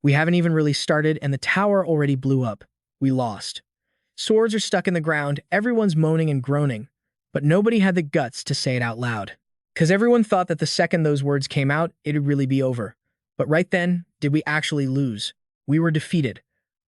We haven't even really started and the tower already blew up. We lost. Swords are stuck in the ground, everyone's moaning and groaning, but nobody had the guts to say it out loud. Because everyone thought that the second those words came out, it'd really be over. But right then, did we actually lose? We were defeated.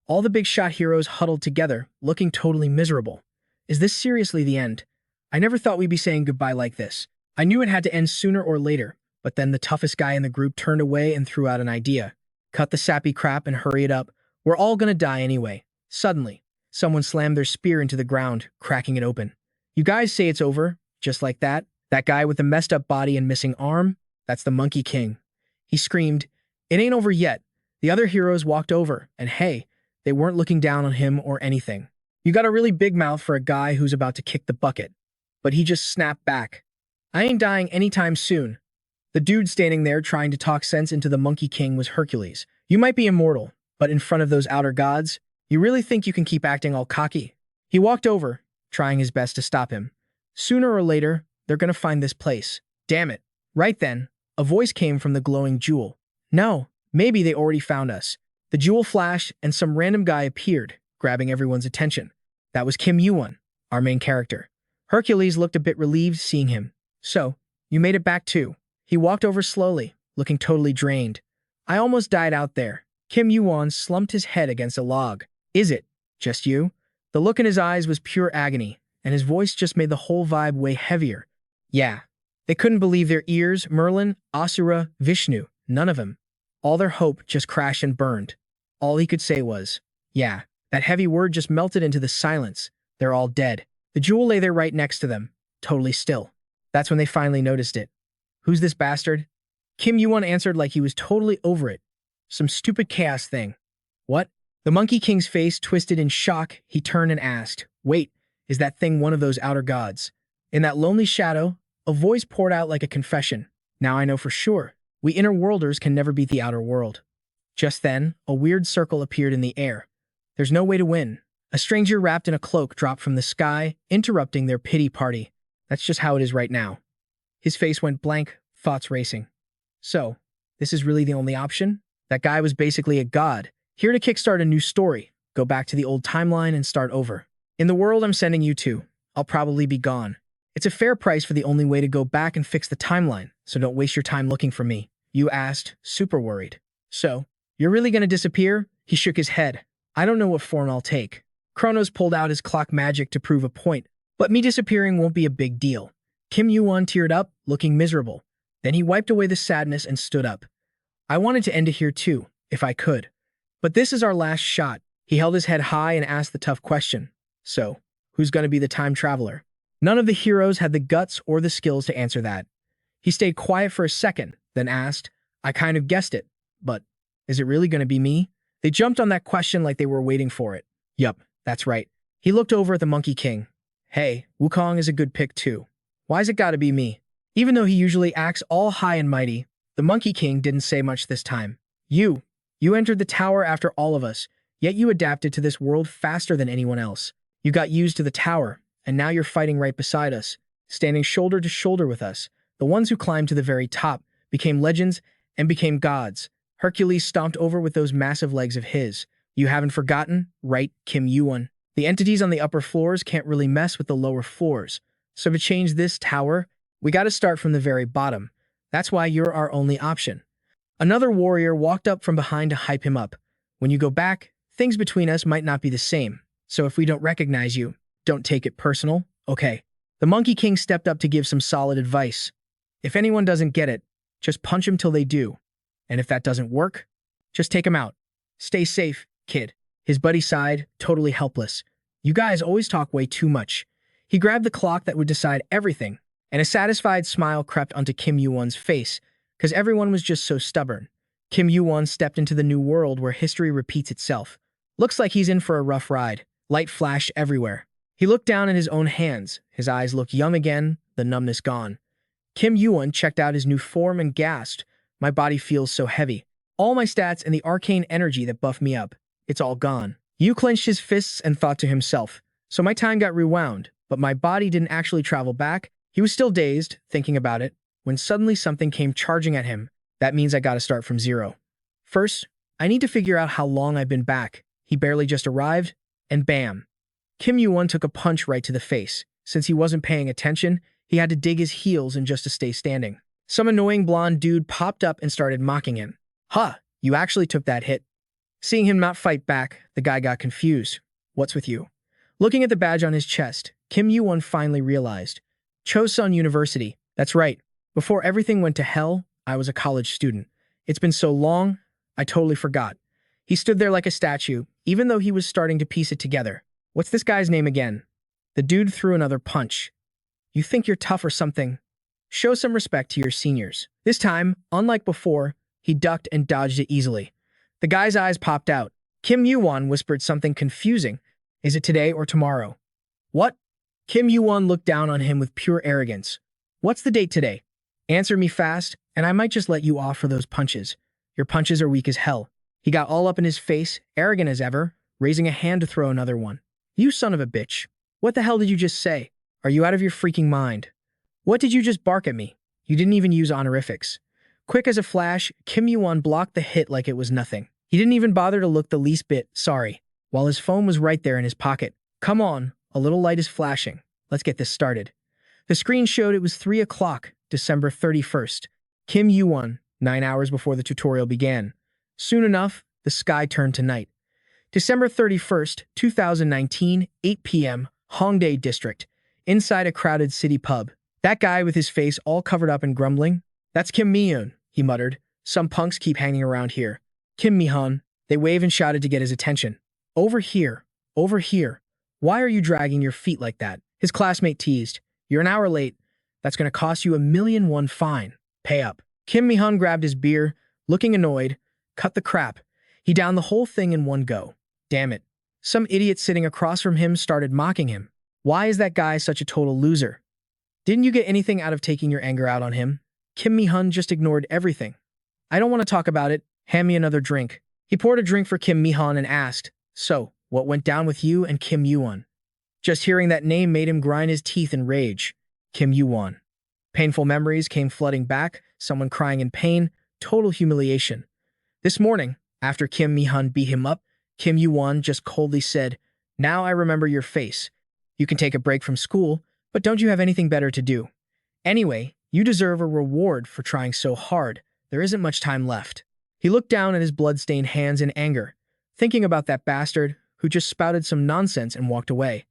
All the big shot heroes huddled together, looking totally miserable. Is this seriously the end? I never thought we'd be saying goodbye like this. I knew it had to end sooner or later, but then the toughest guy in the group turned away and threw out an idea. Cut the sappy crap and hurry it up. We're all gonna die anyway. Suddenly, someone slammed their spear into the ground, cracking it open. You guys say it's over, just like that? That guy with the messed up body and missing arm? That's the Monkey King. He screamed, "It ain't over yet." The other heroes walked over, and hey, they weren't looking down on him or anything. You got a really big mouth for a guy who's about to kick the bucket. But he just snapped back. I ain't dying anytime soon. The dude standing there trying to talk sense into the Monkey King was Hercules. You might be immortal, but in front of those outer gods, you really think you can keep acting all cocky? He walked over, trying his best to stop him. Sooner or later, they're gonna find this place. Damn it. Right then, a voice came from the glowing jewel. No, maybe they already found us. The jewel flashed and some random guy appeared, grabbing everyone's attention. That was Kim Yuwon, our main character. Hercules looked a bit relieved seeing him. So, you made it back too. He walked over slowly, looking totally drained. I almost died out there. Kim Yuwon slumped his head against a log. Is it just you? The look in his eyes was pure agony, and his voice just made the whole vibe way heavier. Yeah. They couldn't believe their ears, Merlin, Asura, Vishnu, none of them. All their hope just crashed and burned. All he could say was, yeah. That heavy word just melted into the silence. They're all dead. The jewel lay there right next to them, totally still. That's when they finally noticed it. Who's this bastard? Kim Yuwon answered like he was totally over it. Some stupid chaos thing. What? The Monkey King's face twisted in shock. He turned and asked, wait, is that thing one of those outer gods? In that lonely shadow, a voice poured out like a confession. Now I know for sure. We inner worlders can never beat the outer world. Just then, a weird circle appeared in the air. There's no way to win. A stranger wrapped in a cloak dropped from the sky, interrupting their pity party. That's just how it is right now. His face went blank, thoughts racing. So, this is really the only option? That guy was basically a god, here to kickstart a new story, go back to the old timeline and start over. In the world I'm sending you to, I'll probably be gone. It's a fair price for the only way to go back and fix the timeline, so don't waste your time looking for me. You asked, super worried. So, you're really gonna disappear? He shook his head. I don't know what form I'll take. Chronos pulled out his clock magic to prove a point, but me disappearing won't be a big deal. Kim Yuwon teared up, looking miserable. Then he wiped away the sadness and stood up. I wanted to end it here too, if I could. But this is our last shot. He held his head high and asked the tough question. So, who's gonna be the time traveler? None of the heroes had the guts or the skills to answer that. He stayed quiet for a second, then asked, I kind of guessed it, but is it really gonna be me? They jumped on that question like they were waiting for it. Yup, that's right. He looked over at the Monkey King. Hey, Wukong is a good pick too. Why's it gotta be me? Even though he usually acts all high and mighty, the Monkey King didn't say much this time. You entered the tower after all of us, yet you adapted to this world faster than anyone else. You got used to the tower, and now you're fighting right beside us, standing shoulder to shoulder with us. The ones who climbed to the very top became legends and became gods. Hercules stomped over with those massive legs of his. You haven't forgotten, right, Kim Yuwon? The entities on the upper floors can't really mess with the lower floors. So to change this tower, we gotta start from the very bottom. That's why you're our only option. Another warrior walked up from behind to hype him up. When you go back, things between us might not be the same. So if we don't recognize you, don't take it personal, okay? The Monkey King stepped up to give some solid advice. If anyone doesn't get it, just punch him till they do. And if that doesn't work, just take him out. Stay safe, kid. His buddy sighed, totally helpless. You guys always talk way too much. He grabbed the clock that would decide everything, and a satisfied smile crept onto Kim Yuwon's face, because everyone was just so stubborn. Kim Yuwon stepped into the new world where history repeats itself. Looks like he's in for a rough ride. Light flashed everywhere. He looked down at his own hands. His eyes looked young again, the numbness gone. Kim Yuwon checked out his new form and gasped. My body feels so heavy. All my stats and the arcane energy that buffed me up. It's all gone. Yu clenched his fists and thought to himself. So my time got rewound, but my body didn't actually travel back. He was still dazed, thinking about it, when suddenly something came charging at him. That means I gotta start from zero. First, I need to figure out how long I've been back. He barely just arrived, and bam. Kim Yuwon took a punch right to the face. Since he wasn't paying attention, he had to dig his heels in just to stay standing. Some annoying blonde dude popped up and started mocking him. Huh, you actually took that hit. Seeing him not fight back, the guy got confused. What's with you? Looking at the badge on his chest, Kim Yuwon finally realized. Chosun University. That's right. Before everything went to hell, I was a college student. It's been so long, I totally forgot. He stood there like a statue, even though he was starting to piece it together. What's this guy's name again? The dude threw another punch. You think you're tough or something? Show some respect to your seniors. This time, unlike before, he ducked and dodged it easily. The guy's eyes popped out. Kim Yuwon whispered something confusing. Is it today or tomorrow? What? Kim Yuwon looked down on him with pure arrogance. What's the date today? Answer me fast, and I might just let you off for those punches. Your punches are weak as hell. He got all up in his face, arrogant as ever, raising a hand to throw another one. You son of a bitch. What the hell did you just say? Are you out of your freaking mind? What did you just bark at me? You didn't even use honorifics. Quick as a flash, Kim Yuwon blocked the hit like it was nothing. He didn't even bother to look the least bit sorry, while his phone was right there in his pocket. Come on, a little light is flashing. Let's get this started. The screen showed it was 3 o'clock, December 31st. Kim Yuwon, 9 hours before the tutorial began. Soon enough, the sky turned to night. December 31st, 2019, 8 p.m., Hongdae District, inside a crowded city pub. That guy with his face all covered up and grumbling? That's Kim Yuwon, he muttered. Some punks keep hanging around here. Kim Yuwon. They waved and shouted to get his attention. Over here. Over here. Why are you dragging your feet like that? His classmate teased. You're an hour late. That's going to cost you $1,000,001 fine. Pay up. Kim Yuwon grabbed his beer, looking annoyed. Cut the crap. He downed the whole thing in one go. Damn it. Some idiot sitting across from him started mocking him. Why is that guy such a total loser? Didn't you get anything out of taking your anger out on him? Kim Yuwon just ignored everything. I don't want to talk about it. Hand me another drink. He poured a drink for Kim Yuwon and asked, So, what went down with you and Kim Yuwon? Just hearing that name made him grind his teeth in rage. Kim Yuwon. Painful memories came flooding back, someone crying in pain, total humiliation. This morning, after Kim Yuwon beat him up, Kim Yuwon just coldly said, Now I remember your face. You can take a break from school, but don't you have anything better to do? Anyway, you deserve a reward for trying so hard. There isn't much time left. He looked down at his blood-stained hands in anger, thinking about that bastard who just spouted some nonsense and walked away.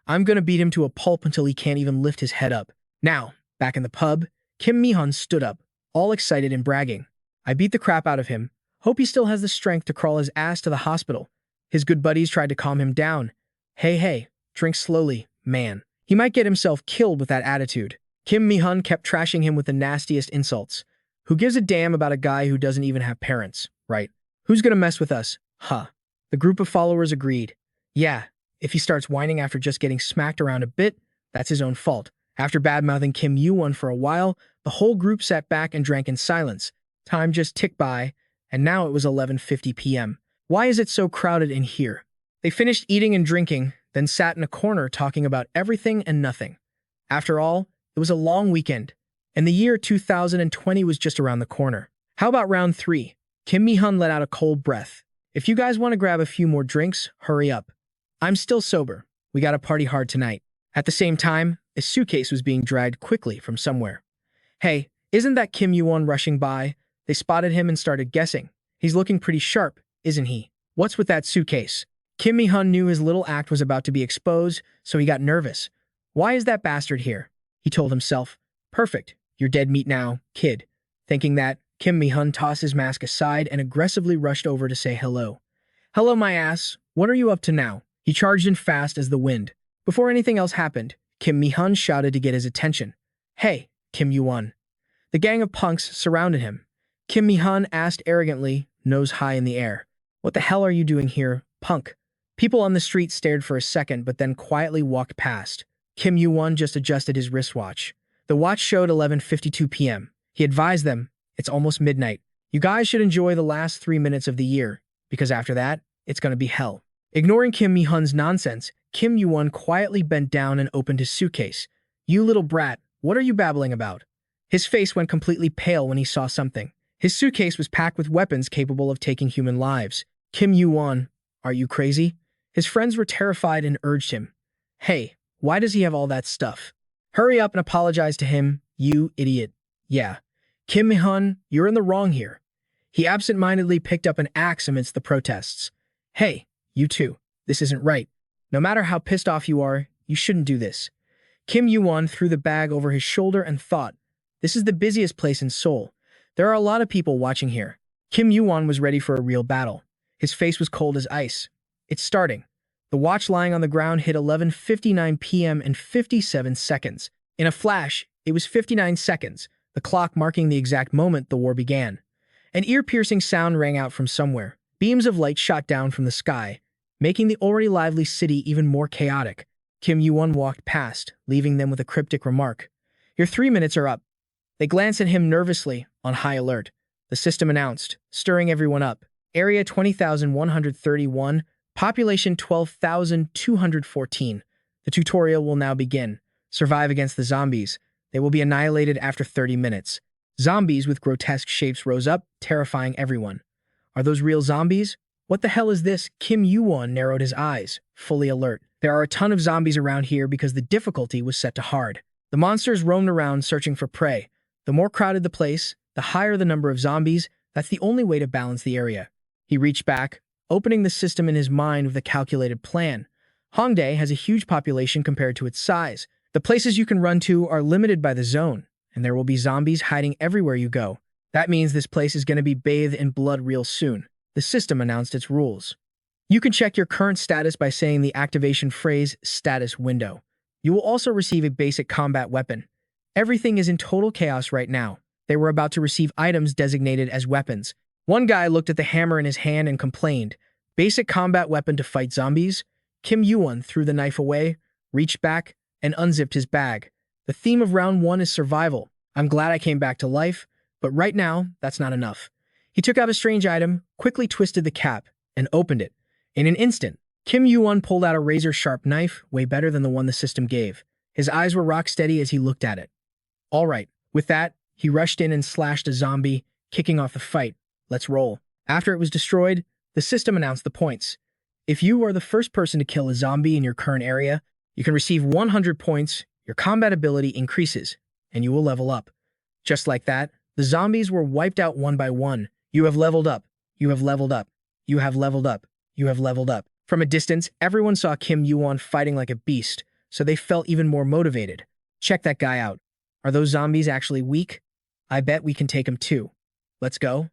I'm gonna beat him to a pulp until he can't even lift his head up. Now, back in the pub, Kim Yuwon stood up, all excited and bragging. I beat the crap out of him. Hope he still has the strength to crawl his ass to the hospital. His good buddies tried to calm him down. Hey, drink slowly, man. He might get himself killed with that attitude. Kim Yuwon kept trashing him with the nastiest insults. Who gives a damn about a guy who doesn't even have parents, right? Who's gonna mess with us? Huh. The group of followers agreed. Yeah, if he starts whining after just getting smacked around a bit, that's his own fault. After badmouthing Kim Yuwon for a while, the whole group sat back and drank in silence. Time just ticked by, and now it was 11:50 p.m. Why is it so crowded in here? They finished eating and drinking, then sat in a corner talking about everything and nothing. After all, it was a long weekend, and the year 2020 was just around the corner. How about round 3? Kim Yuwon let out a cold breath. If you guys want to grab a few more drinks, hurry up. I'm still sober. We gotta party hard tonight. At the same time, a suitcase was being dragged quickly from somewhere. Hey, isn't that Kim Yuwon rushing by? They spotted him and started guessing. He's looking pretty sharp, isn't he? What's with that suitcase? Kim Yuwon knew his little act was about to be exposed, so he got nervous. Why is that bastard here? He told himself. Perfect. You're dead meat now, kid. Thinking that, Kim Yuwon tossed his mask aside and aggressively rushed over to say hello. Hello, my ass. What are you up to now? He charged in fast as the wind. Before anything else happened, Kim Yuwon shouted to get his attention. Hey, Kim Yuwon. The gang of punks surrounded him. Kim Yuwon asked arrogantly, nose high in the air. What the hell are you doing here, punk? People on the street stared for a second but then quietly walked past. Kim Yuwon just adjusted his wristwatch. The watch showed 11:52 p.m. He advised them, it's almost midnight. You guys should enjoy the last 3 minutes of the year, because after that, it's gonna be hell. Ignoring Kim Yuwon's nonsense, Kim Yuwon quietly bent down and opened his suitcase. You little brat, what are you babbling about? His face went completely pale when he saw something. His suitcase was packed with weapons capable of taking human lives. Kim Yuwon, are you crazy? His friends were terrified and urged him. Hey, why does he have all that stuff? Hurry up and apologize to him, you idiot. Yeah. Kim Yuwon, you're in the wrong here. He absent-mindedly picked up an axe amidst the protests. Hey, you two, this isn't right. No matter how pissed off you are, you shouldn't do this. Kim Yuwon threw the bag over his shoulder and thought, this is the busiest place in Seoul. There are a lot of people watching here. Kim Yuwon was ready for a real battle. His face was cold as ice. It's starting. The watch lying on the ground hit 11:59 p.m. and 57 seconds. In a flash, it was 59 seconds, the clock marking the exact moment the war began. An ear-piercing sound rang out from somewhere. Beams of light shot down from the sky, making the already lively city even more chaotic. Kim Yuwon walked past, leaving them with a cryptic remark. Your 3 minutes are up. They glanced at him nervously, on high alert. The system announced, stirring everyone up. Area 20,131, population 12,214. The tutorial will now begin. Survive against the zombies. They will be annihilated after 30 minutes. Zombies with grotesque shapes rose up, terrifying everyone. Are those real zombies? What the hell is this? Kim Yuwon narrowed his eyes, fully alert. There are a ton of zombies around here because the difficulty was set to hard. The monsters roamed around searching for prey. The more crowded the place, the higher the number of zombies. That's the only way to balance the area. He reached back, opening the system in his mind with a calculated plan. Hongdae has a huge population compared to its size. The places you can run to are limited by the zone, and there will be zombies hiding everywhere you go. That means this place is going to be bathed in blood real soon. The system announced its rules. You can check your current status by saying the activation phrase, status window. You will also receive a basic combat weapon. Everything is in total chaos right now. They were about to receive items designated as weapons. One guy looked at the hammer in his hand and complained, basic combat weapon to fight zombies? Kim Yuwon threw the knife away, reached back, and unzipped his bag. The theme of round 1 is survival. I'm glad I came back to life, but right now, that's not enough. He took out a strange item, quickly twisted the cap, and opened it. In an instant, Kim Yuwon pulled out a razor-sharp knife, way better than the one the system gave. His eyes were rock-steady as he looked at it. All right, with that, he rushed in and slashed a zombie, kicking off the fight. Let's roll. After it was destroyed, the system announced the points. If you are the first person to kill a zombie in your current area, you can receive 100 points, your combat ability increases, and you will level up. Just like that, the zombies were wiped out one by one. You have leveled up. You have leveled up. You have leveled up. You have leveled up. From a distance, everyone saw Kim Yuwon fighting like a beast, so they felt even more motivated. Check that guy out. Are those zombies actually weak? I bet we can take him too. Let's go.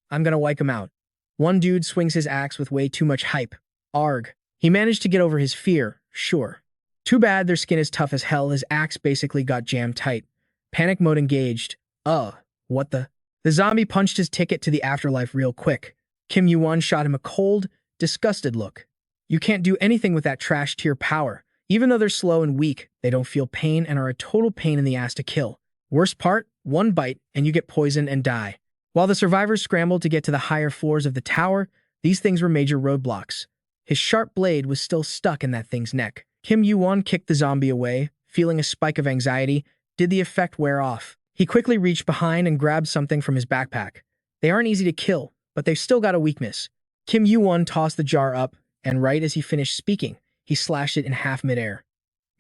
I'm gonna wipe him out. One dude swings his axe with way too much hype. Arg. He managed to get over his fear, sure. Too bad their skin is tough as hell. His axe basically got jammed tight. Panic mode engaged. What the? The zombie punched his ticket to the afterlife real quick. Kim Yuwon shot him a cold, disgusted look. You can't do anything with that trash tier power. Even though they're slow and weak, they don't feel pain and are a total pain in the ass to kill. Worst part, one bite and you get poisoned and die. While the survivors scrambled to get to the higher floors of the tower, these things were major roadblocks. His sharp blade was still stuck in that thing's neck. Kim Yuwon kicked the zombie away, feeling a spike of anxiety. Did the effect wear off? He quickly reached behind and grabbed something from his backpack. They aren't easy to kill, but they've still got a weakness. Kim Yuwon tossed the jar up, and right as he finished speaking, he slashed it in half midair.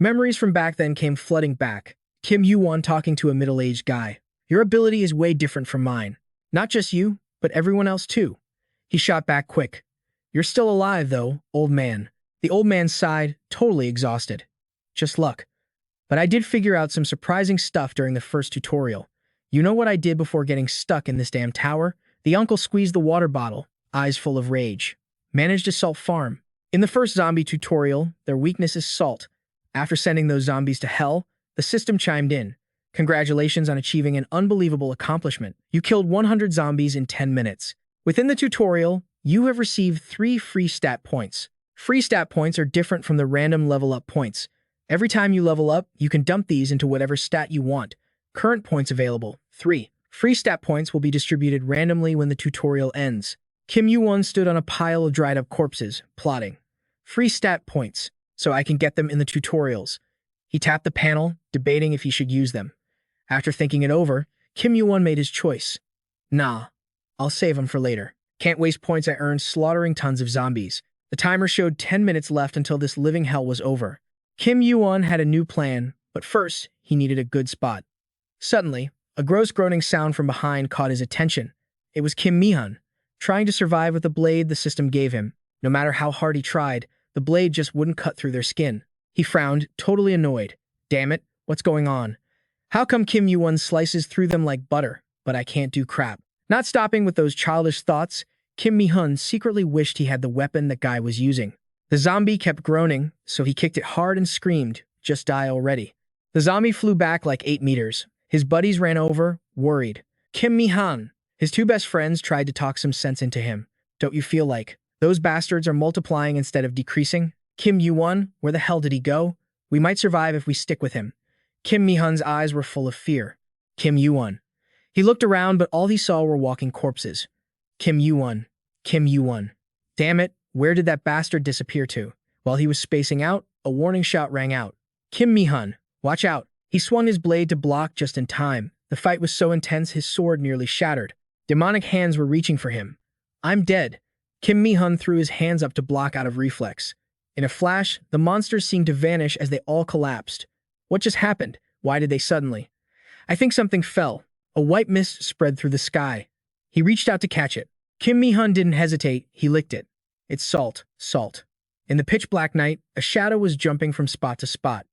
Memories from back then came flooding back. Kim Yuwon talking to a middle-aged guy. Your ability is way different from mine. Not just you, but everyone else too. He shot back quick. You're still alive though, old man. The old man sighed, totally exhausted. Just luck. But I did figure out some surprising stuff during the first tutorial. You know what I did before getting stuck in this damn tower? The uncle squeezed the water bottle, eyes full of rage. Managed a salt farm. In the first zombie tutorial, their weakness is salt. After sending those zombies to hell, the system chimed in. Congratulations on achieving an unbelievable accomplishment. You killed 100 zombies in 10 minutes. Within the tutorial, you have received 3 free stat points. Free stat points are different from the random level up points. Every time you level up, you can dump these into whatever stat you want. Current points available, 3. Free stat points will be distributed randomly when the tutorial ends. Kim Yuwon stood on a pile of dried up corpses, plotting. Free stat points, so I can get them in the tutorials. He tapped the panel, debating if he should use them. After thinking it over, Kim Yuwon made his choice. Nah, I'll save them for later. Can't waste points I earned slaughtering tons of zombies. The timer showed 10 minutes left until this living hell was over. Kim Yuwon had a new plan, but first, he needed a good spot. Suddenly, a gross groaning sound from behind caught his attention. It was Kim Yuwon, trying to survive with the blade the system gave him. No matter how hard he tried, the blade just wouldn't cut through their skin. He frowned, totally annoyed. Damn it, what's going on? How come Kim Yuwon slices through them like butter, but I can't do crap? Not stopping with those childish thoughts, Kim Mi-hun secretly wished he had the weapon that guy was using. The zombie kept groaning, so he kicked it hard and screamed, "Just die already." The zombie flew back like 8 meters. His buddies ran over, worried. Kim Mi-hun, his two best friends, tried to talk some sense into him. Don't you feel like those bastards are multiplying instead of decreasing? Kim Yuwon, where the hell did he go? We might survive if we stick with him. Kim Mi-hun's eyes were full of fear. Kim Yuwon. He looked around, but all he saw were walking corpses. Kim Yuwon. Kim Yuwon. Damn it, where did that bastard disappear to? While he was spacing out, a warning shot rang out. Kim Mi-hun, watch out. He swung his blade to block just in time. The fight was so intense his sword nearly shattered. Demonic hands were reaching for him. I'm dead. Kim Mi-hun threw his hands up to block out of reflex. In a flash, the monsters seemed to vanish as they all collapsed. What just happened? Why did they suddenly? I think something fell. A white mist spread through the sky. He reached out to catch it. Kim Mi-hun didn't hesitate, he licked it. It's salt, salt. In the pitch-black night, a shadow was jumping from spot to spot.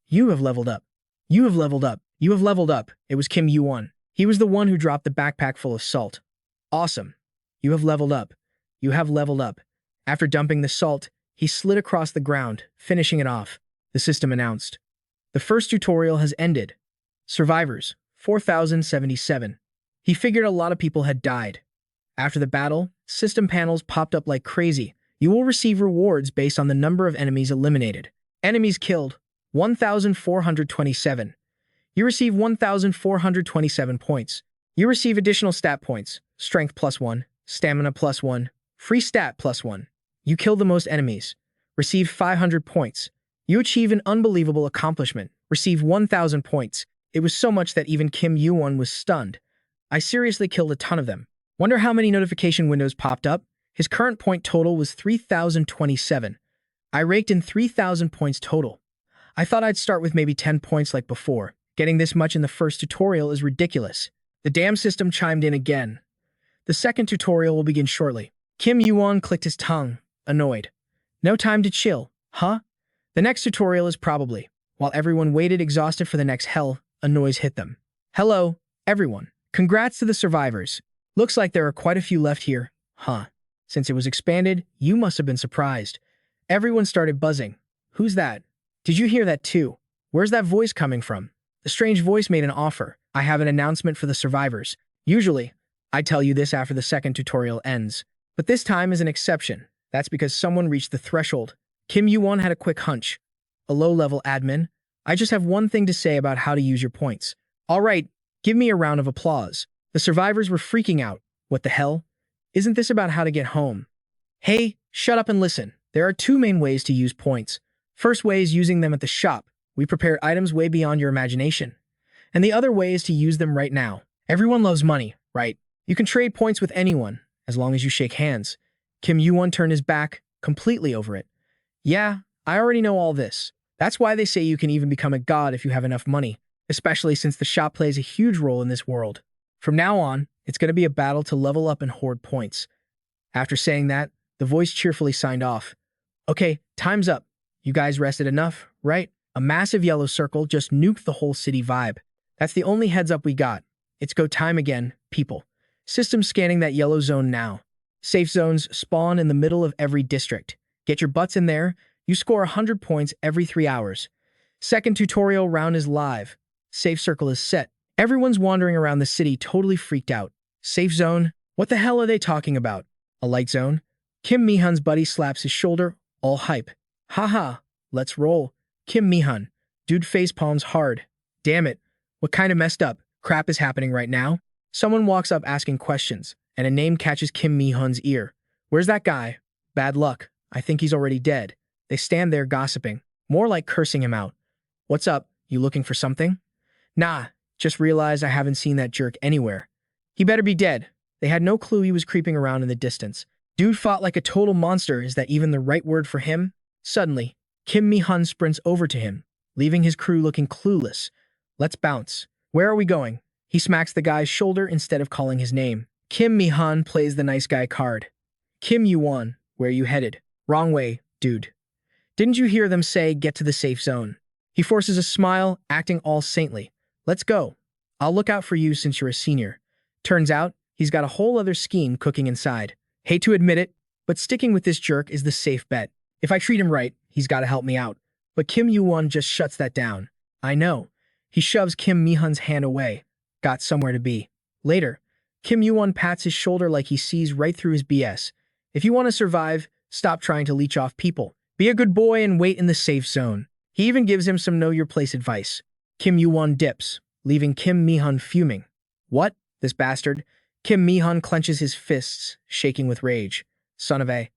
You have leveled up. You have leveled up. You have leveled up. It was Kim Yuwon. He was the one who dropped the backpack full of salt. Awesome. You have leveled up. You have leveled up. After dumping the salt, he slid across the ground, finishing it off. The system announced. The first tutorial has ended. Survivors, 4,077. He figured a lot of people had died. After the battle, system panels popped up like crazy. You will receive rewards based on the number of enemies eliminated. Enemies killed, 1,427. You receive 1,427 points. You receive additional stat points, strength +1, stamina +1, free stat +1. You kill the most enemies. Receive 500 points. You achieve an unbelievable accomplishment. Receive 1,000 points. It was so much that even Kim Yuwon was stunned. I seriously killed a ton of them. Wonder how many notification windows popped up? His current point total was 3,027. I raked in 3,000 points total. I thought I'd start with maybe 10 points like before. Getting this much in the first tutorial is ridiculous. The damn system chimed in again. The second tutorial will begin shortly. Kim Yuwon clicked his tongue, annoyed. No time to chill, huh? The next tutorial is probably. While everyone waited exhausted for the next hell, a noise hit them. Hello, everyone. Congrats to the survivors. Looks like there are quite a few left here, huh? Since it was expanded, you must have been surprised. Everyone started buzzing. Who's that? Did you hear that too? Where's that voice coming from? The strange voice made an offer. I have an announcement for the survivors. Usually, I tell you this after the second tutorial ends. But this time is an exception. That's because someone reached the threshold. Kim Yuwon had a quick hunch. A low-level admin. I just have one thing to say about how to use your points. All right, give me a round of applause. The survivors were freaking out. What the hell? Isn't this about how to get home? Hey, shut up and listen. There are two main ways to use points. First way is using them at the shop. We prepared items way beyond your imagination. And the other way is to use them right now. Everyone loves money, right? You can trade points with anyone, as long as you shake hands. Kim Yuwon turned his back, completely over it. Yeah, I already know all this. That's why they say you can even become a god if you have enough money, especially since the shop plays a huge role in this world. From now on, it's going to be a battle to level up and hoard points. After saying that, the voice cheerfully signed off. Okay, time's up. You guys rested enough, right? A massive yellow circle just nuked the whole city vibe. That's the only heads up we got. It's go time again, people. System scanning that yellow zone now. Safe zones spawn in the middle of every district. Get your butts in there. You score 100 points every 3 hours. Second tutorial round is live. Safe circle is set. Everyone's wandering around the city totally freaked out. Safe zone? What the hell are they talking about? A light zone? Kim Mi-hun's buddy slaps his shoulder, all hype. Haha, let's roll. Kim Mi-hun. Dude face palms hard. Damn it. What kind of messed up crap is happening right now? Someone walks up asking questions, and a name catches Kim Mi-hun's ear. Where's that guy? Bad luck. I think he's already dead. They stand there gossiping, more like cursing him out. What's up? You looking for something? Nah, just realized I haven't seen that jerk anywhere. He better be dead. They had no clue he was creeping around in the distance. Dude fought like a total monster. Is that even the right word for him? Suddenly, Kim Mi-hun sprints over to him, leaving his crew looking clueless. Let's bounce. Where are we going? He smacks the guy's shoulder instead of calling his name. Kim Mi-hun plays the nice guy card. Kim Yuwon, where you headed? Wrong way, dude. Didn't you hear them say get to the safe zone? He forces a smile, acting all saintly. Let's go. I'll look out for you since you're a senior. Turns out, he's got a whole other scheme cooking inside. Hate to admit it, but sticking with this jerk is the safe bet. If I treat him right, he's got to help me out. But Kim Yuwon just shuts that down. I know. He shoves Kim Mi-hun's hand away. Got somewhere to be. Later, Kim Yuwon pats his shoulder like he sees right through his BS. If you want to survive, stop trying to leech off people. Be a good boy and wait in the safe zone. He even gives him some know-your-place advice. Kim Yuwon dips, leaving Kim Mi-hun fuming. What? This bastard? Kim Mi-hun clenches his fists, shaking with rage. Son of a.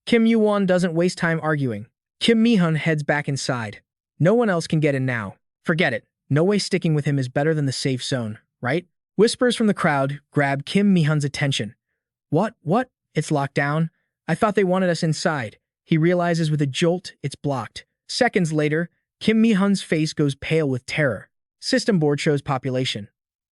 Kim Yuwon doesn't waste time arguing. Kim Mi-hun heads back inside. No one else can get in now. Forget it. No way sticking with him is better than the safe zone, right? Whispers from the crowd grab Kim Mi-hun's attention. What? It's locked down? I thought they wanted us inside. He realizes with a jolt it's blocked. Seconds later, Kim Mi-hun's face goes pale with terror. System board shows population.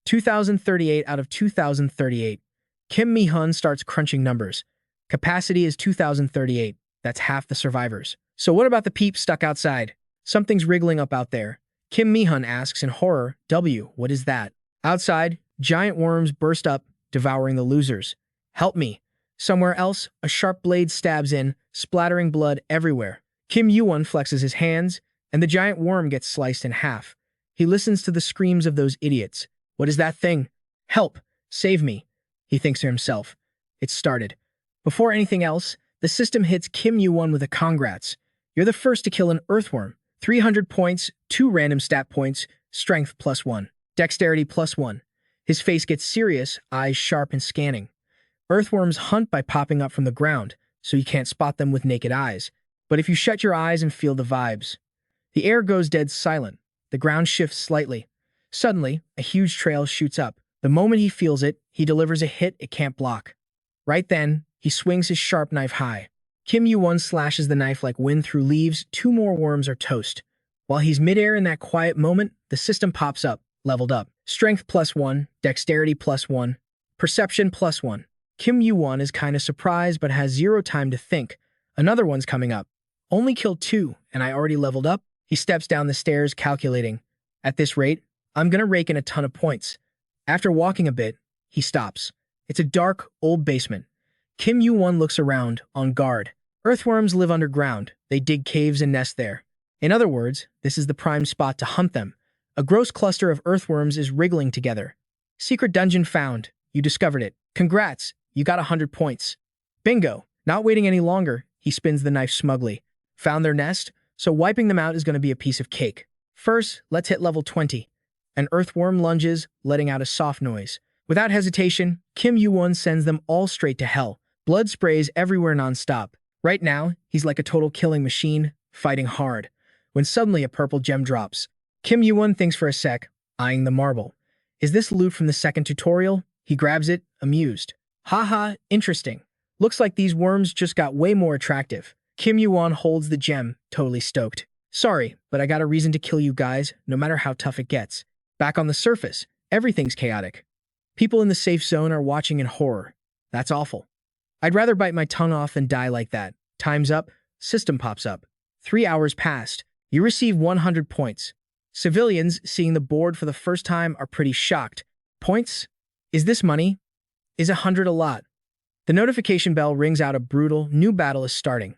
2038 out of 2038. Kim Mi-hun starts crunching numbers. Capacity is 2038. That's half the survivors. So what about the peeps stuck outside? Something's wriggling up out there. Kim Mi-hun asks in horror, what is that? Outside, giant worms burst up, devouring the losers. Help me. Somewhere else, a sharp blade stabs in, splattering blood everywhere. Kim Yuwon flexes his hands, and the giant worm gets sliced in half. He listens to the screams of those idiots. What is that thing? Help! Save me! He thinks to himself. It's started. Before anything else, the system hits Kim Yuwon with a congrats. You're the first to kill an earthworm. 300 points, 2 random stat points, strength +1, dexterity +1. His face gets serious, eyes sharp and scanning. Earthworms hunt by popping up from the ground, so you can't spot them with naked eyes. But if you shut your eyes and feel the vibes. The air goes dead silent. The ground shifts slightly. Suddenly, a huge trail shoots up. The moment he feels it, he delivers a hit it can't block. Right then, he swings his sharp knife high. Kim Yuwon slashes the knife like wind through leaves. 2 more worms are toast. While he's midair in that quiet moment, the system pops up, leveled up. Strength +1, dexterity +1, perception +1. Kim Yuwon is kinda surprised but has 0 time to think. Another one's coming up. Only killed 2, and I already leveled up? He steps down the stairs, calculating. At this rate, I'm gonna rake in a ton of points. After walking a bit, he stops. It's a dark, old basement. Kim Yuwon looks around, on guard. Earthworms live underground. They dig caves and nest there. In other words, this is the prime spot to hunt them. A gross cluster of earthworms is wriggling together. Secret dungeon found. You discovered it. Congrats, you got 100 points. Bingo. Not waiting any longer, he spins the knife smugly. Found their nest, so wiping them out is going to be a piece of cake. First, let's hit level 20. An earthworm lunges, letting out a soft noise. Without hesitation, Kim Yuwon sends them all straight to hell. Blood sprays everywhere nonstop. Right now, he's like a total killing machine, fighting hard. When suddenly a purple gem drops. Kim Yuwon thinks for a sec, eyeing the marble. Is this loot from the second tutorial? He grabs it, amused. Haha, interesting. Looks like these worms just got way more attractive. Kim Yuwon holds the gem, totally stoked. Sorry, but I got a reason to kill you guys, no matter how tough it gets. Back on the surface, everything's chaotic. People in the safe zone are watching in horror. That's awful. I'd rather bite my tongue off than die like that. Time's up, system pops up. 3 hours passed. You receive 100 points. Civilians, seeing the board for the first time, are pretty shocked. Points? Is this money? Is 100 a lot? The notification bell rings out. A brutal new battle is starting.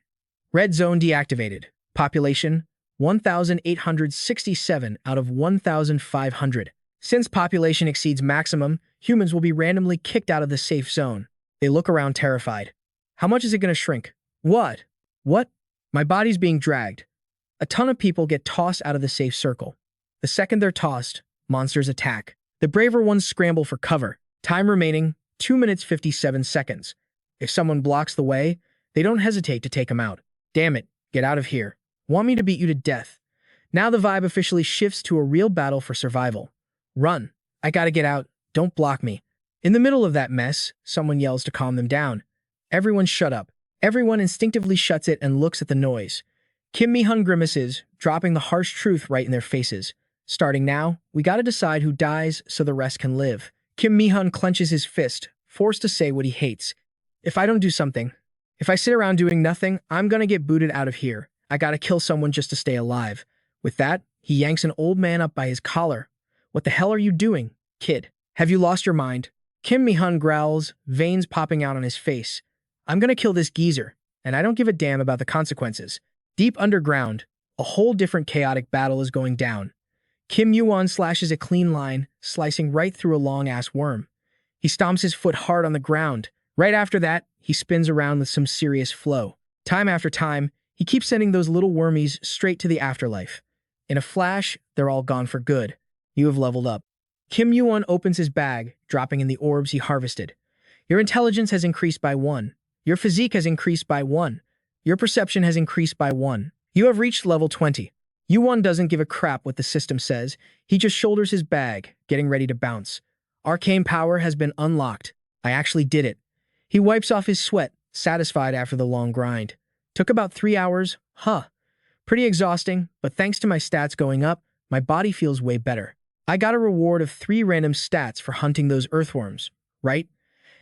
Red zone deactivated. Population 1,867 out of 1,500. Since population exceeds maximum, humans will be randomly kicked out of the safe zone. They look around terrified. How much is it going to shrink? What? What? My body's being dragged. A ton of people get tossed out of the safe circle. The second they're tossed, monsters attack. The braver ones scramble for cover. Time remaining, 2 minutes 57 seconds. If someone blocks the way, they don't hesitate to take them out. Damn it, get out of here. Want me to beat you to death? Now the vibe officially shifts to a real battle for survival. Run. I gotta get out. Don't block me. In the middle of that mess, someone yells to calm them down. Everyone shut up. Everyone instinctively shuts it and looks at the noise. Kim Mi-hun grimaces, dropping the harsh truth right in their faces. Starting now, we gotta decide who dies so the rest can live. Kim Mi-hun clenches his fist, forced to say what he hates. If I don't do something, if I sit around doing nothing, I'm gonna get booted out of here. I gotta kill someone just to stay alive. With that, he yanks an old man up by his collar. What the hell are you doing, kid? Have you lost your mind? Kim Mi-hun growls, veins popping out on his face. I'm gonna kill this geezer, and I don't give a damn about the consequences. Deep underground, a whole different chaotic battle is going down. Kim Yuwon slashes a clean line, slicing right through a long-ass worm. He stomps his foot hard on the ground. Right after that, he spins around with some serious flow. Time after time, he keeps sending those little wormies straight to the afterlife. In a flash, they're all gone for good. You have leveled up. Kim Yuwon opens his bag, dropping in the orbs he harvested. Your intelligence has increased by 1. Your physique has increased by 1. Your perception has increased by 1. You have reached level 20. Yuwon doesn't give a crap what the system says. He just shoulders his bag, getting ready to bounce. Arcane power has been unlocked. I actually did it. He wipes off his sweat, satisfied after the long grind. Took about 3 hours. Pretty exhausting, but thanks to my stats going up, my body feels way better. I got a reward of 3 random stats for hunting those earthworms, right?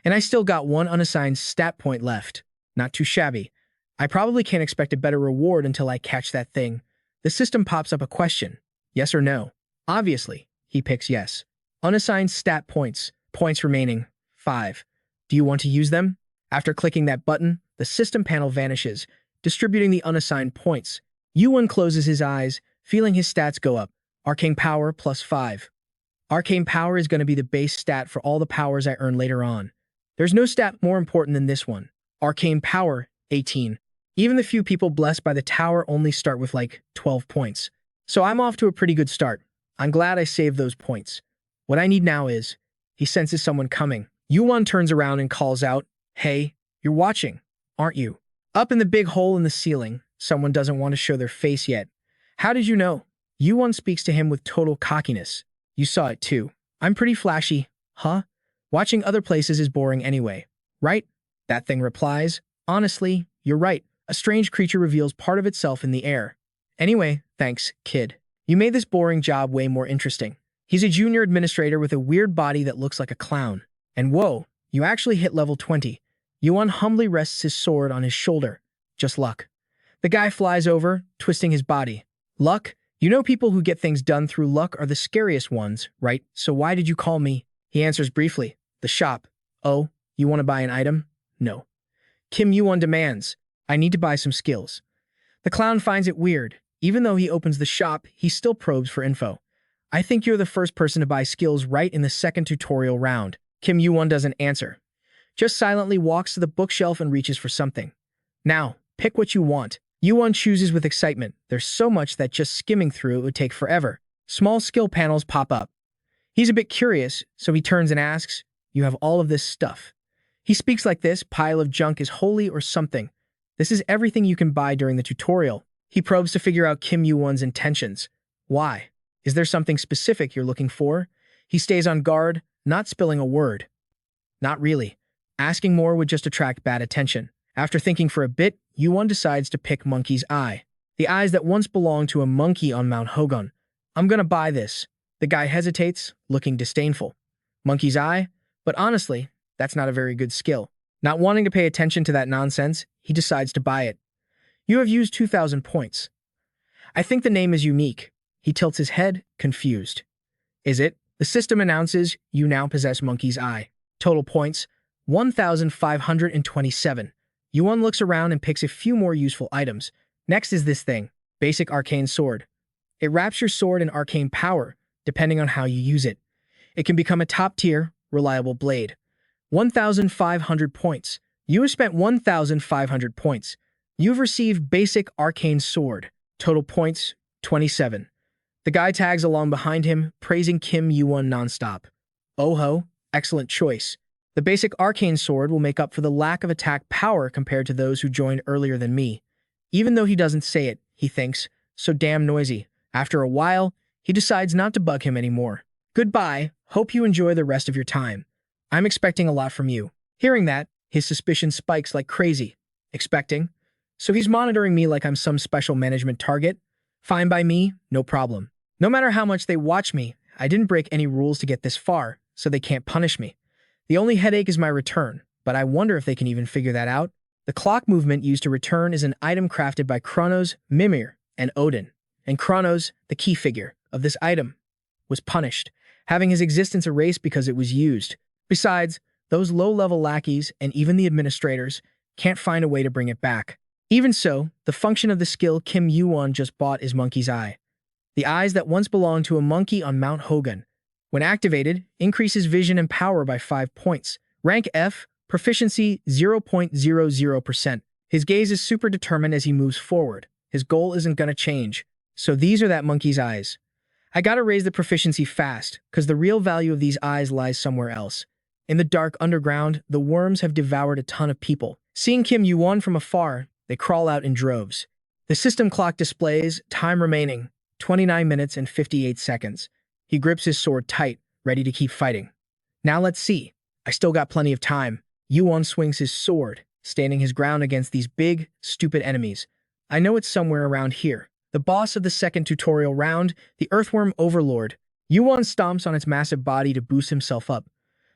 And I still got 1 unassigned stat point left. Not too shabby. I probably can't expect a better reward until I catch that thing. The system pops up a question. Yes or no? Obviously, he picks yes. Unassigned stat points. Points remaining. 5. Do you want to use them? After clicking that button, the system panel vanishes, distributing the unassigned points. Yuwon closes his eyes, feeling his stats go up. Arcane power plus 5. Arcane power is going to be the base stat for all the powers I earn later on. There's no stat more important than this one. Arcane power, 18. Even the few people blessed by the tower only start with like 12 points. So I'm off to a pretty good start. I'm glad I saved those points. What I need now is... He senses someone coming. Yuwon turns around and calls out, "Hey, you're watching, aren't you?" Up in the big hole in the ceiling, someone doesn't want to show their face yet. "How did you know?" Yuwon speaks to him with total cockiness. "You saw it too. I'm pretty flashy, huh? Watching other places is boring anyway, right?" That thing replies, "Honestly, you're right. A strange creature reveals part of itself in the air. Anyway, thanks, kid. You made this boring job way more interesting." He's a junior administrator with a weird body that looks like a clown. And whoa, you actually hit level 20. Yuwon humbly rests his sword on his shoulder. Just luck. The guy flies over, twisting his body. Luck? You know people who get things done through luck are the scariest ones, right? So why did you call me? He answers briefly. The shop. Oh, you want to buy an item? No. Kim Yuwon demands. I need to buy some skills. The clown finds it weird. Even though he opens the shop, he still probes for info. I think you're the first person to buy skills right in the second tutorial round. Kim Yuwon doesn't answer. Just silently walks to the bookshelf and reaches for something. Now, pick what you want. Yuwon chooses with excitement. There's so much that just skimming through it would take forever. Small skill panels pop up. He's a bit curious, so he turns and asks, "You have all of this stuff?" He speaks like this pile of junk is holy or something. This is everything you can buy during the tutorial. He probes to figure out Kim Yuwon's intentions. Why? Is there something specific you're looking for? He stays on guard, not spilling a word. Not really. Asking more would just attract bad attention. After thinking for a bit, Yuwon decides to pick Monkey's Eye. The eyes that once belonged to a monkey on Mount Hogon. I'm gonna buy this. The guy hesitates, looking disdainful. Monkey's Eye? But honestly, that's not a very good skill. Not wanting to pay attention to that nonsense, he decides to buy it. You have used 2,000 points. I think the name is unique. He tilts his head, confused. Is it? The system announces you now possess Monkey's Eye. Total points, 1,527. Yuwon looks around and picks a few more useful items. Next is this thing, Basic Arcane Sword. It wraps your sword in arcane power, depending on how you use it. It can become a top-tier, reliable blade. 1,500 points. You have spent 1,500 points. You've received Basic Arcane Sword. Total points, 27. The guy tags along behind him, praising Kim Yuwon nonstop. Oh ho, excellent choice. The Basic Arcane Sword will make up for the lack of attack power compared to those who joined earlier than me. Even though he doesn't say it, he thinks, so damn noisy. After a while, he decides not to bug him anymore. Goodbye, hope you enjoy the rest of your time. I'm expecting a lot from you. Hearing that, his suspicion spikes like crazy. Expecting? So he's monitoring me like I'm some special management target? Fine by me, no problem. No matter how much they watch me, I didn't break any rules to get this far, so they can't punish me. The only headache is my return, but I wonder if they can even figure that out. The clock movement used to return is an item crafted by Chronos, Mimir, and Odin. And Chronos, the key figure of this item, was punished, having his existence erased because it was used. Besides, those low-level lackeys and even the administrators can't find a way to bring it back. Even so, the function of the skill Kim Yuwon just bought is Monkey's Eye. The eyes that once belonged to a monkey on Mount Hogan. When activated, increases vision and power by 5 points. Rank F, proficiency 0.00%. His gaze is super determined as he moves forward. His goal isn't gonna change. So these are that monkey's eyes. I gotta raise the proficiency fast, cause the real value of these eyes lies somewhere else. In the dark underground, the worms have devoured a ton of people. Seeing Kim Yuwon from afar, they crawl out in droves. The system clock displays time remaining, 29 minutes and 58 seconds. He grips his sword tight, ready to keep fighting. Now let's see. I still got plenty of time. Yuwon swings his sword, standing his ground against these big, stupid enemies. I know it's somewhere around here. The boss of the second tutorial round, the Earthworm Overlord. Yuwon stomps on its massive body to boost himself up.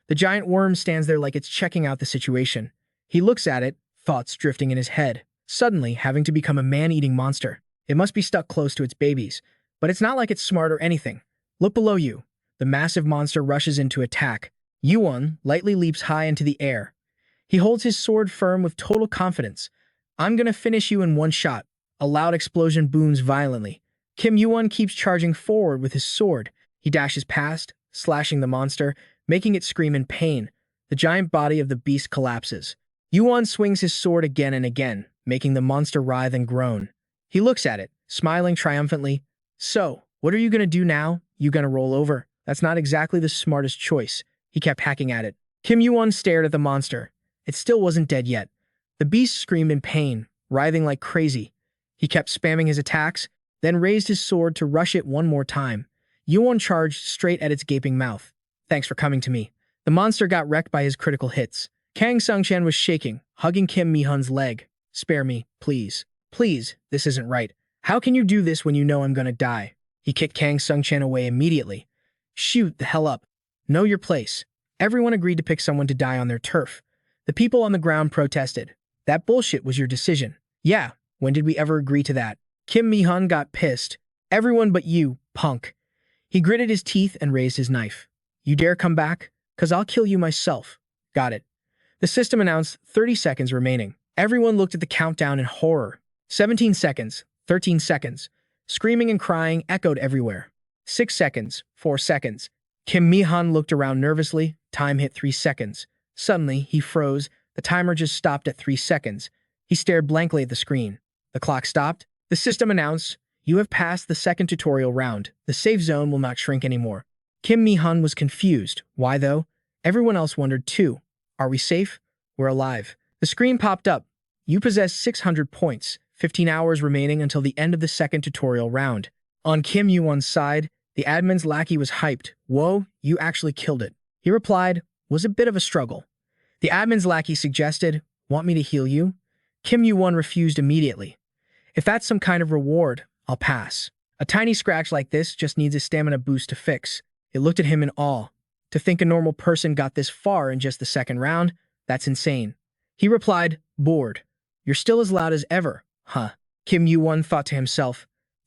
The giant worm stands there like it's checking out the situation. He looks at it, thoughts drifting in his head, suddenly having to become a man-eating monster. It must be stuck close to its babies, but it's not like it's smart or anything. Look below you. The massive monster rushes in to attack. Yuwon lightly leaps high into the air. He holds his sword firm with total confidence. I'm gonna finish you in one shot. A loud explosion booms violently. Kim Yuwon keeps charging forward with his sword. He dashes past, slashing the monster, making it scream in pain. The giant body of the beast collapses. Yuwon swings his sword again and again, making the monster writhe and groan. He looks at it, smiling triumphantly. So, what are you gonna do now? You gonna roll over? That's not exactly the smartest choice. He kept hacking at it. Kim Yuwon stared at the monster. It still wasn't dead yet. The beast screamed in pain, writhing like crazy. He kept spamming his attacks, then raised his sword to rush it one more time. Yuwon charged straight at its gaping mouth. Thanks for coming to me. The monster got wrecked by his critical hits. Kang Sungchan was shaking, hugging Kim Mi-hun's leg. Spare me, please. Please, this isn't right. How can you do this when you know I'm gonna die? He kicked Kang Sungchan away immediately. Shoot the hell up. Know your place. Everyone agreed to pick someone to die on their turf. The people on the ground protested. That bullshit was your decision. Yeah, when did we ever agree to that? Kim Mi-hun got pissed. Everyone but you, punk. He gritted his teeth and raised his knife. You dare come back? 'Cause I'll kill you myself. Got it. The system announced 30 seconds remaining. Everyone looked at the countdown in horror. 17 seconds, 13 seconds. Screaming and crying echoed everywhere. 6 seconds, 4 seconds. Kim Mi-hun looked around nervously. Time hit 3 seconds. Suddenly, he froze. The timer just stopped at 3 seconds. He stared blankly at the screen. The clock stopped. The system announced, you have passed the second tutorial round. The safe zone will not shrink anymore. Kim Mi-hun was confused. Why though? Everyone else wondered too. Are we safe? We're alive. The screen popped up. You possess 600 points. 15 hours remaining until the end of the second tutorial round. On Kim Yuwon's side, the admin's lackey was hyped. Whoa, you actually killed it. He replied, was a bit of a struggle. The admin's lackey suggested, want me to heal you? Kim Yuwon refused immediately. If that's some kind of reward, I'll pass. A tiny scratch like this just needs a stamina boost to fix. It looked at him in awe. To think a normal person got this far in just the second round, that's insane. He replied, bored. You're still as loud as ever, huh? Kim Yuwon thought to himself,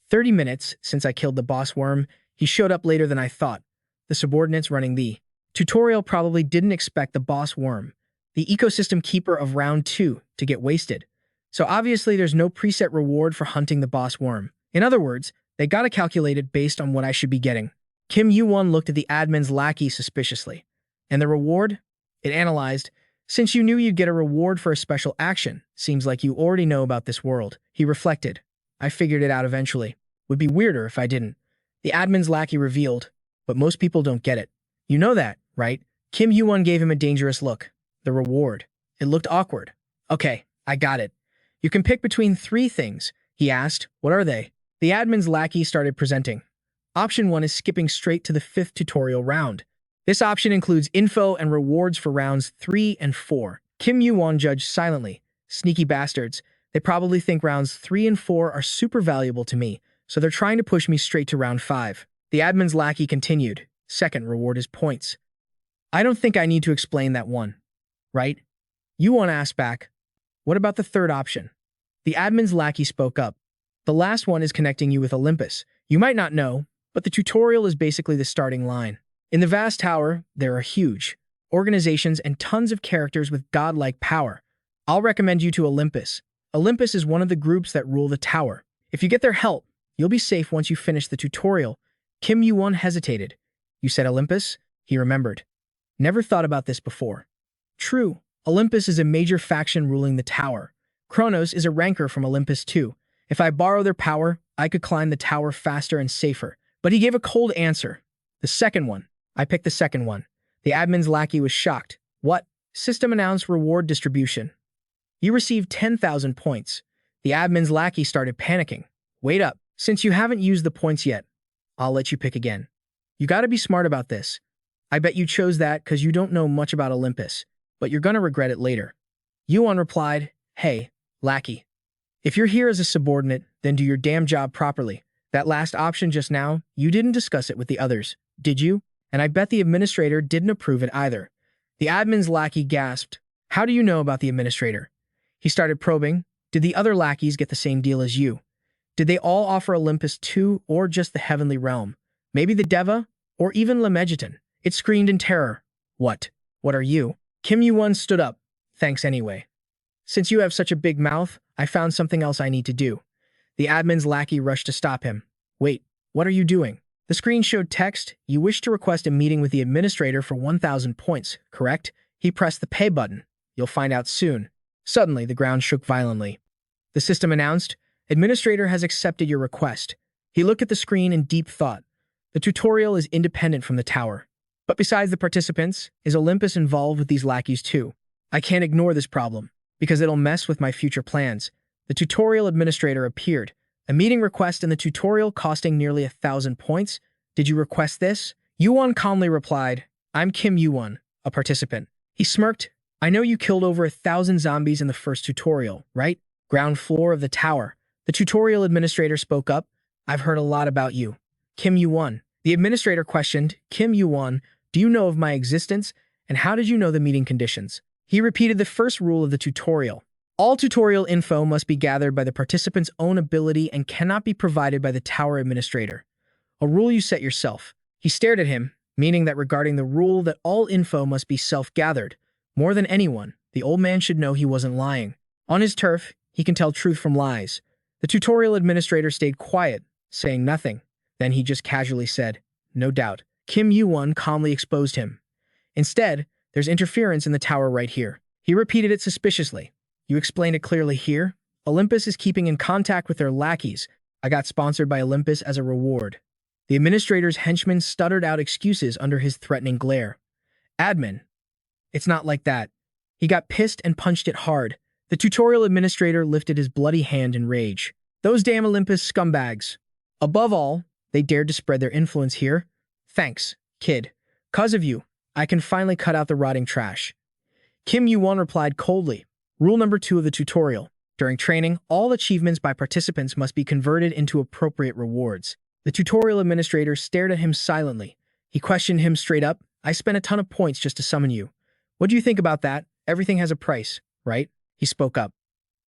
30 minutes since I killed the boss worm. He showed up later than I thought. The subordinates running the tutorial probably didn't expect the boss worm, the ecosystem keeper of round 2, to get wasted. So obviously there's no preset reward for hunting the boss worm. In other words, they gotta calculate it based on what I should be getting. Kim Yuwon looked at the admin's lackey suspiciously. And the reward? It analyzed, since you knew you'd get a reward for a special action, seems like you already know about this world. He reflected. I figured it out eventually. Would be weirder if I didn't. The admin's lackey revealed, but most people don't get it. You know that, right? Kim Yuwon gave him a dangerous look. The reward. It looked awkward. Okay, I got it. You can pick between 3 things, he asked. What are they? The admin's lackey started presenting. Option 1 is skipping straight to the 5th tutorial round. This option includes info and rewards for rounds 3 and 4. Kim Yuwon judged silently. Sneaky bastards. They probably think rounds 3 and 4 are super valuable to me, so they're trying to push me straight to round 5. The admin's lackey continued. Second reward is points. I don't think I need to explain that one, right? Yuwon asked back, what about the third option? The admin's lackey spoke up. The last one is connecting you with Olympus. You might not know, but the tutorial is basically the starting line. In the vast tower, there are huge organizations and tons of characters with godlike power. I'll recommend you to Olympus. Olympus is one of the groups that rule the tower. If you get their help, you'll be safe once you finish the tutorial. Kim Yuwon hesitated. You said Olympus? He remembered. Never thought about this before. True, Olympus is a major faction ruling the tower. Chronos is a ranker from Olympus too. If I borrow their power, I could climb the tower faster and safer. But he gave a cold answer. The second one. I picked the second one. The admin's lackey was shocked. What? System announced reward distribution. You received 10,000 points. The admin's lackey started panicking. Wait up. Since you haven't used the points yet, I'll let you pick again. You gotta be smart about this. I bet you chose that because you don't know much about Olympus, but you're gonna regret it later. Yuwon replied, hey, lackey. If you're here as a subordinate, then do your damn job properly. That last option just now, you didn't discuss it with the others, did you? And I bet the administrator didn't approve it either. The admin's lackey gasped. How do you know about the administrator? He started probing. Did the other lackeys get the same deal as you? Did they all offer Olympus too, or just the heavenly realm? Maybe the Deva, or even Lemegeton? It screamed in terror. What? What are you? Kim Yuwon stood up. Thanks anyway. Since you have such a big mouth, I found something else I need to do. The admin's lackey rushed to stop him. Wait, what are you doing? The screen showed text. You wish to request a meeting with the administrator for 1,000 points, correct? He pressed the pay button. You'll find out soon. Suddenly, the ground shook violently. The system announced, Administrator has accepted your request. He looked at the screen in deep thought. The tutorial is independent from the tower. But besides the participants, is Olympus involved with these lackeys too? I can't ignore this problem, because it'll mess with my future plans. The tutorial administrator appeared. A meeting request in the tutorial costing nearly 1,000 points. Did you request this? Yuwon calmly replied, I'm Kim Yuwon, a participant. He smirked. I know you killed over 1,000 zombies in the first tutorial, right? Ground floor of the tower. The tutorial administrator spoke up. I've heard a lot about you. Kim Yuwon. The administrator questioned, Kim Yuwon, do you know of my existence? And how did you know the meeting conditions? He repeated the first rule of the tutorial. All tutorial info must be gathered by the participant's own ability and cannot be provided by the tower administrator. A rule you set yourself. He stared at him, meaning that regarding the rule that all info must be self-gathered. More than anyone, the old man should know he wasn't lying. On his turf, he can tell truth from lies. The tutorial administrator stayed quiet, saying nothing. Then he just casually said, no doubt. Kim Yuwon calmly exposed him. Instead, there's interference in the tower right here. He repeated it suspiciously. You explained it clearly here. Olympus is keeping in contact with their lackeys. I got sponsored by Olympus as a reward. The administrator's henchman stuttered out excuses under his threatening glare. Admin. It's not like that. He got pissed and punched it hard. The tutorial administrator lifted his bloody hand in rage. Those damn Olympus scumbags. Above all, they dared to spread their influence here. Thanks, kid. 'Cause of you, I can finally cut out the rotting trash. Kim Yuwon replied coldly. Rule number 2 of the tutorial. During training, all achievements by participants must be converted into appropriate rewards. The tutorial administrator stared at him silently. He questioned him straight up. I spent a ton of points just to summon you. What do you think about that? Everything has a price, right? He spoke up.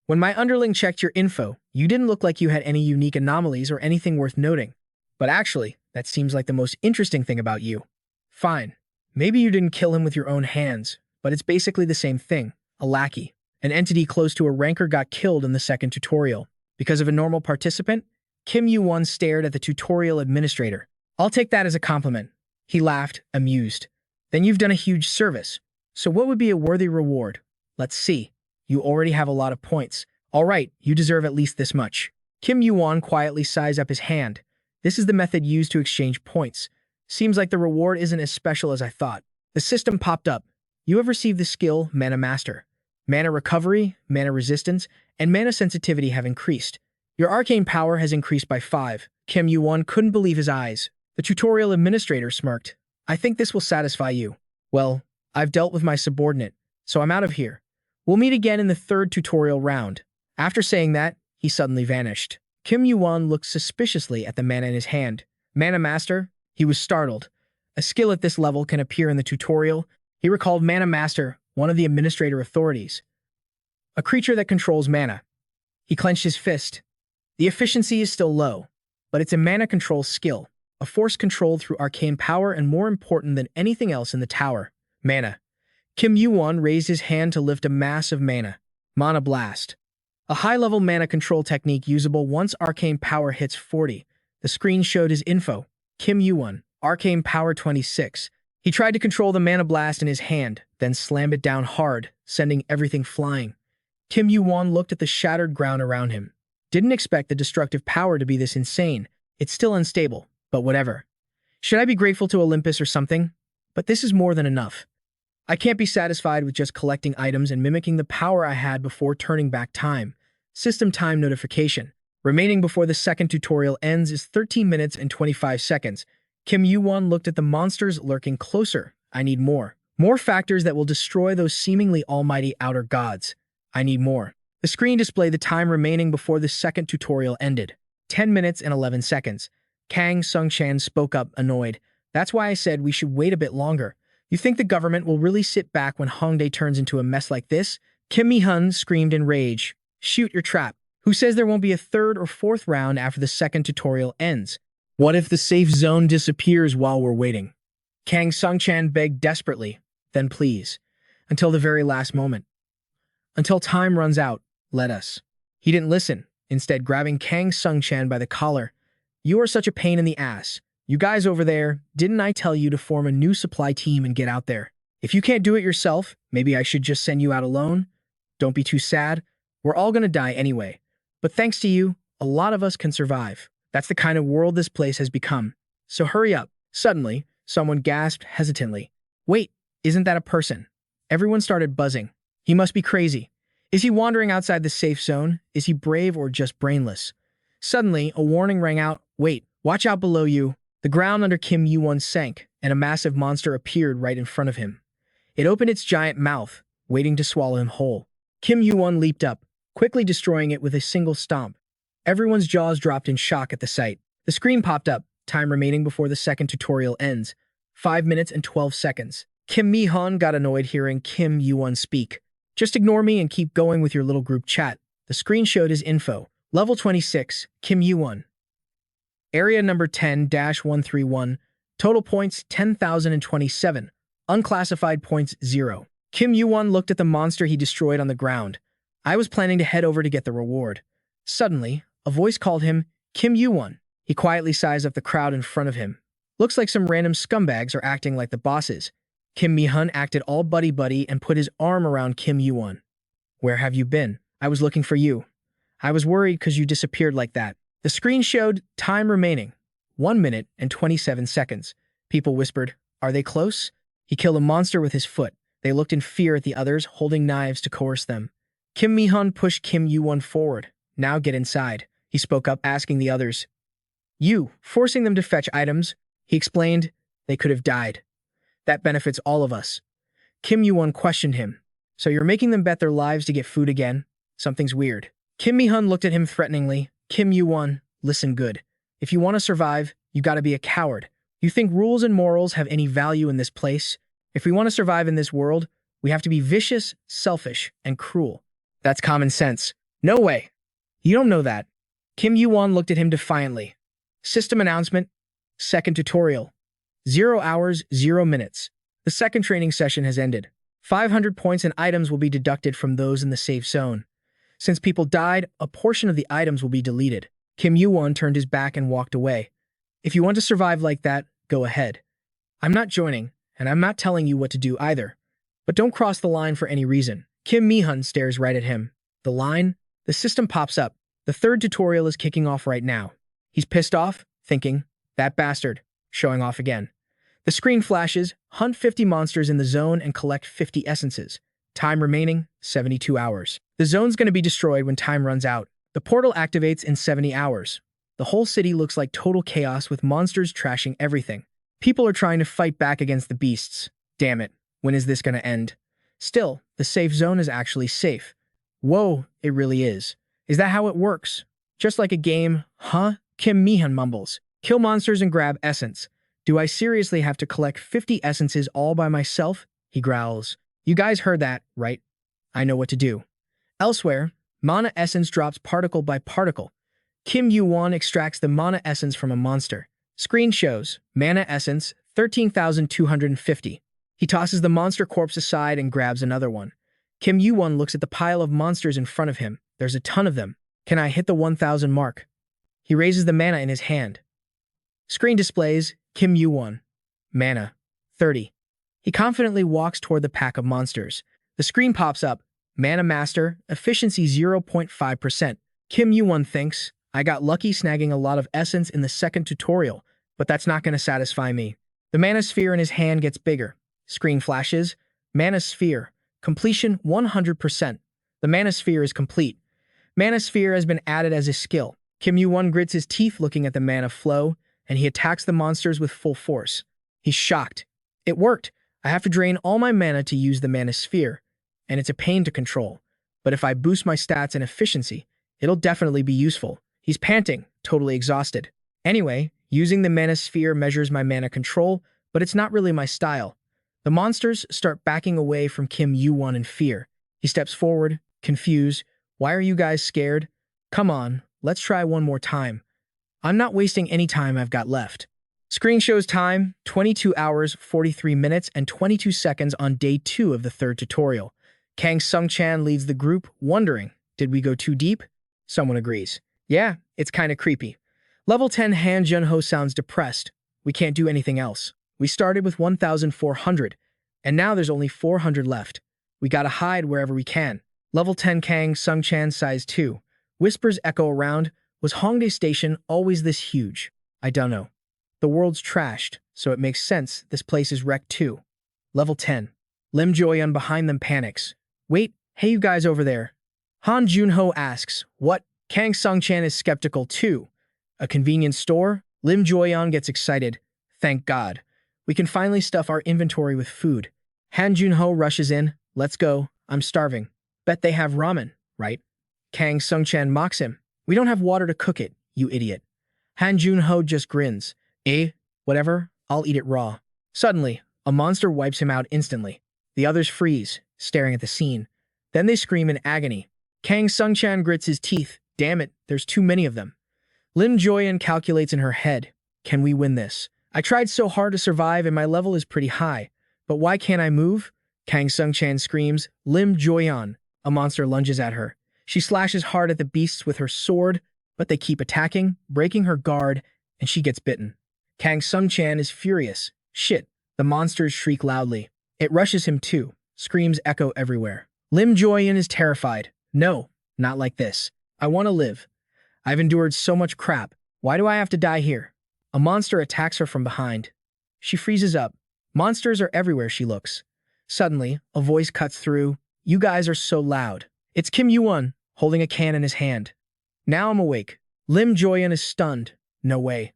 When my underling checked your info, you didn't look like you had any unique anomalies or anything worth noting. But actually, that seems like the most interesting thing about you. Fine. Maybe you didn't kill him with your own hands, but it's basically the same thing. A lackey. An entity close to a ranker got killed in the second tutorial. Because of a normal participant, Kim Yuwon stared at the tutorial administrator. I'll take that as a compliment. He laughed, amused. Then you've done a huge service. So what would be a worthy reward? Let's see. You already have a lot of points. All right, you deserve at least this much. Kim Yuwon quietly sized up his hand. This is the method used to exchange points. Seems like the reward isn't as special as I thought. The system popped up. You have received the skill Mana Master. Mana recovery, mana resistance, and mana sensitivity have increased. Your arcane power has increased by 5. Kim Yuwon couldn't believe his eyes. The tutorial administrator smirked. I think this will satisfy you. Well, I've dealt with my subordinate, so I'm out of here. We'll meet again in the third tutorial round. After saying that, he suddenly vanished. Kim Yuwon looked suspiciously at the mana in his hand. Mana Master? He was startled. A skill at this level can appear in the tutorial. He recalled Mana Master, one of the administrator authorities. A creature that controls mana. He clenched his fist. The efficiency is still low, but it's a mana control skill, a force controlled through arcane power and more important than anything else in the tower. Mana. Kim Yuwon raised his hand to lift a mass of mana. Mana Blast. A high-level mana control technique usable once arcane power hits 40. The screen showed his info. Kim Yuwon, arcane power 26. He tried to control the Mana Blast in his hand, then slammed it down hard, sending everything flying. Kim Yuwon looked at the shattered ground around him. Didn't expect the destructive power to be this insane. It's still unstable, but whatever. Should I be grateful to Olympus or something? But this is more than enough. I can't be satisfied with just collecting items and mimicking the power I had before turning back time. System time notification. Remaining before the second tutorial ends is 13 minutes and 25 seconds. Kim Yuwon looked at the monsters lurking closer. I need more. More factors that will destroy those seemingly almighty outer gods. I need more. The screen displayed the time remaining before the second tutorial ended. 10 minutes and 11 seconds. Kang Sung-chan spoke up, annoyed. That's why I said we should wait a bit longer. You think the government will really sit back when Hongdae turns into a mess like this? Kim Mi-hun screamed in rage. Shoot your trap. Who says there won't be a third or fourth round after the second tutorial ends? What if the safe zone disappears while we're waiting? Kang Sung-chan begged desperately. Then please. Until the very last moment. Until time runs out, let us. He didn't listen, instead grabbing Kang Sung-chan by the collar. You are such a pain in the ass. You guys over there, didn't I tell you to form a new supply team and get out there? If you can't do it yourself, maybe I should just send you out alone? Don't be too sad. We're all gonna die anyway. But thanks to you, a lot of us can survive. That's the kind of world this place has become. So hurry up. Suddenly, someone gasped hesitantly. Wait, isn't that a person? Everyone started buzzing. He must be crazy. Is he wandering outside the safe zone? Is he brave or just brainless? Suddenly, a warning rang out. Wait, watch out below you. The ground under Kim Yuwon sank, and a massive monster appeared right in front of him. It opened its giant mouth, waiting to swallow him whole. Kim Yuwon leaped up, quickly destroying it with a single stomp. Everyone's jaws dropped in shock at the sight. The screen popped up, time remaining before the second tutorial ends. 5 minutes and 12 seconds. Kim Mi-hun got annoyed hearing Kim Yuwon speak. Just ignore me and keep going with your little group chat. The screen showed his info. Level 26, Kim Yuwon. Area number 10-131. Total points 10,027. Unclassified points 0. Kim Yuwon looked at the monster he destroyed on the ground. I was planning to head over to get the reward. Suddenly, a voice called him Kim Yuwon. He quietly sized up the crowd in front of him. Looks like some random scumbags are acting like the bosses. Kim Mi-hun acted all buddy-buddy and put his arm around Kim Yuwon. Where have you been? I was looking for you. I was worried because you disappeared like that. The screen showed time remaining. 1 minute and 27 seconds. People whispered, are they close? He killed a monster with his foot. They looked in fear at the others, holding knives to coerce them. Kim Mi-hun pushed Kim Yuwon forward. Now get inside. He spoke up, asking the others. You, forcing them to fetch items. He explained, they could have died. That benefits all of us. Kim Yuwon questioned him. So you're making them bet their lives to get food again? Something's weird. Kim Mi-hun looked at him threateningly. Kim Yuwon, listen good. If you want to survive, you gotta be a coward. You think rules and morals have any value in this place? If we want to survive in this world, we have to be vicious, selfish, and cruel. That's common sense. No way. You don't know that. Kim Yuwon looked at him defiantly. System announcement. Second tutorial. 0 hours, 0 minutes. The second training session has ended. 500 points and items will be deducted from those in the safe zone. Since people died, a portion of the items will be deleted. Kim Yuwon turned his back and walked away. If you want to survive like that, go ahead. I'm not joining, and I'm not telling you what to do either. But don't cross the line for any reason. Kim Mi-hun stares right at him. The line? The system pops up. The third tutorial is kicking off right now. He's pissed off, thinking, that bastard, showing off again. The screen flashes, hunt 50 monsters in the zone and collect 50 essences. Time remaining, 72 hours. The zone's going to be destroyed when time runs out. The portal activates in 70 hours. The whole city looks like total chaos with monsters trashing everything. People are trying to fight back against the beasts. Damn it, when is this gonna end? Still, the safe zone is actually safe. Whoa, it really is. Is that how it works? Just like a game, huh? Kim Mihan mumbles. Kill monsters and grab essence. Do I seriously have to collect 50 essences all by myself? He growls. You guys heard that, right? I know what to do. Elsewhere, mana essence drops particle by particle. Kim Yuwon extracts the mana essence from a monster. Screen shows, mana essence, 13,250. He tosses the monster corpse aside and grabs another one. Kim Yuwon looks at the pile of monsters in front of him. There's a ton of them. Can I hit the 1,000 mark? He raises the mana in his hand. Screen displays, Kim Yuwon. Mana, 30. He confidently walks toward the pack of monsters. The screen pops up. Mana Master, efficiency 0.5%. Kim Yuwon thinks, I got lucky snagging a lot of essence in the second tutorial, but that's not going to satisfy me. The mana sphere in his hand gets bigger. Screen flashes. Mana sphere. Completion 100%. The mana sphere is complete. Mana sphere has been added as a skill. Kim Yuwon grits his teeth looking at the mana flow, and he attacks the monsters with full force. He's shocked. It worked. I have to drain all my mana to use the mana sphere, and it's a pain to control. But if I boost my stats and efficiency, it'll definitely be useful. He's panting, totally exhausted. Anyway, using the mana sphere measures my mana control, but it's not really my style. The monsters start backing away from Kim Yuwon in fear. He steps forward, confused. Why are you guys scared? Come on, let's try one more time. I'm not wasting any time I've got left. Screen shows time, 22 hours, 43 minutes, and 22 seconds on day 2 of the 3rd tutorial. Kang Sung-chan leads the group, wondering, did we go too deep? Someone agrees. Yeah, it's kinda creepy. Level 10 Han Junho sounds depressed. We can't do anything else. We started with 1,400, and now there's only 400 left. We gotta hide wherever we can. Level 10 Kang Sung-chan sighs too. Whispers echo around. Was Hongdae Station always this huge? I don't know. The world's trashed, so it makes sense this place is wrecked too. Level 10. Lim Joyeon behind them panics. Wait, hey you guys over there. Han Junho asks, what? Kang Sung-chan is skeptical too. A convenience store? Lim Joyeon gets excited. Thank God. We can finally stuff our inventory with food. Han Junho rushes in. Let's go. I'm starving. Bet they have ramen, right? Kang Sung-chan mocks him. We don't have water to cook it, you idiot. Han Junho just grins. Whatever, I'll eat it raw. Suddenly, a monster wipes him out instantly. The others freeze, staring at the scene. Then they scream in agony. Kang Sung-chan grits his teeth. Damn it, there's too many of them. Lim Joyeon calculates in her head. Can we win this? I tried so hard to survive and my level is pretty high. But why can't I move? Kang Sung-chan screams. Lim Joyeon. A monster lunges at her. She slashes hard at the beasts with her sword, but they keep attacking, breaking her guard, and she gets bitten. Kang Sung-chan is furious. Shit. The monsters shriek loudly. It rushes him too. Screams echo everywhere. Lim Joyeon is terrified. No, not like this. I want to live. I've endured so much crap. Why do I have to die here? A monster attacks her from behind. She freezes up. Monsters are everywhere she looks. Suddenly, a voice cuts through. You guys are so loud. It's Kim Yuwon, holding a can in his hand. Now I'm awake. Lim Joyeon is stunned. No way.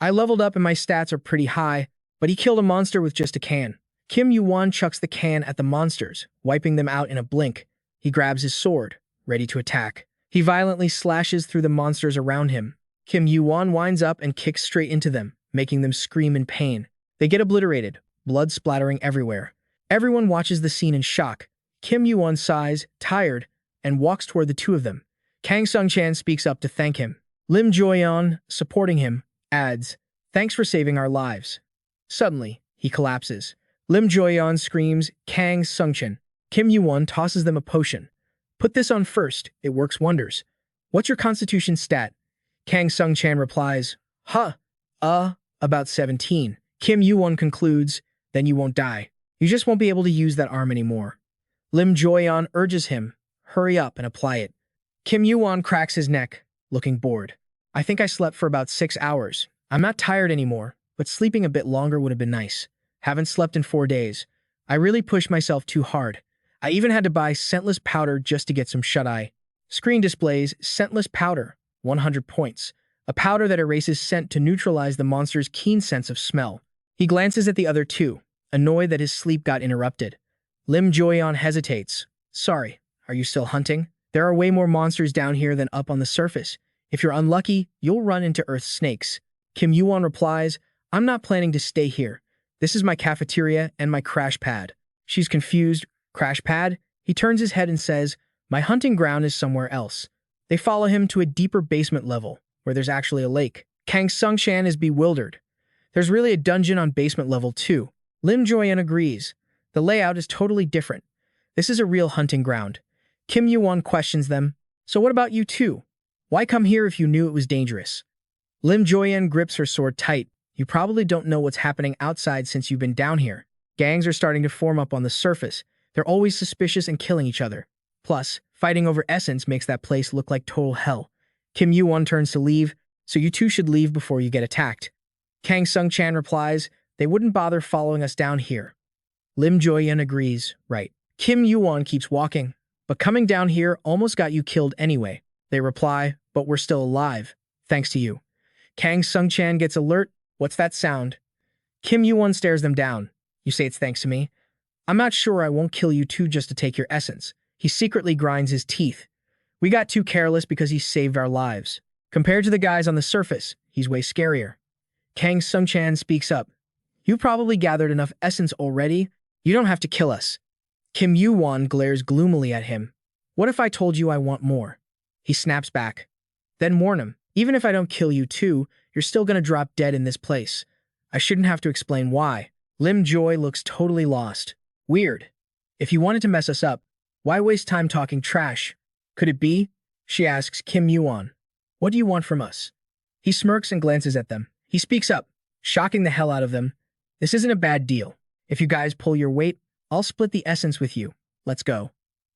I leveled up and my stats are pretty high, but he killed a monster with just a can. Kim Yuwon chucks the can at the monsters, wiping them out in a blink. He grabs his sword, ready to attack. He violently slashes through the monsters around him. Kim Yuwon winds up and kicks straight into them, making them scream in pain. They get obliterated, blood splattering everywhere. Everyone watches the scene in shock. Kim Yuwon sighs, tired, and walks toward the two of them. Kang Sung-chan speaks up to thank him. Lim Joyeon, supporting him, adds, thanks for saving our lives. Suddenly, he collapses. Lim Joyeon screams, Kang Sung-chan. Kim Yuwon tosses them a potion. Put this on first, it works wonders. What's your constitution stat? Kang Sung-chan replies, about 17. Kim Yuwon concludes, then you won't die. You just won't be able to use that arm anymore. Lim Joyeon urges him, hurry up and apply it. Kim Yuwon cracks his neck, looking bored. I think I slept for about 6 hours. I'm not tired anymore, but sleeping a bit longer would have been nice. Haven't slept in 4 days. I really pushed myself too hard. I even had to buy scentless powder just to get some shut-eye. Screen displays scentless powder, 100 points. A powder that erases scent to neutralize the monster's keen sense of smell. He glances at the other two, annoyed that his sleep got interrupted. Lim Joyeon hesitates. Sorry, are you still hunting? There are way more monsters down here than up on the surface. If you're unlucky, you'll run into Earth's snakes. Kim Yuwon replies, I'm not planning to stay here. This is my cafeteria and my crash pad. She's confused. Crash pad? He turns his head and says, my hunting ground is somewhere else. They follow him to a deeper basement level, where there's actually a lake. Kang Sung-chan is bewildered. There's really a dungeon on basement level 2. Lim Joyeon agrees. The layout is totally different. This is a real hunting ground. Kim Yuwon questions them. So what about you two? Why come here if you knew it was dangerous? Lim Joyeon grips her sword tight. You probably don't know what's happening outside since you've been down here. Gangs are starting to form up on the surface. They're always suspicious and killing each other. Plus, fighting over essence makes that place look like total hell. Kim Yuwon turns to leave, so you two should leave before you get attacked. Kang Sung-chan replies, they wouldn't bother following us down here. Lim Joyeon agrees, right. Kim Yuwon keeps walking, but coming down here almost got you killed anyway. They reply, but we're still alive, thanks to you. Kang Sung-chan gets alert. What's that sound? Kim Yuwon stares them down. You say it's thanks to me? I'm not sure I won't kill you two just to take your essence. He secretly grinds his teeth. We got too careless because he saved our lives. Compared to the guys on the surface, he's way scarier. Kang Sung-chan speaks up. You probably gathered enough essence already. You don't have to kill us. Kim Yuwon glares gloomily at him. What if I told you I want more? He snaps back. Then warn him. Even if I don't kill you too, you're still gonna drop dead in this place. I shouldn't have to explain why. Lim Joy looks totally lost. Weird. If you wanted to mess us up, why waste time talking trash? Could it be? She asks Kim Yuwon. What do you want from us? He smirks and glances at them. He speaks up, shocking the hell out of them. This isn't a bad deal. If you guys pull your weight, I'll split the essence with you. Let's go.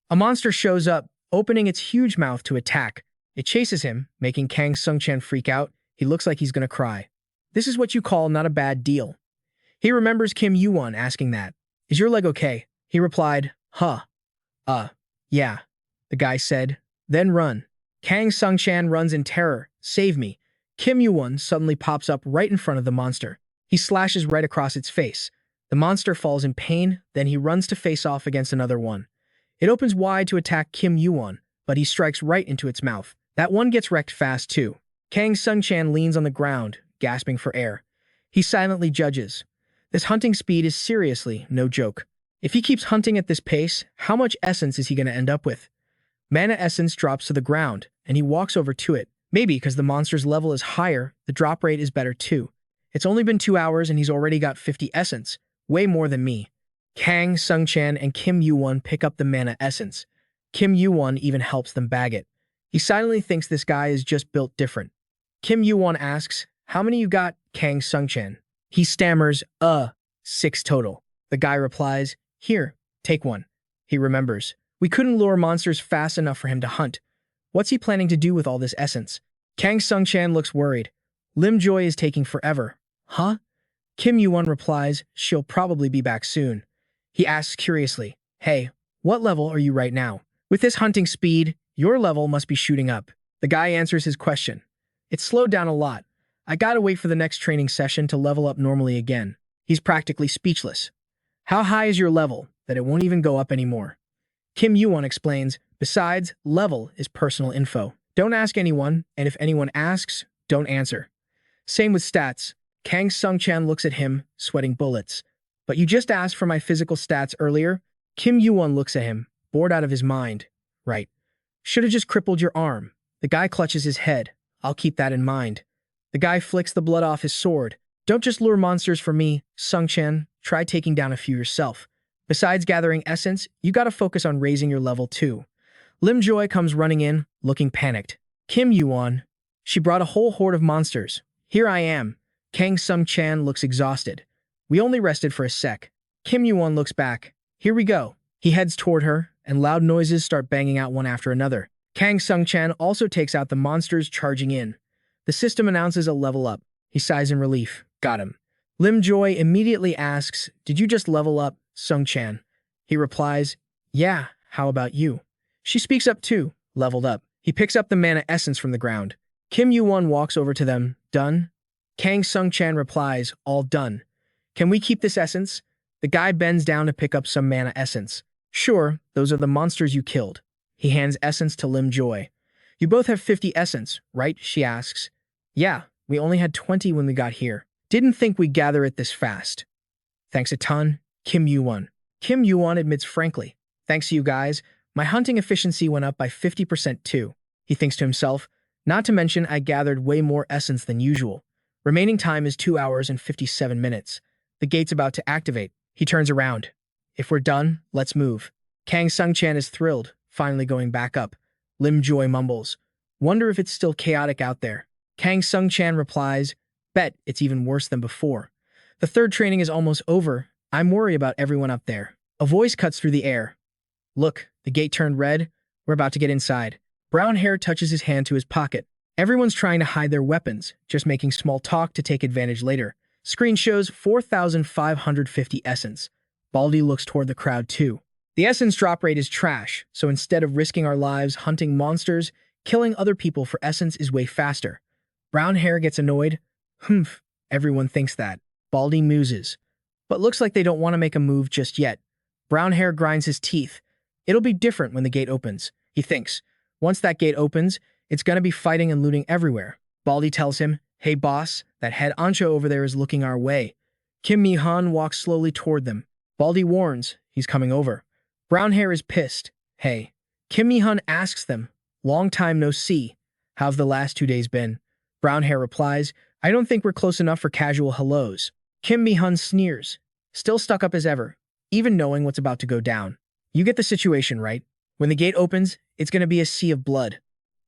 A monster shows up, opening its huge mouth to attack. It chases him, making Kang Sung-chan freak out. He looks like he's gonna cry. This is what you call not a bad deal. He remembers Kim Yuwon asking that. Is your leg okay? He replied, huh. Yeah. The guy said, then run. Kang Sung-chan runs in terror. Save me. Kim Yuwon suddenly pops up right in front of the monster. He slashes right across its face. The monster falls in pain, then he runs to face off against another one. It opens wide to attack Kim Yuwon, but he strikes right into its mouth. That one gets wrecked fast too. Kang Sung-chan leans on the ground, gasping for air. He silently judges. This hunting speed is seriously no joke. If he keeps hunting at this pace, how much essence is he going to end up with? Mana essence drops to the ground, and he walks over to it. Maybe because the monster's level is higher, the drop rate is better too. It's only been 2 hours and he's already got 50 essence. Way more than me. Kang Sung-chan and Kim Yuwon pick up the mana essence. Kim Yuwon even helps them bag it. He silently thinks this guy is just built different. Kim Yuwon asks, how many you got, Kang Sung-chan? He stammers, 6 total. The guy replies, here, take one. He remembers. We couldn't lure monsters fast enough for him to hunt. What's he planning to do with all this essence? Kang Sung-chan looks worried. Lim Joy is taking forever. Huh? Kim Yuwon replies, she'll probably be back soon. He asks curiously, hey, what level are you right now? With this hunting speed, your level must be shooting up. The guy answers his question. It's slowed down a lot. I gotta wait for the next training session to level up normally again. He's practically speechless. How high is your level that it won't even go up anymore? Kim Yuwon explains, besides, level is personal info. Don't ask anyone, and if anyone asks, don't answer. Same with stats. Kang Sung-chan looks at him, sweating bullets. But you just asked for my physical stats earlier? Kim Yuwon looks at him, bored out of his mind. Right. Should've just crippled your arm. The guy clutches his head. I'll keep that in mind. The guy flicks the blood off his sword. Don't just lure monsters for me, Sung-chan. Try taking down a few yourself. Besides gathering essence, you gotta focus on raising your level too. Lim Joy comes running in, looking panicked. Kim Yuwon. She brought a whole horde of monsters. Here I am. Kang Sung-chan looks exhausted. We only rested for a sec. Kim Yuwon looks back. Here we go. He heads toward her, and loud noises start banging out one after another. Kang Sung-chan also takes out the monsters charging in. The system announces a level up. He sighs in relief. Got him. Lim Joy immediately asks, did you just level up, Sung-chan? He replies, yeah, how about you? She speaks up too, leveled up. He picks up the mana essence from the ground. Kim Yuwon walks over to them. Done? Kang Sung-chan replies, all done. Can we keep this essence? The guy bends down to pick up some mana essence. Sure, those are the monsters you killed. He hands essence to Lim Joy. You both have 50 essence, right? She asks. Yeah, we only had 20 when we got here. Didn't think we'd gather it this fast. Thanks a ton, Kim Yuwon. Kim Yuwon admits frankly. Thanks to you guys, my hunting efficiency went up by 50% too. He thinks to himself, not to mention I gathered way more essence than usual. Remaining time is 2 hours and 57 minutes. The gate's about to activate. He turns around. If we're done, let's move. Kang Sung-chan is thrilled, finally going back up. Lim Joy mumbles, wonder if it's still chaotic out there. Kang Sung-chan replies, bet it's even worse than before. The third training is almost over. I'm worried about everyone up there. A voice cuts through the air. Look, the gate turned red. We're about to get inside. Brown hair touches his hand to his pocket. Everyone's trying to hide their weapons, just making small talk to take advantage later. Screen shows 4,550 essence. Baldy looks toward the crowd too. The essence drop rate is trash, so instead of risking our lives hunting monsters, killing other people for essence is way faster. Brown hair gets annoyed. Humph, everyone thinks that. Baldy muses. But looks like they don't want to make a move just yet. Brown hair grinds his teeth. It'll be different when the gate opens, he thinks. Once that gate opens, it's gonna be fighting and looting everywhere. Baldy tells him, hey boss, that head honcho over there is looking our way. Kim Mi-hun walks slowly toward them. Baldy warns, he's coming over. Brown hair is pissed. Hey. Kim Mi-hun asks them, long time no see. How've the last 2 days been? Brown hair replies, I don't think we're close enough for casual hellos. Kim Mi-hun sneers, still stuck up as ever, even knowing what's about to go down. You get the situation, right? When the gate opens, it's gonna be a sea of blood.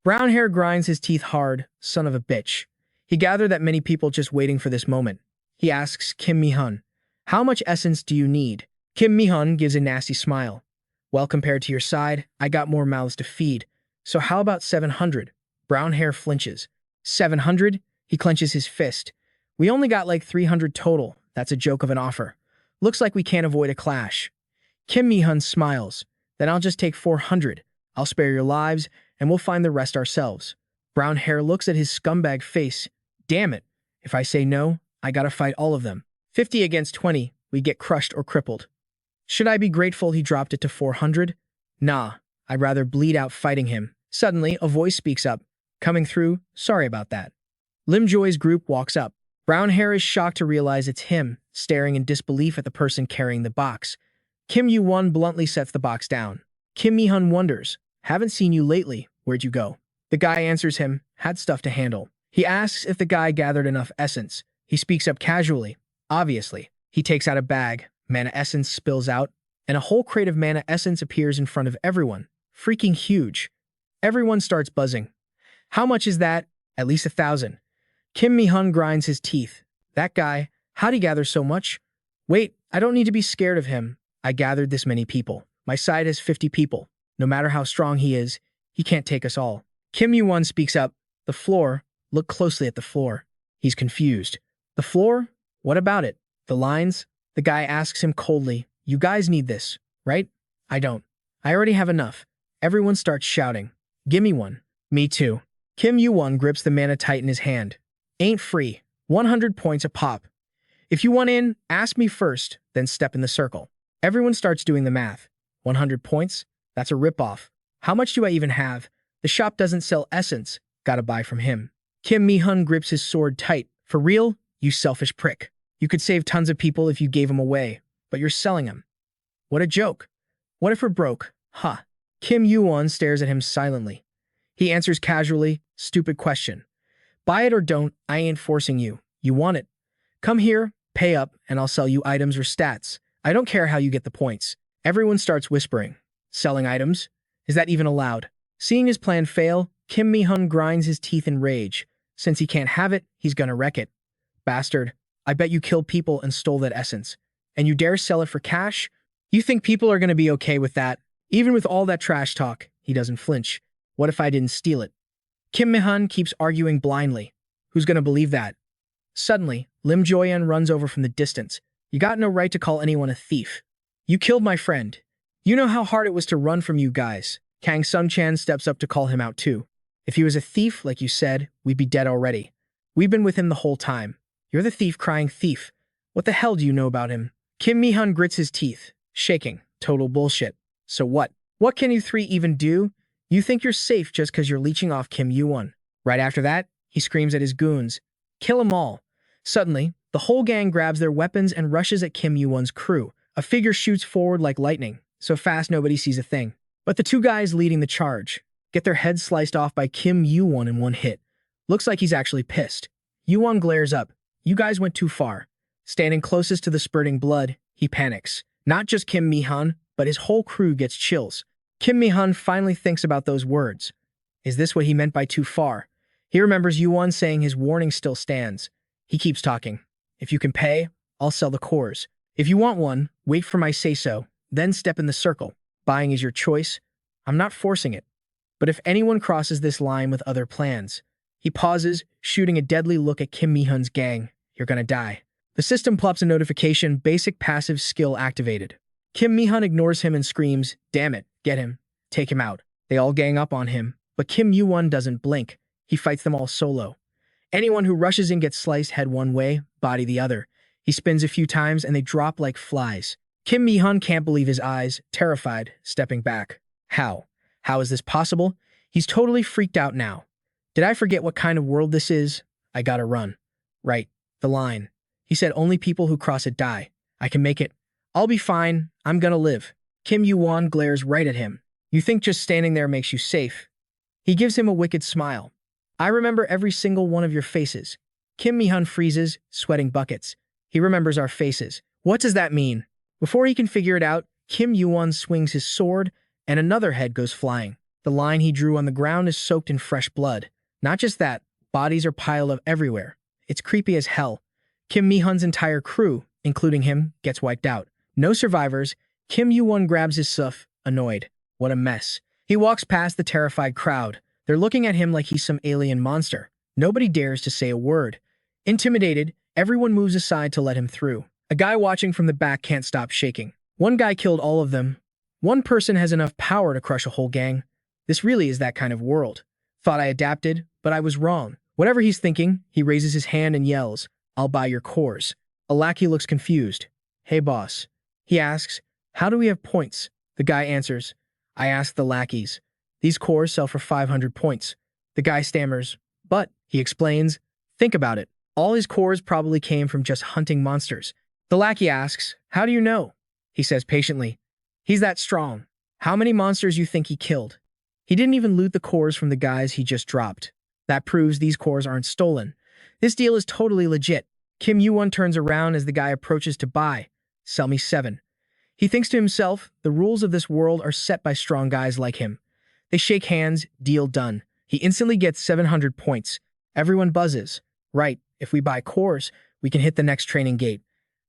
Brown hair grinds his teeth hard, son of a bitch. He gathered that many people just waiting for this moment. He asks Kim Mi-hun, how much essence do you need? Kim Mi-hun gives a nasty smile. Well, compared to your side, I got more mouths to feed. So how about 700? Brown hair flinches. 700? He clenches his fist. We only got like 300 total. That's a joke of an offer. Looks like we can't avoid a clash. Kim Mi-hun smiles. Then I'll just take 400. I'll spare your lives, and we'll find the rest ourselves. Brown hair looks at his scumbag face. Damn it. If I say no, I gotta fight all of them. 50 against 20, we get crushed or crippled. Should I be grateful he dropped it to 400? Nah, I'd rather bleed out fighting him. Suddenly, a voice speaks up. Coming through, sorry about that. Lim Joy's group walks up. Brown hair is shocked to realize it's him, staring in disbelief at the person carrying the box. Kim Yuwon bluntly sets the box down. Kim Mi-hun wonders, haven't seen you lately, where'd you go? The guy answers him, had stuff to handle. He asks if the guy gathered enough essence. He speaks up casually. Obviously, he takes out a bag, mana essence spills out, and a whole crate of mana essence appears in front of everyone. Freaking huge. Everyone starts buzzing. How much is that? At least 1,000. Kim Mi-hun grinds his teeth. That guy, how'd he gather so much? Wait, I don't need to be scared of him. I gathered this many people. My side has 50 people. No matter how strong he is, he can't take us all. Kim Yuwon speaks up. The floor. Look closely at the floor. He's confused. The floor? What about it? The lines? The guy asks him coldly. You guys need this, right? I don't. I already have enough. Everyone starts shouting. Gimme one. Me too. Kim Yuwon grips the mana tight in his hand. Ain't free. 100 points a pop. If you want in, ask me first, then step in the circle. Everyone starts doing the math. 100 points? That's a ripoff. How much do I even have? The shop doesn't sell essence. Gotta buy from him. Kim Mi-hun grips his sword tight. For real? You selfish prick. You could save tons of people if you gave them away, but you're selling them. What a joke. What if we're broke? Huh. Kim Yuwon stares at him silently. He answers casually, stupid question. Buy it or don't, I ain't forcing you. You want it. Come here, pay up, and I'll sell you items or stats. I don't care how you get the points. Everyone starts whispering. Selling items? Is that even allowed? Seeing his plan fail, Kim Mi-hun grinds his teeth in rage. Since he can't have it, he's gonna wreck it. Bastard, I bet you killed people and stole that essence. And you dare sell it for cash? You think people are gonna be okay with that? Even with all that trash talk, he doesn't flinch. What if I didn't steal it? Kim Mi-hun keeps arguing blindly. Who's gonna believe that? Suddenly, Lim Joyan runs over from the distance. You got no right to call anyone a thief. You killed my friend. You know how hard it was to run from you guys. Kang Sung-chan steps up to call him out too. If he was a thief, like you said, we'd be dead already. We've been with him the whole time. You're the thief crying thief. What the hell do you know about him? Kim Mi-hun grits his teeth, shaking. Total bullshit. So what? What can you three even do? You think you're safe just because you're leeching off Kim Yuwon. Right after that, he screams at his goons. Kill 'em all. Suddenly, the whole gang grabs their weapons and rushes at Kim Yuwon's crew. A figure shoots forward like lightning, so fast nobody sees a thing. But the two guys leading the charge get their heads sliced off by Kim Yuwon in one hit. Looks like he's actually pissed. Yuwon glares up. You guys went too far. Standing closest to the spurting blood, he panics. Not just Kim Mi-hun, but his whole crew gets chills. Kim Mi-hun finally thinks about those words. Is this what he meant by too far? He remembers Yuwon saying his warning still stands. He keeps talking. If you can pay, I'll sell the cores. If you want one, wait for my say-so, then step in the circle. Buying is your choice. I'm not forcing it. But if anyone crosses this line with other plans, he pauses, shooting a deadly look at Kim Mi-hun's gang. You're gonna die. The system plops a notification, basic passive skill activated. Kim Mi-hun ignores him and screams, damn it, get him, take him out. They all gang up on him, but Kim Yuwon doesn't blink. He fights them all solo. Anyone who rushes in gets sliced head one way, body the other. He spins a few times and they drop like flies. Kim Mi-hun can't believe his eyes, terrified, stepping back. How? How is this possible? He's totally freaked out now. Did I forget what kind of world this is? I gotta run. Right, the line. He said only people who cross it die. I can make it. I'll be fine. I'm gonna live. Kim Yuwon glares right at him. You think just standing there makes you safe? He gives him a wicked smile. I remember every single one of your faces. Kim Mi-hun freezes, sweating buckets. He remembers our faces. What does that mean? Before he can figure it out, Kim Yuwon swings his sword, and another head goes flying. The line he drew on the ground is soaked in fresh blood. Not just that, bodies are piled up everywhere. It's creepy as hell. Kim Mi-hun's entire crew, including him, gets wiped out. No survivors. Kim Yuwon grabs his stuff, annoyed. What a mess. He walks past the terrified crowd. They're looking at him like he's some alien monster. Nobody dares to say a word. Intimidated, everyone moves aside to let him through. A guy watching from the back can't stop shaking. One guy killed all of them. One person has enough power to crush a whole gang. This really is that kind of world. Thought I adapted, but I was wrong. Whatever he's thinking, he raises his hand and yells, I'll buy your cores. A lackey looks confused. Hey boss. He asks, how do we have points? The guy answers, I asked the lackeys. These cores sell for 500 points. The guy stammers, but, he explains, think about it. All his cores probably came from just hunting monsters. The lackey asks, how do you know? He says patiently, he's that strong. How many monsters you think he killed? He didn't even loot the cores from the guys he just dropped. That proves these cores aren't stolen. This deal is totally legit. Kim Yuwon turns around as the guy approaches to buy. Sell me 7. He thinks to himself, the rules of this world are set by strong guys like him. They shake hands, deal done. He instantly gets 700 points. Everyone buzzes. Right, if we buy cores, we can hit the next training gate.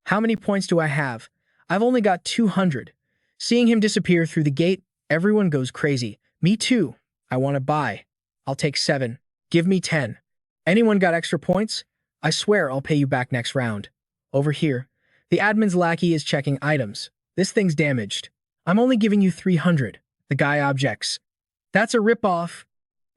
How many points do I have? I've only got 200. Seeing him disappear through the gate, everyone goes crazy. Me too. I want to buy. I'll take 7. Give me 10. Anyone got extra points? I swear I'll pay you back next round. Over here. The admin's lackey is checking items. This thing's damaged. I'm only giving you 300. The guy objects. That's a rip-off.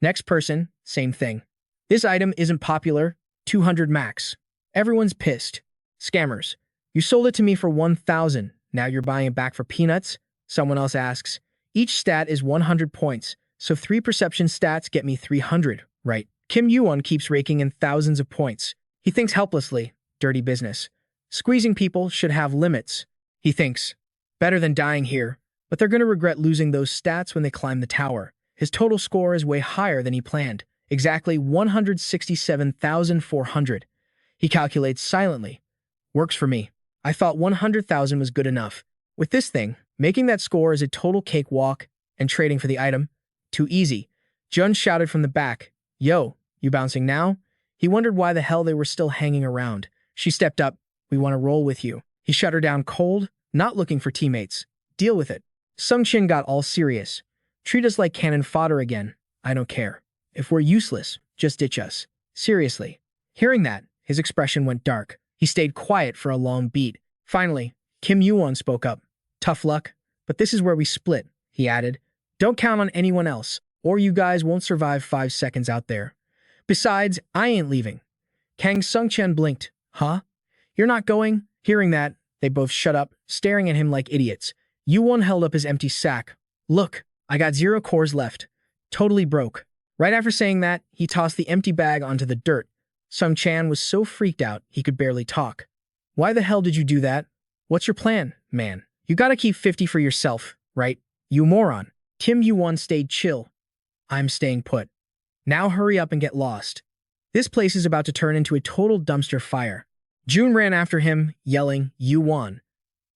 Next person, same thing. This item isn't popular. 200 max. Everyone's pissed. Scammers. You sold it to me for 1,000. Now you're buying it back for peanuts? Someone else asks. Each stat is 100 points, so 3 perception stats get me 300, right? Kim Yuwon keeps raking in thousands of points. He thinks helplessly. Dirty business. Squeezing people should have limits. He thinks. Better than dying here, but they're going to regret losing those stats when they climb the tower. His total score is way higher than he planned. Exactly 167,400. He calculates silently. Works for me. I thought 100,000 was good enough. With this thing, making that score is a total cakewalk, and trading for the item, too easy. Jun shouted from the back, Yo, you bouncing now? He wondered why the hell they were still hanging around. She stepped up, we want to roll with you. He shut her down cold, not looking for teammates. Deal with it. Sung Chin got all serious. Treat us like cannon fodder again. I don't care. If we're useless, just ditch us. Seriously. Hearing that, his expression went dark. He stayed quiet for a long beat. Finally, Kim Yuwon spoke up. Tough luck, but this is where we split, he added. Don't count on anyone else, or you guys won't survive 5 seconds out there. Besides, I ain't leaving. Kang Sung-chen blinked. Huh? You're not going? Hearing that, they both shut up, staring at him like idiots. Yuwon held up his empty sack. Look, I got 0 cores left. Totally broke. Right after saying that, he tossed the empty bag onto the dirt. Sung Chan was so freaked out, he could barely talk. Why the hell did you do that? What's your plan, man? You gotta keep 50 for yourself, right? You moron. Kim Yuwon stayed chill. I'm staying put. Now hurry up and get lost. This place is about to turn into a total dumpster fire. June ran after him, yelling, Yuwon.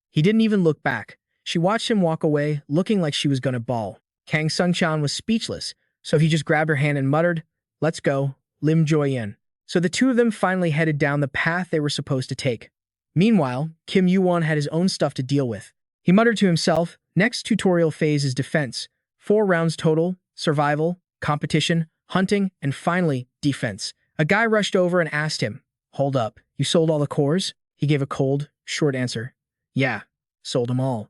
He didn't even look back. She watched him walk away, looking like she was gonna bawl. Kang Sung-chan was speechless, so he just grabbed her hand and muttered, Let's go, Lim Joy-in. So the two of them finally headed down the path they were supposed to take. Meanwhile, Kim Yuwon had his own stuff to deal with. He muttered to himself, Next tutorial phase is defense. 4 rounds total, survival, competition, hunting, and finally, defense. A guy rushed over and asked him, Hold up, you sold all the cores? He gave a cold, short answer. Yeah, sold them all.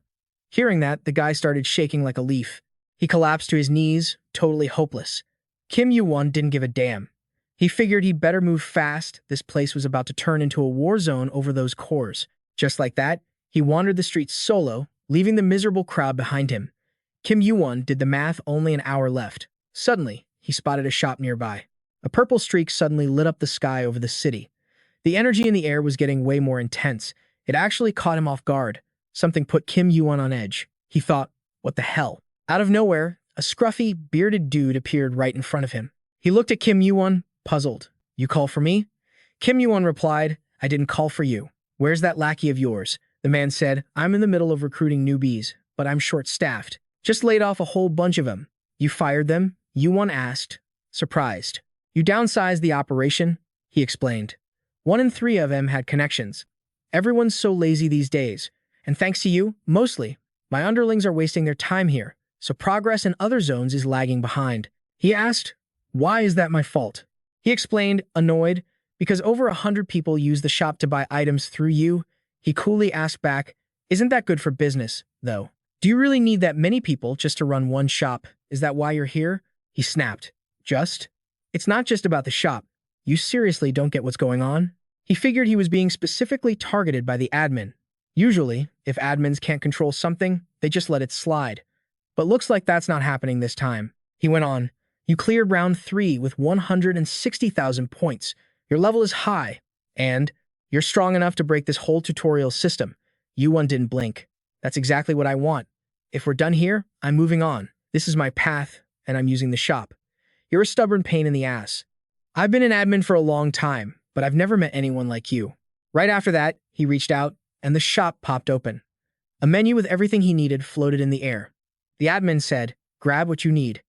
Hearing that, the guy started shaking like a leaf. He collapsed to his knees, totally hopeless. Kim Yuwon didn't give a damn. He figured he'd better move fast. This place was about to turn into a war zone over those cores. Just like that, he wandered the streets solo, leaving the miserable crowd behind him. Kim Yuwon did the math, only an hour left. Suddenly, he spotted a shop nearby. A purple streak suddenly lit up the sky over the city. The energy in the air was getting way more intense. It actually caught him off guard. Something put Kim Yuwon on edge. He thought, what the hell? Out of nowhere, a scruffy, bearded dude appeared right in front of him. He looked at Kim Yuwon, puzzled. You call for me? Kim Yuwon replied, I didn't call for you. Where's that lackey of yours? The man said, I'm in the middle of recruiting newbies, but I'm short-staffed. Just laid off a whole bunch of them. You fired them? Yuwon asked, surprised. You downsized the operation? He explained. 1 in 3 of them had connections. Everyone's so lazy these days. And thanks to you, mostly, my underlings are wasting their time here, so progress in other zones is lagging behind. He asked, why is that my fault? He explained, annoyed, because over 100 people use the shop to buy items through you. He coolly asked back, isn't that good for business, though? Do you really need that many people just to run one shop? Is that why you're here? He snapped. Just? It's not just about the shop. You seriously don't get what's going on? He figured he was being specifically targeted by the admin. Usually, if admins can't control something, they just let it slide. But looks like that's not happening this time. He went on, you cleared round 3 with 160,000 points. Your level is high, and you're strong enough to break this whole tutorial system. Yuwon didn't blink. That's exactly what I want. If we're done here, I'm moving on. This is my path, and I'm using the shop. You're a stubborn pain in the ass. I've been an admin for a long time, but I've never met anyone like you. Right after that, he reached out, and the shop popped open. A menu with everything he needed floated in the air. The admin said, grab what you need.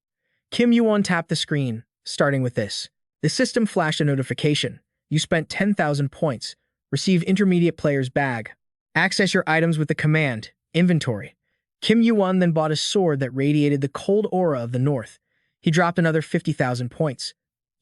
Kim Yuwon tapped the screen, starting with this. The system flashed a notification. You spent 10,000 points. Receive intermediate player's bag. Access your items with the command, inventory. Kim Yuwon then bought a sword that radiated the cold aura of the north. He dropped another 50,000 points.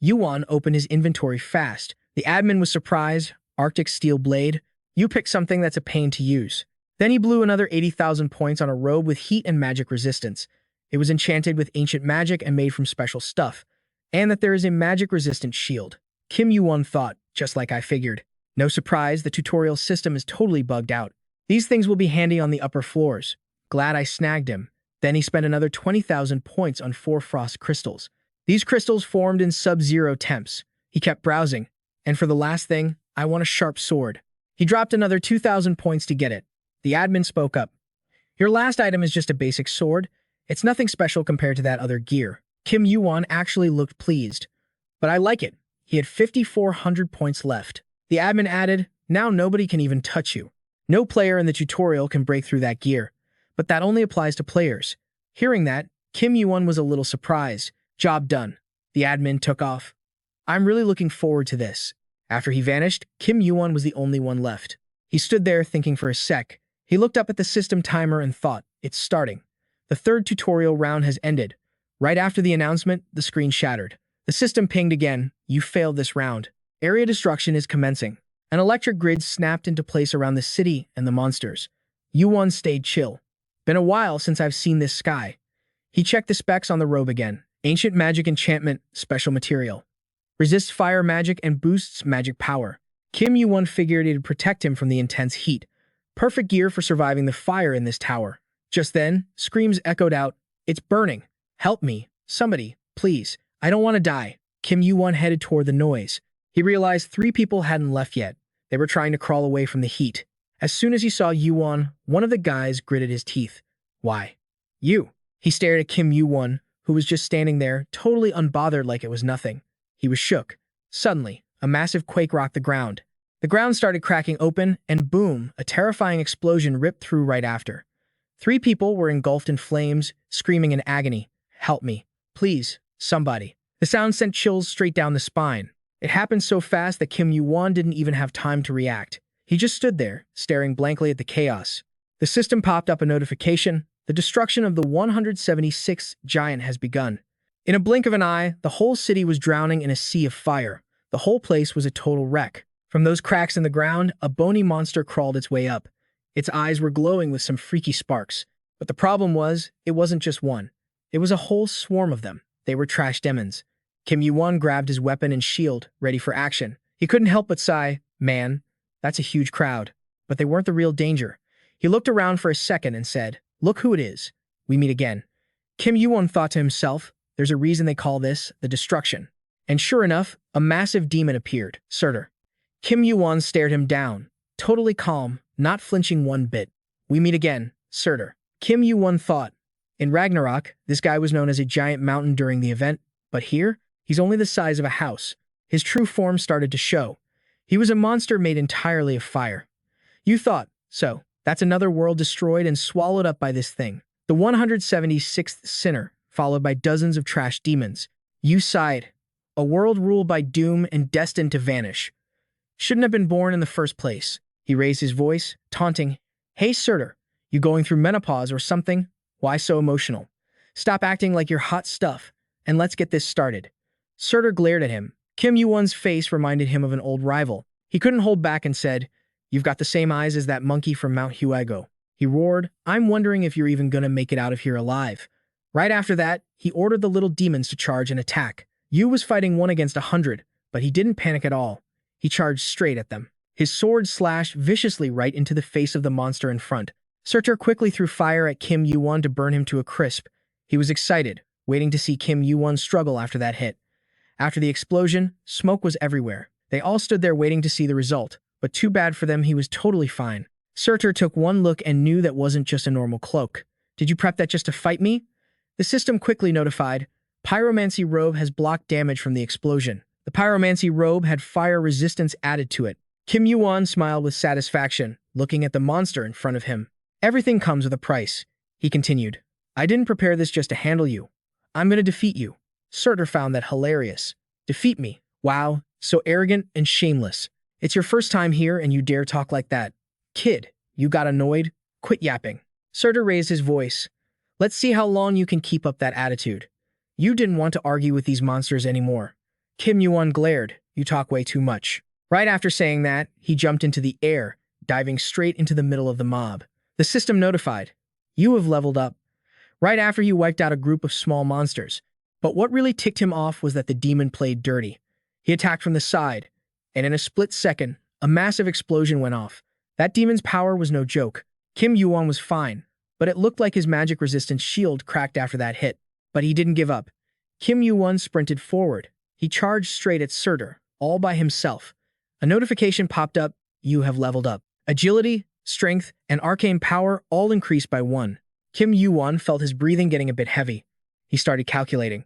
Yuwon opened his inventory fast. The admin was surprised. Arctic steel blade. You picked something that's a pain to use. Then he blew another 80,000 points on a robe with heat and magic resistance. It was enchanted with ancient magic and made from special stuff, and that there is a magic-resistant shield. Kim Yuwon thought, just like I figured. No surprise, the tutorial system is totally bugged out. These things will be handy on the upper floors. Glad I snagged him. Then he spent another 20,000 points on 4 frost crystals. These crystals formed in sub-zero temps. He kept browsing. And for the last thing, I want a sharp sword. He dropped another 2,000 points to get it. The admin spoke up. Your last item is just a basic sword. It's nothing special compared to that other gear. Kim Yuwon actually looked pleased. But I like it. He had 5,400 points left. The admin added, now nobody can even touch you. No player in the tutorial can break through that gear. But that only applies to players. Hearing that, Kim Yuwon was a little surprised. Job done. The admin took off. I'm really looking forward to this. After he vanished, Kim Yuwon was the only one left. He stood there thinking for a sec. He looked up at the system timer and thought, it's starting. The 3rd tutorial round has ended. Right after the announcement, the screen shattered. The system pinged again. You failed this round. Area destruction is commencing. An electric grid snapped into place around the city and the monsters. Yuwon stayed chill. Been a while since I've seen this sky. He checked the specs on the robe again. Ancient magic enchantment, special material. Resists fire magic and boosts magic power. Kim Yuwon figured it'd protect him from the intense heat. Perfect gear for surviving the fire in this tower. Just then, screams echoed out, "It's burning! Help me! Somebody, please! I don't want to die!" Kim Yuwon headed toward the noise. He realized 3 people hadn't left yet. They were trying to crawl away from the heat. As soon as he saw Yuwon, one of the guys gritted his teeth. "Why? You?" He stared at Kim Yuwon, who was just standing there, totally unbothered like it was nothing. He was shook. Suddenly, a massive quake rocked the ground. The ground started cracking open, and boom, a terrifying explosion ripped through right after. 3 people were engulfed in flames, screaming in agony. "Help me. Please, somebody." The sound sent chills straight down the spine. It happened so fast that Kim Yuwon didn't even have time to react. He just stood there, staring blankly at the chaos. The system popped up a notification. The destruction of the 176th giant has begun. In a blink of an eye, the whole city was drowning in a sea of fire. The whole place was a total wreck. From those cracks in the ground, a bony monster crawled its way up. Its eyes were glowing with some freaky sparks. But the problem was, it wasn't just one. It was a whole swarm of them. They were trash demons. Kim Yuwon grabbed his weapon and shield, ready for action. He couldn't help but sigh, "Man, that's a huge crowd." But they weren't the real danger. He looked around for a second and said, "Look who it is. We meet again." Kim Yuwon thought to himself, there's a reason they call this the destruction. And sure enough, a massive demon appeared, Surtur. Kim Yuwon stared him down, totally calm, not flinching one bit. "We meet again, Surtur." Kim Yuwon thought. In Ragnarok, this guy was known as a giant mountain during the event, but here, he's only the size of a house. His true form started to show. He was a monster made entirely of fire. You thought, so, that's another world destroyed and swallowed up by this thing. The 176th sinner, followed by dozens of trash demons. You sighed. A world ruled by doom and destined to vanish. Shouldn't have been born in the first place. He raised his voice, taunting. "Hey, Surtur, you going through menopause or something? Why so emotional? Stop acting like you're hot stuff, and let's get this started." Surtur glared at him. Kim Yuwon's face reminded him of an old rival. He couldn't hold back and said, "You've got the same eyes as that monkey from Mount Huego." He roared, "I'm wondering if you're even gonna make it out of here alive." Right after that, he ordered the little demons to charge and attack. Yu was fighting 1 against 100, but he didn't panic at all. He charged straight at them. His sword slashed viciously right into the face of the monster in front. Surtur quickly threw fire at Kim Yuwon to burn him to a crisp. He was excited, waiting to see Kim Yuwon struggle after that hit. After the explosion, smoke was everywhere. They all stood there waiting to see the result, but too bad for them, he was totally fine. Surtur took one look and knew that wasn't just a normal cloak. "Did you prep that just to fight me?" The system quickly notified, "Pyromancy robe has blocked damage from the explosion." The pyromancy robe had fire resistance added to it. Kim Yuwon smiled with satisfaction, looking at the monster in front of him. "Everything comes with a price," he continued. "I didn't prepare this just to handle you. I'm going to defeat you." Surtur found that hilarious. "Defeat me? Wow, so arrogant and shameless. It's your first time here and you dare talk like that. Kid, you got annoyed? Quit yapping." Surtur raised his voice. "Let's see how long you can keep up that attitude. You didn't want to argue with these monsters anymore." Kim Yuwon glared. "You talk way too much." Right after saying that, he jumped into the air, diving straight into the middle of the mob. The system notified, "You have leveled up." Right after he wiped out a group of small monsters. But what really ticked him off was that the demon played dirty. He attacked from the side, and in a split second, a massive explosion went off. That demon's power was no joke. Kim Yuwon was fine, but it looked like his magic resistance shield cracked after that hit. But he didn't give up. Kim Yuwon sprinted forward. He charged straight at Surtur, all by himself. A notification popped up, "You have leveled up." Agility, strength, and arcane power all increased by 1. Kim Yuwon felt his breathing getting a bit heavy. He started calculating.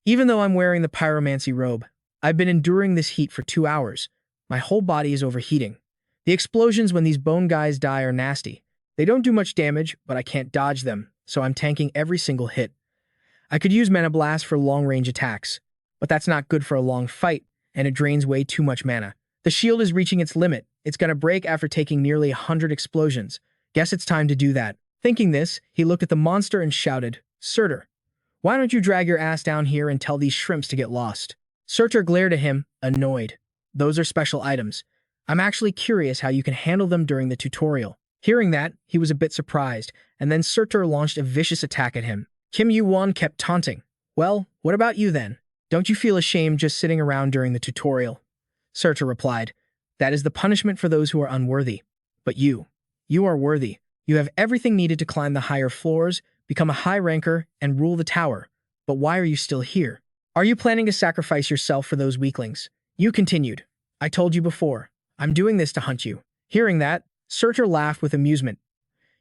"Even though I'm wearing the pyromancy robe, I've been enduring this heat for 2 hours. My whole body is overheating. The explosions when these bone guys die are nasty. They don't do much damage, but I can't dodge them, so I'm tanking every single hit. I could use Mana Blast for long-range attacks, but that's not good for a long fight, and it drains way too much mana. The shield is reaching its limit. It's gonna break after taking nearly 100 explosions. Guess it's time to do that." Thinking this, he looked at the monster and shouted, "Surtur, why don't you drag your ass down here and tell these shrimps to get lost?" Surtur glared at him, annoyed. "Those are special items. I'm actually curious how you can handle them during the tutorial." Hearing that, he was a bit surprised, and then Surtur launched a vicious attack at him. Kim Yuwon kept taunting. "Well, what about you then? Don't you feel ashamed just sitting around during the tutorial?" Surtur replied, That is the punishment for those who are unworthy. But you are worthy. You have everything needed to climb the higher floors, become a high ranker, and rule the tower. But why are you still here? Are you planning to sacrifice yourself for those weaklings? You continued. I told you before. I'm doing this to hunt you. Hearing that, Surtur laughed with amusement.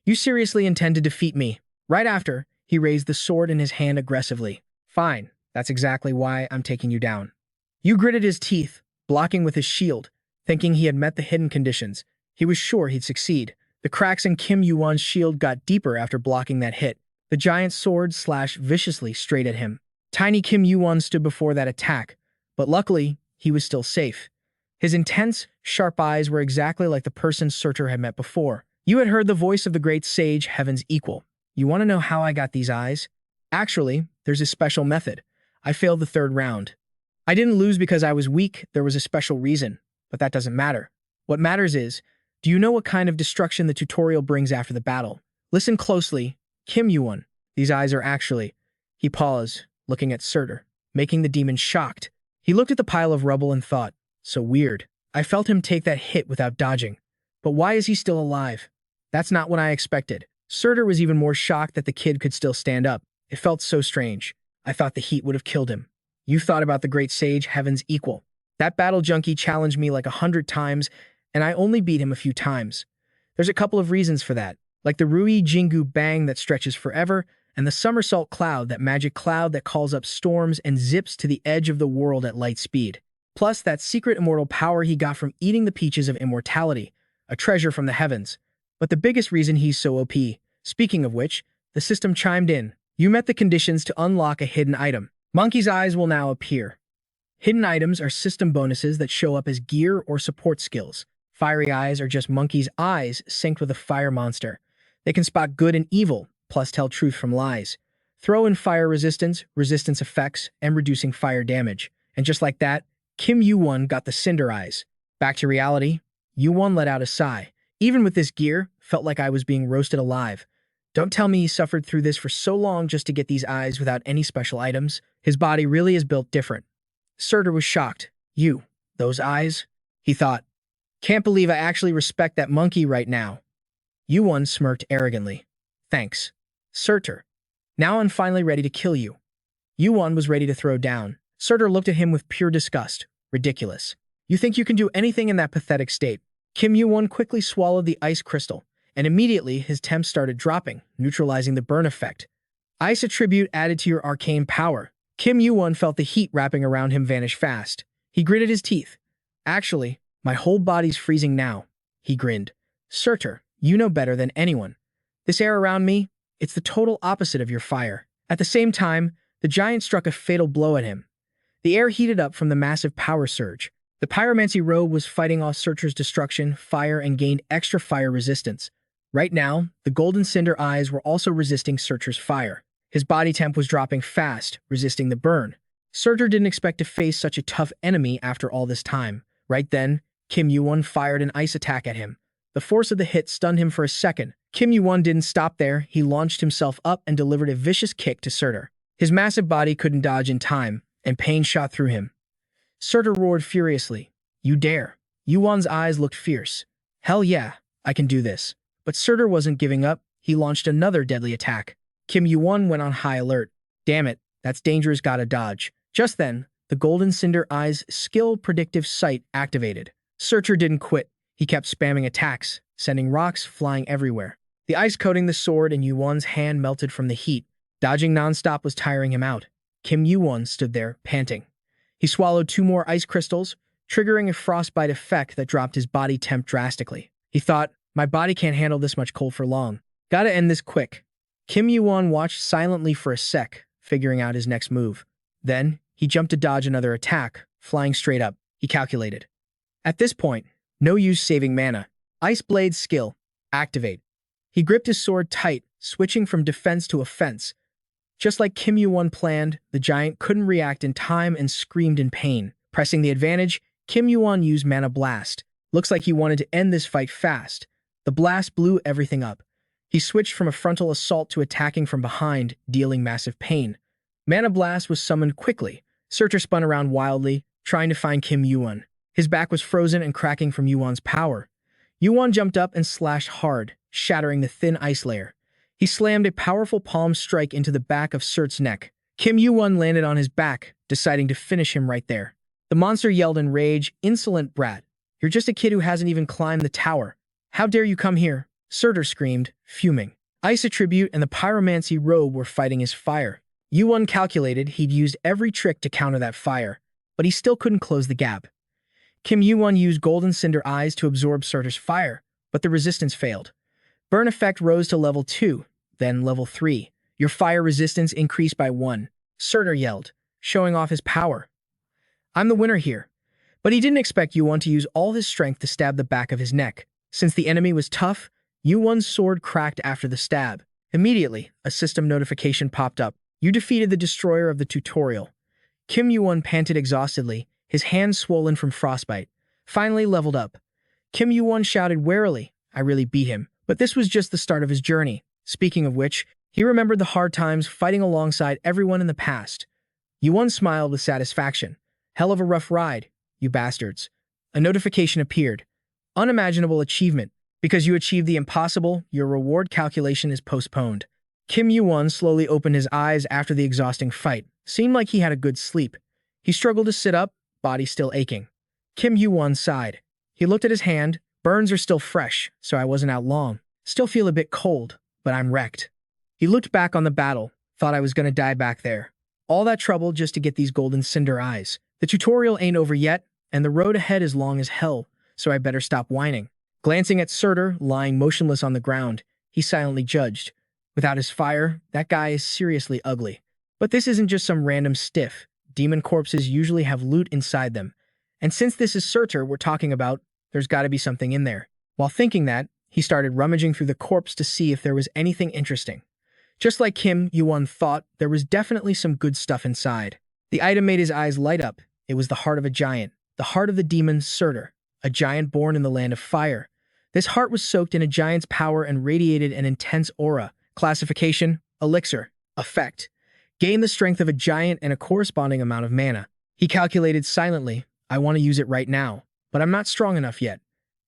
You seriously intend to defeat me? Right after, he raised the sword in his hand aggressively. Fine, that's exactly why I'm taking you down. You gritted his teeth, blocking with his shield, thinking he had met the hidden conditions. He was sure he'd succeed. The cracks in Kim Yuwon's shield got deeper after blocking that hit. The giant sword slashed viciously straight at him. Tiny Kim Yuwon stood before that attack, but luckily, he was still safe. His intense, sharp eyes were exactly like the person Surtur had met before. You had heard the voice of the great sage, Heaven's equal. You want to know how I got these eyes? Actually, there's a special method. I failed the third round. I didn't lose because I was weak, there was a special reason. But that doesn't matter. What matters is, do you know what kind of destruction the tutorial brings after the battle? Listen closely, Kim Yuwon. These eyes are actually... He paused, looking at Surtur, making the demon shocked. He looked at the pile of rubble and thought, so weird. I felt him take that hit without dodging. But why is he still alive? That's not what I expected. Surtur was even more shocked that the kid could still stand up. It felt so strange. I thought the heat would have killed him. You thought about the great sage, Heaven's equal. That battle junkie challenged me like 100 times, and I only beat him a few times. There's a couple of reasons for that, like the Rui Jingu bang that stretches forever, and the somersault cloud, that magic cloud that calls up storms and zips to the edge of the world at light speed. Plus that secret immortal power he got from eating the peaches of immortality, a treasure from the heavens. But the biggest reason he's so OP, speaking of which, the system chimed in. You met the conditions to unlock a hidden item. Monkey's eyes will now appear. Hidden items are system bonuses that show up as gear or support skills. Fiery eyes are just Monkey's eyes synced with a fire monster. They can spot good and evil, plus tell truth from lies. Throw in fire resistance, resistance effects, and reducing fire damage. And just like that, Kim Yuwon got the cinder eyes. Back to reality, Yuwon let out a sigh. Even with this gear, felt like I was being roasted alive. Don't tell me he suffered through this for so long just to get these eyes without any special items. His body really is built different. Surtur was shocked. You, those eyes? He thought. Can't believe I actually respect that monkey right now. Yuwon smirked arrogantly. Thanks. Surtur. Now I'm finally ready to kill you. Yuwon was ready to throw down. Surtur looked at him with pure disgust. Ridiculous. You think you can do anything in that pathetic state? Kim Yuwon quickly swallowed the ice crystal, and immediately his temps started dropping, neutralizing the burn effect. Ice attribute added to your arcane power. Kim Yuwon felt the heat wrapping around him vanish fast. He gritted his teeth. Actually, my whole body's freezing now. He grinned. Surtur, you know better than anyone. This air around me, it's the total opposite of your fire. At the same time, the giant struck a fatal blow at him. The air heated up from the massive power surge. The pyromancy robe was fighting off Surtur's destruction, fire, and gained extra fire resistance. Right now, the golden cinder eyes were also resisting Surtur's fire. His body temp was dropping fast, resisting the burn. Surtur didn't expect to face such a tough enemy after all this time. Right then, Kim Yuwon fired an ice attack at him. The force of the hit stunned him for a second. Kim Yuwon didn't stop there. He launched himself up and delivered a vicious kick to Surtur. His massive body couldn't dodge in time, and pain shot through him. Surtur roared furiously. You dare. Yuwon's eyes looked fierce. Hell yeah, I can do this. But Surtur wasn't giving up. He launched another deadly attack. Kim Yuwon went on high alert. Damn it, that's dangerous, gotta dodge. Just then, the golden cinder eye's skill predictive sight activated. Surtur didn't quit. He kept spamming attacks, sending rocks flying everywhere. The ice coating the sword in Yuwon's hand melted from the heat. Dodging nonstop was tiring him out. Kim Yuwon stood there, panting. He swallowed 2 more ice crystals, triggering a frostbite effect that dropped his body temp drastically. He thought, my body can't handle this much cold for long. Gotta end this quick. Kim Yuwon watched silently for a sec, figuring out his next move. Then, he jumped to dodge another attack, flying straight up. He calculated. At this point, no use saving mana. Ice Blade skill. Activate. He gripped his sword tight, switching from defense to offense. Just like Kim Yuwon planned, the giant couldn't react in time and screamed in pain. Pressing the advantage, Kim Yuwon used Mana Blast. Looks like he wanted to end this fight fast. The blast blew everything up. He switched from a frontal assault to attacking from behind, dealing massive pain. Mana Blast was summoned quickly. Surtur spun around wildly, trying to find Kim Yuwon. His back was frozen and cracking from Yuwon's power. Yuwon jumped up and slashed hard, shattering the thin ice layer. He slammed a powerful palm strike into the back of Surt's neck. Kim Yuwon landed on his back, deciding to finish him right there. The monster yelled in rage, "Insolent brat! You're just a kid who hasn't even climbed the tower. How dare you come here?" Surtur screamed, fuming. Ice Attribute and the Pyromancy Robe were fighting his fire. Yuwon calculated he'd used every trick to counter that fire, but he still couldn't close the gap. Kim Yuwon used Golden Cinder Eyes to absorb Surtur's fire, but the resistance failed. Burn effect rose to level 2, then level 3. Your fire resistance increased by 1. Surtur yelled, showing off his power. "I'm the winner here." But he didn't expect Yuwon to use all his strength to stab the back of his neck. Since the enemy was tough, Yuwon's sword cracked after the stab. Immediately, a system notification popped up. "You defeated the destroyer of the tutorial." Kim Yuwon panted exhaustedly, his hands swollen from frostbite. Finally leveled up. Kim Yuwon shouted warily, "I really beat him." But this was just the start of his journey. Speaking of which, he remembered the hard times fighting alongside everyone in the past. Yuwon smiled with satisfaction. "Hell of a rough ride, you bastards." A notification appeared. "Unimaginable achievement. Because you achieved the impossible, your reward calculation is postponed." Kim Yuwon slowly opened his eyes after the exhausting fight. Seemed like he had a good sleep. He struggled to sit up, body still aching. Kim Yuwon sighed. He looked at his hand. "Burns are still fresh, so I wasn't out long. Still feel a bit cold, but I'm wrecked." He looked back on the battle, thought I was gonna die back there. All that trouble just to get these Golden Cinder Eyes. The tutorial ain't over yet, and the road ahead is long as hell, so I better stop whining. Glancing at Surtur, lying motionless on the ground, he silently judged. Without his fire, that guy is seriously ugly. But this isn't just some random stiff. Demon corpses usually have loot inside them. And since this is Surtur we're talking about, there's gotta be something in there. While thinking that, he started rummaging through the corpse to see if there was anything interesting. Just like Kim Yuwon thought, there was definitely some good stuff inside. The item made his eyes light up. It was the heart of a giant, the heart of the demon Surtur, a giant born in the land of fire. This heart was soaked in a giant's power and radiated an intense aura. Classification: Elixir. Effect: gain the strength of a giant and a corresponding amount of mana. He calculated silently, "I want to use it right now, but I'm not strong enough yet.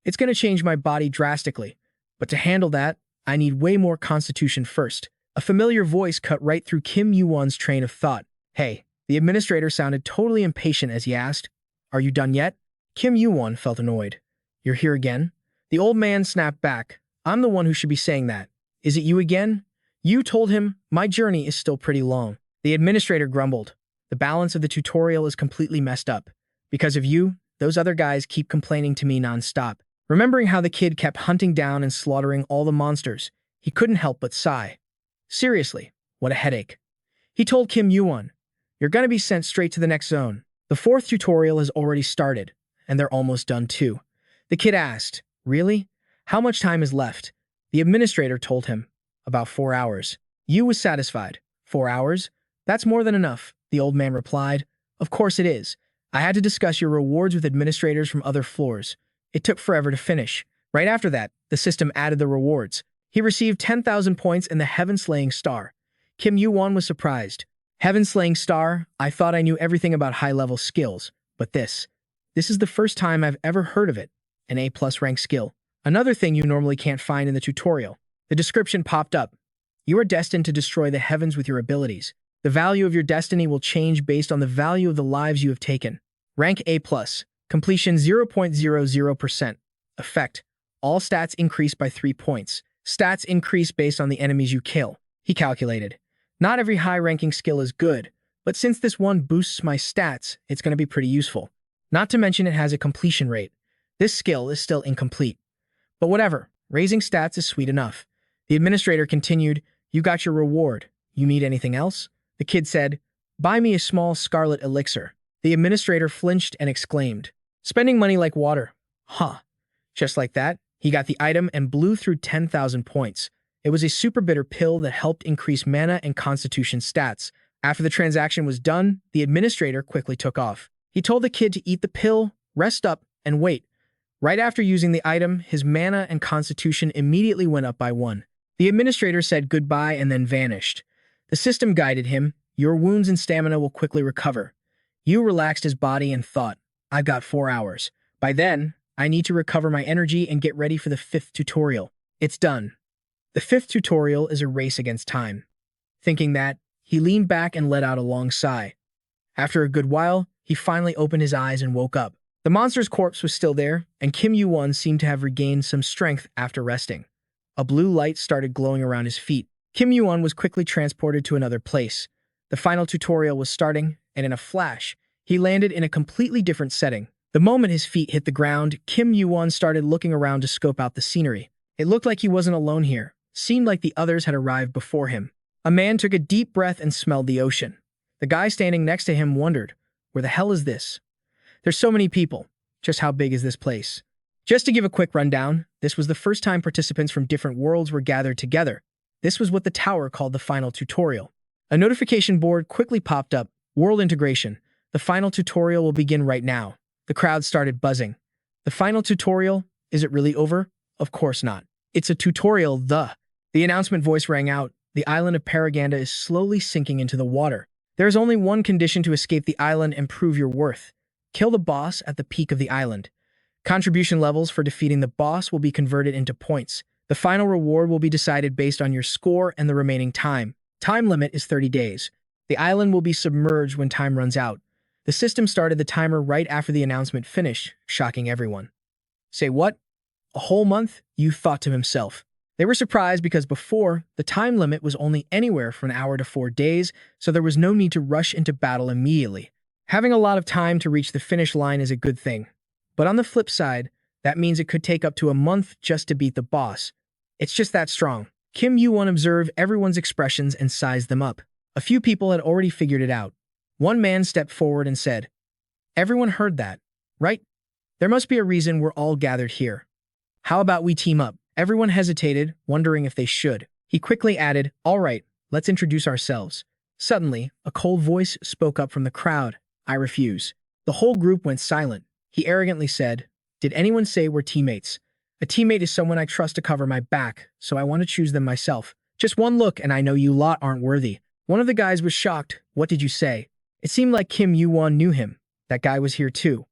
It's going to change my body drastically. But to handle that, I need way more constitution first." A familiar voice cut right through Kim Yuwon's train of thought. "Hey." The administrator sounded totally impatient as he asked, "Are you done yet?" Kim Yuwon felt annoyed. "You're here again?" The old man snapped back. "I'm the one who should be saying that. Is it you again?" You told him, "My journey is still pretty long." The administrator grumbled. "The balance of the tutorial is completely messed up. Because of you, those other guys keep complaining to me nonstop." Remembering how the kid kept hunting down and slaughtering all the monsters, he couldn't help but sigh. Seriously, what a headache. He told Kim Yuwon, "You're gonna be sent straight to the next zone." The 4th tutorial has already started, and they're almost done too. The kid asked, "Really? How much time is left?" The administrator told him, "About 4 hours." Yu was satisfied. 4 hours? That's more than enough, the old man replied. "Of course it is. I had to discuss your rewards with administrators from other floors. It took forever to finish." Right after that, the system added the rewards. He received 10,000 points in the Heaven-Slaying Star. Kim Yuwon was surprised. Heaven-Slaying Star? I thought I knew everything about high-level skills, but this is the first time I've ever heard of it. An A+ rank skill. Another thing you normally can't find in the tutorial. The description popped up. You are destined to destroy the heavens with your abilities. The value of your destiny will change based on the value of the lives you have taken. Rank A+. Completion 0.00%. Effect: all stats increase by 3 points. Stats increase based on the enemies you kill. He calculated. Not every high-ranking skill is good, but since this one boosts my stats, it's going to be pretty useful. Not to mention it has a completion rate. This skill is still incomplete. But whatever, raising stats is sweet enough. The administrator continued, "You got your reward. You need anything else?" The kid said, "Buy me a small scarlet elixir." The administrator flinched and exclaimed, "Spending money like water." Huh. Just like that, he got the item and blew through 10,000 points. It was a super bitter pill that helped increase mana and constitution stats. After the transaction was done, the administrator quickly took off. He told the kid to eat the pill, rest up, and wait. Right after using the item, his mana and constitution immediately went up by 1. The administrator said goodbye and then vanished. The system guided him. Your wounds and stamina will quickly recover. Yu relaxed his body and thought, I've got 4 hours. By then, I need to recover my energy and get ready for the 5th tutorial. It's done. The 5th tutorial is a race against time. Thinking that, he leaned back and let out a long sigh. After a good while, he finally opened his eyes and woke up. The monster's corpse was still there, and Kim Yuwon seemed to have regained some strength after resting. A blue light started glowing around his feet. Kim Yuwon was quickly transported to another place. The final tutorial was starting, and in a flash, he landed in a completely different setting. The moment his feet hit the ground, Kim Yuwon started looking around to scope out the scenery. It looked like he wasn't alone here. Seemed like the others had arrived before him. A man took a deep breath and smelled the ocean. The guy standing next to him wondered, where the hell is this? There's so many people. Just how big is this place? Just to give a quick rundown, this was the first time participants from different worlds were gathered together. This was what the tower called the final tutorial. A notification board quickly popped up. World integration. The final tutorial will begin right now. The crowd started buzzing. The final tutorial? Is it really over? Of course not. It's a tutorial, The announcement voice rang out. The island of Paraganda is slowly sinking into the water. There is only one condition to escape the island and prove your worth. Kill the boss at the peak of the island. Contribution levels for defeating the boss will be converted into points. The final reward will be decided based on your score and the remaining time. Time limit is 30 days. The island will be submerged when time runs out. The system started the timer right after the announcement finished, shocking everyone. Say what? A whole month? Yu thought to himself. They were surprised because before, the time limit was only anywhere from an hour to 4 days, so there was no need to rush into battle immediately. Having a lot of time to reach the finish line is a good thing. But on the flip side, that means it could take up to a month just to beat the boss. It's just that strong. Kim Yuwon observed everyone's expressions and sized them up. A few people had already figured it out. One man stepped forward and said, "Everyone heard that, right? There must be a reason we're all gathered here. How about we team up?" Everyone hesitated, wondering if they should. He quickly added, "All right, let's introduce ourselves." Suddenly, a cold voice spoke up from the crowd. "I refuse." The whole group went silent. He arrogantly said, "Did anyone say we're teammates? A teammate is someone I trust to cover my back, so I want to choose them myself. Just one look and I know you lot aren't worthy." One of the guys was shocked. "What did you say?" It seemed like Kim Yuwon knew him. That guy was here too.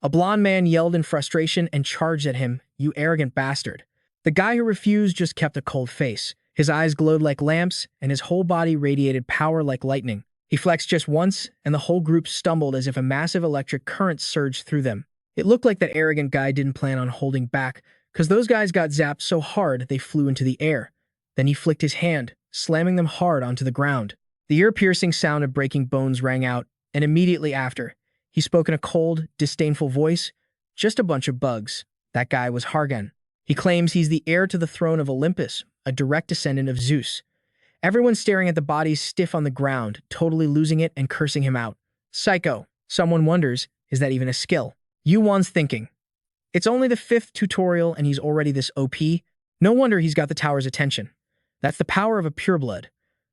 A blonde man yelled in frustration and charged at him, "You arrogant bastard." The guy who refused just kept a cold face. His eyes glowed like lamps, and his whole body radiated power like lightning. He flexed just once, and the whole group stumbled as if a massive electric current surged through them. It looked like that arrogant guy didn't plan on holding back, because those guys got zapped so hard they flew into the air. Then he flicked his hand, slamming them hard onto the ground. The ear-piercing sound of breaking bones rang out, and immediately after, he spoke in a cold, disdainful voice. "Just a bunch of bugs." That guy was Hargan. He claims he's the heir to the throne of Olympus, a direct descendant of Zeus. Everyone staring at the bodies stiff on the ground, totally losing it and cursing him out. Psycho. Someone wonders, is that even a skill? Yuwon's thinking. It's only the 5th tutorial and he's already this OP. No wonder he's got the tower's attention. That's the power of a pureblood.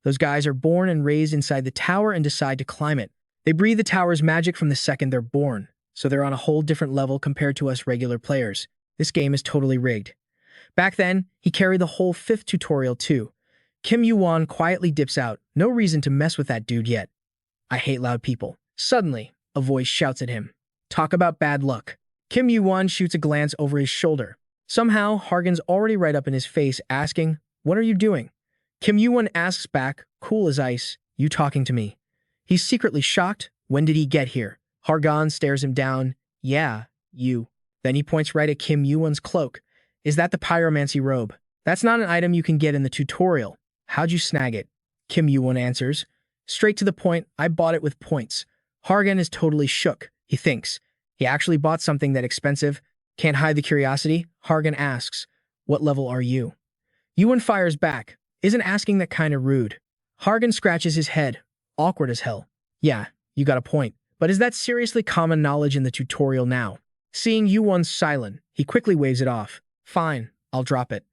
Those guys are born and raised inside the tower and decide to climb it. They breathe the tower's magic from the second they're born, so they're on a whole different level compared to us regular players. This game is totally rigged. Back then, he carried the whole 5th tutorial too. Kim Yuwon quietly dips out. No reason to mess with that dude yet. I hate loud people. Suddenly, a voice shouts at him. Talk about bad luck. Kim Yuwon shoots a glance over his shoulder. Somehow, Hargan's already right up in his face, asking, "What are you doing?" Kim Yuwon asks back, cool as ice, "You talking to me?" He's secretly shocked. When did he get here? Hargan stares him down. "Yeah, you." Then he points right at Kim Yuwon's cloak. "Is that the pyromancy robe?" "That's not an item you can get in the tutorial." "How'd you snag it?" Kim Yuwon answers. "Straight to the point, I bought it with points." Hargan is totally shook. He thinks, he actually bought something that expensive? Can't hide the curiosity? Hargan asks, "What level are you?" Yuwon fires back. "Isn't asking that kind of rude?" Hargan scratches his head. Awkward as hell. "Yeah, you got a point. But is that seriously common knowledge in the tutorial now?" Seeing Yuwon's silent, he quickly waves it off. "Fine, I'll drop it.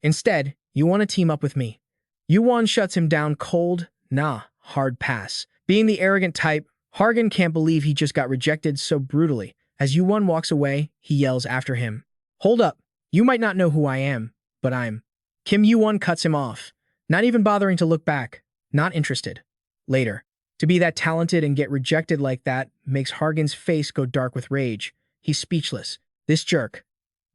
Instead, you want to team up with me." Yuwon shuts him down cold. Nah, hard pass. Being the arrogant type, Hargan can't believe he just got rejected so brutally. As Yuwon walks away, he yells after him. "Hold up, you might not know who I am, but I'm." Kim Yuwon cuts him off, not even bothering to look back. Not interested. Later. To be that talented and get rejected like that makes Hargan's face go dark with rage. He's speechless. This jerk.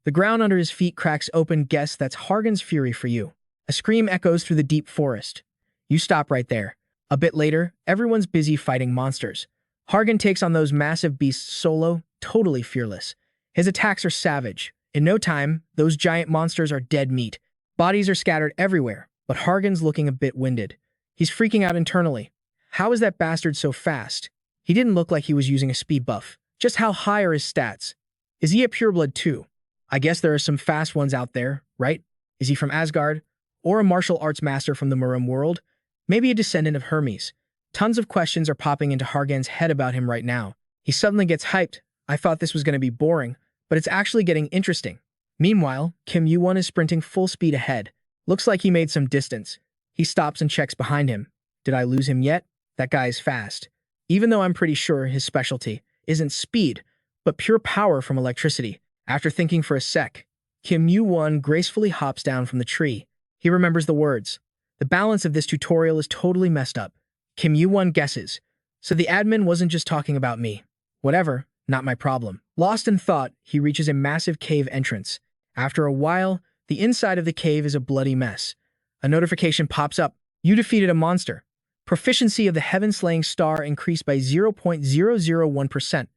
The ground under his feet cracks open. Guess that's Hargan's fury for you. A scream echoes through the deep forest. You stop right there. A bit later, everyone's busy fighting monsters. Hargan takes on those massive beasts solo, totally fearless. His attacks are savage. In no time, those giant monsters are dead meat. Bodies are scattered everywhere, but Hargan's looking a bit winded. He's freaking out internally. How is that bastard so fast? He didn't look like he was using a speed buff. Just how high are his stats? Is he a pureblood too? I guess there are some fast ones out there, right? Is he from Asgard? Or a martial arts master from the Murim world? Maybe a descendant of Hermes. Tons of questions are popping into Hargan's head about him right now. He suddenly gets hyped. I thought this was going to be boring, but it's actually getting interesting. Meanwhile, Kim Yuwon is sprinting full speed ahead. Looks like he made some distance. He stops and checks behind him. Did I lose him yet? That guy is fast. Even though I'm pretty sure his specialty isn't speed, but pure power from electricity. After thinking for a sec, Kim Yuwon gracefully hops down from the tree. He remembers the words. The balance of this tutorial is totally messed up. Kim Yuwon guesses. So the admin wasn't just talking about me. Whatever, not my problem. Lost in thought, he reaches a massive cave entrance. After a while, the inside of the cave is a bloody mess. A notification pops up. You defeated a monster. Proficiency of the heaven-slaying star increased by 0.001%.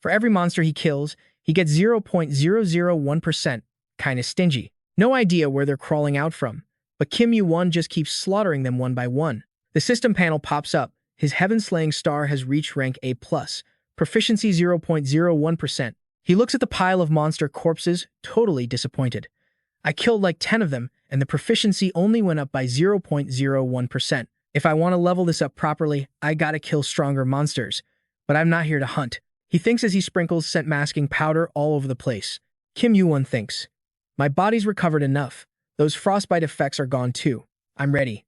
For every monster he kills, he gets 0.001%. Kinda stingy. No idea where they're crawling out from, but Kim Yuwon just keeps slaughtering them one by one. The system panel pops up. His heaven-slaying star has reached rank A+, proficiency 0.01%. He looks at the pile of monster corpses, totally disappointed. I killed like 10 of them, and the proficiency only went up by 0.01%. If I want to level this up properly, I gotta kill stronger monsters. But I'm not here to hunt. He thinks as he sprinkles scent masking powder all over the place. Kim Yuwon thinks. My body's recovered enough. Those frostbite effects are gone too. I'm ready.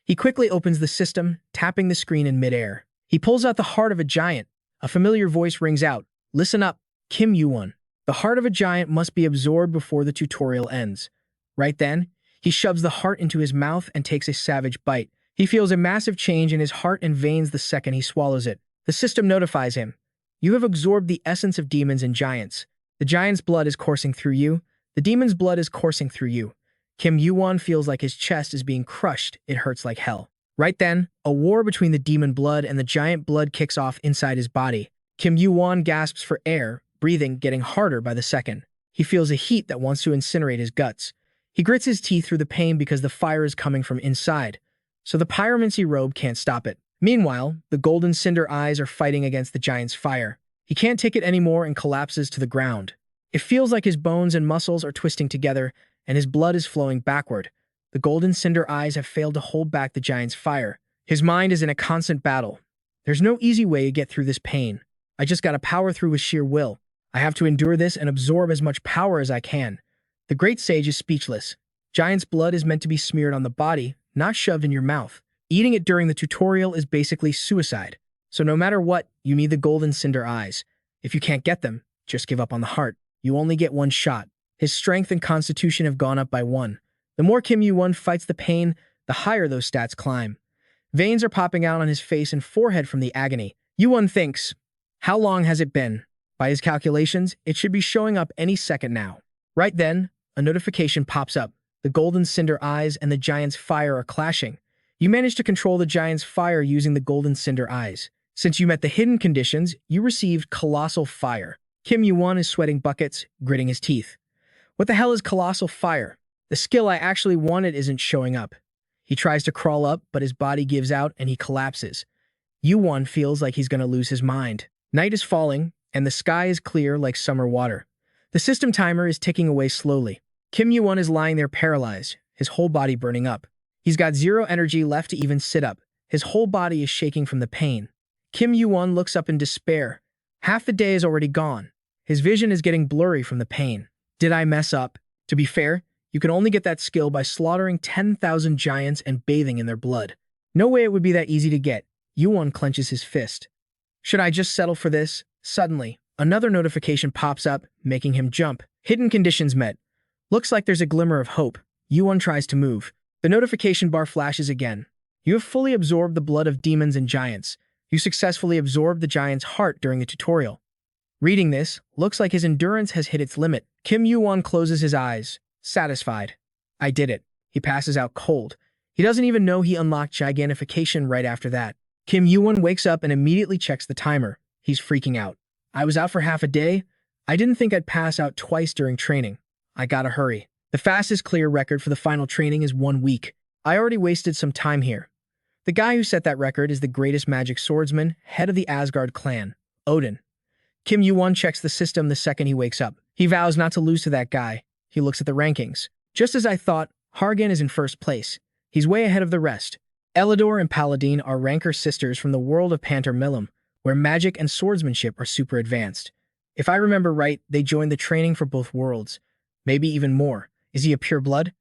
He quickly opens the system, tapping the screen in midair. He pulls out the heart of a giant. A familiar voice rings out. Listen up, Kim Yuwon. The heart of a giant must be absorbed before the tutorial ends. Right then, he shoves the heart into his mouth and takes a savage bite. He feels a massive change in his heart and veins the second he swallows it. The system notifies him. You have absorbed the essence of demons and giants. The giant's blood is coursing through you. The demon's blood is coursing through you. Kim Yuwon feels like his chest is being crushed. It hurts like hell. Right then, a war between the demon blood and the giant blood kicks off inside his body. Kim Yuwon gasps for air, breathing getting harder by the second. He feels a heat that wants to incinerate his guts. He grits his teeth through the pain because the fire is coming from inside, so the pyromancy robe can't stop it. Meanwhile, the golden cinder eyes are fighting against the giant's fire. He can't take it anymore and collapses to the ground. It feels like his bones and muscles are twisting together, and his blood is flowing backward. The golden cinder eyes have failed to hold back the giant's fire. His mind is in a constant battle. There's no easy way to get through this pain. I just gotta power through with sheer will. I have to endure this and absorb as much power as I can. The great sage is speechless. Giant's blood is meant to be smeared on the body, not shoved in your mouth. Eating it during the tutorial is basically suicide. So no matter what, you need the golden cinder eyes. If you can't get them, just give up on the heart. You only get one shot. His strength and constitution have gone up by 1. The more Kim Yuwon fights the pain, the higher those stats climb. Veins are popping out on his face and forehead from the agony. Yuwon thinks, how long has it been? By his calculations, it should be showing up any second now. Right then, a notification pops up. The golden cinder eyes and the giant's fire are clashing. You managed to control the giant's fire using the golden cinder eyes. Since you met the hidden conditions, you received colossal fire. Kim Yuwon is sweating buckets, gritting his teeth. What the hell is colossal fire? The skill I actually wanted isn't showing up. He tries to crawl up, but his body gives out and he collapses. Yuwon feels like he's gonna lose his mind. Night is falling, and the sky is clear like summer water. The system timer is ticking away slowly. Kim Yuwon is lying there paralyzed, his whole body burning up. He's got zero energy left to even sit up. His whole body is shaking from the pain. Kim Yuwon looks up in despair. Half the day is already gone. His vision is getting blurry from the pain. Did I mess up? To be fair, you can only get that skill by slaughtering 10,000 giants and bathing in their blood. No way it would be that easy to get. Yuwon clenches his fist. Should I just settle for this? Suddenly, another notification pops up, making him jump. Hidden conditions met. Looks like there's a glimmer of hope. Yuwon tries to move. The notification bar flashes again. You have fully absorbed the blood of demons and giants. You successfully absorbed the giant's heart during the tutorial. Reading this, looks like his endurance has hit its limit. Kim Yuwon closes his eyes, satisfied. I did it. He passes out cold. He doesn't even know he unlocked gigantification right after that. Kim Yuwon wakes up and immediately checks the timer. He's freaking out. I was out for half a day. I didn't think I'd pass out twice during training. I gotta hurry. The fastest clear record for the final training is 1 week. I already wasted some time here. The guy who set that record is the greatest magic swordsman, head of the Asgard clan, Odin. Kim Yuwon checks the system the second he wakes up. He vows not to lose to that guy. He looks at the rankings. Just as I thought, Hargan is in first place. He's way ahead of the rest. Elidor and Paladine are ranker sisters from the world of Panter Millum, where magic and swordsmanship are super advanced. If I remember right, they joined the training for both worlds. Maybe even more. Is he a pure blood?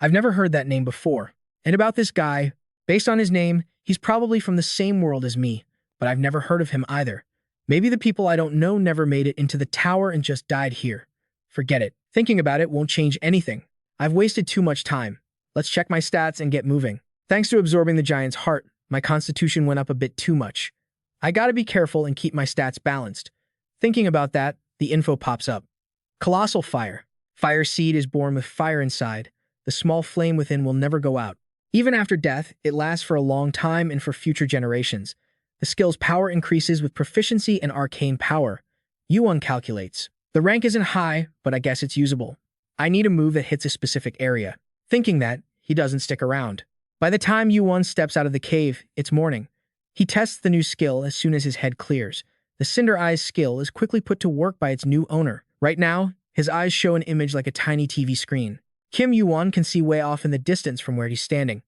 I've never heard that name before. And about this guy, based on his name, he's probably from the same world as me, but I've never heard of him either. Maybe the people I don't know never made it into the tower and just died here. Forget it. Thinking about it won't change anything. I've wasted too much time. Let's check my stats and get moving. Thanks to absorbing the giant's heart, my constitution went up a bit too much. I gotta be careful and keep my stats balanced. Thinking about that, the info pops up. Colossal fire. Fire seed is born with fire inside. The small flame within will never go out. Even after death, it lasts for a long time and for future generations. The skill's power increases with proficiency and arcane power. Yuwon calculates. The rank isn't high, but I guess it's usable. I need a move that hits a specific area. Thinking that, he doesn't stick around. By the time Yuwon steps out of the cave, it's morning. He tests the new skill as soon as his head clears. The Cinder Eyes skill is quickly put to work by its new owner. Right now, his eyes show an image like a tiny TV screen. Kim Yuwon can see way off in the distance from where he's standing.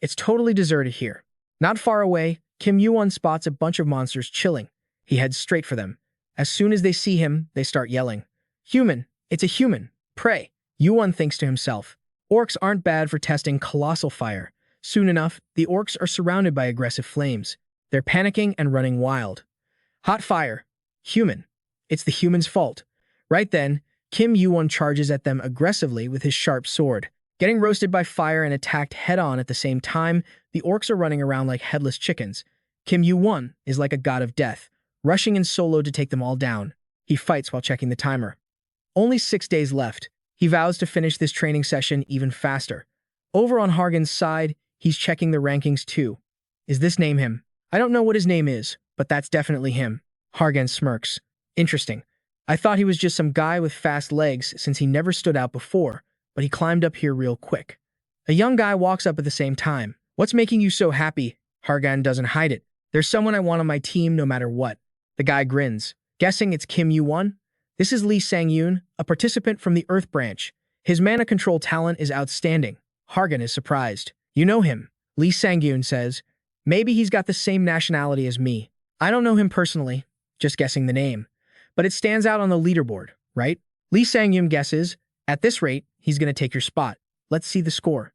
It's totally deserted here. Not far away, Kim Yuwon spots a bunch of monsters chilling. He heads straight for them. As soon as they see him, they start yelling. Human! It's a human! Prey! Yuwon thinks to himself. Orcs aren't bad for testing colossal fire. Soon enough, the orcs are surrounded by aggressive flames. They're panicking and running wild. Hot fire. Human. It's the human's fault. Right then, Kim Yuwon charges at them aggressively with his sharp sword. Getting roasted by fire and attacked head-on at the same time, the orcs are running around like headless chickens. Kim Yuwon is like a god of death, rushing in solo to take them all down. He fights while checking the timer. Only 6 days left. He vows to finish this training session even faster. Over on Hargan's side, he's checking the rankings too. Is this name him? I don't know what his name is, but that's definitely him. Hargan smirks. Interesting. I thought he was just some guy with fast legs since he never stood out before, but he climbed up here real quick. A young guy walks up at the same time. What's making you so happy? Hargan doesn't hide it. There's someone I want on my team no matter what. The guy grins. Guessing it's Kim Yuwon? This is Lee Sang-yoon, a participant from the Earth branch. His mana control talent is outstanding. Hargan is surprised. You know him, Lee Sang-yoon says. Maybe he's got the same nationality as me. I don't know him personally, just guessing the name. But it stands out on the leaderboard, right? Lee Sang-yoon guesses, at this rate, he's gonna take your spot. Let's see the score.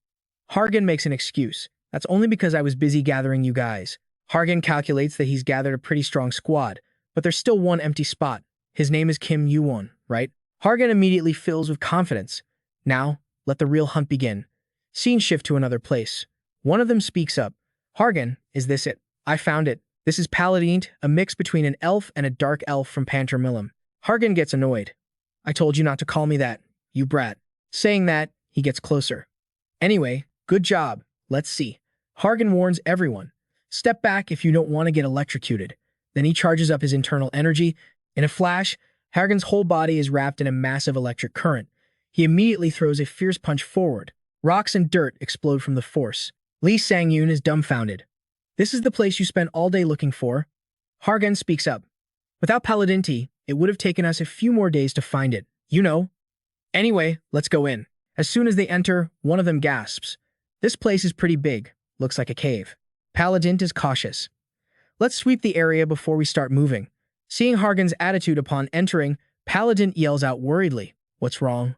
Hargan makes an excuse. That's only because I was busy gathering you guys. Hargan calculates that he's gathered a pretty strong squad, but there's still one empty spot. His name is Kim Yuwon, right? Hargan immediately fills with confidence. Now, let the real hunt begin. Scene shift to another place. One of them speaks up. Hargan, is this it? I found it. This is Paladine, a mix between an elf and a dark elf from Panter Millum. Hargan gets annoyed. I told you not to call me that, you brat. Saying that, he gets closer. Anyway, good job. Let's see. Hargan warns everyone. Step back if you don't want to get electrocuted. Then he charges up his internal energy. In a flash, Hargan's whole body is wrapped in a massive electric current. He immediately throws a fierce punch forward. Rocks and dirt explode from the force. Lee Sang-yoon is dumbfounded. This is the place you spent all day looking for? Hargan speaks up. Without Paladinti, it would have taken us a few more days to find it. You know. Anyway, let's go in. As soon as they enter, one of them gasps. This place is pretty big. Looks like a cave. Paladin is cautious. Let's sweep the area before we start moving. Seeing Hargan's attitude upon entering, Paladin yells out worriedly. What's wrong?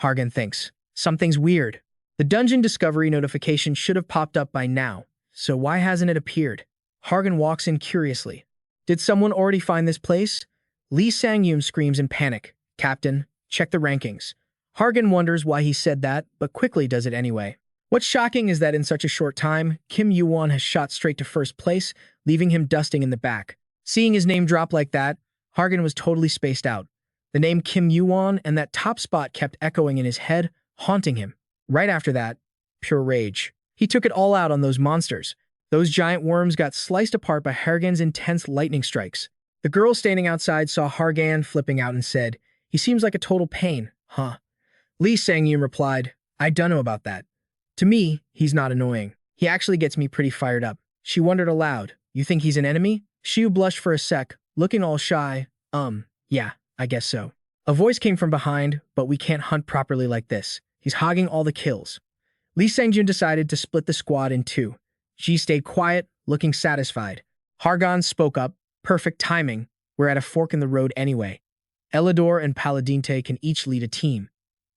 Hargan thinks. Something's weird. The dungeon discovery notification should have popped up by now. So why hasn't it appeared? Hargan walks in curiously. Did someone already find this place? Lee Sang-yoon screams in panic. Captain, check the rankings. Hargan wonders why he said that, but quickly does it anyway. What's shocking is that in such a short time, Kim Yuwon has shot straight to first place, leaving him dusting in the back. Seeing his name drop like that, Hargan was totally spaced out. The name Kim Yuwon and that top spot kept echoing in his head, haunting him. Right after that, pure rage. He took it all out on those monsters. Those giant worms got sliced apart by Hargan's intense lightning strikes. The girl standing outside saw Hargan flipping out and said, "He seems like a total pain, huh?" Lee Sang-yoon replied, "I dunno about that. To me, he's not annoying. He actually gets me pretty fired up." She wondered aloud, "You think he's an enemy?" Xiu blushed for a sec, looking all shy. Yeah, I guess so." A voice came from behind, "But we can't hunt properly like this. He's hogging all the kills." Lee Sang-jun decided to split the squad in two. Ji stayed quiet, looking satisfied. Hargan spoke up, "Perfect timing. We're at a fork in the road anyway. Elidor and Paladinte can each lead a team.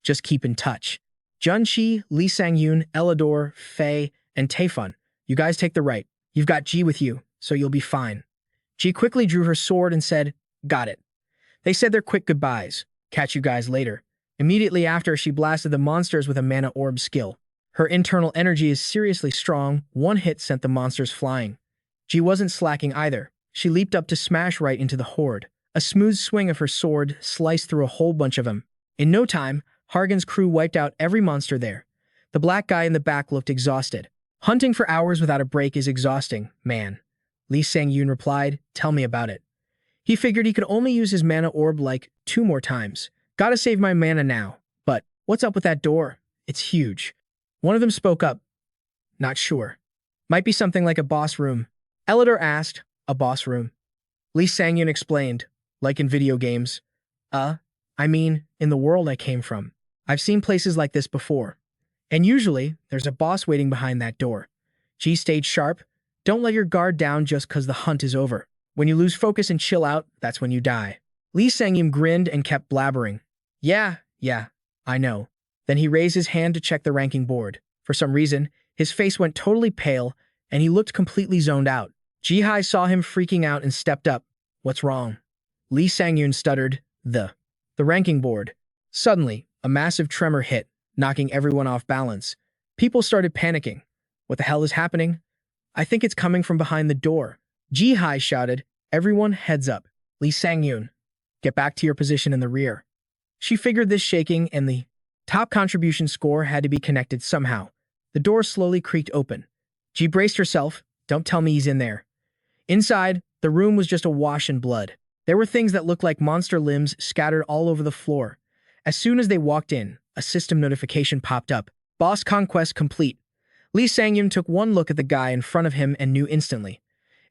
Just keep in touch. Junshi, Lee Sang-yoon, Elidor, Faye, and Taefun. You guys take the right. You've got Ji with you, so you'll be fine." Ji quickly drew her sword and said, "Got it." They said their quick goodbyes. "Catch you guys later." Immediately after, she blasted the monsters with a mana orb skill. Her internal energy is seriously strong. One hit sent the monsters flying. Ji wasn't slacking either. She leaped up to smash right into the horde. A smooth swing of her sword sliced through a whole bunch of them. In no time, Hargan's crew wiped out every monster there. The black guy in the back looked exhausted. "Hunting for hours without a break is exhausting, man." Lee Sang-yoon replied, "Tell me about it." He figured he could only use his mana orb like 2 more times. "Gotta save my mana now. But what's up with that door? It's huge." One of them spoke up. "Not sure. Might be something like a boss room." Elidor asked, "A boss room?" Lee Sang-yoon explained, "Like in video games." I mean, in the world I came from. I've seen places like this before. And usually, there's a boss waiting behind that door." Ji stayed sharp. "Don't let your guard down just because the hunt is over. When you lose focus and chill out, that's when you die." Lee Sang-yoon grinned and kept blabbering. Yeah, I know." Then he raised his hand to check the ranking board. For some reason, his face went totally pale, and he looked completely zoned out. Ji-hai saw him freaking out and stepped up. "What's wrong?" Lee Sang-yoon stuttered, The ranking board." Suddenly, a massive tremor hit, knocking everyone off balance. People started panicking. "What the hell is happening?" "I think it's coming from behind the door." Ji-hai shouted, "Everyone heads up." Lee Sang-yoon, "Get back to your position in the rear." She figured this shaking and the top contribution score had to be connected somehow. The door slowly creaked open. Ji braced herself. "Don't tell me he's in there." Inside, the room was just awash in blood. There were things that looked like monster limbs scattered all over the floor. As soon as they walked in, a system notification popped up. "Boss conquest complete." Lee Sang-yoon took one look at the guy in front of him and knew instantly.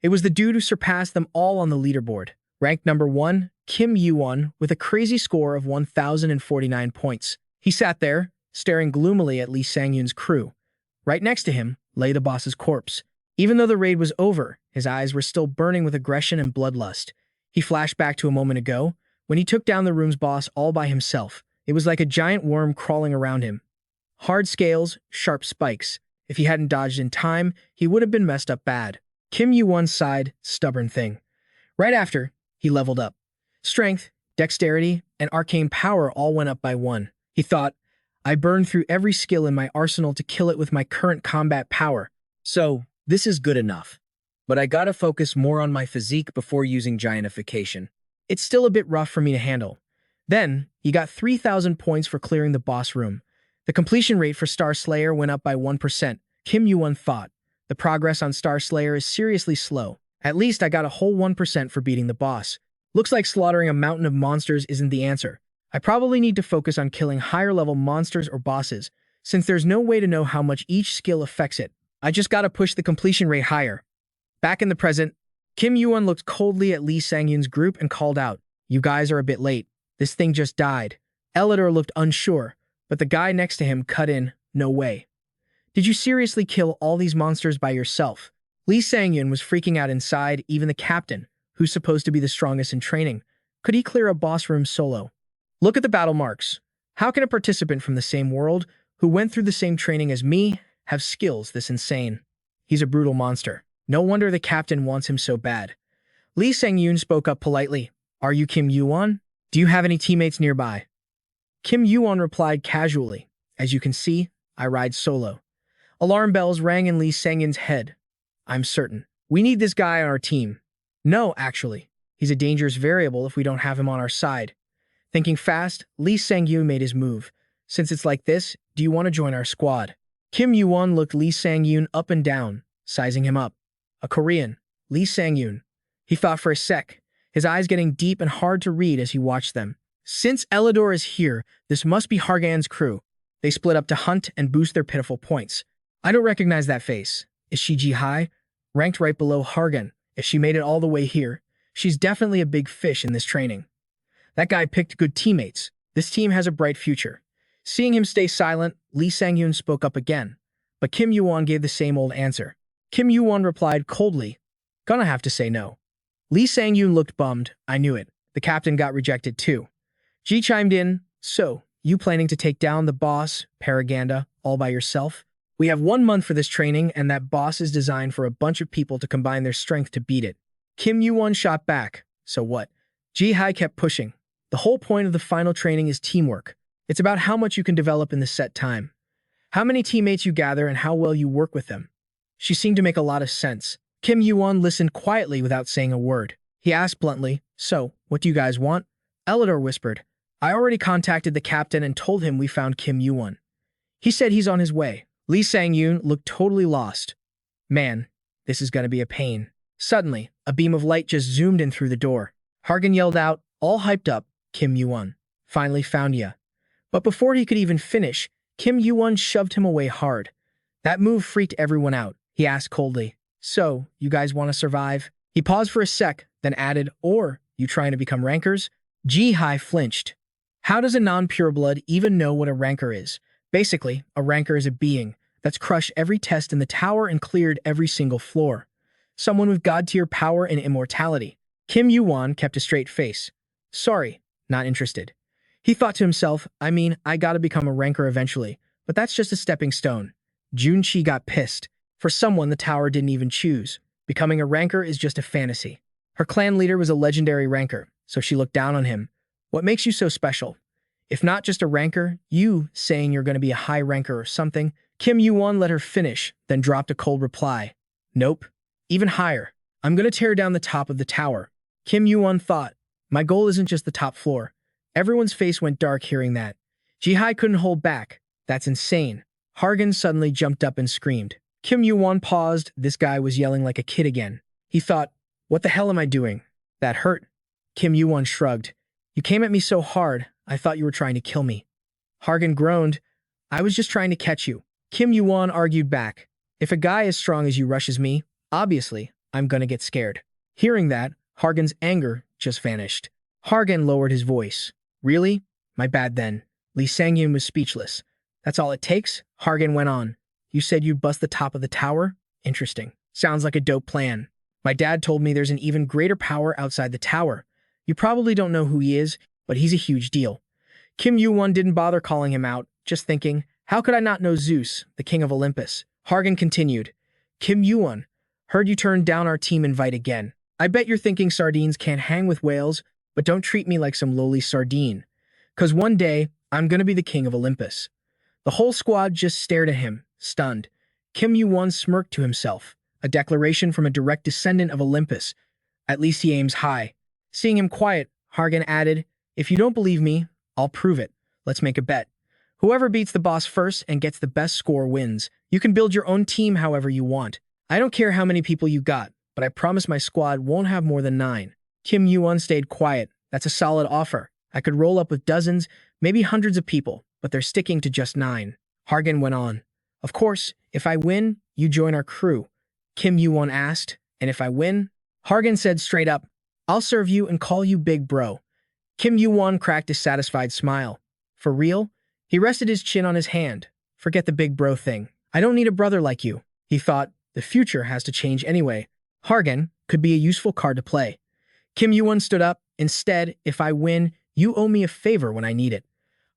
It was the dude who surpassed them all on the leaderboard. Ranked number 1, Kim Yuwon, with a crazy score of 1,049 points. He sat there, staring gloomily at Lee Sang-yoon's crew. Right next to him lay the boss's corpse. Even though the raid was over, his eyes were still burning with aggression and bloodlust. He flashed back to a moment ago, when he took down the room's boss all by himself. It was like a giant worm crawling around him. Hard scales, sharp spikes. If he hadn't dodged in time, he would have been messed up bad. Kim Yuwon sighed, "Stubborn thing." Right after, he leveled up. Strength, dexterity, and arcane power all went up by 1. He thought, "I burned through every skill in my arsenal to kill it with my current combat power. So, this is good enough. But I gotta focus more on my physique before using giantification. It's still a bit rough for me to handle." Then, he got 3,000 points for clearing the boss room. The completion rate for Star Slayer went up by 1%. Kim Yuwon thought, "The progress on Star Slayer is seriously slow. At least I got a whole 1% for beating the boss. Looks like slaughtering a mountain of monsters isn't the answer. I probably need to focus on killing higher-level monsters or bosses, since there's no way to know how much each skill affects it. I just gotta push the completion rate higher." Back in the present, Kim Yuwon looked coldly at Lee Sang-yoon's group and called out, "You guys are a bit late. This thing just died." Elidor looked unsure, but the guy next to him cut in, "No way. Did you seriously kill all these monsters by yourself?" Lee Sang-yoon was freaking out inside. Even the captain, who's supposed to be the strongest in training, could he clear a boss room solo? Look at the battle marks. How can a participant from the same world, who went through the same training as me, have skills this insane? He's a brutal monster. No wonder the captain wants him so bad. Lee Sang-yoon spoke up politely. "Are you Kim Yuwon? Do you have any teammates nearby?" Kim Yuwon replied casually, "As you can see, I ride solo." Alarm bells rang in Lee Sang-yoon's head. "I'm certain. We need this guy on our team." "No, actually. He's a dangerous variable if we don't have him on our side. Thinking fast, Lee Sang-yoon made his move. Since it's like this, do you want to join our squad? Kim Yuwon looked Lee Sang-yoon up and down, sizing him up. A Korean, Lee Sang-yoon. He thought for a sec, his eyes getting deep and hard to read as he watched them. Since Elidor is here, this must be Hargan's crew. They split up to hunt and boost their pitiful points. I don't recognize that face. Is she Ji-hai? Ranked right below Hargan. If she made it all the way here, she's definitely a big fish in this training. That guy picked good teammates. This team has a bright future. Seeing him stay silent, Lee Sang-yoon spoke up again. But Kim Yuwon gave the same old answer. Kim Yuwon replied coldly, "Gonna have to say no." Lee Sang-yoon looked bummed. I knew it. The captain got rejected too. Ji chimed in, "So, you planning to take down the boss, Paraganda, all by yourself? We have 1 month for this training, and that boss is designed for a bunch of people to combine their strength to beat it." Kim Yuwon shot back. So what? Ji-hai kept pushing. The whole point of the final training is teamwork. It's about how much you can develop in the set time. How many teammates you gather and how well you work with them. She seemed to make a lot of sense. Kim Yuwon listened quietly without saying a word. He asked bluntly, "So, what do you guys want?" Elidor whispered, "I already contacted the captain and told him we found Kim Yuwon. He said he's on his way." Lee Sang-yoon looked totally lost. Man, this is gonna be a pain. Suddenly, a beam of light just zoomed in through the door. Hargan yelled out, all hyped up, "Kim Yuwon. Finally found ya." But before he could even finish, Kim Yuwon shoved him away hard. That move freaked everyone out. He asked coldly, "So, you guys want to survive?" He paused for a sec, then added, "Or, you trying to become rankers?" Ji-hai flinched. How does a non-pureblood even know what a ranker is? Basically, a ranker is a being that's crushed every test in the tower and cleared every single floor. Someone with god-tier power and immortality. Kim Yuwon kept a straight face. "Sorry, not interested." He thought to himself, I gotta become a ranker eventually, but that's just a stepping stone. Junchi got pissed. For someone the tower didn't even choose. Becoming a ranker is just a fantasy. Her clan leader was a legendary ranker, so she looked down on him. What makes you so special? If not just a ranker, you saying you're going to be a high ranker or something. Kim Yuwon let her finish, then dropped a cold reply. Nope. Even higher. I'm going to tear down the top of the tower. Kim Yuwon thought, my goal isn't just the top floor. Everyone's face went dark hearing that. Ji-hai couldn't hold back. That's insane. Hargan suddenly jumped up and screamed. Kim Yuwon paused. This guy was yelling like a kid again. He thought, what the hell am I doing? That hurt. Kim Yuwon shrugged. You came at me so hard, I thought you were trying to kill me. Hargan groaned. I was just trying to catch you. Kim Yuwon argued back. If a guy as strong as you rushes me, obviously, I'm gonna get scared. Hearing that, Hargan's anger just vanished. Hargan lowered his voice. Really? My bad then. Lee Sang-yoon was speechless. That's all it takes? Hargan went on. You said you'd bust the top of the tower? Interesting. Sounds like a dope plan. My dad told me there's an even greater power outside the tower. You probably don't know who he is, but he's a huge deal. Kim Yuwon didn't bother calling him out, just thinking, how could I not know Zeus, the king of Olympus? Hargan continued. Kim Yuwon, heard you turned down our team invite again. I bet you're thinking sardines can't hang with whales, but don't treat me like some lowly sardine. 'Cause one day, I'm gonna be the king of Olympus. The whole squad just stared at him, stunned. Kim Yuwon smirked to himself, a declaration from a direct descendant of Olympus. At least he aims high. Seeing him quiet, Hargan added, if you don't believe me, I'll prove it. Let's make a bet. Whoever beats the boss first and gets the best score wins. You can build your own team however you want. I don't care how many people you got, but I promise my squad won't have more than 9. Kim Yuwon stayed quiet. That's a solid offer. I could roll up with dozens, maybe hundreds of people, but they're sticking to just 9. Hargan went on. Of course, if I win, you join our crew. Kim Yuwon asked, and if I win? Hargan said straight up, I'll serve you and call you big bro. Kim Yuwon cracked a satisfied smile. For real? He rested his chin on his hand. Forget the big bro thing. I don't need a brother like you. He thought, the future has to change anyway. Hargan could be a useful card to play. Kim Yuwon stood up. Instead, if I win, you owe me a favor when I need it.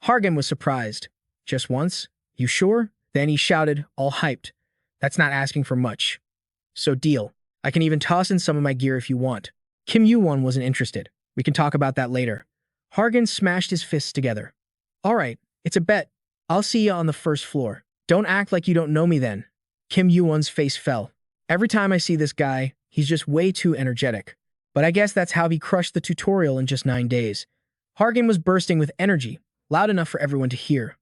Hargan was surprised. Just once? You sure? Then he shouted, all hyped. That's not asking for much. So deal. I can even toss in some of my gear if you want. Kim Yuwon wasn't interested. We can talk about that later. Hargan smashed his fists together. All right, it's a bet. I'll see you on the first floor. Don't act like you don't know me then. Kim Yuwon's face fell. Every time I see this guy, he's just way too energetic. But I guess that's how he crushed the tutorial in just 9 days. Hargan was bursting with energy, loud enough for everyone to hear.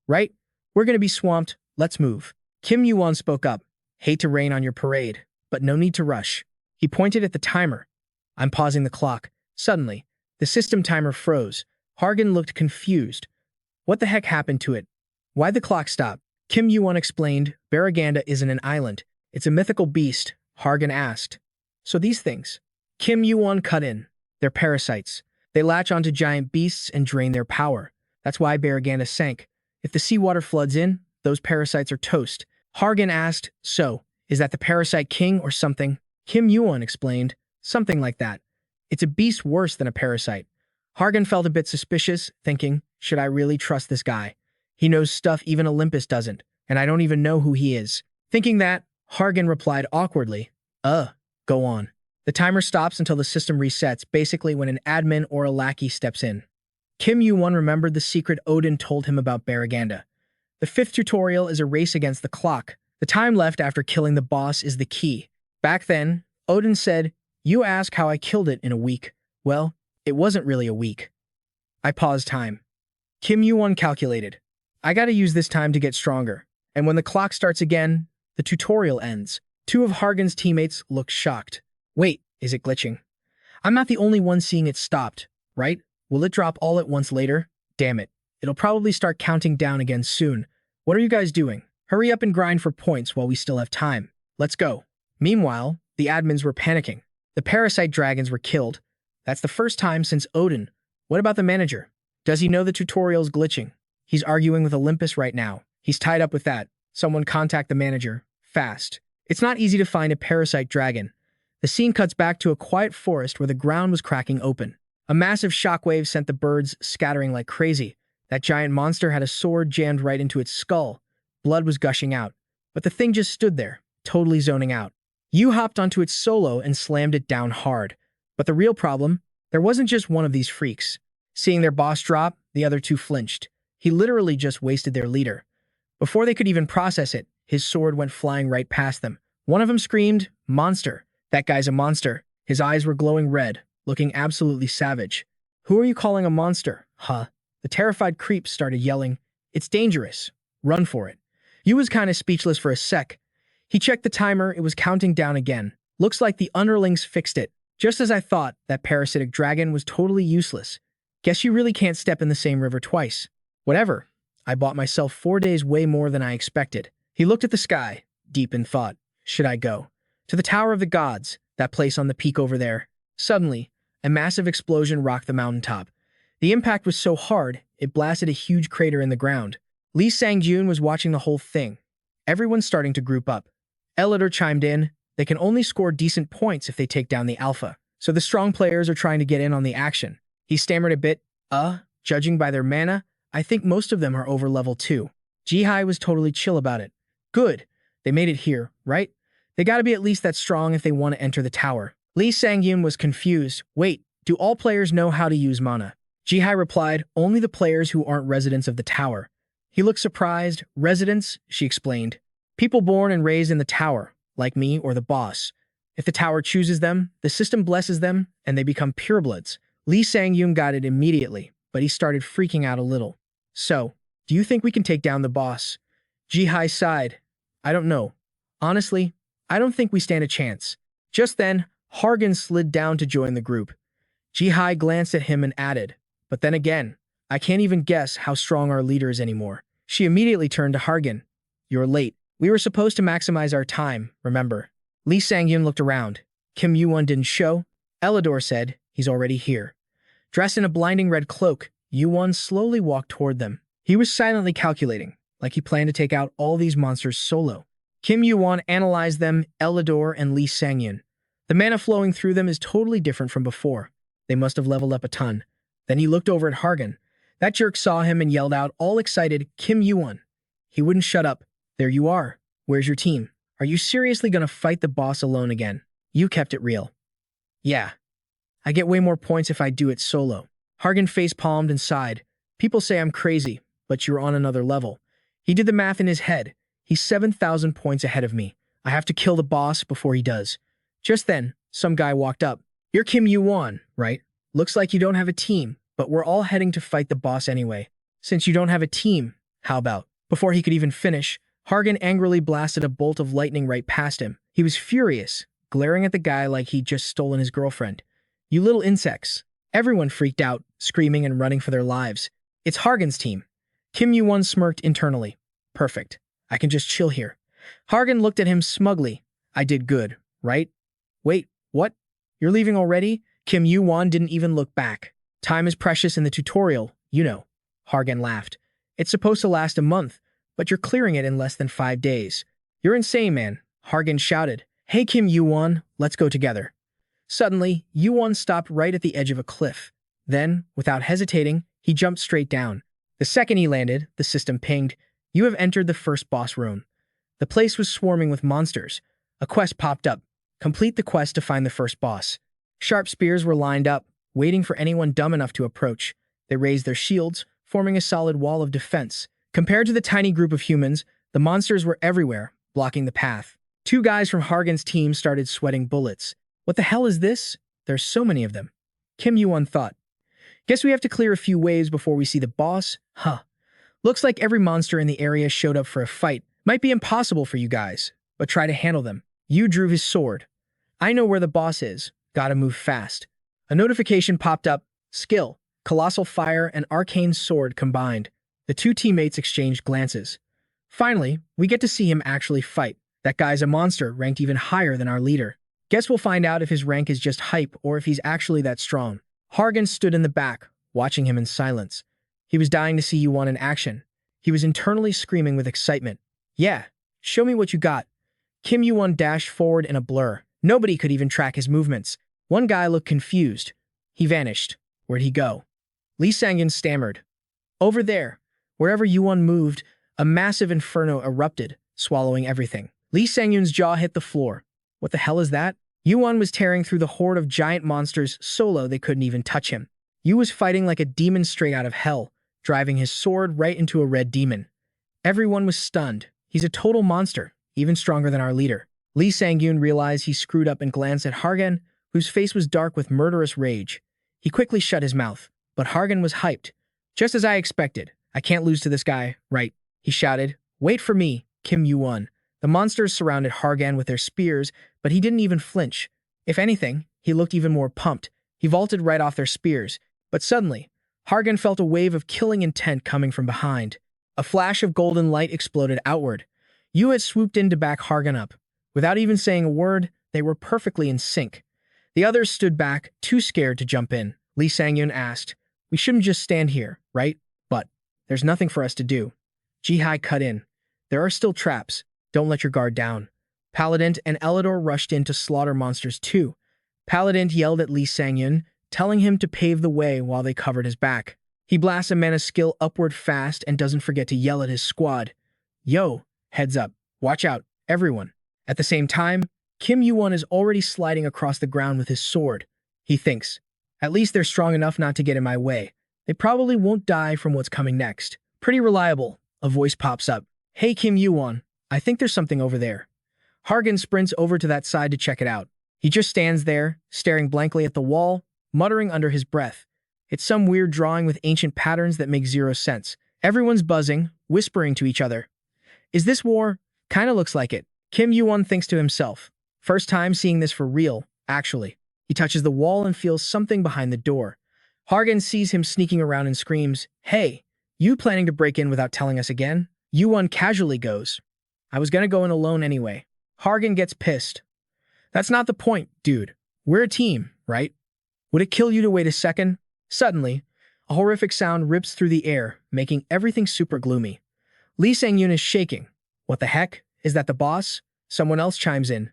Right? We're gonna be swamped. Let's move. Kim Yuwon spoke up. Hate to rain on your parade, but no need to rush. He pointed at the timer. I'm pausing the clock. Suddenly, the system timer froze. Hargan looked confused. What the heck happened to it? Why'd the clock stop? Kim Yuwon explained, Baraganda isn't an island. It's a mythical beast, Hargan asked. So these things? Kim Yuwon cut in. They're parasites. They latch onto giant beasts and drain their power. That's why Baraganda sank. If the seawater floods in, those parasites are toast. Hargan asked, so, is that the parasite king or something? Kim Yuwon explained, something like that. It's a beast worse than a parasite. Hargan felt a bit suspicious, thinking, should I really trust this guy? He knows stuff even Olympus doesn't, and I don't even know who he is. Thinking that, Hargan replied awkwardly, go on. The timer stops until the system resets, basically when an admin or a lackey steps in. Kim Yuwon remembered the secret Odin told him about Baraganda. The 5th tutorial is a race against the clock. The time left after killing the boss is the key. Back then, Odin said, you ask how I killed it in a week. Well, it wasn't really a week. I paused time. Kim Yuwon calculated. I gotta use this time to get stronger. And when the clock starts again, the tutorial ends. 2 of Hargan's teammates looked shocked. Wait, is it glitching? I'm not the only one seeing it stopped, right? Will it drop all at once later? Damn it. It'll probably start counting down again soon. What are you guys doing? Hurry up and grind for points while we still have time. Let's go. Meanwhile, the admins were panicking. The parasite dragons were killed. That's the first time since Odin. What about the manager? Does he know the tutorial's glitching? He's arguing with Olympus right now. He's tied up with that. Someone contact the manager. Fast. It's not easy to find a parasite dragon. The scene cuts back to a quiet forest where the ground was cracking open. A massive shockwave sent the birds scattering like crazy. That giant monster had a sword jammed right into its skull. Blood was gushing out. But the thing just stood there, totally zoning out. Yu hopped onto its solo and slammed it down hard. But the real problem, there wasn't just one of these freaks. Seeing their boss drop, the other 2 flinched. He literally just wasted their leader. Before they could even process it, his sword went flying right past them. One of them screamed, monster. That guy's a monster. His eyes were glowing red, looking absolutely savage. Who are you calling a monster? Huh? The terrified creep started yelling, it's dangerous. Run for it. Yu was kind of speechless for a sec. He checked the timer, it was counting down again. Looks like the underlings fixed it. Just as I thought, that parasitic dragon was totally useless. Guess you really can't step in the same river twice. Whatever. I bought myself 4 days way more than I expected. He looked at the sky, deep in thought. Should I go? To the Tower of the Gods, that place on the peak over there. Suddenly, a massive explosion rocked the mountaintop. The impact was so hard, it blasted a huge crater in the ground. Lee Sang-jun was watching the whole thing. Everyone's starting to group up. Elidor chimed in, they can only score decent points if they take down the alpha. So the strong players are trying to get in on the action. He stammered a bit, judging by their mana, I think most of them are over level 2. Jihai was totally chill about it. Good. They made it here, right? They gotta be at least that strong if they want to enter the tower. Lee Sang-yun was confused. Wait, do all players know how to use mana? Jihai replied, only the players who aren't residents of the tower. He looked surprised. Residents, she explained. People born and raised in the tower, like me or the boss. If the tower chooses them, the system blesses them, and they become purebloods. Lee Sang-yun got it immediately, but he started freaking out a little. So, do you think we can take down the boss? Jihai sighed. I don't know. Honestly, I don't think we stand a chance. Just then, Hargan slid down to join the group. Jihai glanced at him and added, but then again, I can't even guess how strong our leader is anymore. She immediately turned to Hargan. You're late. We were supposed to maximize our time, remember? Lee Sang-yun looked around. Kim Yuwon didn't show. Elidor said, he's already here. Dressed in a blinding red cloak, Yuwon slowly walked toward them. He was silently calculating, like he planned to take out all these monsters solo. Kim Yuwon analyzed them, Elidor and Lee Sang-yun. The mana flowing through them is totally different from before. They must have leveled up a ton. Then he looked over at Hargan. That jerk saw him and yelled out, all excited, Kim Yuwon. He wouldn't shut up. There you are. Where's your team? Are you seriously gonna fight the boss alone again? You kept it real. Yeah. I get way more points if I do it solo. Hargan face-palmed and sighed. People say I'm crazy, but you're on another level. He did the math in his head. He's 7,000 points ahead of me. I have to kill the boss before he does. Just then, some guy walked up. You're Kim Yuwon, right? Looks like you don't have a team, but we're all heading to fight the boss anyway. Since you don't have a team, how about? Before he could even finish, Hargan angrily blasted a bolt of lightning right past him. He was furious, glaring at the guy like he'd just stolen his girlfriend. You little insects. Everyone freaked out, screaming and running for their lives. It's Hargan's team. Kim Yuwon smirked internally. Perfect. I can just chill here. Hargan looked at him smugly. I did good, right? Wait, what? You're leaving already? Kim Yuwon didn't even look back. Time is precious in the tutorial, you know. Hargan laughed. It's supposed to last a month, but you're clearing it in less than 5 days. You're insane, man. Hargan shouted. Hey, Kim Yuwon, let's go together. Suddenly, Yuwon stopped right at the edge of a cliff. Then, without hesitating, he jumped straight down. The second he landed, the system pinged. You have entered the first boss room. The place was swarming with monsters. A quest popped up. Complete the quest to find the first boss. Sharp spears were lined up, waiting for anyone dumb enough to approach. They raised their shields, forming a solid wall of defense. Compared to the tiny group of humans, the monsters were everywhere, blocking the path. 2 guys from Hargan's team started sweating bullets. What the hell is this? There's so many of them. Kim Yuwon thought. Guess we have to clear a few waves before we see the boss? Huh. Looks like every monster in the area showed up for a fight. Might be impossible for you guys, but try to handle them. Yu drew his sword. I know where the boss is. Gotta move fast. A notification popped up. Skill. Colossal fire and arcane sword combined. The 2 teammates exchanged glances. Finally, we get to see him actually fight. That guy's a monster, ranked even higher than our leader. Guess we'll find out if his rank is just hype or if he's actually that strong. Hargan stood in the back, watching him in silence. He was dying to see Yuwon in action. He was internally screaming with excitement. Yeah, show me what you got. Kim Yuwon dashed forward in a blur. Nobody could even track his movements. One guy looked confused. He vanished. Where'd he go? Lee Sang-yun stammered. Over there. Wherever Yuwon moved, a massive inferno erupted, swallowing everything. Lee Sang-yun's jaw hit the floor. What the hell is that? Yuwon was tearing through the horde of giant monsters solo. They couldn't even touch him. Yu was fighting like a demon straight out of hell, driving his sword right into a red demon. Everyone was stunned. He's a total monster, even stronger than our leader. Lee Sang-yun realized he screwed up and glanced at Hargan, whose face was dark with murderous rage. He quickly shut his mouth, but Hargan was hyped. Just as I expected. I can't lose to this guy, right? He shouted. Wait for me, Kim Yuwon. The monsters surrounded Hargan with their spears, but he didn't even flinch. If anything, he looked even more pumped. He vaulted right off their spears. But suddenly, Hargan felt a wave of killing intent coming from behind. A flash of golden light exploded outward. Yu had swooped in to back Hargan up. Without even saying a word, they were perfectly in sync. The others stood back, too scared to jump in. Lee Sang-yun asked, We shouldn't just stand here, right? But there's nothing for us to do. Ji-hai cut in. There are still traps. Don't let your guard down. Paladin and Elidor rushed in to slaughter monsters too. Paladin yelled at Lee Sang-yun, telling him to pave the way while they covered his back. He blasts a mana skill upward fast and doesn't forget to yell at his squad. Yo, heads up. Watch out, everyone. At the same time, Kim Yuwon is already sliding across the ground with his sword. He thinks, at least they're strong enough not to get in my way. They probably won't die from what's coming next. Pretty reliable. A voice pops up. Hey, Kim Yuwon. I think there's something over there. Hargan sprints over to that side to check it out. He just stands there, staring blankly at the wall, muttering under his breath. It's some weird drawing with ancient patterns that make zero sense. Everyone's buzzing, whispering to each other. Is this war? Kinda looks like it. Kim Yuwon thinks to himself. First time seeing this for real, actually. He touches the wall and feels something behind the door. Hargan sees him sneaking around and screams, Hey, you planning to break in without telling us again? Yuwon casually goes, I was gonna go in alone anyway. Hargan gets pissed. That's not the point, dude. We're a team, right? Would it kill you to wait a second? Suddenly, a horrific sound rips through the air, making everything super gloomy. Lee Sang-yun is shaking. What the heck? Is that the boss? Someone else chimes in.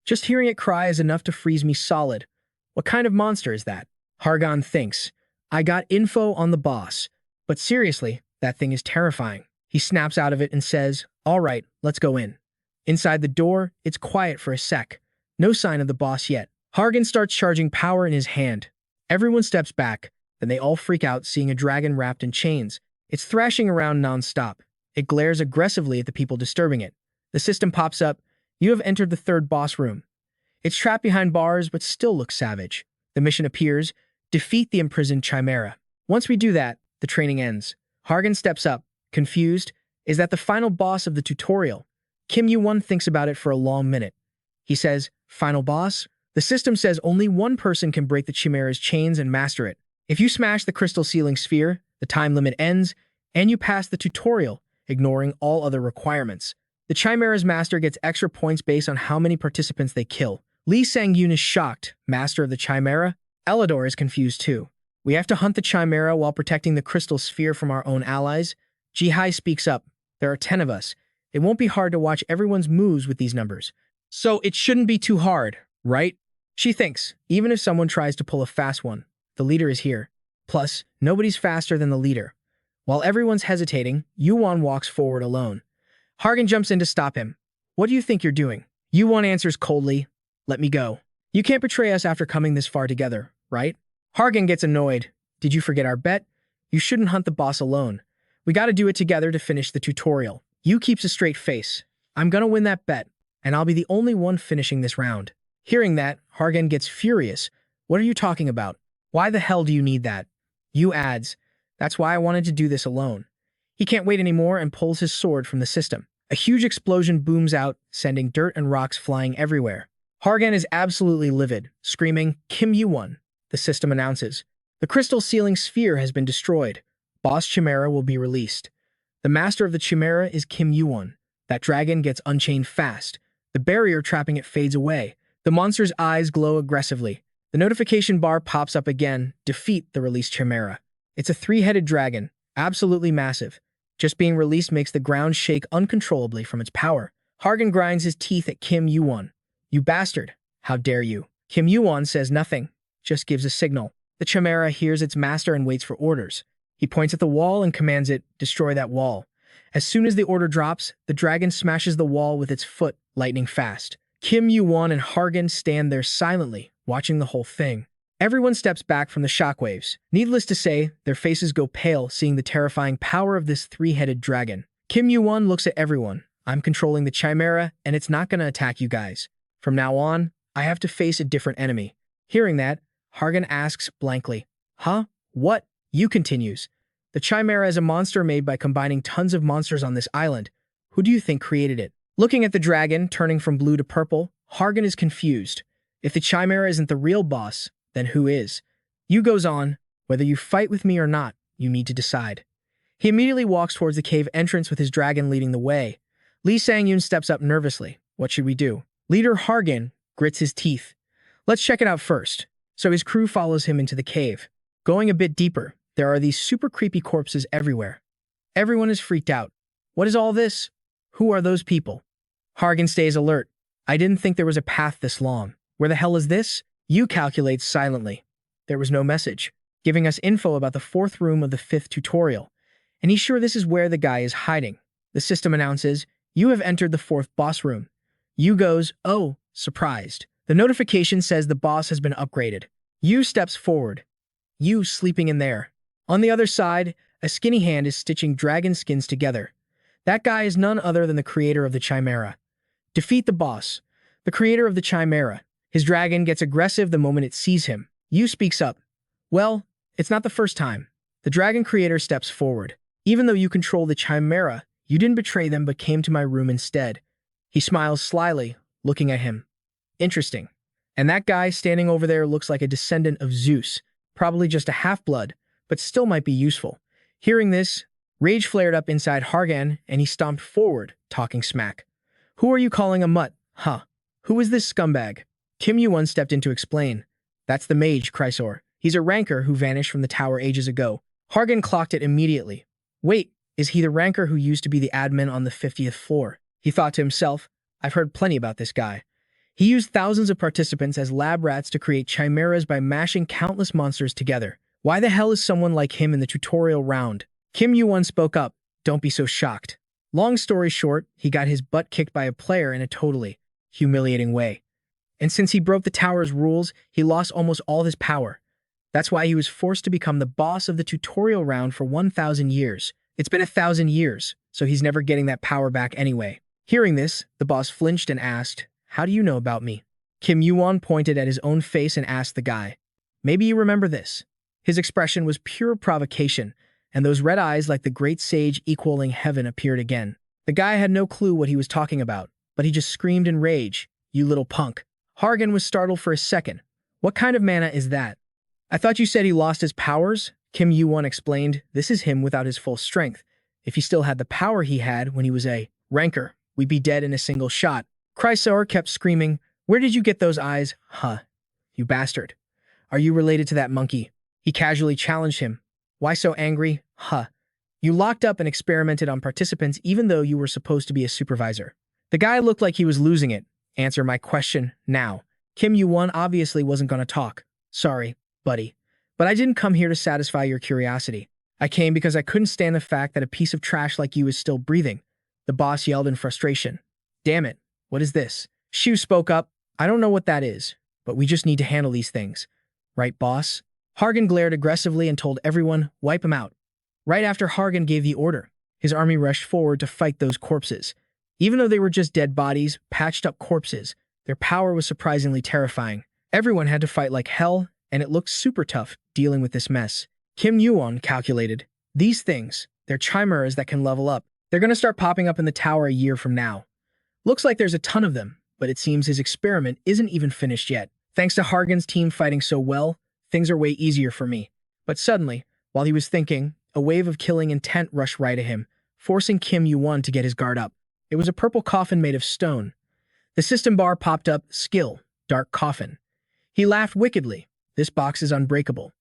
Just hearing it cry is enough to freeze me solid. What kind of monster is that? Hargan thinks. I got info on the boss. But seriously, that thing is terrifying. He snaps out of it and says, All right, let's go in. Inside the door, it's quiet for a sec. No sign of the boss yet. Hargan starts charging power in his hand. Everyone steps back, then they all freak out seeing a dragon wrapped in chains. It's thrashing around nonstop. It glares aggressively at the people disturbing it. The system pops up. You have entered the third boss room. It's trapped behind bars but still looks savage. The mission appears, defeat the imprisoned chimera. Once we do that, the training ends. Hargan steps up, confused. Is that the final boss of the tutorial? Kim Yuwon thinks about it for a long minute. He says, final boss? The system says only one person can break the chimera's chains and master it. If you smash the crystal ceiling sphere, the time limit ends, and you pass the tutorial, ignoring all other requirements. The chimera's master gets extra points based on how many participants they kill. Lee Sang-yoon is shocked, master of the chimera. Elidor is confused too. We have to hunt the chimera while protecting the crystal sphere from our own allies. Ji-hai speaks up. There are 10 of us. It won't be hard to watch everyone's moves with these numbers. So it shouldn't be too hard, right? She thinks, even if someone tries to pull a fast one, the leader is here. Plus, nobody's faster than the leader. While everyone's hesitating, Yuwon walks forward alone. Hargan jumps in to stop him. What do you think you're doing? Yuwon answers coldly, let me go. You can't betray us after coming this far together, right? Hargan gets annoyed. Did you forget our bet? You shouldn't hunt the boss alone. We gotta do it together to finish the tutorial. Yu keeps a straight face. I'm gonna win that bet, and I'll be the only one finishing this round. Hearing that, Hargan gets furious. What are you talking about? Why the hell do you need that? Yu adds, that's why I wanted to do this alone. He can't wait anymore and pulls his sword from the system. A huge explosion booms out, sending dirt and rocks flying everywhere. Hargan is absolutely livid, screaming, Kim Yuwon. The system announces, the crystal ceiling sphere has been destroyed. Boss Chimera will be released. The master of the Chimera is Kim Yuwon. That dragon gets unchained fast. The barrier trapping it fades away. The monster's eyes glow aggressively. The notification bar pops up again, defeat the released Chimera. It's a 3-headed dragon, absolutely massive. Just being released makes the ground shake uncontrollably from its power. Hargan grinds his teeth at Kim Yuwon. You bastard, how dare you? Kim Yuwon says nothing, just gives a signal. The Chimera hears its master and waits for orders. He points at the wall and commands it, destroy that wall. As soon as the order drops, the dragon smashes the wall with its foot, lightning fast. Kim Yuwon and Hargan stand there silently, watching the whole thing. Everyone steps back from the shockwaves. Needless to say, their faces go pale seeing the terrifying power of this 3-headed dragon. Kim Yuwon looks at everyone. I'm controlling the Chimera, and it's not gonna attack you guys. From now on, I have to face a different enemy. Hearing that, Hargan asks blankly, huh? What? Yu continues. The Chimera is a monster made by combining tons of monsters on this island. Who do you think created it? Looking at the dragon, turning from blue to purple, Hargan is confused. If the Chimera isn't the real boss, then who is? Yu goes on, whether you fight with me or not, you need to decide. He immediately walks towards the cave entrance with his dragon leading the way. Lee Sang-yoon steps up nervously. What should we do? Leader Hargan grits his teeth. Let's check it out first. So his crew follows him into the cave. Going a bit deeper, there are these super creepy corpses everywhere. Everyone is freaked out. What is all this? Who are those people? Hargan stays alert. I didn't think there was a path this long. Where the hell is this? Yu calculates silently. There was no message, giving us info about the 4th room of the 5th tutorial. And he's sure this is where the guy is hiding. The system announces, you have entered the 4th boss room. Yu goes, oh, surprised. The notification says the boss has been upgraded. Yu steps forward. Yu sleeping in there. On the other side, a skinny hand is stitching dragon skins together. That guy is none other than the creator of the Chimera. Defeat the boss, the creator of the Chimera. His dragon gets aggressive the moment it sees him. Yu speaks up. Well, it's not the first time. The dragon creator steps forward. Even though you control the Chimera, you didn't betray them but came to my room instead. He smiles slyly, looking at him. Interesting. And that guy standing over there looks like a descendant of Zeus, probably just a half-blood, but still might be useful. Hearing this, rage flared up inside Hargan, and he stomped forward, talking smack. Who are you calling a mutt? Huh? Who is this scumbag? Kim Yuwon stepped in to explain. That's the mage, Chrysor. He's a ranker who vanished from the tower ages ago. Hargan clocked it immediately. Wait, is he the ranker who used to be the admin on the 50th floor? He thought to himself, I've heard plenty about this guy. He used thousands of participants as lab rats to create chimeras by mashing countless monsters together. Why the hell is someone like him in the tutorial round? Kim Yuwon spoke up. Don't be so shocked. Long story short, he got his butt kicked by a player in a totally humiliating way. And since he broke the tower's rules, he lost almost all his power. That's why he was forced to become the boss of the tutorial round for 1,000 years. It's been 1,000 years, so he's never getting that power back anyway. Hearing this, the boss flinched and asked, how do you know about me? Kim Yuwon pointed at his own face and asked the guy. Maybe you remember this. His expression was pure provocation, and those red eyes like the great sage equaling heaven appeared again. The guy had no clue what he was talking about, but he just screamed in rage, "You little punk." Hargan was startled for a second. What kind of mana is that? I thought you said he lost his powers? Kim Yuwon explained, this is him without his full strength. If he still had the power he had when he was a ranker, we'd be dead in a single shot. Chrysaor kept screaming, where did you get those eyes? Huh. You bastard. Are you related to that monkey? He casually challenged him. Why so angry? Huh. You locked up and experimented on participants even though you were supposed to be a supervisor. The guy looked like he was losing it. Answer my question now. Kim Yuwon obviously wasn't going to talk. Sorry, buddy. But I didn't come here to satisfy your curiosity. I came because I couldn't stand the fact that a piece of trash like you is still breathing. The boss yelled in frustration. Damn it. What is this? Shu spoke up. I don't know what that is, but we just need to handle these things. Right, boss? Hargan glared aggressively and told everyone, wipe him out. Right after Hargan gave the order, his army rushed forward to fight those corpses. Even though they were just dead bodies, patched up corpses, their power was surprisingly terrifying. Everyone had to fight like hell, and it looked super tough dealing with this mess. Kim Yuwon calculated, these things, they're chimeras that can level up. They're going to start popping up in the tower a year from now. Looks like there's a ton of them, but it seems his experiment isn't even finished yet. Thanks to Hargan's team fighting so well, things are way easier for me. But suddenly, while he was thinking, a wave of killing intent rushed right at him, forcing Kim Yuwon to get his guard up. It was a purple coffin made of stone. The system bar popped up, skill, dark coffin. He laughed wickedly. This box is unbreakable.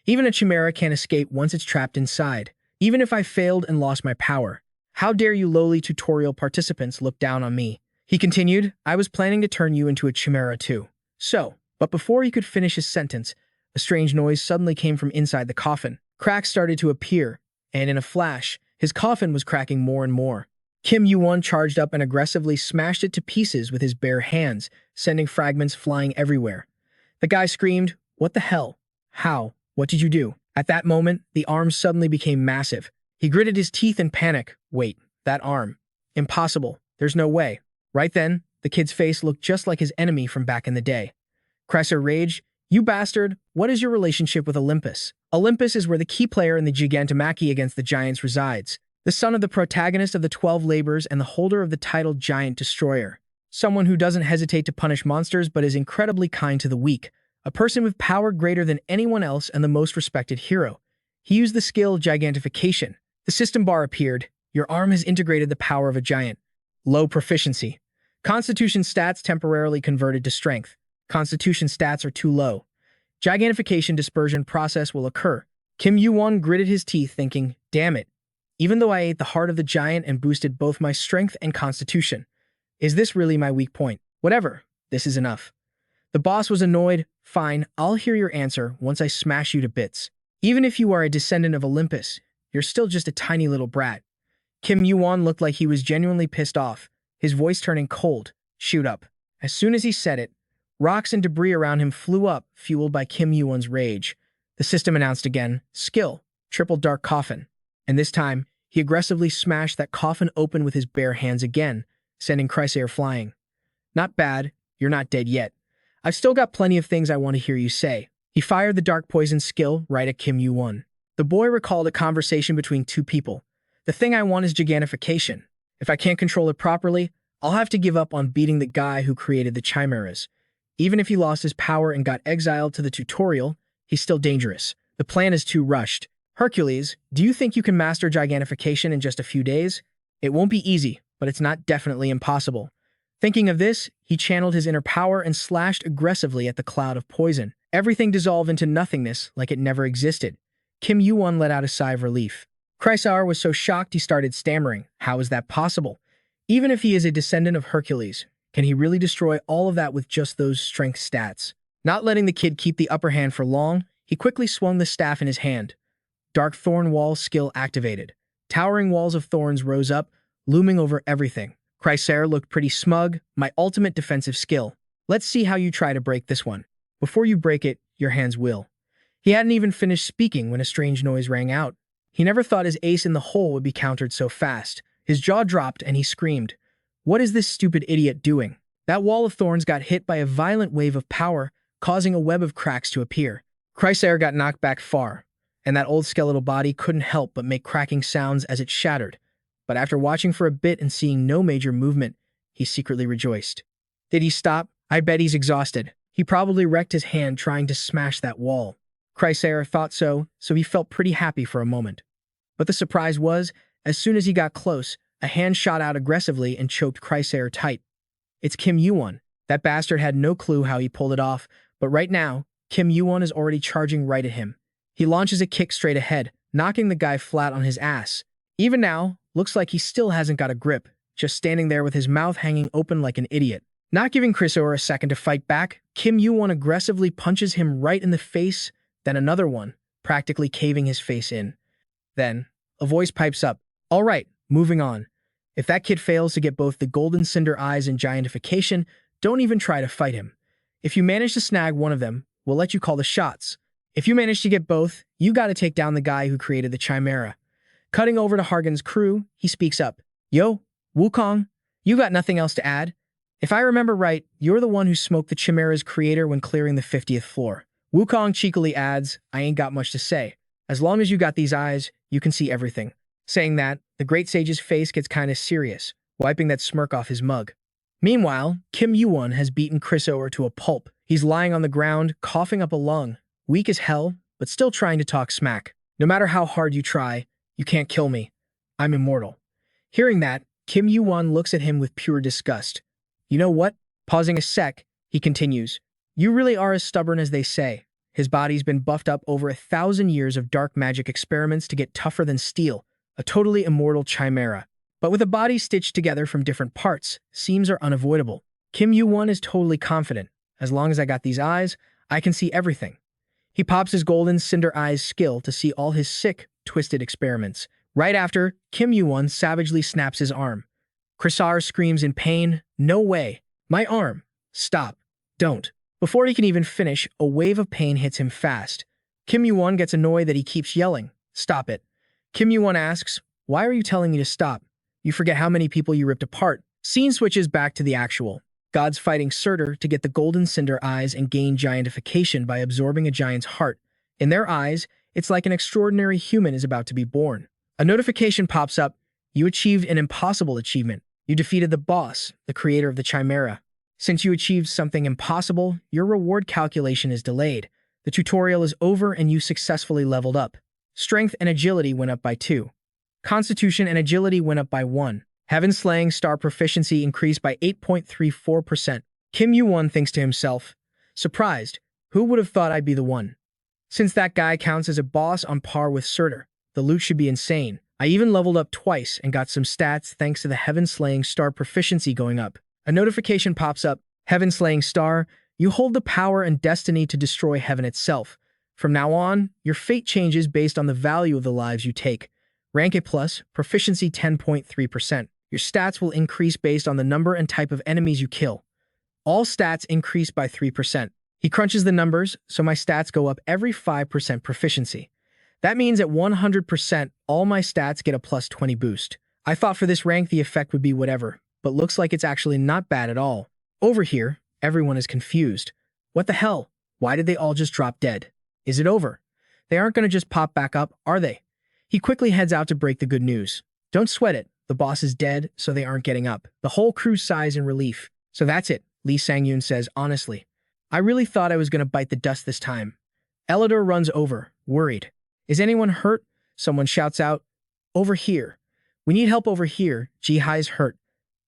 Even a chimera can't escape once it's trapped inside. Even if I failed and lost my power. How dare you lowly tutorial participants look down on me? He continued, I was planning to turn you into a chimera too. But before he could finish his sentence, a strange noise suddenly came from inside the coffin. Cracks started to appear, and in a flash, his coffin was cracking more and more. Kim Yuwon charged up and aggressively smashed it to pieces with his bare hands, sending fragments flying everywhere. The guy screamed, what the hell? How? What did you do? At that moment, the arm suddenly became massive. He gritted his teeth in panic. Wait, that arm. Impossible. There's no way. Right then, the kid's face looked just like his enemy from back in the day. Chrysaor raged, you bastard, what is your relationship with Olympus? Olympus is where the key player in the Gigantomachy against the Giants resides. The son of the protagonist of the 12 Labors and the holder of the title Giant Destroyer. Someone who doesn't hesitate to punish monsters but is incredibly kind to the weak. A person with power greater than anyone else and the most respected hero. He used the skill Gigantification. The system bar appeared. Your arm has integrated the power of a giant. Low proficiency. Constitution stats temporarily converted to strength. Constitution stats are too low. Gigantification dispersion process will occur. Kim Yuwon gritted his teeth thinking, damn it. Even though I ate the heart of the giant and boosted both my strength and constitution. Is this really my weak point? Whatever. This is enough. The boss was annoyed. Fine, I'll hear your answer once I smash you to bits. Even if you are a descendant of Olympus, you're still just a tiny little brat. Kim Yuwon looked like he was genuinely pissed off, his voice turning cold. Shoot up. As soon as he said it, rocks and debris around him flew up, fueled by Kim Yuwon's rage. The system announced again, skill, triple dark coffin. And this time, he aggressively smashed that coffin open with his bare hands again, sending Chrysaor flying. Not bad, you're not dead yet. I've still got plenty of things I want to hear you say. He fired the dark poison skill right at Kim Yuwon. The boy recalled a conversation between two people. The thing I want is gigantification. If I can't control it properly, I'll have to give up on beating the guy who created the chimeras. Even if he lost his power and got exiled to the tutorial, he's still dangerous. The plan is too rushed. Hercules, do you think you can master gigantification in just a few days? It won't be easy, but it's not definitely impossible. Thinking of this, he channeled his inner power and slashed aggressively at the cloud of poison. Everything dissolved into nothingness like it never existed. Kim Yuwon let out a sigh of relief. Chrysaor was so shocked he started stammering. How is that possible? Even if he is a descendant of Hercules, can he really destroy all of that with just those strength stats? Not letting the kid keep the upper hand for long, he quickly swung the staff in his hand. Dark Thorn Wall skill activated. Towering walls of thorns rose up, looming over everything. Chrysaor looked pretty smug. My ultimate defensive skill. Let's see how you try to break this one. Before you break it, your hands will. He hadn't even finished speaking when a strange noise rang out. He never thought his ace in the hole would be countered so fast. His jaw dropped and he screamed, what is this stupid idiot doing? That wall of thorns got hit by a violent wave of power, causing a web of cracks to appear. Chrysaor got knocked back far, and that old skeletal body couldn't help but make cracking sounds as it shattered. But after watching for a bit and seeing no major movement, he secretly rejoiced. Did he stop? I bet he's exhausted. He probably wrecked his hand trying to smash that wall. Chrysaor thought so he felt pretty happy for a moment. But the surprise was, as soon as he got close, a hand shot out aggressively and choked Chrysaor tight. It's Kim Yuwon. That bastard had no clue how he pulled it off, but right now, Kim Yuwon is already charging right at him. He launches a kick straight ahead, knocking the guy flat on his ass. Even now, looks like he still hasn't got a grip, just standing there with his mouth hanging open like an idiot. Not giving Chrysaor a second to fight back, Kim Yuwon aggressively punches him right in the face, then another one, practically caving his face in. Then, a voice pipes up. All right, moving on. If that kid fails to get both the golden cinder eyes and giantification, don't even try to fight him. If you manage to snag one of them, we'll let you call the shots. If you manage to get both, you gotta take down the guy who created the Chimera. Cutting over to Hargan's crew, he speaks up. Yo, Wukong, you got nothing else to add? If I remember right, you're the one who smoked the Chimera's creator when clearing the 50th floor. Wukong cheekily adds, I ain't got much to say. As long as you got these eyes, you can see everything. Saying that, the Great Sage's face gets kinda serious, wiping that smirk off his mug. Meanwhile, Kim Yuwon has beaten Chrysaor to a pulp. He's lying on the ground, coughing up a lung, weak as hell, but still trying to talk smack. No matter how hard you try, you can't kill me. I'm immortal. Hearing that, Kim Yuwon looks at him with pure disgust. You know what? Pausing a sec, he continues. You really are as stubborn as they say. His body's been buffed up over 1,000 years of dark magic experiments to get tougher than steel, a totally immortal chimera. But with a body stitched together from different parts, seams are unavoidable. Kim Yuwon is totally confident. As long as I got these eyes, I can see everything. He pops his golden cinder eyes skill to see all his sick, twisted experiments. Right after, Kim Yuwon savagely snaps his arm. Chrysaor screams in pain, no way. My arm. Stop. Don't. Before he can even finish, a wave of pain hits him fast. Kim Yuwon gets annoyed that he keeps yelling. Stop it. Kim Yuwon asks, why are you telling me to stop? You forget how many people you ripped apart. Scene switches back to the actual. Gods fighting Surtur to get the golden cinder eyes and gain giantification by absorbing a giant's heart. In their eyes, it's like an extraordinary human is about to be born. A notification pops up. You achieved an impossible achievement. You defeated the boss, the creator of the Chimera. Since you achieved something impossible, your reward calculation is delayed. The tutorial is over and you successfully leveled up. Strength and agility went up by 2. Constitution and agility went up by 1. Heaven-slaying star proficiency increased by 8.34%. Kim Yuwon thinks to himself, surprised, who would have thought I'd be the one? Since that guy counts as a boss on par with Surtur, the loot should be insane. I even leveled up twice and got some stats thanks to the Heaven-slaying star proficiency going up. A notification pops up. Heaven-slaying star, you hold the power and destiny to destroy heaven itself. From now on, your fate changes based on the value of the lives you take. Rank A+, proficiency 10.3%. Your stats will increase based on the number and type of enemies you kill. All stats increase by 3%. He crunches the numbers, so my stats go up every 5% proficiency. That means at 100%, all my stats get a plus 20 boost. I thought for this rank the effect would be whatever, but looks like it's actually not bad at all. Over here, everyone is confused. What the hell? Why did they all just drop dead? Is it over? They aren't going to just pop back up, are they? He quickly heads out to break the good news. Don't sweat it. The boss is dead, so they aren't getting up. The whole crew sighs in relief. So that's it, Lee Sang-yoon says honestly. I really thought I was going to bite the dust this time. Elidor runs over, worried. Is anyone hurt? Someone shouts out. Over here. We need help over here. Ji-hai's hurt.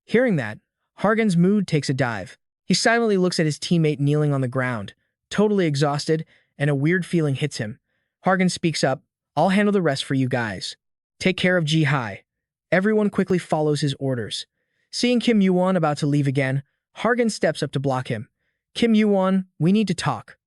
Hearing that, Hargan's mood takes a dive. He silently looks at his teammate kneeling on the ground, totally exhausted, and a weird feeling hits him. Hargan speaks up. I'll handle the rest for you guys. Take care of Ji-hai. Everyone quickly follows his orders. Seeing Kim Yuwon about to leave again, Hargan steps up to block him. Kim Yuwon, we need to talk.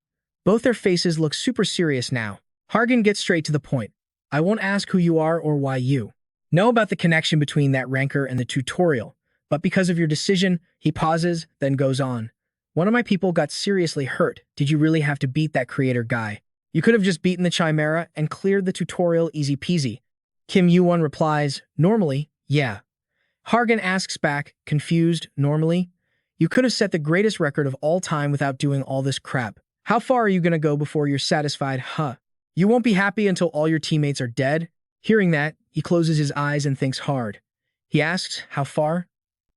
Both their faces look super serious now. Hargan gets straight to the point. I won't ask who you are or why you know about the connection between that rancor and the tutorial, but because of your decision, he pauses, then goes on. One of my people got seriously hurt. Did you really have to beat that creator guy? You could have just beaten the Chimera and cleared the tutorial easy peasy. Kim Yuwon replies, normally, yeah. Hargan asks back, confused, normally? You could have set the greatest record of all time without doing all this crap. How far are you gonna go before you're satisfied, huh? You won't be happy until all your teammates are dead? Hearing that, he closes his eyes and thinks hard. He asks, how far?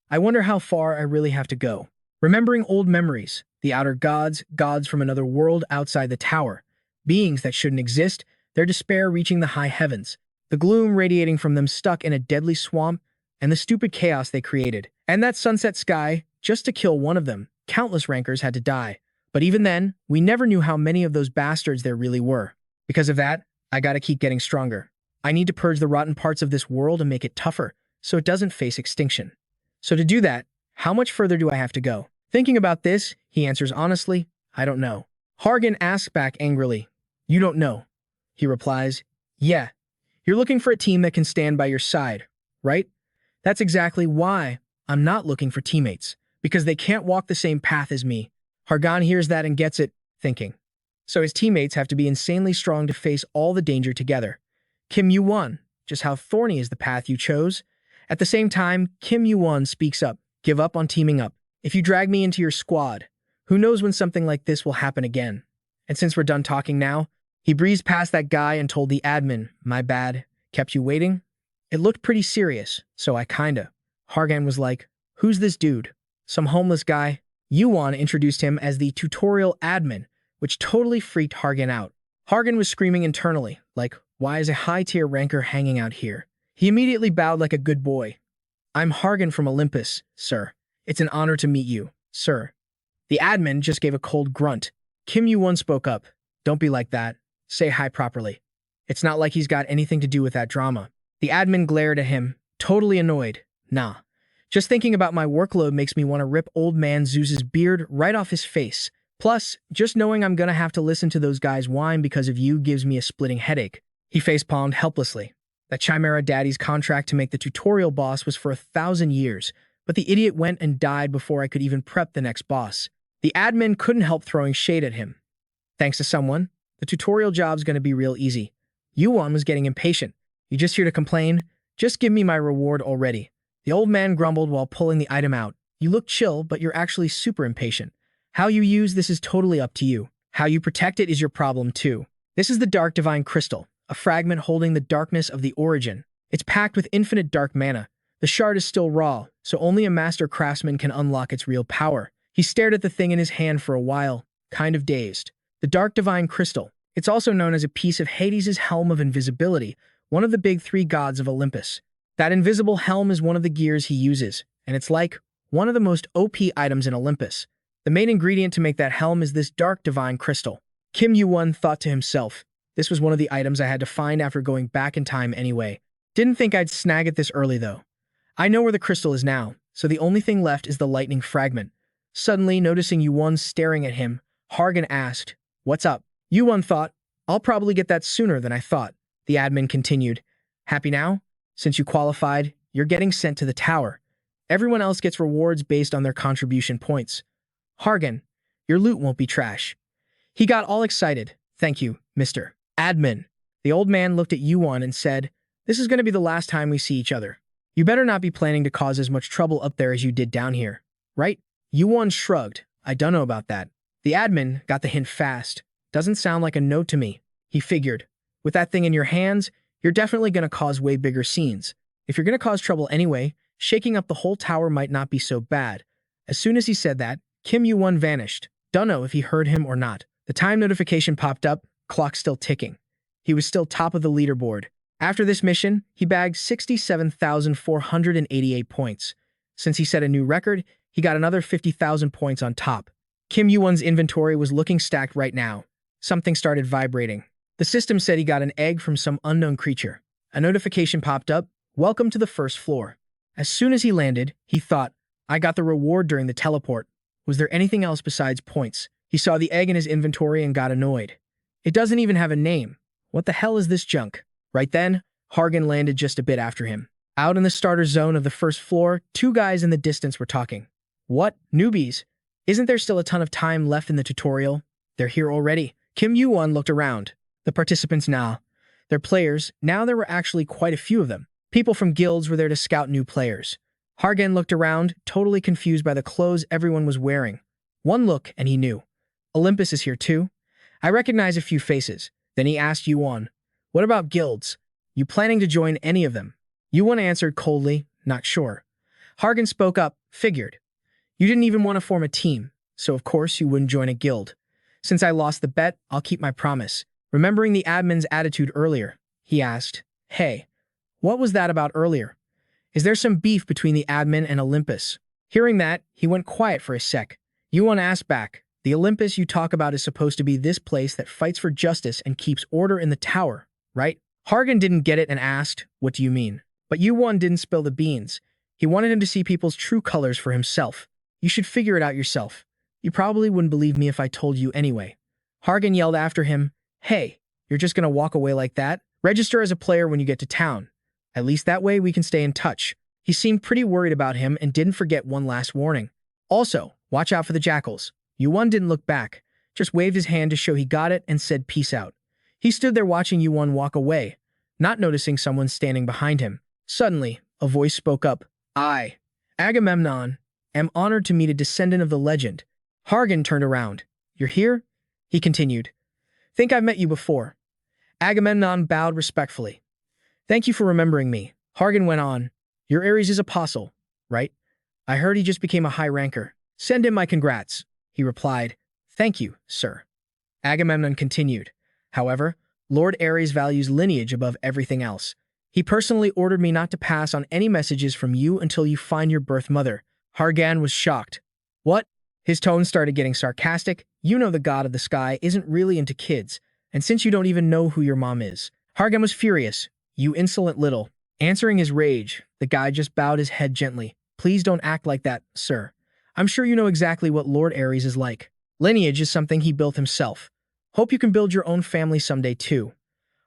I wonder how far I really have to go. Remembering old memories, the outer gods, gods from another world outside the tower, beings that shouldn't exist, their despair reaching the high heavens, the gloom radiating from them stuck in a deadly swamp, and the stupid chaos they created. And that sunset sky, just to kill one of them, countless rankers had to die. But even then, we never knew how many of those bastards there really were. Because of that, I gotta keep getting stronger. I need to purge the rotten parts of this world and make it tougher, so it doesn't face extinction. So to do that, how much further do I have to go? Thinking about this, he answers honestly, I don't know. Hargan asks back angrily, you don't know? He replies, yeah. You're looking for a team that can stand by your side, right? That's exactly why I'm not looking for teammates, because they can't walk the same path as me. Hargan hears that and gets it, thinking. So his teammates have to be insanely strong to face all the danger together. Kim Yuwon, just how thorny is the path you chose? At the same time, Kim Yuwon speaks up, give up on teaming up. If you drag me into your squad, who knows when something like this will happen again? And since we're done talking now, he breezed past that guy and told the admin, my bad, kept you waiting? It looked pretty serious, so I kinda. Hargan was like, who's this dude? Some homeless guy? Yuwon introduced him as the tutorial admin, which totally freaked Hargan out. Hargan was screaming internally, like, why is a high-tier ranker hanging out here? He immediately bowed like a good boy. I'm Hargan from Olympus, sir. It's an honor to meet you, sir. The admin just gave a cold grunt. Kim Yuwon spoke up. Don't be like that. Say hi properly. It's not like he's got anything to do with that drama. The admin glared at him, totally annoyed. Nah. Just thinking about my workload makes me want to rip old man Zeus's beard right off his face. Plus, just knowing I'm gonna have to listen to those guys whine because of you gives me a splitting headache. He facepalmed helplessly. That Chimera Daddy's contract to make the tutorial boss was for 1,000 years, but the idiot went and died before I could even prep the next boss. The admin couldn't help throwing shade at him. Thanks to someone, the tutorial job's gonna be real easy. Yuwon was getting impatient. You just here to complain? Just give me my reward already. The old man grumbled while pulling the item out. You look chill, but you're actually super impatient. How you use this is totally up to you. How you protect it is your problem too. This is the Dark Divine Crystal, a fragment holding the darkness of the origin. It's packed with infinite dark mana. The shard is still raw, so only a master craftsman can unlock its real power. He stared at the thing in his hand for a while, kind of dazed. The Dark Divine Crystal. It's also known as a piece of Hades' Helm of Invisibility, one of the big three gods of Olympus. That invisible helm is one of the gears he uses, and it's like one of the most OP items in Olympus. The main ingredient to make that helm is this Dark Divine Crystal. Kim Yuwon thought to himself, this was one of the items I had to find after going back in time anyway. Didn't think I'd snag it this early though. I know where the crystal is now, so the only thing left is the lightning fragment. Suddenly, noticing Yuwon staring at him, Hargan asked, what's up? Yuwon thought, I'll probably get that sooner than I thought. The admin continued, happy now? Since you qualified, you're getting sent to the tower. Everyone else gets rewards based on their contribution points. Hargan, your loot won't be trash. He got all excited. Thank you, Mr. Admin. The old man looked at Yuwon and said, this is going to be the last time we see each other. You better not be planning to cause as much trouble up there as you did down here, right? Yuwon shrugged. I don't know about that. The admin got the hint fast. Doesn't sound like a no to me. He figured, with that thing in your hands, you're definitely going to cause way bigger scenes. If you're going to cause trouble anyway, shaking up the whole tower might not be so bad. As soon as he said that, Kim Yuwon vanished. Dunno if he heard him or not. The time notification popped up, clock still ticking. He was still top of the leaderboard. After this mission, he bagged 67,488 points. Since he set a new record, he got another 50,000 points on top. Kim Yuwon's inventory was looking stacked right now. Something started vibrating. The system said he got an egg from some unknown creature. A notification popped up, welcome to the first floor. As soon as he landed, he thought, I got the reward during the teleport. Was there anything else besides points? He saw the egg in his inventory and got annoyed. It doesn't even have a name. What the hell is this junk? Right then, Hargan landed just a bit after him. Out in the starter zone of the first floor, two guys in the distance were talking. What? Newbies? Isn't there still a ton of time left in the tutorial? They're here already. Kim Yuwon looked around. The participants now. They're players. Now there were actually quite a few of them. People from guilds were there to scout new players. Hargan looked around, totally confused by the clothes everyone was wearing. One look and he knew. Olympus is here too? I recognize a few faces. Then he asked Yuwon, what about guilds? You planning to join any of them? Yuwon answered coldly, not sure. Hargan spoke up, figured. You didn't even want to form a team, so of course you wouldn't join a guild. Since I lost the bet, I'll keep my promise. Remembering the admin's attitude earlier, he asked, hey, what was that about earlier? Is there some beef between the admin and Olympus? Hearing that, he went quiet for a sec. Yuwon asked back, the Olympus you talk about is supposed to be this place that fights for justice and keeps order in the tower, right? Hargan didn't get it and asked, what do you mean? But Yuwon didn't spill the beans. He wanted him to see people's true colors for himself. You should figure it out yourself. You probably wouldn't believe me if I told you anyway. Hargan yelled after him, hey, you're just gonna walk away like that? Register as a player when you get to town. At least that way we can stay in touch. He seemed pretty worried about him and didn't forget one last warning. Also, watch out for the jackals. Yuwon didn't look back, just waved his hand to show he got it and said peace out. He stood there watching Yuwon walk away, not noticing someone standing behind him. Suddenly, a voice spoke up. I, Agamemnon, am honored to meet a descendant of the legend. Hargan turned around. You're here? He continued. Think I've met you before. Agamemnon bowed respectfully. Thank you for remembering me. Hargan went on. You're Ares' apostle, right? I heard he just became a high ranker. Send him my congrats. He replied, thank you, sir. Agamemnon continued. However, Lord Ares values lineage above everything else. He personally ordered me not to pass on any messages from you until you find your birth mother. Hargan was shocked. What? His tone started getting sarcastic. You know the god of the sky isn't really into kids, and since you don't even know who your mom is. Hargan was furious. You insolent little. Answering his rage, the guy just bowed his head gently. Please don't act like that, sir. I'm sure you know exactly what Lord Ares is like. Lineage is something he built himself. Hope you can build your own family someday too.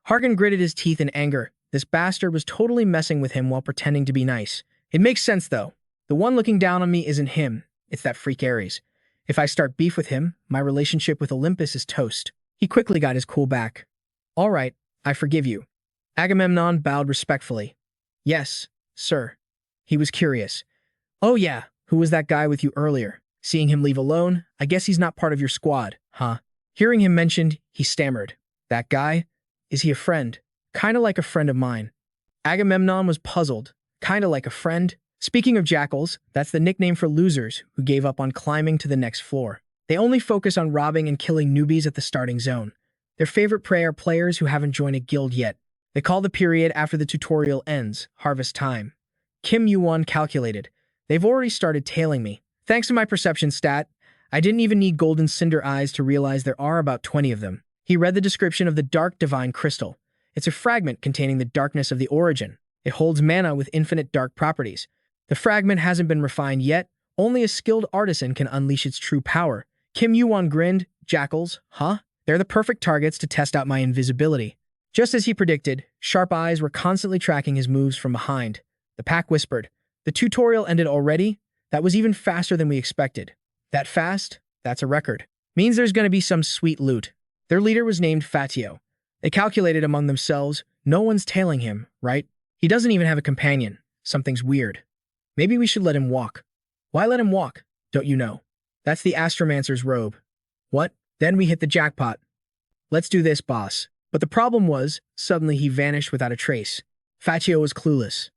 Hargan gritted his teeth in anger. This bastard was totally messing with him while pretending to be nice. It makes sense though. The one looking down on me isn't him. It's that freak Ares. If I start beef with him, my relationship with Olympus is toast. He quickly got his cool back. All right, I forgive you. Agamemnon bowed respectfully. Yes, sir. He was curious. Oh yeah, who was that guy with you earlier? Seeing him leave alone, I guess he's not part of your squad, huh? Hearing him mentioned, he stammered. That guy? Is he a friend? Kinda like a friend of mine. Agamemnon was puzzled. Kinda like a friend? Speaking of jackals, that's the nickname for losers who gave up on climbing to the next floor. They only focus on robbing and killing newbies at the starting zone. Their favorite prey are players who haven't joined a guild yet. They call the period after the tutorial ends, harvest time. Kim Yuwon calculated. They've already started tailing me. Thanks to my perception stat, I didn't even need golden cinder eyes to realize there are about 20 of them. He read the description of the dark divine crystal. It's a fragment containing the darkness of the origin. It holds mana with infinite dark properties. The fragment hasn't been refined yet. Only a skilled artisan can unleash its true power. Kim Yuwon grinned. Jackals, huh? They're the perfect targets to test out my invisibility. Just as he predicted, sharp eyes were constantly tracking his moves from behind. The pack whispered, the tutorial ended already? That was even faster than we expected. That fast? That's a record. Means there's gonna be some sweet loot. Their leader was named Fatio. They calculated among themselves, no one's tailing him, right? He doesn't even have a companion. Something's weird. Maybe we should let him walk. Why let him walk? Don't you know? That's the Astromancer's robe. What? Then we hit the jackpot. Let's do this, boss. But the problem was, suddenly he vanished without a trace. Fatio was clueless.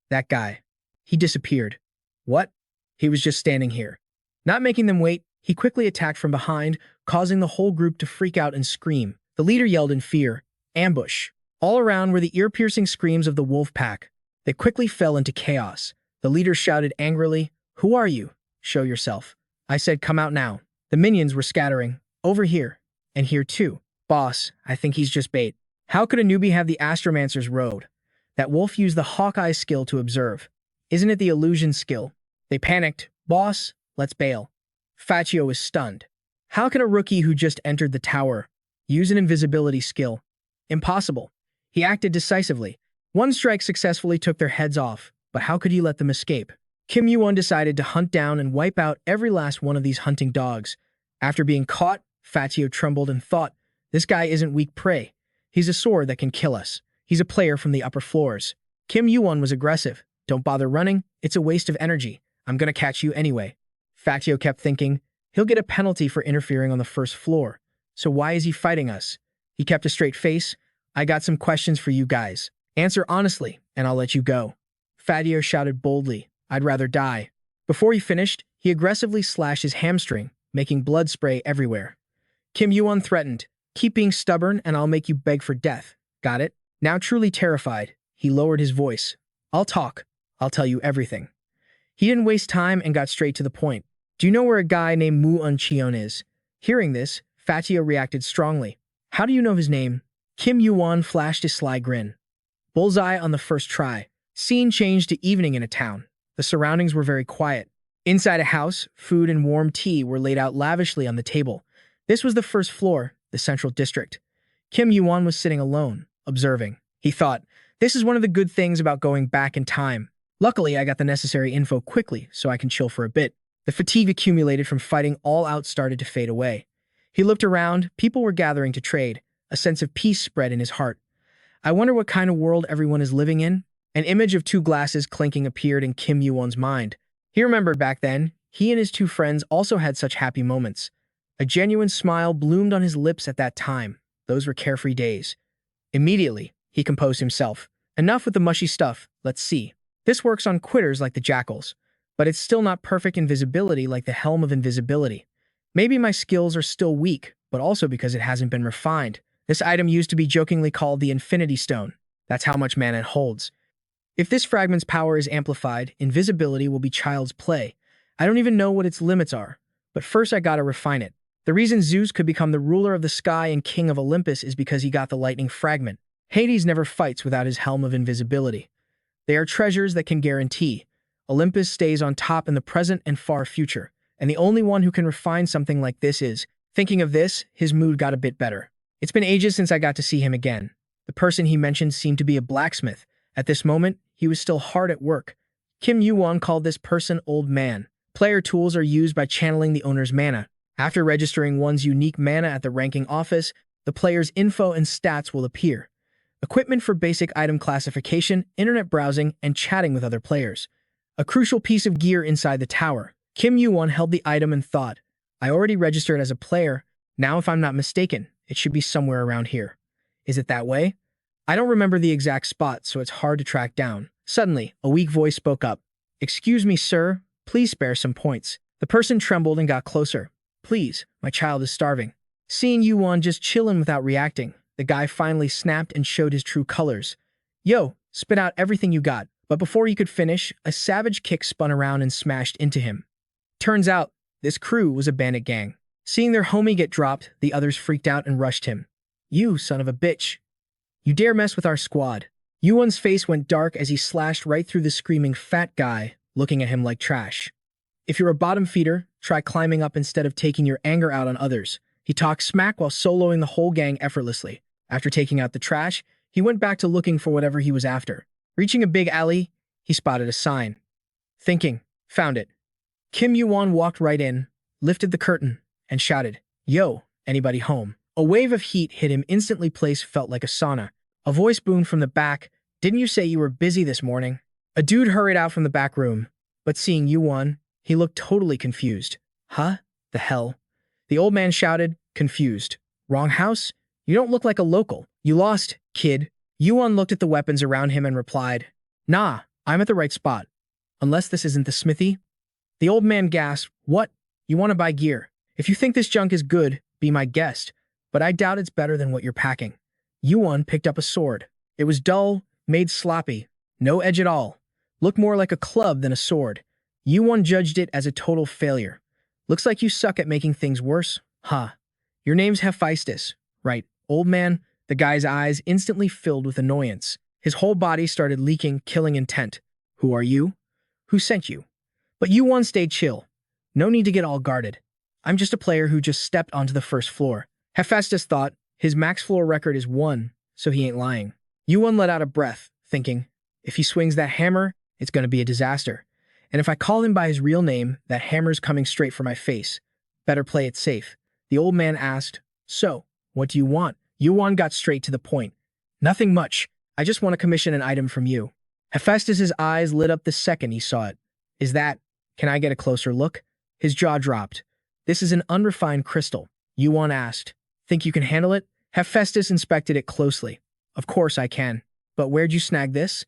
That guy. He disappeared. What? He was just standing here. Not making them wait, he quickly attacked from behind, causing the whole group to freak out and scream. The leader yelled in fear, ambush. All around were the ear-piercing screams of the wolf pack. They quickly fell into chaos. The leader shouted angrily, who are you? Show yourself. I said come out now. The minions were scattering. Over here. And here too. Boss, I think he's just bait. How could a newbie have the Astromancer's robe? That wolf used the Hawkeye skill to observe. Isn't it the illusion skill? They panicked. Boss, let's bail. Fatio was stunned. How can a rookie who just entered the tower use an invisibility skill? Impossible. He acted decisively. One strike successfully took their heads off, but how could he let them escape? Kim Yuwon decided to hunt down and wipe out every last one of these hunting dogs. After being caught, Fatio trembled and thought, this guy isn't weak prey. He's a sword that can kill us. He's a player from the upper floors. Kim Yuwon was aggressive. Don't bother running. It's a waste of energy. I'm gonna catch you anyway. Fatio kept thinking. He'll get a penalty for interfering on the first floor. So why is he fighting us? He kept a straight face. I got some questions for you guys. Answer honestly, and I'll let you go. Fatio shouted boldly. I'd rather die. Before he finished, he aggressively slashed his hamstring, making blood spray everywhere. Kim Yuwon threatened, keep being stubborn and I'll make you beg for death. Got it? Now truly terrified, he lowered his voice. I'll talk. I'll tell you everything. He didn't waste time and got straight to the point. Do you know where a guy named Mu Un-cheon is? Hearing this, Fatio reacted strongly. How do you know his name? Kim Yuwon flashed a sly grin. Bullseye on the first try. Scene changed to evening in a town. The surroundings were very quiet. Inside a house, food and warm tea were laid out lavishly on the table. This was the first floor, the central district. Kim Yuwon was sitting alone, observing. He thought, this is one of the good things about going back in time. Luckily, I got the necessary info quickly, so I can chill for a bit. The fatigue accumulated from fighting all out started to fade away. He looked around, people were gathering to trade. A sense of peace spread in his heart. I wonder what kind of world everyone is living in? An image of two glasses clinking appeared in Kim Yuwon's mind. He remembered back then, he and his two friends also had such happy moments. A genuine smile bloomed on his lips at that time. Those were carefree days. Immediately, he composed himself. Enough with the mushy stuff, let's see. This works on quitters like the jackals, but it's still not perfect invisibility like the helm of invisibility. Maybe my skills are still weak, but also because it hasn't been refined. This item used to be jokingly called the Infinity Stone. That's how much mana it holds. If this fragment's power is amplified, invisibility will be child's play. I don't even know what its limits are, but first I gotta refine it. The reason Zeus could become the ruler of the sky and king of Olympus is because he got the lightning fragment. Hades never fights without his helm of invisibility. They are treasures that can guarantee. Olympus stays on top in the present and far future, and the only one who can refine something like this is. Thinking of this, his mood got a bit better. It's been ages since I got to see him again. The person he mentioned seemed to be a blacksmith. At this moment, he was still hard at work. Kim Yuwon called this person Old Man. Player tools are used by channeling the owner's mana. After registering one's unique mana at the ranking office, the player's info and stats will appear. Equipment for basic item classification, internet browsing, and chatting with other players. A crucial piece of gear inside the tower. Kim Yuwon held the item and thought, I already registered as a player. Now if I'm not mistaken, it should be somewhere around here. Is it that way? I don't remember the exact spot, so it's hard to track down. Suddenly, a weak voice spoke up. Excuse me, sir. Please spare some points. The person trembled and got closer. Please, my child is starving. Seeing Yuwon just chillin' without reacting, the guy finally snapped and showed his true colors. Yo, spit out everything you got. But before he could finish, a savage kick spun around and smashed into him. Turns out, this crew was a bandit gang. Seeing their homie get dropped, the others freaked out and rushed him. You son of a bitch. You dare mess with our squad. Yuwon's face went dark as he slashed right through the screaming fat guy, looking at him like trash. If you're a bottom feeder, try climbing up instead of taking your anger out on others. He talked smack while soloing the whole gang effortlessly. After taking out the trash, he went back to looking for whatever he was after. Reaching a big alley, he spotted a sign. Thinking, found it. Kim Yuwon walked right in, lifted the curtain, and shouted, Yo, anybody home? A wave of heat hit him instantly. Place felt like a sauna. A voice boomed from the back. Didn't you say you were busy this morning? A dude hurried out from the back room, but seeing Yuwon, he looked totally confused. Huh? The hell? The old man shouted, confused. Wrong house? You don't look like a local. You lost, kid. Yuwon looked at the weapons around him and replied, Nah, I'm at the right spot. Unless this isn't the smithy? The old man gasped, What? You want to buy gear? If you think this junk is good, be my guest, but I doubt it's better than what you're packing. Yuwon picked up a sword. It was dull, made sloppy, no edge at all. Looked more like a club than a sword. Yuwon judged it as a total failure. Looks like you suck at making things worse. Huh. Your name's Hephaestus, right, old man? The guy's eyes instantly filled with annoyance. His whole body started leaking, killing intent. Who are you? Who sent you? But Yuwon stayed chill. No need to get all guarded. I'm just a player who just stepped onto the first floor. Hephaestus thought, his max floor record is 1, so he ain't lying. Yuwon let out a breath, thinking, if he swings that hammer, it's gonna be a disaster. And if I call him by his real name, that hammer's coming straight for my face. Better play it safe. The old man asked, So, what do you want? Yuwon got straight to the point. Nothing much. I just want to commission an item from you. Hephaestus's eyes lit up the second he saw it. Is that? Can I get a closer look? His jaw dropped. This is an unrefined crystal, Yuwon asked. Think you can handle it? Hephaestus inspected it closely. Of course I can. But where'd you snag this?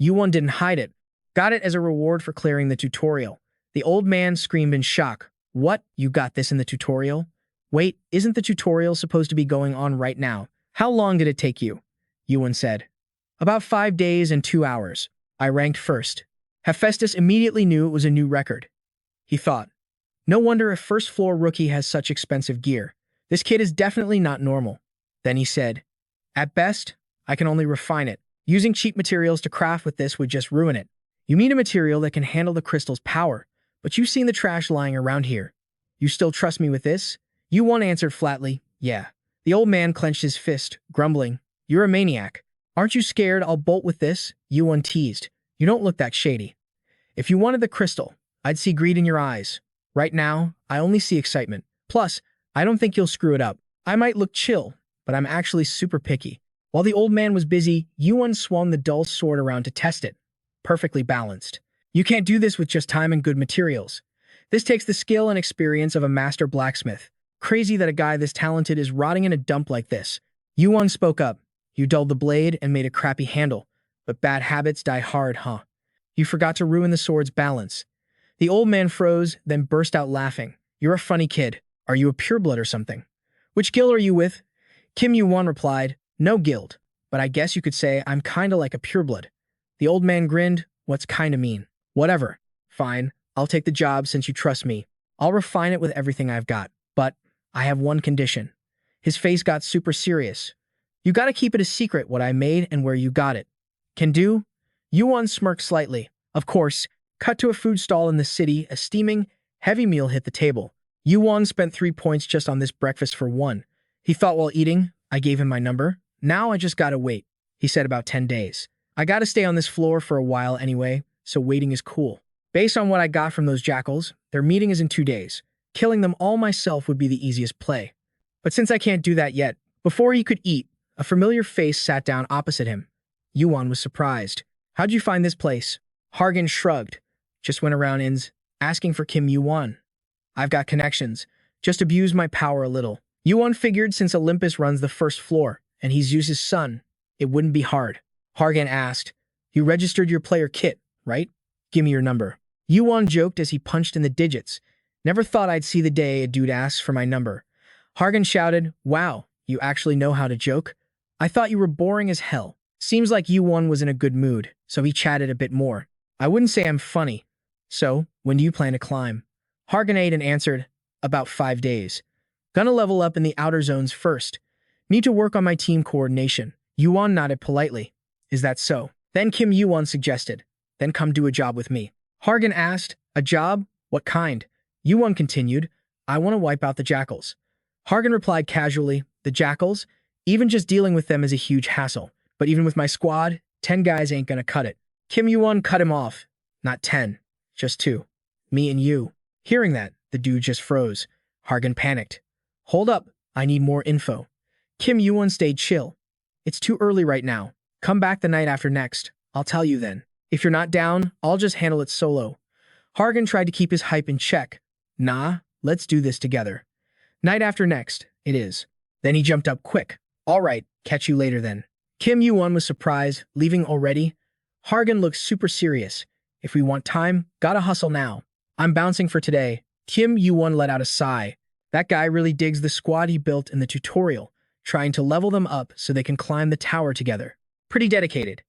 Yuwon didn't hide it. Got it as a reward for clearing the tutorial. The old man screamed in shock. What? You got this in the tutorial? Wait, isn't the tutorial supposed to be going on right now? How long did it take you? Yuwon said. About 5 days and 2 hours. I ranked first. Hephaestus immediately knew it was a new record. He thought, no wonder a first-floor rookie has such expensive gear. This kid is definitely not normal. Then he said, at best, I can only refine it. Using cheap materials to craft with this would just ruin it. You need a material that can handle the crystal's power, but you've seen the trash lying around here. You still trust me with this? Yuwon answered flatly, yeah. The old man clenched his fist, grumbling, you're a maniac. Aren't you scared I'll bolt with this? Yuwon teased. You don't look that shady. If you wanted the crystal, I'd see greed in your eyes. Right now, I only see excitement. Plus, I don't think you'll screw it up. I might look chill, but I'm actually super picky. While the old man was busy, Yuwon swung the dull sword around to test it. Perfectly balanced. You can't do this with just time and good materials. This takes the skill and experience of a master blacksmith. Crazy that a guy this talented is rotting in a dump like this. Yuwon spoke up. You dulled the blade and made a crappy handle. But bad habits die hard, huh? You forgot to ruin the sword's balance. The old man froze, then burst out laughing. You're a funny kid. Are you a pureblood or something? Which guild are you with? Kim Yuwon replied, no guild, but I guess you could say I'm kinda like a pureblood. The old man grinned, what's kinda mean? Whatever. Fine, I'll take the job since you trust me. I'll refine it with everything I've got. But I have one condition. His face got super serious. You gotta keep it a secret what I made and where you got it. Can do? Yuwon smirked slightly. Of course. Cut to a food stall in the city, a steaming, heavy meal hit the table. Yuwon spent 3 points just on this breakfast for one. He thought while eating, I gave him my number. Now I just gotta wait. He said about 10 days. I gotta stay on this floor for a while anyway, so waiting is cool. Based on what I got from those jackals, their meeting is in 2 days. Killing them all myself would be the easiest play. But since I can't do that yet, before he could eat, a familiar face sat down opposite him. Yuwon was surprised. How'd you find this place? Hargan shrugged. Just went around inns, asking for Kim Yuwon. I've got connections. Just abused my power a little. Yuwon figured since Olympus runs the first floor, and he's used his son, it wouldn't be hard. Hargan asked, you registered your player kit, right? Give me your number. Yuwon joked as he punched in the digits. Never thought I'd see the day a dude asks for my number. Hargan shouted, wow, you actually know how to joke? I thought you were boring as hell. Seems like Yuwon was in a good mood, so he chatted a bit more. I wouldn't say I'm funny. So, when do you plan to climb? Hargan ate and answered, about 5 days. Gonna level up in the outer zones first. Need to work on my team coordination. Yuwon nodded politely. Is that so? Then Kim Yuwon suggested. Then come do a job with me. Hargan asked, a job? What kind? Yuwon continued, I want to wipe out the jackals. Hargan replied casually, the jackals? Even just dealing with them is a huge hassle. But even with my squad, 10 guys ain't gonna cut it. Kim Yuwon cut him off. Not 10. Just 2. Me and you. Hearing that, the dude just froze. Hargan panicked. Hold up, I need more info. Kim Yuwon stayed chill. It's too early right now. Come back the night after next. I'll tell you then. If you're not down, I'll just handle it solo. Hargan tried to keep his hype in check. Nah, let's do this together. Night after next, it is. Then he jumped up quick. All right, catch you later then. Kim Yuwon was surprised, leaving already. Hargan looked super serious. If we want time, gotta hustle now. I'm bouncing for today. Kim Yuwon let out a sigh. That guy really digs the squad he built in the tutorial, trying to level them up so they can climb the tower together. Pretty dedicated.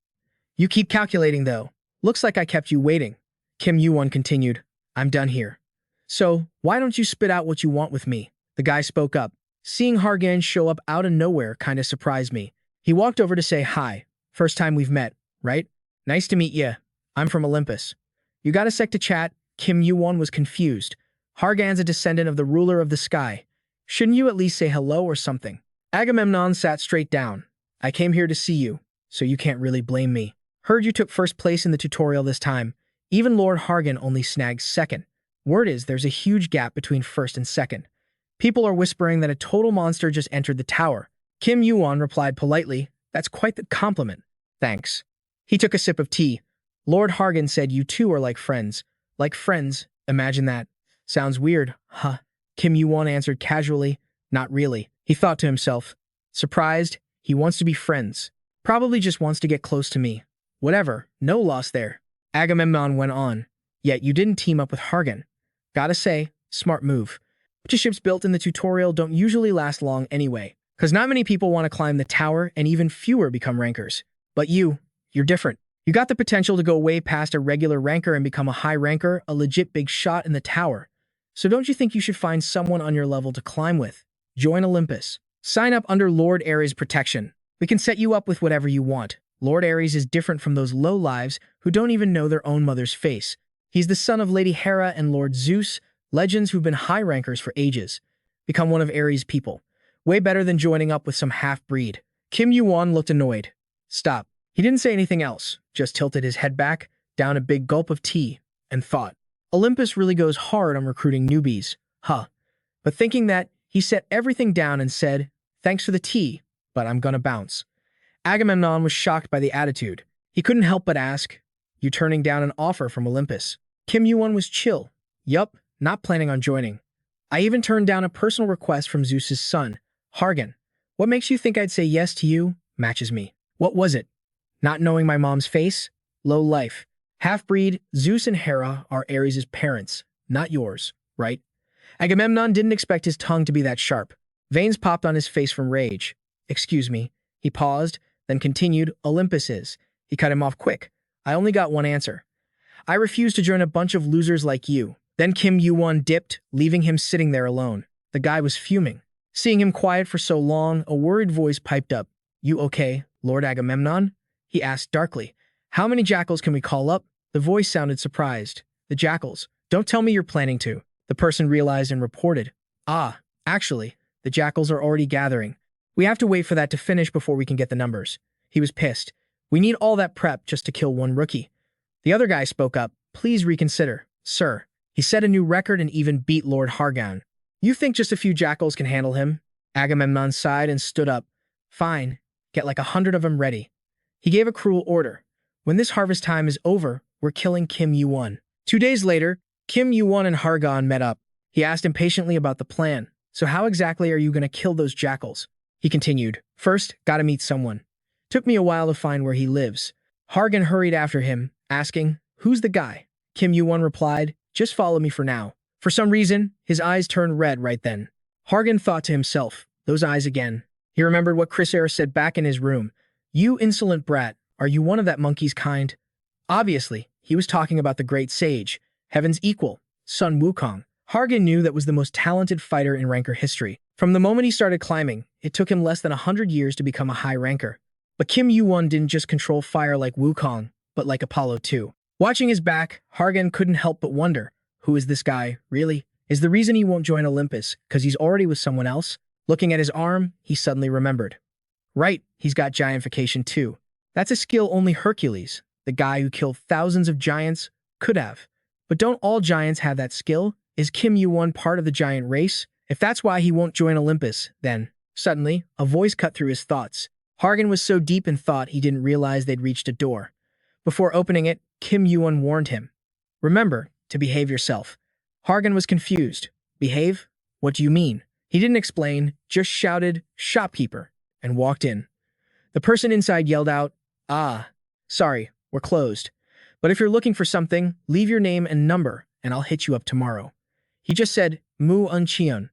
You keep calculating though. Looks like I kept you waiting. Kim Yuwon continued. I'm done here. So, why don't you spit out what you want with me? The guy spoke up. Seeing Hargan show up out of nowhere kinda surprised me. He walked over to say hi. First time we've met, right? Nice to meet ya. I'm from Olympus. You got a sec to chat? Kim Yuwon was confused. Hargan's a descendant of the ruler of the sky. Shouldn't you at least say hello or something? Agamemnon sat straight down. I came here to see you, so you can't really blame me. Heard you took first place in the tutorial this time. Even Lord Hargan only snagged second. Word is there's a huge gap between first and second. People are whispering that a total monster just entered the tower. Kim Yuwon replied politely, that's quite the compliment. Thanks. He took a sip of tea. Lord Hargan said you two are like friends. Like friends, imagine that. Sounds weird, huh? Kim Yuwon answered casually, not really. He thought to himself, surprised, he wants to be friends. Probably just wants to get close to me. Whatever, no loss there. Agamemnon went on, yet you didn't team up with Hargan. Gotta say, smart move. But ships built in the tutorial don't usually last long anyway, because not many people want to climb the tower and even fewer become rankers. But you're different. You got the potential to go way past a regular ranker and become a high ranker, a legit big shot in the tower. So don't you think you should find someone on your level to climb with? Join Olympus. Sign up under Lord Ares' protection. We can set you up with whatever you want. Lord Ares is different from those lowlives who don't even know their own mother's face. He's the son of Lady Hera and Lord Zeus, legends who've been high rankers for ages. Become one of Ares' people. Way better than joining up with some half-breed. Kim Yuwon looked annoyed. Stop. He didn't say anything else, just tilted his head back, down a big gulp of tea, and thought. Olympus really goes hard on recruiting newbies. Huh. But thinking that, he set everything down and said, thanks for the tea, but I'm gonna bounce. Agamemnon was shocked by the attitude. He couldn't help but ask, you turning down an offer from Olympus? Kim Yuwon was chill. Yup, not planning on joining. I even turned down a personal request from Zeus's son, Hargan. What makes you think I'd say yes to you? Matches me. What was it? Not knowing my mom's face? Low life. Half-breed, Zeus and Hera are Ares' parents, not yours, right? Agamemnon didn't expect his tongue to be that sharp. Veins popped on his face from rage. Excuse me. He paused, then continued, Olympus is. He cut him off quick. I only got one answer. I refuse to join a bunch of losers like you. Then Kim Yuwon dipped, leaving him sitting there alone. The guy was fuming. Seeing him quiet for so long, a worried voice piped up. You okay, Lord Agamemnon? He asked darkly. How many jackals can we call up? The voice sounded surprised. The jackals. Don't tell me you're planning to. The person realized and reported. Ah, actually, the jackals are already gathering. We have to wait for that to finish before we can get the numbers. He was pissed. We need all that prep just to kill one rookie. The other guy spoke up. Please reconsider, sir. He set a new record and even beat Lord Hargan. You think just a few jackals can handle him? Agamemnon sighed and stood up. Fine. Get like 100 of them ready. He gave a cruel order. When this harvest time is over, we're killing Kim Yuwon. 2 days later, Kim Yuwon and Hargan met up. He asked impatiently about the plan. So how exactly are you going to kill those jackals? He continued. First, gotta meet someone. Took me a while to find where he lives. Hargan hurried after him, asking, who's the guy? Kim Yuwon replied, just follow me for now. For some reason, his eyes turned red right then. Hargan thought to himself, those eyes again. He remembered what Chrysaor said back in his room. You insolent brat, are you one of that monkey's kind? Obviously, he was talking about the great sage, heaven's equal, Sun Wukong. Hargan knew that was the most talented fighter in ranker history. From the moment he started climbing, it took him less than 100 years to become a high ranker. But Kim Yuwon didn't just control fire like Wukong, but like Apollo too. Watching his back, Hargan couldn't help but wonder, who is this guy, really? Is the reason he won't join Olympus because he's already with someone else? Looking at his arm, he suddenly remembered. Right, he's got giantification too. That's a skill only Hercules, the guy who killed thousands of giants, could have. But don't all giants have that skill? Is Kim Yuwon part of the giant race? If that's why he won't join Olympus, then, suddenly, a voice cut through his thoughts. Hargan was so deep in thought he didn't realize they'd reached a door. Before opening it, Kim Yuwon warned him. Remember to behave yourself. Hargan was confused. Behave? What do you mean? He didn't explain, just shouted, shopkeeper, and walked in. The person inside yelled out, ah, sorry, we're closed. But if you're looking for something, leave your name and number, and I'll hit you up tomorrow. He just said, Mu Un-cheon.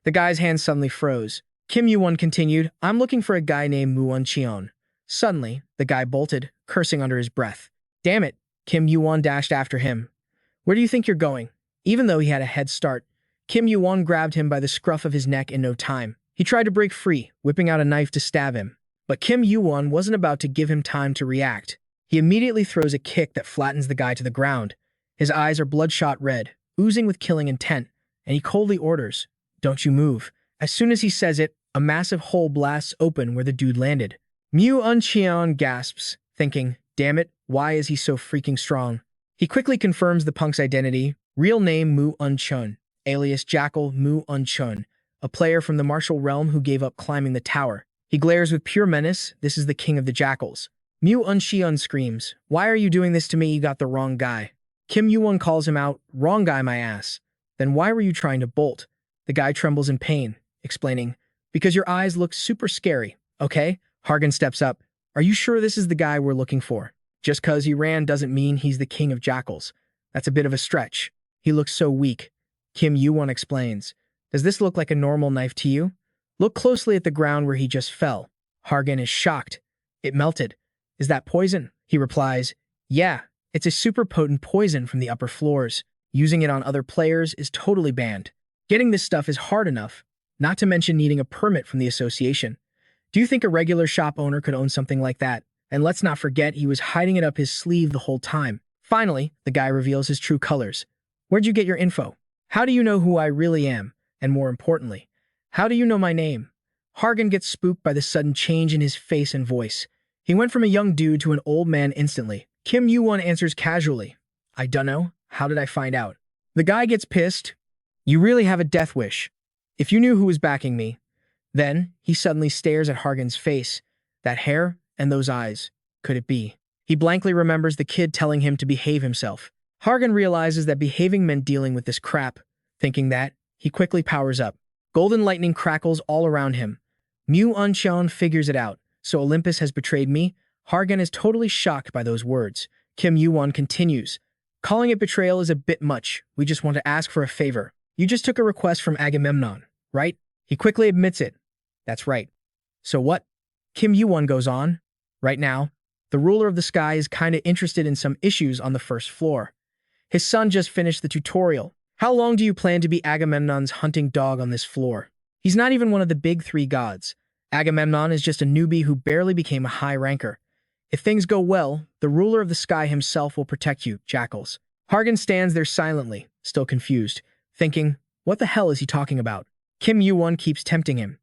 The guy's hands suddenly froze. Kim Yuwon continued, I'm looking for a guy named Mu Un-cheon. Suddenly, the guy bolted, cursing under his breath. Damn it, Kim Yuwon dashed after him. Where do you think you're going? Even though he had a head start, Kim Yuwon grabbed him by the scruff of his neck in no time. He tried to break free, whipping out a knife to stab him. But Kim Yuwon wasn't about to give him time to react. He immediately throws a kick that flattens the guy to the ground. His eyes are bloodshot red, oozing with killing intent, and he coldly orders, don't you move. As soon as he says it, a massive hole blasts open where the dude landed. Mu Un-cheon gasps, thinking, damn it, why is he so freaking strong? He quickly confirms the punk's identity, real name Mu Un-cheon, alias Jackal Mu Un-cheon, a player from the martial realm who gave up climbing the tower. He glares with pure menace, this is the king of the jackals. Mu Un-cheon screams, why are you doing this to me, you got the wrong guy. Kim Yuwon calls him out, wrong guy my ass. Then why were you trying to bolt? The guy trembles in pain, explaining, because your eyes look super scary, okay? Hargan steps up. Are you sure this is the guy we're looking for? Just 'cause he ran doesn't mean he's the king of jackals. That's a bit of a stretch. He looks so weak. Kim Yuwon explains. Does this look like a normal knife to you? Look closely at the ground where he just fell. Hargan is shocked. It melted. Is that poison? He replies, yeah, it's a super potent poison from the upper floors. Using it on other players is totally banned. Getting this stuff is hard enough, not to mention needing a permit from the association. Do you think a regular shop owner could own something like that? And let's not forget he was hiding it up his sleeve the whole time. Finally, the guy reveals his true colors. Where'd you get your info? How do you know who I really am? And more importantly, how do you know my name? Hargan gets spooked by the sudden change in his face and voice. He went from a young dude to an old man instantly. Kim Yuwon answers casually. I dunno. How did I find out? The guy gets pissed. You really have a death wish. If you knew who was backing me. Then, he suddenly stares at Hargan's face. That hair and those eyes. Could it be? He blankly remembers the kid telling him to behave himself. Hargan realizes that behaving meant dealing with this crap. Thinking that, he quickly powers up. Golden lightning crackles all around him. Mu Uncheon figures it out. So Olympus has betrayed me? Hargan is totally shocked by those words. Kim Yuwon continues. Calling it betrayal is a bit much. We just want to ask for a favor. You just took a request from Agamemnon, right? He quickly admits it. That's right. So what? Kim Yuwon goes on. Right now, the ruler of the sky is kinda interested in some issues on the first floor. His son just finished the tutorial. How long do you plan to be Agamemnon's hunting dog on this floor? He's not even one of the big three gods. Agamemnon is just a newbie who barely became a high ranker. If things go well, the ruler of the sky himself will protect you, jackals. Hargan stands there silently, still confused, thinking, what the hell is he talking about? Kim Yuwon keeps tempting him.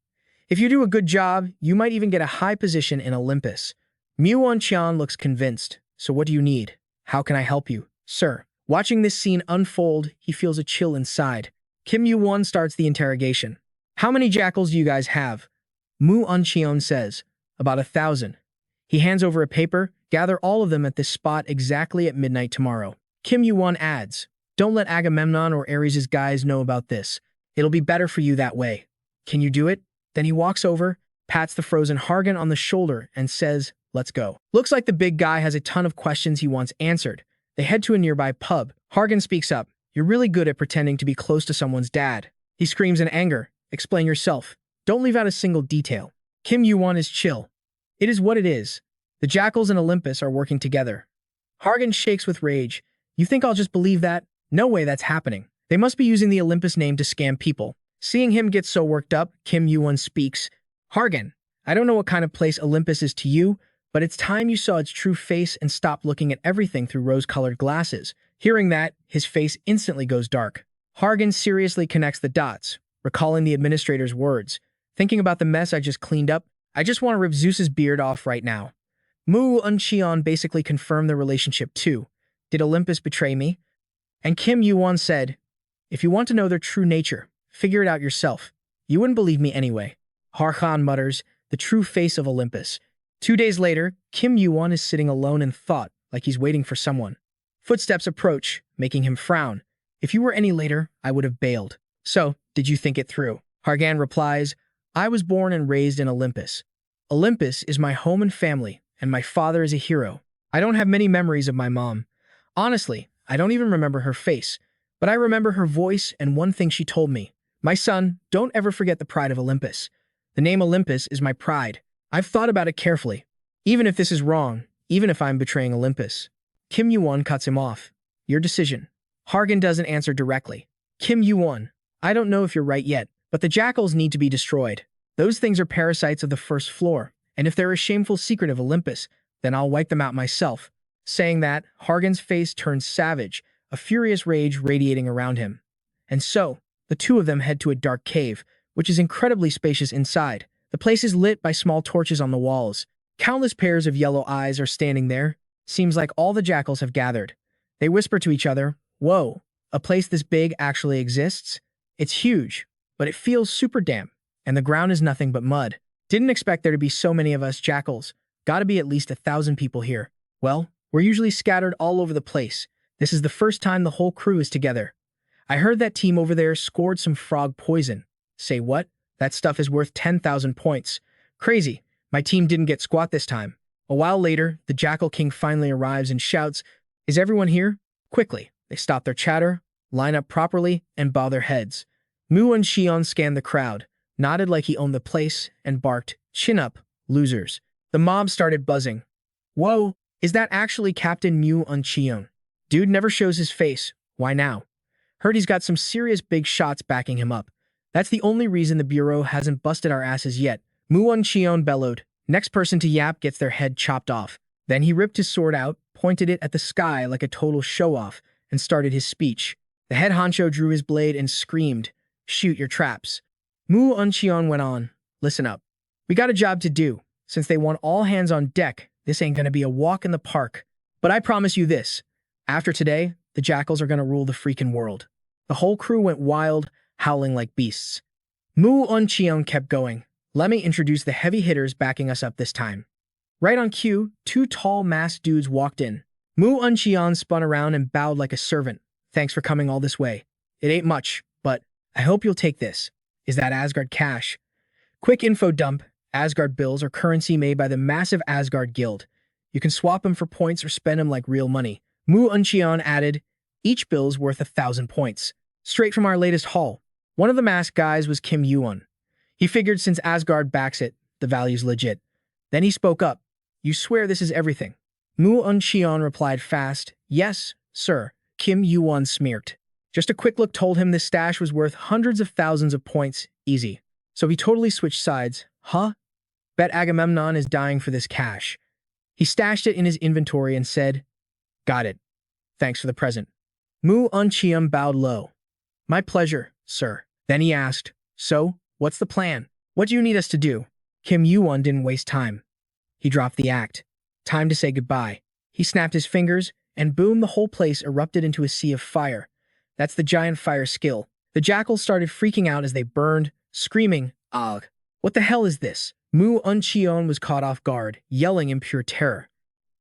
If you do a good job, you might even get a high position in Olympus. Mu Won-cheon looks convinced. So what do you need? How can I help you, sir? Watching this scene unfold, he feels a chill inside. Kim Yuwon starts the interrogation. How many jackals do you guys have? Mu Uncheon says, about 1,000. He hands over a paper, gather all of them at this spot exactly at midnight tomorrow. Kim Yuwon adds, don't let Agamemnon or Ares' guys know about this. It'll be better for you that way. Can you do it? Then he walks over, pats the frozen Hargan on the shoulder, and says, let's go. Looks like the big guy has a ton of questions he wants answered. They head to a nearby pub. Hargan speaks up. You're really good at pretending to be close to someone's dad. He screams in anger. Explain yourself. Don't leave out a single detail. Kim Yuwon is chill. It is what it is. The jackals and Olympus are working together. Hargan shakes with rage. You think I'll just believe that? No way that's happening. They must be using the Olympus name to scam people. Seeing him get so worked up, Kim Yuwon speaks. Hargan, I don't know what kind of place Olympus is to you, but it's time you saw its true face and stopped looking at everything through rose-colored glasses. Hearing that, his face instantly goes dark. Hargan seriously connects the dots, recalling the administrator's words. Thinking about the mess I just cleaned up, I just want to rip Zeus's beard off right now. Mu Uncheon basically confirmed the relationship too. Did Olympus betray me? And Kim Yuwon said, if you want to know their true nature, figure it out yourself. You wouldn't believe me anyway. Hargan mutters, the true face of Olympus. 2 days later, Kim Yuwon is sitting alone in thought, like he's waiting for someone. Footsteps approach, making him frown. If you were any later, I would have bailed. So, did you think it through? Hargan replies, I was born and raised in Olympus. Olympus is my home and family, and my father is a hero. I don't have many memories of my mom. Honestly, I don't even remember her face, but I remember her voice and one thing she told me. My son, don't ever forget the pride of Olympus. The name Olympus is my pride. I've thought about it carefully. Even if this is wrong, even if I'm betraying Olympus. Kim Yuwon cuts him off. Your decision. Hargan doesn't answer directly. Kim Yuwon, I don't know if you're right yet, but the jackals need to be destroyed. Those things are parasites of the first floor, and if they're a shameful secret of Olympus, then I'll wipe them out myself. Saying that, Hargan's face turns savage, a furious rage radiating around him. And so, the two of them head to a dark cave, which is incredibly spacious inside. The place is lit by small torches on the walls. Countless pairs of yellow eyes are standing there. Seems like all the jackals have gathered. They whisper to each other, whoa, a place this big actually exists? It's huge, but it feels super damp, and the ground is nothing but mud. Didn't expect there to be so many of us jackals. Gotta be at least 1,000 people here. Well, we're usually scattered all over the place. This is the first time the whole crew is together. I heard that team over there scored some frog poison. Say what? That stuff is worth 10,000 points. Crazy. My team didn't get squat this time. A while later, the Jackal King finally arrives and shouts, "Is everyone here?" Quickly, they stop their chatter, line up properly, and bow their heads. Mu and Xion scanned the crowd, nodded like he owned the place, and barked, "Chin up, losers." The mob started buzzing. Whoa, is that actually Captain Mu and Xion? Dude never shows his face. Why now? Heard he's got some serious big shots backing him up. That's the only reason the Bureau hasn't busted our asses yet. Mu and Xion bellowed. Next person to yap gets their head chopped off. Then he ripped his sword out, pointed it at the sky like a total show-off, and started his speech. The head honcho drew his blade and screamed, "Shoot your traps." Mu and Xion went on, "Listen up. We got a job to do. Since they want all hands on deck, this ain't gonna be a walk in the park. But I promise you this. After today, the jackals are gonna rule the freaking world." The whole crew went wild, howling like beasts. Mu and Xion kept going. "Let me introduce the heavy hitters backing us up this time." Right on cue, two tall masked dudes walked in. Mu and Xion spun around and bowed like a servant. "Thanks for coming all this way. It ain't much, but I hope you'll take this. Is that Asgard cash? Quick info dump. Asgard bills are currency made by the massive Asgard Guild. You can swap them for points or spend them like real money." Mu and Xion added, "Each bill's worth 1,000 points. Straight from our latest haul." One of the masked guys was Kim Yuwon. He figured since Asgard backs it, the value's legit. Then he spoke up. "You swear this is everything?" Mu and Xion replied fast, "Yes, sir." Kim Yuwon smirked. Just a quick look told him this stash was worth hundreds of thousands of points, easy. So he totally switched sides. "Huh? Bet Agamemnon is dying for this cash." He stashed it in his inventory and said, "Got it. Thanks for the present." Mu and Xion bowed low. "My pleasure, sir." Then he asked, "So, what's the plan? What do you need us to do?" Kim Yuwon didn't waste time. He dropped the act. Time to say goodbye. He snapped his fingers, and boom, the whole place erupted into a sea of fire. That's the giant fire skill. The jackals started freaking out as they burned, screaming, "Ugh! What the hell is this?" Mu and Xion was caught off guard, yelling in pure terror.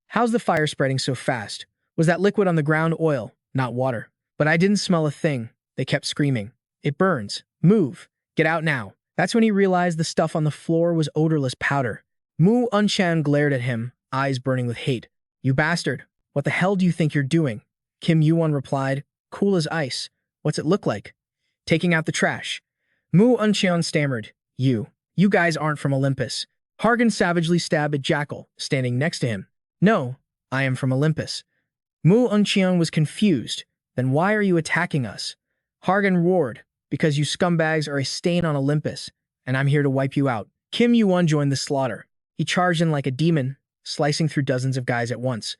"How's the fire spreading so fast? Was that liquid on the ground oil, not water?" But I didn't smell a thing. They kept screaming. "It burns. Move. Get out now." That's when he realized the stuff on the floor was odorless powder. Mu and Xion glared at him, eyes burning with hate. "You bastard. What the hell do you think you're doing?" Kim Yuwon replied, "Cool as ice. What's it look like?" "Taking out the trash." Mu and Xion stammered, You guys aren't from Olympus." Hargan savagely stabbed a jackal, standing next to him. "No, I am from Olympus." Mu and Xion was confused. "Then why are you attacking us?" Hargan roared, "Because you scumbags are a stain on Olympus, and I'm here to wipe you out." Kim Yuwon joined the slaughter. He charged in like a demon, slicing through dozens of guys at once.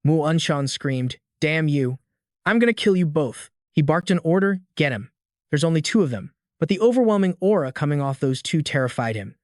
Mu and Xion screamed, "Damn you. I'm gonna kill you both." He barked an order, "Get him." There's only two of them, but the overwhelming aura coming off those two terrified him.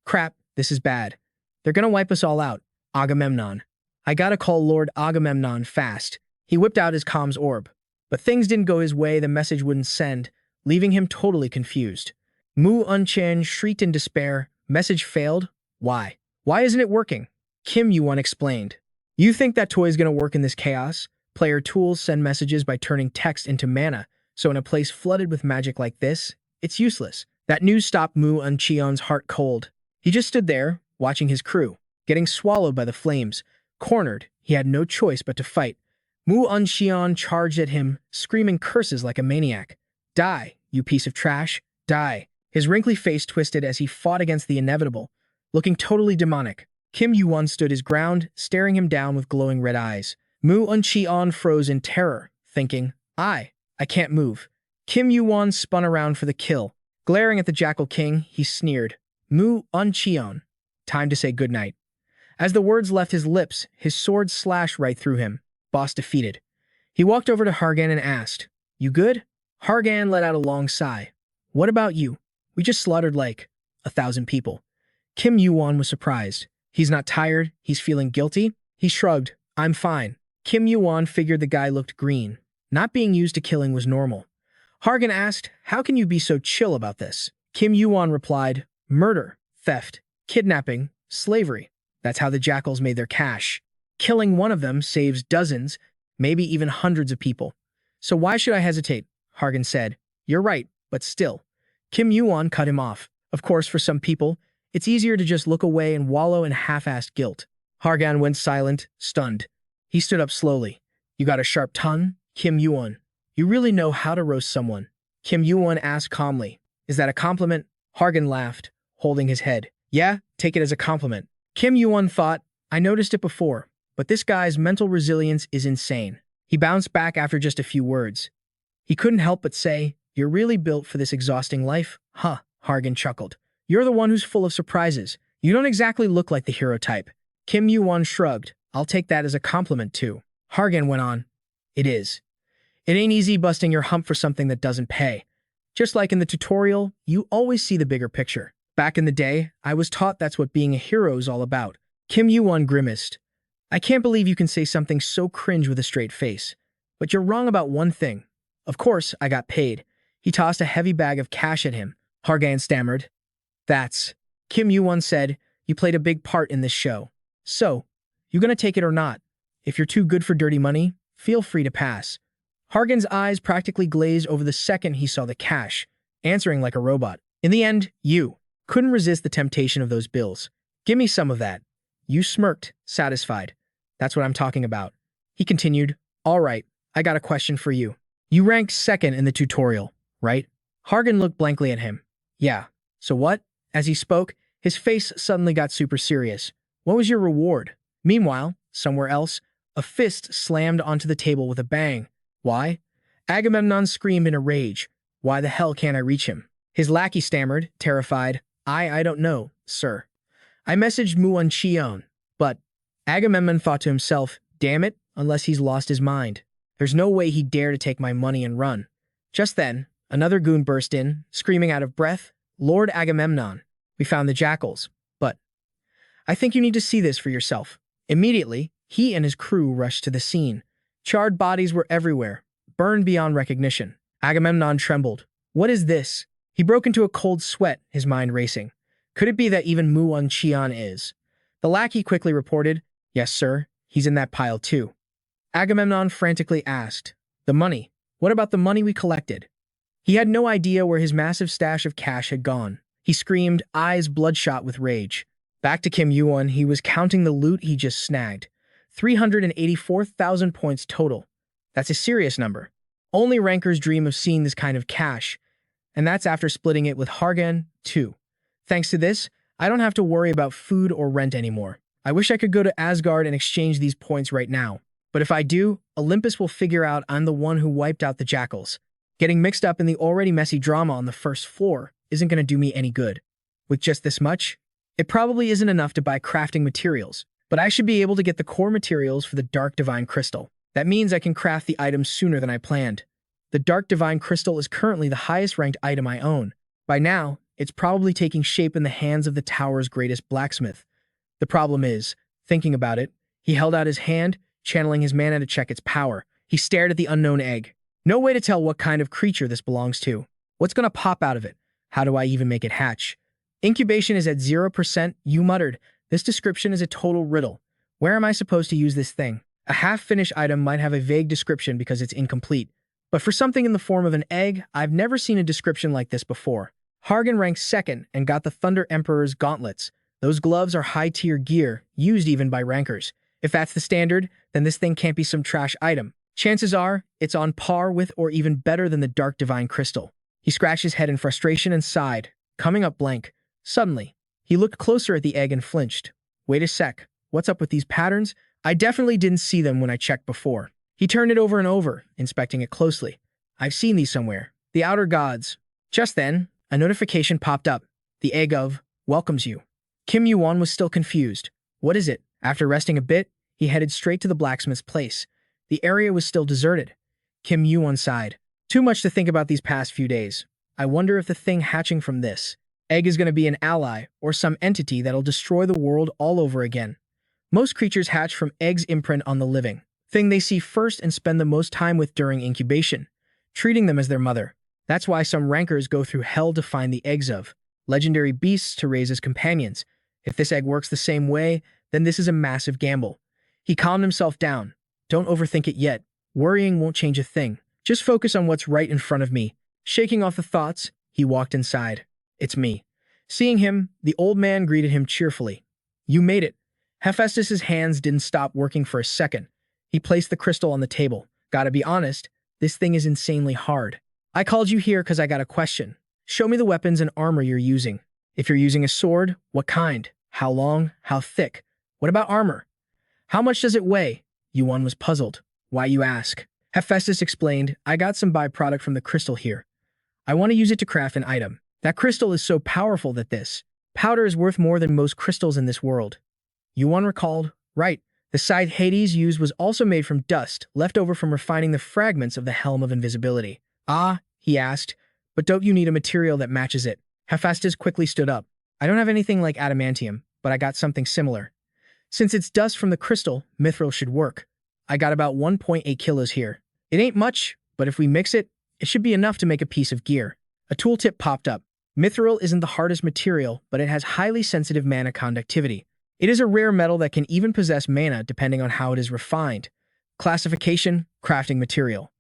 "Crap, this is bad. They're gonna wipe us all out. Agamemnon. I gotta call Lord Agamemnon fast." He whipped out his comms orb. But things didn't go his way, the message wouldn't send, leaving him totally confused. Mu and Xion shrieked in despair. "Message failed? Why? Why isn't it working?" Kim Yuwon explained. "You think that toy is gonna work in this chaos? Player tools send messages by turning text into mana, so in a place flooded with magic like this, it's useless." That news stopped Mu and Xion's heart cold. He just stood there, watching his crew, getting swallowed by the flames. Cornered, he had no choice but to fight. Mu and Xion charged at him, screaming curses like a maniac. "Die, you piece of trash, die." His wrinkly face twisted as he fought against the inevitable, looking totally demonic. Kim Yuwon stood his ground, staring him down with glowing red eyes. Mu and Xion froze in terror, thinking, I can't move." Kim Yuwon spun around for the kill. Glaring at the Jackal King, he sneered, "Mu and Xion, time to say goodnight." As the words left his lips, his sword slashed right through him. Boss defeated. He walked over to Hargan and asked, "You good?" Hargan let out a long sigh. "What about you? We just slaughtered like 1,000 people." Kim Yuwon was surprised. He's not tired, he's feeling guilty. He shrugged, "I'm fine." Kim Yuwon figured the guy looked green. Not being used to killing was normal. Hargan asked, "How can you be so chill about this?" Kim Yuwon replied, "Murder, theft, kidnapping, slavery. That's how the jackals made their cash. Killing one of them saves dozens, maybe even hundreds of people. So why should I hesitate?" Hargan said. You're right, but still. Kim Yuwon cut him off. Of course, for some people, it's easier to just look away and wallow in half-assed guilt. Hargan went silent, stunned. He stood up slowly. You got a sharp tongue, Kim Yuwon. You really know how to roast someone. Kim Yuwon asked calmly. Is that a compliment? Hargan laughed, holding his head. Yeah, take it as a compliment. Kim Yuwon thought, I noticed it before, but this guy's mental resilience is insane. He bounced back after just a few words. He couldn't help but say, You're really built for this exhausting life? Huh, Hargan chuckled. You're the one who's full of surprises. You don't exactly look like the hero type. Kim Yuwon shrugged. I'll take that as a compliment too. Hargan went on. It is. It ain't easy busting your hump for something that doesn't pay. Just like in the tutorial, you always see the bigger picture. Back in the day, I was taught that's what being a hero is all about. Kim Yuwon grimaced. I can't believe you can say something so cringe with a straight face. But you're wrong about one thing. Of course, I got paid. He tossed a heavy bag of cash at him. Hargan stammered. That's. Kim Yuwon said, you played a big part in this show. So, you gonna take it or not? If you're too good for dirty money, feel free to pass. Hargan's eyes practically glazed over the second he saw the cash, answering like a robot. In the end, you couldn't resist the temptation of those bills. Give me some of that. You smirked, satisfied. That's what I'm talking about. He continued, All right, I got a question for you. You ranked second in the tutorial, right? Hargan looked blankly at him. Yeah. So what? As he spoke, his face suddenly got super serious. What was your reward? Meanwhile, somewhere else, a fist slammed onto the table with a bang. Why? Agamemnon screamed in a rage. Why the hell can't I reach him? His lackey stammered, terrified. I don't know, sir. I messaged Muon Cheon, but Agamemnon thought to himself, damn it, unless he's lost his mind. There's no way he'd dare to take my money and run. Just then, another goon burst in, screaming out of breath, Lord Agamemnon, we found the jackals, but I think you need to see this for yourself. Immediately, he and his crew rushed to the scene. Charred bodies were everywhere, burned beyond recognition. Agamemnon trembled. What is this? He broke into a cold sweat, his mind racing. Could it be that even Muon Cheon is? The lackey quickly reported, Yes, sir, he's in that pile too. Agamemnon frantically asked, The money? What about the money we collected? He had no idea where his massive stash of cash had gone. He screamed, eyes bloodshot with rage. Back to Kim Yuwon, he was counting the loot he just snagged. 384,000 points total. That's a serious number. Only rankers dream of seeing this kind of cash, and that's after splitting it with Hargan, too. Thanks to this, I don't have to worry about food or rent anymore. I wish I could go to Asgard and exchange these points right now. But if I do, Olympus will figure out I'm the one who wiped out the jackals. Getting mixed up in the already messy drama on the first floor isn't going to do me any good. With just this much, it probably isn't enough to buy crafting materials, but I should be able to get the core materials for the Dark Divine Crystal. That means I can craft the items sooner than I planned. The Dark Divine Crystal is currently the highest ranked item I own. By now, it's probably taking shape in the hands of the tower's greatest blacksmith. The problem is, thinking about it, he held out his hand, channeling his mana to check its power. He stared at the unknown egg. No way to tell what kind of creature this belongs to. What's gonna pop out of it? How do I even make it hatch? Incubation is at 0%, you muttered. This description is a total riddle. Where am I supposed to use this thing? A half-finished item might have a vague description because it's incomplete. But for something in the form of an egg, I've never seen a description like this before. Hargan ranked second and got the Thunder Emperor's gauntlets. Those gloves are high-tier gear, used even by rankers. If that's the standard, then this thing can't be some trash item. Chances are, it's on par with or even better than the Dark Divine Crystal. He scratched his head in frustration and sighed, coming up blank. Suddenly, he looked closer at the egg and flinched. Wait a sec, what's up with these patterns? I definitely didn't see them when I checked before. He turned it over and over, inspecting it closely. I've seen these somewhere. The Outer Gods. Just then, a notification popped up. The egg of welcomes you. Kim Yuwon was still confused. What is it? After resting a bit, he headed straight to the blacksmith's place. The area was still deserted. Kim Yuwon sighed. Too much to think about these past few days. I wonder if the thing hatching from this egg is going to be an ally or some entity that'll destroy the world all over again. Most creatures hatch from eggs' imprint on the living, thing they see first and spend the most time with during incubation, treating them as their mother. That's why some rankers go through hell to find the eggs of legendary beasts to raise as companions. If this egg works the same way, then this is a massive gamble. He calmed himself down. Don't overthink it yet. Worrying won't change a thing. Just focus on what's right in front of me. Shaking off the thoughts, he walked inside. It's me. Seeing him, the old man greeted him cheerfully. You made it. Hephaestus's hands didn't stop working for a second. He placed the crystal on the table. Gotta be honest, this thing is insanely hard. I called you here because I got a question. Show me the weapons and armor you're using. If you're using a sword, what kind? How long? How thick? What about armor? How much does it weigh? Yuwon was puzzled. Why, you ask? Hephaestus explained, I got some byproduct from the crystal here. I want to use it to craft an item. That crystal is so powerful that this powder is worth more than most crystals in this world. Yuwon recalled, right, the scythe Hades used was also made from dust left over from refining the fragments of the Helm of Invisibility. Ah, he asked, but don't you need a material that matches it? Hephaestus quickly stood up. I don't have anything like adamantium, but I got something similar. Since it's dust from the crystal, mithril should work. I got about 1.8 kilos here. It ain't much, but if we mix it, it should be enough to make a piece of gear. A tooltip popped up. Mithril isn't the hardest material, but it has highly sensitive mana conductivity. It is a rare metal that can even possess mana depending on how it is refined. Classification, crafting material.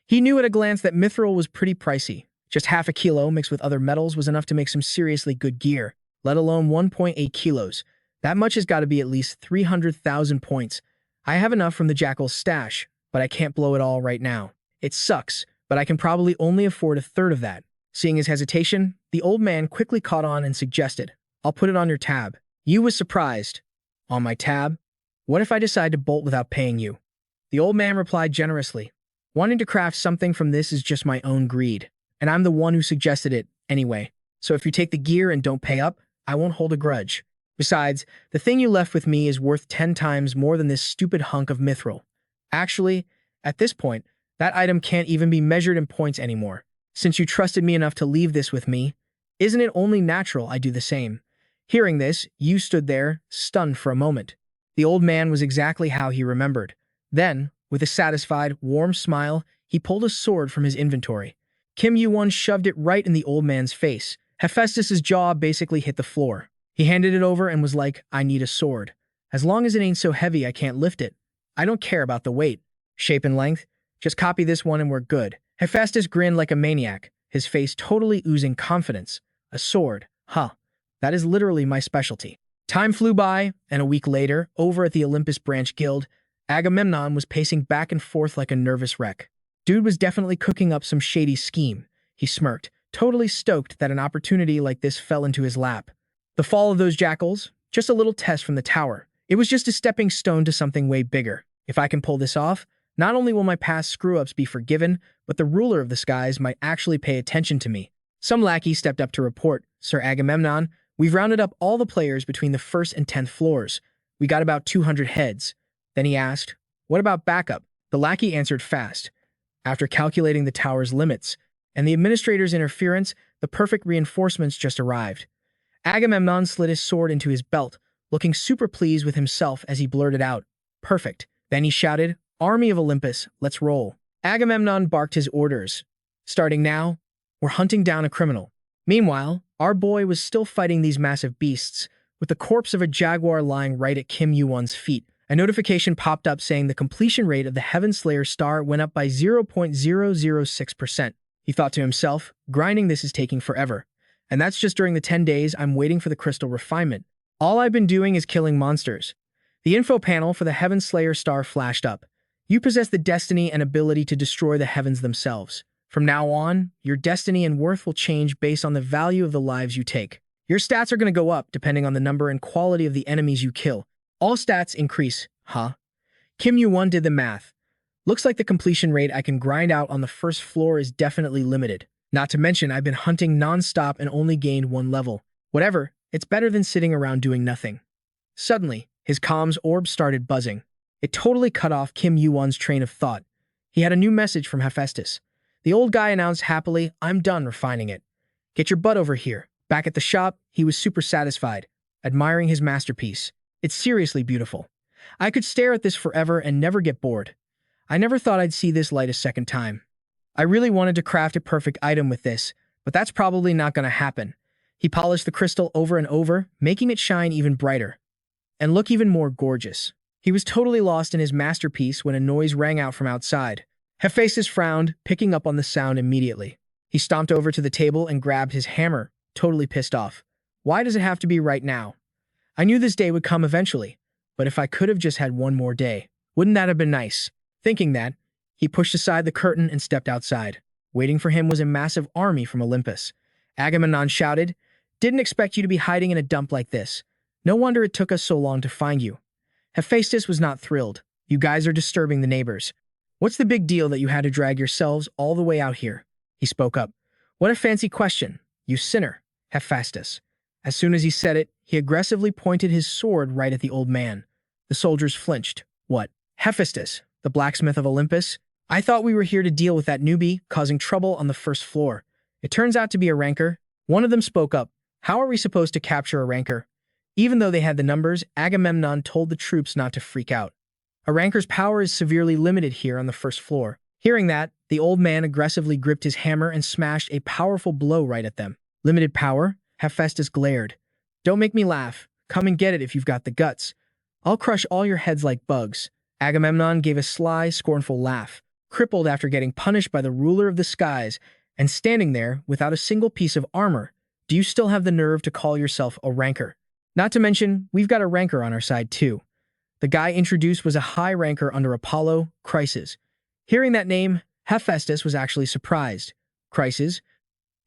He knew at a glance that mithril was pretty pricey. Just half a kilo mixed with other metals was enough to make some seriously good gear, let alone 1.8 kilos. That much has got to be at least 300,000 points. I have enough from the Jackal's stash, but I can't blow it all right now. It sucks, but I can probably only afford a third of that. Seeing his hesitation, the old man quickly caught on and suggested, I'll put it on your tab. Yu was surprised. On my tab? What if I decide to bolt without paying you? The old man replied generously. Wanting to craft something from this is just my own greed, and I'm the one who suggested it anyway. So if you take the gear and don't pay up, I won't hold a grudge. Besides, the thing you left with me is worth 10 times more than this stupid hunk of mithril. Actually, at this point, that item can't even be measured in points anymore. Since you trusted me enough to leave this with me, isn't it only natural I do the same? Hearing this, Yu stood there, stunned for a moment. The old man was exactly how he remembered. Then, with a satisfied, warm smile, he pulled a sword from his inventory. Kim Yuwon shoved it right in the old man's face. Hephaestus's jaw basically hit the floor. He handed it over and was like, I need a sword. As long as it ain't so heavy I can't lift it. I don't care about the weight, shape and length. Just copy this one and we're good. Hephaestus grinned like a maniac, his face totally oozing confidence. A sword, huh? That is literally my specialty. Time flew by, and a week later, over at the Olympus Branch Guild, Agamemnon was pacing back and forth like a nervous wreck. Dude was definitely cooking up some shady scheme. He smirked, totally stoked that an opportunity like this fell into his lap. The fall of those jackals? Just a little test from the tower. It was just a stepping stone to something way bigger. If I can pull this off, not only will my past screw-ups be forgiven, but the ruler of the skies might actually pay attention to me. Some lackey stepped up to report, Sir Agamemnon, we've rounded up all the players between the 1st and 10th floors. We got about 200 heads. Then he asked, what about backup? The lackey answered fast. After calculating the tower's limits and the administrator's interference, the perfect reinforcements just arrived. Agamemnon slid his sword into his belt, looking super pleased with himself as he blurted out, perfect. Then he shouted, Army of Olympus, let's roll. Agamemnon barked his orders. Starting now, we're hunting down a criminal. Meanwhile, our boy was still fighting these massive beasts, with the corpse of a jaguar lying right at Kim Yuwon's feet. A notification popped up saying the completion rate of the Heaven Slayer star went up by 0.006%. He thought to himself, grinding this is taking forever. And that's just during the 10 days I'm waiting for the crystal refinement. All I've been doing is killing monsters. The info panel for the Heaven Slayer star flashed up. You possess the destiny and ability to destroy the heavens themselves. From now on, your destiny and worth will change based on the value of the lives you take. Your stats are going to go up depending on the number and quality of the enemies you kill. All stats increase, huh? Kim Yuwon did the math. Looks like the completion rate I can grind out on the 1st floor is definitely limited. Not to mention I've been hunting non-stop and only gained 1 level. Whatever, it's better than sitting around doing nothing. Suddenly, his comms orb started buzzing. It totally cut off Kim Yuwon's train of thought. He had a new message from Hephaestus. The old guy announced happily, I'm done refining it. Get your butt over here. Back at the shop, he was super satisfied, admiring his masterpiece. It's seriously beautiful. I could stare at this forever and never get bored. I never thought I'd see this light a second time. I really wanted to craft a perfect item with this, but that's probably not going to happen. He polished the crystal over and over, making it shine even brighter and look even more gorgeous. He was totally lost in his masterpiece when a noise rang out from outside. Hephaestus frowned, picking up on the sound immediately. He stomped over to the table and grabbed his hammer, totally pissed off. Why does it have to be right now? I knew this day would come eventually, but if I could have just had one more day, wouldn't that have been nice? Thinking that, he pushed aside the curtain and stepped outside. Waiting for him was a massive army from Olympus. Agamemnon shouted, "Didn't expect you to be hiding in a dump like this. No wonder it took us so long to find you." Hephaestus was not thrilled. "You guys are disturbing the neighbors. What's the big deal that you had to drag yourselves all the way out here?" He spoke up. "What a fancy question, you sinner, Hephaestus." As soon as he said it, he aggressively pointed his sword right at the old man. The soldiers flinched. "What? Hephaestus, the blacksmith of Olympus? I thought we were here to deal with that newbie causing trouble on the first floor. It turns out to be a rancor." One of them spoke up. "How are we supposed to capture a rancor?" Even though they had the numbers, Agamemnon told the troops not to freak out. "A rancor's power is severely limited here on the first floor." Hearing that, the old man aggressively gripped his hammer and smashed a powerful blow right at them. "Limited power?" Hephaestus glared. "Don't make me laugh. Come and get it if you've got the guts. I'll crush all your heads like bugs." Agamemnon gave a sly, scornful laugh, crippled after getting punished by the ruler of the skies and standing there without a single piece of armor. "Do you still have the nerve to call yourself a rancor? Not to mention, we've got a rancor on our side too." The guy introduced was a high ranker under Apollo, Chryses. Hearing that name, Hephaestus was actually surprised. "Chryses?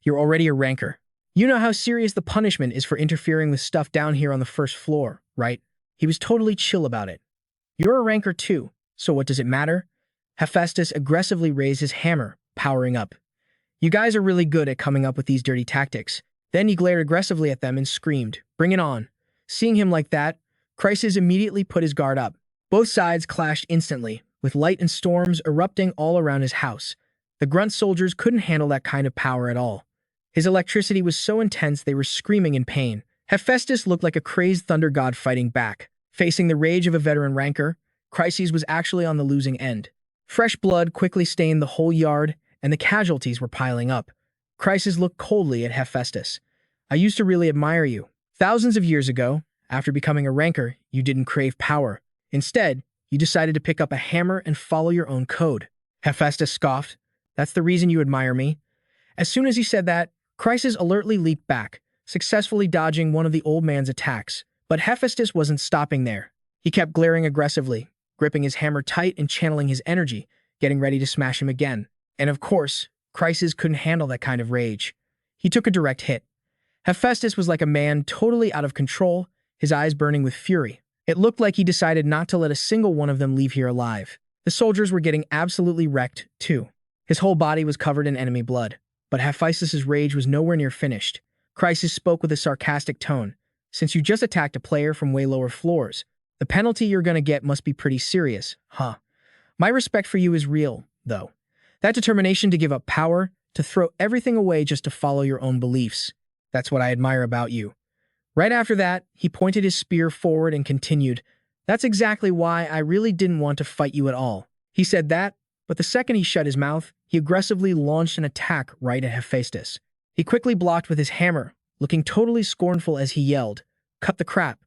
You're already a rancor. You know how serious the punishment is for interfering with stuff down here on the first floor, right?" He was totally chill about it. "You're a rancor too, so what does it matter?" Hephaestus aggressively raised his hammer, powering up. "You guys are really good at coming up with these dirty tactics." Then he glared aggressively at them and screamed, "Bring it on." Seeing him like that, Chryses immediately put his guard up. Both sides clashed instantly, with light and storms erupting all around his house. The grunt soldiers couldn't handle that kind of power at all. His electricity was so intense they were screaming in pain. Hephaestus looked like a crazed thunder god fighting back. Facing the rage of a veteran rancor, Chryses was actually on the losing end. Fresh blood quickly stained the whole yard, and the casualties were piling up. Chryses looked coldly at Hephaestus. "I used to really admire you. Thousands of years ago, after becoming a rancor, you didn't crave power. Instead, you decided to pick up a hammer and follow your own code." Hephaestus scoffed. "That's the reason you admire me?" As soon as he said that, Chryses alertly leaped back, successfully dodging one of the old man's attacks. But Hephaestus wasn't stopping there. He kept glaring aggressively, gripping his hammer tight and channeling his energy, getting ready to smash him again. And of course, Chryses couldn't handle that kind of rage. He took a direct hit. Hephaestus was like a man totally out of control, his eyes burning with fury. It looked like he decided not to let a single one of them leave here alive. The soldiers were getting absolutely wrecked, too. His whole body was covered in enemy blood. But Hephaestus' rage was nowhere near finished. Chryses spoke with a sarcastic tone. "Since you just attacked a player from way lower floors, the penalty you're gonna get must be pretty serious, huh? My respect for you is real, though. That determination to give up power, to throw everything away just to follow your own beliefs. That's what I admire about you." Right after that, he pointed his spear forward and continued, "That's exactly why I really didn't want to fight you at all." He said that, but the second he shut his mouth, he aggressively launched an attack right at Hephaestus. He quickly blocked with his hammer, looking totally scornful as he yelled, "Cut the crap."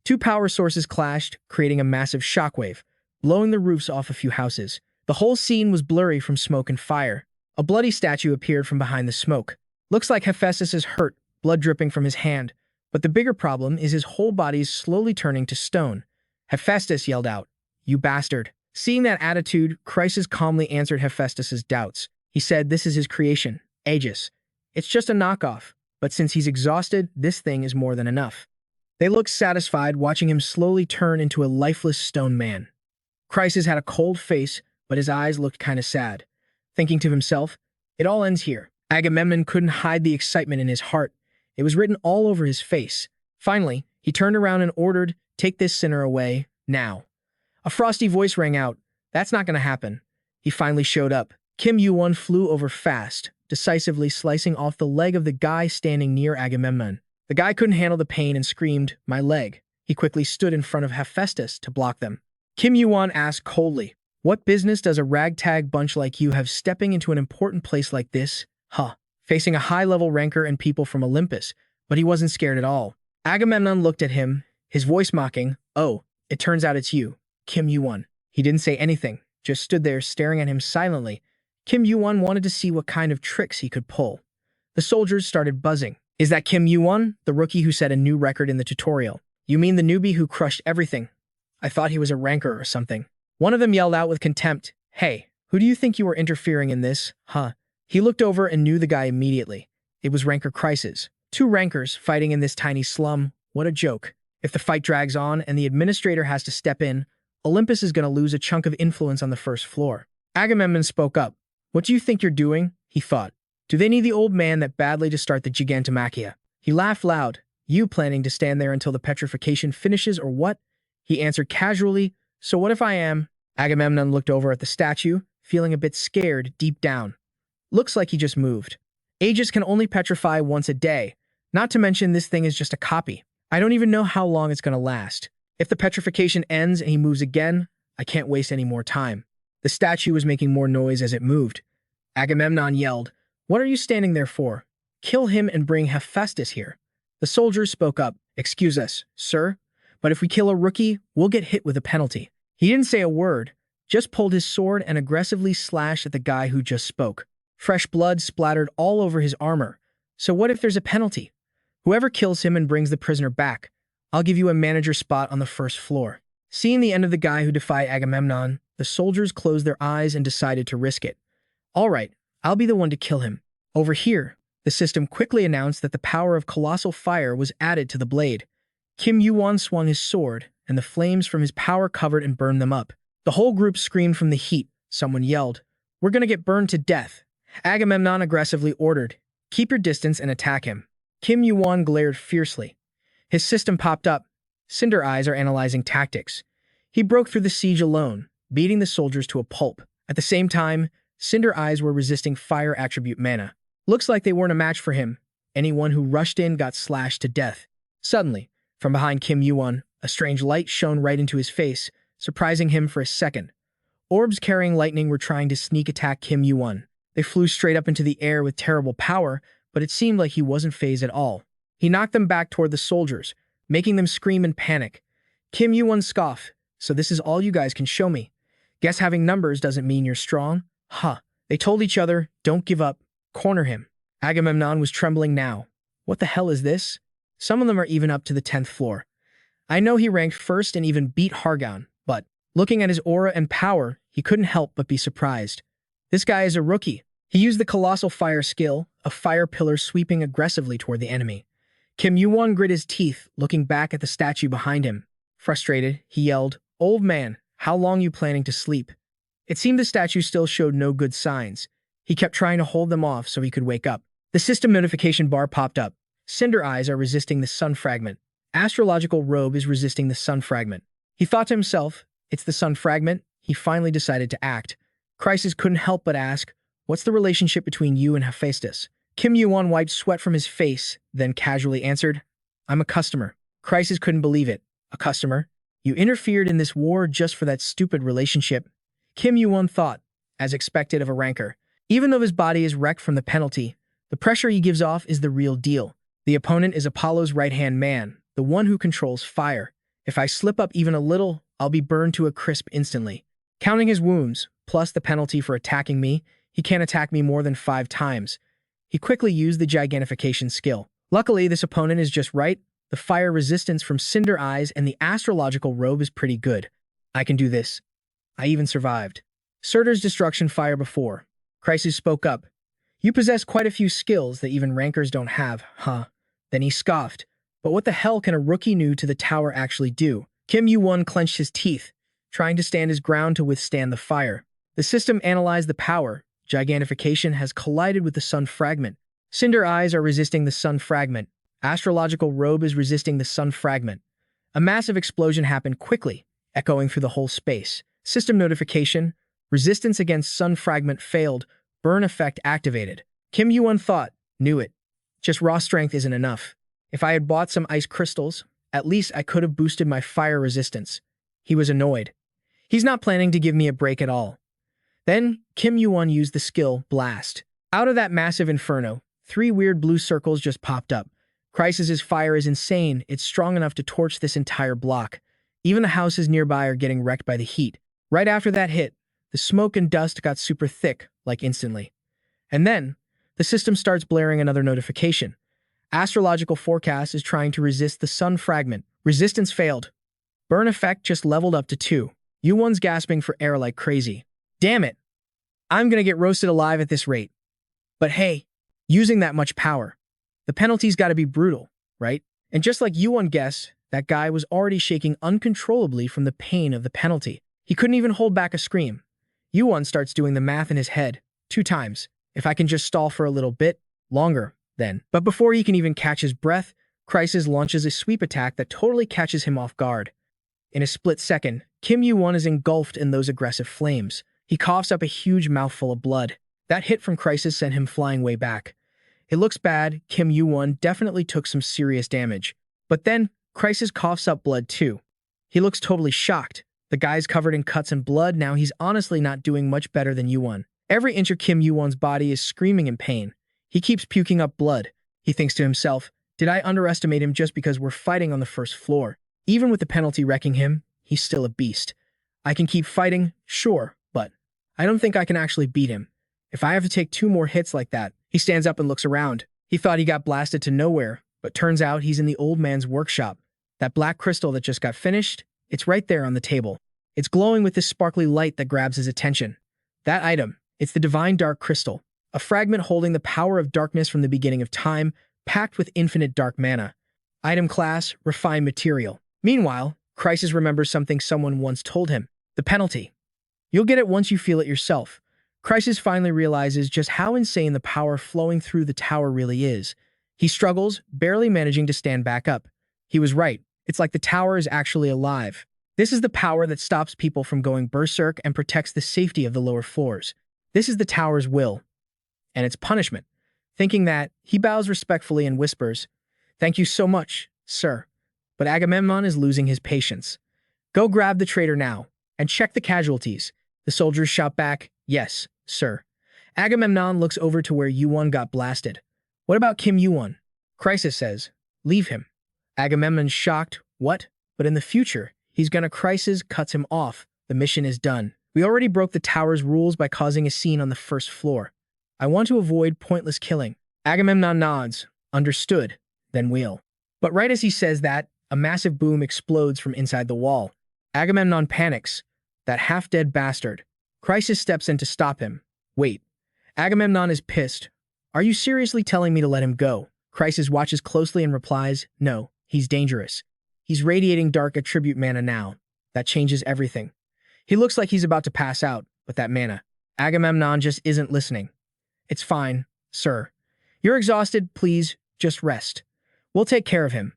Two power sources clashed, creating a massive shockwave, blowing the roofs off a few houses. The whole scene was blurry from smoke and fire. A bloody statue appeared from behind the smoke. Looks like Hephaestus is hurt, blood dripping from his hand. But the bigger problem is his whole body is slowly turning to stone. Hephaestus yelled out, "You bastard." Seeing that attitude, Chryses calmly answered Hephaestus's doubts. He said this is his creation, Aegis. It's just a knockoff, but since he's exhausted, this thing is more than enough. They looked satisfied, watching him slowly turn into a lifeless stone man. Chryses had a cold face, but his eyes looked kinda sad. Thinking to himself, it all ends here. Agamemnon couldn't hide the excitement in his heart. It was written all over his face. Finally, he turned around and ordered, "Take this sinner away, now." A frosty voice rang out, "That's not gonna happen." He finally showed up. Kim Yuwon flew over fast, decisively slicing off the leg of the guy standing near Agamemnon. The guy couldn't handle the pain and screamed, "My leg." He quickly stood in front of Hephaestus to block them. Kim Yuwon asked coldly, "What business does a ragtag bunch like you have stepping into an important place like this? Huh." Facing a high-level rancor and people from Olympus, but he wasn't scared at all. Agamemnon looked at him, his voice mocking, "Oh, it turns out it's you, Kim Yuwon." He didn't say anything, just stood there staring at him silently. Kim Yuwon wanted to see what kind of tricks he could pull. The soldiers started buzzing. Is that Kim Yuwon, the rookie who set a new record in the tutorial? You mean the newbie who crushed everything? I thought he was a ranker or something. One of them yelled out with contempt, Hey, who do you think you were interfering in this, huh? He looked over and knew the guy immediately. It was Ranker Crisis. 2 rankers fighting in this tiny slum. What a joke. If the fight drags on and the administrator has to step in, Olympus is going to lose a chunk of influence on the first floor. Agamemnon spoke up. What do you think you're doing? He thought. Do they need the old man that badly to start the Gigantomachia? He laughed loud. You planning to stand there until the petrification finishes or what? He answered casually. So what if I am? Agamemnon looked over at the statue, feeling a bit scared deep down. Looks like he just moved. Aegis can only petrify once a day. Not to mention this thing is just a copy. I don't even know how long it's going to last. If the petrification ends and he moves again, I can't waste any more time. The statue was making more noise as it moved. Agamemnon yelled, What are you standing there for? Kill him and bring Hephaestus here. The soldiers spoke up. Excuse us, sir, but if we kill a rookie, we'll get hit with a penalty. He didn't say a word, just pulled his sword and aggressively slashed at the guy who just spoke. Fresh blood splattered all over his armor. So what if there's a penalty? Whoever kills him and brings the prisoner back, I'll give you a manager spot on the first floor. Seeing the end of the guy who defied Agamemnon, the soldiers closed their eyes and decided to risk it. All right, I'll be the one to kill him. Over here, the system quickly announced that the power of colossal fire was added to the blade. Kim Yuwon swung his sword, and the flames from his power covered and burned them up. The whole group screamed from the heat. Someone yelled, We're gonna get burned to death. Agamemnon aggressively ordered, Keep your distance and attack him. Kim Yuwon glared fiercely. His system popped up. Cinder Eyes are analyzing tactics. He broke through the siege alone, beating the soldiers to a pulp. At the same time, Cinder Eyes were resisting fire attribute mana. Looks like they weren't a match for him. Anyone who rushed in got slashed to death. Suddenly, from behind Kim Yuwon, a strange light shone right into his face, surprising him for a second. Orbs carrying lightning were trying to sneak attack Kim Yuwon. They flew straight up into the air with terrible power, but it seemed like he wasn't fazed at all. He knocked them back toward the soldiers, making them scream in panic. Kim Yuwon scoffed, So this is all you guys can show me. Guess having numbers doesn't mean you're strong? Huh. They told each other, Don't give up. Corner him. Agamemnon was trembling now. What the hell is this? Some of them are even up to the 10th floor. I know he ranked first and even beat Hargon, but looking at his aura and power, he couldn't help but be surprised. This guy is a rookie. He used the colossal fire skill, a fire pillar sweeping aggressively toward the enemy. Kim Yuwon grit his teeth, looking back at the statue behind him. Frustrated, he yelled, Old man, how long you planning to sleep? It seemed the statue still showed no good signs. He kept trying to hold them off so he could wake up. The system notification bar popped up. Cinder Eyes are resisting the sun fragment. Astrological Robe is resisting the sun fragment. He thought to himself, It's the sun fragment. He finally decided to act. Crisis couldn't help but ask, What's the relationship between you and Hephaestus? Kim Yuwon wiped sweat from his face, then casually answered, I'm a customer. Crisis couldn't believe it. A customer? You interfered in this war just for that stupid relationship? Kim Yuwon thought, as expected of a ranker. Even though his body is wrecked from the penalty, the pressure he gives off is the real deal. The opponent is Apollo's right-hand man, the one who controls fire. If I slip up even a little, I'll be burned to a crisp instantly. Counting his wounds, plus the penalty for attacking me, he can't attack me more than 5 times. He quickly used the Gigantification skill. Luckily, this opponent is just right. The fire resistance from Cinder Eyes and the Astrological Robe is pretty good. I can do this. I even survived. Surtur's Destruction Fire before. Crisis spoke up. You possess quite a few skills that even rankers don't have, huh? Then he scoffed. But what the hell can a rookie new to the tower actually do? Kim Yuwon clenched his teeth, trying to stand his ground to withstand the fire. The system analyzed the power. Gigantification has collided with the sun fragment. Cinder Eyes are resisting the sun fragment. Astrological Robe is resisting the sun fragment. A massive explosion happened quickly, echoing through the whole space. System notification. Resistance against sun fragment failed. Burn effect activated. Kim Yuwon thought, Knew it. Just raw strength isn't enough. If I had bought some ice crystals, at least I could have boosted my fire resistance. He was annoyed. He's not planning to give me a break at all. Then, Kim Yuwon used the skill, Blast. Out of that massive inferno, 3 weird blue circles just popped up. Crisis's fire is insane. It's strong enough to torch this entire block. Even the houses nearby are getting wrecked by the heat. Right after that hit, The smoke and dust got super thick, like instantly. And then, the system starts blaring another notification. Astrological forecast is trying to resist the sun fragment. Resistance failed. Burn effect just leveled up to 2. Yuwon's gasping for air like crazy. Damn it! I'm gonna get roasted alive at this rate. But hey, using that much power, the penalty's gotta be brutal, right? And just like Yuwon guessed, that guy was already shaking uncontrollably from the pain of the penalty. He couldn't even hold back a scream. Yuwon starts doing the math in his head, 2 times. If I can just stall for a little bit longer, then. But before he can even catch his breath, Crisis launches a sweep attack that totally catches him off guard. In a split second, Kim Yuwon is engulfed in those aggressive flames. He coughs up a huge mouthful of blood. That hit from Crisis sent him flying way back. It looks bad, Kim Yuwon definitely took some serious damage. But then, Crisis coughs up blood too. He looks totally shocked. The guy's covered in cuts and blood, now he's honestly not doing much better than Yuwon. Every inch of Kim Yuwon's body is screaming in pain. He keeps puking up blood. He thinks to himself, did I underestimate him just because we're fighting on the first floor? Even with the penalty wrecking him, he's still a beast. I can keep fighting, sure, but I don't think I can actually beat him. If I have to take 2 more hits like that, he stands up and looks around. He thought he got blasted to nowhere, but turns out he's in the old man's workshop. That black crystal that just got finished, it's right there on the table. It's glowing with this sparkly light that grabs his attention. That item, it's the Divine Dark Crystal, a fragment holding the power of darkness from the beginning of time, packed with infinite dark mana. Item class, refined material. Meanwhile, Crisis remembers something someone once told him. The penalty. You'll get it once you feel it yourself. Crisis finally realizes just how insane the power flowing through the tower really is. He struggles, barely managing to stand back up. He was right. It's like the tower is actually alive. This is the power that stops people from going berserk and protects the safety of the lower floors. This is the tower's will. And its punishment. Thinking that, he bows respectfully and whispers, "Thank you so much, sir." But Agamemnon is losing his patience. "Go grab the traitor now, and check the casualties." The soldiers shout back, "Yes, sir." Agamemnon looks over to where Yuwon got blasted. "What about Kim Yuwon?" Crisis says, "Leave him." Agamemnon's shocked, "What?" But in the future, he's gonna. Crisis cuts him off. The mission is done. We already broke the tower's rules by causing a scene on the first floor. I want to avoid pointless killing. Agamemnon nods. Understood. Then we'll. But right as he says that, a massive boom explodes from inside the wall. Agamemnon panics. That half-dead bastard. Crisis steps in to stop him. Wait. Agamemnon is pissed. Are you seriously telling me to let him go? Crisis watches closely and replies, no, he's dangerous. He's radiating dark attribute mana now. That changes everything. He looks like he's about to pass out, with that mana. Agamemnon just isn't listening. It's fine, sir. You're exhausted, please, just rest. We'll take care of him.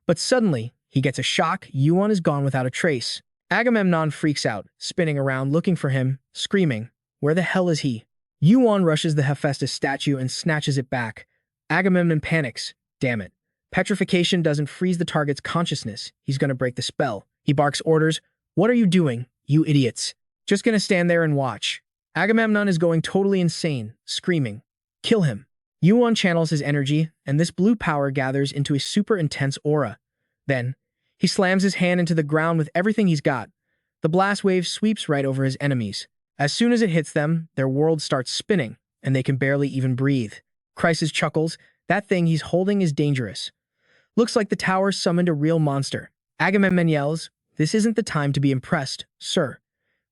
But suddenly, he gets a shock. Yuwon is gone without a trace. Agamemnon freaks out, spinning around looking for him, screaming, where the hell is he? Yuwon rushes the Hephaestus statue and snatches it back. Agamemnon panics. Damn it. Petrification doesn't freeze the target's consciousness. He's gonna break the spell. He barks orders. What are you doing, you idiots? Just gonna stand there and watch. Agamemnon is going totally insane, screaming. Kill him. Yuwon channels his energy, and this blue power gathers into a super intense aura. Then, he slams his hand into the ground with everything he's got. The blast wave sweeps right over his enemies. As soon as it hits them, their world starts spinning, and they can barely even breathe. Crisis chuckles. That thing he's holding is dangerous. Looks like the tower summoned a real monster. Agamemnon yells, this isn't the time to be impressed, sir.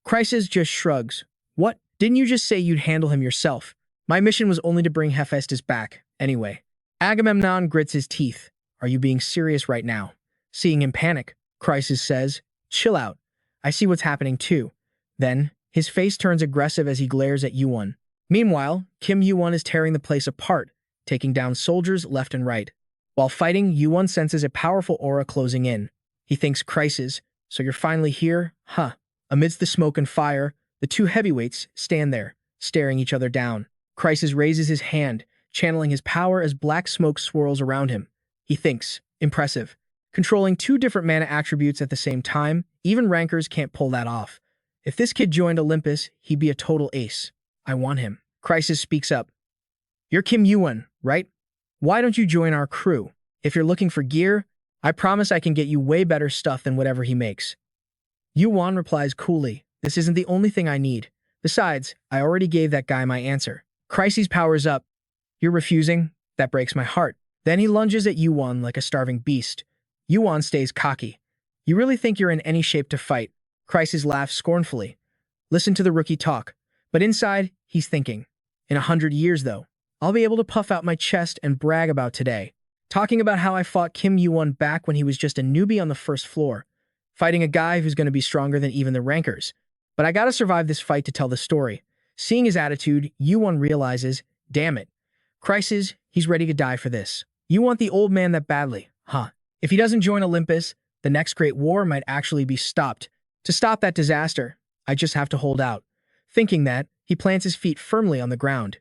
Crisis just shrugs. What? Didn't you just say you'd handle him yourself? My mission was only to bring Hephaestus back, anyway. Agamemnon grits his teeth. Are you being serious right now? Seeing him panic, Crisis says, chill out. I see what's happening too. Then, his face turns aggressive as he glares at Yuwon. Meanwhile, Kim Yuwon is tearing the place apart, taking down soldiers left and right. While fighting, Yuwon senses a powerful aura closing in. He thinks, Crisis, so you're finally here? Huh. Amidst the smoke and fire, the two heavyweights stand there, staring each other down. Crisis raises his hand, channeling his power as black smoke swirls around him. He thinks, impressive. Controlling two different mana attributes at the same time, even rankers can't pull that off. If this kid joined Olympus, he'd be a total ace. I want him. Crisis speaks up. You're Kim Yuwon, right? Why don't you join our crew? If you're looking for gear, I promise I can get you way better stuff than whatever he makes. Yuwon replies coolly, this isn't the only thing I need. Besides, I already gave that guy my answer. Crises powers up. You're refusing? That breaks my heart. Then he lunges at Yuwon like a starving beast. Yuwon stays cocky. You really think you're in any shape to fight? Crisis laughs scornfully. Listen to the rookie talk. But inside, he's thinking, in 100 years though, I'll be able to puff out my chest and brag about today. Talking about how I fought Kim Yuwon back when he was just a newbie on the first floor, fighting a guy who's going to be stronger than even the rankers. But I gotta survive this fight to tell the story. Seeing his attitude, Yuwon realizes, damn it. Crisis, he's ready to die for this. You want the old man that badly, huh? If he doesn't join Olympus, the next great war might actually be stopped. To stop that disaster, I just have to hold out. Thinking that, he plants his feet firmly on the ground.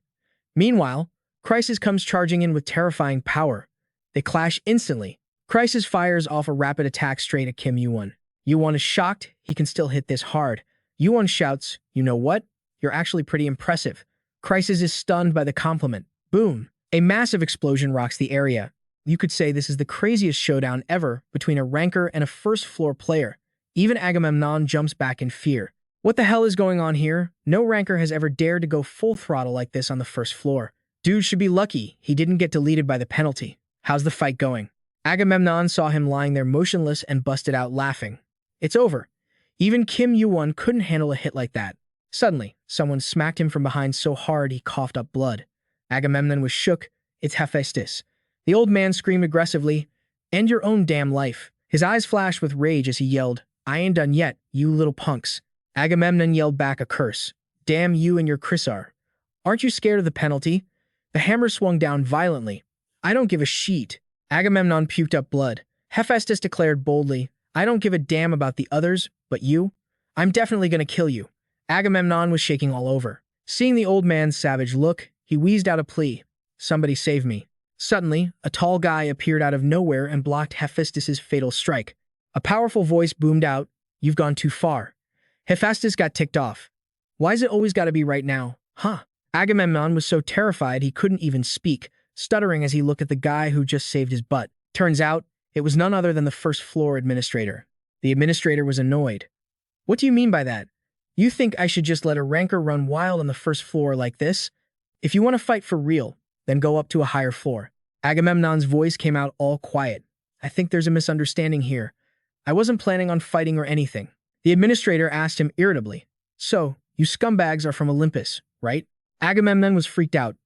Meanwhile, Crisis comes charging in with terrifying power. They clash instantly. Crisis fires off a rapid attack straight at Kim Yuwon. Yuwon is shocked he can still hit this hard. Yuwon shouts, you know what? You're actually pretty impressive. Crisis is stunned by the compliment. Boom! A massive explosion rocks the area. You could say this is the craziest showdown ever between a ranker and a first-floor player. Even Agamemnon jumps back in fear. What the hell is going on here? No ranker has ever dared to go full throttle like this on the first floor. Dude should be lucky he didn't get deleted by the penalty. How's the fight going? Agamemnon saw him lying there motionless and busted out laughing. It's over. Even Kim Yuwon couldn't handle a hit like that. Suddenly, someone smacked him from behind so hard he coughed up blood. Agamemnon was shook. It's Hephaestus. The old man screamed aggressively, end your own damn life. His eyes flashed with rage as he yelled, I ain't done yet, you little punks. Agamemnon yelled back a curse. Damn you and your Chrysar. Aren't you scared of the penalty? The hammer swung down violently. I don't give a sheet. Agamemnon puked up blood. Hephaestus declared boldly, I don't give a damn about the others, but you? I'm definitely gonna kill you. Agamemnon was shaking all over. Seeing the old man's savage look, he wheezed out a plea. Somebody save me. Suddenly, a tall guy appeared out of nowhere and blocked Hephaestus's fatal strike. A powerful voice boomed out, you've gone too far. Hephaestus got ticked off. Why's it always gotta be right now, huh? Agamemnon was so terrified he couldn't even speak, stuttering as he looked at the guy who just saved his butt. Turns out, it was none other than the first floor administrator. The administrator was annoyed. What do you mean by that? You think I should just let a ranker run wild on the first floor like this? If you want to fight for real, then go up to a higher floor. Agamemnon's voice came out all quiet. I think there's a misunderstanding here. I wasn't planning on fighting or anything. The administrator asked him irritably. So, you scumbags are from Olympus, right? Agamemnon was freaked out.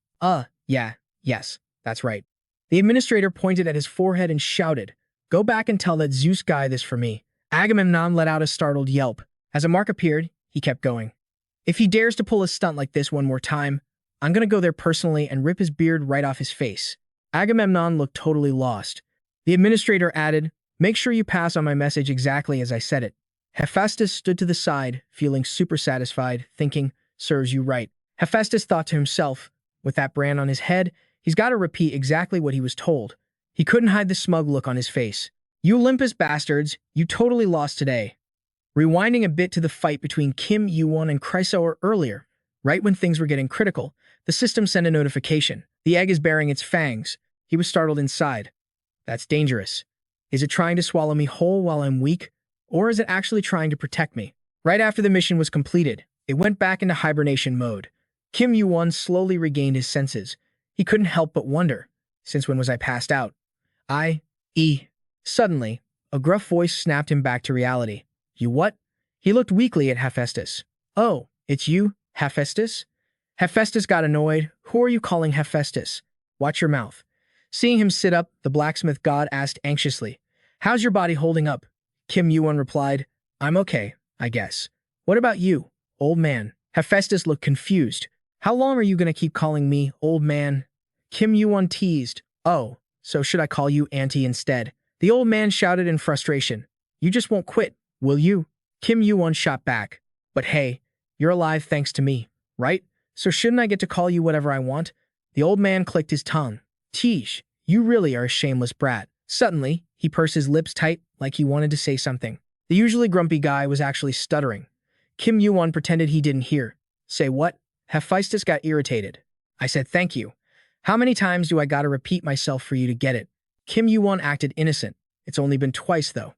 Yes, that's right. The administrator pointed at his forehead and shouted, go back and tell that Zeus guy this for me. Agamemnon let out a startled yelp. As a mark appeared, he kept going. If he dares to pull a stunt like this one more time, I'm gonna go there personally and rip his beard right off his face. Agamemnon looked totally lost. The administrator added, make sure you pass on my message exactly as I said it. Hephaestus stood to the side, feeling super satisfied, thinking, serves you right. Hephaestus thought to himself, with that brand on his head, he's got to repeat exactly what he was told. He couldn't hide the smug look on his face. You Olympus bastards, you totally lost today. Rewinding a bit to the fight between Kim Yuwon and Chrysor earlier, right when things were getting critical, the system sent a notification. The egg is baring its fangs. He was startled inside. That's dangerous. Is it trying to swallow me whole while I'm weak? Or is it actually trying to protect me? Right after the mission was completed, it went back into hibernation mode. Kim Yuwon slowly regained his senses. He couldn't help but wonder, since when was I passed out? Suddenly, a gruff voice snapped him back to reality. You what? He looked weakly at Hephaestus. Oh, it's you, Hephaestus? Hephaestus got annoyed. Who are you calling Hephaestus? Watch your mouth. Seeing him sit up, the blacksmith god asked anxiously, how's your body holding up? Kim Yuwon replied, I'm okay, I guess. What about you, old man? Hephaestus looked confused. How long are you going to keep calling me old man? Kim Yuwon teased. Oh, so should I call you auntie instead? The old man shouted in frustration. You just won't quit, will you? Kim Yuwon shot back. But hey, you're alive thanks to me, right? So shouldn't I get to call you whatever I want? The old man clicked his tongue. Teesh, you really are a shameless brat. Suddenly, he pursed his lips tight like he wanted to say something. The usually grumpy guy was actually stuttering. Kim Yuwon pretended he didn't hear. Say what? Hephaestus got irritated. I said thank you. How many times do I gotta repeat myself for you to get it? Kim Yuwon acted innocent. It's only been twice though.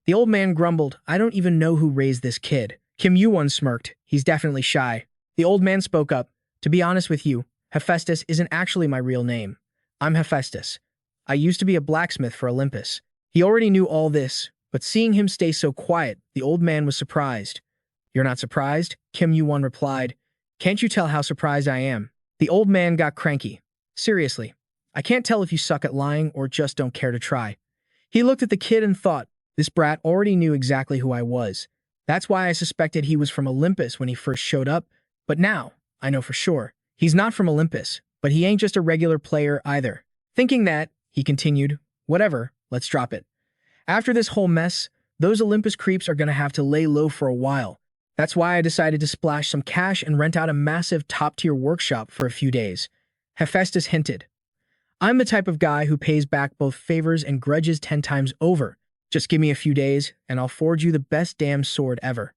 The old man grumbled, I don't even know who raised this kid. Kim Yuwon smirked. He's definitely shy. The old man spoke up. To be honest with you, Hephaestus isn't actually my real name. I'm Hephaestus. I used to be a blacksmith for Olympus. He already knew all this, but seeing him stay so quiet, the old man was surprised. You're not surprised? Kim Yuwon replied. Can't you tell how surprised I am? The old man got cranky. Seriously, I can't tell if you suck at lying or just don't care to try. He looked at the kid and thought, this brat already knew exactly who I was. That's why I suspected he was from Olympus when he first showed up, but now, I know for sure. He's not from Olympus, but he ain't just a regular player either. Thinking that, he continued, whatever, let's drop it. After this whole mess, those Olympus creeps are gonna have to lay low for a while. That's why I decided to splash some cash and rent out a massive top-tier workshop for a few days. Hephaestus hinted. I'm the type of guy who pays back both favors and grudges 10 times over. Just give me a few days, and I'll forge you the best damn sword ever.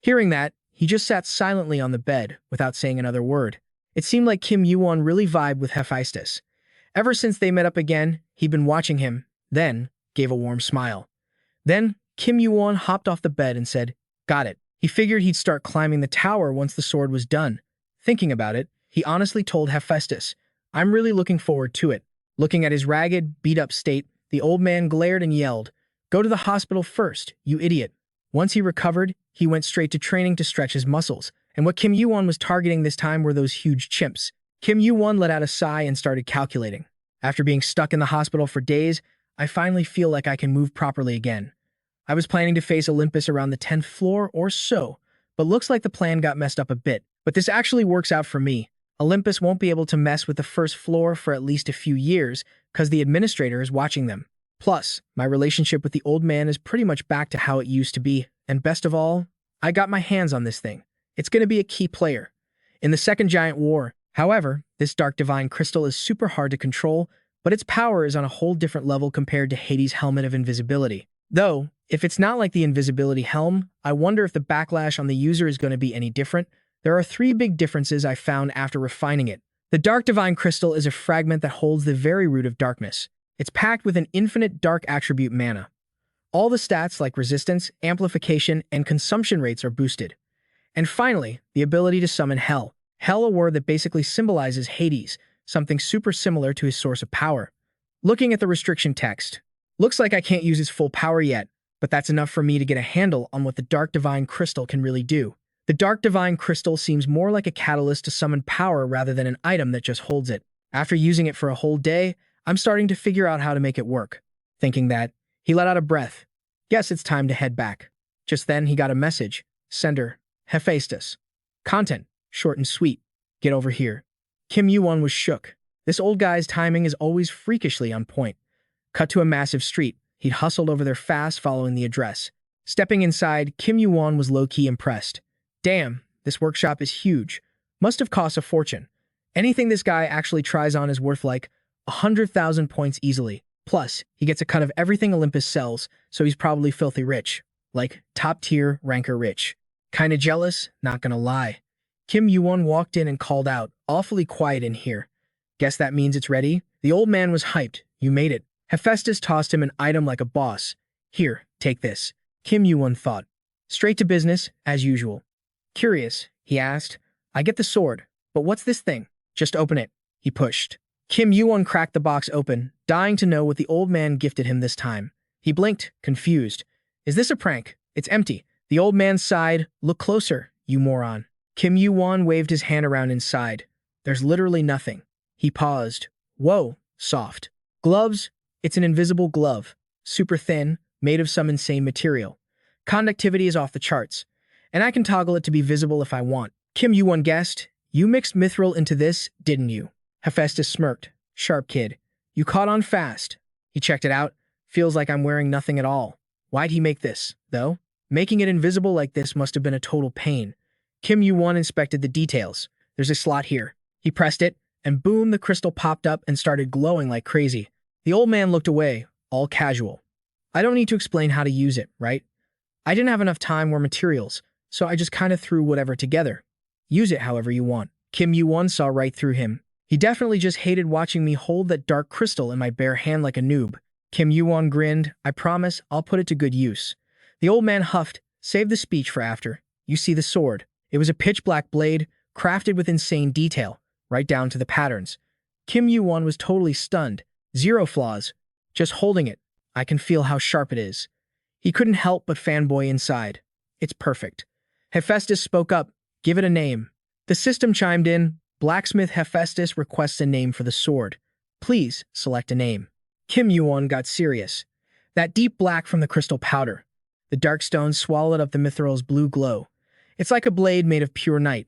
Hearing that, he just sat silently on the bed without saying another word. It seemed like Kim Yuwon really vibed with Hephaestus. Ever since they met up again, he'd been watching him, then gave a warm smile. Then, Kim Yuwon hopped off the bed and said, got it. He figured he'd start climbing the tower once the sword was done. Thinking about it, he honestly told Hephaestus, I'm really looking forward to it. Looking at his ragged, beat-up state, the old man glared and yelled, go to the hospital first, you idiot. Once he recovered, he went straight to training to stretch his muscles, and what Kim Yuwon was targeting this time were those huge chimps. Kim Yuwon let out a sigh and started calculating. After being stuck in the hospital for days, I finally feel like I can move properly again. I was planning to face Olympus around the 10th floor or so, but looks like the plan got messed up a bit. But this actually works out for me. Olympus won't be able to mess with the first floor for at least a few years because the administrator is watching them. Plus, my relationship with the old man is pretty much back to how it used to be, and best of all, I got my hands on this thing. It's going to be a key player in the second giant war. However, this dark divine crystal is super hard to control, but its power is on a whole different level compared to Hades' helmet of invisibility. Though, if it's not like the invisibility helm, I wonder if the backlash on the user is going to be any different. There are 3 big differences I found after refining it. The dark divine crystal is a fragment that holds the very root of darkness. It's packed with an infinite dark attribute mana. All the stats like resistance, amplification, and consumption rates are boosted. And finally, the ability to summon Hell. Hell, a word that basically symbolizes Hades, something super similar to his source of power. Looking at the restriction text, looks like I can't use its full power yet, but that's enough for me to get a handle on what the Dark Divine Crystal can really do. The Dark Divine Crystal seems more like a catalyst to summon power rather than an item that just holds it. After using it for a whole day, I'm starting to figure out how to make it work. Thinking that, he let out a breath. Guess it's time to head back. Just then, he got a message. Sender, Hephaestus. Content, short and sweet. Get over here. Kim Yuwon was shook. This old guy's timing is always freakishly on point. Cut to a massive street. He'd hustled over there fast following the address. Stepping inside, Kim Yuwon was low-key impressed. Damn, this workshop is huge. Must have cost a fortune. Anything this guy actually tries on is worth like 100,000 points easily. Plus, he gets a cut of everything Olympus sells, so he's probably filthy rich. Like, top-tier, ranker rich. Kinda jealous, not gonna lie. Kim Yuwon walked in and called out, awfully quiet in here. Guess that means it's ready? The old man was hyped. You made it. Hephaestus tossed him an item like a boss. Here, take this. Kim Yuwon thought. Straight to business, as usual. Curious, he asked. I get the sword, but what's this thing? Just open it. He pushed. Kim Yuwon cracked the box open, dying to know what the old man gifted him this time. He blinked, confused. Is this a prank? It's empty. The old man sighed. Look closer, you moron. Kim Yuwon waved his hand around inside. There's literally nothing. He paused. Whoa, soft. Gloves? It's an invisible glove. Super thin, made of some insane material. Conductivity is off the charts. And I can toggle it to be visible if I want. Kim Yuwon guessed. You mixed mithril into this, didn't you? Hephaestus smirked. Sharp kid. You caught on fast. He checked it out. Feels like I'm wearing nothing at all. Why'd he make this, though? Making it invisible like this must have been a total pain. Kim Yuwon inspected the details. There's a slot here. He pressed it, and boom, the crystal popped up and started glowing like crazy. The old man looked away, all casual. I don't need to explain how to use it, right? I didn't have enough time or materials, so I just kind of threw whatever together. Use it however you want. Kim Yuwon saw right through him. He definitely just hated watching me hold that dark crystal in my bare hand like a noob. Kim Yuwon grinned. I promise I'll put it to good use. The old man huffed. Save the speech for after. You see the sword. It was a pitch-black blade, crafted with insane detail, right down to the patterns. Kim Yuwon was totally stunned. Zero flaws. Just holding it, I can feel how sharp it is. He couldn't help but fanboy inside. It's perfect. Hephaestus spoke up. Give it a name. The system chimed in. Blacksmith Hephaestus requests a name for the sword. Please select a name. Kim Yuwon got serious. That deep black from the crystal powder. The dark stone swallowed up the mithril's blue glow. It's like a blade made of pure night.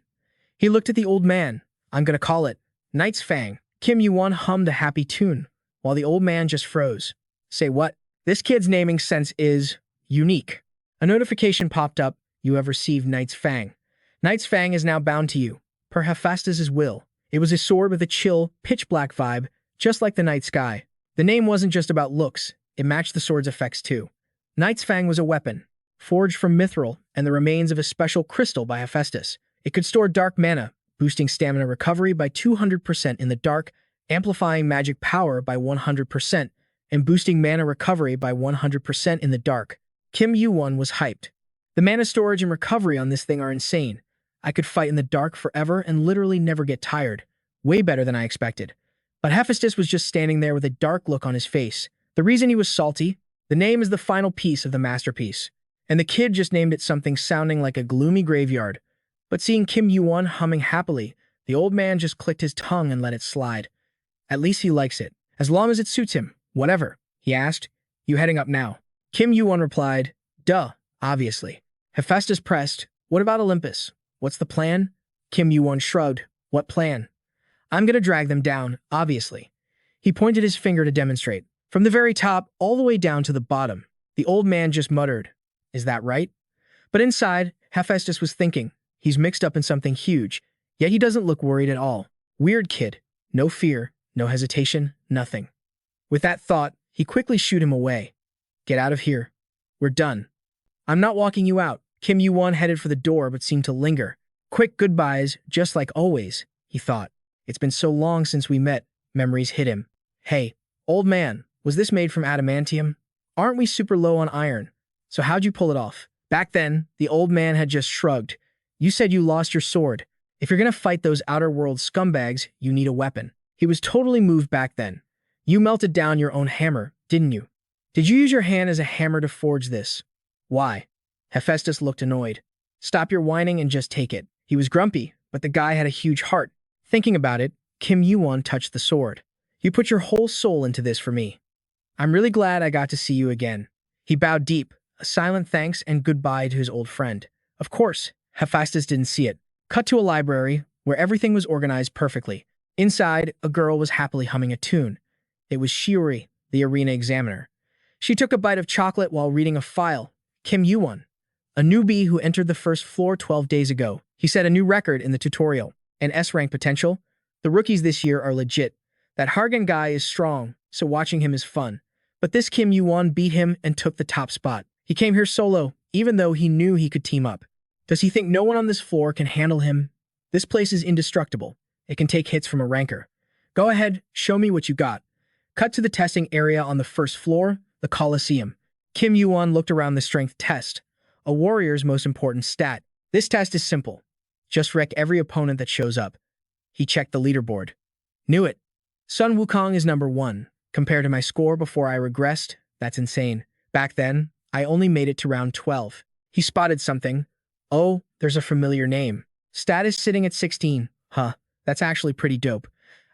He looked at the old man. I'm gonna call it Knight's Fang. Kim Yuwon hummed a happy tune, while the old man just froze. Say what? This kid's naming sense is unique. A notification popped up. You have received Knight's Fang. Knight's Fang is now bound to you, per Hephaestus' will. It was a sword with a chill, pitch-black vibe, just like the night sky. The name wasn't just about looks. It matched the sword's effects too. Knight's Fang was a weapon, forged from mithril and the remains of a special crystal by Hephaestus. It could store dark mana, boosting stamina recovery by 200% in the dark, amplifying magic power by 100%, and boosting mana recovery by 100% in the dark. Kim Yuwon was hyped. The mana storage and recovery on this thing are insane. I could fight in the dark forever and literally never get tired. Way better than I expected. But Hephaestus was just standing there with a dark look on his face. The reason he was salty? The name is the final piece of the masterpiece. And the kid just named it something sounding like a gloomy graveyard. But seeing Kim Yuwon humming happily, the old man just clicked his tongue and let it slide. At least he likes it. As long as it suits him. Whatever. He asked. You heading up now? Kim Yuwon replied. Duh, obviously. Hephaestus pressed. What about Olympus? What's the plan? Kim Yuwon shrugged. What plan? I'm gonna drag them down, obviously. He pointed his finger to demonstrate. From the very top, all the way down to the bottom. The old man just muttered. Is that right? But inside, Hephaestus was thinking. He's mixed up in something huge, yet he doesn't look worried at all. Weird kid. No fear, no hesitation, nothing. With that thought, he quickly shooed him away. Get out of here. We're done. I'm not walking you out. Kim Yuwon headed for the door but seemed to linger. Quick goodbyes, just like always, he thought. It's been so long since we met. Memories hit him. Hey, old man, was this made from adamantium? Aren't we super low on iron? So how'd you pull it off? Back then, the old man had just shrugged. You said you lost your sword. If you're gonna fight those outer world scumbags, you need a weapon. He was totally moved back then. You melted down your own hammer, didn't you? Did you use your hand as a hammer to forge this? Why? Hephaestus looked annoyed. Stop your whining and just take it. He was grumpy, but the guy had a huge heart. Thinking about it, Kim Yuwon touched the sword. You put your whole soul into this for me. I'm really glad I got to see you again. He bowed deep, a silent thanks and goodbye to his old friend. Of course, Hephaestus didn't see it. Cut to a library, where everything was organized perfectly. Inside, a girl was happily humming a tune. It was Shiori, the arena examiner. She took a bite of chocolate while reading a file. Kim Yuwon, a newbie who entered the first floor 12 days ago. He set a new record in the tutorial. An S-rank potential. The rookies this year are legit. That Hargan guy is strong, so watching him is fun. But this Kim Yuwon beat him and took the top spot. He came here solo, even though he knew he could team up. Does he think no one on this floor can handle him? This place is indestructible. It can take hits from a ranker. Go ahead, show me what you got. Cut to the testing area on the first floor, the Colosseum. Kim Yuwon looked around the strength test, a warrior's most important stat. This test is simple. Just wreck every opponent that shows up. He checked the leaderboard. Knew it. Sun Wukong is number 1. Compared to my score before I regressed, that's insane. Back then, I only made it to round 12. He spotted something. Oh, there's a familiar name. Status sitting at 16. Huh, that's actually pretty dope.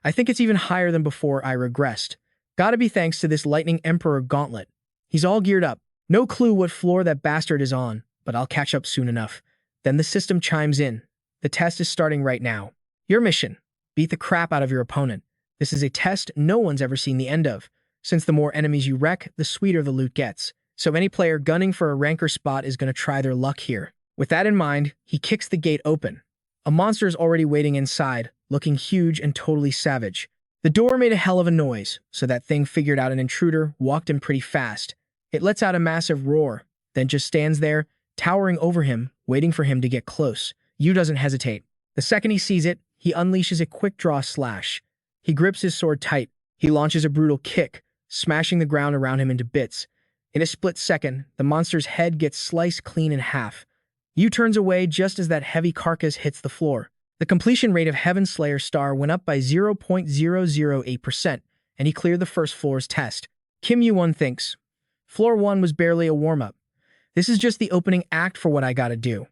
I think it's even higher than before I regressed. Gotta be thanks to this Lightning Emperor gauntlet. He's all geared up. No clue what floor that bastard is on, but I'll catch up soon enough. Then the system chimes in. The test is starting right now. Your mission. Beat the crap out of your opponent. This is a test no one's ever seen the end of. Since the more enemies you wreck, the sweeter the loot gets. So any player gunning for a ranker spot is going to try their luck here. With that in mind, he kicks the gate open. A monster is already waiting inside, looking huge and totally savage. The door made a hell of a noise, so that thing figured out an intruder walked in pretty fast. It lets out a massive roar, then just stands there, towering over him, waiting for him to get close. Yu doesn't hesitate. The second he sees it, he unleashes a quick draw slash. He grips his sword tight. He launches a brutal kick, smashing the ground around him into bits. In a split second, the monster's head gets sliced clean in half. Yu turns away just as that heavy carcass hits the floor. The completion rate of Heaven Slayer Star went up by 0.008%, and he cleared the first floor's test. Kim Yuwon thinks, Floor 1 was barely a warm-up. This is just the opening act for what I gotta do.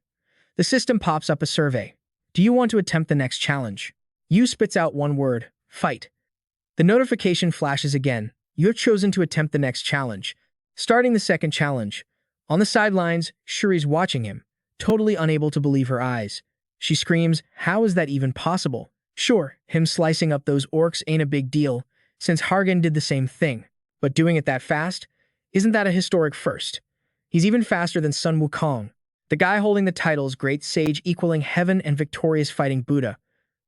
The system pops up a survey. Do you want to attempt the next challenge? Yu spits out one word, fight. The notification flashes again. You have chosen to attempt the next challenge. Starting the second challenge. On the sidelines, Shuri's watching him, totally unable to believe her eyes. She screams, how is that even possible? Sure, him slicing up those orcs ain't a big deal, since Hargan did the same thing. But doing it that fast? Isn't that a historic first? He's even faster than Sun Wukong, the guy holding the titles Great Sage equaling Heaven and Victorious Fighting Buddha.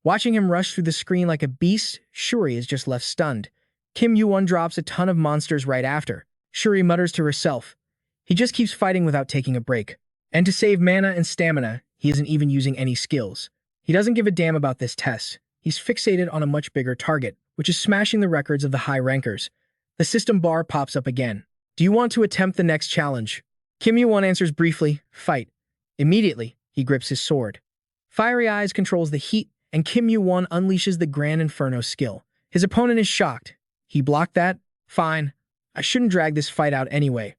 Watching him rush through the screen like a beast, Shuri is just left stunned. Kim Yuwon drops a ton of monsters right after. Shuri mutters to herself, he just keeps fighting without taking a break. And to save mana and stamina, he isn't even using any skills. He doesn't give a damn about this test. He's fixated on a much bigger target, which is smashing the records of the high rankers. The system bar pops up again. Do you want to attempt the next challenge? Kim Yuwon answers briefly, fight. Immediately, he grips his sword. Fiery Eyes controls the heat, and Kim Yuwon unleashes the Grand Inferno skill. His opponent is shocked. He blocked that? Fine. I shouldn't drag this fight out anyway.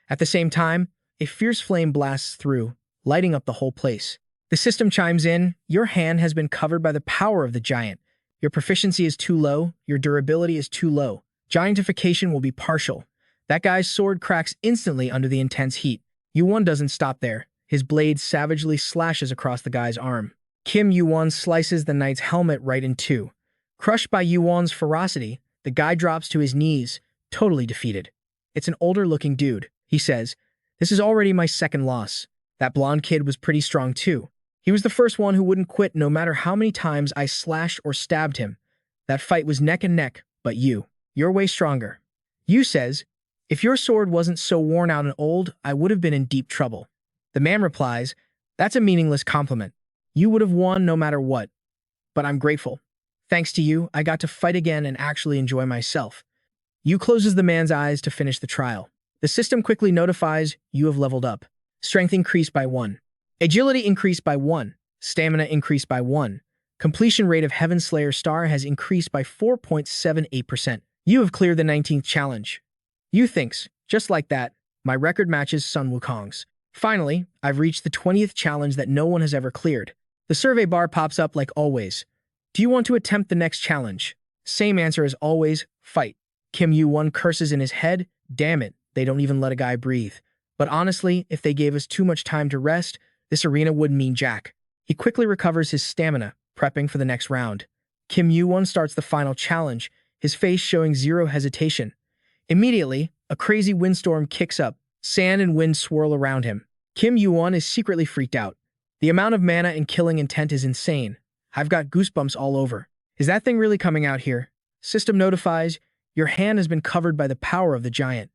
At the same time, a fierce flame blasts through, lighting up the whole place. The system chimes in, your hand has been covered by the power of the giant. Your proficiency is too low, your durability is too low. Giantification will be partial. That guy's sword cracks instantly under the intense heat. Yuwon doesn't stop there. His blade savagely slashes across the guy's arm. Kim Yuwon slices the knight's helmet right in two. Crushed by Yuwon's ferocity, the guy drops to his knees, totally defeated. It's an older-looking dude, he says. This is already my second loss. That blonde kid was pretty strong too. He was the first one who wouldn't quit no matter how many times I slashed or stabbed him. That fight was neck and neck, but you're way stronger. Yu says, if your sword wasn't so worn out and old, I would have been in deep trouble. The man replies, that's a meaningless compliment. You would have won no matter what. But I'm grateful. Thanks to you, I got to fight again and actually enjoy myself. Yu closes the man's eyes to finish the trial. The system quickly notifies you have leveled up. Strength increased by 1. Agility increased by 1. Stamina increased by 1. Completion rate of Heaven Slayer Star has increased by 4.78%. You have cleared the 19th challenge. Yu thinks, just like that, my record matches Sun Wukong's. Finally, I've reached the 20th challenge that no one has ever cleared. The survey bar pops up like always. Do you want to attempt the next challenge? Same answer as always, fight. Kim Yuwon curses in his head, damn it, they don't even let a guy breathe. But honestly, if they gave us too much time to rest, this arena wouldn't mean jack. He quickly recovers his stamina, prepping for the next round. Kim Yuwon starts the final challenge, his face showing zero hesitation. Immediately, a crazy windstorm kicks up. Sand and wind swirl around him. Kim Yuwon is secretly freaked out. The amount of mana and killing intent is insane. I've got goosebumps all over. Is that thing really coming out here? System notifies, your hand has been covered by the power of the giant.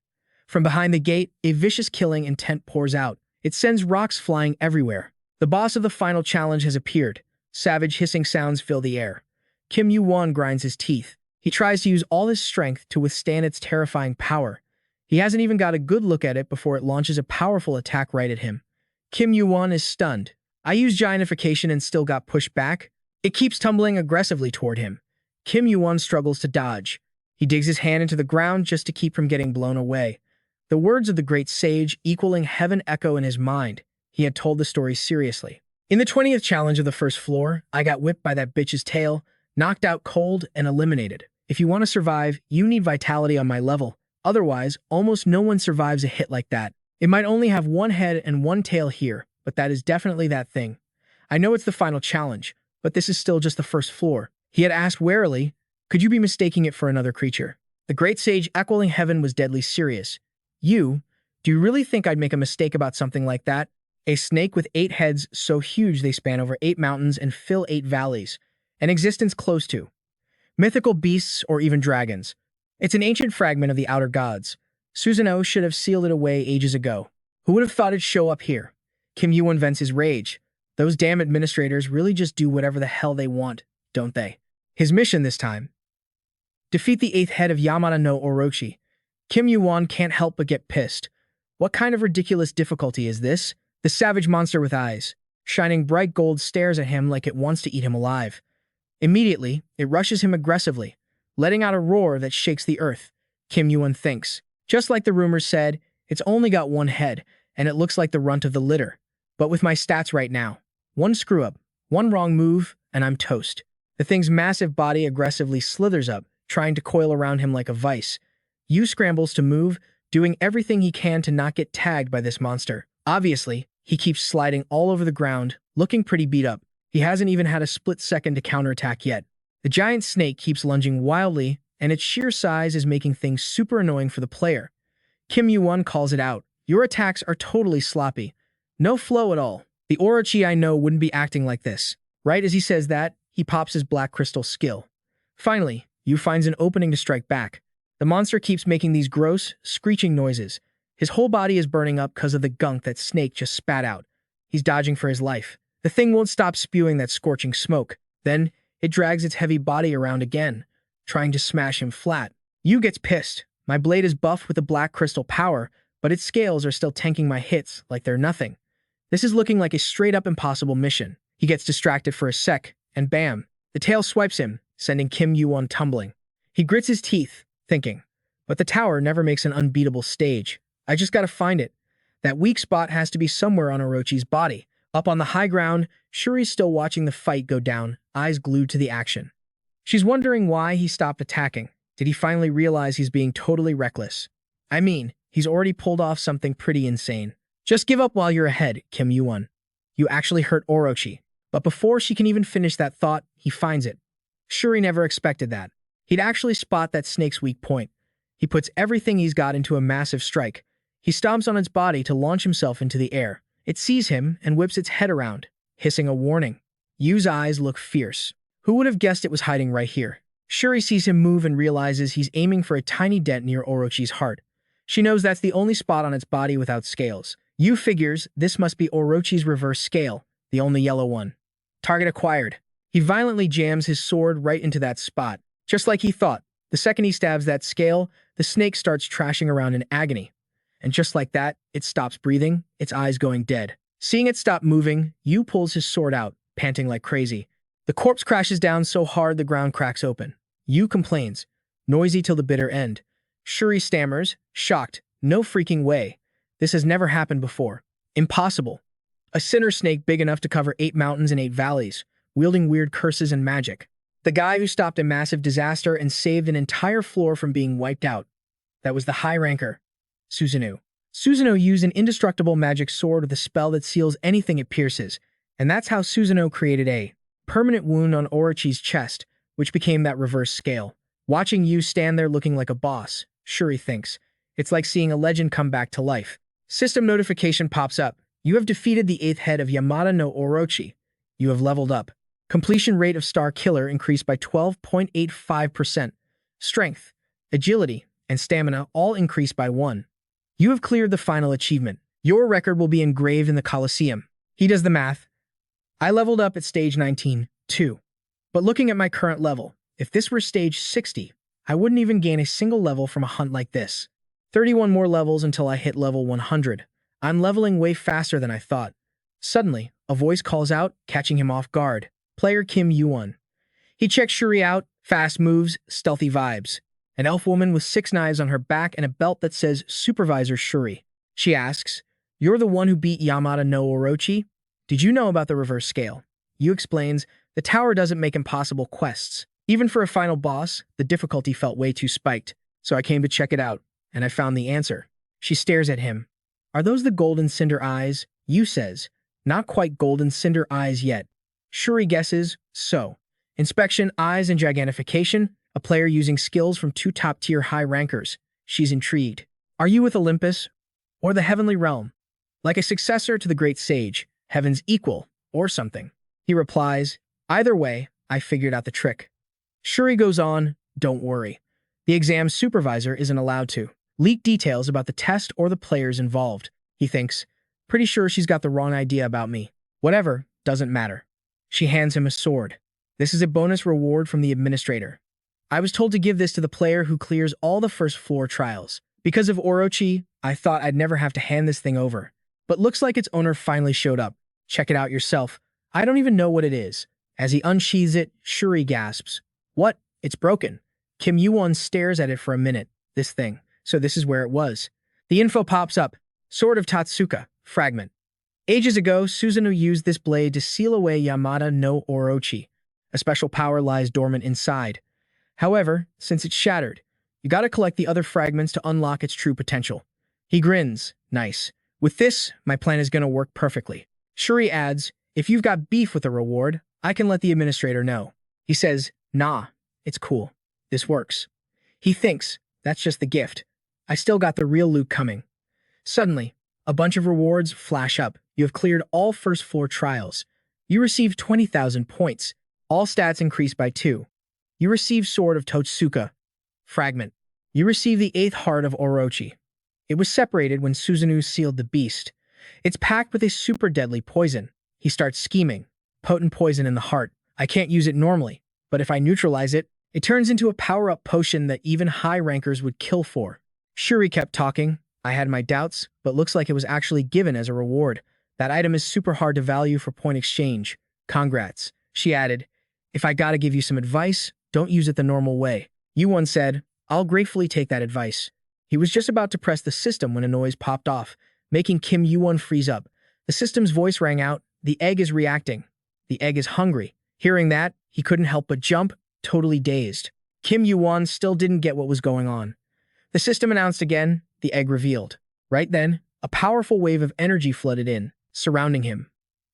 From behind the gate, a vicious killing intent pours out. It sends rocks flying everywhere. The boss of the final challenge has appeared. Savage hissing sounds fill the air. Kim Yuwon grinds his teeth. He tries to use all his strength to withstand its terrifying power. He hasn't even got a good look at it before it launches a powerful attack right at him. Kim Yuwon is stunned. I used giantification and still got pushed back. It keeps tumbling aggressively toward him. Kim Yuwon struggles to dodge. He digs his hand into the ground just to keep from getting blown away. The words of the great sage equaling heaven echo in his mind. He had told the story seriously. In the 20th challenge of the first floor, I got whipped by that bitch's tail, knocked out cold, and eliminated. If you want to survive, you need vitality on my level. Otherwise, almost no one survives a hit like that. It might only have one head and one tail here, but that is definitely that thing. I know it's the final challenge, but this is still just the first floor. He had asked warily, could you be mistaking it for another creature? The great sage equaling heaven was deadly serious. Do you really think I'd make a mistake about something like that? A snake with 8 heads so huge they span over 8 mountains and fill 8 valleys. An existence close to mythical beasts or even dragons. It's an ancient fragment of the outer gods. Susanoo should have sealed it away ages ago. Who would have thought it'd show up here? Kim Yuwon vents his rage. Those damn administrators really just do whatever the hell they want, don't they? His mission this time. Defeat the 8th head of Yamada no Orochi. Kim Yuwon can't help but get pissed. What kind of ridiculous difficulty is this? The savage monster with eyes. shining bright gold stares at him like it wants to eat him alive. Immediately, it rushes him aggressively, letting out a roar that shakes the earth. Kim Yuwon thinks. Just like the rumors said, it's only got one head, and it looks like the runt of the litter. But with my stats right now, one screw-up, one wrong move, and I'm toast. The thing's massive body aggressively slithers up, trying to coil around him like a vice. Yu scrambles to move, doing everything he can to not get tagged by this monster. Obviously, he keeps sliding all over the ground, looking pretty beat up. He hasn't even had a split second to counterattack yet. The giant snake keeps lunging wildly, and its sheer size is making things super annoying for the player. Kim Yuwon calls it out. Your attacks are totally sloppy. No flow at all. The Orochi I know wouldn't be acting like this. Right as he says that, he pops his black crystal skill. Finally, Yu finds an opening to strike back. The monster keeps making these gross, screeching noises. His whole body is burning up because of the gunk that Snake just spat out. He's dodging for his life. The thing won't stop spewing that scorching smoke. Then, it drags its heavy body around again, trying to smash him flat. Yu gets pissed. My blade is buffed with the black crystal power, but its scales are still tanking my hits like they're nothing. This is looking like a straight-up impossible mission. He gets distracted for a sec, and bam, the tail swipes him, sending Kim Yuwon tumbling. He grits his teeth, thinking, but the tower never makes an unbeatable stage. I just gotta find it. That weak spot has to be somewhere on Orochi's body. Up on the high ground, Shuri's still watching the fight go down, eyes glued to the action. She's wondering why he stopped attacking. Did he finally realize he's being totally reckless? I mean, he's already pulled off something pretty insane. Just give up while you're ahead, Kim Yuwon. You actually hurt Orochi. But before she can even finish that thought, he finds it. Shuri never expected that. He'd actually spot that snake's weak point. He puts everything he's got into a massive strike. He stomps on its body to launch himself into the air. It sees him and whips its head around, hissing a warning. Yu's eyes look fierce. Who would have guessed it was hiding right here? Shuri sees him move and realizes he's aiming for a tiny dent near Orochi's heart. She knows that's the only spot on its body without scales. Yu figures this must be Orochi's reverse scale, the only yellow one. Target acquired. He violently jams his sword right into that spot. Just like he thought, the second he stabs that scale, the snake starts trashing around in agony. And just like that, it stops breathing, its eyes going dead. Seeing it stop moving, Yu pulls his sword out, panting like crazy. The corpse crashes down so hard the ground cracks open. Yu complains, noisy till the bitter end. Shuri stammers, shocked, no freaking way. This has never happened before. Impossible. A sinner snake big enough to cover 8 mountains and 8 valleys, wielding weird curses and magic. The guy who stopped a massive disaster and saved an entire floor from being wiped out. That was the high ranker, Susanoo. Susanoo used an indestructible magic sword with a spell that seals anything it pierces, and that's how Susanoo created a permanent wound on Orochi's chest, which became that reverse scale. Watching Yu stand there looking like a boss, Shuri thinks, it's like seeing a legend come back to life. System notification pops up. You have defeated the 8th head of Yamada no Orochi. You have leveled up. Completion rate of Star Killer increased by 12.85%. Strength, agility, and stamina all increased by 1. You have cleared the final achievement. Your record will be engraved in the Colosseum. He does the math. I leveled up at stage 19, too. But looking at my current level, if this were stage 60, I wouldn't even gain a single level from a hunt like this. 31 more levels until I hit level 100. I'm leveling way faster than I thought. Suddenly, a voice calls out, catching him off guard. Player Kim Yuwon. He checks Shuri out, fast moves, stealthy vibes. An elf woman with 6 knives on her back and a belt that says Supervisor Shuri. She asks, you're the one who beat Yamada no Orochi? Did you know about the reverse scale? Yu explains, the tower doesn't make impossible quests. Even for a final boss, the difficulty felt way too spiked. So I came to check it out, and I found the answer. She stares at him. Are those the golden cinder eyes? Yu says, not quite golden cinder eyes yet. Shuri guesses, so. Inspection, eyes, and gigantification, a player using skills from 2 top-tier high rankers. She's intrigued. Are you with Olympus? Or the heavenly realm? Like a successor to the great sage, heaven's equal, or something. He replies, either way, I figured out the trick. Shuri goes on, don't worry. The exam supervisor isn't allowed to leak details about the test or the players involved. He thinks, pretty sure she's got the wrong idea about me. Whatever, doesn't matter. She hands him a sword. This is a bonus reward from the administrator. I was told to give this to the player who clears all the first floor trials. Because of Orochi, I thought I'd never have to hand this thing over. But looks like its owner finally showed up. Check it out yourself. I don't even know what it is. As he unsheathes it, Shuri gasps. What? It's broken. Kim Yuwon stares at it for a minute. This thing. So this is where it was. The info pops up. Sword of Tatsuka. Fragment. Ages ago, Susanoo used this blade to seal away Yamada no Orochi. A special power lies dormant inside. However, since it's shattered, you gotta collect the other fragments to unlock its true potential. He grins. Nice. With this, my plan is gonna work perfectly. Shuri adds, if you've got beef with a reward, I can let the administrator know. He says, nah, it's cool. This works. He thinks, that's just the gift. I still got the real loot coming. Suddenly, a bunch of rewards flash up. You have cleared all first floor trials. You receive 20,000 points. All stats increase by 2. You receive Sword of Totsuka. Fragment. You receive the 8th Heart of Orochi. It was separated when Susanoo sealed the beast. It's packed with a super deadly poison. He starts scheming. Potent poison in the heart. I can't use it normally, but if I neutralize it, it turns into a power-up potion that even high rankers would kill for. Shuri kept talking. I had my doubts, but looks like it was actually given as a reward. That item is super hard to value for point exchange. Congrats. She added, if I gotta give you some advice, don't use it the normal way. Yuwon said, I'll gratefully take that advice. He was just about to press the system when a noise popped off, making Kim Yuwon freeze up. The system's voice rang out, the egg is reacting. The egg is hungry. Hearing that, he couldn't help but jump, totally dazed. Kim Yuwon still didn't get what was going on. The system announced again, the egg revealed. Right then, a powerful wave of energy flooded in, surrounding him.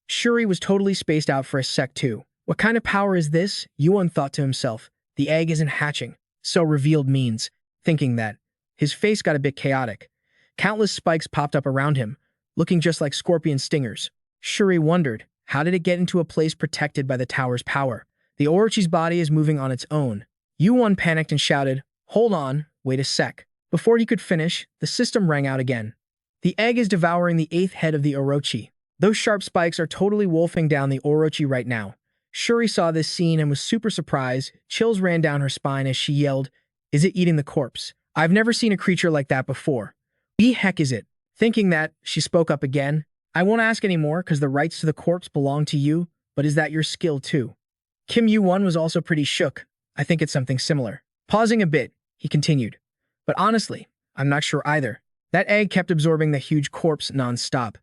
Shuri was totally spaced out for a sec too. What kind of power is this? Yuwon thought to himself. The egg isn't hatching. So revealed means. Thinking that. His face got a bit chaotic. Countless spikes popped up around him, looking just like scorpion stingers. Shuri wondered, how did it get into a place protected by the tower's power? The Orochi's body is moving on its own. Yuwon panicked and shouted, hold on, wait a sec. Before he could finish, the system rang out again. The egg is devouring the 8th head of the Orochi. Those sharp spikes are totally wolfing down the Orochi right now. Shuri saw this scene and was super surprised. Chills ran down her spine as she yelled, is it eating the corpse? I've never seen a creature like that before. The heck is it? Thinking that, she spoke up again. I won't ask anymore because the rights to the corpse belong to you, but is that your skill too? Kim Yuwon was also pretty shook. I think it's something similar. Pausing a bit, he continued. But honestly, I'm not sure either. That egg kept absorbing the huge corpse non-stop.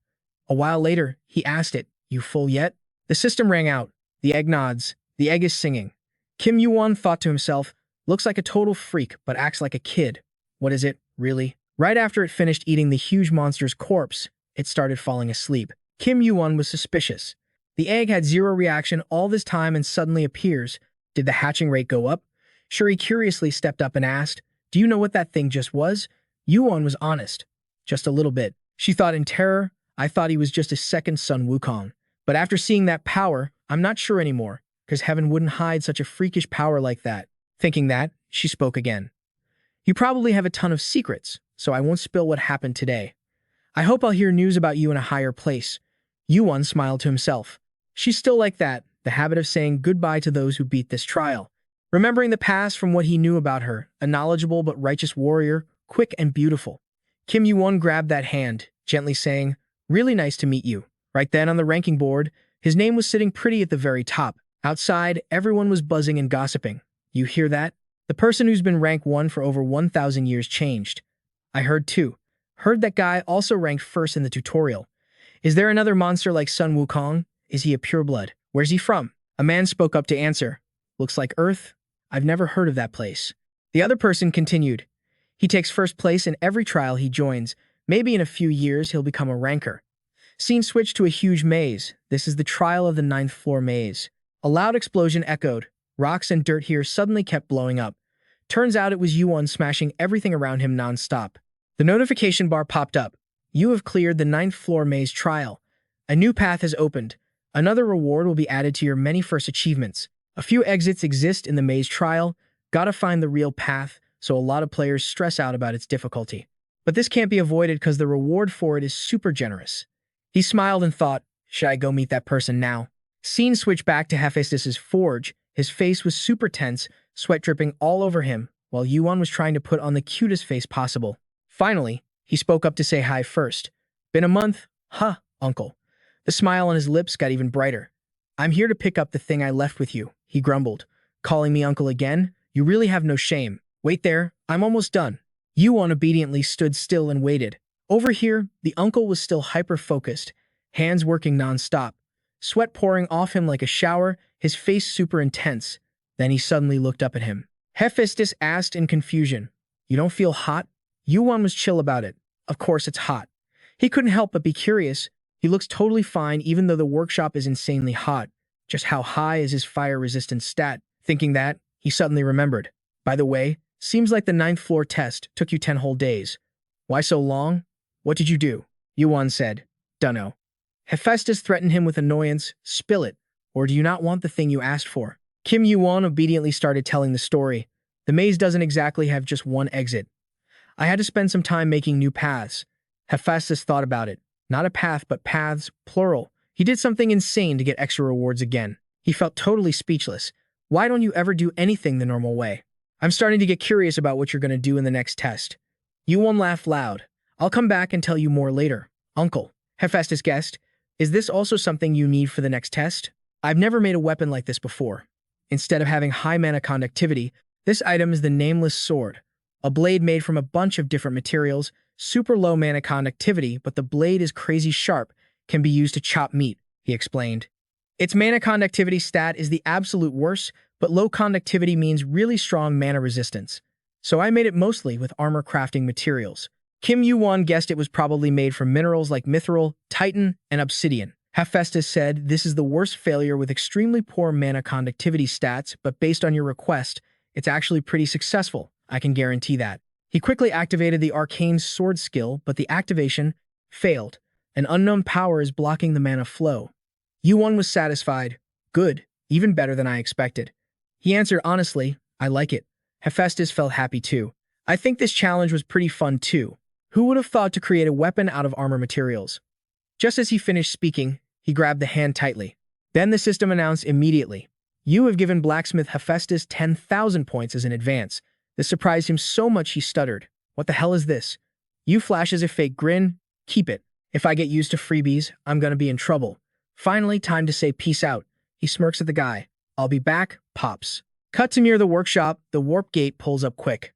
A while later, he asked it, you full yet? The system rang out. The egg nods. The egg is singing. Kim Yuwon thought to himself, looks like a total freak, but acts like a kid. What is it, really? Right after it finished eating the huge monster's corpse, it started falling asleep. Kim Yuwon was suspicious. The egg had zero reaction all this time and suddenly appears. Did the hatching rate go up? Shuri curiously stepped up and asked, do you know what that thing just was? Yuwon was honest. Just a little bit. She thought in terror, I thought he was just a second Sun Wukong. But after seeing that power, I'm not sure anymore, because heaven wouldn't hide such a freakish power like that. Thinking that, she spoke again. You probably have a ton of secrets, so I won't spill what happened today. I hope I'll hear news about you in a higher place. Yuwon smiled to himself. She's still like that, the habit of saying goodbye to those who beat this trial. Remembering the past from what he knew about her, a knowledgeable but righteous warrior, quick and beautiful. Kim Yuwon grabbed that hand, gently saying, really nice to meet you. Right then on the ranking board, his name was sitting pretty at the very top. Outside, everyone was buzzing and gossiping. You hear that? The person who's been rank 1 for over 1,000 years changed. I heard too. Heard that guy also ranked first in the tutorial. Is there another monster like Sun Wukong? Is he a pureblood? Where's he from? A man spoke up to answer. Looks like Earth. I've never heard of that place. The other person continued. He takes first place in every trial he joins. Maybe in a few years he'll become a ranker. Scene switched to a huge maze. This is the trial of the 9th floor maze. A loud explosion echoed. Rocks and dirt here suddenly kept blowing up. Turns out it was Yuwon smashing everything around him non-stop. The notification bar popped up. You have cleared the 9th floor maze trial. A new path has opened. Another reward will be added to your many first achievements. A few exits exist in the maze trial. Gotta find the real path, so a lot of players stress out about its difficulty. But this can't be avoided because the reward for it is super generous. He smiled and thought, should I go meet that person now? Scene switched back to Hephaestus's forge. His face was super tense, sweat dripping all over him, while Yuwon was trying to put on the cutest face possible. Finally, he spoke up to say hi first. Been a month? Huh, uncle. The smile on his lips got even brighter. I'm here to pick up the thing I left with you, he grumbled. Calling me uncle again? You really have no shame. Wait there, I'm almost done. Yuwon obediently stood still and waited. Over here, the uncle was still hyper-focused, hands working non-stop, sweat pouring off him like a shower, his face super intense. Then he suddenly looked up at him. Hephaestus asked in confusion, You don't feel hot? Yuwon was chill about it. Of course it's hot. He couldn't help but be curious. He looks totally fine even though the workshop is insanely hot. Just how high is his fire resistance stat? Thinking that, he suddenly remembered. By the way, seems like the 9th floor test took you 10 whole days. Why so long? What did you do? Yuwon said. Dunno. Hephaestus threatened him with annoyance. Spill it, or do you not want the thing you asked for? Kim Yuwon obediently started telling the story. The maze doesn't exactly have just one exit. I had to spend some time making new paths. Hephaestus thought about it. Not a path, but paths, plural. He did something insane to get extra rewards again. He felt totally speechless. Why don't you ever do anything the normal way? I'm starting to get curious about what you're going to do in the next test. Yuwon laughed loud. I'll come back and tell you more later. Uncle, Hephaestus guessed, is this also something you need for the next test? I've never made a weapon like this before. Instead of having high mana conductivity, this item is the Nameless Sword. A blade made from a bunch of different materials, super low mana conductivity, but the blade is crazy sharp, can be used to chop meat, he explained. Its mana conductivity stat is the absolute worst, but low conductivity means really strong mana resistance. So I made it mostly with armor crafting materials. Kim Yuwon guessed it was probably made from minerals like mithril, titan, and obsidian. Hephaestus said, this is the worst failure with extremely poor mana conductivity stats, but based on your request, it's actually pretty successful. I can guarantee that. He quickly activated the arcane sword skill, but the activation failed. An unknown power is blocking the mana flow. Yuwon was satisfied. Good, even better than I expected. He answered honestly, I like it. Hephaestus felt happy too. I think this challenge was pretty fun too. Who would have thought to create a weapon out of armor materials? Just as he finished speaking, he grabbed the hand tightly. Then the system announced immediately, You have given blacksmith Hephaestus 10,000 points as an advance. This surprised him so much he stuttered. What the hell is this? You flashes a fake grin. Keep it. If I get used to freebies, I'm gonna be in trouble. Finally, time to say peace out. He smirks at the guy. I'll be back, Pops. Cut to near the workshop, the warp gate pulls up quick.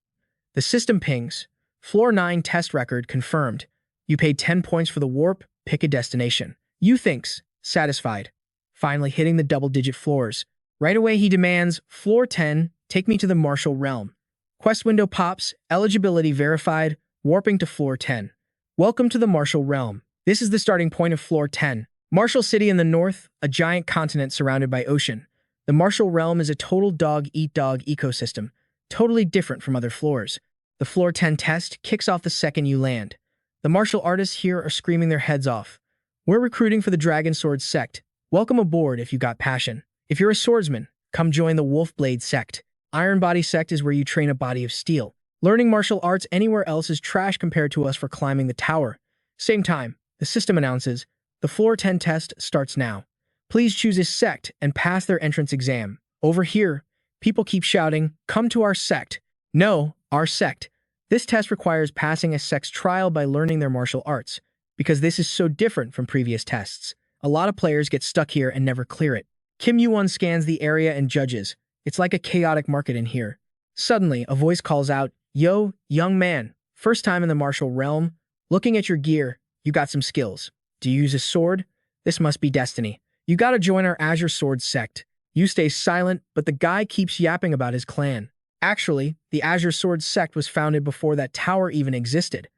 The system pings. Floor 9 test record confirmed. You paid 10 points for the warp, pick a destination. You thinks, satisfied. Finally hitting the double-digit floors. Right away he demands, Floor 10, take me to the martial realm. Quest window pops, eligibility verified, warping to Floor 10. Welcome to the martial realm. This is the starting point of Floor 10. Martial City in the north, a giant continent surrounded by ocean. The martial realm is a total dog-eat-dog ecosystem, totally different from other floors. The Floor 10 test kicks off the second you land. The martial artists here are screaming their heads off. We're recruiting for the Dragon Sword sect. Welcome aboard if you got passion. If you're a swordsman, come join the Wolf Blade sect. Iron Body sect is where you train a body of steel. Learning martial arts anywhere else is trash compared to us for climbing the tower. Same time, the system announces, the Floor 10 test starts now. Please choose a sect and pass their entrance exam. Over here, people keep shouting, come to our sect. No, our sect. This test requires passing a sect's trial by learning their martial arts. Because this is so different from previous tests, a lot of players get stuck here and never clear it. Kim Yuwon scans the area and judges. It's like a chaotic market in here. Suddenly, a voice calls out, Yo, young man, first time in the martial realm. Looking at your gear, you got some skills. Do you use a sword? This must be destiny. You gotta join our Azure Sword sect. You stay silent, but the guy keeps yapping about his clan. Actually, the Azure Sword sect was founded before that tower even existed.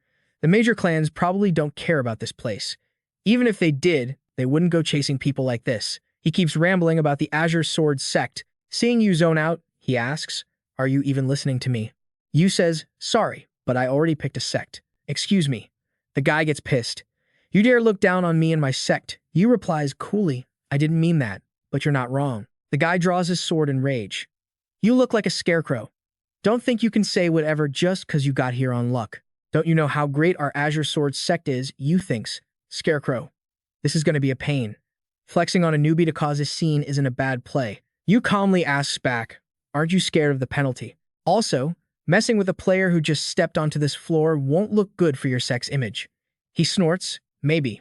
The major clans probably don't care about this place. Even if they did, they wouldn't go chasing people like this. He keeps rambling about the Azure Sword sect. Seeing you zone out, he asks, Are you even listening to me? Yu says, Sorry, but I already picked a sect. Excuse me. The guy gets pissed. You dare look down on me and my sect? Yu replies coolly, I didn't mean that, but you're not wrong. The guy draws his sword in rage. You look like a scarecrow. Don't think you can say whatever just because you got here on luck. Don't you know how great our Azure Sword sect is? Yu thinks. Scarecrow. This is going to be a pain. Flexing on a newbie to cause a scene isn't a bad play. Yu calmly asks back, Aren't you scared of the penalty? Also, messing with a player who just stepped onto this floor won't look good for your sect's image. He snorts, Maybe.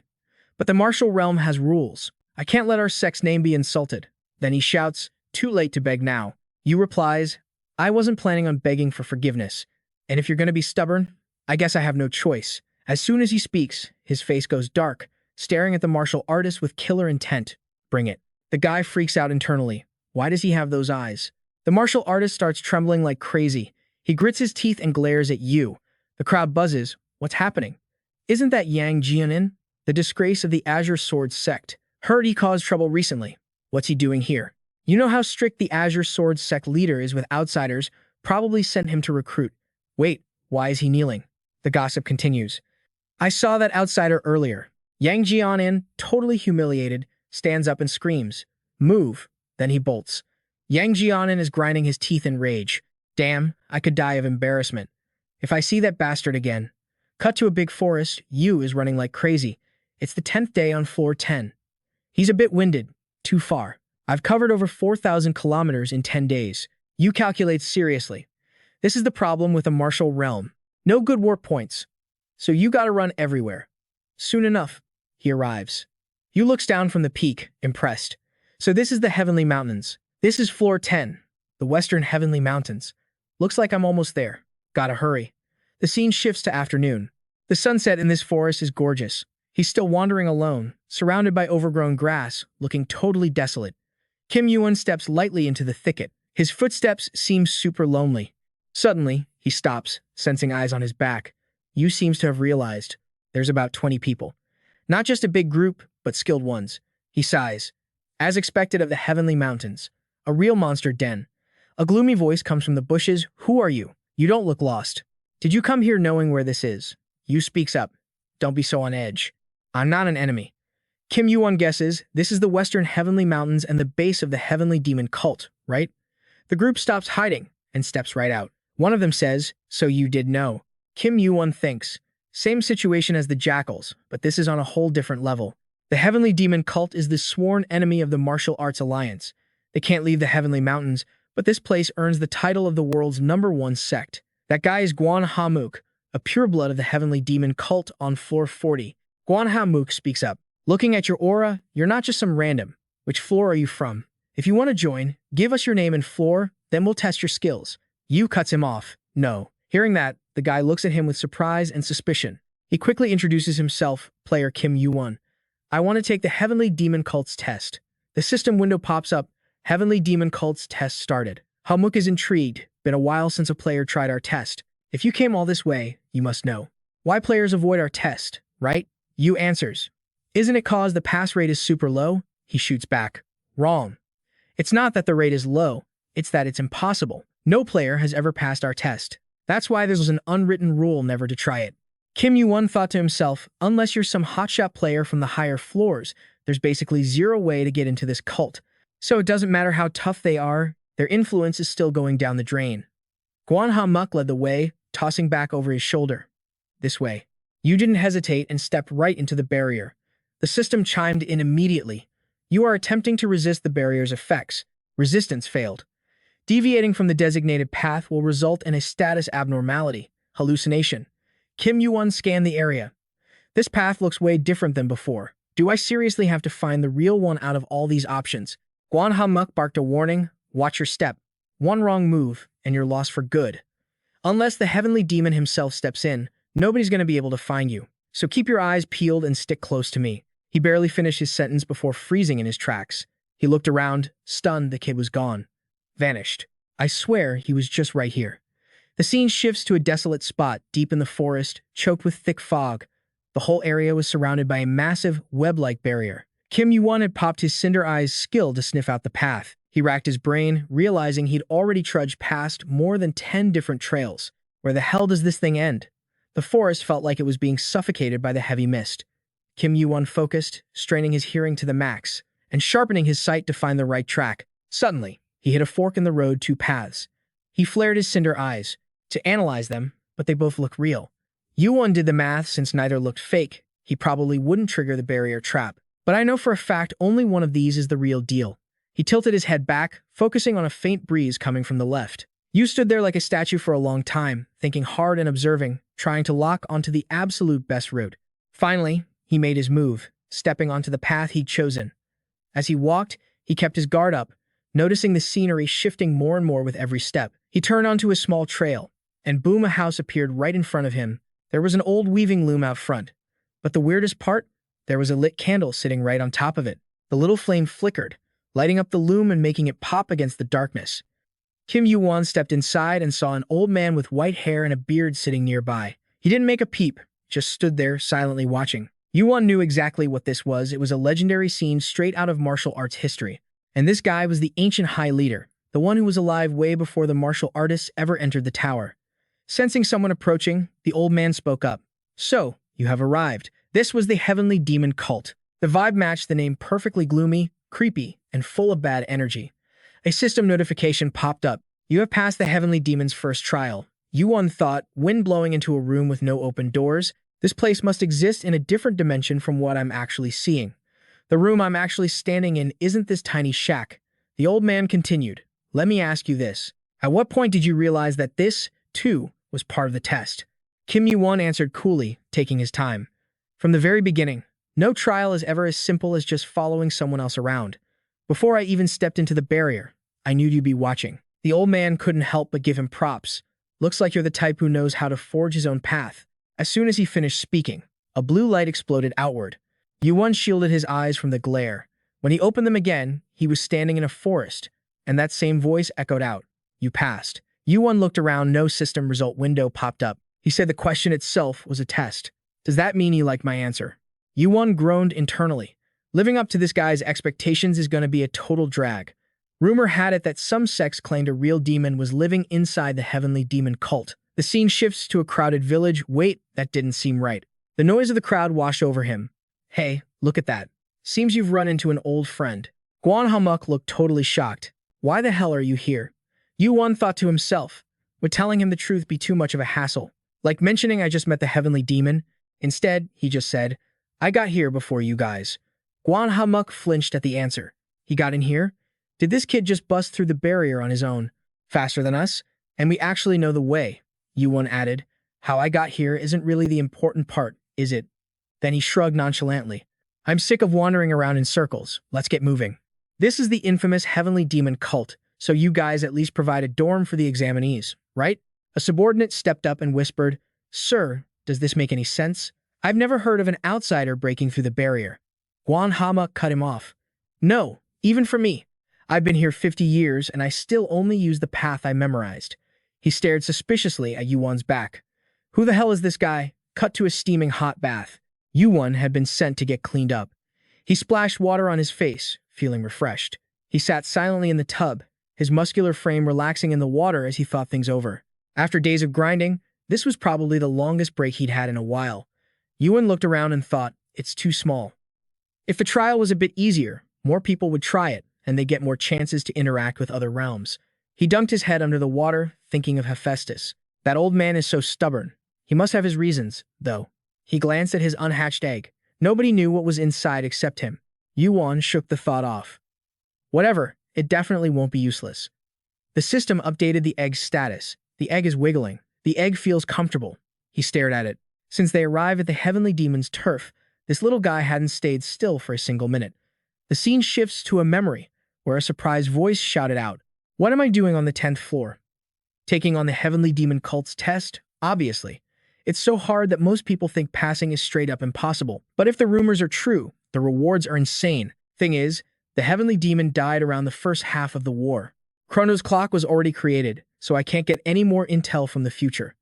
But the martial realm has rules. I can't let our sex name be insulted. Then he shouts, too late to beg now. Yu replies, I wasn't planning on begging for forgiveness. And if you're going to be stubborn, I guess I have no choice. As soon as he speaks, his face goes dark, staring at the martial artist with killer intent. Bring it. The guy freaks out internally. Why does he have those eyes? The martial artist starts trembling like crazy. He grits his teeth and glares at Yu. The crowd buzzes. What's happening? Isn't that Yang Jianin, the disgrace of the Azure Sword sect? Heard he caused trouble recently. What's he doing here? You know how strict the Azure Sword sect leader is with outsiders, probably sent him to recruit. Wait, why is he kneeling? The gossip continues. I saw that outsider earlier. Yang Jianin, totally humiliated, stands up and screams. Move. Then he bolts. Yang Jianin is grinding his teeth in rage. Damn, I could die of embarrassment. If I see that bastard again. Cut to a big forest, Yu is running like crazy. It's the 10th day on floor 10. He's a bit winded. Too far. I've covered over 4,000 kilometers in 10 days. Yu calculates seriously. This is the problem with a martial realm. No good warp points. So you gotta run everywhere. Soon enough, he arrives. Yu looks down from the peak, impressed. So this is the Heavenly Mountains. This is floor 10, the Western Heavenly Mountains. Looks like I'm almost there. Gotta hurry. The scene shifts to afternoon. The sunset in this forest is gorgeous. He's still wandering alone, surrounded by overgrown grass, looking totally desolate. Kim Yuwon steps lightly into the thicket. His footsteps seem super lonely. Suddenly, he stops, sensing eyes on his back. Yu seems to have realized there's about 20 people. Not just a big group, but skilled ones. He sighs. As expected of the Heavenly Mountains, a real monster den. A gloomy voice comes from the bushes. Who are you? You don't look lost. Did you come here knowing where this is? Yu speaks up. Don't be so on edge. I'm not an enemy. Kim Yuwon guesses this is the Western Heavenly Mountains and the base of the Heavenly Demon cult, right? The group stops hiding and steps right out. One of them says, so you did know. Kim Yuwon thinks, same situation as the Jackals, but this is on a whole different level. The Heavenly Demon cult is the sworn enemy of the Martial Arts Alliance. They can't leave the Heavenly Mountains, but this place earns the title of the world's #1 sect. That guy is Guan Hamuk, a pureblood of the Heavenly Demon cult on floor 40. Guan Hamuk speaks up. Looking at your aura, you're not just some random. Which floor are you from? If you want to join, give us your name and floor, then we'll test your skills. Yu cuts him off. No. Hearing that, the guy looks at him with surprise and suspicion. He quickly introduces himself, player Kim Yuwon. I want to take the Heavenly Demon Cult's test. The system window pops up. Heavenly Demon Cult's test started. Hamuk is intrigued. Been a while since a player tried our test. If you came all this way, you must know why players avoid our test, right? Yu answers. Isn't it cause the pass rate is super low? He shoots back. Wrong. It's not that the rate is low, it's that it's impossible. No player has ever passed our test. That's why there's an unwritten rule never to try it. Kim Yuwon thought to himself, unless you're some hotshot player from the higher floors, there's basically zero way to get into this cult. So it doesn't matter how tough they are, their influence is still going down the drain. Guan Hamuk led the way, tossing back over his shoulder. This way. You didn't hesitate and stepped right into the barrier. The system chimed in immediately. You are attempting to resist the barrier's effects. Resistance failed. Deviating from the designated path will result in a status abnormality, hallucination. Kim Yuwon scanned the area. This path looks way different than before. Do I seriously have to find the real one out of all these options? Guan Hamuk barked a warning. Watch your step. One wrong move, and you're lost for good. Unless the Heavenly Demon himself steps in, nobody's going to be able to find you. So keep your eyes peeled and stick close to me. He barely finished his sentence before freezing in his tracks. He looked around, stunned. The kid was gone. Vanished. I swear he was just right here. The scene shifts to a desolate spot deep in the forest, choked with thick fog. The whole area was surrounded by a massive, web-like barrier. Kim Yuwon had popped his Cinder Eye's skill to sniff out the path. He racked his brain, realizing he'd already trudged past more than 10 different trails. Where the hell does this thing end? The forest felt like it was being suffocated by the heavy mist. Kim Yuwon focused, straining his hearing to the max, and sharpening his sight to find the right track. Suddenly, he hit a fork in the road, 2 paths. He flared his Cinder Eyes to analyze them, but they both look real. Yuwon did the math. Since neither looked fake, he probably wouldn't trigger the barrier trap. But I know for a fact only one of these is the real deal. He tilted his head back, focusing on a faint breeze coming from the left. Yu stood there like a statue for a long time, thinking hard and observing, trying to lock onto the absolute best route. Finally, he made his move. stepping onto the path he'd chosen. As he walked, he kept his guard up, noticing the scenery shifting more and more with every step. He turned onto a small trail, and boom, a house appeared right in front of him. There was an old weaving loom out front. But the weirdest part? There was a lit candle sitting right on top of it. The little flame flickered, lighting up the loom and making it pop against the darkness. Kim Yuwon stepped inside and saw an old man with white hair and a beard sitting nearby. He didn't make a peep, just stood there silently watching. Yuwon knew exactly what this was. It was a legendary scene straight out of martial arts history. And this guy was the ancient high leader, the one who was alive way before the martial artists ever entered the tower. Sensing someone approaching, the old man spoke up. "So, you have arrived." This was the Heavenly Demon Cult. The vibe matched the name perfectly: gloomy, creepy, and full of bad energy. A system notification popped up. "You have passed the Heavenly Demon's first trial." Yuwon thought, wind blowing into a room with no open doors. This place must exist in a different dimension from what I'm actually seeing. The room I'm actually standing in isn't this tiny shack. The old man continued. "Let me ask you this. At what point did you realize that this, too, was part of the test?" Kim Yuwon answered coolly, taking his time. "From the very beginning. No trial is ever as simple as just following someone else around. Before I even stepped into the barrier, I knew you'd be watching." The old man couldn't help but give him props. "Looks like you're the type who knows how to forge his own path." As soon as he finished speaking, a blue light exploded outward. Yuwon shielded his eyes from the glare. When he opened them again, he was standing in a forest, and that same voice echoed out. "You passed." Yuwon looked around. No system result window popped up. He said the question itself was a test. "Does that mean you like my answer?" Yuwon groaned internally. Living up to this guy's expectations is going to be a total drag. Rumor had it that some sects claimed a real demon was living inside the Heavenly Demon Cult. The scene shifts to a crowded village. Wait, that didn't seem right. The noise of the crowd washed over him. "Hey, look at that. Seems you've run into an old friend." Guan Hamuk looked totally shocked. "Why the hell are you here?" Yuwon thought to himself. Would telling him the truth be too much of a hassle? Like mentioning I just met the Heavenly Demon? Instead, he just said, "I got here before you guys." Guan Hamuk flinched at the answer. "He got in here? Did this kid just bust through the barrier on his own? Faster than us? And we actually know the way." Yuwon added, "How I got here isn't really the important part, is it?" Then he shrugged nonchalantly. "I'm sick of wandering around in circles. Let's get moving." This is the infamous Heavenly Demon Cult, so you guys at least provide a dorm for the examinees, right? A subordinate stepped up and whispered, "Sir, does this make any sense? I've never heard of an outsider breaking through the barrier." Guan Hamuk cut him off. "No, even for me. I've been here 50 years and I still only use the path I memorized." He stared suspiciously at Yuwon's back. "Who the hell is this guy?" Cut to a steaming hot bath. Yuwon had been sent to get cleaned up. He splashed water on his face, feeling refreshed. He sat silently in the tub, his muscular frame relaxing in the water as he thought things over. After days of grinding, this was probably the longest break he'd had in a while. Yuwon looked around and thought, it's too small. If the trial was a bit easier, more people would try it, and they'd get more chances to interact with other realms. He dunked his head under the water, thinking of Hephaestus. That old man is so stubborn. He must have his reasons, though. He glanced at his unhatched egg. Nobody knew what was inside except him. Yuwon shook the thought off. Whatever, it definitely won't be useless. The system updated the egg's status. The egg is wiggling. The egg feels comfortable. He stared at it. Since they arrived at the Heavenly Demon's turf, this little guy hadn't stayed still for a single minute. The scene shifts to a memory, where a surprised voice shouted out, "What am I doing on the 10th floor?" Taking on the Heavenly Demon Cult's test? Obviously. It's so hard that most people think passing is straight up impossible. But if the rumors are true, the rewards are insane. Thing is, the Heavenly Demon died around the first half of the war. Chronos' clock was already created, so I can't get any more intel from the future.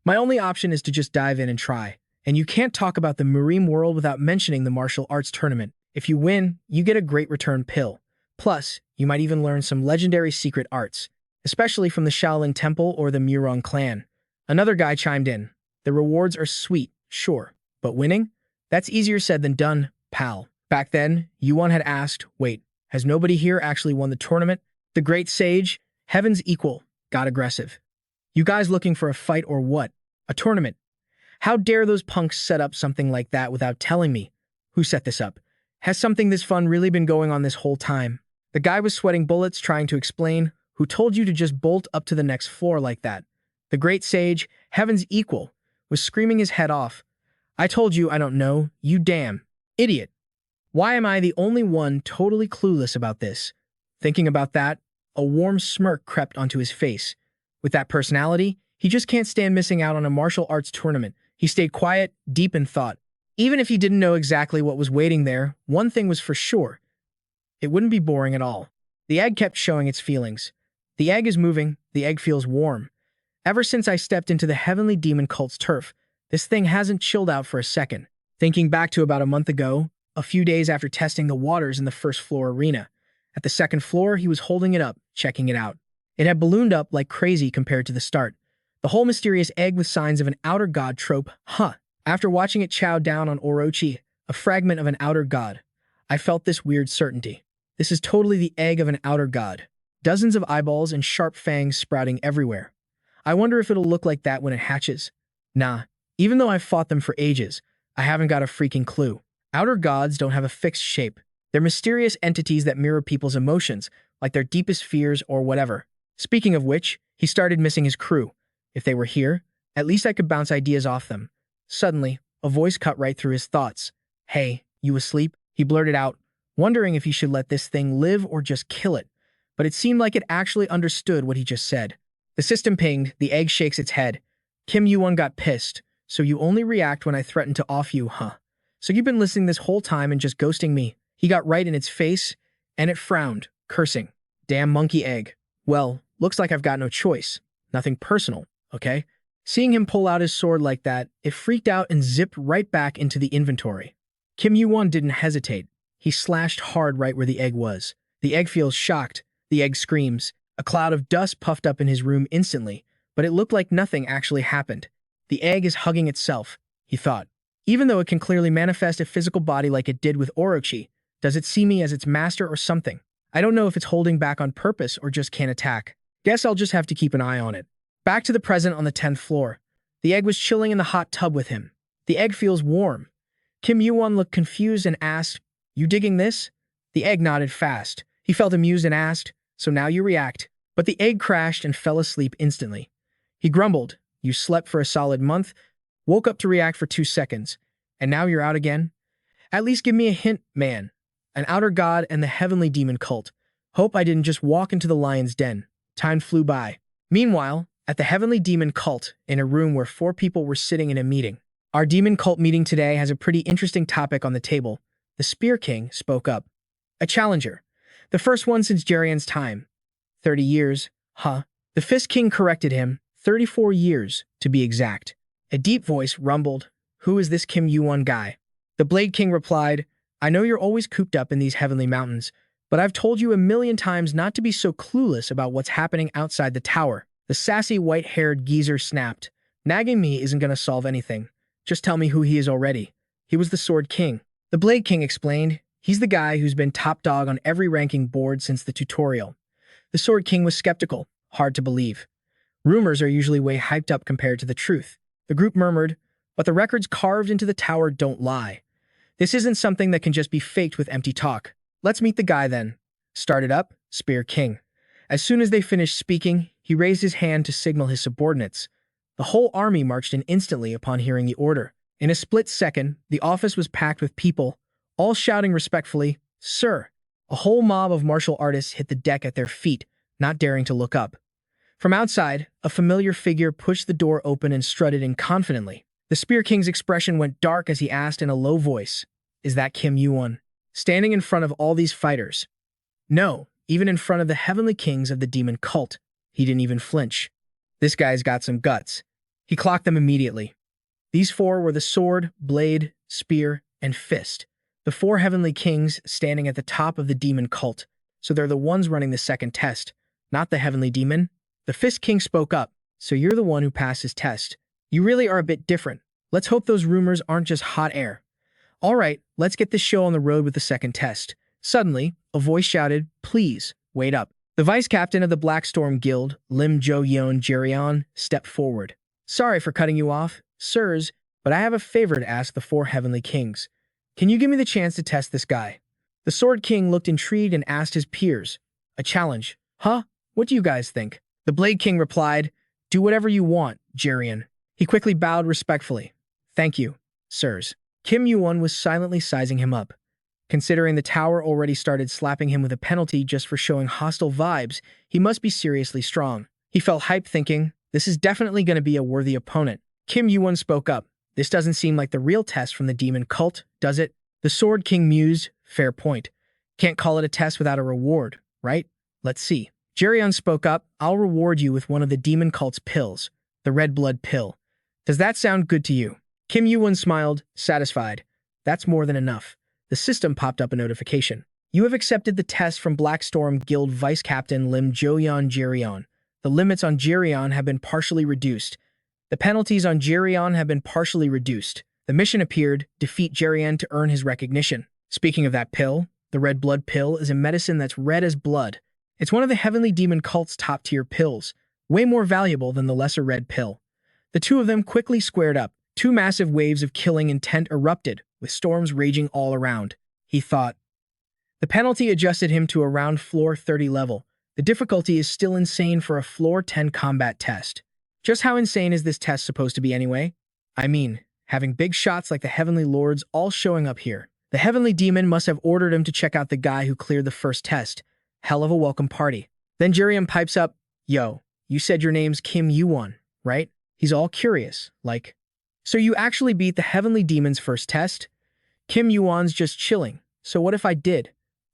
My only option is to just dive in and try. And you can't talk about the Marine world without mentioning the martial arts tournament. If you win, you get a great return pill. Plus, you might even learn some legendary secret arts, especially from the Shaolin Temple or the Murong clan. Another guy chimed in. The rewards are sweet, sure, but winning? That's easier said than done, pal. Back then, Yuwon had asked, wait, has nobody here actually won the tournament? The great sage, heaven's equal, got aggressive. You guys looking for a fight or what? A tournament? How dare those punks set up something like that without telling me? Who set this up? Has something this fun really been going on this whole time? The guy was sweating bullets trying to explain. Who told you to just bolt up to the next floor like that? The great sage, heaven's equal, was screaming his head off. I told you I don't know, you damn idiot. Why am I the only one totally clueless about this? Thinking about that, a warm smirk crept onto his face. With that personality, he just can't stand missing out on a martial arts tournament. He stayed quiet, deep in thought. Even if he didn't know exactly what was waiting there, one thing was for sure. It wouldn't be boring at all. The egg kept showing its feelings. The egg is moving, the egg feels warm. Ever since I stepped into the heavenly demon cult's turf, this thing hasn't chilled out for a second. Thinking back to about a month ago, a few days after testing the waters in the first floor arena. At the second floor, he was holding it up, checking it out. It had ballooned up like crazy compared to the start. The whole mysterious egg with signs of an outer god trope, After watching it chow down on Orochi, a fragment of an outer god, I felt this weird certainty. This is totally the egg of an outer god. Dozens of eyeballs and sharp fangs sprouting everywhere. I wonder if it'll look like that when it hatches. Nah, even though I've fought them for ages, I haven't got a freaking clue. Outer gods don't have a fixed shape. They're mysterious entities that mirror people's emotions, like their deepest fears or whatever. Speaking of which, he started missing his crew. If they were here, at least I could bounce ideas off them. Suddenly, a voice cut right through his thoughts. "Hey, you asleep?" He blurted out, wondering if he should let this thing live or just kill it. But it seemed like it actually understood what he just said. The system pinged, the egg shakes its head. Kim Yuwon got pissed. "So you only react when I threaten to off you, huh? So you've been listening this whole time and just ghosting me?" He got right in its face, and it frowned, cursing. "Damn monkey egg. Well, looks like I've got no choice. Nothing personal, okay?" Seeing him pull out his sword like that, it freaked out and zipped right back into the inventory. Kim Yuwon didn't hesitate. He slashed hard right where the egg was. The egg feels shocked. The egg screams. A cloud of dust puffed up in his room instantly, but it looked like nothing actually happened. The egg is hugging itself, he thought. Even though it can clearly manifest a physical body like it did with Orochi, does it see me as its master or something? I don't know if it's holding back on purpose or just can't attack. Guess I'll just have to keep an eye on it. Back to the present on the 10th floor. The egg was chilling in the hot tub with him. The egg feels warm. Kim Yuwon looked confused and asked, "You digging this?" The egg nodded fast. He felt amused and asked, "So now you react." But the egg crashed and fell asleep instantly. He grumbled, "You slept for a solid month, woke up to react for 2 seconds, and now you're out again? At least give me a hint, man. An outer god and the heavenly demon cult. Hope I didn't just walk into the lion's den." Time flew by. Meanwhile, at the heavenly demon cult, in a room where 4 people were sitting in a meeting. "Our demon cult meeting today has a pretty interesting topic on the table." The Spear King spoke up. "A challenger. The first one since Jerian's time. 30 years, huh?" The Fist King corrected him. 34 years, to be exact. A deep voice rumbled, "Who is this Kim Yuwon guy?" The Blade King replied, "I know you're always cooped up in these heavenly mountains, but I've told you a million times not to be so clueless about what's happening outside the tower." The sassy white-haired geezer snapped, "Nagging me isn't going to solve anything. Just tell me who he is already." "He was the Sword King." The Blade King explained, "He's the guy who's been top dog on every ranking board since the tutorial." The Sword King was skeptical. Hard to believe. Rumors are usually way hyped up compared to the truth. The group murmured, "But the records carved into the tower don't lie. This isn't something that can just be faked with empty talk. Let's meet the guy then." "Started up, Spear King." As soon as they finished speaking, he raised his hand to signal his subordinates. The whole army marched in instantly upon hearing the order. In a split second, the office was packed with people, all shouting respectfully, "Sir." A whole mob of martial artists hit the deck at their feet, not daring to look up. From outside, a familiar figure pushed the door open and strutted in confidently. The Spear King's expression went dark as he asked in a low voice, "Is that Kim Yuwon? Standing in front of all these fighters?" No, even in front of the heavenly kings of the demon cult. He didn't even flinch. This guy's got some guts. He clocked them immediately. These 4 were the Sword, Blade, Spear, and Fist. The 4 heavenly kings standing at the top of the demon cult. So they're the ones running the second test, not the heavenly demon. The Fist King spoke up. "So you're the one who passed his test. You really are a bit different. Let's hope those rumors aren't just hot air. All right, let's get this show on the road with the second test." Suddenly, a voice shouted, "Please, wait up." The vice captain of the Black Storm Guild, Lim Jo-yeon Jerion, stepped forward. "Sorry for cutting you off, sirs, but I have a favor to ask the 4 heavenly kings. Can you give me the chance to test this guy?" The Sword King looked intrigued and asked his peers, "A challenge? Huh? What do you guys think?" The Blade King replied, "Do whatever you want, Jerion." He quickly bowed respectfully. "Thank you, sirs." Kim Yuwon was silently sizing him up. Considering the tower already started slapping him with a penalty just for showing hostile vibes, he must be seriously strong. He felt hyped thinking, this is definitely going to be a worthy opponent. Kim Yuwon spoke up. This doesn't seem like the real test from the demon cult, does it? The Sword King mused, fair point. Can't call it a test without a reward, right? Let's see. Jerion spoke up, I'll reward you with one of the demon cult's pills, the red blood pill. Does that sound good to you? Kim Yuwon smiled, satisfied. That's more than enough. The system popped up a notification. You have accepted the test from Blackstorm Guild Vice Captain Lim Joyeon Jerion. The limits on Jerion have been partially reduced. The penalties on Jerion have been partially reduced. The mission appeared, defeat Jerion to earn his recognition. Speaking of that pill, the red blood pill is a medicine that's red as blood. It's one of the Heavenly Demon Cult's top-tier pills, way more valuable than the lesser red pill. The two of them quickly squared up. Two massive waves of killing intent erupted, with storms raging all around. He thought. The penalty adjusted him to around floor 30 level. The difficulty is still insane for a floor 10 combat test. Just how insane is this test supposed to be anyway? I mean, having big shots like the Heavenly Lords all showing up here. The Heavenly Demon must have ordered him to check out the guy who cleared the first test. Hell of a welcome party. Then Jerion pipes up, yo, you said your name's Kim Yuwon, right? He's all curious, like, so you actually beat the Heavenly Demon's first test? Kim Yuwon's just chilling, so what if I did?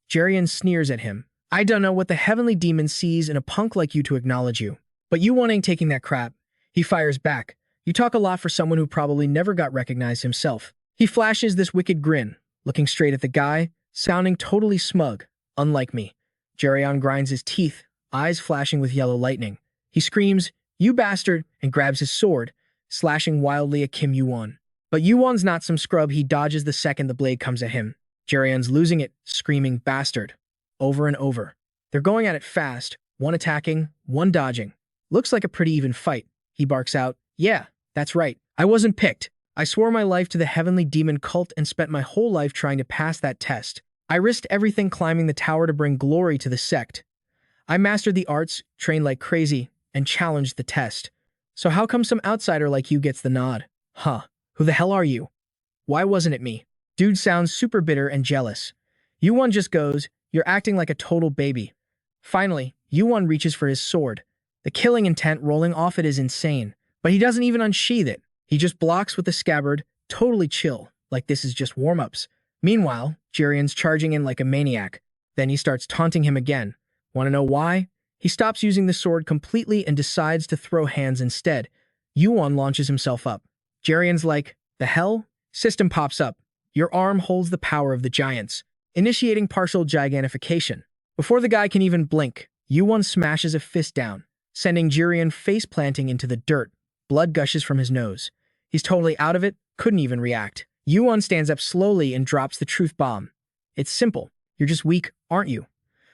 Jerion sneers at him. I don't know what the Heavenly Demon sees in a punk like you to acknowledge you. But Yuwon ain't taking that crap. He fires back. You talk a lot for someone who probably never got recognized himself. He flashes this wicked grin, looking straight at the guy, sounding totally smug, unlike me. Jerion grinds his teeth, eyes flashing with yellow lightning. He screams, you bastard, and grabs his sword, slashing wildly at Kim Yuwon. But Yuwon's not some scrub. He dodges the second the blade comes at him. Jerion's losing it, screaming bastard, over and over. They're going at it fast, one attacking, one dodging. Looks like a pretty even fight. He barks out, yeah, that's right. I wasn't picked. I swore my life to the Heavenly Demon Cult and spent my whole life trying to pass that test. I risked everything climbing the tower to bring glory to the sect. I mastered the arts, trained like crazy, and challenged the test. So how come some outsider like you gets the nod? Huh. Who the hell are you? Why wasn't it me? Dude sounds super bitter and jealous. Yuwon just goes, you're acting like a total baby. Finally, Yuwon reaches for his sword. The killing intent rolling off it is insane, but he doesn't even unsheath it. He just blocks with the scabbard, totally chill, like this is just warm-ups. Meanwhile, Jerion's charging in like a maniac. Then he starts taunting him again. Want to know why? He stops using the sword completely and decides to throw hands instead. Yuwon launches himself up. Jerion's like, the hell? System pops up. Your arm holds the power of the giants, initiating partial gigantification. Before the guy can even blink, Yuwon smashes a fist down, sending Jerion face-planting into the dirt. Blood gushes from his nose. He's totally out of it, couldn't even react. Yuwon stands up slowly and drops the truth bomb. It's simple. You're just weak, aren't you?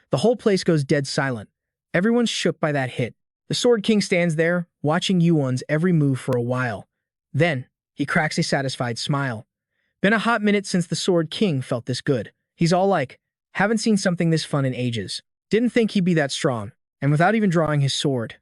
The whole place goes dead silent. Everyone's shook by that hit. The Sword King stands there, watching Yuwon's every move for a while. Then, he cracks a satisfied smile. Been a hot minute since the Sword King felt this good. He's all like, haven't seen something this fun in ages. Didn't think he'd be that strong, and without even drawing his sword.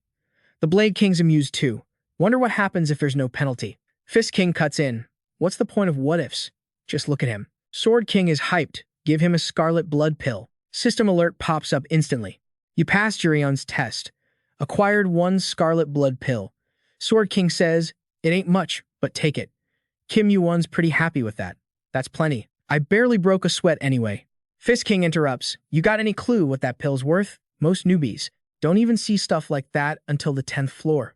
The Blade King's amused too. Wonder what happens if there's no penalty. Fist King cuts in. What's the point of what-ifs? Just look at him. Sword King is hyped. Give him a scarlet blood pill. System alert pops up instantly. You passed Jerion's test. Acquired 1 scarlet blood pill. Sword King says, it ain't much, but take it. Kim Yuwon's pretty happy with that. That's plenty. I barely broke a sweat anyway. Fist King interrupts. You got any clue what that pill's worth? Most newbies don't even see stuff like that until the 10th floor.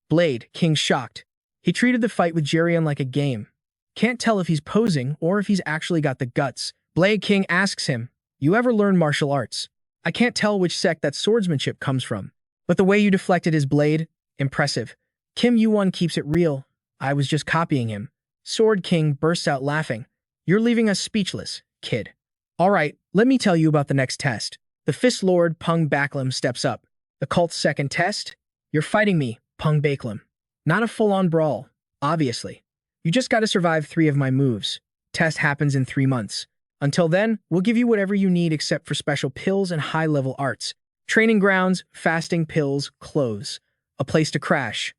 Blade King shocked. He treated the fight with Jerion like a game. Can't tell if he's posing or if he's actually got the guts. Blade King asks him, you ever learn martial arts? I can't tell which sect that swordsmanship comes from. But the way you deflected his blade, impressive. Kim Yuwon keeps it real. I was just copying him. Sword King bursts out laughing. You're leaving us speechless, kid. All right, let me tell you about the next test. The Fist Lord Pung Baklim steps up. The cult's second test? You're fighting me, Pung Baklim. Not a full-on brawl, obviously. You just gotta survive 3 of my moves. Test happens in 3 months. Until then, we'll give you whatever you need except for special pills and high-level arts. Training grounds, fasting pills, clothes. A place to crash.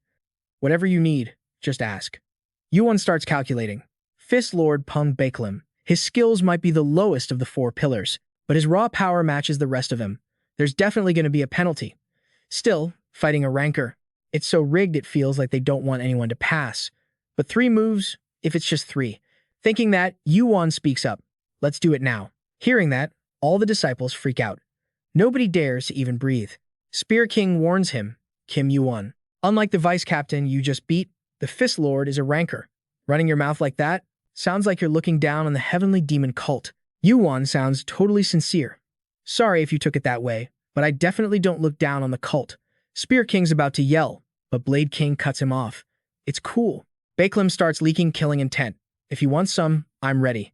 Whatever you need, just ask. Yuwon starts calculating. Fist Lord Pung Baklim. His skills might be the lowest of the four pillars, but his raw power matches the rest of him. There's definitely going to be a penalty. Still, fighting a ranker, it's so rigged it feels like they don't want anyone to pass. But 3 moves, if it's just 3. Thinking that, Yuwon speaks up. Let's do it now. Hearing that, all the disciples freak out. Nobody dares to even breathe. Spear King warns him, Kim Yuwon. Unlike the vice captain you just beat, the Fist Lord is a ranker. Running your mouth like that sounds like you're looking down on the heavenly demon cult. Yuwon sounds totally sincere. Sorry if you took it that way, but I definitely don't look down on the cult. Spear King's about to yell, but Blade King cuts him off. It's cool. Baeklim starts leaking killing intent. If you want some, I'm ready.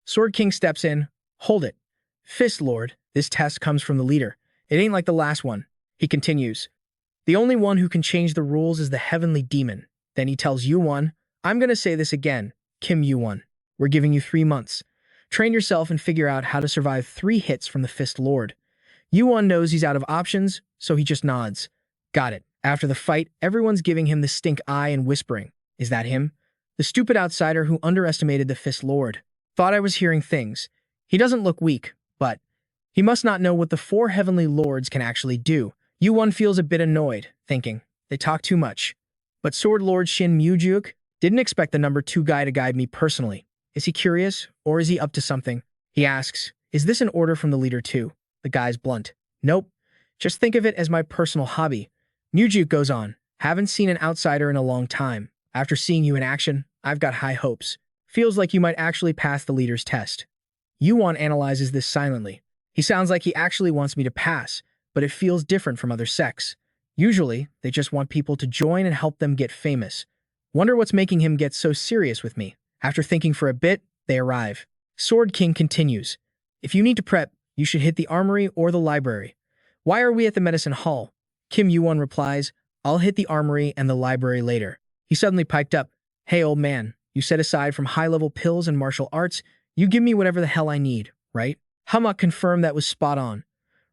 Sword King steps in. Hold it. Fist Lord, this test comes from the leader. It ain't like the last one. He continues. The only one who can change the rules is the heavenly demon. Then he tells Yuwon, I'm gonna say this again, Kim Yuwon. We're giving you 3 months. Train yourself and figure out how to survive 3 hits from the Fist Lord. Yuwon knows he's out of options, so he just nods. Got it. After the fight, everyone's giving him the stink eye and whispering. Is that him? The stupid outsider who underestimated the Fist Lord. Thought I was hearing things. He doesn't look weak, but he must not know what the 4 heavenly lords can actually do. Yuwon feels a bit annoyed, thinking, they talk too much. But Sword Lord Shin Mujuk didn't expect the number 2 guy to guide me personally. Is he curious, or is he up to something? He asks, is this an order from the leader too? The guy's blunt. Nope. Just think of it as my personal hobby. Mujuk goes on, haven't seen an outsider in a long time. After seeing you in action, I've got high hopes. Feels like you might actually pass the leader's test. Yuwon analyzes this silently. He sounds like he actually wants me to pass, but it feels different from other sects. Usually, they just want people to join and help them get famous. Wonder what's making him get so serious with me. After thinking for a bit, they arrive. Sword King continues. If you need to prep, you should hit the armory or the library. Why are we at the medicine hall? Kim Yuwon replies, I'll hit the armory and the library later. He suddenly piped up, hey old man, you set aside from high-level pills and martial arts, you give me whatever the hell I need, right? Hammock confirmed that was spot on.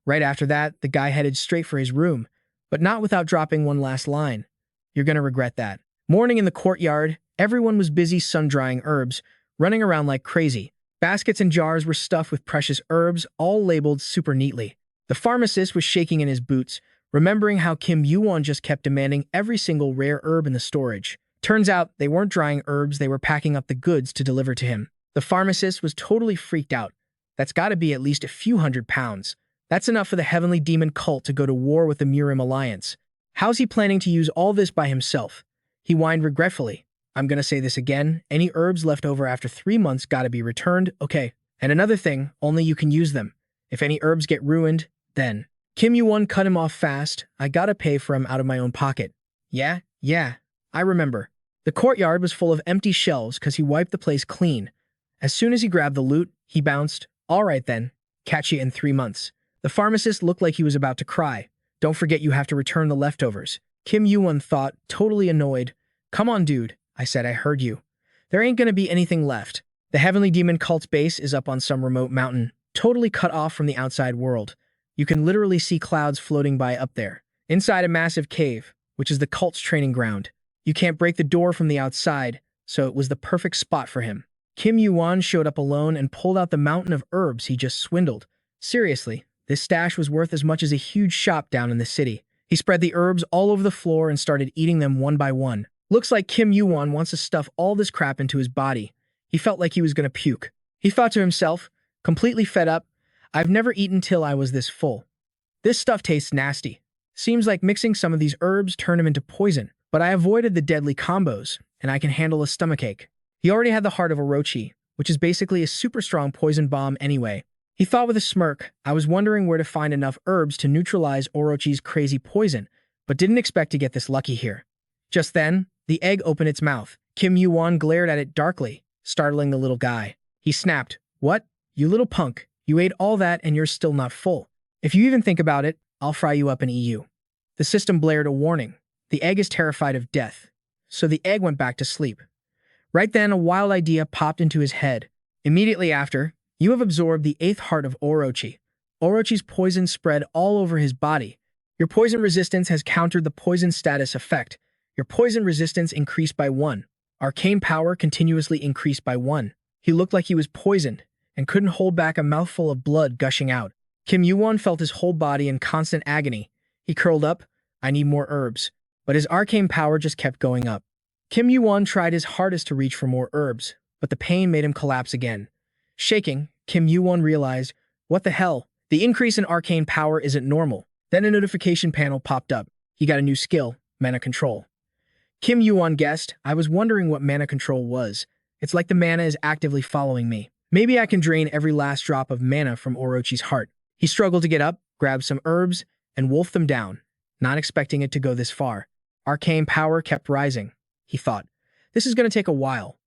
Right after that, the guy headed straight for his room, but not without dropping one last line. You're gonna regret that. Morning in the courtyard, everyone was busy sun-drying herbs, running around like crazy. Baskets and jars were stuffed with precious herbs, all labeled super neatly. The pharmacist was shaking in his boots, remembering how Kim Yuwon just kept demanding every single rare herb in the storage. Turns out they weren't drying herbs, they were packing up the goods to deliver to him. The pharmacist was totally freaked out. That's gotta be at least a few £100. That's enough for the heavenly demon cult to go to war with the Murim Alliance. How's he planning to use all this by himself? He whined regretfully. I'm gonna say this again, any herbs left over after 3 months gotta be returned, okay. And another thing, only you can use them. If any herbs get ruined, then. Kim Yuwon cut him off fast. I gotta pay for him out of my own pocket. Yeah, I remember. The courtyard was full of empty shelves because he wiped the place clean. As soon as he grabbed the loot, he bounced. All right then, catch you in 3 months. The pharmacist looked like he was about to cry. Don't forget you have to return the leftovers. Kim Yuwon thought, totally annoyed. Come on, dude. I said I heard you. There ain't gonna be anything left. The heavenly demon cult's base is up on some remote mountain, totally cut off from the outside world. You can literally see clouds floating by up there. Inside a massive cave, which is the cult's training ground. You can't break the door from the outside, so it was the perfect spot for him. Kim Yuwon showed up alone and pulled out the mountain of herbs he just swindled. Seriously, this stash was worth as much as a huge shop down in the city. He spread the herbs all over the floor and started eating them one by one. Looks like Kim Yuwon wants to stuff all this crap into his body. He felt like he was gonna puke. He thought to himself, completely fed up, I've never eaten till I was this full. This stuff tastes nasty. Seems like mixing some of these herbs turned him into poison, but I avoided the deadly combos, and I can handle a stomachache. He already had the heart of Orochi, which is basically a super strong poison bomb anyway. He thought with a smirk, I was wondering where to find enough herbs to neutralize Orochi's crazy poison, but didn't expect to get this lucky here. Just then, the egg opened its mouth. Kim Yuwon glared at it darkly, startling the little guy. He snapped, What? You little punk. You ate all that and you're still not full. If you even think about it, I'll fry you up in EU. The system blared a warning. The egg is terrified of death. So the egg went back to sleep. Right then, a wild idea popped into his head. Immediately after, you have absorbed the 8th heart of Orochi. Orochi's poison spread all over his body. Your poison resistance has countered the poison status effect. Your poison resistance increased by 1. Arcane power continuously increased by 1. He looked like he was poisoned and couldn't hold back a mouthful of blood gushing out. Kim Yuwon felt his whole body in constant agony. He curled up. I need more herbs. But his arcane power just kept going up. Kim Yuwon tried his hardest to reach for more herbs, but the pain made him collapse again. Shaking, Kim Yuwon realized, what the hell? The increase in arcane power isn't normal. Then a notification panel popped up. He got a new skill, mana control. Kim Yuwon guessed, I was wondering what mana control was. It's like the mana is actively following me. Maybe I can drain every last drop of mana from Orochi's heart. He struggled to get up, grabbed some herbs, and wolfed them down, not expecting it to go this far. Arcane power kept rising. He thought, this is going to take a while.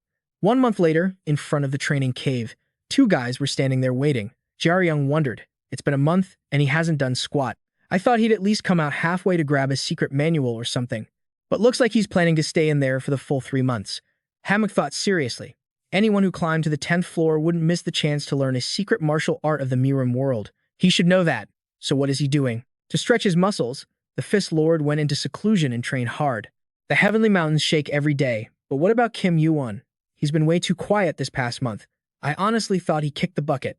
1 month later, in front of the training cave, 2 guys were standing there waiting. Jaryung wondered, it's been a month and he hasn't done squat. I thought he'd at least come out halfway to grab a secret manual or something. But looks like he's planning to stay in there for the full 3 months. Hammock thought seriously. Anyone who climbed to the 10th floor wouldn't miss the chance to learn a secret martial art of the Mirim world. He should know that. So what is he doing? To stretch his muscles, the Fist Lord went into seclusion and trained hard. The heavenly mountains shake every day. But what about Kim Yuwon? He's been way too quiet this past month. I honestly thought he kicked the bucket.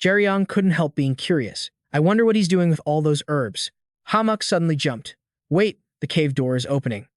Jaryung couldn't help being curious. I wonder what he's doing with all those herbs. Hammock suddenly jumped. Wait, the cave door is opening.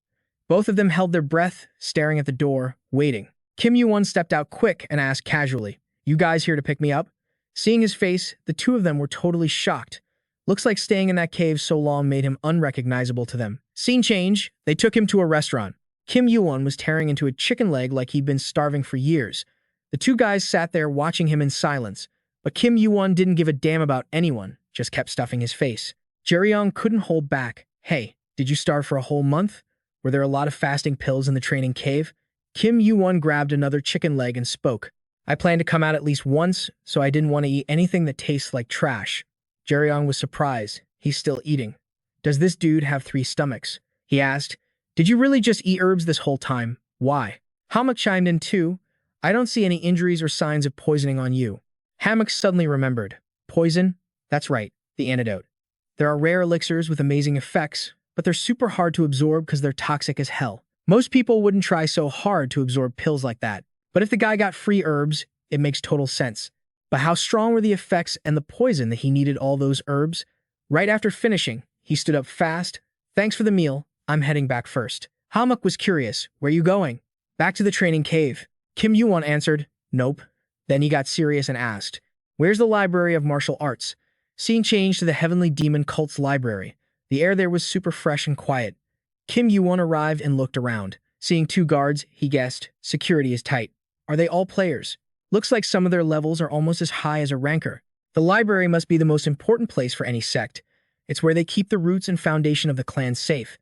Both of them held their breath, staring at the door, waiting. Kim Yuwon stepped out quick and asked casually, you guys here to pick me up? Seeing his face, the 2 of them were totally shocked. Looks like staying in that cave so long made him unrecognizable to them. Scene change, they took him to a restaurant. Kim Yuwon was tearing into a chicken leg like he'd been starving for years. The 2 guys sat there watching him in silence, but Kim Yuwon didn't give a damn about anyone, just kept stuffing his face. Jaryung couldn't hold back. Hey, did you starve for a whole month? Were there a lot of fasting pills in the training cave? Kim Yuwon grabbed another chicken leg and spoke. I planned to come out at least once, so I didn't want to eat anything that tastes like trash. Jaryung was surprised. He's still eating. Does this dude have 3 stomachs? He asked. Did you really just eat herbs this whole time? Why? Hammock chimed in too. I don't see any injuries or signs of poisoning on you. Hammock suddenly remembered. Poison? That's right, the antidote. There are rare elixirs with amazing effects, but they're super hard to absorb because they're toxic as hell. Most people wouldn't try so hard to absorb pills like that. But if the guy got free herbs, it makes total sense. But how strong were the effects and the poison that he needed all those herbs? Right after finishing, he stood up fast. Thanks for the meal. I'm heading back first. Hammock was curious. Where you going? Back to the training cave. Kim Yuwon answered, nope. Then he got serious and asked, where's the Library of Martial Arts? Scene changed to the Heavenly Demon Cult's library. The air there was super fresh and quiet. Kim Yuwon arrived and looked around. Seeing 2 guards, he guessed, security is tight. Are they all players? Looks like some of their levels are almost as high as a ranker. The library must be the most important place for any sect. It's where they keep the roots and foundation of the clan safe.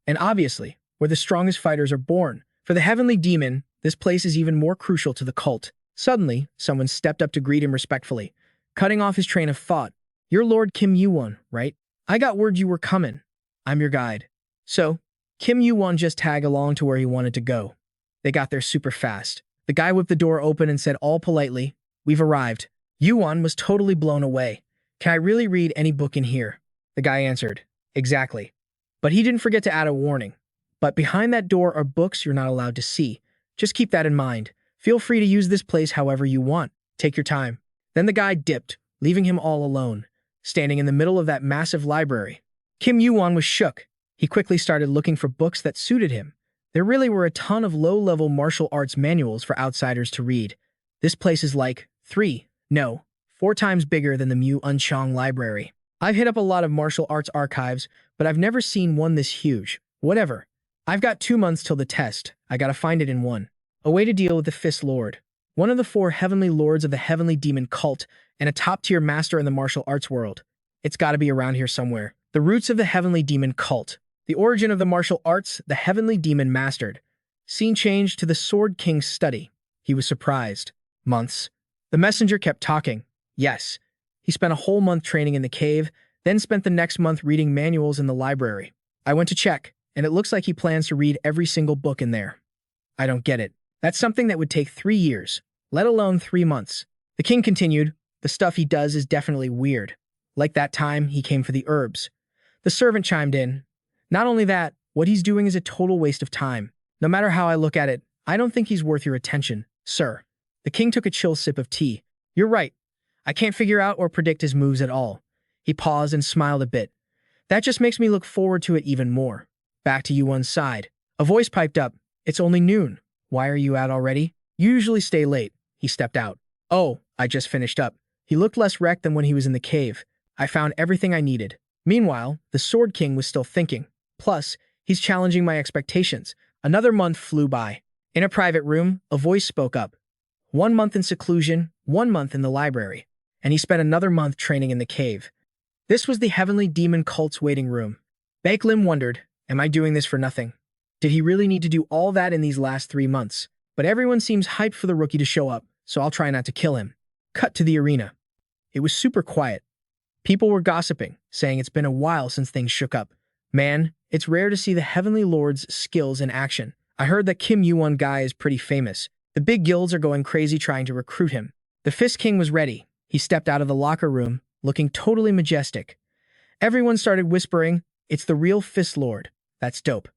And obviously, where the strongest fighters are born. For the Heavenly Demon, this place is even more crucial to the cult. Suddenly, someone stepped up to greet him respectfully, cutting off his train of thought. You're Lord Kim Yuwon, right? I got word you were coming. I'm your guide. So, Kim Yuwon just tagged along to where he wanted to go. They got there super fast. The guy whipped the door open and said all politely, we've arrived. Yuwon was totally blown away. Can I really read any book in here? The guy answered, exactly. But he didn't forget to add a warning. But behind that door are books you're not allowed to see. Just keep that in mind. Feel free to use this place however you want. Take your time. Then the guy dipped, leaving him all alone, standing in the middle of that massive library. Kim Yuwon was shook. He quickly started looking for books that suited him. There really were a ton of low-level martial arts manuals for outsiders to read. This place is like 4 times bigger than the Mu Unchong library. I've hit up a lot of martial arts archives, but I've never seen one this huge. Whatever. I've got 2 months till the test. I gotta find it in one. A way to deal with the Fist Lord. One of the 4 heavenly lords of the Heavenly Demon Cult, and a top-tier master in the martial arts world. It's gotta be around here somewhere. The roots of the Heavenly Demon Cult. The origin of the martial arts the Heavenly Demon mastered. Scene changed to the Sword King's study. He was surprised. Months. The messenger kept talking. Yes. He spent a whole month training in the cave, then spent the next month reading manuals in the library. I went to check, and it looks like he plans to read every single book in there. I don't get it. That's something that would take 3 years, let alone 3 months. The king continued, the stuff he does is definitely weird. Like that time he came for the herbs. The servant chimed in. Not only that, what he's doing is a total waste of time. No matter how I look at it, I don't think he's worth your attention, sir. The king took a chill sip of tea. You're right. I can't figure out or predict his moves at all. He paused and smiled a bit. That just makes me look forward to it even more. Back to Yuwon's side. A voice piped up. It's only noon. Why are you out already? You usually stay late. He stepped out. Oh, I just finished up. He looked less wrecked than when he was in the cave. I found everything I needed. Meanwhile, the Sword King was still thinking. Plus, he's challenging my expectations. Another month flew by. In a private room, a voice spoke up. 1 month in seclusion, 1 month in the library. And he spent another month training in the cave. This was the Heavenly Demon Cult's waiting room. Baeklim wondered, am I doing this for nothing? Did he really need to do all that in these last 3 months? But everyone seems hyped for the rookie to show up, so I'll try not to kill him. Cut to the arena. It was super quiet. People were gossiping, saying it's been a while since things shook up. Man, it's rare to see the Heavenly Lord's skills in action. I heard that Kim Yuwon guy is pretty famous. The big guilds are going crazy trying to recruit him. The Fist King was ready. He stepped out of the locker room, looking totally majestic. Everyone started whispering, it's the real Fist Lord. That's dope.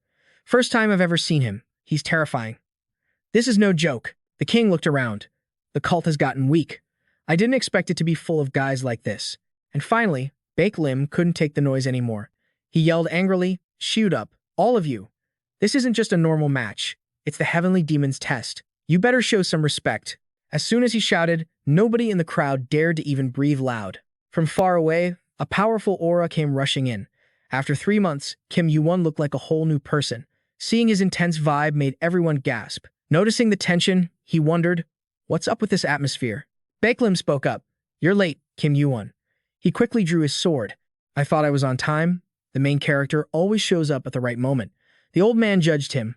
First time I've ever seen him. He's terrifying. This is no joke. The king looked around. The cult has gotten weak. I didn't expect it to be full of guys like this. And finally, Baeklim couldn't take the noise anymore. He yelled angrily, shoot up, all of you. This isn't just a normal match. It's the Heavenly Demon's test. You better show some respect. As soon as he shouted, nobody in the crowd dared to even breathe loud. From far away, a powerful aura came rushing in. After 3 months, Kim Yuwon looked like a whole new person. Seeing his intense vibe made everyone gasp. Noticing the tension, he wondered, what's up with this atmosphere? Baeklim spoke up. You're late, Kim Yuwon. He quickly drew his sword. I thought I was on time. The main character always shows up at the right moment. The old man judged him.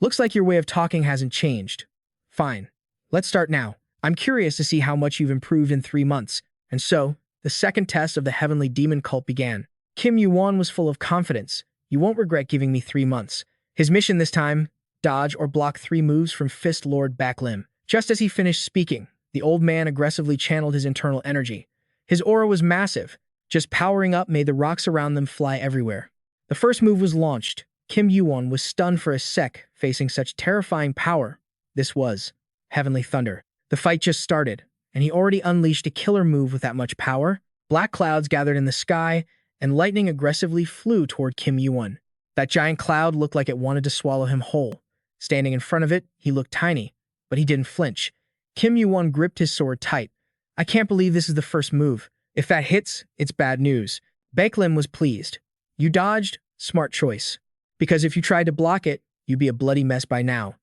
Looks like your way of talking hasn't changed. Fine. Let's start now. I'm curious to see how much you've improved in 3 months. And so, the second test of the Heavenly Demon Cult began. Kim Yuwon was full of confidence. You won't regret giving me 3 months. His mission this time, dodge or block 3 moves from Fist Lord Baeklim. Just as he finished speaking, the old man aggressively channeled his internal energy. His aura was massive. Just powering up made the rocks around them fly everywhere. The first move was launched. Kim Yuwon was stunned for a sec, facing such terrifying power. This was Heavenly Thunder. The fight just started, and he already unleashed a killer move with that much power. Black clouds gathered in the sky, and lightning aggressively flew toward Kim Yuwon. That giant cloud looked like it wanted to swallow him whole. Standing in front of it, he looked tiny, but he didn't flinch. Kim Yuwon gripped his sword tight. I can't believe this is the first move. If that hits, it's bad news. Baeklim was pleased. You dodged? Smart choice. Because if you tried to block it, you'd be a bloody mess by now.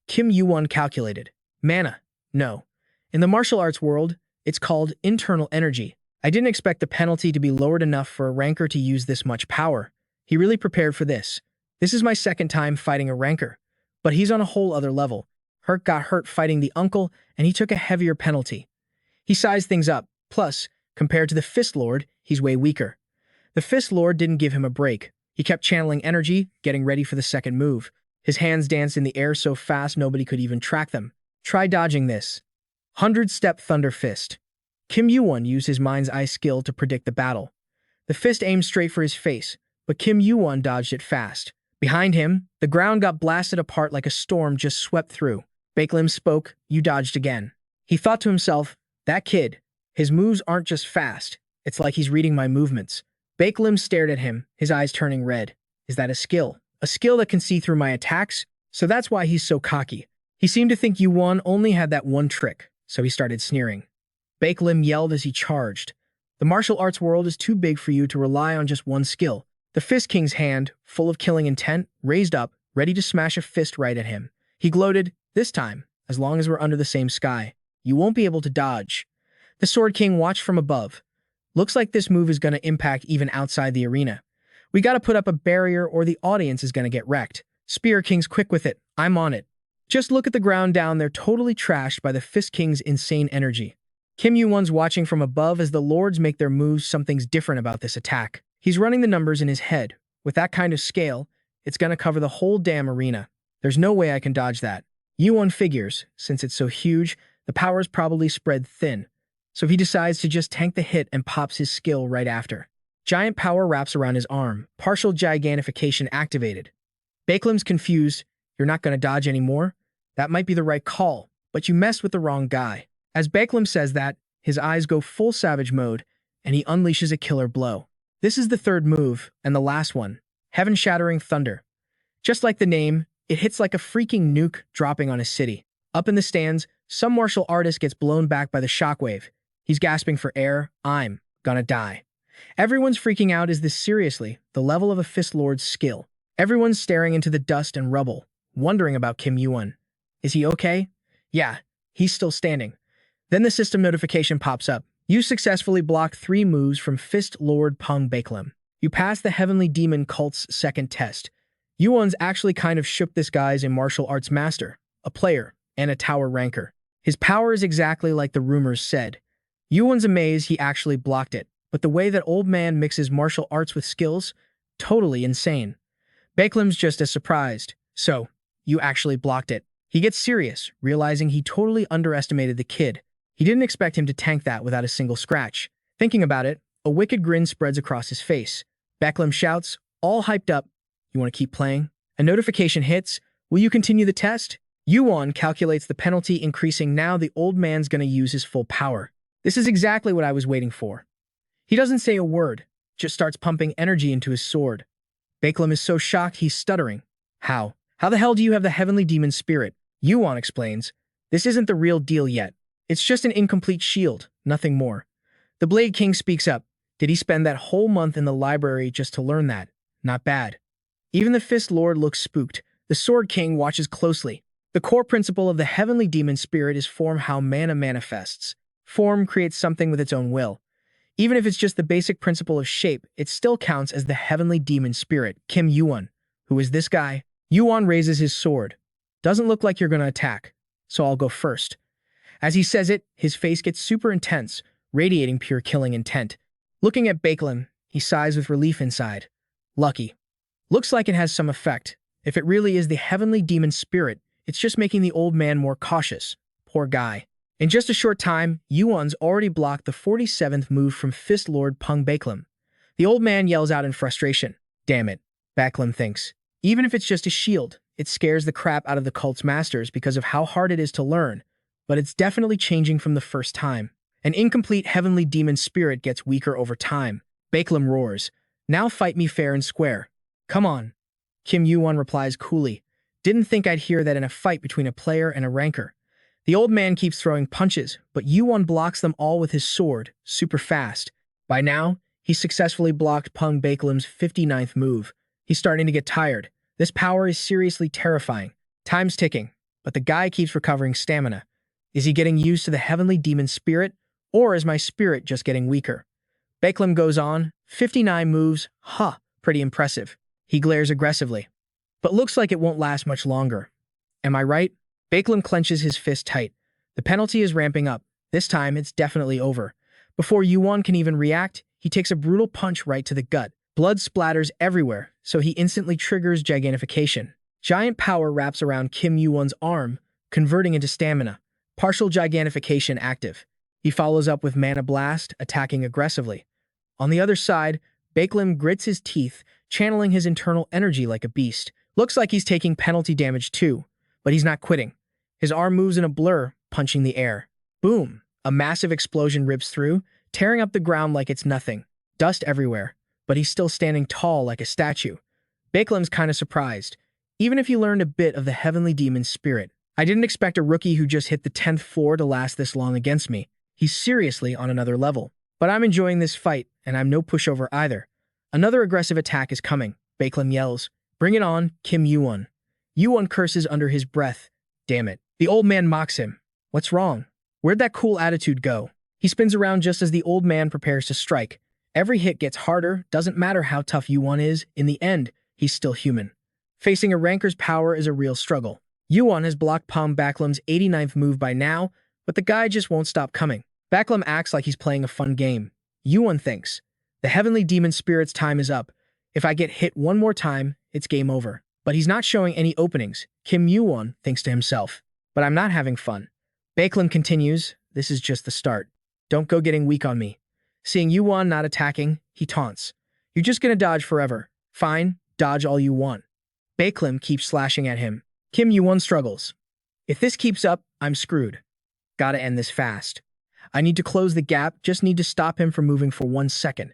Kim Yuwon calculated. Mana. No. In the martial arts world, it's called internal energy. I didn't expect the penalty to be lowered enough for a ranker to use this much power. He really prepared for this. This is my second time fighting a ranker. But he's on a whole other level. Herc got hurt fighting the uncle, and he took a heavier penalty. He sized things up. Plus, compared to the Fist Lord, he's way weaker. The Fist Lord didn't give him a break. He kept channeling energy, getting ready for the second move. His hands danced in the air so fast nobody could even track them. Try dodging this. 100-step Thunder Fist. Kim Yuwon used his mind's eye skill to predict the battle. The fist aimed straight for his face, but Kim Yuwon dodged it fast. Behind him, the ground got blasted apart like a storm just swept through. Baeklim spoke, you dodged again. He thought to himself, that kid, his moves aren't just fast, it's like he's reading my movements. Baeklim stared at him, his eyes turning red. Is that a skill? A skill that can see through my attacks? So that's why he's so cocky. He seemed to think Yuwon only had that one trick, so he started sneering. Baeklim yelled as he charged. The martial arts world is too big for you to rely on just one skill. The Fist King's hand, full of killing intent, raised up, ready to smash a fist right at him. He gloated, this time, as long as we're under the same sky, you won't be able to dodge. The Sword King watched from above. Looks like this move is going to impact even outside the arena. We gotta put up a barrier or the audience is gonna get wrecked. Spear King's quick with it. I'm on it. Just look at the ground down there totally trashed by the Fist King's insane energy. Kim Yuwon's watching from above as the lords make their moves. Something's different about this attack. He's running the numbers in his head. With that kind of scale, it's gonna cover the whole damn arena. There's no way I can dodge that. Yuwon figures, since it's so huge, the power's probably spread thin. So he decides to just tank the hit and pops his skill right after. Giant power wraps around his arm. Partial gigantification activated. Baeklim's confused. You're not going to dodge anymore? That might be the right call. but you messed with the wrong guy. As Baeklim says that, his eyes go full savage mode, and he unleashes a killer blow. This is the third move, and the last one, heaven-shattering thunder. Just like the name, it hits like a freaking nuke dropping on a city. Up in the stands, some martial artist gets blown back by the shockwave. He's gasping for air. I'm gonna die. Everyone's freaking out. Is this seriously the level of a Fist Lord's skill? Everyone's staring into the dust and rubble, wondering about Kim Yuwon. Is he okay? Yeah, he's still standing. Then the system notification pops up. You successfully blocked 3 moves from Fist Lord Pung Baeklim. You passed the Heavenly Demon Cult's second test. Yuwon's actually kind of shook. This guy's a martial arts master, a player, and a tower ranker. His power is exactly like the rumors said. Yuwon's amazed he actually blocked it, but the way that old man mixes martial arts with skills, totally insane. Baeklim's just as surprised. So, you actually blocked it. He gets serious, realizing he totally underestimated the kid. He didn't expect him to tank that without a single scratch. Thinking about it, a wicked grin spreads across his face. Baeklim shouts, all hyped up, you want to keep playing? A notification hits. Will you continue the test? Yuwon calculates the penalty increasing. Now the old man's gonna use his full power. This is exactly what I was waiting for. He doesn't say a word, just starts pumping energy into his sword. Baeklim is so shocked he's stuttering. How? How the hell do you have the Heavenly Demon Spirit? Yuwon explains. This isn't the real deal yet. It's just an incomplete shield, nothing more. The Blade King speaks up. Did he spend that whole month in the library just to learn that? Not bad. Even the Fist Lord looks spooked. The Sword King watches closely. The core principle of the Heavenly Demon Spirit is form. How mana manifests. Form creates something with its own will. Even if it's just the basic principle of shape, it still counts as the Heavenly Demon Spirit. Kim Yuwon. Who is this guy? Yuwon raises his sword. Doesn't look like you're gonna attack, so I'll go first. As he says it, his face gets super intense, radiating pure killing intent. Looking at Baeklim, he sighs with relief inside. Lucky. Looks like it has some effect. If it really is the Heavenly Demon Spirit, it's just making the old man more cautious. Poor guy. In just a short time, Yuwon's already blocked the 47th move from Fist Lord Pung Baeklim. The old man yells out in frustration. Damn it, Baeklim thinks. Even if it's just a shield, it scares the crap out of the cult's masters because of how hard it is to learn, but it's definitely changing from the first time. An incomplete Heavenly Demon Spirit gets weaker over time. Baeklim roars. Now fight me fair and square. Come on. Kim Yuwon replies coolly. Didn't think I'd hear that in a fight between a player and a ranker. The old man keeps throwing punches, but Yuwon blocks them all with his sword, super fast. By now, he successfully blocked Pung Baeklim's 59th move. He's starting to get tired. This power is seriously terrifying. Time's ticking, but the guy keeps recovering stamina. Is he getting used to the Heavenly Demon Spirit, or is my spirit just getting weaker? Baeklim goes on, 59 moves, pretty impressive. He glares aggressively. But looks like it won't last much longer. Am I right? Baeklim clenches his fist tight. The penalty is ramping up. This time, it's definitely over. Before Yuwon can even react, he takes a brutal punch right to the gut. Blood splatters everywhere, so he instantly triggers gigantification. Giant power wraps around Kim Yuwon's arm, converting into stamina. Partial gigantification active. He follows up with Mana Blast, attacking aggressively. On the other side, Baeklim grits his teeth, channeling his internal energy like a beast. Looks like he's taking penalty damage too, but he's not quitting. His arm moves in a blur, punching the air. Boom! A massive explosion rips through, tearing up the ground like it's nothing. Dust everywhere, but he's still standing tall like a statue. Baeklim's kinda surprised, even if he learned a bit of the Heavenly Demon Spirit. I didn't expect a rookie who just hit the 10th floor to last this long against me. He's seriously on another level. But I'm enjoying this fight, and I'm no pushover either. Another aggressive attack is coming. Baeklim yells, "Bring it on, Kim Yuwon." Yuwon curses under his breath. Damn it. The old man mocks him. What's wrong? Where'd that cool attitude go? He spins around just as the old man prepares to strike. Every hit gets harder, doesn't matter how tough Yuwon is, in the end, he's still human. Facing a ranker's power is a real struggle. Yuwon has blocked Pung Baeklim's 89th move by now, but the guy just won't stop coming. Baeklim acts like he's playing a fun game. Yuwon thinks, the Heavenly Demon Spirit's time is up. If I get hit one more time, it's game over. But he's not showing any openings. Kim Yuwon thinks to himself, but I'm not having fun. Baeklim continues, this is just the start. Don't go getting weak on me. Seeing Yuwon not attacking, he taunts. You're just gonna dodge forever. Fine, dodge all you want. Baeklim keeps slashing at him. Kim Yuwon struggles. If this keeps up, I'm screwed. Gotta end this fast. I need to close the gap, just need to stop him from moving for 1 second.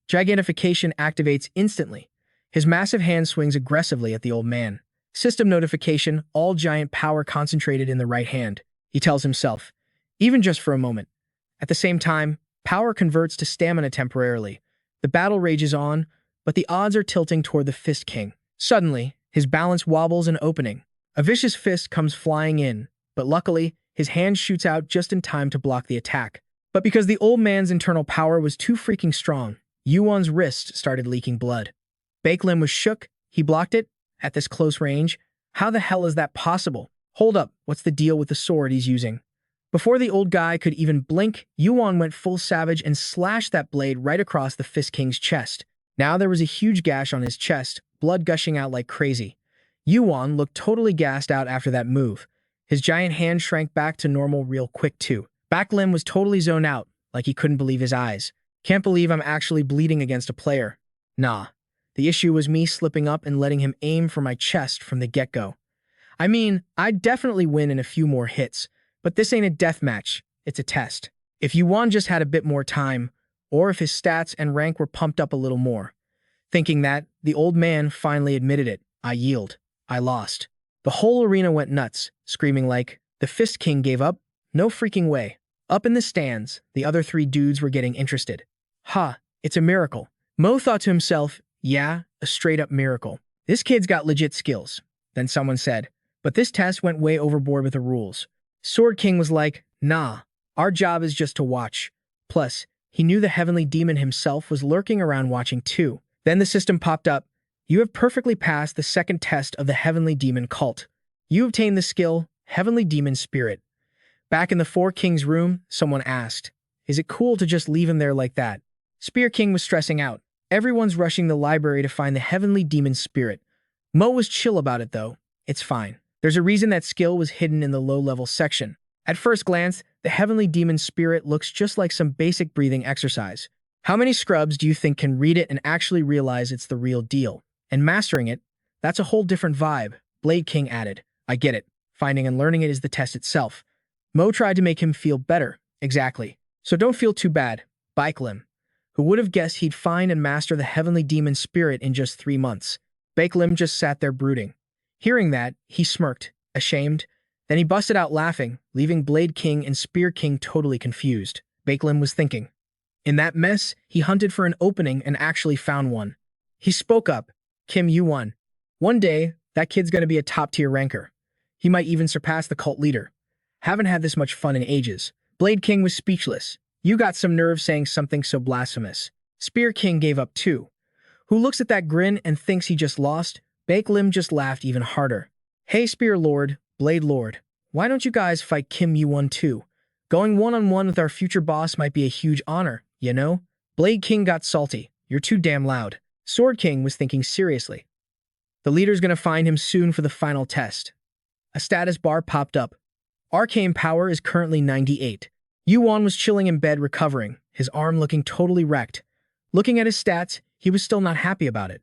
Gigantification activates instantly. His massive hand swings aggressively at the old man. System notification, all giant power concentrated in the right hand, he tells himself, even just for a moment. At the same time, power converts to stamina temporarily. The battle rages on, but the odds are tilting toward the Fist King. Suddenly, his balance wobbles an opening. A vicious fist comes flying in, but luckily, his hand shoots out just in time to block the attack. But because the old man's internal power was too freaking strong, Yuwon's wrist started leaking blood. Baeklim was shook, he blocked it. At this close range, how the hell is that possible? Hold up, what's the deal with the sword he's using? Before the old guy could even blink, Yuwon went full savage and slashed that blade right across the Fist King's chest. Now there was a huge gash on his chest, blood gushing out like crazy. Yuwon looked totally gassed out after that move. His giant hand shrank back to normal real quick too. Baeklim was totally zoned out, like he couldn't believe his eyes. Can't believe I'm actually bleeding against a player. Nah. The issue was me slipping up and letting him aim for my chest from the get-go. I mean, I'd definitely win in a few more hits, but this ain't a death match, it's a test. If Yuwon just had a bit more time, or if his stats and rank were pumped up a little more. Thinking that, the old man finally admitted it. I yield. I lost. The whole arena went nuts, screaming like, the Fist King gave up? No freaking way. Up in the stands, the other three dudes were getting interested. Ha, it's a miracle. Mo thought to himself, yeah, a straight-up miracle. This kid's got legit skills. Then someone said, but this test went way overboard with the rules. Sword King was like, nah, our job is just to watch. Plus, he knew the Heavenly Demon himself was lurking around watching too. Then the system popped up. You have perfectly passed the second test of the Heavenly Demon cult. You obtained the skill, Heavenly Demon Spirit. Back in the Four Kings room, someone asked, is it cool to just leave him there like that? Spear King was stressing out. Everyone's rushing the library to find the Heavenly Demon Spirit. Mo was chill about it though. It's fine. There's a reason that skill was hidden in the low-level section. At first glance, the Heavenly Demon Spirit looks just like some basic breathing exercise. How many scrubs do you think can read it and actually realize it's the real deal? And mastering it, that's a whole different vibe, Blade King added. I get it. Finding and learning it is the test itself. Mo tried to make him feel better. Exactly. So don't feel too bad. Baeklim. Who would have guessed he'd find and master the Heavenly Demon Spirit in just 3 months? Baeklim just sat there brooding. Hearing that, he smirked, ashamed. Then he busted out laughing, leaving Blade King and Spear King totally confused. Baeklim was thinking. In that mess, he hunted for an opening and actually found one. He spoke up. Kim Yuwon. One day, that kid's gonna be a top-tier ranker. He might even surpass the cult leader. Haven't had this much fun in ages. Blade King was speechless. You got some nerve saying something so blasphemous. Spear King gave up too. Who looks at that grin and thinks he just lost? Baeklim just laughed even harder. Hey Spear Lord, Blade Lord, why don't you guys fight Kim Yuwon too? Going one-on-one with our future boss might be a huge honor, you know? Blade King got salty. You're too damn loud. Sword King was thinking seriously. The leader's gonna find him soon for the final test. A status bar popped up. Arcane power is currently 98. Yuwon was chilling in bed recovering, his arm looking totally wrecked. Looking at his stats, he was still not happy about it.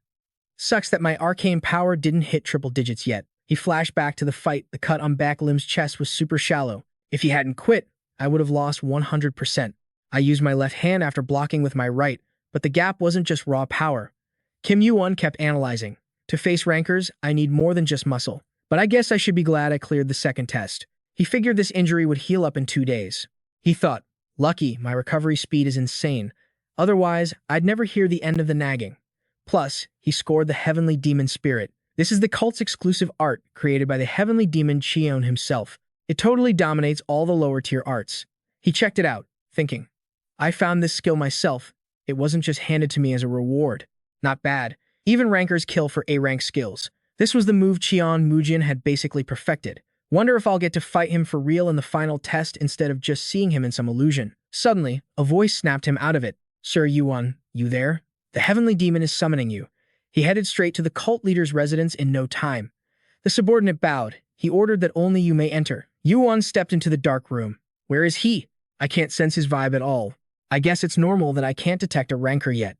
Sucks that my arcane power didn't hit triple digits yet. He flashed back to the fight. The cut on Baeklim's chest was super shallow. If he hadn't quit, I would have lost 100%. I used my left hand after blocking with my right, but the gap wasn't just raw power. Kim Yuwon kept analyzing. To face rankers, I need more than just muscle. But I guess I should be glad I cleared the second test. He figured this injury would heal up in 2 days. He thought, lucky, my recovery speed is insane. Otherwise, I'd never hear the end of the nagging. Plus, he scored the Heavenly Demon Spirit. This is the cult's exclusive art, created by the Heavenly Demon Cheon himself. It totally dominates all the lower-tier arts. He checked it out, thinking, I found this skill myself. It wasn't just handed to me as a reward. Not bad. Even rankers kill for A-rank skills. This was the move Cheon Mujin had basically perfected. Wonder if I'll get to fight him for real in the final test instead of just seeing him in some illusion. Suddenly, a voice snapped him out of it. Sir Yuwon, you there? The Heavenly Demon is summoning you. He headed straight to the cult leader's residence in no time. The subordinate bowed. He ordered that only you may enter. Yuwon stepped into the dark room. Where is he? I can't sense his vibe at all. I guess it's normal that I can't detect a ranker yet.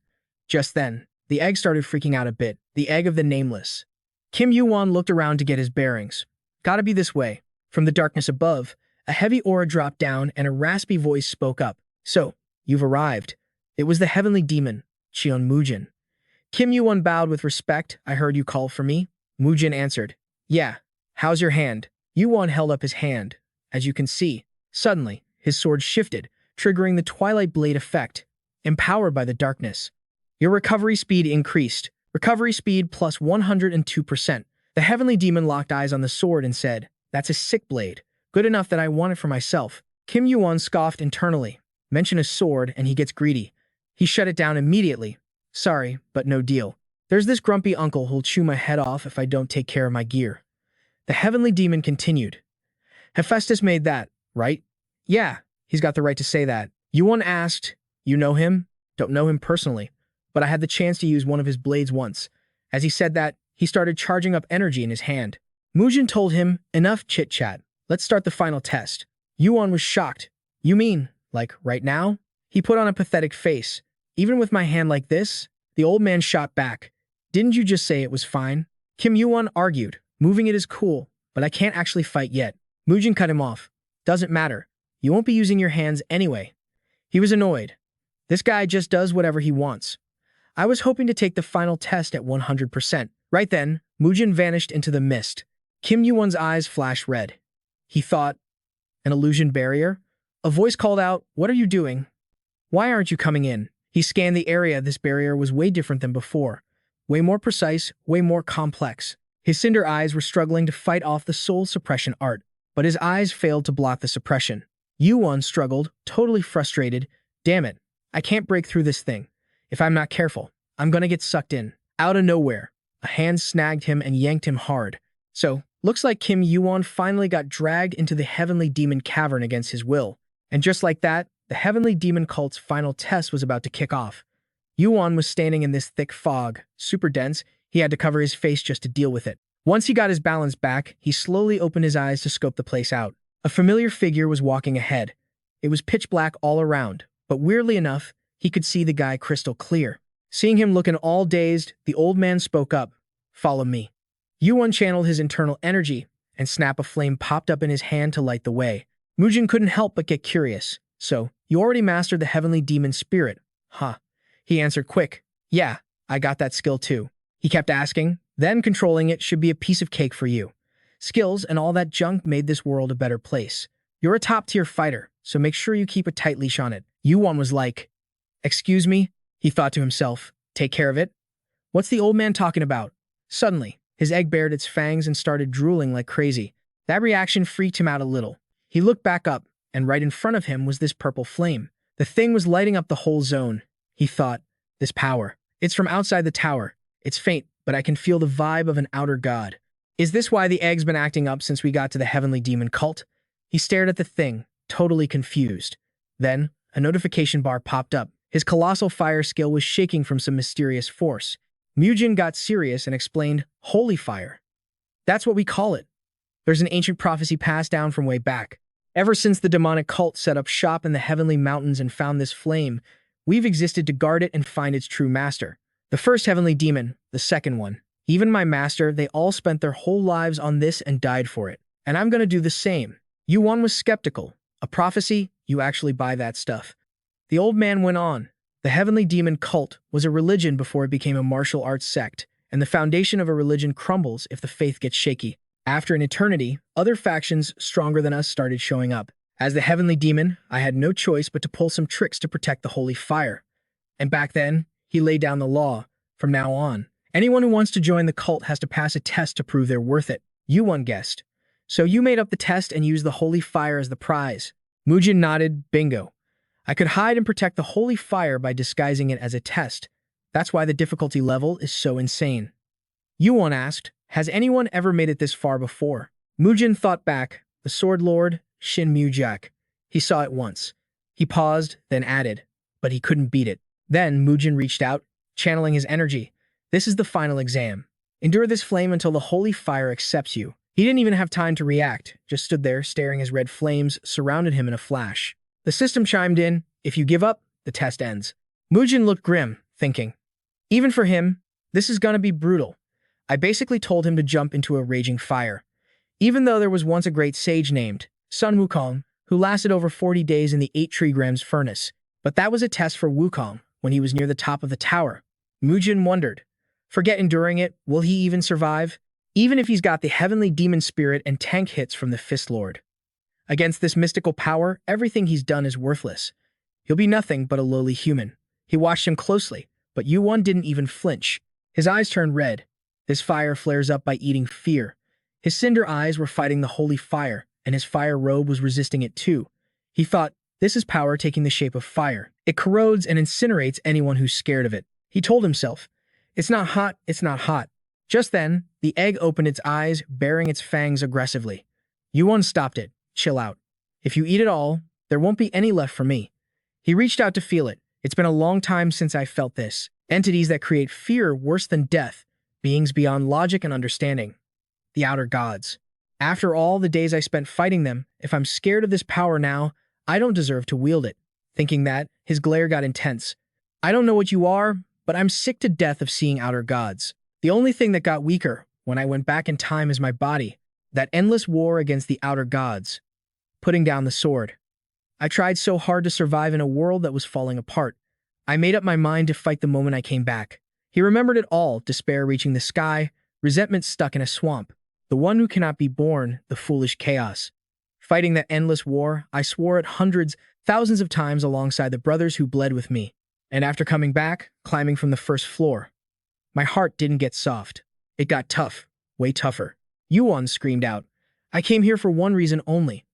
Just then, the egg started freaking out a bit. The egg of the Nameless. Kim Yuwon looked around to get his bearings. Gotta be this way. From the darkness above, a heavy aura dropped down and a raspy voice spoke up. So, you've arrived. It was the heavenly demon, Cheon Mujin. Kim Yuwon bowed with respect. I heard you call for me. Mujin answered. Yeah. How's your hand? Yuwon held up his hand. As you can see, suddenly, his sword shifted, triggering the Twilight Blade effect, empowered by the darkness. Your recovery speed increased. Recovery speed plus 102%. The heavenly demon locked eyes on the sword and said, That's a sick blade. Good enough that I want it for myself. Kim Yuwon scoffed internally. Mention a sword and he gets greedy. He shut it down immediately. Sorry, but no deal. There's this grumpy uncle who'll chew my head off if I don't take care of my gear. The heavenly demon continued. Hephaestus made that, right? Yeah, he's got the right to say that. Yuwon asked, You know him? Don't know him personally, but I had the chance to use one of his blades once. As he said that, he started charging up energy in his hand. Mujin told him, Enough chit-chat. Let's start the final test. Yuwon was shocked. You mean, like, right now? He put on a pathetic face. Even with my hand like this? The old man shot back. Didn't you just say it was fine? Kim Yuwon argued. Moving it is cool, but I can't actually fight yet. Mujin cut him off. Doesn't matter. You won't be using your hands anyway. He was annoyed. This guy just does whatever he wants. I was hoping to take the final test at 100%. Right then, Mujin vanished into the mist. Kim Yuwon's eyes flashed red. He thought, An illusion barrier? A voice called out, What are you doing? Why aren't you coming in? He scanned the area. This barrier was way different than before. Way more precise, way more complex. His cinder eyes were struggling to fight off the soul suppression art, but his eyes failed to block the suppression. Yuwon struggled, totally frustrated. Damn it, I can't break through this thing. If I'm not careful, I'm gonna get sucked in. Out of nowhere, a hand snagged him and yanked him hard. So, looks like Kim Yuwon finally got dragged into the heavenly demon cavern against his will. And just like that, the heavenly demon cult's final test was about to kick off. Yuwon was standing in this thick fog, super dense. He had to cover his face just to deal with it. Once he got his balance back, he slowly opened his eyes to scope the place out. A familiar figure was walking ahead. It was pitch black all around, but weirdly enough, he could see the guy crystal clear. Seeing him looking all dazed, the old man spoke up. Follow me. Yuwon channeled his internal energy, and snap a flame popped up in his hand to light the way. Mujin couldn't help but get curious. So, you already mastered the heavenly demon spirit, huh? He answered quick. Yeah, I got that skill too. He kept asking, then controlling it should be a piece of cake for you. Skills and all that junk made this world a better place. You're a top-tier fighter, so make sure you keep a tight leash on it. Yuwon was like, Excuse me? He thought to himself, take care of it? What's the old man talking about? Suddenly, his egg bared its fangs and started drooling like crazy. That reaction freaked him out a little. He looked back up, and right in front of him was this purple flame. The thing was lighting up the whole zone. He thought, this power. It's from outside the tower. It's faint, but I can feel the vibe of an outer god. Is this why the egg's been acting up since we got to the heavenly demon cult? He stared at the thing, totally confused. Then, a notification bar popped up. His colossal fire skill was shaking from some mysterious force. Mujin got serious and explained, Holy fire. That's what we call it. There's an ancient prophecy passed down from way back. Ever since the demonic cult set up shop in the heavenly mountains and found this flame, we've existed to guard it and find its true master. The first heavenly demon, the second one. Even my master, they all spent their whole lives on this and died for it. And I'm gonna do the same. Yuwon was skeptical. A prophecy? You actually buy that stuff. The old man went on. The heavenly demon cult was a religion before it became a martial arts sect, and the foundation of a religion crumbles if the faith gets shaky. After an eternity, other factions stronger than us started showing up. As the heavenly demon, I had no choice but to pull some tricks to protect the holy fire. And back then, he laid down the law. From now on, anyone who wants to join the cult has to pass a test to prove they're worth it. Yuwon guessed. So you made up the test and used the holy fire as the prize. Mujin nodded. Bingo. I could hide and protect the holy fire by disguising it as a test. That's why the difficulty level is so insane. Yuwon asked, has anyone ever made it this far before? Mujin thought back. The sword lord, Shin Mujak. He saw it once. He paused, then added, but he couldn't beat it. Then Mujin reached out, channeling his energy. This is the final exam. Endure this flame until the holy fire accepts you. He didn't even have time to react, just stood there staring as red flames surrounded him in a flash. The system chimed in, if you give up, the test ends. Mujin looked grim, thinking, even for him, this is gonna be brutal. I basically told him to jump into a raging fire. Even though there was once a great sage named Sun Wukong, who lasted over 40 days in the 8 trigrams furnace. But that was a test for Wukong when he was near the top of the tower. Mujin wondered, forget enduring it, will he even survive? Even if he's got the heavenly demon spirit and tank hits from the Fist Lord. Against this mystical power, everything he's done is worthless. He'll be nothing but a lowly human. He watched him closely, but Yuwon didn't even flinch. His eyes turned red. This fire flares up by eating fear. His cinder eyes were fighting the holy fire, and his fire robe was resisting it too. He thought, this is power taking the shape of fire. It corrodes and incinerates anyone who's scared of it. He told himself, it's not hot, it's not hot. Just then, the egg opened its eyes, baring its fangs aggressively. Yuwon stopped it. Chill out. If you eat it all, there won't be any left for me. He reached out to feel it. It's been a long time since I felt this. Entities that create fear worse than death. Beings beyond logic and understanding. The outer gods. After all the days I spent fighting them, if I'm scared of this power now, I don't deserve to wield it. Thinking that, his glare got intense. I don't know what you are, but I'm sick to death of seeing outer gods. The only thing that got weaker when I went back in time is my body. That endless war against the outer gods. Putting down the sword. I tried so hard to survive in a world that was falling apart. I made up my mind to fight the moment I came back. He remembered it all, despair reaching the sky, resentment stuck in a swamp. The one who cannot be born, the foolish chaos. Fighting that endless war, I swore it hundreds, thousands of times alongside the brothers who bled with me. And after coming back, climbing from the first floor, my heart didn't get soft. It got tough, way tougher. Yuwon screamed out, I came here for one reason only.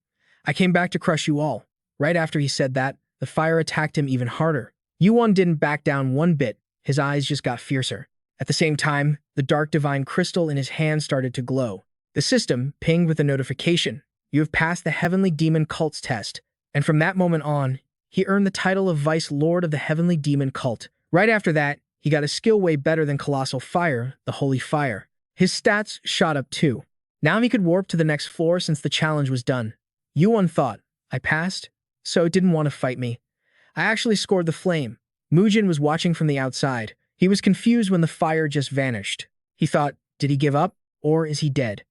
I came back to crush you all. Right after he said that, the fire attacked him even harder. Yuwon didn't back down one bit. His eyes just got fiercer. At the same time, the dark divine crystal in his hand started to glow. The system pinged with a notification. You have passed the Heavenly Demon Cult's test. And from that moment on, he earned the title of Vice Lord of the Heavenly Demon Cult. Right after that, he got a skill way better than Colossal Fire, the Holy Fire. His stats shot up too. Now he could warp to the next floor since the challenge was done. Yuwon thought, I passed, so it didn't want to fight me. I actually scored the flame. Mujin was watching from the outside. He was confused when the fire just vanished. He thought, did he give up, or is he dead?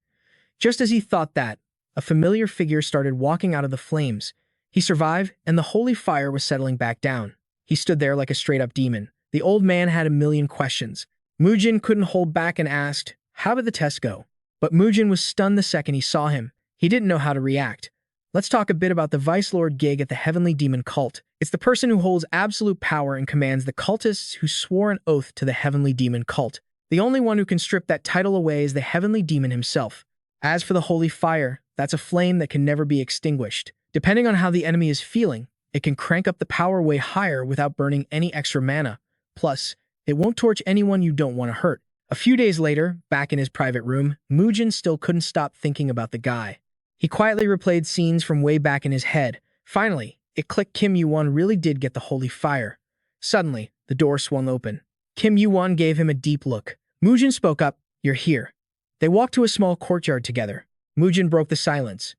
Just as he thought that, a familiar figure started walking out of the flames. He survived, and the holy fire was settling back down. He stood there like a straight-up demon. The old man had a million questions. Mujin couldn't hold back and asked, how did the test go? But Mujin was stunned the second he saw him. He didn't know how to react. Let's talk a bit about the Vice Lord gig at the Heavenly Demon Cult. It's the person who holds absolute power and commands the cultists who swore an oath to the Heavenly Demon Cult. The only one who can strip that title away is the Heavenly Demon himself. As for the Holy Fire, that's a flame that can never be extinguished. Depending on how the enemy is feeling, it can crank up the power way higher without burning any extra mana. Plus, it won't torch anyone you don't want to hurt. A few days later, back in his private room, Mujin still couldn't stop thinking about the guy. He quietly replayed scenes from way back in his head. Finally, it clicked Kim Yuwon really did get the Holy Fire. Suddenly, the door swung open. Kim Yuwon gave him a deep look. Mujin spoke up, you're here. They walked to a small courtyard together. Mujin broke the silence.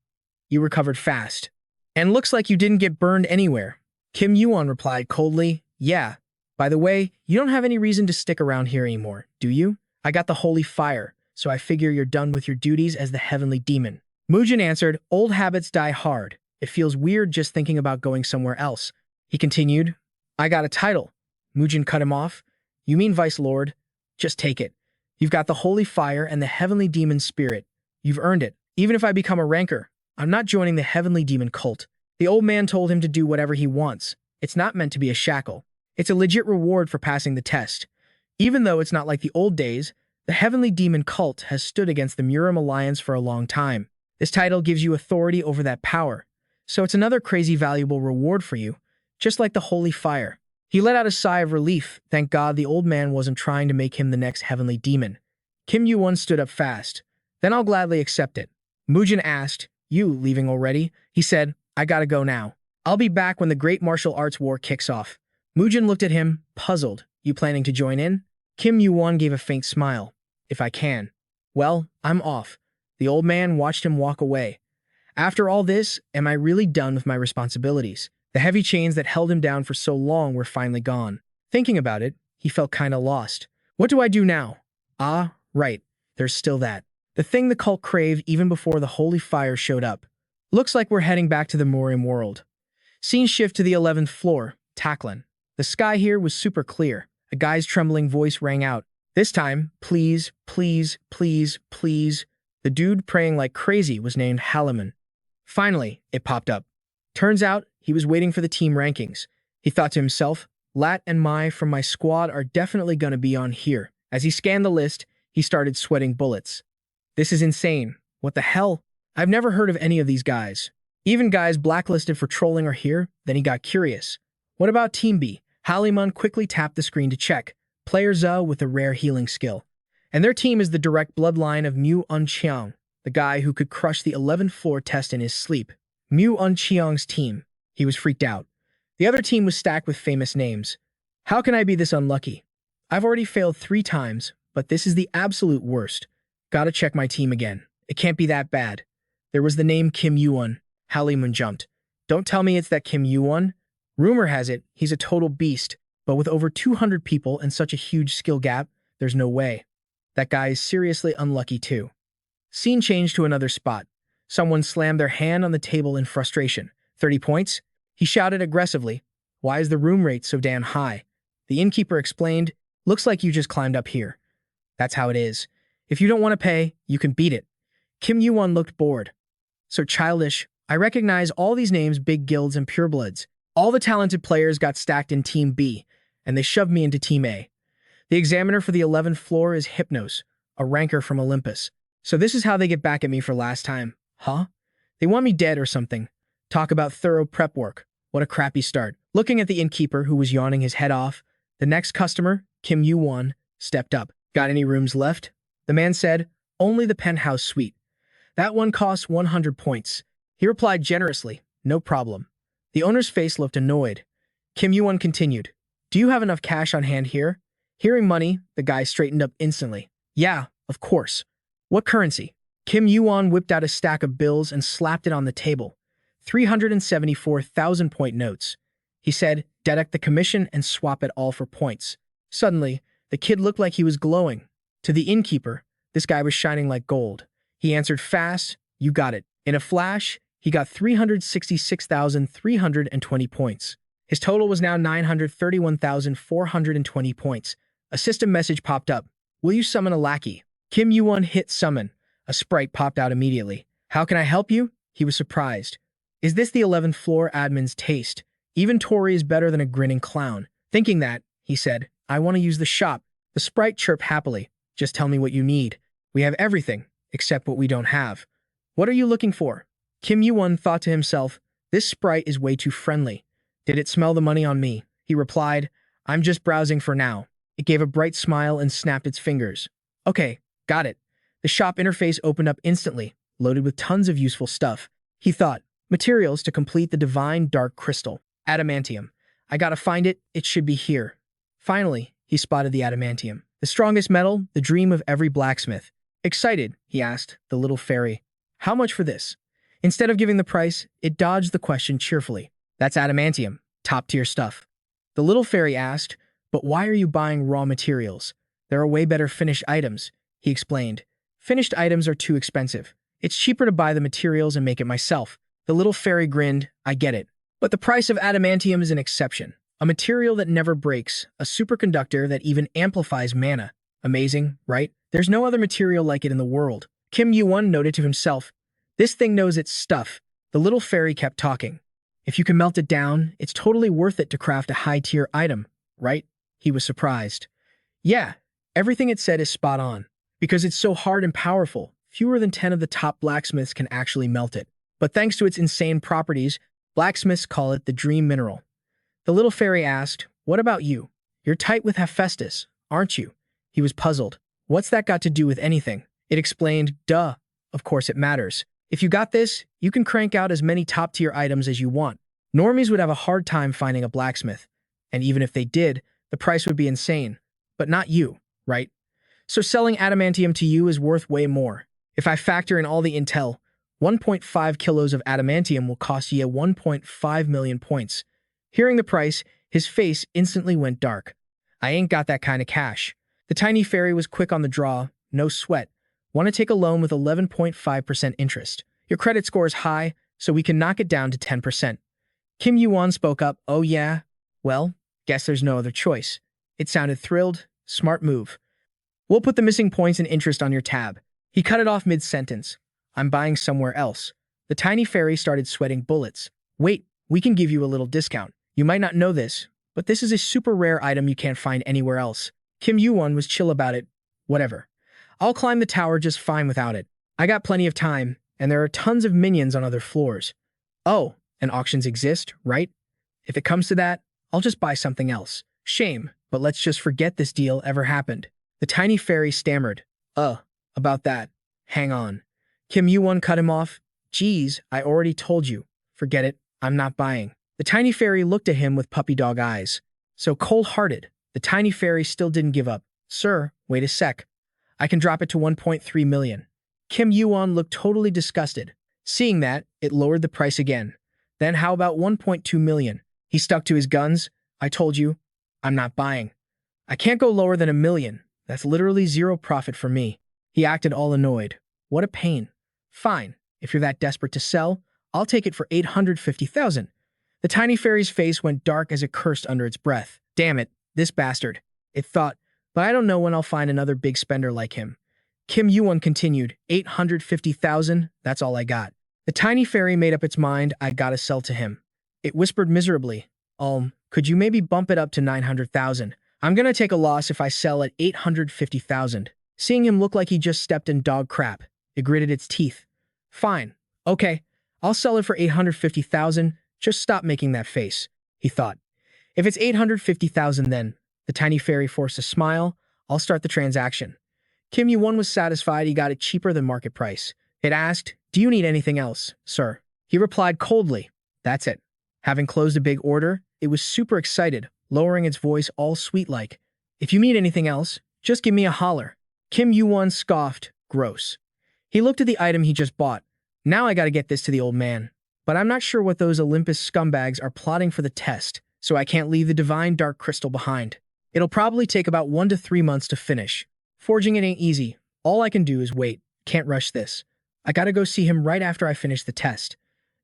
You recovered fast. And looks like you didn't get burned anywhere. Kim Yuwon replied coldly, yeah. By the way, you don't have any reason to stick around here anymore, do you? I got the Holy Fire, so I figure you're done with your duties as the Heavenly Demon. Mujin answered, old habits die hard. It feels weird just thinking about going somewhere else. He continued, I got a title. Mujin cut him off. You mean Vice Lord? Just take it. You've got the Holy Fire and the Heavenly Demon Spirit. You've earned it. Even if I become a ranker, I'm not joining the Heavenly Demon Cult. The old man told him to do whatever he wants. It's not meant to be a shackle. It's a legit reward for passing the test. Even though it's not like the old days, the Heavenly Demon Cult has stood against the Murim Alliance for a long time. This title gives you authority over that power. So it's another crazy valuable reward for you, just like the Holy Fire. He let out a sigh of relief. Thank God the old man wasn't trying to make him the next Heavenly Demon. Kim Yuwon stood up fast. Then I'll gladly accept it. Mujin asked, you leaving already? He said, I gotta go now. I'll be back when the Great Martial Arts War kicks off. Mujin looked at him, puzzled. You planning to join in? Kim Yuwon gave a faint smile. If I can. Well, I'm off. The old man watched him walk away. After all this, am I really done with my responsibilities? The heavy chains that held him down for so long were finally gone. Thinking about it, he felt kinda lost. What do I do now? Ah, right, there's still that. The thing the cult craved even before the holy fire showed up. Looks like we're heading back to the Morim world. Scene shift to the 11th floor, Taklin. The sky here was super clear. A guy's trembling voice rang out. This time, please, please, please, please. The dude praying like crazy was named Halaman. Finally, it popped up. Turns out, he was waiting for the team rankings. He thought to himself, Lat and Mai from my squad are definitely going to be on here. As he scanned the list, he started sweating bullets. This is insane. What the hell? I've never heard of any of these guys. Even guys blacklisted for trolling are here. Then he got curious. What about Team B? Haliman quickly tapped the screen to check. Player Za with a rare healing skill. And their team is the direct bloodline of Mu Unqiang, the guy who could crush the 11th floor test in his sleep. Mu Unqiang's team. He was freaked out. The other team was stacked with famous names. How can I be this unlucky? I've already failed 3 times, but this is the absolute worst. Gotta check my team again. It can't be that bad. There was the name Kim Yuwon. Haliman jumped. Don't tell me it's that Kim Yuwon. Rumor has it, he's a total beast, but with over 200 people and such a huge skill gap, there's no way. That guy is seriously unlucky too. Scene changed to another spot. Someone slammed their hand on the table in frustration. 30 points? He shouted aggressively. Why is the room rate so damn high? The innkeeper explained, looks like you just climbed up here. That's how it is. If you don't want to pay, you can beat it. Kim Yuwon looked bored. So childish. I recognize all these names, big guilds and purebloods. All the talented players got stacked in Team B, and they shoved me into Team A. The examiner for the 11th floor is Hypnos, a ranker from Olympus. So this is how they get back at me for last time. Huh? They want me dead or something. Talk about thorough prep work. What a crappy start. Looking at the innkeeper who was yawning his head off, the next customer, Kim Yuwon, stepped up. Got any rooms left? The man said, only the penthouse suite. That one costs 100 points. He replied generously, no problem. The owner's face looked annoyed. Kim Yuwon continued, do you have enough cash on hand here? Hearing money, the guy straightened up instantly. Yeah, of course. What currency? Kim Yuwon whipped out a stack of bills and slapped it on the table. 374,000 point notes. He said, deduct the commission and swap it all for points. Suddenly, the kid looked like he was glowing. To the innkeeper, this guy was shining like gold. He answered fast, you got it. In a flash, he got 366,320 points. His total was now 931,420 points. A system message popped up. Will you summon a lackey? Kim Yuwon hit summon. A sprite popped out immediately. How can I help you? He was surprised. Is this the 11th floor admin's taste? Even Tori is better than a grinning clown. Thinking that, he said, I want to use the shop. The sprite chirped happily. Just tell me what you need. We have everything, except what we don't have. What are you looking for? Kim Yuwon thought to himself, this sprite is way too friendly. Did it smell the money on me? He replied, I'm just browsing for now. It gave a bright smile and snapped its fingers. Okay, got it. The shop interface opened up instantly, loaded with tons of useful stuff. He thought, materials to complete the divine dark crystal. Adamantium. I gotta find it, it should be here. Finally, he spotted the adamantium. The strongest metal, the dream of every blacksmith. Excited, he asked, the little fairy. How much for this? Instead of giving the price, it dodged the question cheerfully. That's adamantium, top-tier stuff. The little fairy asked, but why are you buying raw materials? There are way better finished items, he explained. Finished items are too expensive. It's cheaper to buy the materials and make it myself. The little fairy grinned, I get it. But the price of adamantium is an exception. A material that never breaks, a superconductor that even amplifies mana. Amazing, right? There's no other material like it in the world. Kim Yuwon noted to himself, this thing knows its stuff. The little fairy kept talking. If you can melt it down, it's totally worth it to craft a high-tier item, right? He was surprised. Yeah, everything it said is spot on. Because it's so hard and powerful, fewer than 10 of the top blacksmiths can actually melt it. But thanks to its insane properties, blacksmiths call it the dream mineral. The little fairy asked, what about you? You're tight with Hephaestus, aren't you? He was puzzled. What's that got to do with anything? It explained, duh, of course it matters. If you got this, you can crank out as many top-tier items as you want. Normies would have a hard time finding a blacksmith. And even if they did, the price would be insane. But not you, right? So selling adamantium to you is worth way more. If I factor in all the intel, 1.5 kilos of adamantium will cost you 1.5 million points. Hearing the price, his face instantly went dark. I ain't got that kind of cash. The tiny fairy was quick on the draw, no sweat. Want to take a loan with 11.5% interest. Your credit score is high, so we can knock it down to 10%. Kim Yuwon spoke up. Oh yeah? Well, guess there's no other choice. It sounded thrilled. Smart move. We'll put the missing points and interest on your tab. He cut it off mid-sentence. I'm buying somewhere else. The tiny fairy started sweating bullets. Wait, we can give you a little discount. You might not know this, but this is a super rare item you can't find anywhere else. Kim Yuwon was chill about it. Whatever. I'll climb the tower just fine without it. I got plenty of time, and there are tons of minions on other floors. Oh, and auctions exist, right? If it comes to that, I'll just buy something else. Shame, but let's just forget this deal ever happened. The tiny fairy stammered. About that. Hang on. Kim Yuwon cut him off. Geez, I already told you. Forget it. I'm not buying. The tiny fairy looked at him with puppy dog eyes. So cold-hearted. The tiny fairy still didn't give up. Sir, wait a sec. I can drop it to 1.3 million. Kim Yuwon looked totally disgusted. Seeing that, it lowered the price again. Then how about 1.2 million? He stuck to his guns. I told you, I'm not buying. I can't go lower than 1 million. That's literally zero profit for me. He acted all annoyed. What a pain. Fine, if you're that desperate to sell, I'll take it for 850,000. The tiny fairy's face went dark as it cursed under its breath. Damn it, this bastard. It thought, but I don't know when I'll find another big spender like him. Kim Yuwon continued, 850,000, that's all I got. The tiny fairy made up its mind, I gotta sell to him. It whispered miserably, could you maybe bump it up to 900,000? I'm gonna take a loss if I sell at 850,000. Seeing him look like he just stepped in dog crap, it gritted its teeth. Fine, okay, I'll sell it for 850,000, just stop making that face, he thought. If it's 850,000 then, the tiny fairy forced a smile, I'll start the transaction. Kim Yuwon was satisfied he got it cheaper than market price. It asked, do you need anything else, sir? He replied coldly, that's it. Having closed a big order, it was super excited, lowering its voice all sweet-like. If you need anything else, just give me a holler. Kim Yuwon scoffed, gross. He looked at the item he just bought. Now I gotta get this to the old man. But I'm not sure what those Olympus scumbags are plotting for the test, so I can't leave the divine dark crystal behind. It'll probably take about 1 to 3 months to finish. Forging it ain't easy. All I can do is wait. Can't rush this. I gotta go see him right after I finish the test.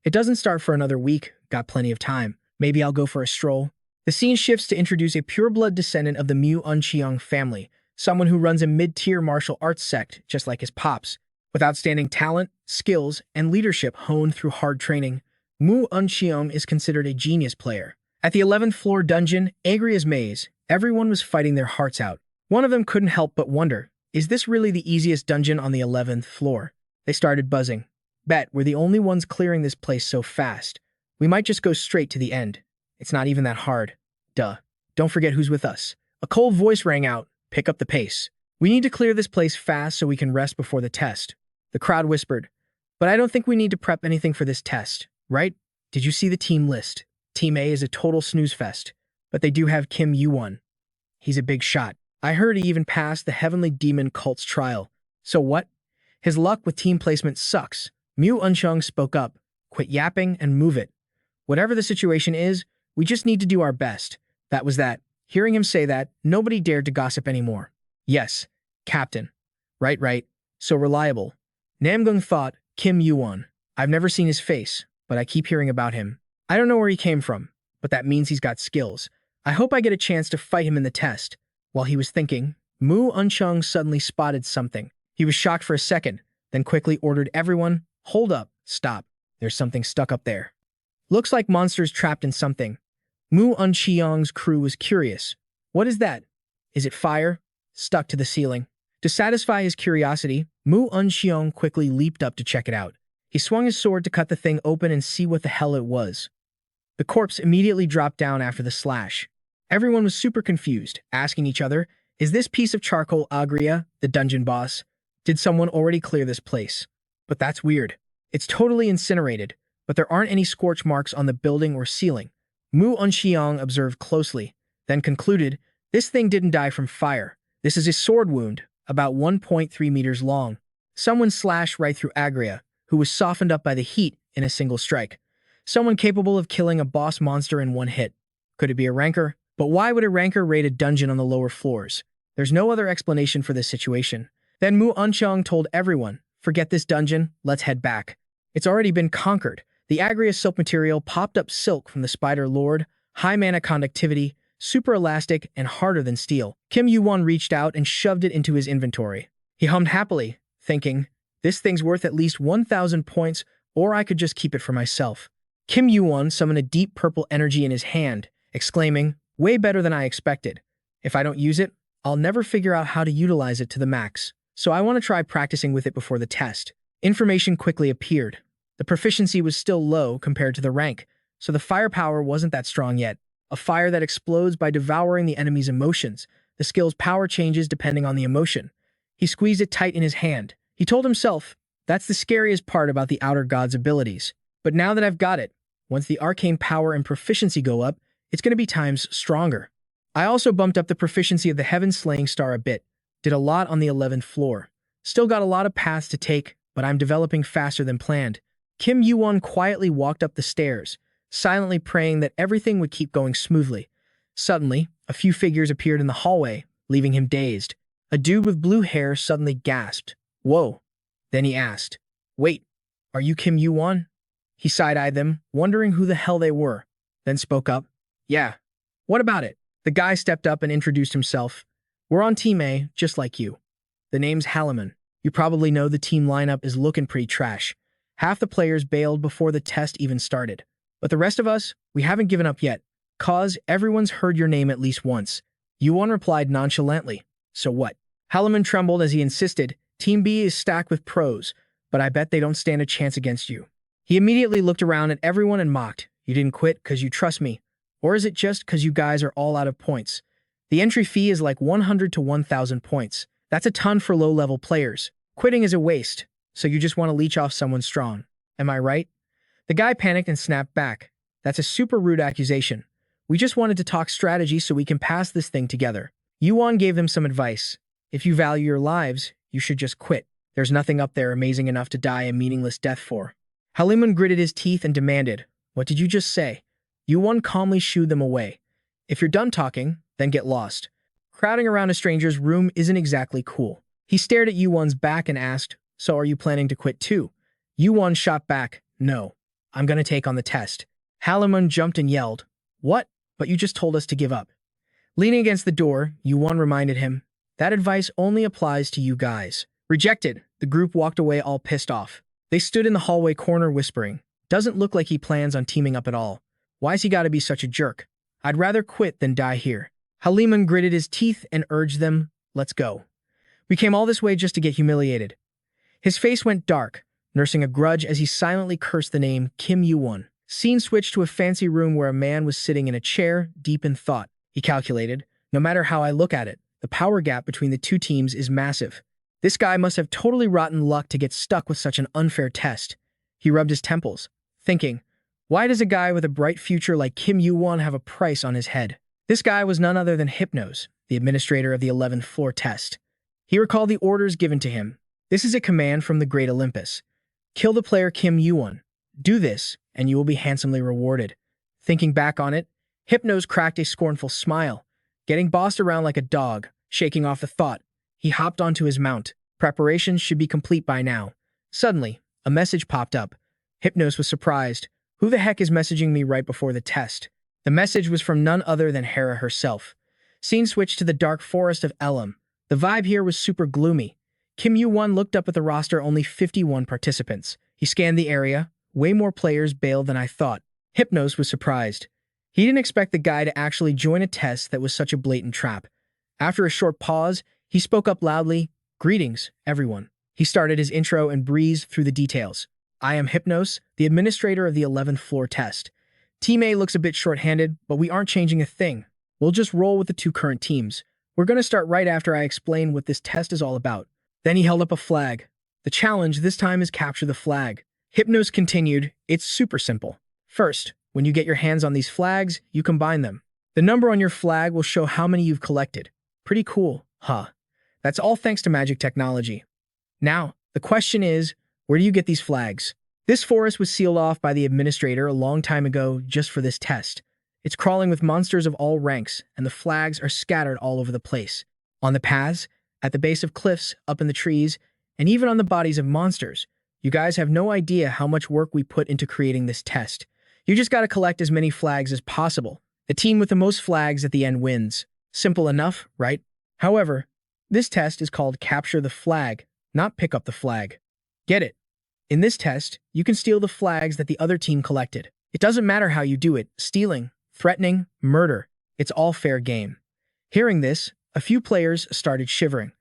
It doesn't start for another week. Got plenty of time. Maybe I'll go for a stroll. The scene shifts to introduce a pure-blood descendant of the Mu-Un-Cheong family, someone who runs a mid-tier martial arts sect, just like his pops. With outstanding talent, skills, and leadership honed through hard training, Mu-Un-Cheong is considered a genius player. At the 11th floor dungeon, Agria's maze, everyone was fighting their hearts out. One of them couldn't help but wonder, is this really the easiest dungeon on the 11th floor? They started buzzing. Bet we're the only ones clearing this place so fast. We might just go straight to the end. It's not even that hard. Duh. Don't forget who's with us. A cold voice rang out. Pick up the pace. We need to clear this place fast so we can rest before the test. The crowd whispered. But I don't think we need to prep anything for this test, right? Did you see the team list? Team A is a total snooze fest. But they do have Kim Yuwon. He's a big shot. I heard he even passed the Heavenly Demon Cult's trial. So what? His luck with team placement sucks. Mu-Un-Cheong spoke up. Quit yapping and move it. Whatever the situation is, we just need to do our best. That was that. Hearing him say that, nobody dared to gossip anymore. Yes, Captain. Right. So reliable. Namgung thought, Kim Yuwon. I've never seen his face, but I keep hearing about him. I don't know where he came from, but that means he's got skills. I hope I get a chance to fight him in the test. While he was thinking, Mu-Un-Cheong suddenly spotted something. He was shocked for a second, then quickly ordered everyone, hold up, stop. There's something stuck up there. Looks like monsters trapped in something. Mu-Un-Cheong's crew was curious. What is that? Is it fire? Stuck to the ceiling. To satisfy his curiosity, Mu-Un-Cheong quickly leaped up to check it out. He swung his sword to cut the thing open and see what the hell it was. The corpse immediately dropped down after the slash. Everyone was super confused, asking each other, is this piece of charcoal Agria, the dungeon boss? Did someone already clear this place? But that's weird. It's totally incinerated, but there aren't any scorch marks on the building or ceiling. Mu-Un-Cheong observed closely, then concluded, this thing didn't die from fire. This is a sword wound, about 1.3 meters long. Someone slashed right through Agria, who was softened up by the heat in a single strike. Someone capable of killing a boss monster in one hit. Could it be a rancor? But why would a rancor raid a dungeon on the lower floors? There's no other explanation for this situation. Then Mu Anchang told everyone, forget this dungeon, let's head back. It's already been conquered. The Agrius silk material popped up silk from the Spider Lord, high mana conductivity, super elastic, and harder than steel. Kim Yuwon reached out and shoved it into his inventory. He hummed happily, thinking, this thing's worth at least 1,000 points, or I could just keep it for myself. Kim Yuwon summoned a deep purple energy in his hand, exclaiming, way better than I expected. If I don't use it, I'll never figure out how to utilize it to the max. So I want to try practicing with it before the test. Information quickly appeared. The proficiency was still low compared to the rank, so the firepower wasn't that strong yet. A fire that explodes by devouring the enemy's emotions. The skill's power changes depending on the emotion. He squeezed it tight in his hand. He told himself, that's the scariest part about the Outer God's abilities. But now that I've got it, once the arcane power and proficiency go up, it's going to be times stronger. I also bumped up the proficiency of the Heaven-Slaying Star a bit. Did a lot on the 11th floor. Still got a lot of paths to take, but I'm developing faster than planned. Kim Yuwon quietly walked up the stairs, silently praying that everything would keep going smoothly. Suddenly, a few figures appeared in the hallway, leaving him dazed. A dude with blue hair suddenly gasped. Whoa. Then he asked, wait, are you Kim Yuwon? He side-eyed them, wondering who the hell they were, then spoke up. Yeah. What about it? The guy stepped up and introduced himself. We're on Team A, just like you. The name's Halliman. You probably know the team lineup is looking pretty trash. Half the players bailed before the test even started. But the rest of us, we haven't given up yet, cause everyone's heard your name at least once. Yuwon replied nonchalantly. So what? Halliman trembled as he insisted, Team B is stacked with pros, but I bet they don't stand a chance against you. He immediately looked around at everyone and mocked. You didn't quit because you trust me. Or is it just because you guys are all out of points? The entry fee is like 100 to 1,000 points. That's a ton for low-level players. Quitting is a waste, so you just want to leech off someone strong. Am I right? The guy panicked and snapped back. That's a super rude accusation. We just wanted to talk strategy so we can pass this thing together. Yuwon gave them some advice. If you value your lives, you should just quit. There's nothing up there amazing enough to die a meaningless death for. Halliman gritted his teeth and demanded, what did you just say? Yuwon calmly shooed them away. If you're done talking, then get lost. Crowding around a stranger's room isn't exactly cool. He stared at Yuwon's back and asked, so are you planning to quit too? Yuwon shot back, no. I'm gonna take on the test. Halliman jumped and yelled, what? But you just told us to give up. Leaning against the door, Yuwon reminded him, that advice only applies to you guys. Rejected, the group walked away all pissed off. They stood in the hallway corner whispering, doesn't look like he plans on teaming up at all. Why's he gotta be such a jerk? I'd rather quit than die here. Halliman gritted his teeth and urged them, let's go. We came all this way just to get humiliated. His face went dark, nursing a grudge as he silently cursed the name Kim Yuwon. Scene switched to a fancy room where a man was sitting in a chair, deep in thought. He calculated, no matter how I look at it, the power gap between the two teams is massive. This guy must have totally rotten luck to get stuck with such an unfair test. He rubbed his temples, thinking, why does a guy with a bright future like Kim Yuwon have a price on his head? This guy was none other than Hypnos, the administrator of the 11th floor test. He recalled the orders given to him. This is a command from the Great Olympus. Kill the player Kim Yuwon. Do this, and you will be handsomely rewarded. Thinking back on it, Hypnos cracked a scornful smile. Getting bossed around like a dog, shaking off the thought, he hopped onto his mount. Preparations should be complete by now. Suddenly, a message popped up. Hypnos was surprised. Who the heck is messaging me right before the test? The message was from none other than Hera herself. Scene switched to the dark forest of Elam. The vibe here was super gloomy. Kim Yuwon looked up at the roster, only 51 participants. He scanned the area. Way more players bailed than I thought. Hypnos was surprised. He didn't expect the guy to actually join a test that was such a blatant trap. After a short pause, he spoke up loudly, greetings, everyone. He started his intro and breezed through the details. I am Hypnos, the administrator of the 11th floor test. Team A looks a bit short-handed, but we aren't changing a thing. We'll just roll with the two current teams. We're going to start right after I explain what this test is all about. Then he held up a flag. The challenge this time is capture the flag. Hypnos continued, it's super simple. First, when you get your hands on these flags, you combine them. The number on your flag will show how many you've collected. Pretty cool, huh? That's all thanks to magic technology. Now, the question is, where do you get these flags? This forest was sealed off by the administrator a long time ago just for this test. It's crawling with monsters of all ranks, and the flags are scattered all over the place. On the paths, at the base of cliffs, up in the trees, and even on the bodies of monsters. You guys have no idea how much work we put into creating this test. You just gotta collect as many flags as possible. The team with the most flags at the end wins. Simple enough, right? However, this test is called Capture the Flag, not Pick Up the Flag. Get it? In this test, you can steal the flags that the other team collected. It doesn't matter how you do it, stealing, threatening, murder. It's all fair game. Hearing this, a few players started shivering.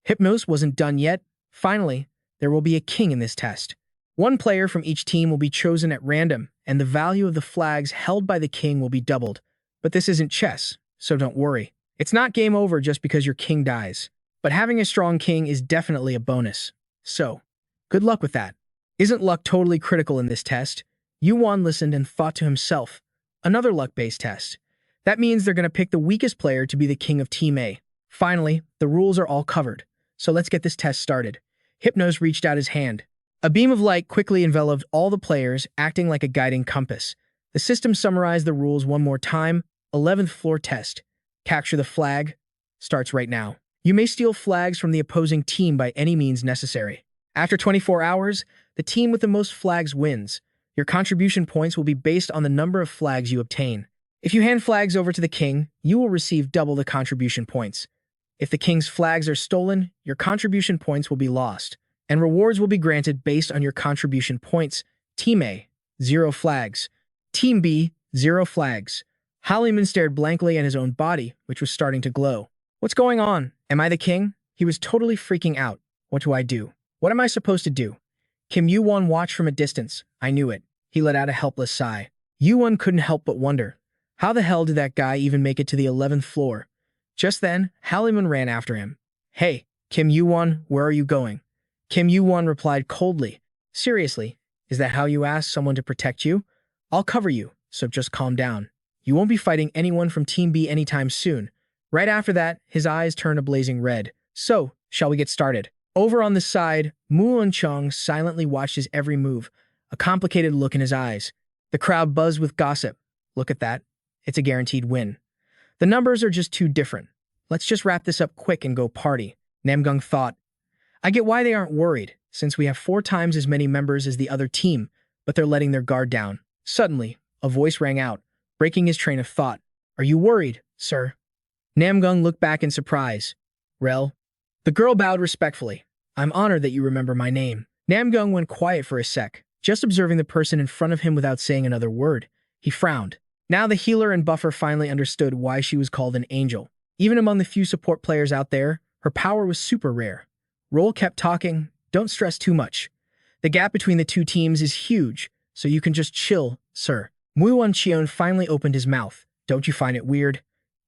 Hypnos wasn't done yet. Finally, there will be a king in this test. One player from each team will be chosen at random, and the value of the flags held by the king will be doubled. But this isn't chess, so don't worry. It's not game over just because your king dies. But having a strong king is definitely a bonus. So, good luck with that. Isn't luck totally critical in this test? Yuwon listened and thought to himself, another luck-based test. That means they're going to pick the weakest player to be the king of Team A. Finally, the rules are all covered, so let's get this test started. Hypnos reached out his hand. A beam of light quickly enveloped all the players, acting like a guiding compass. The system summarized the rules one more time. 11th floor test. Capture the flag. Starts right now. You may steal flags from the opposing team by any means necessary. After 24 hours, the team with the most flags wins. Your contribution points will be based on the number of flags you obtain. If you hand flags over to the king, you will receive double the contribution points. If the king's flags are stolen, your contribution points will be lost, and rewards will be granted based on your contribution points. Team A, 0 flags. Team B, 0 flags. Hollyman stared blankly at his own body, which was starting to glow. What's going on? Am I the king? He was totally freaking out. What do I do? What am I supposed to do? Kim Yuwon watched from a distance. I knew it. He let out a helpless sigh. Yuwon couldn't help but wonder, how the hell did that guy even make it to the 11th floor? Just then, Hollyman ran after him. Hey, Kim Yuwon, where are you going? Kim Yuwon replied coldly. Seriously, is that how you ask someone to protect you? I'll cover you, so just calm down. You won't be fighting anyone from Team B anytime soon. Right after that, his eyes turned a blazing red. So, shall we get started? Over on the side, Mu Chong silently watched his every move, a complicated look in his eyes. The crowd buzzed with gossip. Look at that. It's a guaranteed win. The numbers are just too different. Let's just wrap this up quick and go party, Namgung thought. I get why they aren't worried, since we have 4 times as many members as the other team, but they're letting their guard down. Suddenly, a voice rang out, breaking his train of thought. Are you worried, sir? Namgung looked back in surprise. Rel. The girl bowed respectfully. I'm honored that you remember my name. Namgung went quiet for a sec, just observing the person in front of him without saying another word. He frowned. Now the healer and buffer finally understood why she was called an angel. Even among the few support players out there, her power was super rare. Roll kept talking. Don't stress too much. The gap between the two teams is huge, so you can just chill, sir. Muon Chion finally opened his mouth. Don't you find it weird?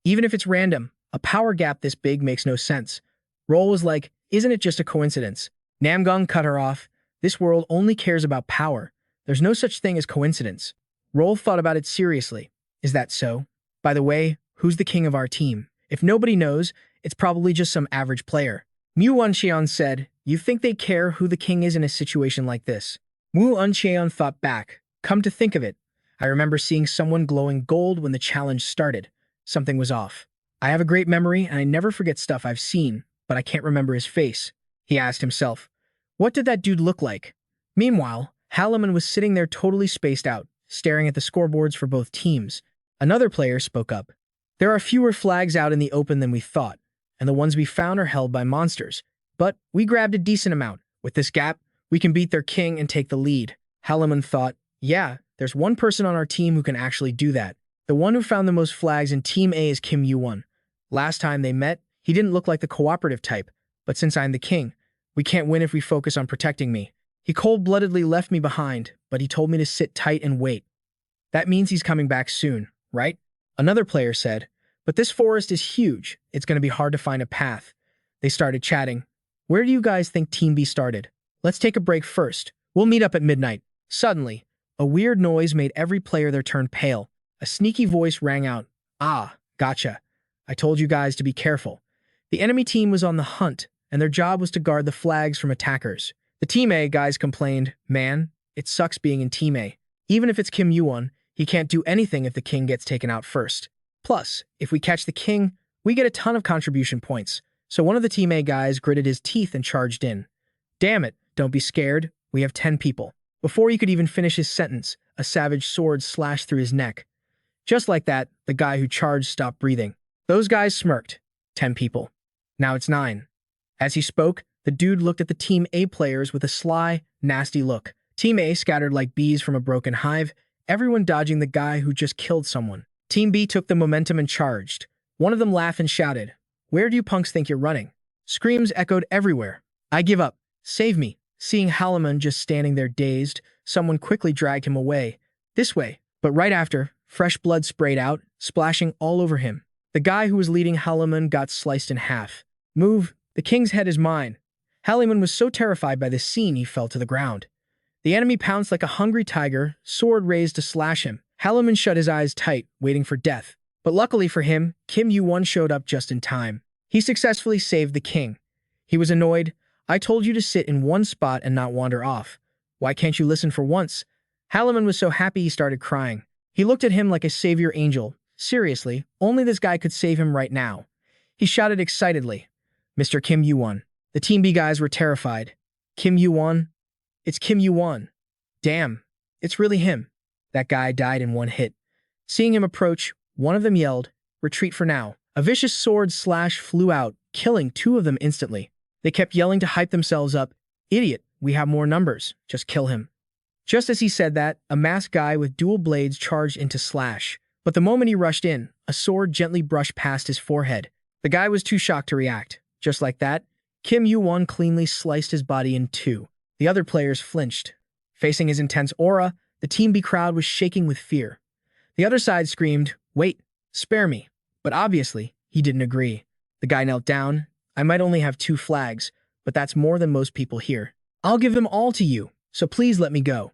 Even if it's random, a power gap this big makes no sense. Roll was like, isn't it just a coincidence? Namgung cut her off. This world only cares about power. There's no such thing as coincidence. Roll thought about it seriously. Is that so? By the way, who's the king of our team? If nobody knows, it's probably just some average player. Mu Uncheon said, you think they care who the king is in a situation like this? Mu Uncheon thought back. Come to think of it, I remember seeing someone glowing gold when the challenge started. Something was off. I have a great memory and I never forget stuff I've seen, but I can't remember his face. He asked himself. What did that dude look like? Meanwhile, Halliman was sitting there totally spaced out, staring at the scoreboards for both teams. Another player spoke up. There are fewer flags out in the open than we thought, and the ones we found are held by monsters. But we grabbed a decent amount. With this gap, we can beat their king and take the lead. Halliman thought, yeah, there's one person on our team who can actually do that. The one who found the most flags in Team A is Kim Yuwon. Last time they met, he didn't look like the cooperative type, but since I'm the king, we can't win if we focus on protecting me. He cold-bloodedly left me behind, but he told me to sit tight and wait. That means he's coming back soon, right? Another player said, but this forest is huge. It's going to be hard to find a path. They started chatting. Where do you guys think Team B started? Let's take a break first. We'll meet up at midnight. Suddenly, a weird noise made every player there turn pale. A sneaky voice rang out. Ah, gotcha. I told you guys to be careful. The enemy team was on the hunt, and their job was to guard the flags from attackers. The Team A guys complained, man, it sucks being in Team A. Even if it's Kim Yuwon, he can't do anything if the king gets taken out first. Plus, if we catch the king, we get a ton of contribution points. So one of the Team A guys gritted his teeth and charged in. Damn it, don't be scared. We have 10 people. Before he could even finish his sentence, a savage sword slashed through his neck. Just like that, the guy who charged stopped breathing. Those guys smirked. 10 people. Now it's 9. As he spoke, the dude looked at the Team A players with a sly, nasty look. Team A scattered like bees from a broken hive, everyone dodging the guy who just killed someone. Team B took the momentum and charged. One of them laughed and shouted, "Where do you punks think you're running?" Screams echoed everywhere. "I give up. Save me." Seeing Halaman just standing there dazed, someone quickly dragged him away. This way. But right after, fresh blood sprayed out, splashing all over him. The guy who was leading Halaman got sliced in half. "Move. The king's head is mine." Halaman was so terrified by this scene he fell to the ground. The enemy pounced like a hungry tiger, sword raised to slash him. Halaman shut his eyes tight, waiting for death. But luckily for him, Kim Yuwon showed up just in time. He successfully saved the king. He was annoyed. "I told you to sit in one spot and not wander off. Why can't you listen for once?" Halaman was so happy he started crying. He looked at him like a savior angel. Seriously, only this guy could save him right now. He shouted excitedly, "Mr. Kim Yuwon." The Team B guys were terrified. "Kim Yuwon? It's Kim Yuwon. Damn, it's really him." That guy died in one hit. Seeing him approach, one of them yelled, "Retreat for now." A vicious sword slash flew out, killing 2 of them instantly. They kept yelling to hype themselves up. "Idiot, we have more numbers. Just kill him." Just as he said that, a masked guy with dual blades charged into Slash. But the moment he rushed in, a sword gently brushed past his forehead. The guy was too shocked to react. Just like that, Kim Yuwon cleanly sliced his body in 2. The other players flinched. Facing his intense aura, the Team B crowd was shaking with fear. The other side screamed, "Wait, spare me." But obviously, he didn't agree. The guy knelt down. "I might only have 2 flags, but that's more than most people here. I'll give them all to you, so please let me go."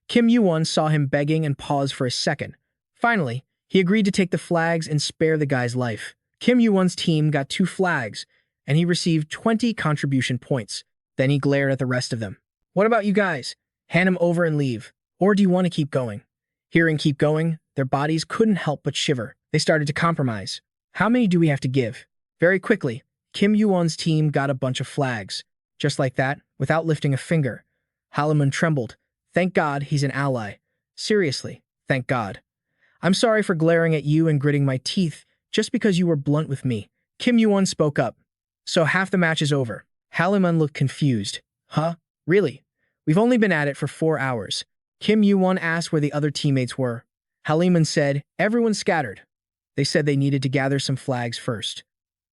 Kim Yuwon saw him begging and paused for a second. Finally, he agreed to take the flags and spare the guy's life. Kim Yuwon's team got 2 flags, and he received 20 contribution points. Then he glared at the rest of them. "What about you guys? Hand him over and leave. Or do you want to keep going?" Hearing "keep going," their bodies couldn't help but shiver. They started to compromise. "How many do we have to give?" Very quickly, Kim Yuwon's team got a bunch of flags. Just like that, without lifting a finger. Halaman trembled. Thank God he's an ally. Seriously, thank God. "I'm sorry for glaring at you and gritting my teeth just because you were blunt with me." Kim Yuwon spoke up. "So half the match is over." Halaman looked confused. "Huh? Really? We've only been at it for 4 hours. Kim Yuwon asked where the other teammates were. Halaman said, "Everyone scattered." They said they needed to gather some flags first.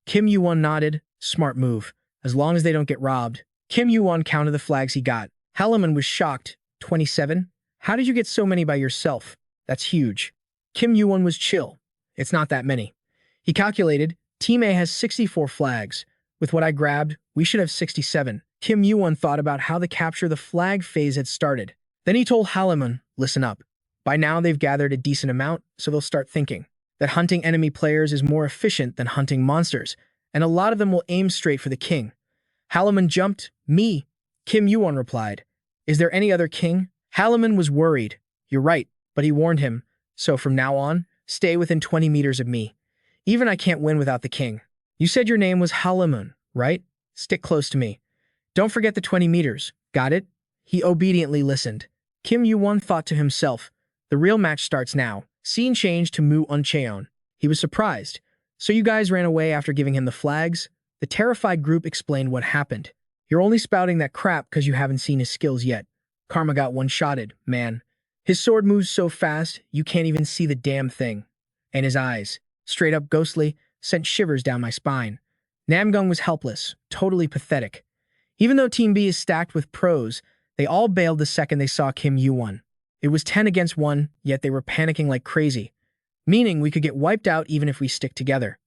Kim Yuwon nodded. "Smart move. As long as they don't get robbed." Kim Yuwon counted the flags he got. Halaman was shocked. 27? How did you get so many by yourself? That's huge. Kim Yuwon was chill. "It's not that many." He calculated, Team A has 64 flags. With what I grabbed, we should have 67. Kim Yuwon thought about how the capture the flag phase had started. Then he told Halaman, "Listen up. By now they've gathered a decent amount, so they'll start thinking that hunting enemy players is more efficient than hunting monsters, and a lot of them will aim straight for the king." Halaman jumped. "Me." Kim Yuwon replied, "Is there any other king?" Halaman was worried. "You're right," but he warned him, "So from now on, stay within 20 meters of me. Even I can't win without the king." "You said your name was Halaman, right? Stick close to me. Don't forget the 20 meters. Got it?" He obediently listened. Kim Yuwon thought to himself, the real match starts now. Scene changed to Mu Uncheon. He was surprised. "So you guys ran away after giving him the flags?" The terrified group explained what happened. "You're only spouting that crap because you haven't seen his skills yet. Karma got one-shotted, man. His sword moves so fast, you can't even see the damn thing. And his eyes, straight up ghostly, sent shivers down my spine." Namgung was helpless, totally pathetic. Even though Team B is stacked with pros, they all bailed the second they saw Kim Yuwon. It was 10 against 1, yet they were panicking like crazy. Meaning we could get wiped out even if we stick together.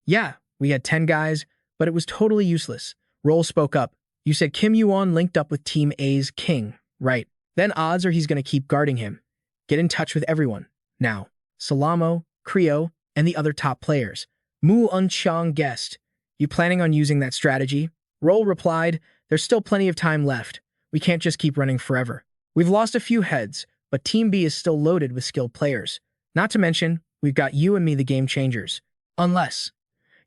"Yeah, we had 10 guys, but it was totally useless." Roll spoke up. "You said Kim Yuwon linked up with Team A's king, right? Then odds are he's going to keep guarding him. Get in touch with everyone. Now, Salamo, Creo, and the other top players." Mu Unchong guessed. "You planning on using that strategy?" Roll replied, "There's still plenty of time left. We can't just keep running forever. We've lost a few heads, but Team B is still loaded with skilled players. Not to mention, we've got you and me the game changers. Unless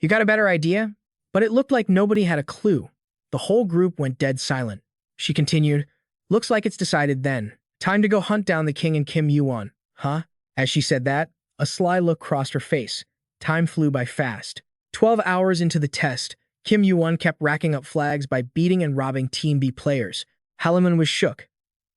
you got a better idea?" But it looked like nobody had a clue. The whole group went dead silent. She continued, "Looks like it's decided then. Time to go hunt down the king and Kim Yuwon." Huh? As she said that, a sly look crossed her face. Time flew by fast. 12 hours into the test, Kim Yuwon kept racking up flags by beating and robbing Team B players. Halliman was shook.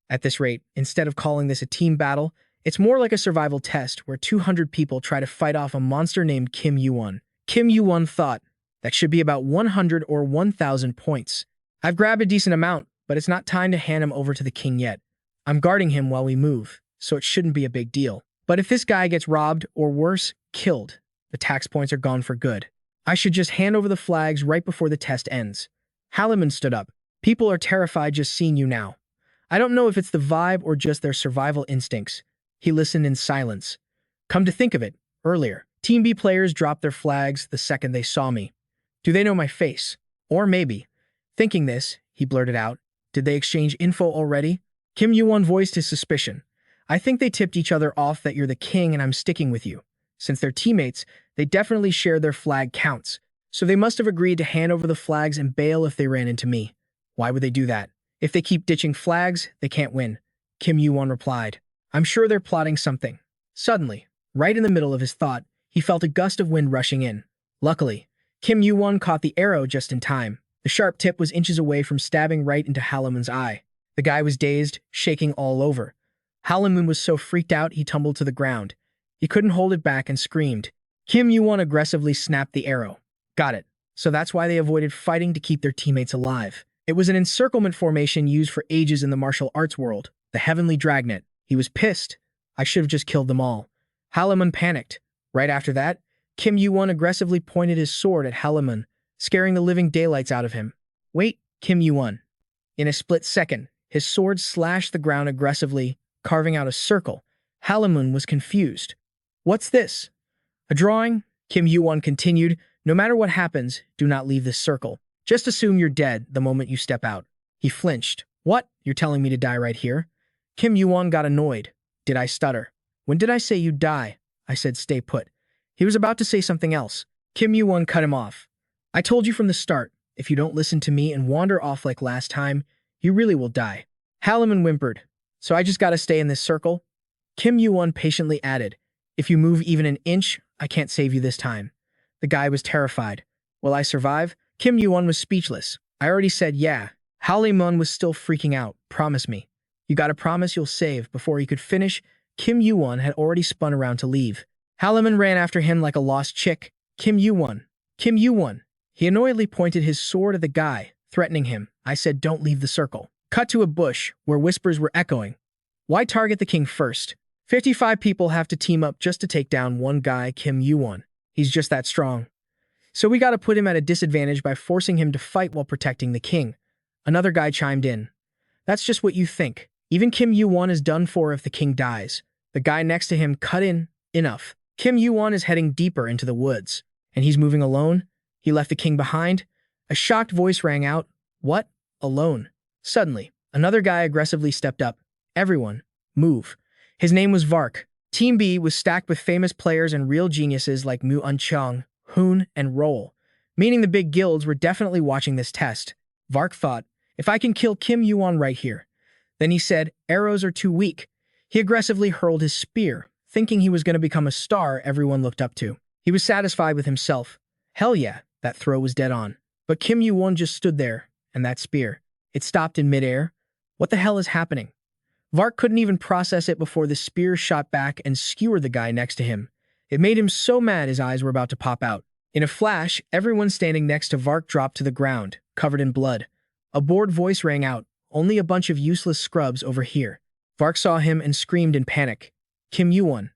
At this rate, instead of calling this a team battle, it's more like a survival test where 200 people try to fight off a monster named Kim Yuwon. Kim Yuwon thought, that should be about 100 or 1,000 points. I've grabbed a decent amount, but it's not time to hand him over to the king yet. I'm guarding him while we move, so it shouldn't be a big deal. But if this guy gets robbed, or worse, killed, the tax points are gone for good. I should just hand over the flags right before the test ends. Halliman stood up. People are terrified just seeing you now. I don't know if it's the vibe or just their survival instincts. He listened in silence. Come to think of it, earlier, Team B players dropped their flags the second they saw me. Do they know my face? Or maybe, thinking this, he blurted out, did they exchange info already? Kim Yuwon voiced his suspicion. I think they tipped each other off that you're the king and I'm sticking with you. Since they're teammates, they definitely share their flag counts, so they must have agreed to hand over the flags and bail if they ran into me. Why would they do that? If they keep ditching flags, they can't win. Kim Yuwon replied. I'm sure they're plotting something. Suddenly, right in the middle of his thought, he felt a gust of wind rushing in. Luckily, Kim Yuwon caught the arrow just in time. The sharp tip was inches away from stabbing right into Halliman's eye. The guy was dazed, shaking all over. Halliman was so freaked out he tumbled to the ground. He couldn't hold it back and screamed. Kim Yuwon aggressively snapped the arrow. Got it. So that's why they avoided fighting to keep their teammates alive. It was an encirclement formation used for ages in the martial arts world, the Heavenly Dragnet. He was pissed. I should have just killed them all. Halliman panicked. Right after that, Kim Yuwon aggressively pointed his sword at Halliman, scaring the living daylights out of him. Wait, Kim Yuwon. In a split second, his sword slashed the ground aggressively, carving out a circle. Halliman was confused. What's this? A drawing? Kim Yuwon continued. No matter what happens, do not leave this circle. Just assume you're dead the moment you step out. He flinched. What? You're telling me to die right here? Kim Yuwon got annoyed. Did I stutter? When did I say you'd die? I said stay put. He was about to say something else. Kim Yuwon cut him off. I told you from the start, if you don't listen to me and wander off like last time, you really will die. Halliman whimpered. So I just gotta stay in this circle? Kim Yuwon patiently added. If you move even an inch, I can't save you this time. The guy was terrified. Will I survive? Kim Yuwon was speechless. I already said yeah. Halliman was still freaking out. Promise me. You gotta promise you'll save. Before he could finish, Kim Yuwon had already spun around to leave. Halliman ran after him like a lost chick. Kim Yuwon. Kim Yuwon. He annoyedly pointed his sword at the guy, threatening him. I said don't leave the circle. Cut to a bush, where whispers were echoing. Why target the king first? 55 people have to team up just to take down one guy, Kim Yuwon. He's just that strong. So we gotta put him at a disadvantage by forcing him to fight while protecting the king. Another guy chimed in. That's just what you think. Even Kim Yuwon is done for if the king dies. The guy next to him cut in. Enough. Kim Yuwon is heading deeper into the woods. And he's moving alone? He left the king behind? A shocked voice rang out. What? Alone? Suddenly, another guy aggressively stepped up. Everyone, move. His name was Vark. Team B was stacked with famous players and real geniuses like Mu Unchung, Hoon, and Roll, meaning the big guilds were definitely watching this test. Vark thought, if I can kill Kim Yuwon right here. Then he said, arrows are too weak. He aggressively hurled his spear, thinking he was going to become a star everyone looked up to. He was satisfied with himself. Hell yeah, that throw was dead on. But Kim Yuwon just stood there, and that spear. It stopped in midair. What the hell is happening? Vark couldn't even process it before the spear shot back and skewered the guy next to him. It made him so mad his eyes were about to pop out. In a flash, everyone standing next to Vark dropped to the ground, covered in blood. A bored voice rang out, only a bunch of useless scrubs over here. Vark saw him and screamed in panic. Kim Yuwon.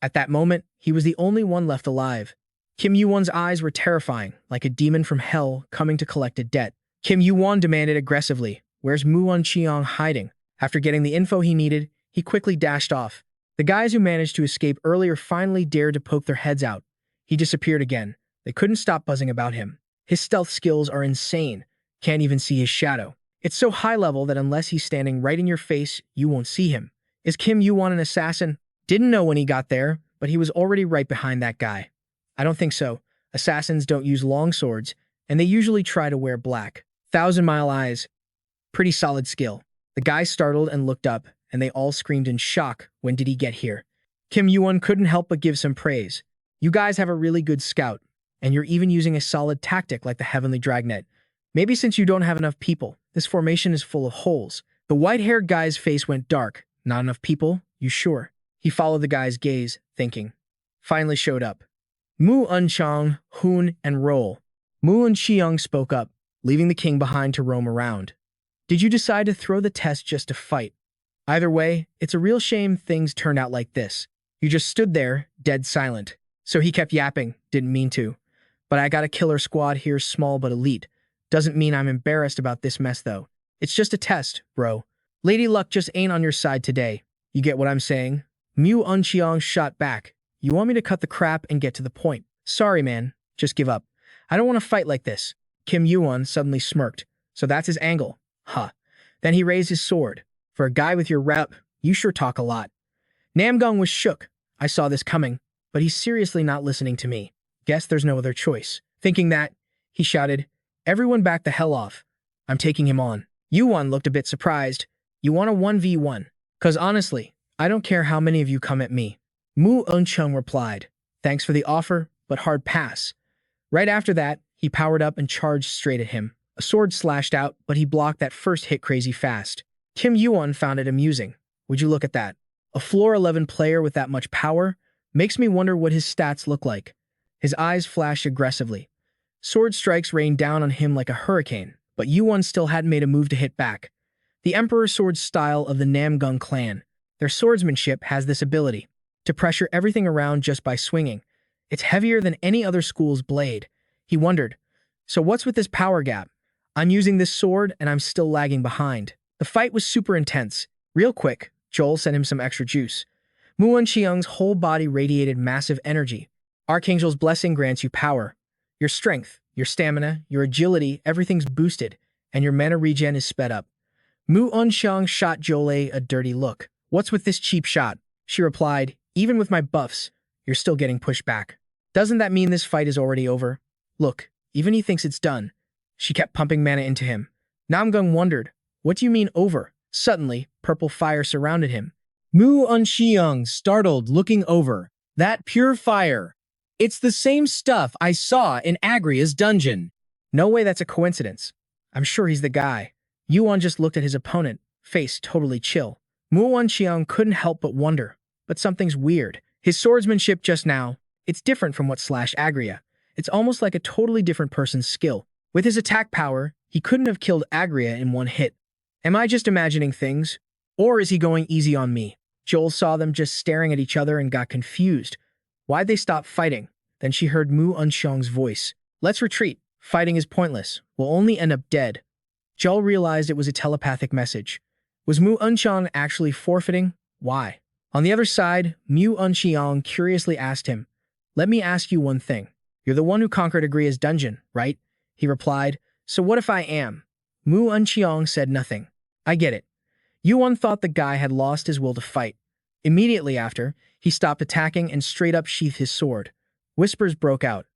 At that moment, he was the only one left alive. Kim Yuwon's eyes were terrifying, like a demon from hell coming to collect a debt. Kim Yuwon demanded aggressively, where's Mu Unchiang hiding? After getting the info he needed, he quickly dashed off. The guys who managed to escape earlier finally dared to poke their heads out. He disappeared again. They couldn't stop buzzing about him. His stealth skills are insane. Can't even see his shadow. It's so high level that unless he's standing right in your face, you won't see him. Is Kim Yuwon an assassin? Didn't know when he got there, but he was already right behind that guy. I don't think so. Assassins don't use long swords. and they usually try to wear black. 1,000-mile eyes. Pretty solid skill. The guy startled and looked up, and they all screamed in shock. When did he get here? Kim Yuwon couldn't help but give some praise. You guys have a really good scout, and you're even using a solid tactic like the Heavenly Dragnet. Maybe since you don't have enough people, this formation is full of holes. The white-haired guy's face went dark. Not enough people? You sure? He followed the guy's gaze, thinking. Finally showed up. Mu Unchang, Hoon, and Roll. Mu Unchiang spoke up, leaving the king behind to roam around. Did you decide to throw the test just to fight? Either way, it's a real shame things turned out like this. You just stood there, dead silent. So he kept yapping, didn't mean to. But I got a killer squad here, small but elite. Doesn't mean I'm embarrassed about this mess, though. It's just a test, bro. Lady Luck just ain't on your side today. You get what I'm saying? Mu Unchiang shot back. You want me to cut the crap and get to the point? Sorry, man. Just give up. I don't want to fight like this. Kim Yuwon suddenly smirked. So that's his angle. Huh. Then he raised his sword. For a guy with your rep, you sure talk a lot. Namgung was shook. I saw this coming, but he's seriously not listening to me. Guess there's no other choice. Thinking that, he shouted, everyone back the hell off. I'm taking him on. Yuwon looked a bit surprised. You want a 1v1? 'Cause honestly, I don't care how many of you come at me. Mu Unchung replied, thanks for the offer, but hard pass. Right after that, he powered up and charged straight at him. A sword slashed out, but he blocked that first hit crazy fast. Kim Yuwon found it amusing. Would you look at that? A floor 11 player with that much power? Makes me wonder what his stats look like. His eyes flashed aggressively. Sword strikes rained down on him like a hurricane, but Yuwon still hadn't made a move to hit back. The Emperor Sword style of the Namgung clan. Their swordsmanship has this ability to pressure everything around just by swinging. It's heavier than any other school's blade. He wondered, so what's with this power gap? I'm using this sword and I'm still lagging behind. The fight was super intense. Real quick, Joel sent him some extra juice. Muon Xiang's whole body radiated massive energy. Archangel's blessing grants you power. Your strength, your stamina, your agility, everything's boosted, and your mana regen is sped up. Mu Unxiang shot Joel a dirty look. What's with this cheap shot? She replied, even with my buffs, you're still getting pushed back. Doesn't that mean this fight is already over? Look, even he thinks it's done. She kept pumping mana into him. Namgung wondered, what do you mean over? Suddenly, purple fire surrounded him. Mu Unxiang startled, looking over. That pure fire. It's the same stuff I saw in Agria's dungeon. No way that's a coincidence. I'm sure he's the guy. Yuan just looked at his opponent, face totally chill. Mu Unxiang couldn't help but wonder, but something's weird. His swordsmanship just now, it's different from what Agria. It's almost like a totally different person's skill. With his attack power, he couldn't have killed Agria in one hit. Am I just imagining things? Or is he going easy on me? Joel saw them just staring at each other and got confused. Why'd they stop fighting? Then she heard Mu Unxiang's voice. Let's retreat. Fighting is pointless. We'll only end up dead. Joel realized it was a telepathic message. Was Mu Unxiang actually forfeiting? Why? On the other side, Mu Unxiang curiously asked him, let me ask you one thing. You're the one who conquered Agria's dungeon, right? He replied, so what if I am? Mu Unxiang said nothing. I get it. Yuan thought the guy had lost his will to fight. Immediately after, he stopped attacking and straight up sheathed his sword. Whispers broke out.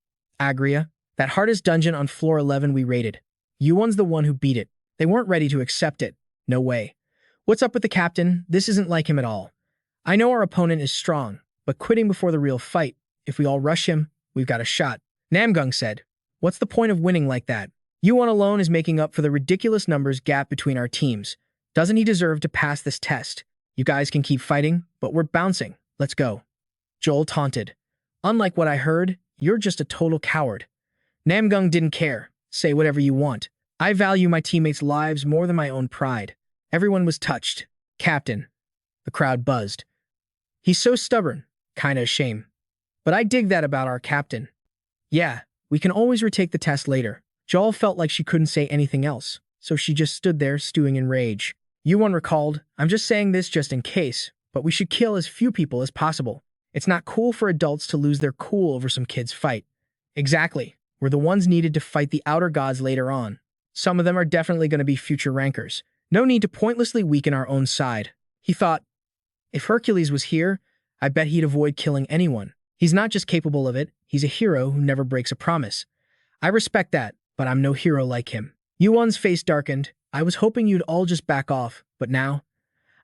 Agria, that hardest dungeon on floor 11 we raided. Yuan's the one who beat it. They weren't ready to accept it. No way. What's up with the captain? This isn't like him at all. I know our opponent is strong, but quitting before the real fight, if we all rush him, we've got a shot. Namgung said, what's the point of winning like that? Yuan alone is making up for the ridiculous numbers gap between our teams. Doesn't he deserve to pass this test? You guys can keep fighting, but we're bouncing. Let's go. Joel taunted. Unlike what I heard, you're just a total coward. Namgung didn't care. Say whatever you want. I value my teammates' lives more than my own pride. Everyone was touched. Captain. The crowd buzzed. He's so stubborn. Kinda a shame. But I dig that about our captain. Yeah, we can always retake the test later. Joel felt like she couldn't say anything else, so she just stood there stewing in rage. Yuan recalled, I'm just saying this just in case, but we should kill as few people as possible. It's not cool for adults to lose their cool over some kid's fight. Exactly. We're the ones needed to fight the outer gods later on. Some of them are definitely going to be future rankers. No need to pointlessly weaken our own side. He thought, if Hercules was here, I bet he'd avoid killing anyone. He's not just capable of it, he's a hero who never breaks a promise. I respect that, but I'm no hero like him. Yuwon's face darkened. I was hoping you'd all just back off, but now,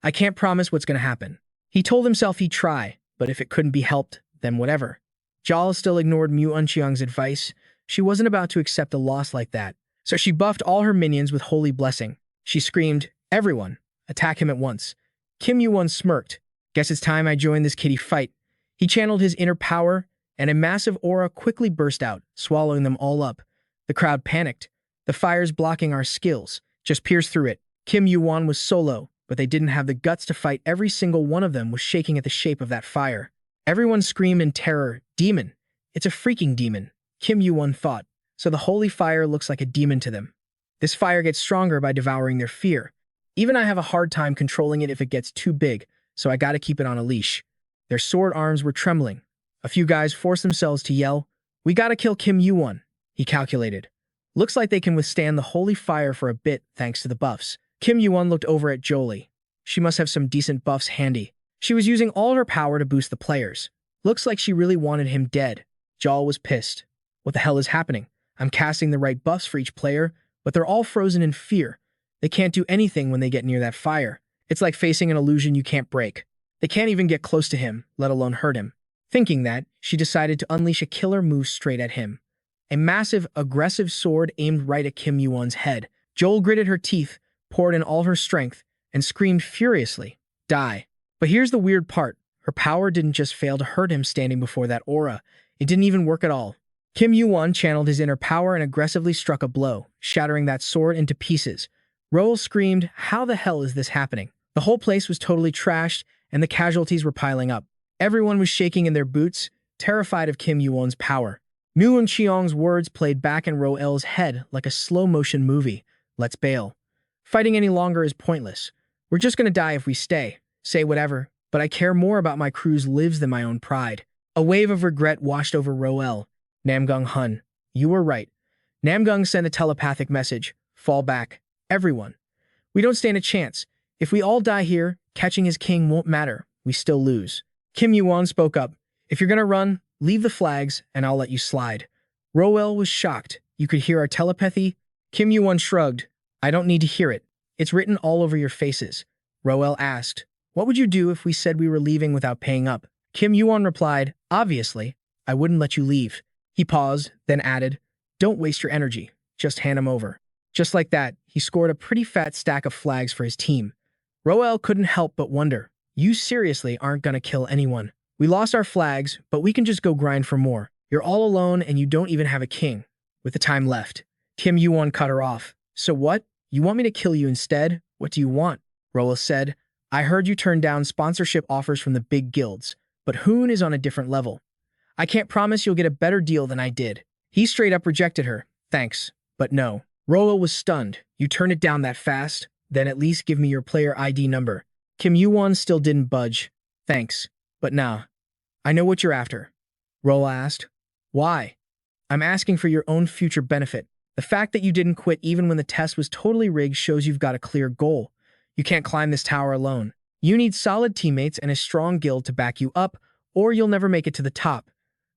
I can't promise what's gonna happen. He told himself he'd try, but if it couldn't be helped, then whatever. Jal still ignored Mu Unqiang's advice. She wasn't about to accept a loss like that, so she buffed all her minions with Holy Blessing. She screamed, "Everyone, attack him at once." Kim Yuwon smirked. "Guess it's time I join this kitty fight." He channeled his inner power, and a massive aura quickly burst out, swallowing them all up. The crowd panicked. "The fire's blocking our skills. Just pierce through it." Kim Yuwon was solo, but they didn't have the guts to fight. Every single one of them was shaking at the shape of that fire. Everyone screamed in terror, "Demon! It's a freaking demon," Kim Yuwon thought. So the holy fire looks like a demon to them. This fire gets stronger by devouring their fear. Even I have a hard time controlling it if it gets too big, so I gotta keep it on a leash. Their sword arms were trembling. A few guys forced themselves to yell, "We gotta kill Kim Yuwon," he calculated. Looks like they can withstand the holy fire for a bit thanks to the buffs. Kim Yuwon looked over at Jolie. She must have some decent buffs handy. She was using all her power to boost the players. Looks like she really wanted him dead. Jal was pissed. What the hell is happening? I'm casting the right buffs for each player, but they're all frozen in fear. They can't do anything when they get near that fire. It's like facing an illusion you can't break. They can't even get close to him, let alone hurt him. Thinking that, she decided to unleash a killer move straight at him. A massive, aggressive sword aimed right at Kim Yuwon's head. Joel gritted her teeth, poured in all her strength, and screamed furiously, "Die." But here's the weird part. Her power didn't just fail to hurt him standing before that aura. It didn't even work at all. Kim Yuwon channeled his inner power and aggressively struck a blow, shattering that sword into pieces. Roel screamed, "How the hell is this happening?" The whole place was totally trashed, and the casualties were piling up. Everyone was shaking in their boots, terrified of Kim Yuwon's power. Mu Unqiang's words played back in Roel's head like a slow-motion movie. "Let's bail. Fighting any longer is pointless. We're just gonna die if we stay. Say whatever, but I care more about my crew's lives than my own pride." A wave of regret washed over Roel. "Namgung Hun, you were right." Namgung sent a telepathic message. "Fall back. Everyone. We don't stand a chance. If we all die here, catching his king won't matter. We still lose." Kim Yuwon spoke up. "If you're gonna run, leave the flags, and I'll let you slide." Roel was shocked. "You could hear our telepathy?" Kim Yuwon shrugged. "I don't need to hear it. It's written all over your faces." Roel asked, "What would you do if we said we were leaving without paying up?" Kim Yuwon replied, "Obviously, I wouldn't let you leave." He paused, then added, "Don't waste your energy. Just hand him over." Just like that, he scored a pretty fat stack of flags for his team. Roel couldn't help but wonder, "You seriously aren't gonna kill anyone? We lost our flags, but we can just go grind for more. You're all alone and you don't even have a king." With the time left, Kim Yuwon cut her off. "So what? You want me to kill you instead? What do you want?" Roel said, "I heard you turned down sponsorship offers from the big guilds, but Hoon is on a different level. I can't promise you'll get a better deal than I did." He straight up rejected her. "Thanks, but no." Roel was stunned. "You turned it down that fast? Then at least give me your player ID number." Kim Yuwon still didn't budge. "Thanks, but nah. I know what you're after." Roel asked. "Why?" "I'm asking for your own future benefit. The fact that you didn't quit even when the test was totally rigged shows you've got a clear goal. You can't climb this tower alone. You need solid teammates and a strong guild to back you up, or you'll never make it to the top.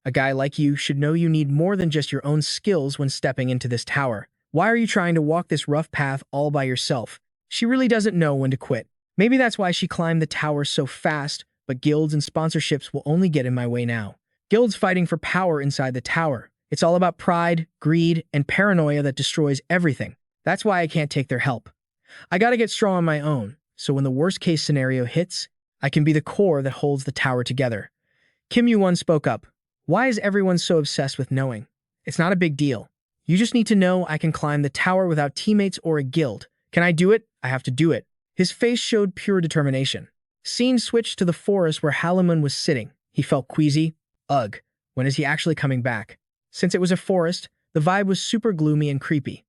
A guy like you should know you need more than just your own skills when stepping into this tower. Why are you trying to walk this rough path all by yourself?" She really doesn't know when to quit. Maybe that's why she climbed the tower so fast, but guilds and sponsorships will only get in my way now. Guilds fighting for power inside the tower. It's all about pride, greed, and paranoia that destroys everything. That's why I can't take their help. I gotta get strong on my own, so when the worst case scenario hits, I can be the core that holds the tower together. Kim Yuwon spoke up. "Why is everyone so obsessed with knowing? It's not a big deal. You just need to know I can climb the tower without teammates or a guild. Can I do it? I have to do it." His face showed pure determination. Scene switched to the forest where Halaman was sitting. He felt queasy. Ugh, when is he actually coming back? Since it was a forest, the vibe was super gloomy and creepy.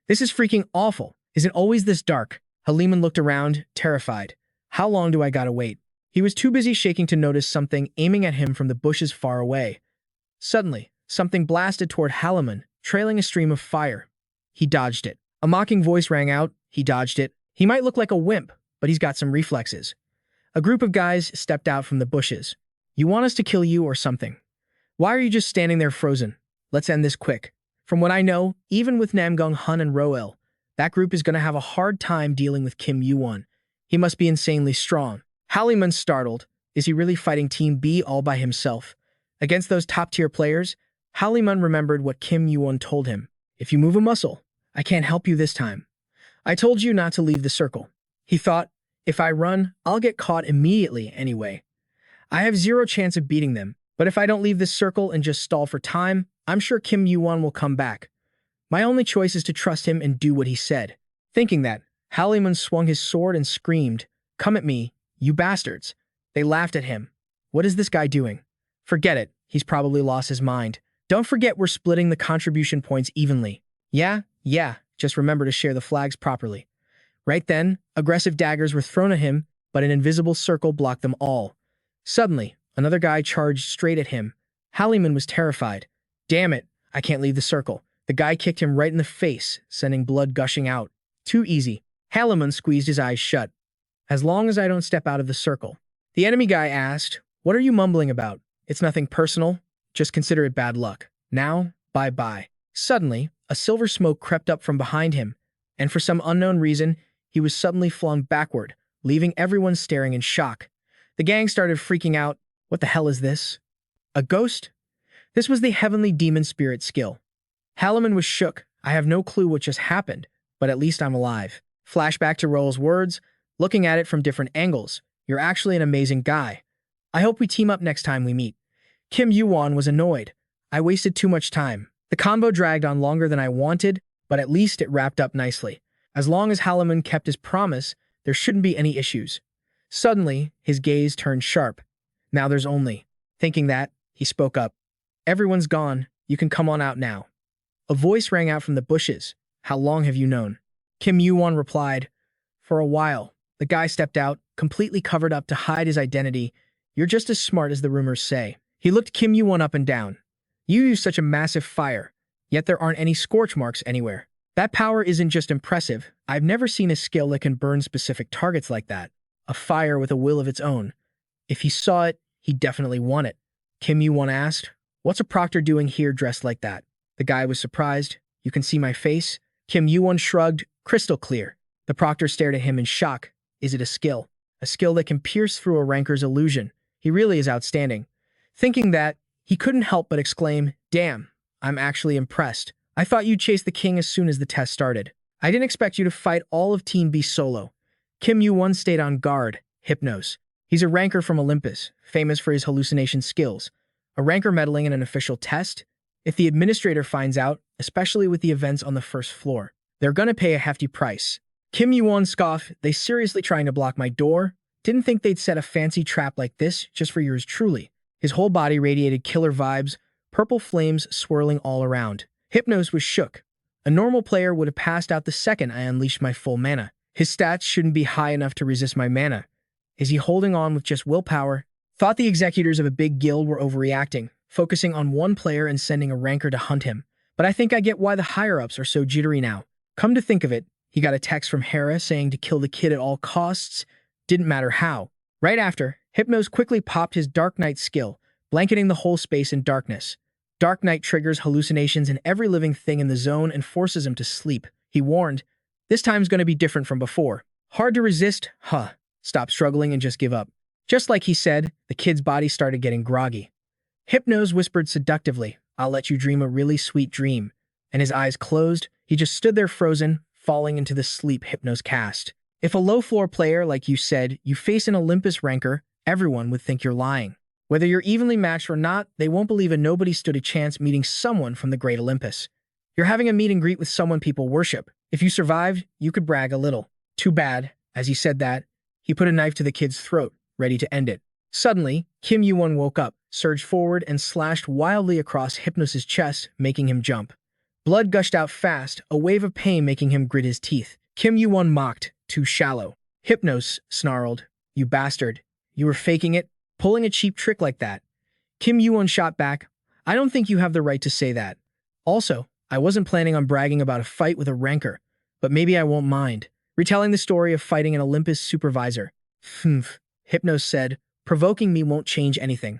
"This is freaking awful. Is it always this dark?" Halaman looked around, terrified. "How long do I gotta wait?" He was too busy shaking to notice something aiming at him from the bushes far away. Suddenly, something blasted toward Halaman, trailing a stream of fire. He dodged it. A mocking voice rang out. He dodged it. He might look like a wimp, but he's got some reflexes. A group of guys stepped out from the bushes. "You want us to kill you or something? Why are you just standing there frozen? Let's end this quick." From what I know, even with Namgung Hun and Roel, that group is going to have a hard time dealing with Kim Yuwon. He must be insanely strong. Halliman's startled. Is he really fighting Team B all by himself? Against those top-tier players, Halliman remembered what Kim Yuwon told him. If you move a muscle, I can't help you this time. I told you not to leave the circle. He thought, if I run, I'll get caught immediately anyway. I have zero chance of beating them, but if I don't leave this circle and just stall for time, I'm sure Kim Yuwon will come back. My only choice is to trust him and do what he said. Thinking that, Halliman swung his sword and screamed, "Come at me, you bastards." They laughed at him. What is this guy doing? Forget it, he's probably lost his mind. Don't forget we're splitting the contribution points evenly. Yeah, just remember to share the flags properly. Right then, aggressive daggers were thrown at him, but an invisible circle blocked them all. Suddenly, another guy charged straight at him. Halliman was terrified. Damn it, I can't leave the circle. The guy kicked him right in the face, sending blood gushing out. Too easy. Halliman squeezed his eyes shut. As long as I don't step out of the circle. The enemy guy asked, "What are you mumbling about? It's nothing personal. Just consider it bad luck. Now, bye-bye." Suddenly, a silver smoke crept up from behind him, and for some unknown reason, he was suddenly flung backward, leaving everyone staring in shock. The gang started freaking out. What the hell is this? A ghost? This was the heavenly demon spirit skill. Halliman was shook. I have no clue what just happened, but at least I'm alive. Flashback to Roel's words, looking at it from different angles. You're actually an amazing guy. I hope we team up next time we meet. Kim Yuwon was annoyed. I wasted too much time. The combo dragged on longer than I wanted, but at least it wrapped up nicely. As long as Halliman kept his promise, there shouldn't be any issues. Suddenly, his gaze turned sharp. Now there's only. Thinking that, he spoke up. Everyone's gone. You can come on out now. A voice rang out from the bushes. How long have you known? Kim Yuwon replied, For a while. The guy stepped out, completely covered up to hide his identity. You're just as smart as the rumors say. He looked Kim Yuwon up and down. You use such a massive fire, yet there aren't any scorch marks anywhere. That power isn't just impressive. I've never seen a skill that can burn specific targets like that. A fire with a will of its own. If he saw it, he'd definitely want it. Kim Yuwon asked, What's a proctor doing here dressed like that? The guy was surprised. You can see my face? Kim Yuwon shrugged, crystal clear. The proctor stared at him in shock. Is it a skill? A skill that can pierce through a ranker's illusion. He really is outstanding. Thinking that, he couldn't help but exclaim, Damn, I'm actually impressed. I thought you'd chase the king as soon as the test started. I didn't expect you to fight all of Team B solo. Kim Yuwon stayed on guard, Hypnos. He's a ranker from Olympus, famous for his hallucination skills. A ranker meddling in an official test? If the administrator finds out, especially with the events on the first floor, they're gonna pay a hefty price. Kim Yuwon scoffed, They seriously trying to block my door? Didn't think they'd set a fancy trap like this just for yours truly. His whole body radiated killer vibes, purple flames swirling all around. Hypnos was shook. A normal player would have passed out the second I unleashed my full mana. His stats shouldn't be high enough to resist my mana. Is he holding on with just willpower? Thought the executors of a big guild were overreacting, focusing on one player and sending a ranker to hunt him. But I think I get why the higher-ups are so jittery now. Come to think of it, he got a text from Hera saying to kill the kid at all costs. Didn't matter how. Right after, Hypnos quickly popped his Dark Knight skill, blanketing the whole space in darkness. Dark Knight triggers hallucinations in every living thing in the zone and forces him to sleep. He warned, This time's gonna be different from before. Hard to resist? Huh. Stop struggling and just give up. Just like he said, the kid's body started getting groggy. Hypnos whispered seductively, I'll let you dream a really sweet dream. And his eyes closed, he just stood there frozen, falling into the sleep Hypnos cast. If a low-floor player, like you said, you face an Olympus ranker, everyone would think you're lying. Whether you're evenly matched or not, they won't believe a nobody stood a chance meeting someone from the great Olympus. You're having a meet and greet with someone people worship. If you survived, you could brag a little. Too bad. As he said that, he put a knife to the kid's throat, ready to end it. Suddenly, Kim Yuwon woke up, surged forward, and slashed wildly across Hypnos' chest, making him jump. Blood gushed out fast, a wave of pain making him grit his teeth. Kim Yuwon mocked, too shallow. Hypnos snarled, You bastard. You were faking it, pulling a cheap trick like that. Kim Yuwon shot back, I don't think you have the right to say that. Also, I wasn't planning on bragging about a fight with a ranker, but maybe I won't mind. Retelling the story of fighting an Olympus supervisor. Hypnos said, Provoking me won't change anything.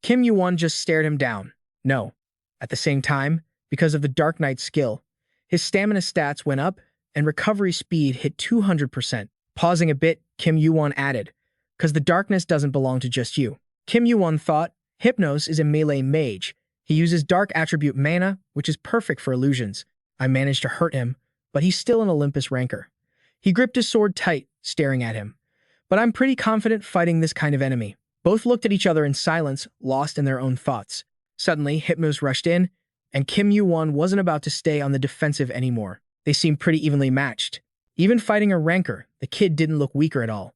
Kim Yuwon just stared him down. No. At the same time, because of the Dark Knight's skill. His stamina stats went up, and recovery speed hit 200%. Pausing a bit, Kim Yuwon added, "'Cause the darkness doesn't belong to just you." Kim Yuwon thought, Hypnos is a melee mage. He uses dark attribute mana, which is perfect for illusions. I managed to hurt him, but he's still an Olympus ranker. He gripped his sword tight, staring at him. But I'm pretty confident fighting this kind of enemy. Both looked at each other in silence, lost in their own thoughts. Suddenly, Hypnos rushed in, and Kim Yuwon wasn't about to stay on the defensive anymore. They seemed pretty evenly matched. Even fighting a ranker, the kid didn't look weaker at all.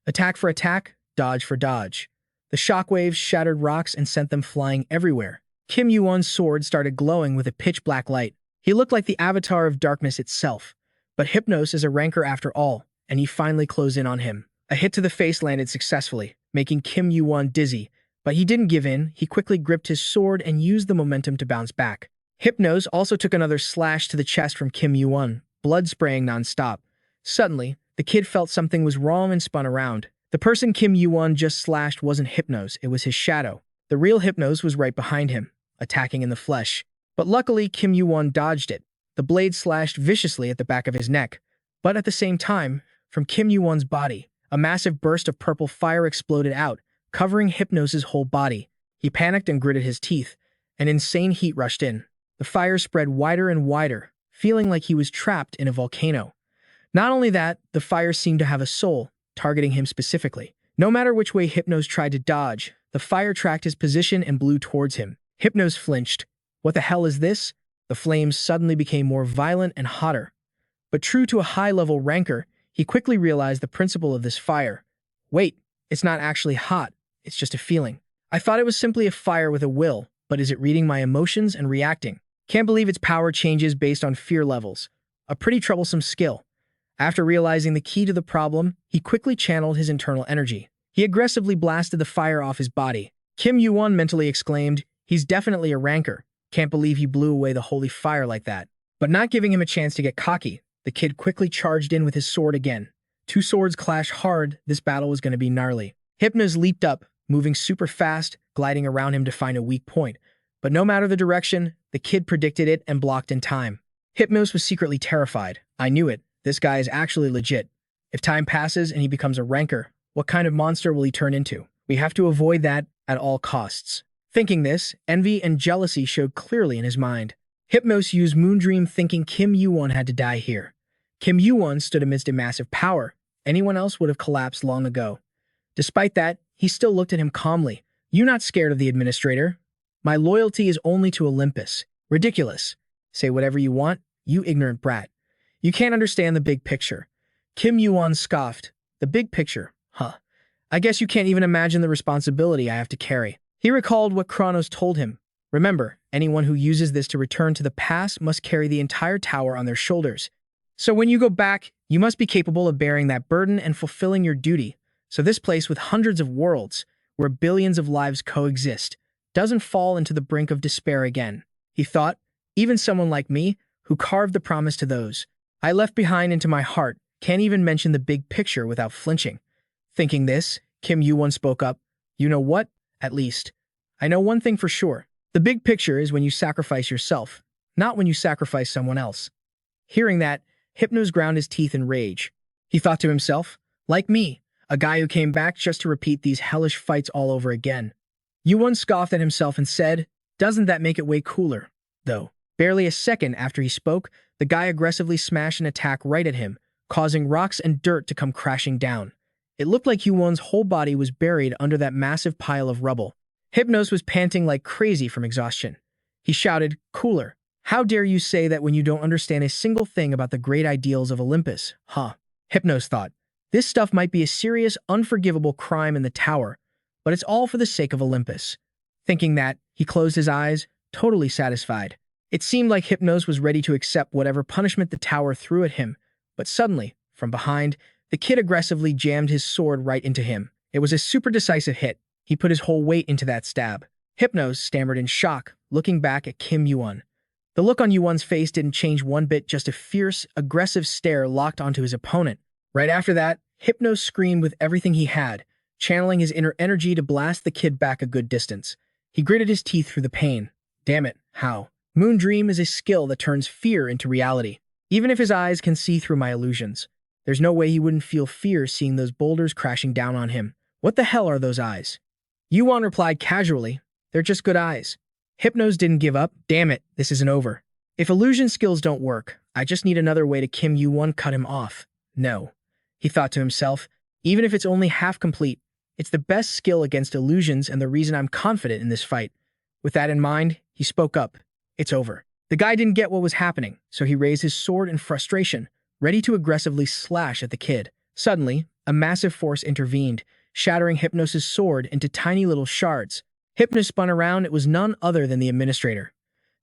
Attack for attack, dodge for dodge. The shockwaves shattered rocks and sent them flying everywhere. Kim Yuwon's sword started glowing with a pitch-black light. He looked like the avatar of darkness itself. But Hypnos is a ranker after all, and he finally closed in on him. A hit to the face landed successfully, making Kim Yuwon dizzy. But he didn't give in. He quickly gripped his sword and used the momentum to bounce back. Hypnos also took another slash to the chest from Kim Yuwon, blood spraying non-stop. Suddenly, the kid felt something was wrong and spun around. The person Kim Yuwon just slashed wasn't Hypnos, it was his shadow. The real Hypnos was right behind him, attacking in the flesh. But luckily, Kim Yuwon dodged it. The blade slashed viciously at the back of his neck. But at the same time, from Kim Yuwon's body, a massive burst of purple fire exploded out, covering Hypnos' whole body. He panicked and gritted his teeth. An insane heat rushed in. The fire spread wider and wider, feeling like he was trapped in a volcano. Not only that, the fire seemed to have a soul, targeting him specifically. No matter which way Hypnos tried to dodge, the fire tracked his position and blew towards him. Hypnos flinched. What the hell is this? The flames suddenly became more violent and hotter. But true to a high-level ranker, he quickly realized the principle of this fire. Wait, it's not actually hot, it's just a feeling. I thought it was simply a fire with a will, but is it reading my emotions and reacting? Can't believe its power changes based on fear levels. A pretty troublesome skill. After realizing the key to the problem, he quickly channeled his internal energy. He aggressively blasted the fire off his body. Kim Yuwon mentally exclaimed, "He's definitely a ranker. Can't believe he blew away the holy fire like that." But not giving him a chance to get cocky, the kid quickly charged in with his sword again. Two swords clashed hard. This battle was going to be gnarly. Hypnos leaped up, moving super fast, gliding around him to find a weak point. But no matter the direction, the kid predicted it and blocked in time. Hypnos was secretly terrified. I knew it. This guy is actually legit. If time passes and he becomes a ranker, what kind of monster will he turn into? We have to avoid that at all costs. Thinking this, envy and jealousy showed clearly in his mind. Hypnos used Moondream thinking Kim Yuwon had to die here. Kim Yuwon stood amidst a massive power. Anyone else would have collapsed long ago. Despite that, he still looked at him calmly. "You not scared of the administrator? My loyalty is only to Olympus." Ridiculous. Say whatever you want, you ignorant brat. You can't understand the big picture. Kim Yuwon scoffed. The big picture, huh? I guess you can't even imagine the responsibility I have to carry. He recalled what Chronos told him. Remember, anyone who uses this to return to the past must carry the entire tower on their shoulders. So when you go back, you must be capable of bearing that burden and fulfilling your duty. So this place with hundreds of worlds, where billions of lives coexist, doesn't fall into the brink of despair again. He thought, even someone like me, who carved the promise to those I left behind into my heart, can't even mention the big picture without flinching. Thinking this, Kim Yuwon spoke up. You know what? At least, I know one thing for sure. The big picture is when you sacrifice yourself, not when you sacrifice someone else. Hearing that, Hypnos ground his teeth in rage. He thought to himself, like me, a guy who came back just to repeat these hellish fights all over again. Yuwon scoffed at himself and said, "Doesn't that make it way cooler?" Though, barely a second after he spoke, the guy aggressively smashed an attack right at him, causing rocks and dirt to come crashing down. It looked like Yuwon's whole body was buried under that massive pile of rubble. Hypnos was panting like crazy from exhaustion. He shouted, "Cooler. How dare you say that when you don't understand a single thing about the great ideals of Olympus, huh?" Hypnos thought, this stuff might be a serious, unforgivable crime in the tower, but it's all for the sake of Olympus. Thinking that, he closed his eyes, totally satisfied. It seemed like Hypnos was ready to accept whatever punishment the tower threw at him, but suddenly, from behind, the kid aggressively jammed his sword right into him. It was a super decisive hit. He put his whole weight into that stab. Hypnos stammered in shock, looking back at Kim Yuwon. The look on Yuwon's face didn't change one bit, just a fierce, aggressive stare locked onto his opponent. Right after that, Hypnos screamed with everything he had, channeling his inner energy to blast the kid back a good distance. He gritted his teeth through the pain. Damn it, how? Moon Dream is a skill that turns fear into reality. Even if his eyes can see through my illusions, there's no way he wouldn't feel fear seeing those boulders crashing down on him. What the hell are those eyes? Yuwon replied casually, they're just good eyes. Hypnos didn't give up. Damn it, this isn't over. If illusion skills don't work, I just need another way to Kim Yuwon cut him off. No, he thought to himself, even if it's only half complete, it's the best skill against illusions and the reason I'm confident in this fight. With that in mind, he spoke up. It's over. The guy didn't get what was happening, so he raised his sword in frustration, ready to aggressively slash at the kid. Suddenly, a massive force intervened, shattering Hypnos' sword into tiny little shards. Hypnos spun around. It was none other than the administrator.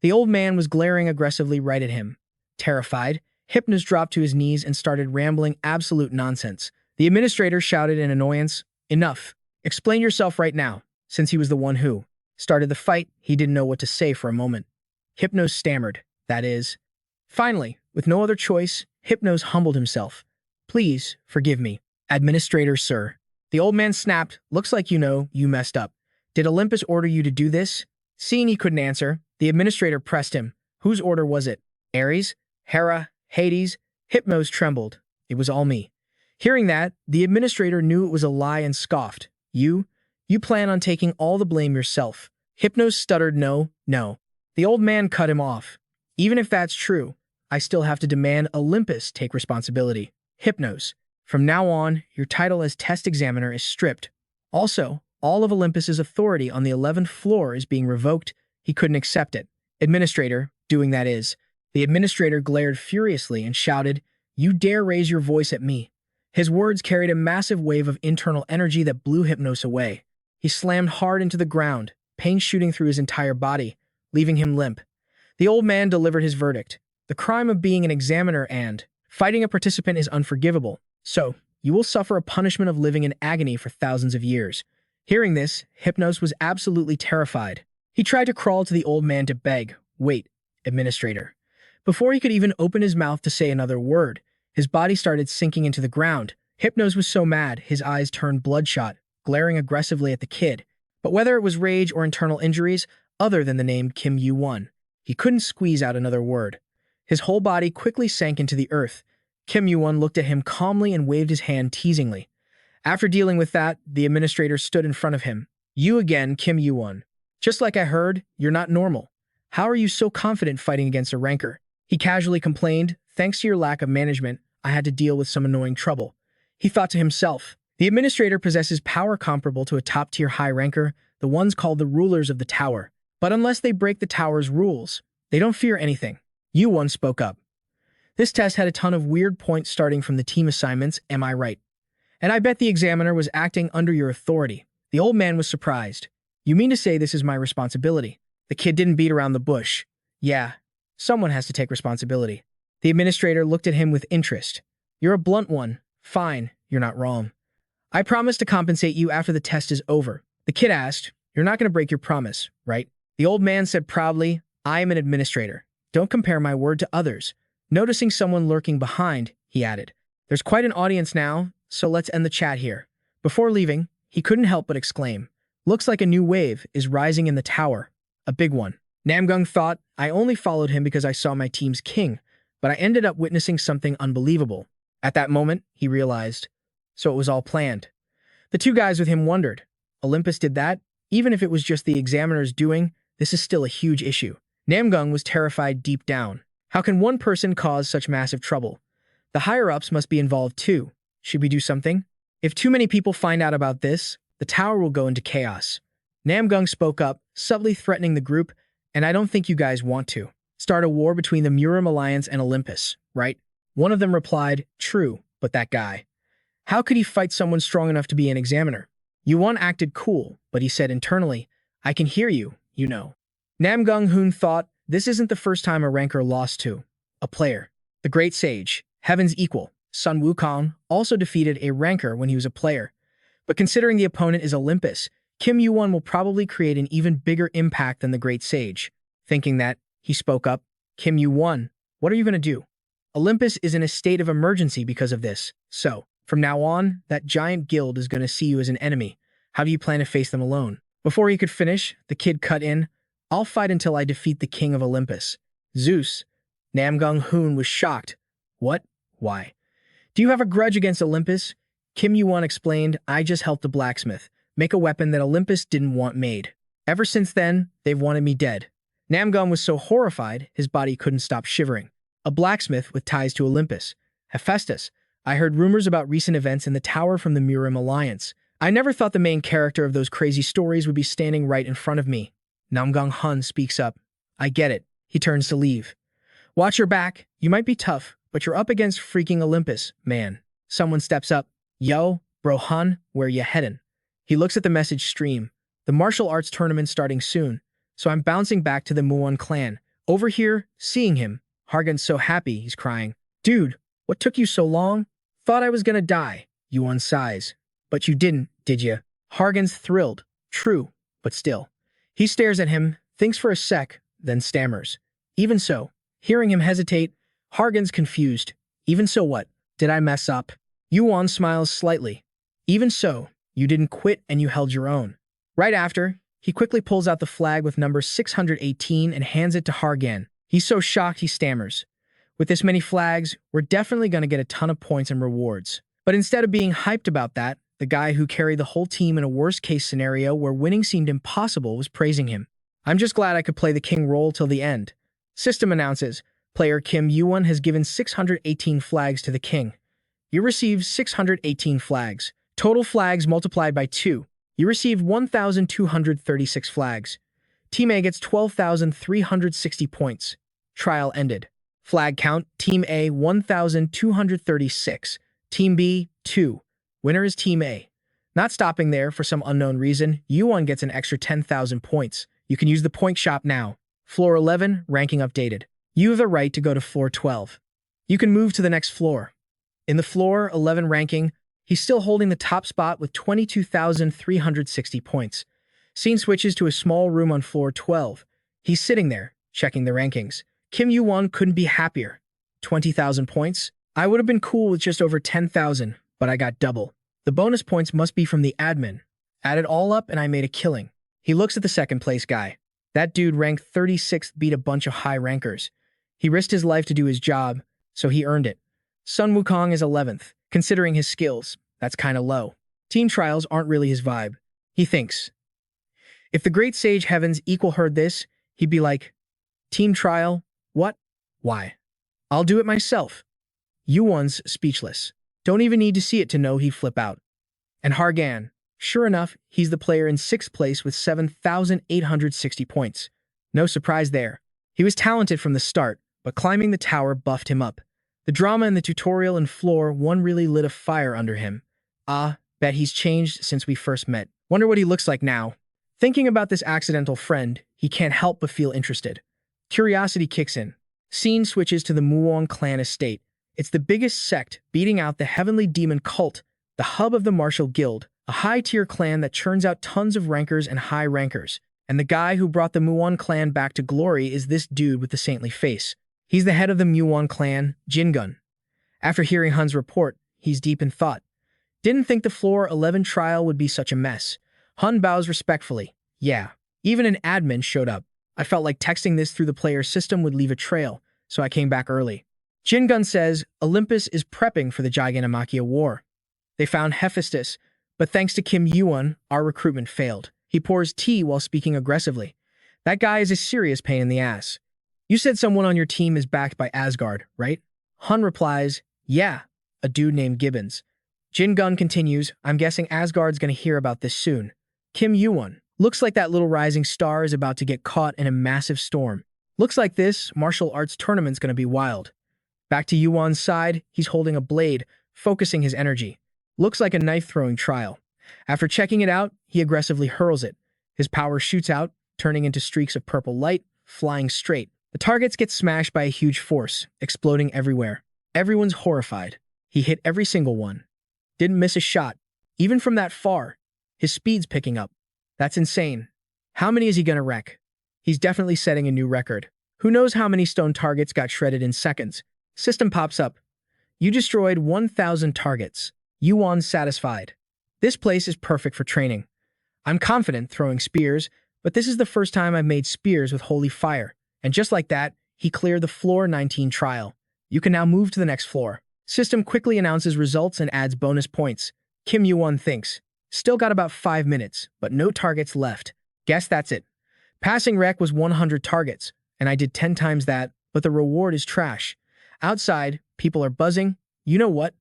The old man was glaring aggressively right at him. Terrified, Hypnos dropped to his knees and started rambling absolute nonsense. The administrator shouted in annoyance, enough. Explain yourself right now. Since he was the one who started the fight, he didn't know what to say for a moment. Hypnos stammered, that is. Finally, with no other choice, Hypnos humbled himself. Please, forgive me. Administrator, sir. The old man snapped, looks like you know you messed up. Did Olympus order you to do this? Seeing he couldn't answer, the administrator pressed him. Whose order was it? Ares? Hera? Hades? Hypnos trembled. It was all me. Hearing that, the administrator knew it was a lie and scoffed. You plan on taking all the blame yourself. Hypnos stuttered no. The old man cut him off. Even if that's true, I still have to demand Olympus take responsibility. Hypnos, from now on, your title as test examiner is stripped. Also, all of Olympus's authority on the 11th floor is being revoked. He couldn't accept it. Administrator, doing that is. The administrator glared furiously and shouted, you dare raise your voice at me. His words carried a massive wave of internal energy that blew Hypnos away. He slammed hard into the ground, pain shooting through his entire body, leaving him limp. The old man delivered his verdict. The crime of being an examiner and fighting a participant is unforgivable, so you will suffer a punishment of living in agony for thousands of years. Hearing this, Hypnos was absolutely terrified. He tried to crawl to the old man to beg, wait, administrator. Before he could even open his mouth to say another word, his body started sinking into the ground. Hypnos was so mad, his eyes turned bloodshot, glaring aggressively at the kid. But whether it was rage or internal injuries, other than the name Kim Yuwon, he couldn't squeeze out another word. His whole body quickly sank into the earth. Kim Yuwon looked at him calmly and waved his hand teasingly. After dealing with that, the administrator stood in front of him. You again, Kim Yuwon. Just like I heard, you're not normal. How are you so confident fighting against a ranker? He casually complained, thanks to your lack of management, I had to deal with some annoying trouble. He thought to himself, the administrator possesses power comparable to a top-tier high ranker, the ones called the rulers of the tower. But unless they break the tower's rules, they don't fear anything. Yuwon spoke up. This test had a ton of weird points starting from the team assignments, am I right? And I bet the examiner was acting under your authority. The old man was surprised. You mean to say this is my responsibility? The kid didn't beat around the bush. Yeah, someone has to take responsibility. The administrator looked at him with interest. You're a blunt one. Fine, you're not wrong. I promise to compensate you after the test is over. The kid asked, you're not going to break your promise, right? The old man said proudly, I am an administrator. Don't compare my word to others. Noticing someone lurking behind, he added, there's quite an audience now, so let's end the chat here. Before leaving, he couldn't help but exclaim, looks like a new wave is rising in the tower. A big one. Namgung thought, I only followed him because I saw my team's king, but I ended up witnessing something unbelievable. At that moment, he realized, so it was all planned. The two guys with him wondered, Olympus did that? Even if it was just the examiner's doing, this is still a huge issue. Namgung was terrified deep down. How can one person cause such massive trouble? The higher-ups must be involved too. Should we do something? If too many people find out about this, the tower will go into chaos. Namgung spoke up, subtly threatening the group, and I don't think you guys want to start a war between the Murim Alliance and Olympus, right? One of them replied, true, but that guy. How could he fight someone strong enough to be an examiner? Yuwon acted cool, but he said internally, I can hear you, you know. Namgung Hoon thought, this isn't the first time a ranker lost to a player. The great sage, heaven's equal, Sun Wukong, also defeated a ranker when he was a player. But considering the opponent is Olympus, Kim Yuwon will probably create an even bigger impact than the great sage. Thinking that, he spoke up, Kim Yuwon, what are you going to do? Olympus is in a state of emergency because of this, so, from now on, that giant guild is going to see you as an enemy. How do you plan to face them alone? Before he could finish, the kid cut in, I'll fight until I defeat the king of Olympus. Zeus. Namgung-hoon was shocked. What? Why? Do you have a grudge against Olympus? Kim Yuwon explained, I just helped a blacksmith make a weapon that Olympus didn't want made. Ever since then, they've wanted me dead. Namgung was so horrified, his body couldn't stop shivering. A blacksmith with ties to Olympus. Hephaestus. I heard rumors about recent events in the tower from the Murim Alliance. I never thought the main character of those crazy stories would be standing right in front of me. Namgung-hun speaks up. I get it. He turns to leave. Watch your back. You might be tough, but you're up against freaking Olympus, man. Someone steps up. Yo, bro Hun, where ya headin'? He looks at the message stream. The martial arts tournament's starting soon, so I'm bouncing back to the Muon clan. Over here, seeing him. Hargan's so happy, he's crying. Dude, what took you so long? Thought I was gonna die. Yuon sighs. But you didn't, did ya? Hargan's thrilled. True, but still. He stares at him, thinks for a sec, then stammers. Even so. Hearing him hesitate, Hargan's confused. Even so what? Did I mess up? Yuon smiles slightly. Even so, you didn't quit and you held your own. Right after, he quickly pulls out the flag with number 618 and hands it to Hargan. He's so shocked he stammers. With this many flags, we're definitely going to get a ton of points and rewards. But instead of being hyped about that, the guy who carried the whole team in a worst-case scenario where winning seemed impossible was praising him. I'm just glad I could play the king role till the end. System announces, player Kim Yuwon has given 618 flags to the king. You received 618 flags. Total flags multiplied by 2. You received 1,236 flags. Team A gets 12,360 points. Trial ended. Flag count, Team A 1,236. Team B 2. Winner is Team A. Not stopping there, for some unknown reason, Yuwon gets an extra 10,000 points. You can use the point shop now. Floor 11, ranking updated. You have the right to go to floor 12. You can move to the next floor. In the floor 11 ranking, he's still holding the top spot with 22,360 points. Scene switches to a small room on floor 12. He's sitting there, checking the rankings. Kim Yuwon couldn't be happier. 20,000 points? I would have been cool with just over 10,000, but I got double. The bonus points must be from the admin. Add it all up and I made a killing. He looks at the second place guy. That dude ranked 36th beat a bunch of high rankers. He risked his life to do his job, so he earned it. Sun Wukong is 11th. Considering his skills, that's kinda low. Team trials aren't really his vibe. He thinks. If the great sage Heavens Equal heard this, he'd be like, team trial? What? Why? I'll do it myself. Yuwon's speechless. Don't even need to see it to know he'd flip out. And Hargan. Sure enough, he's the player in 6th place with 7,860 points. No surprise there. He was talented from the start, but climbing the tower buffed him up. The drama in the tutorial and floor 1 really lit a fire under him. Ah, bet he's changed since we first met. Wonder what he looks like now. Thinking about this accidental friend, he can't help but feel interested. Curiosity kicks in. Scene switches to the Muon clan estate. It's the biggest sect, beating out the Heavenly Demon Cult, the hub of the Martial Guild, a high-tier clan that churns out tons of rankers and high rankers. And the guy who brought the Muon clan back to glory is this dude with the saintly face. He's the head of the Muon clan, Jingun. After hearing Hun's report, he's deep in thought. Didn't think the floor 11 trial would be such a mess. Hun bows respectfully. Yeah, even an admin showed up. I felt like texting this through the player system would leave a trail, so I came back early. Jingun says Olympus is prepping for the Gigantamakia War. They found Hephaestus, but thanks to Kim Yuwon, our recruitment failed. He pours tea while speaking aggressively. That guy is a serious pain in the ass. You said someone on your team is backed by Asgard, right? Hun replies, yeah, a dude named Gibbons. Jingun continues, I'm guessing Asgard's gonna hear about this soon. Kim Yuwon. Looks like that little rising star is about to get caught in a massive storm. Looks like this martial arts tournament's gonna be wild. Back to Yuwon's side, he's holding a blade, focusing his energy. Looks like a knife-throwing trial. After checking it out, he aggressively hurls it. His power shoots out, turning into streaks of purple light, flying straight. The targets get smashed by a huge force, exploding everywhere. Everyone's horrified. He hit every single one. Didn't miss a shot. Even from that far, his speed's picking up. That's insane. How many is he gonna wreck? He's definitely setting a new record. Who knows how many stone targets got shredded in seconds? System pops up. You destroyed 1,000 targets. Yuwon's satisfied. This place is perfect for training. I'm confident throwing spears, But this is the first time I've made spears with holy fire. And just like that, he cleared the floor 19 trial. You can now move to the next floor. System quickly announces results and adds bonus points. Kim Yuwon thinks. Still got about 5 minutes, but no targets left. Guess that's it. Passing rec was 100 targets, and I did 10 times that, but the reward is trash. Outside, people are buzzing. You know what?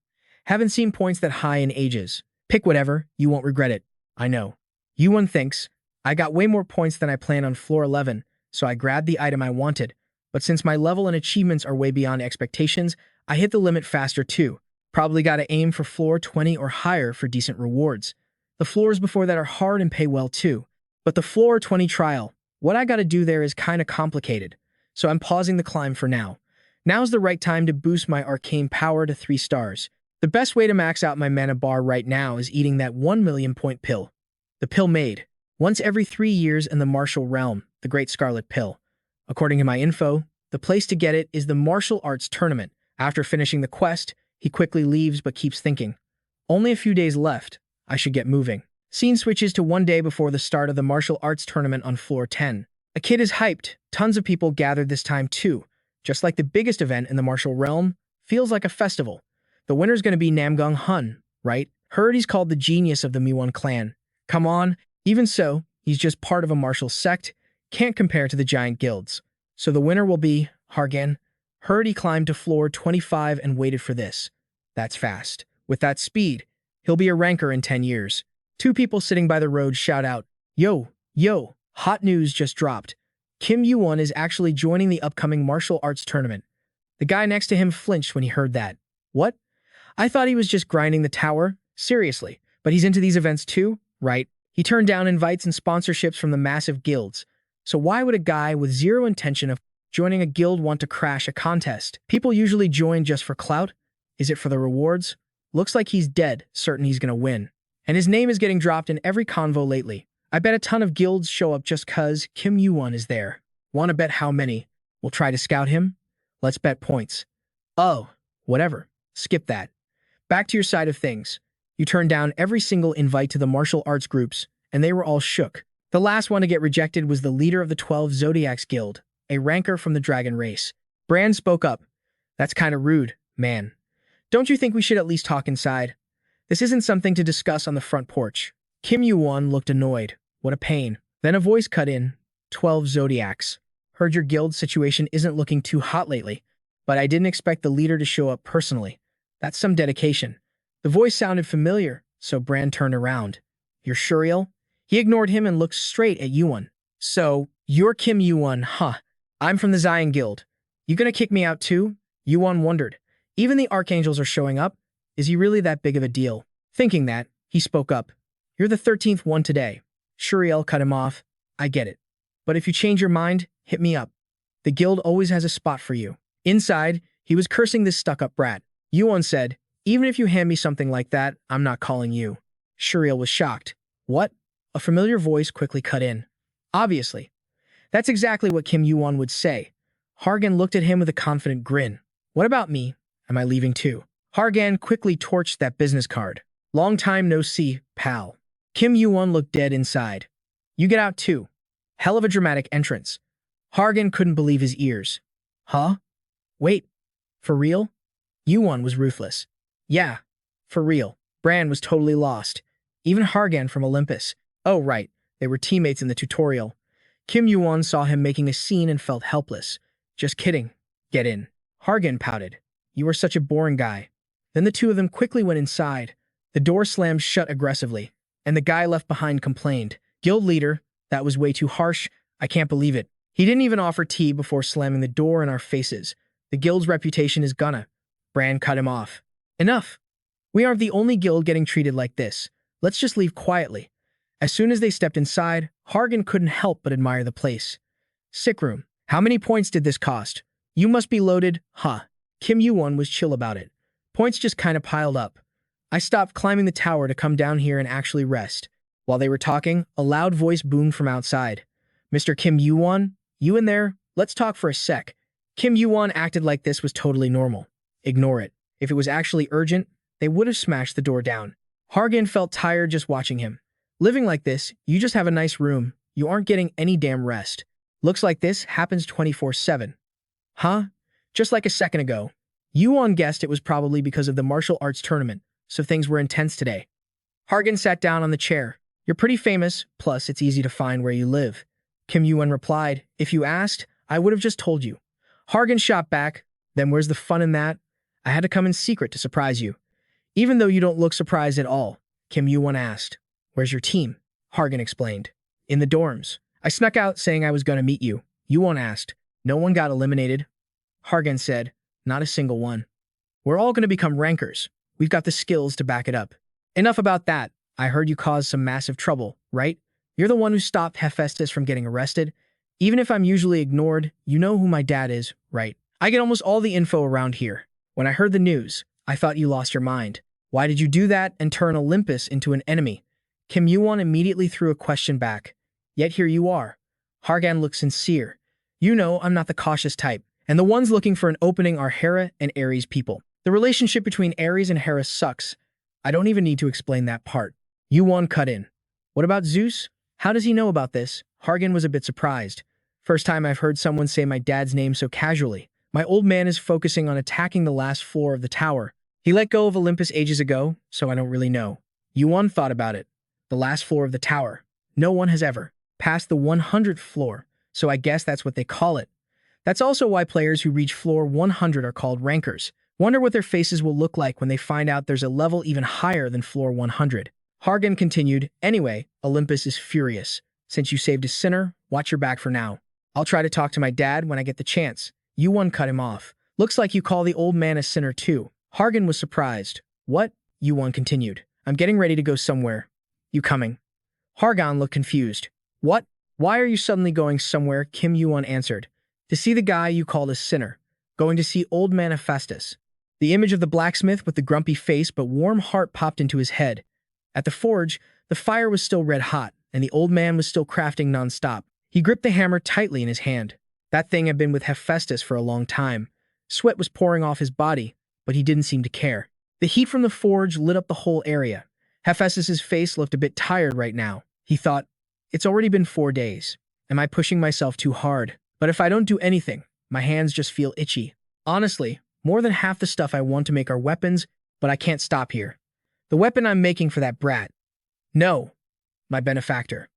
Haven't seen points that high in ages. Pick whatever, you won't regret it. I know. Yuwon thinks. I got way more points than I planned on floor 11, so I grabbed the item I wanted. But since my level and achievements are way beyond expectations, I hit the limit faster too. Probably gotta aim for floor 20 or higher for decent rewards. The floors before that are hard and pay well too. But the floor 20 trial, what I gotta do there is kinda complicated. So I'm pausing the climb for now. Now's the right time to boost my arcane power to 3 stars. The best way to max out my mana bar right now is eating that 1 million point pill. The pill made once every 3 years in the martial realm, the Great Scarlet Pill. According to my info, the place to get it is the martial arts tournament. After finishing the quest, he quickly leaves but keeps thinking. Only a few days left. I should get moving. Scene switches to 1 day before the start of the martial arts tournament on floor 10. A kid is hyped. Tons of people gathered this time too. Just like the biggest event in the martial realm, feels like a festival. The winner's gonna be Namgung Hun, right? Heard he's called the genius of the Miwon clan. Come on, even so, he's just part of a martial sect, can't compare to the giant guilds. So the winner will be Hargan. Heard he climbed to floor 25 and waited for this. That's fast. With that speed, he'll be a ranker in 10 years. 2 people sitting by the road shout out, Yo, yo, hot news just dropped. Kim Yuwon is actually joining the upcoming martial arts tournament. The guy next to him flinched when he heard that. What? I thought he was just grinding the tower? Seriously. But he's into these events too, right? He turned down invites and sponsorships from the massive guilds. So why would a guy with zero intention of joining a guild want to crash a contest? People usually join just for clout. Is it for the rewards? Looks like he's dead, certain he's gonna win. And his name is getting dropped in every convo lately. I bet a ton of guilds show up just cause Kim Yuwon is there. Wanna bet how many? We'll try to scout him? Let's bet points. Oh, whatever. Skip that. Back to your side of things. You turned down every single invite to the martial arts groups, and they were all shook. The last one to get rejected was the leader of the 12 Zodiacs Guild, a ranker from the dragon race. Bran spoke up. That's kinda rude, man. Don't you think we should at least talk inside? This isn't something to discuss on the front porch. Kim Yuwon looked annoyed. What a pain. Then a voice cut in. 12 Zodiacs. Heard your guild situation isn't looking too hot lately, but I didn't expect the leader to show up personally. That's some dedication. The voice sounded familiar, so Bran turned around. You're Shuriel? He ignored him and looked straight at Yuwon. So, you're Kim Yuwon, huh? I'm from the Zion Guild. You gonna kick me out too? Yuwon wondered. Even the archangels are showing up. Is he really that big of a deal? Thinking that, he spoke up. You're the 13th one today. Shuriel cut him off. I get it. But if you change your mind, hit me up. The guild always has a spot for you. Inside, he was cursing this stuck-up brat. Yuwon said, even if you hand me something like that, I'm not calling you. Shuriel was shocked. What? A familiar voice quickly cut in. Obviously. That's exactly what Kim Yuwon would say. Hargan looked at him with a confident grin. What about me? Am I leaving too? Hargan quickly torched that business card. Long time no see, pal. Kim Yuwon looked dead inside. You get out too. Hell of a dramatic entrance. Hargan couldn't believe his ears. Huh? Wait. For real? Yuwon was ruthless. Yeah. For real. Bran was totally lost. Even Hargan from Olympus. Oh right, they were teammates in the tutorial. Kim Yuwon saw him making a scene and felt helpless. Just kidding. Get in. Hargan pouted. You are such a boring guy. Then the two of them quickly went inside. The door slammed shut aggressively, and the guy left behind complained. Guild leader, that was way too harsh. I can't believe it. He didn't even offer tea before slamming the door in our faces. The guild's reputation is gonna. Bran cut him off. Enough. We aren't the only guild getting treated like this. Let's just leave quietly. As soon as they stepped inside, Hargan couldn't help but admire the place. Sick room. How many points did this cost? You must be loaded, huh? Kim Yuwon was chill about it. Points just kinda piled up. I stopped climbing the tower to come down here and actually rest. While they were talking, a loud voice boomed from outside. Mr. Kim Yuwon, you in there? Let's talk for a sec. Kim Yuwon acted like this was totally normal. Ignore it. If it was actually urgent, they would have smashed the door down. Hargan felt tired just watching him. Living like this, you just have a nice room. You aren't getting any damn rest. Looks like this happens 24/7. Huh? Just like a second ago. Yuwon guessed it was probably because of the martial arts tournament, so things were intense today. Hargan sat down on the chair. You're pretty famous, plus it's easy to find where you live. Kim Yuwon replied, if you asked, I would have just told you. Hargan shot back, then where's the fun in that? I had to come in secret to surprise you. Even though you don't look surprised at all, Kim Yuwon asked. Where's your team? Hargan explained. In the dorms. I snuck out saying I was going to meet you. Yuwon asked. No one got eliminated? Hargan said. Not a single one. We're all going to become rankers. We've got the skills to back it up. Enough about that. I heard you caused some massive trouble, right? You're the one who stopped Hephaestus from getting arrested. Even if I'm usually ignored, you know who my dad is, right? I get almost all the info around here. When I heard the news, I thought you lost your mind. Why did you do that and turn Olympus into an enemy? Kim Yuwon immediately threw a question back. Yet here you are. Hargan looked sincere. You know I'm not the cautious type, and the ones looking for an opening are Hera and Ares people. The relationship between Ares and Hera sucks. I don't even need to explain that part. Yuwon cut in. What about Zeus? How does he know about this? Hargan was a bit surprised. First time I've heard someone say my dad's name so casually. My old man is focusing on attacking the last floor of the tower. He let go of Olympus ages ago, so I don't really know. Yuwon thought about it. The last floor of the tower. No one has ever passed the 100th floor, so I guess that's what they call it. That's also why players who reach floor 100 are called rankers. Wonder what their faces will look like when they find out there's a level even higher than floor 100. Hargan continued, anyway, Olympus is furious. Since you saved a sinner, watch your back for now. I'll try to talk to my dad when I get the chance. Yuwon cut him off. Looks like you call the old man a sinner too. Hargan was surprised. What? Yuwon continued. I'm getting ready to go somewhere. You coming? Hargan looked confused. What? Why are you suddenly going somewhere? Kim Yuwon answered. To see the guy you called a sinner. Going to see old man Hephaestus. The image of the blacksmith with the grumpy face but warm heart popped into his head. At the forge, the fire was still red hot, and the old man was still crafting nonstop. He gripped the hammer tightly in his hand. That thing had been with Hephaestus for a long time. Sweat was pouring off his body, but he didn't seem to care. The heat from the forge lit up the whole area. Hephaestus's face looked a bit tired right now. He thought, it's already been 4 days. Am I pushing myself too hard? But if I don't do anything, my hands just feel itchy. Honestly, more than half the stuff I want to make are weapons, but I can't stop here. The weapon I'm making for that brat. No, my benefactor.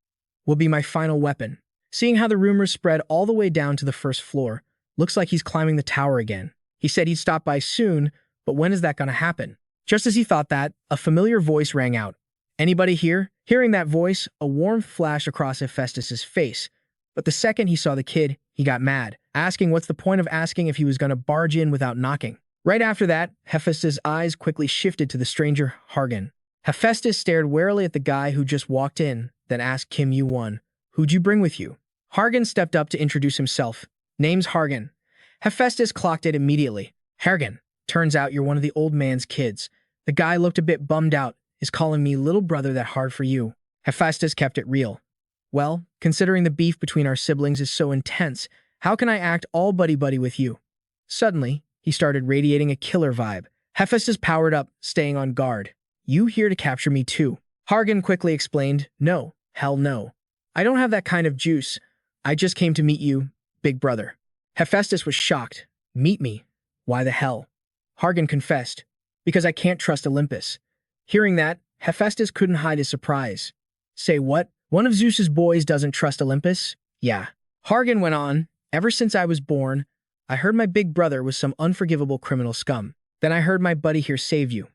Will be my final weapon. Seeing how the rumors spread all the way down to the first floor, looks like he's climbing the tower again. He said he'd stop by soon, but when is that going to happen? Just as he thought that, a familiar voice rang out. Anybody here? Hearing that voice, a warmth flashed across Hephaestus's face. But the second he saw the kid, he got mad, asking what's the point of asking if he was going to barge in without knocking. Right after that, Hephaestus' eyes quickly shifted to the stranger, Hargan. Hephaestus stared warily at the guy who just walked in, then asked Kim Yuwon, who'd you bring with you? Hargan stepped up to introduce himself. Name's Hargan. Hephaestus clocked it immediately. Hargan, turns out you're one of the old man's kids. The guy looked a bit bummed out. Is calling me little brother that hard for you? Hephaestus kept it real. Well, considering the beef between our siblings is so intense, how can I act all buddy-buddy with you? Suddenly, he started radiating a killer vibe. Hephaestus powered up, staying on guard. You here to capture me too? Hargan quickly explained, no, hell no. I don't have that kind of juice. I just came to meet you, big brother. Hephaestus was shocked. Meet me? Why the hell? Hargan confessed. Because I can't trust Olympus. Hearing that, Hephaestus couldn't hide his surprise. Say what? One of Zeus's boys doesn't trust Olympus? Yeah. Hargan went on, ever since I was born, I heard my big brother was some unforgivable criminal scum. Then I heard my buddy here save you.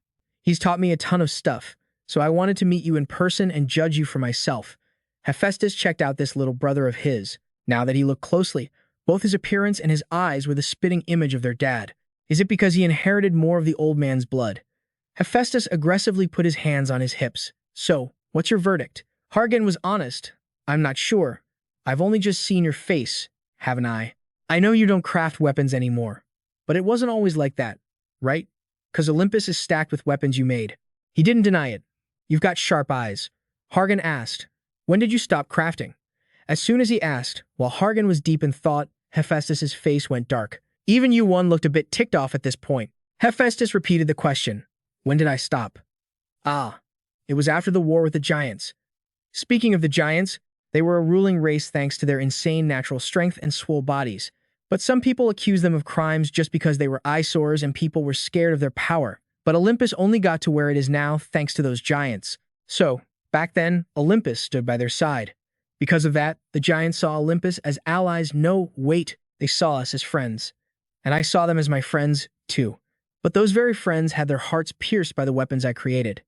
He's taught me a ton of stuff, so I wanted to meet you in person and judge you for myself. Hephaestus checked out this little brother of his. Now that he looked closely, both his appearance and his eyes were the spitting image of their dad. Is it because he inherited more of the old man's blood? Hephaestus aggressively put his hands on his hips. So, what's your verdict? Hargan was honest. I'm not sure. I've only just seen your face, haven't I? I know you don't craft weapons anymore. But it wasn't always like that, right? 'Cause Olympus is stacked with weapons you made. He didn't deny it. You've got sharp eyes. Hargan asked, when did you stop crafting? As soon as he asked, while Hargan was deep in thought, Hephaestus's face went dark. Even Yuwon looked a bit ticked off at this point. Hephaestus repeated the question. When did I stop? Ah, it was after the war with the giants. Speaking of the giants, They were a ruling race thanks to their insane natural strength and swole bodies. But some people accused them of crimes just because they were eyesores and people were scared of their power. But Olympus only got to where it is now thanks to those giants. So, back then, Olympus stood by their side. Because of that, the giants saw Olympus as allies. No, wait, they saw us as friends. And I saw them as my friends, too. But those very friends had their hearts pierced by the weapons I created.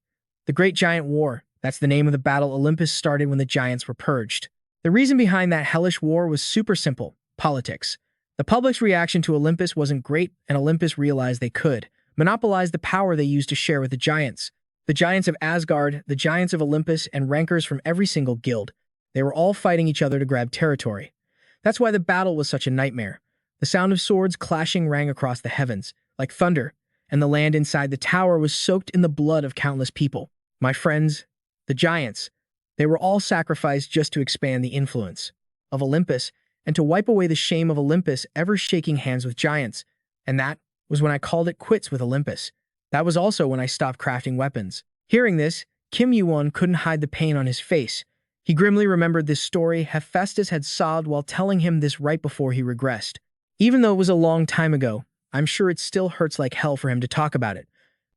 The Great Giant War, that's the name of the battle Olympus started when the giants were purged. The reason behind that hellish war was super simple: politics. The public's reaction to Olympus wasn't great, and Olympus realized they could monopolize the power they used to share with the giants. The giants of Asgard, the giants of Olympus, and rankers from every single guild. They were all fighting each other to grab territory. That's why the battle was such a nightmare. The sound of swords clashing rang across the heavens, like thunder, and the land inside the tower was soaked in the blood of countless people. My friends, the giants, they were all sacrificed just to expand the influence of Olympus and to wipe away the shame of Olympus ever shaking hands with giants. And that was when I called it quits with Olympus. That was also when I stopped crafting weapons. Hearing this, Kim Yuwon couldn't hide the pain on his face. He grimly remembered this story Hephaestus had sobbed while telling him this right before he regressed. Even though it was a long time ago, I'm sure it still hurts like hell for him to talk about it.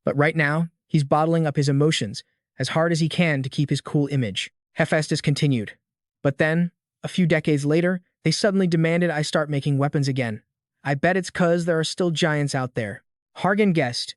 But right now, he's bottling up his emotions as hard as he can to keep his cool image. Hephaestus continued. But then, a few decades later, they suddenly demanded I start making weapons again. I bet it's 'cause there are still giants out there. Hargan guessed.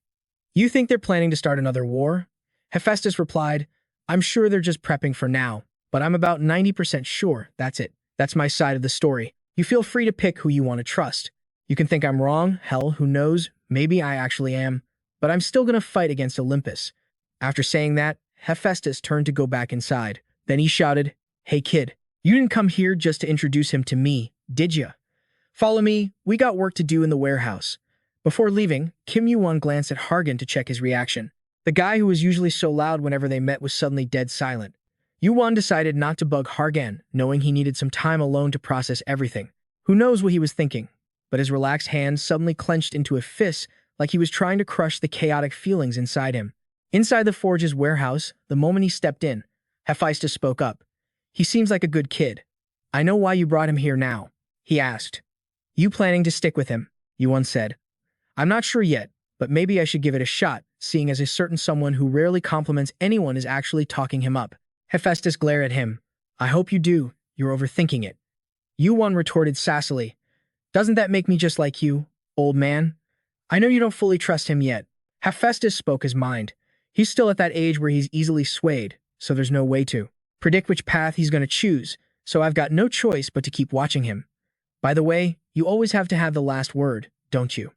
You think they're planning to start another war? Hephaestus replied, I'm sure they're just prepping for now, but I'm about 90% sure that's it. That's my side of the story. You feel free to pick who you want to trust. You can think I'm wrong, hell, who knows, maybe I actually am, but I'm still gonna fight against Olympus. After saying that, Hephaestus turned to go back inside. Then he shouted, Hey kid, you didn't come here just to introduce him to me, did ya? Follow me, we got work to do in the warehouse. Before leaving, Kim Yuwon glanced at Hargan to check his reaction. The guy who was usually so loud whenever they met was suddenly dead silent. Yuwon decided not to bug Hargan, knowing he needed some time alone to process everything. Who knows what he was thinking? But his relaxed hands suddenly clenched into a fist like he was trying to crush the chaotic feelings inside him. Inside the forge's warehouse, the moment he stepped in, Hephaestus spoke up. He seems like a good kid. I know why you brought him here now, he asked. You planning to stick with him? Yuwon said. I'm not sure yet, but maybe I should give it a shot, seeing as a certain someone who rarely compliments anyone is actually talking him up. Hephaestus glared at him. I hope you do. You're overthinking it. Yuwon retorted sassily. Doesn't that make me just like you, old man? I know you don't fully trust him yet. Hephaestus spoke his mind. He's still at that age where he's easily swayed, so there's no way to predict which path he's going to choose, so I've got no choice but to keep watching him. By the way, you always have to have the last word, don't you?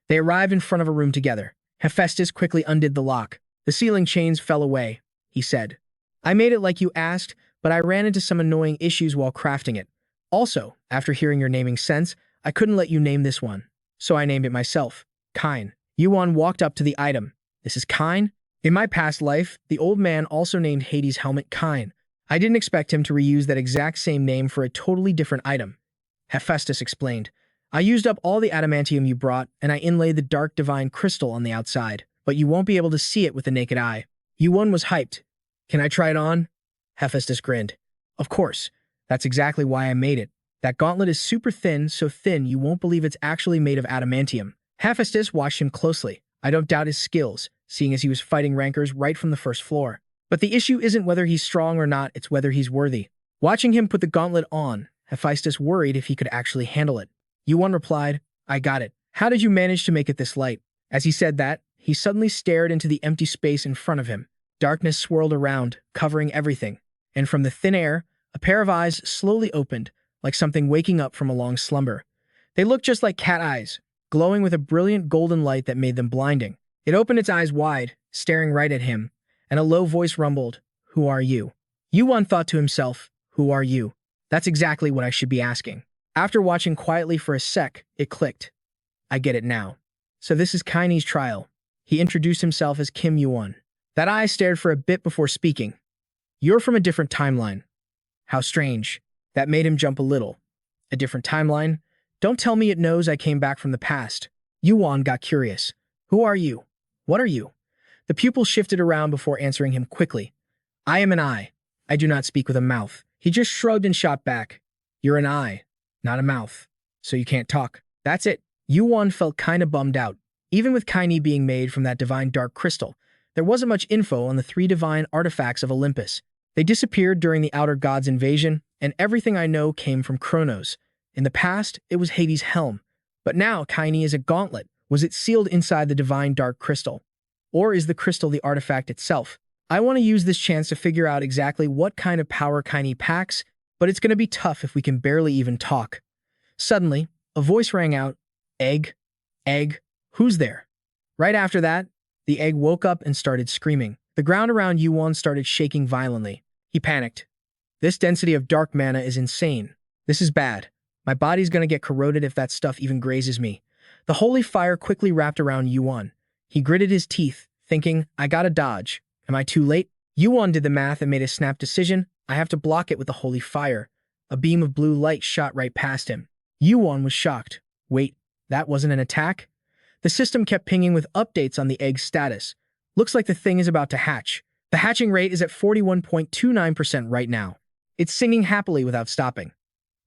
They arrived in front of a room together. Hephaestus quickly undid the lock. The ceiling chains fell away, he said. I made it like you asked, but I ran into some annoying issues while crafting it. Also, after hearing your naming sense, I couldn't let you name this one, so I named it myself. Kine. Yuwon walked up to the item. This is Kine? In my past life, the old man also named Hades' helmet Kine. I didn't expect him to reuse that exact same name for a totally different item. Hephaestus explained. I used up all the adamantium you brought, and I inlaid the dark divine crystal on the outside, but you won't be able to see it with the naked eye. Yuwon was hyped. Can I try it on? Hephaestus grinned. Of course. That's exactly why I made it. That gauntlet is super thin, so thin you won't believe it's actually made of adamantium. Hephaestus watched him closely. I don't doubt his skills, seeing as he was fighting rankers right from the first floor. But the issue isn't whether he's strong or not, it's whether he's worthy. Watching him put the gauntlet on, Hephaestus worried if he could actually handle it. Yuwon replied, I got it. How did you manage to make it this light? As he said that, he suddenly stared into the empty space in front of him. Darkness swirled around, covering everything. And from the thin air, a pair of eyes slowly opened, like something waking up from a long slumber. They looked just like cat eyes, glowing with a brilliant golden light that made them blinding. It opened its eyes wide, staring right at him, and a low voice rumbled, Who are you? Yuwon thought to himself, Who are you? That's exactly what I should be asking. After watching quietly for a sec, it clicked. I get it now. So this is Kine's trial. He introduced himself as Kim Yuwon. That eye stared for a bit before speaking. You're from a different timeline. How strange. That made him jump a little. A different timeline? Don't tell me it knows I came back from the past. Yuwon got curious. Who are you? What are you? The pupil shifted around before answering him quickly. I am an eye. I do not speak with a mouth. He just shrugged and shot back. You're an eye, not a mouth, so you can't talk. That's it. Yuwon felt kinda bummed out. Even with Kaini being made from that divine dark crystal, there wasn't much info on the 3 divine artifacts of Olympus. They disappeared during the Outer Gods invasion, and everything I know came from Chronos. In the past, it was Hades' helm. But now, Kaini is a gauntlet. Was it sealed inside the divine dark crystal? Or is the crystal the artifact itself? I want to use this chance to figure out exactly what kind of power Kaini packs, but it's going to be tough if we can barely even talk. Suddenly, a voice rang out, Egg? Egg? Who's there? Right after that, the egg woke up and started screaming. The ground around Yuwon started shaking violently. He panicked. This density of dark mana is insane. This is bad. My body's gonna get corroded if that stuff even grazes me. The holy fire quickly wrapped around Yuwon. He gritted his teeth, thinking, I gotta dodge. Am I too late? Yuwon did the math and made a snap decision. I have to block it with the holy fire. A beam of blue light shot right past him. Yuwon was shocked. Wait, that wasn't an attack? The system kept pinging with updates on the egg's status. Looks like the thing is about to hatch. The hatching rate is at 41.29% right now. It's singing happily without stopping.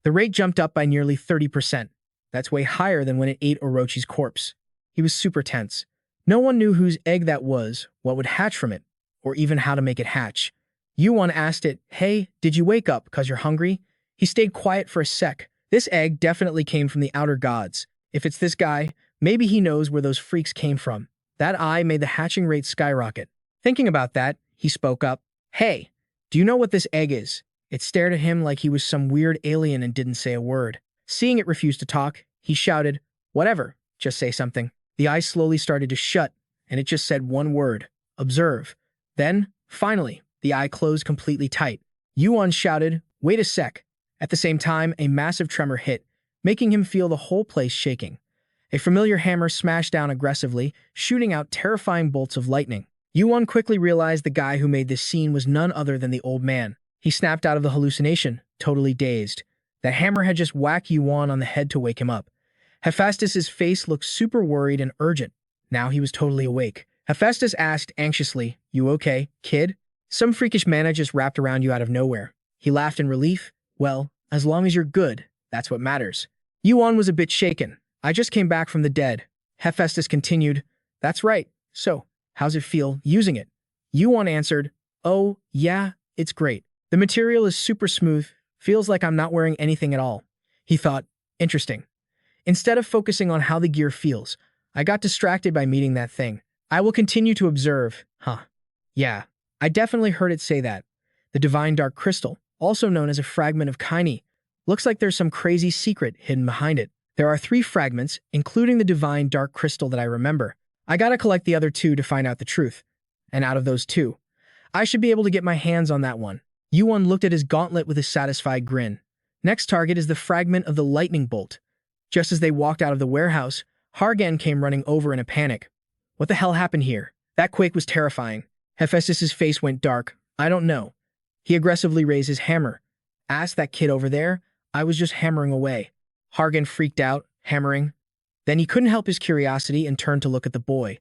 The rate jumped up by nearly 30%. That's way higher than when it ate Orochi's corpse. He was super tense. No one knew whose egg that was, what would hatch from it, or even how to make it hatch. Yuwon asked it, Hey, did you wake up because you're hungry? He stayed quiet for a sec. This egg definitely came from the Outer Gods. If it's this guy, maybe he knows where those freaks came from. That eye made the hatching rate skyrocket. Thinking about that, he spoke up. Hey, do you know what this egg is? It stared at him like he was some weird alien and didn't say a word. Seeing it refuse to talk, he shouted, Whatever, just say something. The eye slowly started to shut, and it just said one word, Observe. Then, finally, the eye closed completely tight. Yuwon shouted, Wait a sec. At the same time, a massive tremor hit, making him feel the whole place shaking. A familiar hammer smashed down aggressively, shooting out terrifying bolts of lightning. Yuwon quickly realized the guy who made this scene was none other than the old man. He snapped out of the hallucination, totally dazed. The hammer had just whacked Yuwon on the head to wake him up. Hephaestus's face looked super worried and urgent. Now he was totally awake. Hephaestus asked anxiously, You okay, kid? Some freakish mana just wrapped around you out of nowhere. He laughed in relief. Well, as long as you're good, that's what matters. Yuwon was a bit shaken. I just came back from the dead. Hephaestus continued, That's right. So, how's it feel using it? Yuwon answered, Oh, yeah, it's great. The material is super smooth, feels like I'm not wearing anything at all. He thought, Interesting. Instead of focusing on how the gear feels, I got distracted by meeting that thing. I will continue to observe. Yeah, I definitely heard it say that. The divine dark crystal, also known as a fragment of Kaini, looks like there's some crazy secret hidden behind it. There are 3 fragments, including the divine dark crystal that I remember. I gotta collect the other 2 to find out the truth. And out of those 2, I should be able to get my hands on that one. Yuwon looked at his gauntlet with a satisfied grin. Next target is the fragment of the lightning bolt. Just as they walked out of the warehouse, Hargan came running over in a panic. What the hell happened here? That quake was terrifying. Hephaestus's face went dark. I don't know. He aggressively raised his hammer. Ask that kid over there. I was just hammering away. Hargan freaked out, hammering. Then he couldn't help his curiosity and turned to look at the boy.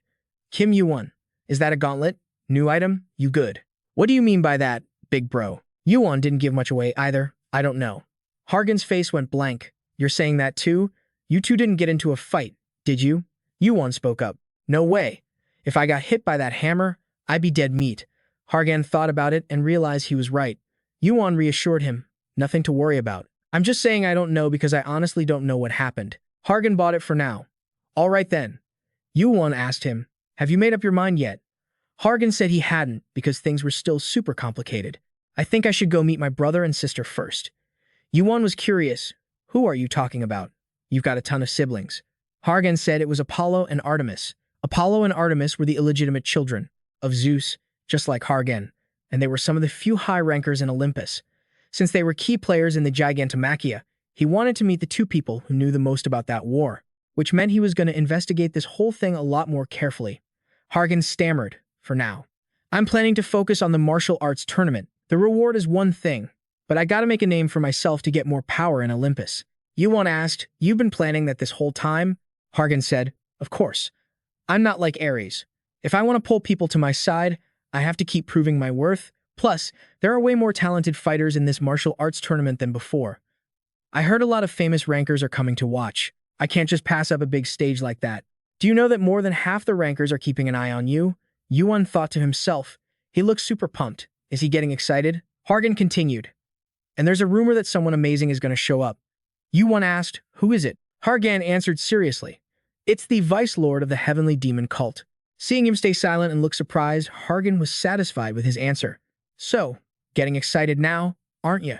Kim Yuwon, is that a gauntlet? New item? You good. What do you mean by that, big bro? Yuwon didn't give much away either. I don't know. Hargan's face went blank. You're saying that too? You two didn't get into a fight, did you? Yuwon spoke up. No way. If I got hit by that hammer, I'd be dead meat. Hargan thought about it and realized he was right. Yuwon reassured him. Nothing to worry about. I'm just saying I don't know because I honestly don't know what happened. Hargan bought it for now. All right then. Yuwon asked him, Have you made up your mind yet? Hargan said he hadn't because things were still super complicated. I think I should go meet my brother and sister first. Yuwon was curious. Who are you talking about? You've got a ton of siblings. Hargan said it was Apollo and Artemis. Apollo and Artemis were the illegitimate children of Zeus, just like Hargan, and they were some of the few high rankers in Olympus. Since they were key players in the Gigantomachia, he wanted to meet the 2 people who knew the most about that war, which meant he was going to investigate this whole thing a lot more carefully. Hargan stammered, for now. I'm planning to focus on the martial arts tournament. The reward is one thing, but I gotta make a name for myself to get more power in Olympus. Yuwon asked, You've been planning that this whole time? Hargan said, Of course. I'm not like Ares. If I want to pull people to my side, I have to keep proving my worth, Plus, there are way more talented fighters in this martial arts tournament than before. I heard a lot of famous rankers are coming to watch. I can't just pass up a big stage like that. Do you know that more than half the rankers are keeping an eye on you? Yuwon thought to himself. He looks super pumped. Is he getting excited? Hargan continued. And there's a rumor that someone amazing is going to show up. Yuwon asked, who is it? Hargan answered seriously. It's the Vice Lord of the Heavenly Demon Cult. Seeing him stay silent and look surprised, Hargan was satisfied with his answer. So, getting excited now, aren't you?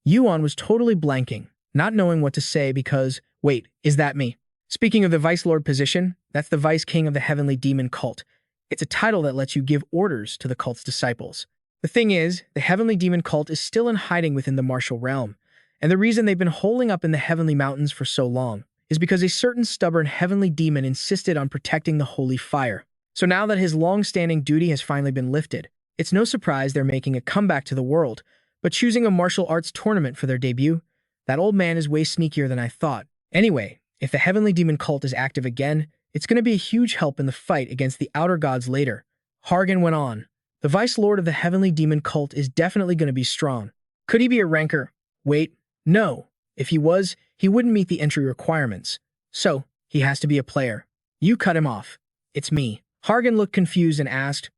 Yuwon was totally blanking, not knowing what to say because, wait, is that me? Speaking of the Vice Lord position, that's the Vice King of the Heavenly Demon Cult. It's a title that lets you give orders to the cult's disciples. The thing is, the Heavenly Demon Cult is still in hiding within the martial realm, and the reason they've been holding up in the Heavenly Mountains for so long is because a certain stubborn heavenly demon insisted on protecting the holy fire. So now that his long-standing duty has finally been lifted, it's no surprise they're making a comeback to the world, but choosing a martial arts tournament for their debut? That old man is way sneakier than I thought. Anyway, if the Heavenly Demon Cult is active again, it's going to be a huge help in the fight against the Outer Gods later. Hargan went on. The Vice Lord of the Heavenly Demon Cult is definitely going to be strong. Could he be a ranker? Wait, no. If he was, he wouldn't meet the entry requirements. So, he has to be a player. You cut him off. It's me. Hargan looked confused and asked,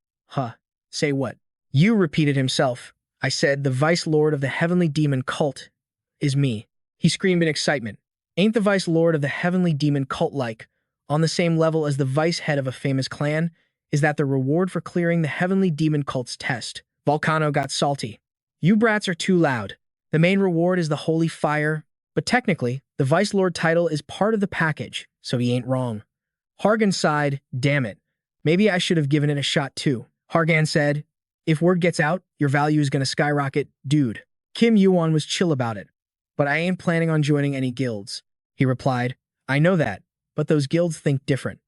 say what? You repeated himself. I said the Vice Lord of the Heavenly Demon Cult is me. He screamed in excitement. Ain't the Vice Lord of the Heavenly Demon Cult like, on the same level as the vice head of a famous clan? Is that the reward for clearing the Heavenly Demon Cult's test? Volcano got salty. You brats are too loud. The main reward is the holy fire, but technically, the Vice Lord title is part of the package, so he ain't wrong. Hargan sighed, damn it. Maybe I should have given it a shot too. Hargan said, if word gets out, your value is gonna skyrocket, dude. Kim Yuwon was chill about it. But I ain't planning on joining any guilds. He replied, I know that, but those guilds think different.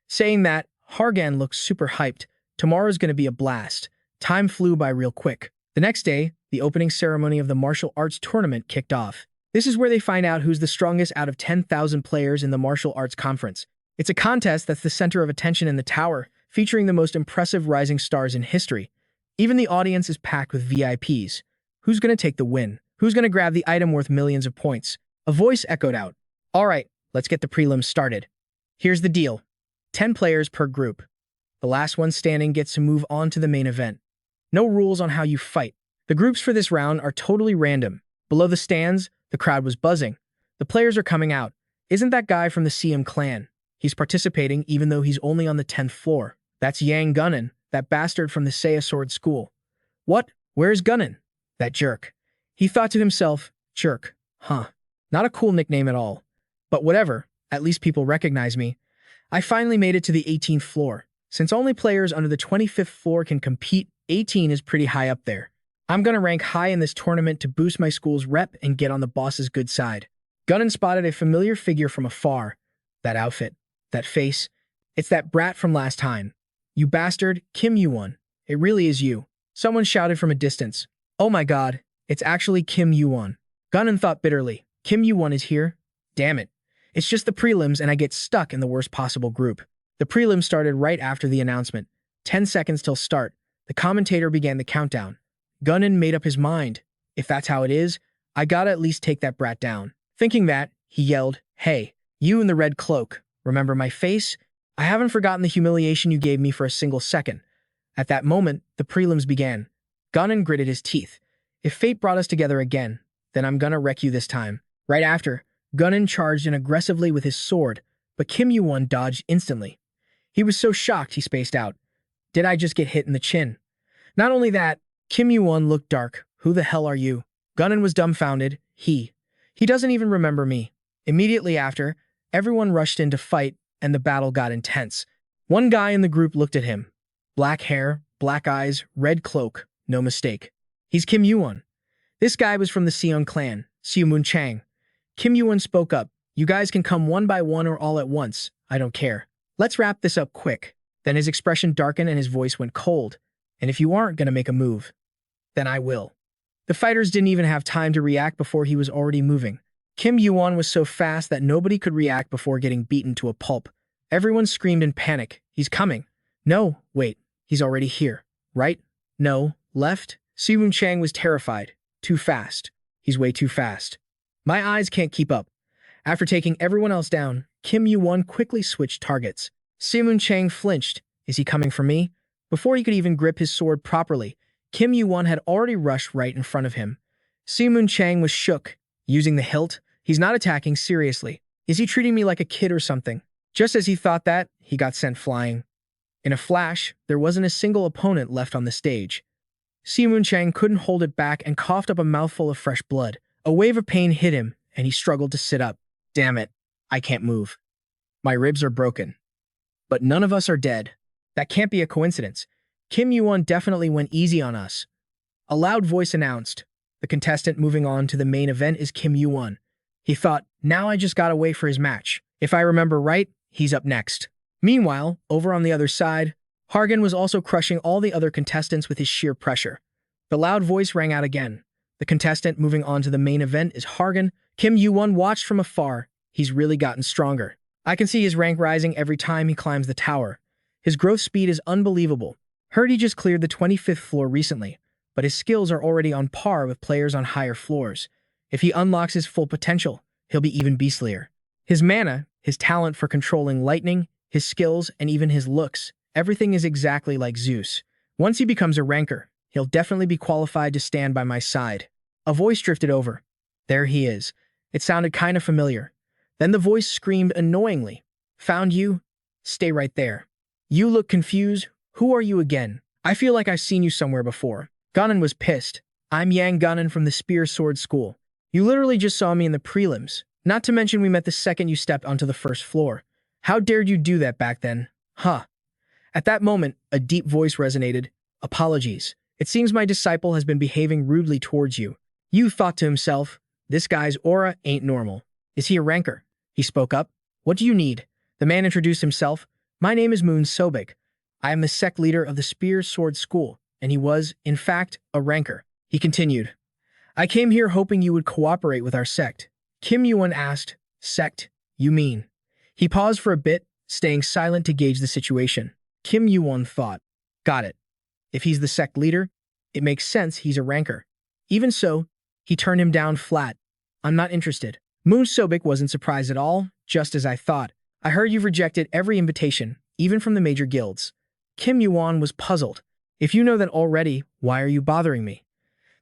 Saying that, Hargan looked super hyped. Tomorrow's gonna be a blast. Time flew by real quick. The next day, the opening ceremony of the martial arts tournament kicked off. This is where they find out who's the strongest out of 10,000 players in the martial arts conference. It's a contest that's the center of attention in the tower, featuring the most impressive rising stars in history. Even the audience is packed with VIPs. Who's gonna take the win? Who's gonna grab the item worth millions of points? A voice echoed out. All right, let's get the prelims started. Here's the deal. 10 players per group. The last one standing gets to move on to the main event. No rules on how you fight. The groups for this round are totally random. Below the stands, the crowd was buzzing. The players are coming out. Isn't that guy from the CM clan? He's participating even though he's only on the 10th floor. That's Yang Gunnan, that bastard from the Seiya Sword School. What? Where's Gunnan? That jerk. He thought to himself, jerk, huh? Not a cool nickname at all. But whatever, at least people recognize me. I finally made it to the 18th floor. Since only players under the 25th floor can compete, 18 is pretty high up there. I'm gonna rank high in this tournament to boost my school's rep and get on the boss's good side. Gunnan spotted a familiar figure from afar. That outfit, that face, it's that brat from last time. You bastard, Kim Yuwon. It really is you. Someone shouted from a distance. Oh my god, it's actually Kim Yuwon. Gunnan thought bitterly. Kim Yuwon is here? Damn it. It's just the prelims and I get stuck in the worst possible group. The prelims started right after the announcement. 10 seconds till start. The commentator began the countdown. Gunnan made up his mind. If that's how it is, I gotta at least take that brat down. Thinking that, he yelled, hey, you in the red cloak, remember my face? I haven't forgotten the humiliation you gave me for a single second. At that moment, the prelims began. Gunnan gritted his teeth. If fate brought us together again, then I'm gonna wreck you this time. Right after, Gunnan charged in aggressively with his sword, but Kim Yuwon dodged instantly. He was so shocked he spaced out. Did I just get hit in the chin? Not only that, Kim Yuwon looked dark. Who the hell are you? Gunnan was dumbfounded. He doesn't even remember me. Immediately after, everyone rushed in to fight, and the battle got intense. One guy in the group looked at him. Black hair, black eyes, red cloak, no mistake. He's Kim Yuwon. This guy was from the Seong clan, Seomun Chang. Kim Yuwon spoke up. You guys can come one by one or all at once. I don't care. Let's wrap this up quick. Then his expression darkened and his voice went cold. And if you aren't gonna make a move, then I will. The fighters didn't even have time to react before he was already moving. Kim Yuwon was so fast that nobody could react before getting beaten to a pulp. Everyone screamed in panic. He's coming. No, wait. He's already here. Right? No, left. Siwon Chang was terrified. Too fast. He's way too fast. My eyes can't keep up. After taking everyone else down, Kim Yuwon quickly switched targets. Siwon Chang flinched. Is he coming for me? Before he could even grip his sword properly, Kim Yuwon had already rushed right in front of him. Siwon Chang was shook. Using the hilt, he's not attacking seriously. Is he treating me like a kid or something? Just as he thought that, he got sent flying. In a flash, there wasn't a single opponent left on the stage. Siwon Chang couldn't hold it back and coughed up a mouthful of fresh blood. A wave of pain hit him, and he struggled to sit up. Damn it, I can't move. My ribs are broken. But none of us are dead. That can't be a coincidence. Kim Yuwon definitely went easy on us. A loud voice announced. The contestant moving on to the main event is Kim Yuwon. He thought, now I just gotta wait for his match. If I remember right, he's up next. Meanwhile, over on the other side, Hargan was also crushing all the other contestants with his sheer pressure. The loud voice rang out again. The contestant moving on to the main event is Hargan. Kim Yuwon watched from afar. He's really gotten stronger. I can see his rank rising every time he climbs the tower. His growth speed is unbelievable. Heard he just cleared the 25th floor recently, but his skills are already on par with players on higher floors. If he unlocks his full potential, he'll be even beastlier. His mana, his talent for controlling lightning, his skills, and even his looks, everything is exactly like Zeus. Once he becomes a ranker, he'll definitely be qualified to stand by my side. A voice drifted over. There he is. It sounded kind of familiar. Then the voice screamed annoyingly. Found you? Stay right there. You look confused. Who are you again? I feel like I've seen you somewhere before. Gunnan was pissed. I'm Yang Gunnan from the Spear Sword School. You literally just saw me in the prelims. Not to mention we met the second you stepped onto the first floor. How dared you do that back then? Huh. At that moment, a deep voice resonated. Apologies. It seems my disciple has been behaving rudely towards you. You thought to himself, this guy's aura ain't normal. Is he a ranker? He spoke up. What do you need? The man introduced himself. My name is Moon Sobek. I am the sect leader of the Spear Sword School, and he was, in fact, a ranker. He continued. I came here hoping you would cooperate with our sect. Kim Yuwon asked, Sect? You mean? He paused for a bit, staying silent to gauge the situation. Kim Yuwon thought, got it. If he's the sect leader, it makes sense he's a ranker. Even so, he turned him down flat. I'm not interested. Moon Sobek wasn't surprised at all, just as I thought. I heard you've rejected every invitation, even from the major guilds. Kim Yuwon was puzzled. If you know that already, why are you bothering me?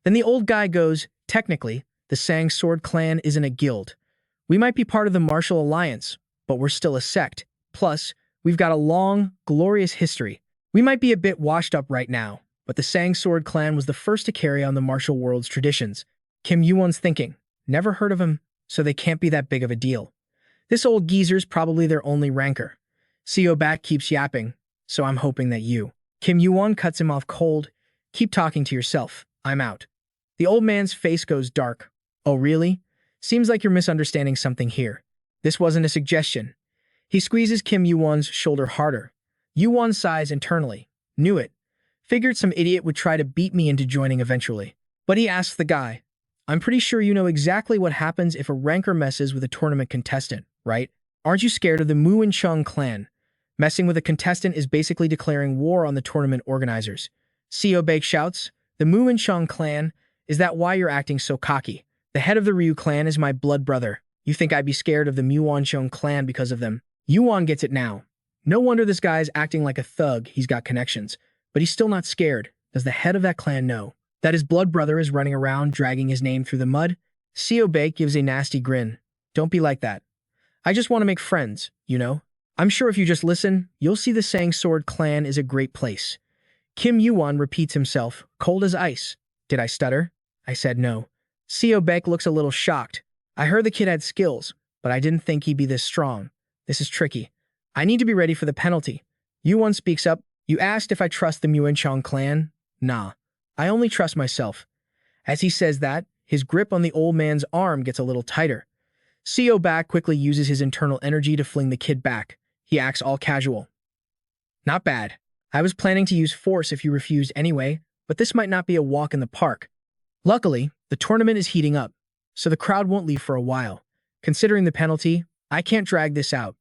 Then the old guy goes, technically, the Sang Sword clan isn't a guild. We might be part of the Martial Alliance, but we're still a sect. Plus, we've got a long, glorious history. We might be a bit washed up right now, but the Sang Sword clan was the first to carry on the martial world's traditions. Kim Yuwon's thinking, never heard of him, so they can't be that big of a deal. This old geezer's probably their only ranker. Seobak keeps yapping, so I'm hoping that you. Kim Yuwon cuts him off cold. Keep talking to yourself. I'm out. The old man's face goes dark. Oh, really? Seems like you're misunderstanding something here. This wasn't a suggestion. He squeezes Kim Yuwon's shoulder harder. Yuwon sighs internally. Knew it. Figured some idiot would try to beat me into joining eventually. But he asks the guy, I'm pretty sure you know exactly what happens if a ranker messes with a tournament contestant, right? Aren't you scared of the Muin Chung clan? Messing with a contestant is basically declaring war on the tournament organizers. Seobake shouts, the Muin Chung clan? Is that why you're acting so cocky? The head of the Ryu clan is my blood brother. You think I'd be scared of the Muon Chung clan because of them? Yuwon gets it now. No wonder this guy's acting like a thug. He's got connections. But he's still not scared. Does the head of that clan know that his blood brother is running around dragging his name through the mud? Seobake gives a nasty grin. Don't be like that. I just want to make friends, you know? I'm sure if you just listen, you'll see the Sang Sword clan is a great place. Kim Yuwon repeats himself, cold as ice. Did I stutter? I said no. Seobake looks a little shocked. I heard the kid had skills, but I didn't think he'd be this strong. This is tricky. I need to be ready for the penalty. Yuwon speaks up. You asked if I trust the Muinchong clan? Nah. I only trust myself. As he says that, his grip on the old man's arm gets a little tighter. Seobak quickly uses his internal energy to fling the kid back. He acts all casual. Not bad. I was planning to use force if you refused anyway, but this might not be a walk in the park. Luckily, the tournament is heating up, so the crowd won't leave for a while. Considering the penalty, I can't drag this out.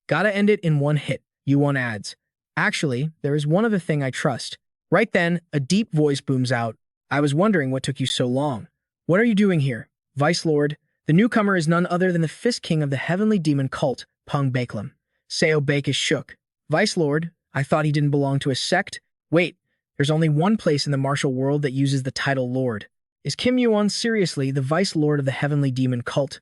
Gotta end it in one hit, Yuwon adds. Actually, there is one other thing I trust. Right then, a deep voice booms out. I was wondering what took you so long. What are you doing here? Vice Lord, the newcomer is none other than the Fist King of the Heavenly Demon Cult, Pung Bakelum. Seo Bake is shook. Vice Lord, I thought he didn't belong to a sect? Wait, there's only one place in the martial world that uses the title Lord. Is Kim Yuwon seriously the Vice Lord of the Heavenly Demon Cult?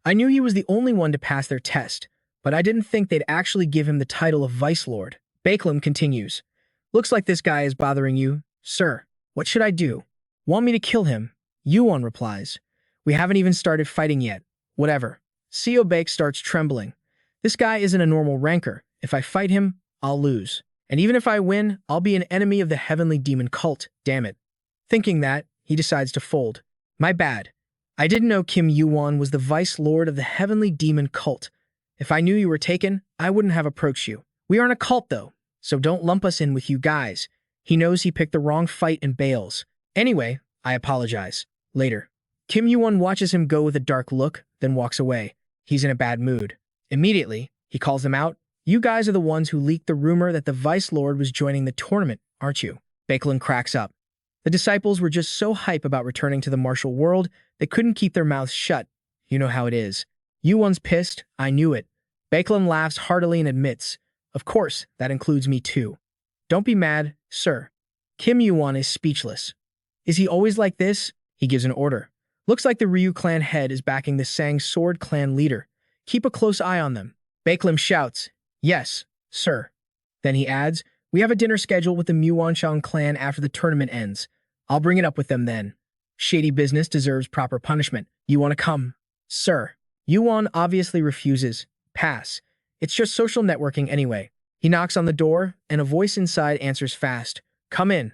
I knew he was the only one to pass their test, but I didn't think they'd actually give him the title of Vice Lord. Bakelum continues. Looks like this guy is bothering you. Sir, what should I do? Want me to kill him? Yuwon replies. We haven't even started fighting yet. Whatever. Seo Bake starts trembling. This guy isn't a normal ranker. If I fight him, I'll lose. And even if I win, I'll be an enemy of the Heavenly Demon Cult, damn it. Thinking that, he decides to fold. My bad. I didn't know Kim Yuwon was the Vice Lord of the Heavenly Demon Cult. If I knew you were taken, I wouldn't have approached you. We aren't a cult, though, so don't lump us in with you guys. He knows he picked the wrong fight and bails. Anyway, I apologize. Later. Kim Yuwon watches him go with a dark look, then walks away. He's in a bad mood. Immediately, he calls them out. You guys are the ones who leaked the rumor that the Vice Lord was joining the tournament, aren't you? Bakelin cracks up. The disciples were just so hype about returning to the martial world, they couldn't keep their mouths shut. You know how it is. Yuwon's pissed, I knew it. Bakelin laughs heartily and admits, of course, that includes me too. Don't be mad, sir. Kim Yuwon is speechless. Is he always like this? He gives an order. Looks like the Ryu clan head is backing the Sang Sword clan leader. Keep a close eye on them. Bakelin shouts, yes, sir. Then he adds, we have a dinner scheduled with the Muwanshan clan after the tournament ends. I'll bring it up with them then. Shady business deserves proper punishment. You want to come? Sir. Yuwon obviously refuses. Pass. It's just social networking anyway. He knocks on the door, and a voice inside answers fast. Come in.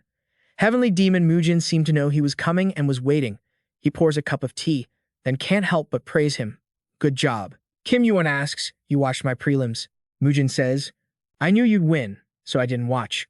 Heavenly Demon Mujin seemed to know he was coming and was waiting. He pours a cup of tea, then can't help but praise him. Good job. Kim Yuwon asks, you watched my prelims. Mujin says, I knew you'd win, so I didn't watch.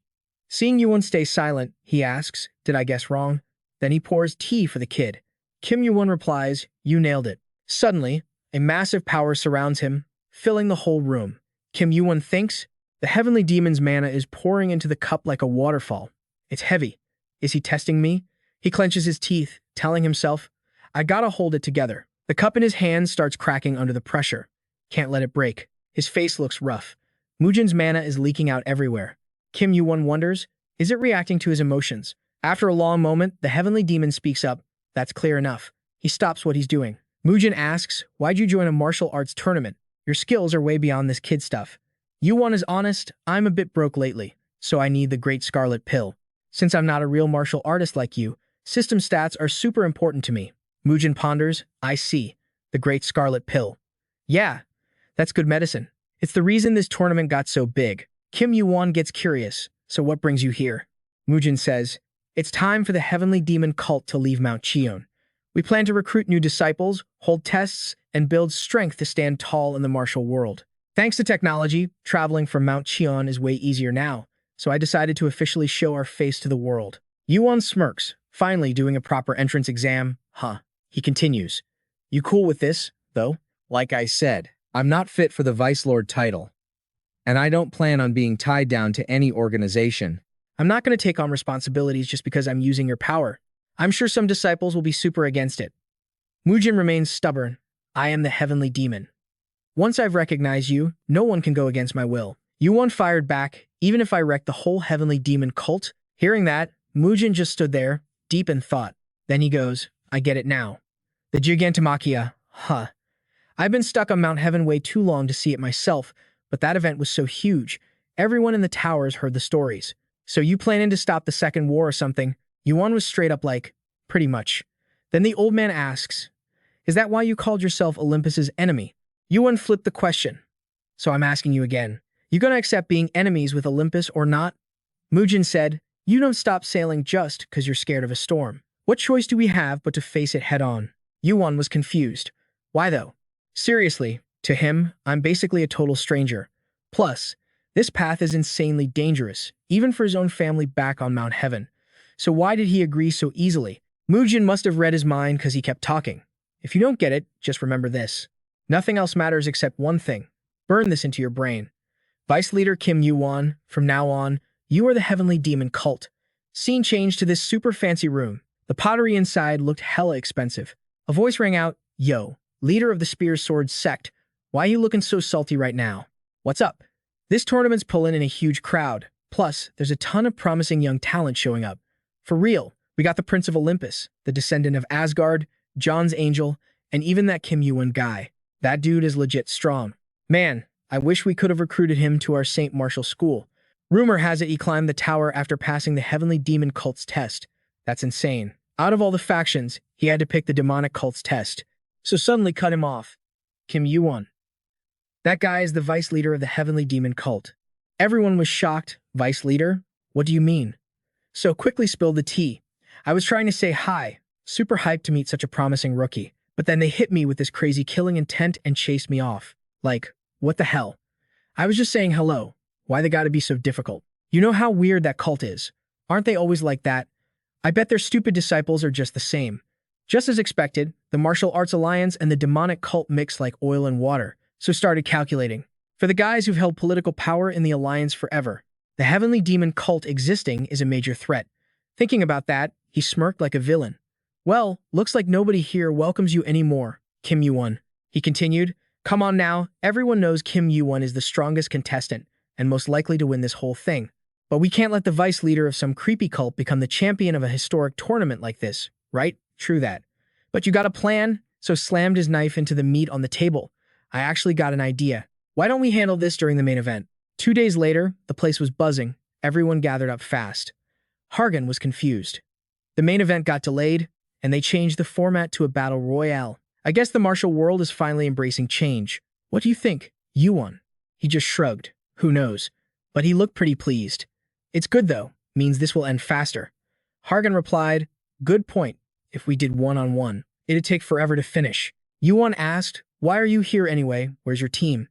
Seeing Yuwon stay silent, he asks, did I guess wrong? Then he pours tea for the kid. Kim Yuwon replies, you nailed it. Suddenly, a massive power surrounds him, filling the whole room. Kim Yuwon thinks, the Heavenly Demon's mana is pouring into the cup like a waterfall. It's heavy. Is he testing me? He clenches his teeth, telling himself, I gotta hold it together. The cup in his hand starts cracking under the pressure. Can't let it break. His face looks rough. Mujin's mana is leaking out everywhere. Kim Yuwon wonders, is it reacting to his emotions? After a long moment, the Heavenly Demon speaks up. That's clear enough. He stops what he's doing. Mujin asks, why'd you join a martial arts tournament? Your skills are way beyond this kid stuff. Yuwon is honest, I'm a bit broke lately, so I need the Great Scarlet Pill. Since I'm not a real martial artist like you, system stats are super important to me. Mujin ponders, I see. The Great Scarlet Pill. Yeah, that's good medicine. It's the reason this tournament got so big. Kim Yuwon gets curious, so what brings you here? Mujin says, it's time for the Heavenly Demon Cult to leave Mount Cheon. We plan to recruit new disciples, hold tests, and build strength to stand tall in the martial world. Thanks to technology, traveling from Mount Cheon is way easier now, so I decided to officially show our face to the world. Yuwon smirks, finally doing a proper entrance exam. He continues. You cool with this, though? Like I said, I'm not fit for the Vice Lord title, and I don't plan on being tied down to any organization. I'm not going to take on responsibilities just because I'm using your power. I'm sure some disciples will be super against it. Mujin remains stubborn. I am the Heavenly Demon. Once I've recognized you, no one can go against my will. Yuwon fired back, even if I wrecked the whole Heavenly Demon cult. Hearing that, Mujin just stood there, deep in thought. Then he goes, I get it now. The Gigantomachia, I've been stuck on Mount Heaven way too long to see it myself, but that event was so huge. Everyone in the towers heard the stories. So you planning to stop the second war or something? Yuwon was straight up like, pretty much. Then the old man asks, is that why you called yourself Olympus's enemy? Yuwon flipped the question. So I'm asking you again. You gonna accept being enemies with Olympus or not? Mujin said, you don't stop sailing just because you're scared of a storm. What choice do we have but to face it head on? Yuwon was confused. Why though? Seriously, to him, I'm basically a total stranger. Plus, this path is insanely dangerous, even for his own family back on Mount Heaven. So why did he agree so easily? Mujin must have read his mind because he kept talking. If you don't get it, just remember this. Nothing else matters except one thing. Burn this into your brain. Vice Leader Kim Yuwon, from now on, you are the Heavenly Demon Cult. Scene changed to this super fancy room. The pottery inside looked hella expensive. A voice rang out, "Yo, leader of the Spear Sword sect, why you looking so salty right now? What's up?" This tournament's pulling in a huge crowd. Plus, there's a ton of promising young talent showing up. For real, we got the Prince of Olympus, the descendant of Asgard, John's angel, and even that Kim Yuwon guy. That dude is legit strong. Man, I wish we could have recruited him to our St. Martial school. Rumor has it he climbed the tower after passing the heavenly demon cult's test. That's insane. Out of all the factions, he had to pick the demonic cult's test. So suddenly cut him off. Kim Yuwon. That guy is the vice leader of the heavenly demon cult. Everyone was shocked. Vice leader? What do you mean? So quickly spilled the tea. I was trying to say hi, super hyped to meet such a promising rookie, but then they hit me with this crazy killing intent and chased me off. Like, what the hell? I was just saying hello. Why they gotta be so difficult? You know how weird that cult is. Aren't they always like that? I bet their stupid disciples are just the same. Just as expected, the Martial Arts Alliance and the demonic cult mixed like oil and water, so started calculating. For the guys who've held political power in the alliance forever, the heavenly demon cult existing is a major threat. Thinking about that, he smirked like a villain. Well, looks like nobody here welcomes you anymore, Kim Yuwon. He continued, come on now, everyone knows Kim Yuwon is the strongest contestant and most likely to win this whole thing. But we can't let the vice leader of some creepy cult become the champion of a historic tournament like this, right? True that. But you got a plan? So slammed his knife into the meat on the table. I actually got an idea. Why don't we handle this during the main event? 2 days later, the place was buzzing. Everyone gathered up fast. Hargan was confused. The main event got delayed, and they changed the format to a battle royale. I guess the martial world is finally embracing change. What do you think? Yuwon. He just shrugged. Who knows? But he looked pretty pleased. It's good though. Means this will end faster. Hargan replied, good point. If we did one-on-one, it'd take forever to finish. Yuwon asked, why are you here anyway? Where's your team?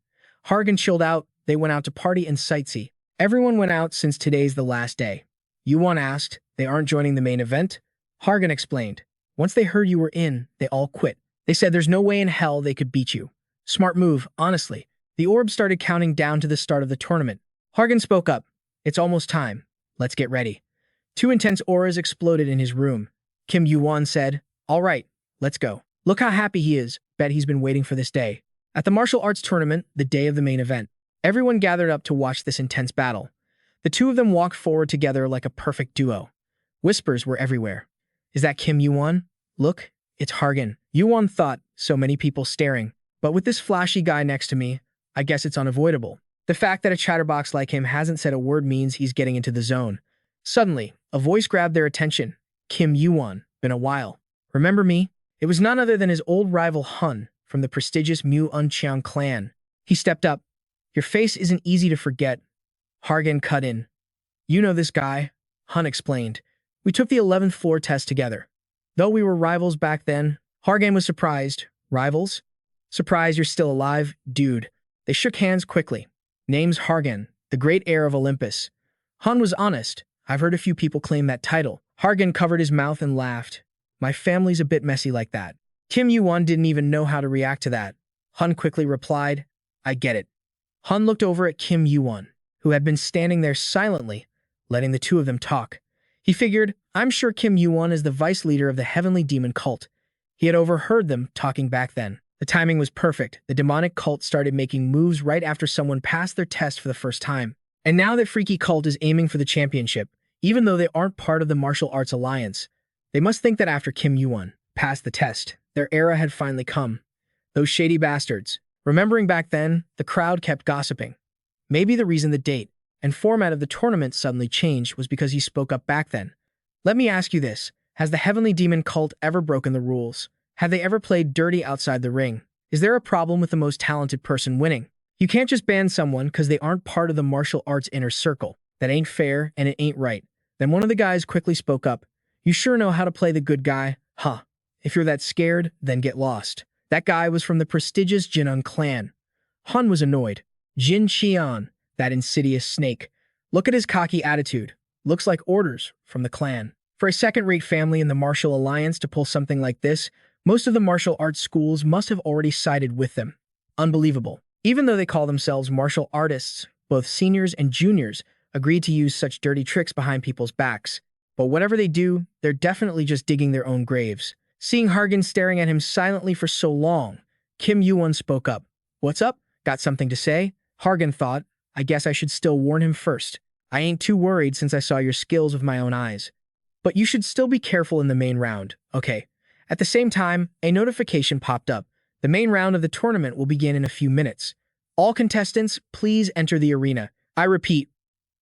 Hargan chilled out. They went out to party and sightsee. Everyone went out since today's the last day. Yuwon asked, they aren't joining the main event? Hargan explained, once they heard you were in, they all quit. They said there's no way in hell they could beat you. Smart move, honestly. The orb started counting down to the start of the tournament. Hargan spoke up. It's almost time. Let's get ready. 2 intense auras exploded in his room. Kim Yuwon said, all right, let's go. Look how happy he is. Bet he's been waiting for this day. At the martial arts tournament, the day of the main event, everyone gathered up to watch this intense battle. The two of them walked forward together like a perfect duo. Whispers were everywhere. Is that Kim Yuwon? Look, it's Hargan. Yuwon thought, so many people staring. But with this flashy guy next to me, I guess it's unavoidable. The fact that a chatterbox like him hasn't said a word means he's getting into the zone. Suddenly, a voice grabbed their attention. Kim Yuwon. Been a while. Remember me? It was none other than his old rival Hun from the prestigious Mu-Un-Chiang clan. He stepped up. Your face isn't easy to forget. Hargan cut in. You know this guy, Hun explained. We took the 11th floor test together. Though we were rivals back then, Hargan was surprised. Rivals? Surprised you're still alive? Dude. They shook hands quickly. Name's Hargan, the great heir of Olympus. Hun was honest. I've heard a few people claim that title. Hargan covered his mouth and laughed. My family's a bit messy like that. Kim Yuwon didn't even know how to react to that. Hun quickly replied, I get it. Hun looked over at Kim Yuwon, who had been standing there silently, letting the two of them talk. He figured, I'm sure Kim Yuwon is the vice leader of the heavenly demon cult. He had overheard them talking back then. The timing was perfect. The demonic cult started making moves right after someone passed their test for the first time. And now that freaky cult is aiming for the championship, even though they aren't part of the martial arts alliance. They must think that after Kim Yuwon passed the test, their era had finally come. Those shady bastards. Remembering back then, the crowd kept gossiping. Maybe the reason the date and format of the tournament suddenly changed was because he spoke up back then. Let me ask you this. Has the heavenly demon cult ever broken the rules? Have they ever played dirty outside the ring? Is there a problem with the most talented person winning? You can't just ban someone because they aren't part of the martial arts inner circle. That ain't fair and it ain't right. Then one of the guys quickly spoke up. You sure know how to play the good guy? Huh. If you're that scared, then get lost. That guy was from the prestigious Jinun clan. Hun was annoyed. Jin Qian, that insidious snake. Look at his cocky attitude. Looks like orders from the clan. For a second-rate family in the martial alliance to pull something like this, most of the martial arts schools must have already sided with them. Unbelievable. Even though they call themselves martial artists, both seniors and juniors agreed to use such dirty tricks behind people's backs. But whatever they do, they're definitely just digging their own graves. Seeing Hargan staring at him silently for so long, Kim Yuwon spoke up. What's up? Got something to say? Hargan thought, I guess I should still warn him first. I ain't too worried since I saw your skills with my own eyes. But you should still be careful in the main round, okay? At the same time, a notification popped up. The main round of the tournament will begin in a few minutes. All contestants, please enter the arena. I repeat,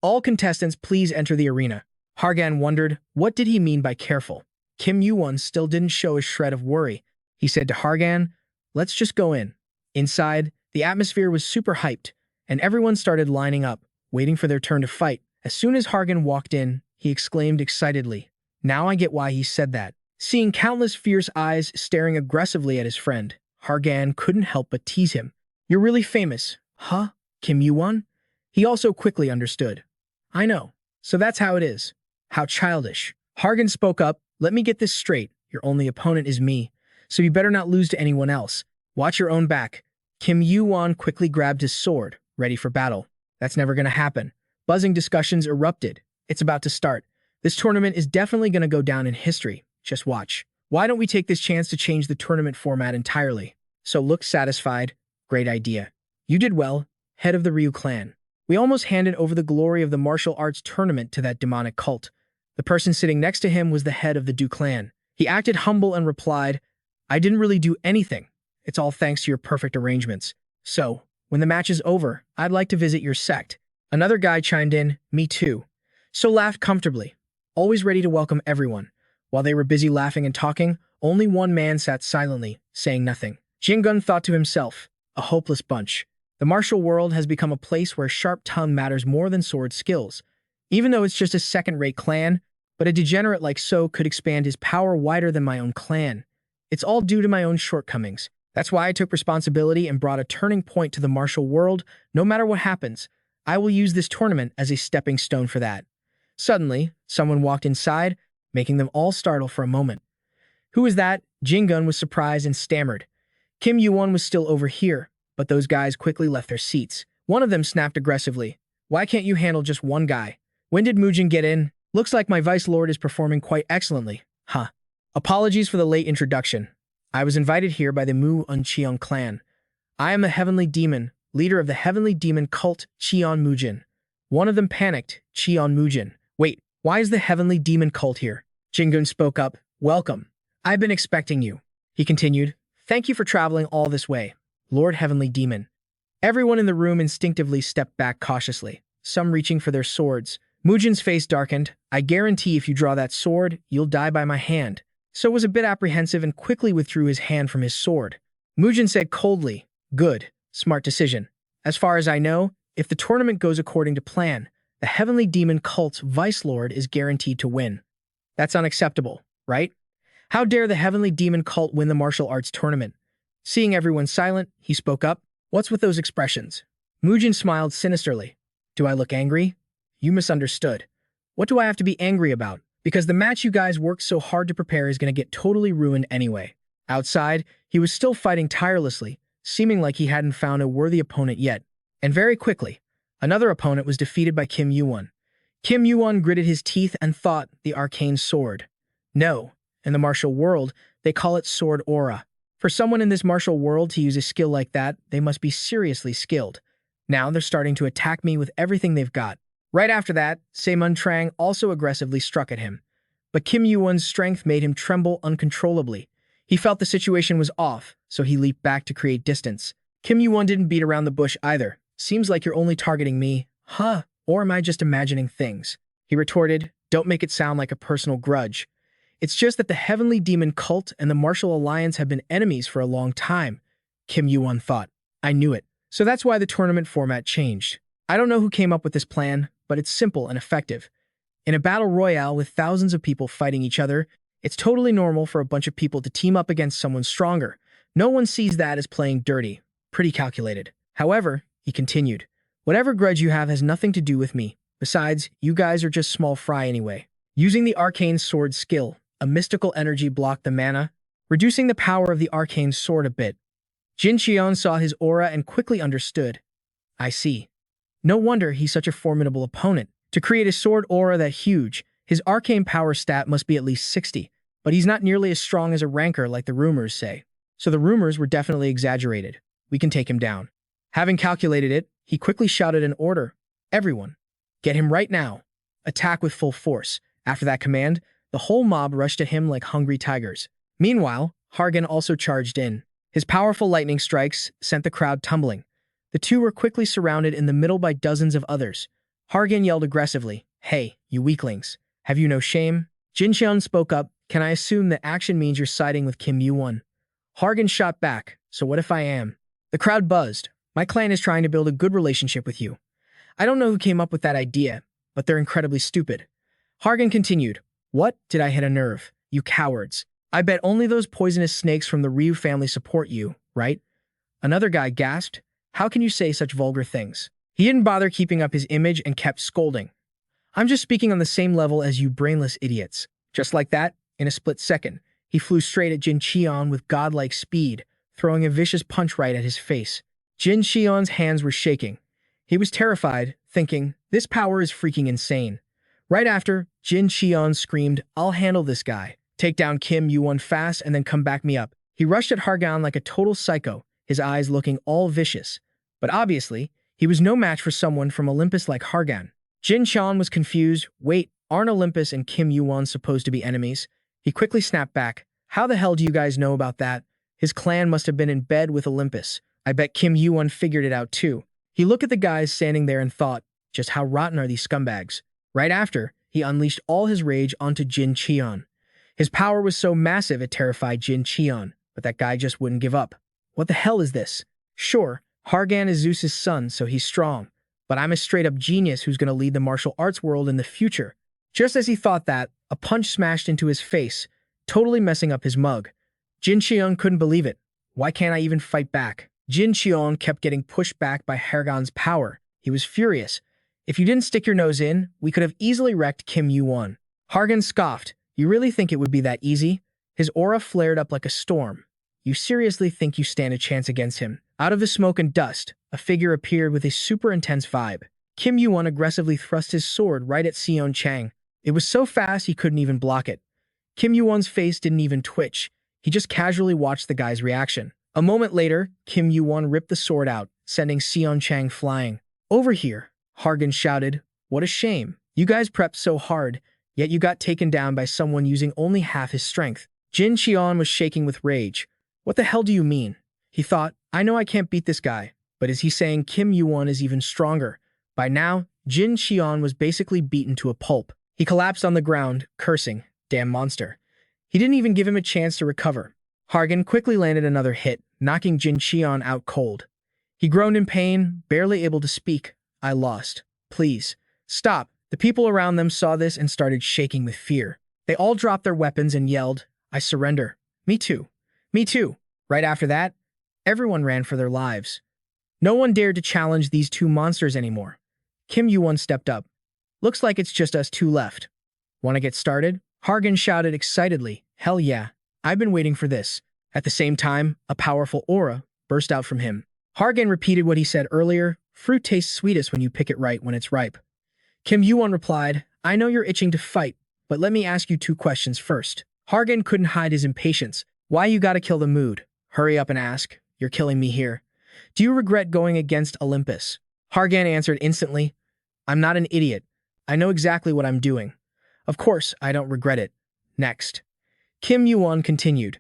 all contestants, please enter the arena. Hargan wondered, what did he mean by careful? Kim Yuwon still didn't show a shred of worry. He said to Hargan, let's just go in. Inside, the atmosphere was super hyped, and everyone started lining up, waiting for their turn to fight. As soon as Hargan walked in, he exclaimed excitedly, now I get why he said that. Seeing countless fierce eyes staring aggressively at his friend, Hargan couldn't help but tease him. You're really famous, huh, Kim Yuwon? He also quickly understood. I know. So that's how it is. How childish. Hargan spoke up, let me get this straight. Your only opponent is me, so you better not lose to anyone else. Watch your own back. Kim Yuwon quickly grabbed his sword, ready for battle. That's never gonna happen. Buzzing discussions erupted. It's about to start. This tournament is definitely gonna go down in history. Just watch. Why don't we take this chance to change the tournament format entirely? So look satisfied. Great idea. You did well, head of the Ryu clan. We almost handed over the glory of the martial arts tournament to that demonic cult. The person sitting next to him was the head of the Du clan. He acted humble and replied, I didn't really do anything. It's all thanks to your perfect arrangements. So, when the match is over, I'd like to visit your sect. Another guy chimed in, me too. So laughed comfortably, always ready to welcome everyone. While they were busy laughing and talking, only one man sat silently, saying nothing. Jingun thought to himself, a hopeless bunch. The martial world has become a place where sharp tongue matters more than sword skills. Even though it's just a second-rate clan, but a degenerate like so could expand his power wider than my own clan. It's all due to my own shortcomings. That's why I took responsibility and brought a turning point to the martial world. No matter what happens, I will use this tournament as a stepping stone for that. Suddenly, someone walked inside, making them all startle for a moment. Who is that? Jingun was surprised and stammered. Kim Yuwon was still over here, but those guys quickly left their seats. One of them snapped aggressively. Why can't you handle just one guy? When did Mujin get in? Looks like my Vice Lord is performing quite excellently. Huh. Apologies for the late introduction. I was invited here by the Mu Un Cheong clan. I am a heavenly demon, leader of the heavenly demon cult Cheon Mujin. One of them panicked, Cheon Mujin. Wait, why is the heavenly demon cult here? Jingun spoke up. Welcome. I've been expecting you. He continued. Thank you for traveling all this way, Lord Heavenly Demon. Everyone in the room instinctively stepped back cautiously, some reaching for their swords. Mujin's face darkened. I guarantee if you draw that sword, you'll die by my hand. So was a bit apprehensive and quickly withdrew his hand from his sword. Mujin said coldly, good, smart decision. As far as I know, if the tournament goes according to plan, the Heavenly Demon cult's Vice Lord is guaranteed to win. That's unacceptable, right? How dare the Heavenly Demon cult win the martial arts tournament? Seeing everyone silent, he spoke up. What's with those expressions? Mujin smiled sinisterly. Do I look angry? You misunderstood. What do I have to be angry about? Because the match you guys worked so hard to prepare is going to get totally ruined anyway. Outside, he was still fighting tirelessly, seeming like he hadn't found a worthy opponent yet. And very quickly, another opponent was defeated by Kim Yuwon. Kim Yuwon gritted his teeth and thought the arcane sword. No, in the martial world, they call it sword aura. For someone in this martial world to use a skill like that, they must be seriously skilled. Now they're starting to attack me with everything they've got. Right after that, Seimun Trang also aggressively struck at him. But Kim Yuwon's strength made him tremble uncontrollably. He felt the situation was off, so he leaped back to create distance. Kim Yuwon didn't beat around the bush either. Seems like you're only targeting me. Huh? Or am I just imagining things? He retorted, don't make it sound like a personal grudge. It's just that the Heavenly Demon cult and the Martial Alliance have been enemies for a long time, Kim Yuwon thought. I knew it. So that's why the tournament format changed. I don't know who came up with this plan, but it's simple and effective. In a battle royale with thousands of people fighting each other, it's totally normal for a bunch of people to team up against someone stronger. No one sees that as playing dirty. Pretty calculated. However, he continued, whatever grudge you have has nothing to do with me. Besides, you guys are just small fry anyway. Using the arcane sword skill, a mystical energy blocked the mana, reducing the power of the arcane sword a bit. Jin Qian saw his aura and quickly understood. I see. No wonder he's such a formidable opponent. To create a sword aura that huge, His arcane power stat must be at least 60, but he's not nearly as strong as a ranker like the rumors say. So the rumors were definitely exaggerated. We can take him down. Having calculated it, he quickly shouted an order. Everyone, get him right now. Attack with full force. After that command, the whole mob rushed at him like hungry tigers. Meanwhile, Hargan also charged in. His powerful lightning strikes sent the crowd tumbling. The two were quickly surrounded in the middle by dozens of others. Hargan yelled aggressively, "Hey, you weaklings. Have you no shame?" Jin Cheon spoke up, "Can I assume that action means you're siding with Kim Yuwon?" Hargan shot back, "So what if I am?" The crowd buzzed. "My clan is trying to build a good relationship with you. I don't know who came up with that idea, but they're incredibly stupid." Hargan continued, "What? Did I hit a nerve? You cowards. I bet only those poisonous snakes from the Ryu family support you, right?" Another guy gasped, "How can you say such vulgar things?" He didn't bother keeping up his image and kept scolding. "I'm just speaking on the same level as you brainless idiots." Just like that, in a split second, he flew straight at Jin Cheon with godlike speed, throwing a vicious punch right at his face. Jin Cheon's hands were shaking. He was terrified, thinking, this power is freaking insane. Right after, Jin Cheon screamed, "I'll handle this guy. Take down Kim Yuwon fast and then come back me up." He rushed at Hargan like a total psycho, his eyes looking all vicious. But obviously, he was no match for someone from Olympus like Hargan. Jin Cheon was confused. Wait, aren't Olympus and Kim Yuwon supposed to be enemies? He quickly snapped back. "How the hell do you guys know about that? His clan must have been in bed with Olympus. I bet Kim Yuwon figured it out too." He looked at the guys standing there and thought, just how rotten are these scumbags? Right after, he unleashed all his rage onto Jin Cheon. His power was so massive it terrified Jin Cheon, but that guy just wouldn't give up. What the hell is this? Sure, Hargan is Zeus's son, so he's strong, but I'm a straight-up genius who's going to lead the martial arts world in the future. Just as he thought that, a punch smashed into his face, totally messing up his mug. Jin Cheon couldn't believe it. Why can't I even fight back? Jin Cheon kept getting pushed back by Hargan's power. He was furious. "If you didn't stick your nose in, we could have easily wrecked Kim Yuwon." Hargan scoffed. "You really think it would be that easy?" His aura flared up like a storm. "You seriously think you stand a chance against him?" Out of the smoke and dust, a figure appeared with a super intense vibe. Kim Yuwon aggressively thrust his sword right at Seon Chang. It was so fast he couldn't even block it. Kim Yuwon's face didn't even twitch. He just casually watched the guy's reaction. A moment later, Kim Yuwon ripped the sword out, sending Seon Chang flying. "Over here," Hargan shouted. "What a shame. You guys prepped so hard, yet you got taken down by someone using only half his strength." Jin Cheon was shaking with rage. "What the hell do you mean?" He thought, "I know I can't beat this guy, but is he saying Kim Yuwon is even stronger?" By now, Jin Cheon was basically beaten to a pulp. He collapsed on the ground, cursing, "Damn monster." He didn't even give him a chance to recover. Hargan quickly landed another hit, knocking Jin Cheon out cold. He groaned in pain, barely able to speak. "I lost. Please, stop." The people around them saw this and started shaking with fear. They all dropped their weapons and yelled, "I surrender." "Me too. Me too." Right after that, everyone ran for their lives. No one dared to challenge these two monsters anymore. Kim Yuwon stepped up. "Looks like it's just us two left. Want to get started?" Hargan shouted excitedly. "Hell yeah. I've been waiting for this." At the same time, a powerful aura burst out from him. Hargan repeated what he said earlier, "Fruit tastes sweetest when you pick it right when it's ripe." Kim Yuwon replied, "I know you're itching to fight, but let me ask you two questions first." Hargan couldn't hide his impatience. "Why you gotta kill the mood? Hurry up and ask. You're killing me here. Do you regret going against Olympus?" Hargan answered instantly, "I'm not an idiot. I know exactly what I'm doing. Of course, I don't regret it." Next. Kim Yuwon continued,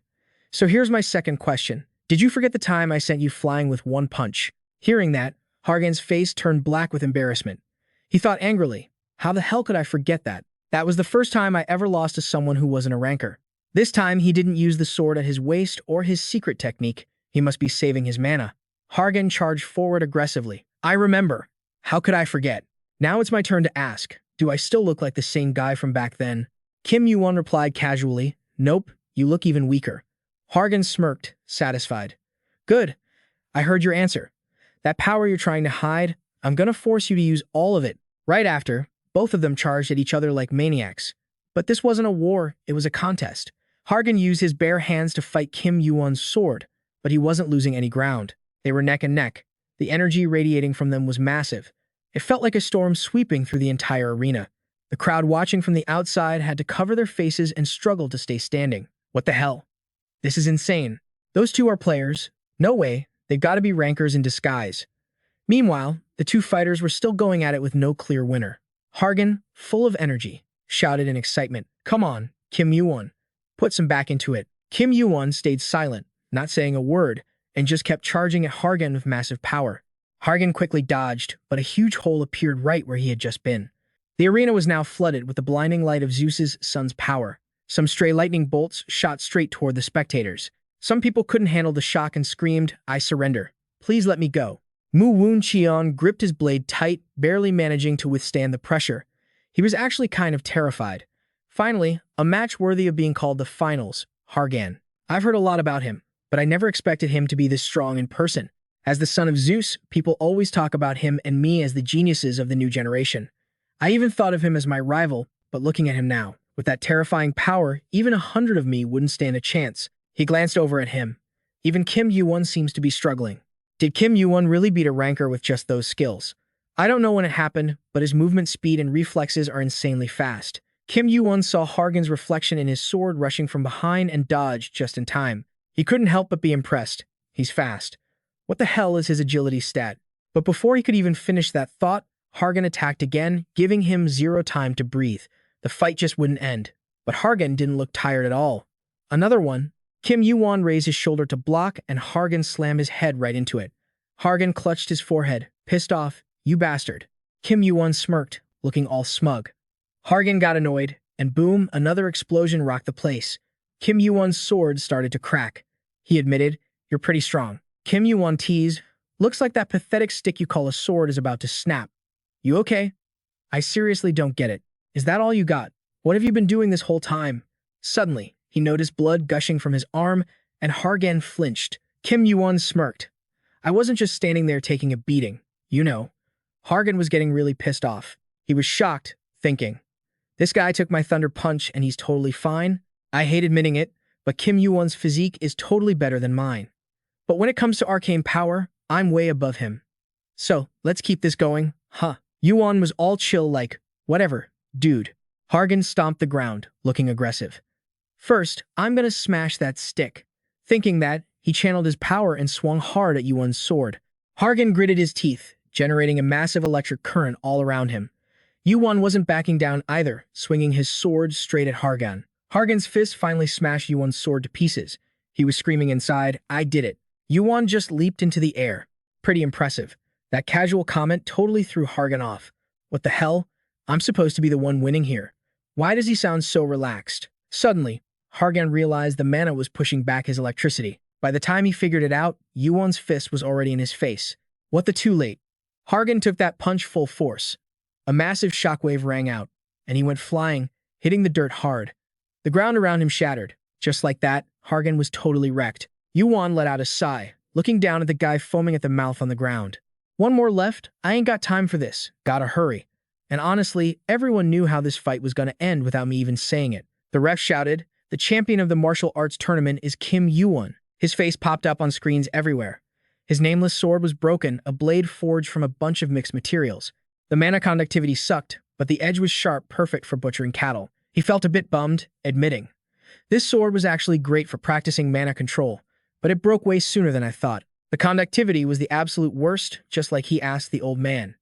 "So here's my second question. Did you forget the time I sent you flying with one punch?" Hearing that, Hargan's face turned black with embarrassment. He thought angrily, "How the hell could I forget that? That was the first time I ever lost to someone who wasn't a ranker." This time, he didn't use the sword at his waist or his secret technique. He must be saving his mana. Hargan charged forward aggressively. "I remember. How could I forget? Now it's my turn to ask. Do I still look like the same guy from back then?" Kim Yuwon replied casually, "Nope, you look even weaker." Hargan smirked, satisfied. "Good. I heard your answer. That power you're trying to hide, I'm gonna force you to use all of it." Right after, both of them charged at each other like maniacs. But this wasn't a war, it was a contest. Hargan used his bare hands to fight Kim Yuwon's sword, but he wasn't losing any ground. They were neck and neck. The energy radiating from them was massive. It felt like a storm sweeping through the entire arena. The crowd watching from the outside had to cover their faces and struggle to stay standing. What the hell? This is insane. Those two are players. No way. They've got to be rankers in disguise. Meanwhile, the two fighters were still going at it with no clear winner. Hargan, full of energy, shouted in excitement, "Come on, Kim Yuwon. Put some back into it." Kim Yuwon stayed silent, not saying a word, and just kept charging at Hargan with massive power. Hargan quickly dodged, but a huge hole appeared right where he had just been. The arena was now flooded with the blinding light of Zeus's son's power. Some stray lightning bolts shot straight toward the spectators. Some people couldn't handle the shock and screamed, "I surrender. Please let me go." Mu Woon Cheon gripped his blade tight, barely managing to withstand the pressure. He was actually kind of terrified. Finally, a match worthy of being called the finals, Hargan. I've heard a lot about him, but I never expected him to be this strong in person. As the son of Zeus, people always talk about him and me as the geniuses of the new generation. I even thought of him as my rival, but looking at him now, with that terrifying power, even 100 of me wouldn't stand a chance. He glanced over at him. Even Kim Yuwon seems to be struggling. Did Kim Yuwon really beat a ranker with just those skills? I don't know when it happened, but his movement speed and reflexes are insanely fast. Kim Yuwon saw Hargan's reflection in his sword rushing from behind and dodged just in time. He couldn't help but be impressed. He's fast. What the hell is his agility stat? But before he could even finish that thought, Hargan attacked again, giving him zero time to breathe. The fight just wouldn't end. But Hargan didn't look tired at all. Another one. Kim Yuwon raised his shoulder to block, and Hargan slammed his head right into it. Hargan clutched his forehead, pissed off. "You bastard." Kim Yuwon smirked, looking all smug. Hargan got annoyed, and boom, another explosion rocked the place. Kim Yuwon's sword started to crack. He admitted, "You're pretty strong." Kim Yuwon teased, "Looks like that pathetic stick you call a sword is about to snap. You okay?" "I seriously don't get it. Is that all you got? What have you been doing this whole time?" Suddenly, he noticed blood gushing from his arm, and Hargan flinched. Kim Yuwon smirked. "I wasn't just standing there taking a beating, you know." Hargan was getting really pissed off. He was shocked, thinking, "This guy took my thunder punch and he's totally fine." I hate admitting it, but Kim Yuwon's physique is totally better than mine. But when it comes to arcane power, I'm way above him. So, let's keep this going, huh? Yuwon was all chill like, "Whatever, dude." Hargan stomped the ground, looking aggressive. "First, I'm gonna smash that stick." Thinking that, he channeled his power and swung hard at Yuwon's sword. Hargan gritted his teeth, generating a massive electric current all around him. Yuwon wasn't backing down either, swinging his sword straight at Hargan. Hargan's fist finally smashed Yuwon's sword to pieces. He was screaming inside, "I did it." Yuwon just leaped into the air. Pretty impressive. That casual comment totally threw Hargan off. What the hell? I'm supposed to be the one winning here. Why does he sound so relaxed? Suddenly, Hargan realized the mana was pushing back his electricity. By the time he figured it out, Yuwon's fist was already in his face. What the too late? Hargan took that punch full force. A massive shockwave rang out, and he went flying, hitting the dirt hard. The ground around him shattered. Just like that, Hargan was totally wrecked. Yuwon let out a sigh, looking down at the guy foaming at the mouth on the ground. "One more left? I ain't got time for this. Gotta hurry." And honestly, everyone knew how this fight was gonna end without me even saying it. The ref shouted, "The champion of the martial arts tournament is Kim Yuwon." His face popped up on screens everywhere. His nameless sword was broken, a blade forged from a bunch of mixed materials. The mana conductivity sucked, but the edge was sharp, perfect for butchering cattle. He felt a bit bummed, admitting, "This sword was actually great for practicing mana control, but it broke way sooner than I thought." The conductivity was the absolute worst, just like he asked the old man.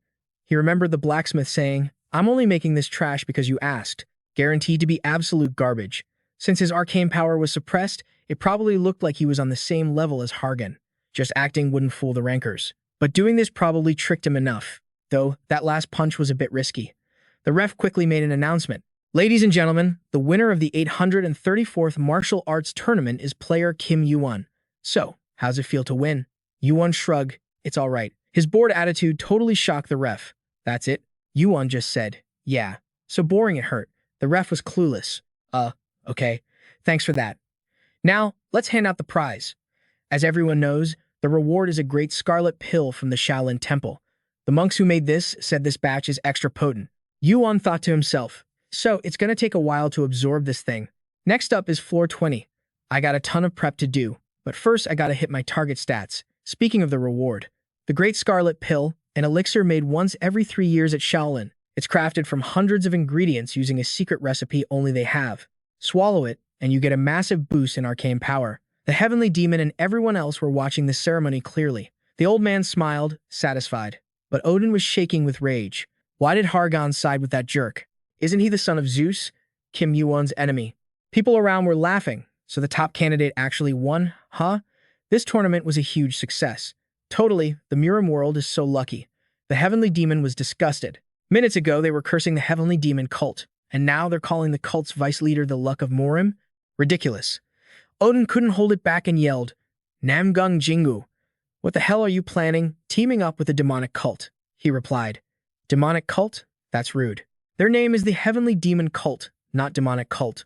He remembered the blacksmith saying, "I'm only making this trash because you asked," guaranteed to be absolute garbage. Since his arcane power was suppressed, it probably looked like he was on the same level as Hargan. Just acting wouldn't fool the rankers. But doing this probably tricked him enough, though that last punch was a bit risky. The ref quickly made an announcement. "Ladies and gentlemen, the winner of the 834th Martial Arts Tournament is player Kim Yuwon. So, how's it feel to win?" Yuwon shrugged. "It's all right." His bored attitude totally shocked the ref. "That's it?" Yuwon just said, "Yeah." So boring it hurt. The ref was clueless. Okay. Thanks for that. Now, let's hand out the prize. As everyone knows, the reward is a great scarlet pill from the Shaolin Temple. The monks who made this said this batch is extra potent. Yuwon thought to himself, "So, it's gonna take a while to absorb this thing." Next up is floor 20. I got a ton of prep to do, but first I gotta hit my target stats. Speaking of the reward, the Great Scarlet Pill, an elixir made once every 3 years at Shaolin. It's crafted from hundreds of ingredients using a secret recipe only they have. Swallow it, and you get a massive boost in arcane power. The heavenly demon and everyone else were watching the ceremony clearly. The old man smiled, satisfied. But Odin was shaking with rage. Why did Hargon side with that jerk? Isn't he the son of Zeus, Kim Yuwon's enemy? People around were laughing, so the top candidate actually won, huh? This tournament was a huge success. Totally, the Murim world is so lucky. The heavenly demon was disgusted. Minutes ago, they were cursing the heavenly demon cult, and now they're calling the cult's vice leader the luck of Murim? Ridiculous. Odin couldn't hold it back and yelled, Namgung Jingu. What the hell are you planning, teaming up with a demonic cult? He replied. Demonic cult? That's rude. Their name is the Heavenly Demon Cult, not Demonic Cult.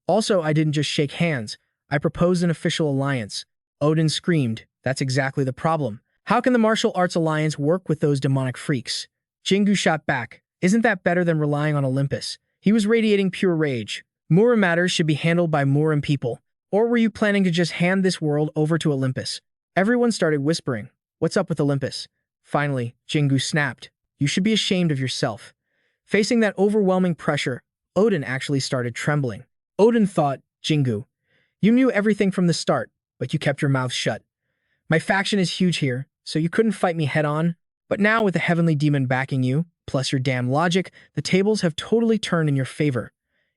Also, I didn't just shake hands. I proposed an official alliance. Odin screamed, that's exactly the problem. How can the martial arts alliance work with those demonic freaks? Jingu shot back. Isn't that better than relying on Olympus? He was radiating pure rage. Murim matters should be handled by Murim people. Or were you planning to just hand this world over to Olympus? Everyone started whispering, what's up with Olympus? Finally, Jingu snapped. You should be ashamed of yourself. Facing that overwhelming pressure, Odin actually started trembling. Odin thought, Jingu, you knew everything from the start, but you kept your mouth shut. My faction is huge here, so you couldn't fight me head-on. But now with the heavenly demon backing you, plus your damn logic, the tables have totally turned in your favor.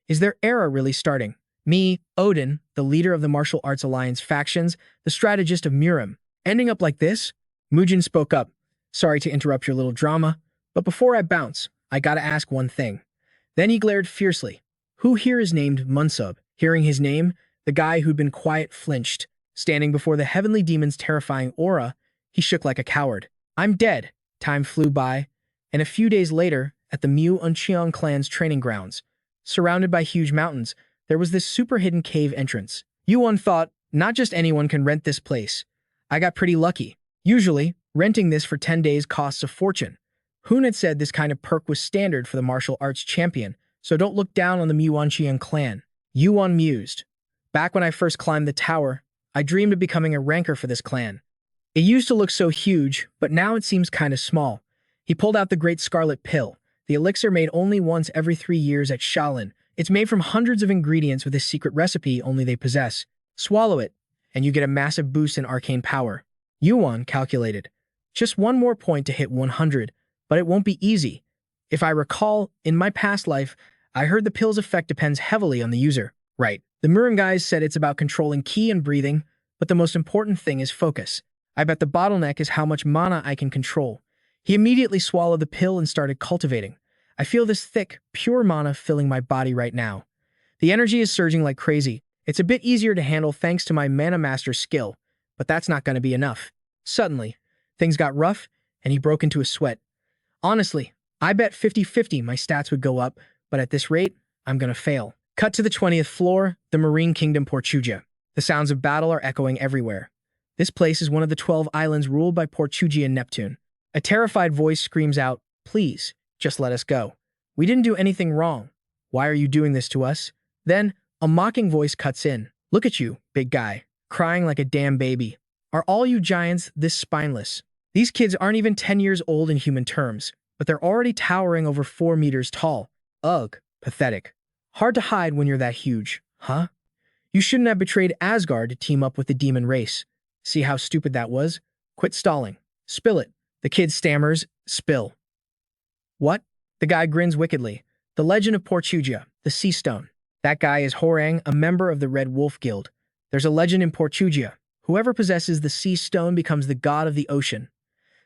Is their era really starting? Me, Odin, the leader of the martial arts alliance factions, the strategist of Murim, ending up like this? Mujin spoke up. Sorry to interrupt your little drama, but before I bounce, I gotta ask one thing. Then he glared fiercely. Who here is named Munsub? Hearing his name, the guy who'd been quiet flinched. Standing before the heavenly demon's terrifying aura, he shook like a coward. I'm dead. Time flew by, and a few days later, at the Mu Uncheong clan's training grounds, surrounded by huge mountains, there was this super hidden cave entrance. Yuwon thought, not just anyone can rent this place. I got pretty lucky. Usually, renting this for 10 days costs a fortune. Hoon had said this kind of perk was standard for the martial arts champion, so don't look down on the Mu Uncheong clan. Yuwon mused. Back when I first climbed the tower, I dreamed of becoming a ranker for this clan. It used to look so huge, but now it seems kind of small. He pulled out the Great Scarlet Pill, the elixir made only once every 3 years at Shaolin. It's made from hundreds of ingredients with a secret recipe only they possess. Swallow it, and you get a massive boost in arcane power. Yuwon calculated. Just one more point to hit 100, but it won't be easy. If I recall, in my past life, I heard the pill's effect depends heavily on the user. Right. The Murim guys said it's about controlling ki and breathing, but the most important thing is focus. I bet the bottleneck is how much mana I can control. He immediately swallowed the pill and started cultivating. I feel this thick, pure mana filling my body right now. The energy is surging like crazy. It's a bit easier to handle thanks to my Mana Master skill, but that's not going to be enough. Suddenly, things got rough, and he broke into a sweat. Honestly, I bet 50-50 my stats would go up, but at this rate, I'm going to fail. Cut to the 20th floor, the Marine Kingdom Portugia. The sounds of battle are echoing everywhere. This place is one of the 12 islands ruled by Portugia and Neptune. A terrified voice screams out, please, just let us go. We didn't do anything wrong. Why are you doing this to us? Then, a mocking voice cuts in. Look at you, big guy, crying like a damn baby. Are all you giants this spineless? These kids aren't even 10 years old in human terms, but they're already towering over 4 meters tall. Ugh, pathetic. Hard to hide when you're that huge, huh? You shouldn't have betrayed Asgard to team up with the demon race. See how stupid that was? Quit stalling. Spill it. The kid stammers, spill. What? The guy grins wickedly. The legend of Portugia, the Sea Stone. That guy is Horang, a member of the Red Wolf Guild. There's a legend in Portugia. Whoever possesses the Sea Stone becomes the god of the ocean.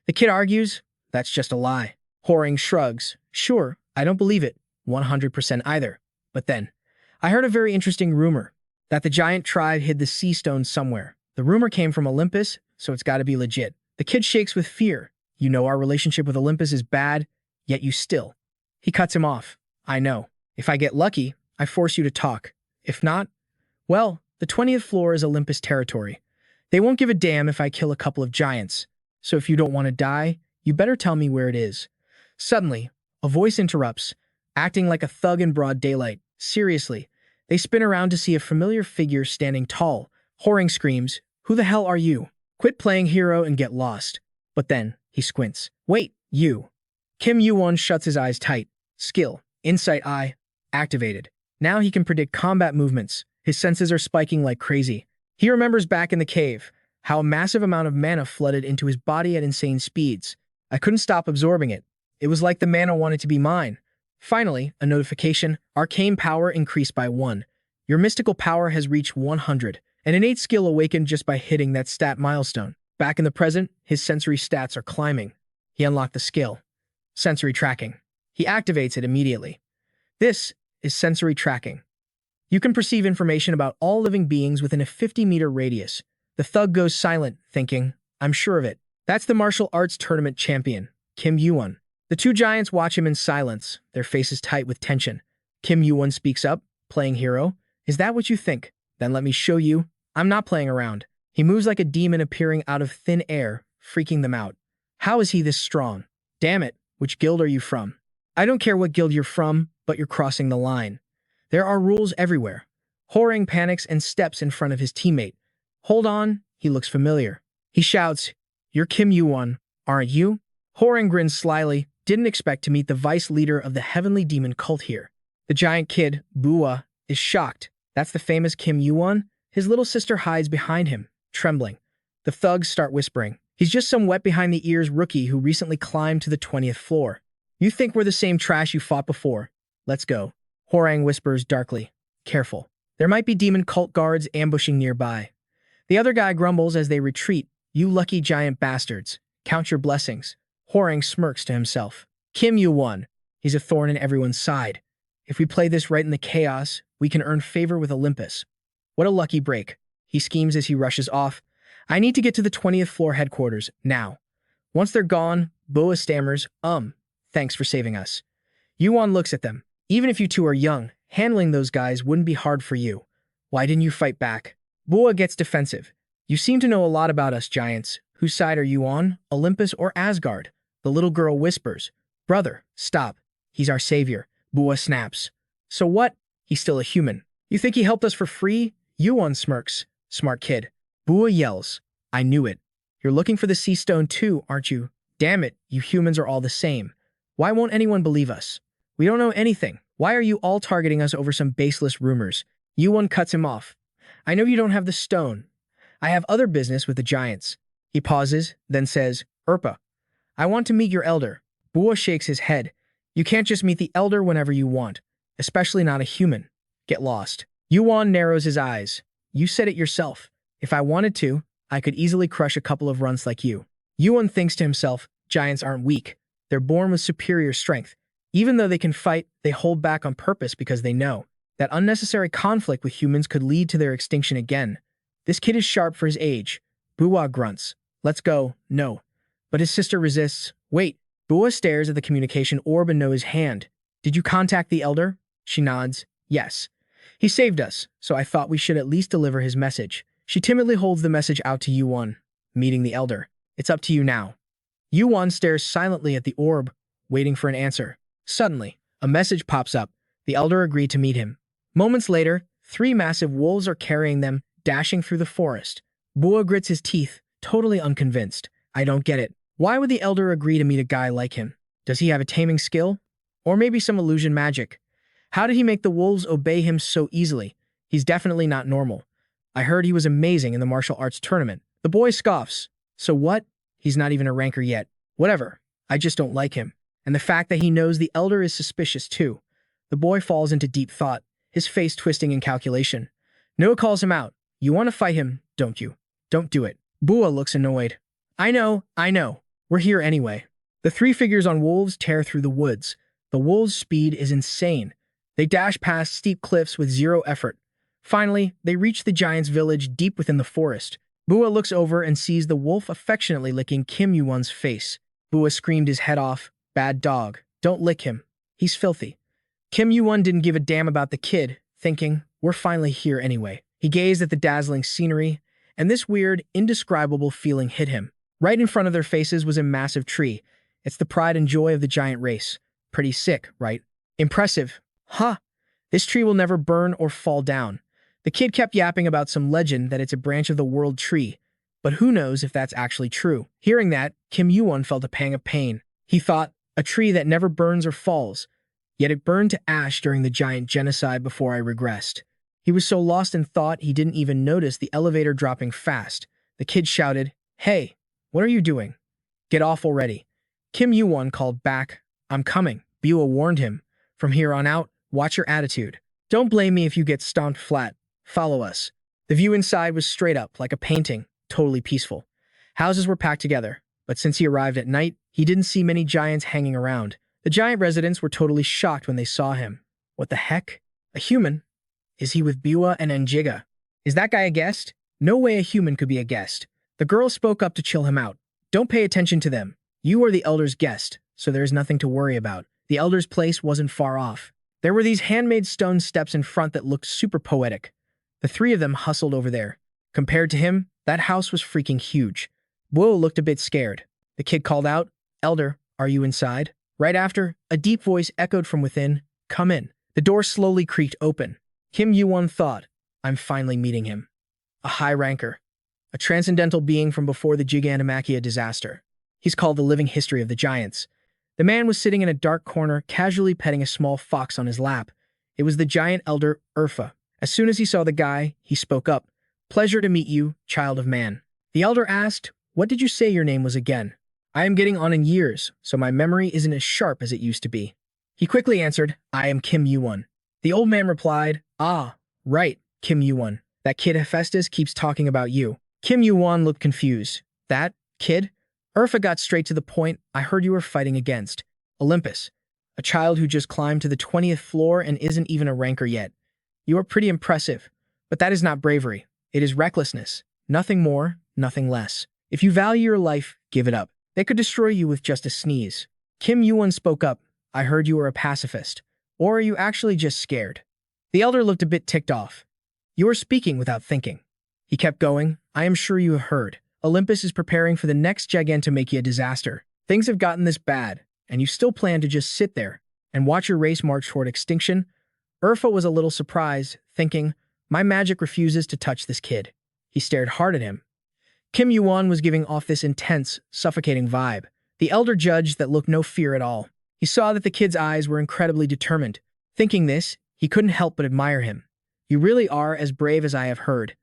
The kid argues, that's just a lie. Horang shrugs. Sure, I don't believe it. 100% either. But then, I heard a very interesting rumor, that the giant tribe hid the Sea Stone somewhere. The rumor came from Olympus, so it's gotta be legit. The kid shakes with fear. You know our relationship with Olympus is bad, yet you still. He cuts him off. I know. If I get lucky, I force you to talk. If not, well, the 20th floor is Olympus territory. They won't give a damn if I kill a couple of giants. So if you don't want to die, you better tell me where it is. Suddenly, a voice interrupts, acting like a thug in broad daylight. Seriously, they spin around to see a familiar figure standing tall. Horang screams, who the hell are you? Quit playing hero and get lost. But then, he squints. Wait, you. Kim Yuwon shuts his eyes tight. Skill, Insight Eye, activated. Now he can predict combat movements. His senses are spiking like crazy. He remembers back in the cave, how a massive amount of mana flooded into his body at insane speeds. I couldn't stop absorbing it. It was like the mana wanted to be mine. Finally, a notification, arcane power increased by 1. Your mystical power has reached 100. An innate skill awakened just by hitting that stat milestone. Back in the present, his sensory stats are climbing. He unlocked the skill. Sensory tracking. He activates it immediately. This is sensory tracking. You can perceive information about all living beings within a 50-meter radius. The thug goes silent, thinking, I'm sure of it. That's the martial arts tournament champion, Kim Yuwon. The two giants watch him in silence, their faces tight with tension. Kim Yuwon speaks up, playing hero. Is that what you think? Then let me show you. I'm not playing around. He moves like a demon appearing out of thin air, freaking them out. How is he this strong? Damn it, which guild are you from? I don't care what guild you're from, but you're crossing the line. There are rules everywhere. Horang panics and steps in front of his teammate. Hold on, he looks familiar. He shouts, You're Kim Yuwon, aren't you? Horang grins slyly, didn't expect to meet the vice leader of the heavenly demon cult here. The giant kid, Bua, is shocked. That's the famous Kim Yuwon? His little sister hides behind him, trembling. The thugs start whispering. He's just some wet-behind-the-ears rookie who recently climbed to the 20th floor. You think we're the same trash you fought before? Let's go. Horang whispers darkly. Careful. There might be demon cult guards ambushing nearby. The other guy grumbles as they retreat. You lucky giant bastards. Count your blessings. Horang smirks to himself. Kim Yuwon. He's a thorn in everyone's side. If we play this right in the chaos, we can earn favor with Olympus. What a lucky break. He schemes as he rushes off. I need to get to the 20th floor headquarters, now. Once they're gone, Boa stammers, thanks for saving us. Yuwon looks at them. Even if you two are young, handling those guys wouldn't be hard for you. Why didn't you fight back? Boa gets defensive. You seem to know a lot about us giants. Whose side are you on, Olympus or Asgard? The little girl whispers. Brother, stop. He's our savior. Boa snaps. So what? He's still a human. You think he helped us for free? Yuwon smirks. Smart kid. Boa yells. I knew it. You're looking for the sea stone too, aren't you? Damn it, you humans are all the same. Why won't anyone believe us? We don't know anything. Why are you all targeting us over some baseless rumors? Yuwon cuts him off. I know you don't have the stone. I have other business with the giants. He pauses, then says, Erpa, I want to meet your elder. Boa shakes his head. You can't just meet the elder whenever you want, especially not a human. Get lost. Yuwon narrows his eyes. You said it yourself. If I wanted to, I could easily crush a couple of runts like you. Yuwon thinks to himself, giants aren't weak. They're born with superior strength. Even though they can fight, they hold back on purpose because they know that unnecessary conflict with humans could lead to their extinction again. This kid is sharp for his age. Bua grunts. Let's go. No. But his sister resists. Wait. Bua stares at the communication orb and knows his hand. Did you contact the elder? She nods. Yes. He saved us, so I thought we should at least deliver his message. She timidly holds the message out to Yuwon. Meeting the elder. It's up to you now. Yuwon stares silently at the orb, waiting for an answer. Suddenly, a message pops up. The elder agreed to meet him. Moments later, 3 massive wolves are carrying them, dashing through the forest. Bua grits his teeth, totally unconvinced. I don't get it. Why would the elder agree to meet a guy like him? Does he have a taming skill? Or maybe some illusion magic? How did he make the wolves obey him so easily? He's definitely not normal. I heard he was amazing in the martial arts tournament. The boy scoffs. So what? He's not even a ranker yet. Whatever. I just don't like him. And the fact that he knows the elder is suspicious too. The boy falls into deep thought, his face twisting in calculation. Noah calls him out. You want to fight him, don't you? Don't do it. Bua looks annoyed. I know. We're here anyway. The 3 figures on wolves tear through the woods. The wolves' speed is insane. They dash past steep cliffs with 0 effort. Finally, they reach the giant's village deep within the forest. Bua looks over and sees the wolf affectionately licking Kim Yuwon's face. Bua screamed his head off. Bad dog. Don't lick him. He's filthy. Kim Yuwon didn't give a damn about the kid, thinking, we're finally here anyway. He gazed at the dazzling scenery, and this weird, indescribable feeling hit him. Right in front of their faces was a massive tree. It's the pride and joy of the giant race. Pretty sick, right? Impressive. Huh. This tree will never burn or fall down. The kid kept yapping about some legend that it's a branch of the world tree, but who knows if that's actually true. Hearing that, Kim Yuwon felt a pang of pain. He thought, a tree that never burns or falls. Yet it burned to ash during the giant genocide before I regressed. He was so lost in thought he didn't even notice the elevator dropping fast. The kid shouted, "Hey, what are you doing? Get off already." Kim Yuwon called back, "I'm coming." Bua warned him, "From here on out, watch your attitude. Don't blame me if you get stomped flat. Follow us." The view inside was straight up, like a painting, totally peaceful. Houses were packed together, but since he arrived at night, he didn't see many giants hanging around. The giant residents were totally shocked when they saw him. What the heck? A human? Is he with Bua and Njiga? Is that guy a guest? No way a human could be a guest. The girl spoke up to chill him out. "Don't pay attention to them. You are the elder's guest, so there is nothing to worry about." The elder's place wasn't far off. There were these handmade stone steps in front that looked super poetic. The three of them hustled over there. Compared to him, that house was freaking huge. Bua looked a bit scared. The kid called out, "Elder, are you inside?" Right after, a deep voice echoed from within, "Come in." The door slowly creaked open. Kim Yuwon thought, "I'm finally meeting him." A high ranker. A transcendental being from before the Gigantomachia disaster. He's called the living history of the giants. The man was sitting in a dark corner, casually petting a small fox on his lap. It was the giant elder, Urfa. As soon as he saw the guy, he spoke up. "Pleasure to meet you, child of man." The elder asked, "What did you say your name was again?" "I am getting on in years, so my memory isn't as sharp as it used to be." He quickly answered, "I am Kim Yuwon." The old man replied, "Ah, right, Kim Yuwon. That kid Hephaestus keeps talking about you." Kim Yuwon looked confused. "That kid?" Urfa got straight to the point. "I heard you were fighting against Olympus, a child who just climbed to the 20th floor and isn't even a ranker yet. You are pretty impressive, but that is not bravery. It is recklessness. Nothing more, nothing less. If you value your life, give it up. They could destroy you with just a sneeze." Kim Yuwon spoke up. "I heard you were a pacifist. Or are you actually just scared?" The elder looked a bit ticked off. "You are speaking without thinking." He kept going. "I am sure you have heard. Olympus is preparing for the next Gigantomachia disaster. Things have gotten this bad, and you still plan to just sit there and watch your race march toward extinction?" Urfa was a little surprised, thinking, "My magic refuses to touch this kid." He stared hard at him. Kim Yuwon was giving off this intense, suffocating vibe. The elder judged that looked no fear at all. He saw that the kid's eyes were incredibly determined. Thinking this, he couldn't help but admire him. "You really are as brave as I have heard."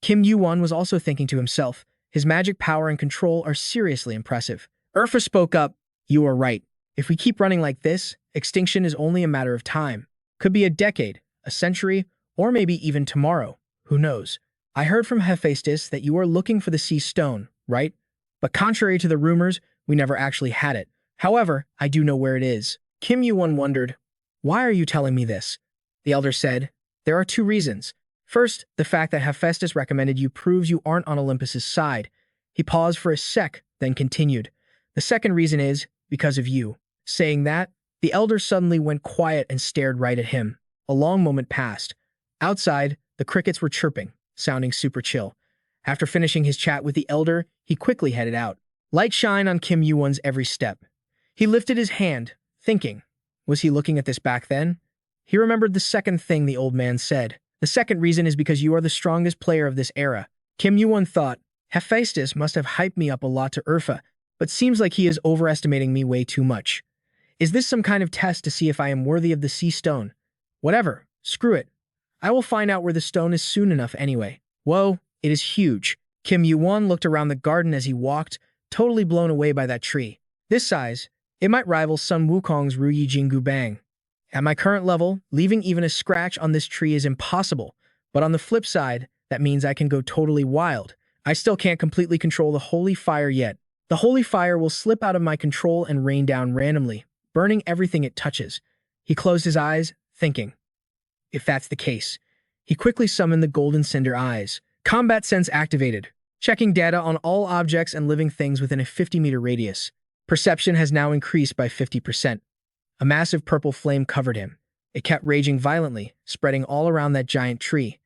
Kim Yuwon was also thinking to himself, his magic power and control are seriously impressive. Urfa spoke up, "You are right. If we keep running like this, extinction is only a matter of time. Could be a decade, a century, or maybe even tomorrow. Who knows? I heard from Hephaestus that you are looking for the sea stone, right? But contrary to the rumors, we never actually had it. However, I do know where it is." Kim Yuwon wondered, "Why are you telling me this?" The elder said, "There are two reasons. First, the fact that Hephaestus recommended you proves you aren't on Olympus's side." He paused for a sec, then continued, "The second reason is because of you." Saying that, the elder suddenly went quiet and stared right at him. A long moment passed. Outside, the crickets were chirping, sounding super chill. After finishing his chat with the elder, he quickly headed out. Light shine on Kim Yuwon's every step. He lifted his hand, thinking, was he looking at this back then? He remembered the second thing the old man said. "The second reason is because you are the strongest player of this era." Kim Yuwon thought, Hephaestus must have hyped me up a lot to Urfa, but seems like he is overestimating me way too much. Is this some kind of test to see if I am worthy of the sea stone? Whatever, screw it. I will find out where the stone is soon enough anyway. Whoa, it is huge. Kim Yuwon looked around the garden as he walked, totally blown away by that tree. This size, it might rival Sun Wukong's Ruyi Jingu Bang. At my current level, leaving even a scratch on this tree is impossible, but on the flip side, that means I can go totally wild. I still can't completely control the holy fire yet. The holy fire will slip out of my control and rain down randomly, burning everything it touches. He closed his eyes, thinking. If that's the case, he quickly summoned the golden cinder eyes. Combat sense activated, checking data on all objects and living things within a 50-meter radius. Perception has now increased by 50%. A massive purple flame covered him. It kept raging violently, spreading all around that giant tree.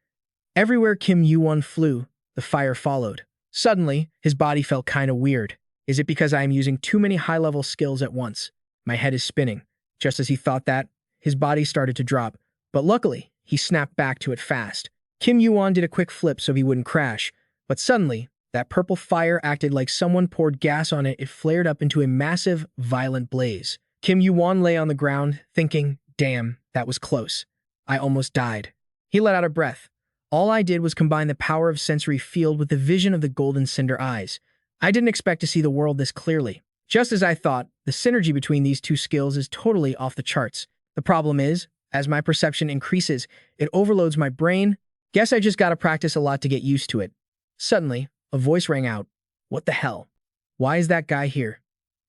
Everywhere Kim Yuwon flew, the fire followed. Suddenly, his body felt kinda weird. Is it because I am using too many high-level skills at once? My head is spinning. Just as he thought that, his body started to drop, but luckily, he snapped back to it fast. Kim Yuwon did a quick flip so he wouldn't crash, but suddenly, that purple fire acted like someone poured gas on it. It flared up into a massive, violent blaze. Kim Yuwon lay on the ground, thinking, Damn, that was close. I almost died. He let out a breath. All I did was combine the power of sensory field with the vision of the golden cinder eyes. I didn't expect to see the world this clearly. Just as I thought, the synergy between these two skills is totally off the charts. The problem is, as my perception increases, it overloads my brain. Guess I just gotta practice a lot to get used to it. Suddenly, a voice rang out. What the hell? Why is that guy here?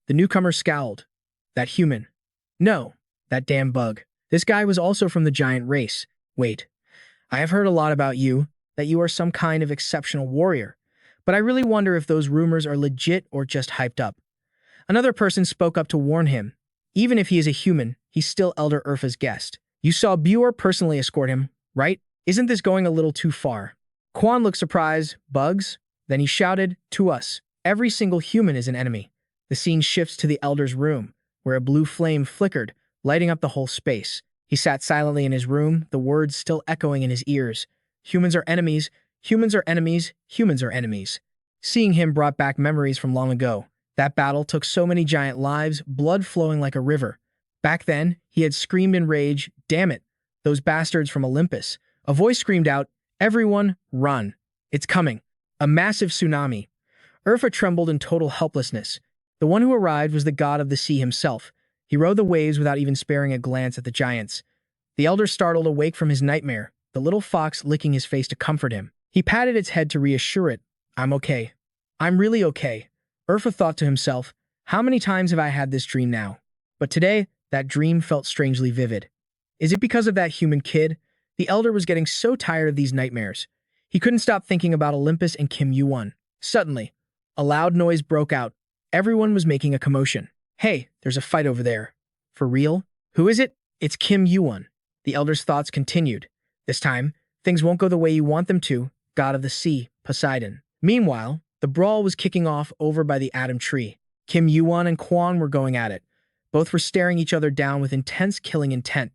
The newcomer scowled. That human. No, that damn bug. This guy was also from the giant race. Wait, I have heard a lot about you, that you are some kind of exceptional warrior, but I really wonder if those rumors are legit or just hyped up. Another person spoke up to warn him. Even if he is a human, he's still Elder Urfa's guest. You saw Buer personally escort him, right? Isn't this going a little too far? Quan looked surprised. Bugs? Then he shouted, to us. Every single human is an enemy. The scene shifts to the Elder's room, where a blue flame flickered, lighting up the whole space. He sat silently in his room, the words still echoing in his ears. Humans are enemies, humans are enemies, humans are enemies. Seeing him brought back memories from long ago. That battle took so many giant lives, blood flowing like a river. Back then, he had screamed in rage, damn it, those bastards from Olympus. A voice screamed out, everyone, run. It's coming. A massive tsunami. Urfa trembled in total helplessness. The one who arrived was the god of the sea himself. He rode the waves without even sparing a glance at the giants. The elder startled awake from his nightmare, the little fox licking his face to comfort him. He patted its head to reassure it. I'm okay. I'm really okay. Urfa thought to himself, how many times have I had this dream now? But today, that dream felt strangely vivid. Is it because of that human kid? The elder was getting so tired of these nightmares. He couldn't stop thinking about Olympus and Kim Yuwon. Suddenly, a loud noise broke out. Everyone was making a commotion. Hey, there's a fight over there. For real? Who is it? It's Kim Yuwon. The elder's thoughts continued. This time, things won't go the way you want them to, god of the sea, Poseidon. Meanwhile, the brawl was kicking off over by the Atom Tree. Kim Yuwon and Quan were going at it. Both were staring each other down with intense killing intent.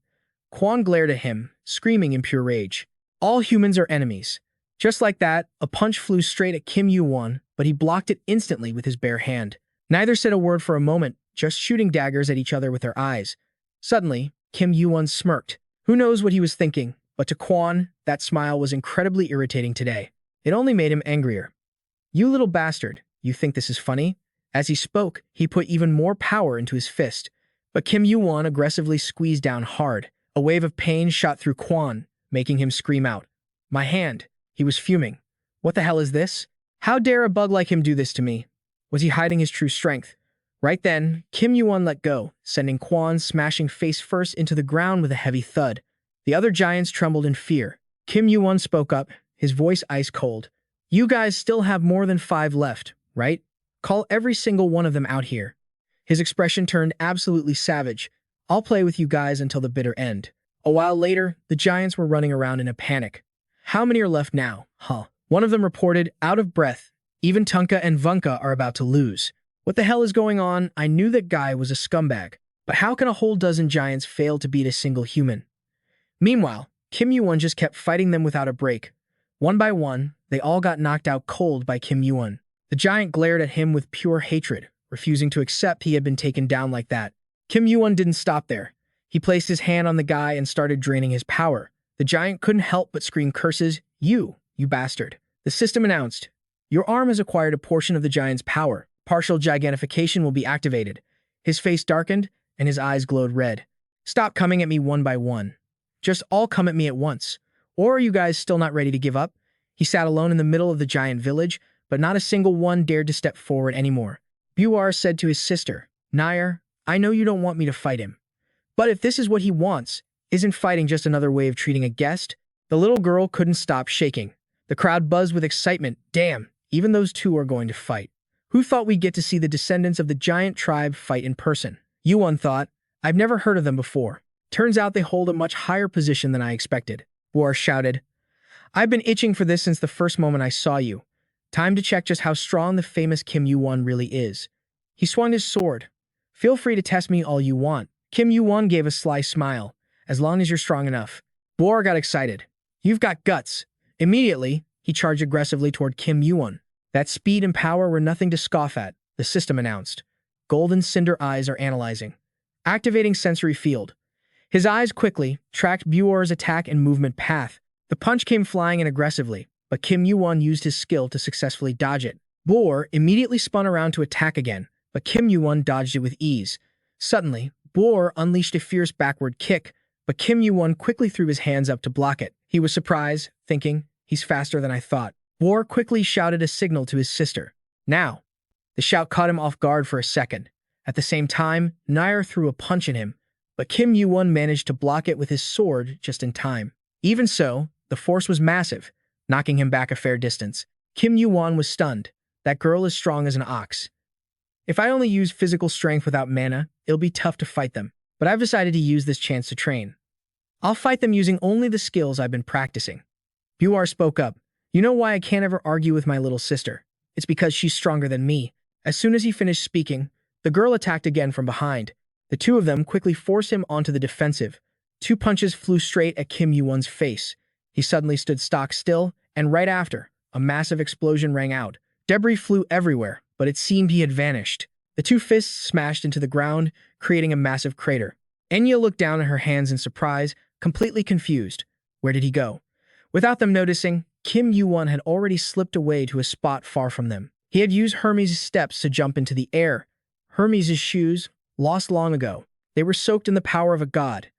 Quan glared at him, screaming in pure rage. All humans are enemies. Just like that, a punch flew straight at Kim Yuwon, but he blocked it instantly with his bare hand. Neither said a word for a moment, just shooting daggers at each other with their eyes. Suddenly, Kim Yuwon smirked. Who knows what he was thinking, but to Quan, that smile was incredibly irritating today. It only made him angrier. You little bastard, you think this is funny? As he spoke, he put even more power into his fist. But Kim Yuwon aggressively squeezed down hard. A wave of pain shot through Quan, making him scream out. My hand. He was fuming. What the hell is this? How dare a bug like him do this to me? Was he hiding his true strength? Right then, Kim Yuwon let go, sending Quan smashing face first into the ground with a heavy thud. The other giants trembled in fear. Kim Yuwon spoke up, his voice ice cold. You guys still have more than 5 left, right? Call every single one of them out here. His expression turned absolutely savage. I'll play with you guys until the bitter end. A while later, the giants were running around in a panic. How many are left now, huh? One of them reported, out of breath. Even Tunka and Vunka are about to lose. What the hell is going on? I knew that guy was a scumbag. But how can a whole dozen giants fail to beat a single human? Meanwhile, Kim Yuwon just kept fighting them without a break. One by one, they all got knocked out cold by Kim Yuwon. The giant glared at him with pure hatred, refusing to accept he had been taken down like that. Kim Yuwon didn't stop there. He placed his hand on the guy and started draining his power. The giant couldn't help but scream curses. You bastard. The system announced, your arm has acquired a portion of the giant's power. Partial gigantification will be activated. His face darkened, and his eyes glowed red. Stop coming at me one by one. Just all come at me at once. Or are you guys still not ready to give up? He sat alone in the middle of the giant village, but not a single one dared to step forward anymore. Buer said to his sister, Nair, I know you don't want me to fight him. But if this is what he wants, isn't fighting just another way of treating a guest? The little girl couldn't stop shaking. The crowd buzzed with excitement. Damn, even those two are going to fight. Who thought we'd get to see the descendants of the giant tribe fight in person? Yuwon thought, I've never heard of them before. Turns out they hold a much higher position than I expected. Buer shouted, I've been itching for this since the first moment I saw you. Time to check just how strong the famous Kim Yuwon really is. He swung his sword. Feel free to test me all you want. Kim Yuwon gave a sly smile. As long as you're strong enough. Buer got excited. You've got guts. Immediately, he charged aggressively toward Kim Yuwon. That speed and power were nothing to scoff at, the system announced. Golden cinder eyes are analyzing. Activating sensory field. His eyes quickly tracked Buor's attack and movement path. The punch came flying in aggressively, but Kim Yuwon used his skill to successfully dodge it. Buor immediately spun around to attack again, but Kim Yuwon dodged it with ease. Suddenly, Buor unleashed a fierce backward kick, but Kim Yuwon quickly threw his hands up to block it. He was surprised, thinking, "He's faster than I thought." Buor quickly shouted a signal to his sister. "Now!" The shout caught him off guard for a second. At the same time, Nair threw a punch at him, but Kim Yuwon managed to block it with his sword just in time. Even so, the force was massive, knocking him back a fair distance. Kim Yuwon was stunned. That girl is strong as an ox. If I only use physical strength without mana, it'll be tough to fight them. But I've decided to use this chance to train. I'll fight them using only the skills I've been practicing. Buor spoke up. "You know why I can't ever argue with my little sister? It's because she's stronger than me." As soon as he finished speaking, the girl attacked again from behind. The two of them quickly forced him onto the defensive. 2 punches flew straight at Kim Yuwon's face. He suddenly stood stock still, and right after, a massive explosion rang out. Debris flew everywhere, but it seemed he had vanished. The 2 fists smashed into the ground, creating a massive crater. Enya looked down at her hands in surprise, completely confused. Where did he go? Without them noticing, Kim Yuwon had already slipped away to a spot far from them. He had used Hermes' steps to jump into the air. Hermes' shoes, lost long ago. They were soaked in the power of a god.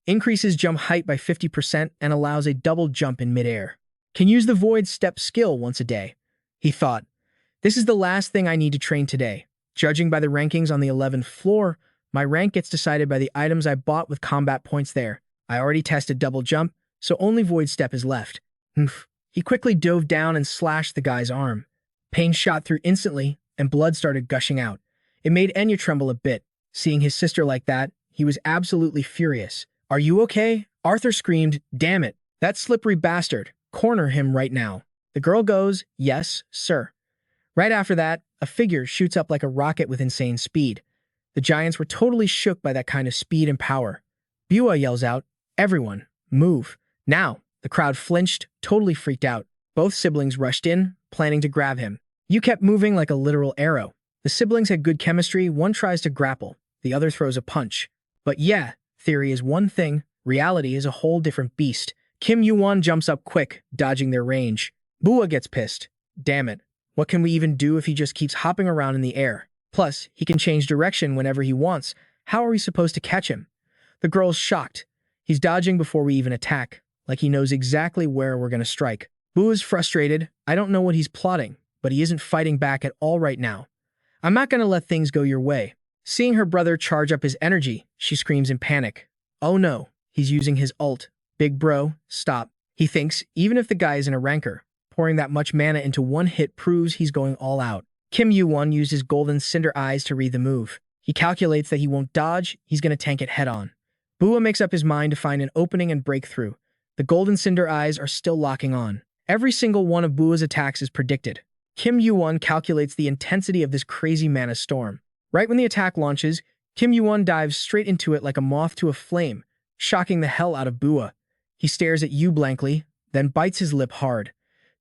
Increases jump height by 50% and allows a double jump in midair. Can use the void step skill once a day. He thought, "This is the last thing I need to train today. Judging by the rankings on the 11th floor, my rank gets decided by the items I bought with combat points there. I already tested double jump, so only void step is left." He quickly dove down and slashed the guy's arm. Pain shot through instantly, and blood started gushing out. It made Enya tremble a bit. Seeing his sister like that, he was absolutely furious. "Are you okay?" Arthur screamed, "Damn it, that slippery bastard. Corner him right now." The girl goes, "Yes, sir." Right after that, a figure shoots up like a rocket with insane speed. The giants were totally shook by that kind of speed and power. Buor yells out, "Everyone, move." Now, the crowd flinched, totally freaked out. Both siblings rushed in, planning to grab him. You kept moving like a literal arrow. The siblings had good chemistry. One tries to grapple, the other throws a punch. But yeah, theory is one thing, reality is a whole different beast. Kim Yuwon jumps up quick, dodging their range. Buor gets pissed. Damn it. What can we even do if he just keeps hopping around in the air? Plus, he can change direction whenever he wants. How are we supposed to catch him? The girl's shocked. He's dodging before we even attack, like he knows exactly where we're gonna strike. Buor's frustrated. I don't know what he's plotting, but he isn't fighting back at all right now. I'm not gonna let things go your way. Seeing her brother charge up his energy, she screams in panic. Oh no, he's using his ult. Big bro, stop. He thinks, even if the guy isn't a ranker, pouring that much mana into one hit proves he's going all out. Kim Yuwon used his golden cinder eyes to read the move. He calculates that he won't dodge, he's gonna tank it head on. Buor makes up his mind to find an opening and break through. The golden cinder eyes are still locking on. Every single one of Buor's attacks is predicted. Kim Yuwon calculates the intensity of this crazy mana storm. Right when the attack launches, Kim Yuwon dives straight into it like a moth to a flame, shocking the hell out of Buor. He stares at Yu blankly, then bites his lip hard.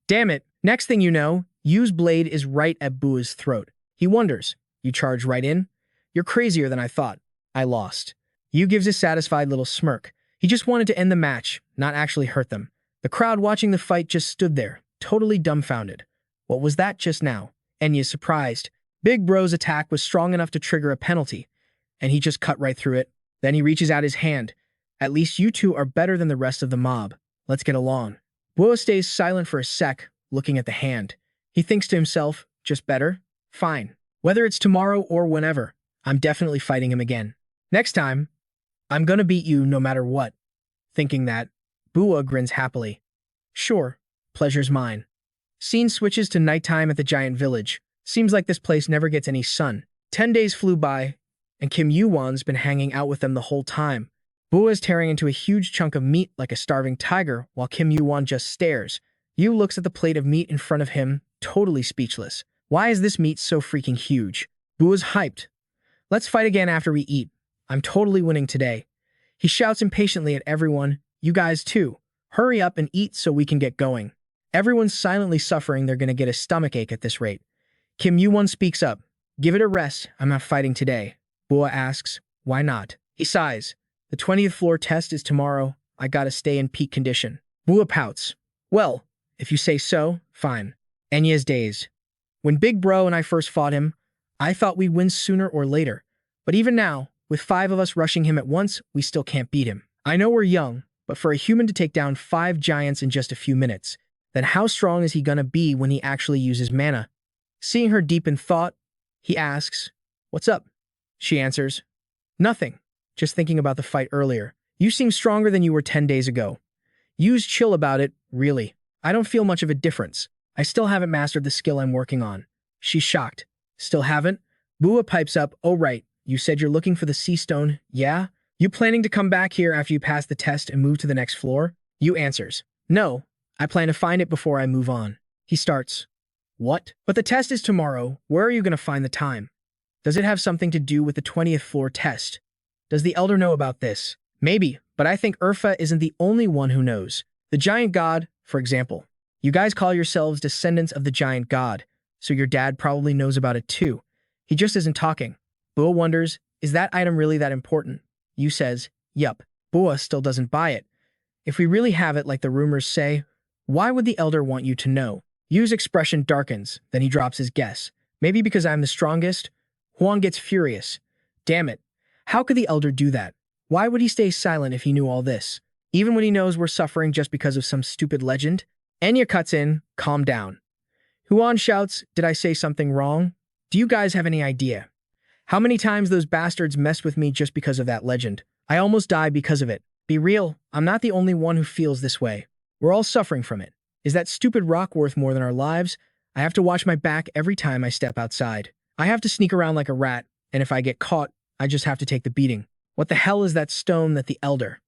Damn it, next thing you know, Yu's blade is right at Buor's throat. He wonders, you charge right in? You're crazier than I thought. I lost. Yu gives a satisfied little smirk. He just wanted to end the match, not actually hurt them. The crowd watching the fight just stood there, totally dumbfounded. What was that just now? Enya's surprised. Big Bro's attack was strong enough to trigger a penalty, and he just cut right through it. Then he reaches out his hand. At least you two are better than the rest of the mob. Let's get along. Buor stays silent for a sec, looking at the hand. He thinks to himself, just better? Fine. Whether it's tomorrow or whenever, I'm definitely fighting him again. Next time, I'm gonna beat you no matter what. Thinking that, Buor grins happily. Sure, pleasure's mine. Scene switches to nighttime at the giant village. Seems like this place never gets any sun. 10 days flew by, and Kim Yuwon's been hanging out with them the whole time. Buor is tearing into a huge chunk of meat like a starving tiger while Kim Yuwon just stares. Yu looks at the plate of meat in front of him, totally speechless. Why is this meat so freaking huge? Buor's hyped. Let's fight again after we eat. I'm totally winning today. He shouts impatiently at everyone, you guys too. Hurry up and eat so we can get going. Everyone's silently suffering they're gonna get a stomachache at this rate. Kim Yuwon speaks up. Give it a rest, I'm not fighting today. Buor asks, why not? He sighs. The 20th floor test is tomorrow. I gotta stay in peak condition. Bua pouts. Well, if you say so, fine. Enya's days. When Big Bro and I first fought him, I thought we'd win sooner or later. But even now, with 5 of us rushing him at once, we still can't beat him. I know we're young, but for a human to take down 5 giants in just a few minutes, then how strong is he gonna be when he actually uses mana? Seeing her deep in thought, he asks, "What's up?" She answers, "Nothing. Just thinking about the fight earlier. You seem stronger than you were 10 days ago. You's chill about it, really. I don't feel much of a difference. I still haven't mastered the skill I'm working on." She's shocked. Still haven't? Bua pipes up, "Oh right, you said you're looking for the sea stone, yeah? You planning to come back here after you pass the test and move to the next floor?" Yu answers, "No, I plan to find it before I move on." He starts, "What? But the test is tomorrow. Where are you going to find the time? Does it have something to do with the 20th floor test? Does the Elder know about this?" Maybe, but I think Urfa isn't the only one who knows. The giant god, for example. You guys call yourselves descendants of the giant god, so your dad probably knows about it too. He just isn't talking. Bua wonders, is that item really that important? Yu says, yup. Bua still doesn't buy it. If we really have it like the rumors say, why would the Elder want you to know? Yu's expression darkens, then he drops his guess. Maybe because I'm the strongest? Huan gets furious. Damn it. How could the Elder do that? Why would he stay silent if he knew all this? Even when he knows we're suffering just because of some stupid legend? Enya cuts in, calm down. Huan shouts, did I say something wrong? Do you guys have any idea how many times those bastards messed with me just because of that legend? I almost died because of it. Be real, I'm not the only one who feels this way. We're all suffering from it. Is that stupid rock worth more than our lives? I have to watch my back every time I step outside. I have to sneak around like a rat, and if I get caught, I just have to take the beating. What the hell is that stone that the Elder?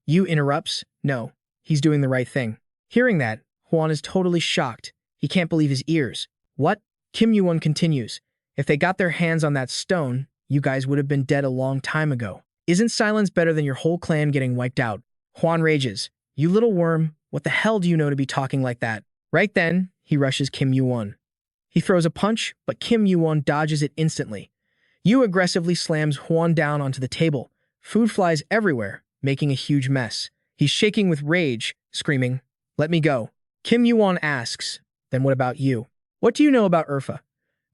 Yu interrupts, no, he's doing the right thing. Hearing that, Huan is totally shocked. He can't believe his ears. What? Kim Yuwon continues. If they got their hands on that stone, you guys would have been dead a long time ago. Isn't silence better than your whole clan getting wiped out? Huan rages. You little worm, what the hell do you know to be talking like that? Right then, he rushes Kim Yuwon. He throws a punch, but Kim Yuwon dodges it instantly. Yu aggressively slams Huan down onto the table. Food flies everywhere, making a huge mess. He's shaking with rage, screaming, let me go. Kim Yuwon asks, then what about you? What do you know about Urfa?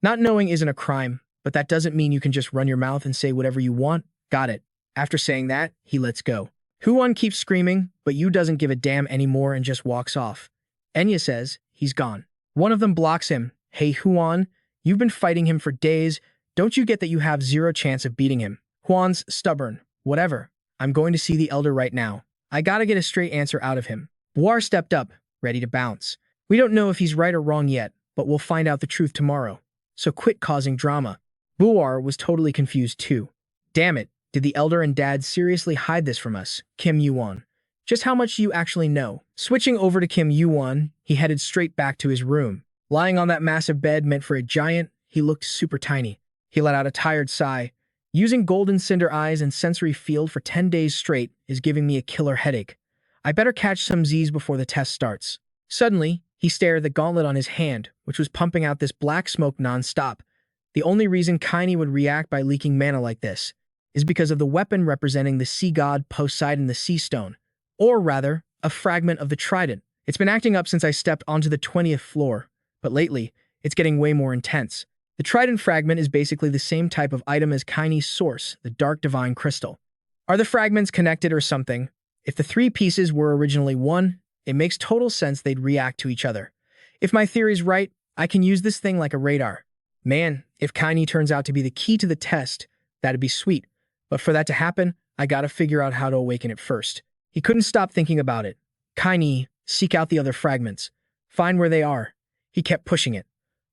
Not knowing isn't a crime, but that doesn't mean you can just run your mouth and say whatever you want. Got it. After saying that, he lets go. Huan keeps screaming, but Yu doesn't give a damn anymore and just walks off. Enya says, he's gone. One of them blocks him. Hey Huan, you've been fighting him for days. Don't you get that you have 0 chance of beating him? Huan's stubborn. Whatever. I'm going to see the Elder right now. I gotta get a straight answer out of him. Buar stepped up, ready to bounce. We don't know if he's right or wrong yet, but we'll find out the truth tomorrow. So quit causing drama. Buar was totally confused too. Damn it, did the Elder and Dad seriously hide this from us? Kim Yuwon. Just how much do you actually know? Switching over to Kim Yuwon, he headed straight back to his room. Lying on that massive bed meant for a giant, he looked super tiny. He let out a tired sigh. Using golden cinder eyes and sensory field for 10 days straight is giving me a killer headache. I better catch some Z's before the test starts. Suddenly, he stared at the gauntlet on his hand, which was pumping out this black smoke non-stop. The only reason Kaini would react by leaking mana like this is because of the weapon representing the sea god Poseidon the Sea Stone, or rather, a fragment of the trident. It's been acting up since I stepped onto the 20th floor, but lately, it's getting way more intense. The trident fragment is basically the same type of item as Kaini's source, the dark divine crystal. Are the fragments connected or something? If the 3 pieces were originally one, it makes total sense they'd react to each other. If my theory's right, I can use this thing like a radar. Man, if Kaini turns out to be the key to the test, that'd be sweet. But for that to happen, I gotta figure out how to awaken it first. He couldn't stop thinking about it. Kaini, seek out the other fragments. Find where they are. He kept pushing it.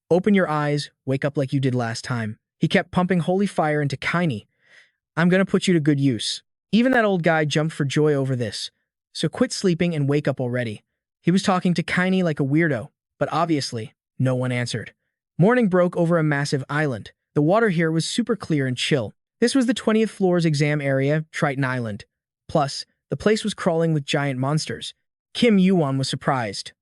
Open your eyes, wake up like you did last time. He kept pumping holy fire into Kaini. I'm gonna put you to good use. Even that old guy jumped for joy over this. So quit sleeping and wake up already. He was talking to Kaini like a weirdo, but obviously, no one answered. Morning broke over a massive island. The water here was super clear and chill. This was the 20th floor's exam area, Triton Island. Plus, the place was crawling with giant monsters. Kim Yuwon was surprised.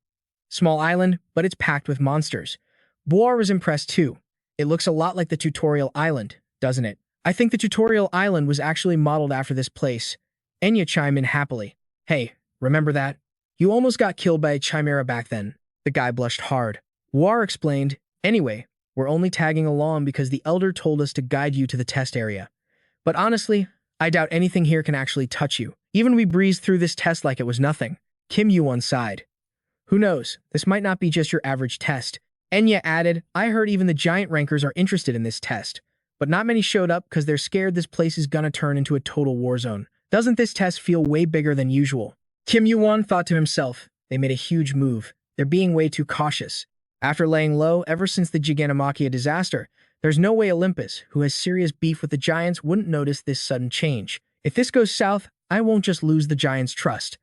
Small island, but it's packed with monsters. Boar was impressed too. It looks a lot like the tutorial island, doesn't it? I think the tutorial island was actually modeled after this place. Enya chimed in happily. Hey, remember that? You almost got killed by a chimera back then. The guy blushed hard. War explained, anyway, we're only tagging along because the elder told us to guide you to the test area. But honestly, I doubt anything here can actually touch you. Even we breezed through this test like it was nothing. Kim Yuwon sighed. Who knows, this might not be just your average test. Enya added, I heard even the giant rankers are interested in this test. But not many showed up because they're scared this place is gonna turn into a total war zone. Doesn't this test feel way bigger than usual? Kim Yuwon thought to himself, they made a huge move. They're being way too cautious. After laying low ever since the Gigantomachia disaster, there's no way Olympus, who has serious beef with the Giants, wouldn't notice this sudden change. If this goes south, I won't just lose the Giants' trust.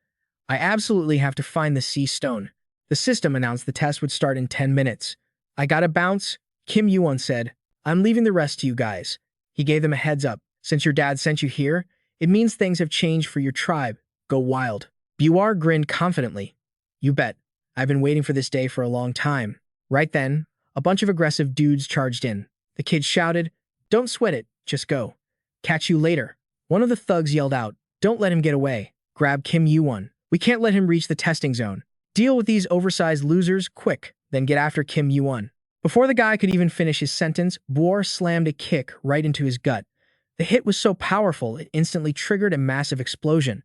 I absolutely have to find the sea stone. The system announced the test would start in 10 minutes. I gotta bounce, Kim Yuwon said. I'm leaving the rest to you guys. He gave them a heads up. Since your dad sent you here, it means things have changed for your tribe. Go wild. Buar grinned confidently. You bet. I've been waiting for this day for a long time. Right then, a bunch of aggressive dudes charged in. The kids shouted, Don't sweat it, just go. Catch you later. One of the thugs yelled out, Don't let him get away. Grab Kim Yuwon. We can't let him reach the testing zone. Deal with these oversized losers, quick, then get after Kim Yuwon. Before the guy could even finish his sentence, Buar slammed a kick right into his gut. The hit was so powerful, it instantly triggered a massive explosion.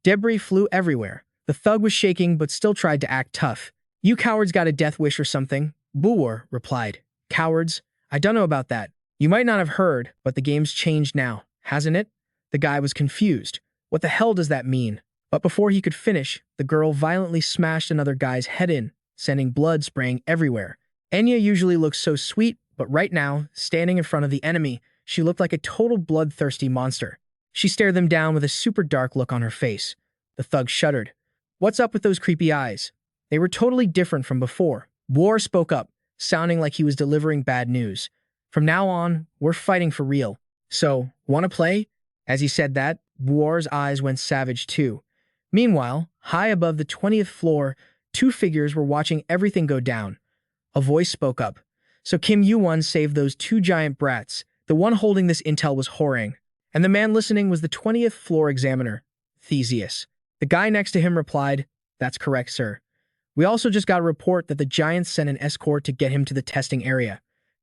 Debris flew everywhere. The thug was shaking but still tried to act tough. You cowards got a death wish or something? Buar replied. Cowards? I don't know about that. You might not have heard, but the game's changed now, hasn't it? The guy was confused. What the hell does that mean? But before he could finish, the girl violently smashed another guy's head in, sending blood spraying everywhere. Enya usually looks so sweet, but right now, standing in front of the enemy, she looked like a total bloodthirsty monster. She stared them down with a super dark look on her face. The thug shuddered. What's up with those creepy eyes? They were totally different from before. Buar spoke up, sounding like he was delivering bad news. From now on, we're fighting for real. So, wanna play? As he said that, Buar's eyes went savage too. Meanwhile, high above the 20th floor, two figures were watching everything go down. A voice spoke up. So Kim Yuwon saved those two giant brats. The one holding this intel was Horang, and the man listening was the 20th floor examiner, Theseus. The guy next to him replied, That's correct, sir. We also just got a report that the Giants sent an escort to get him to the testing area.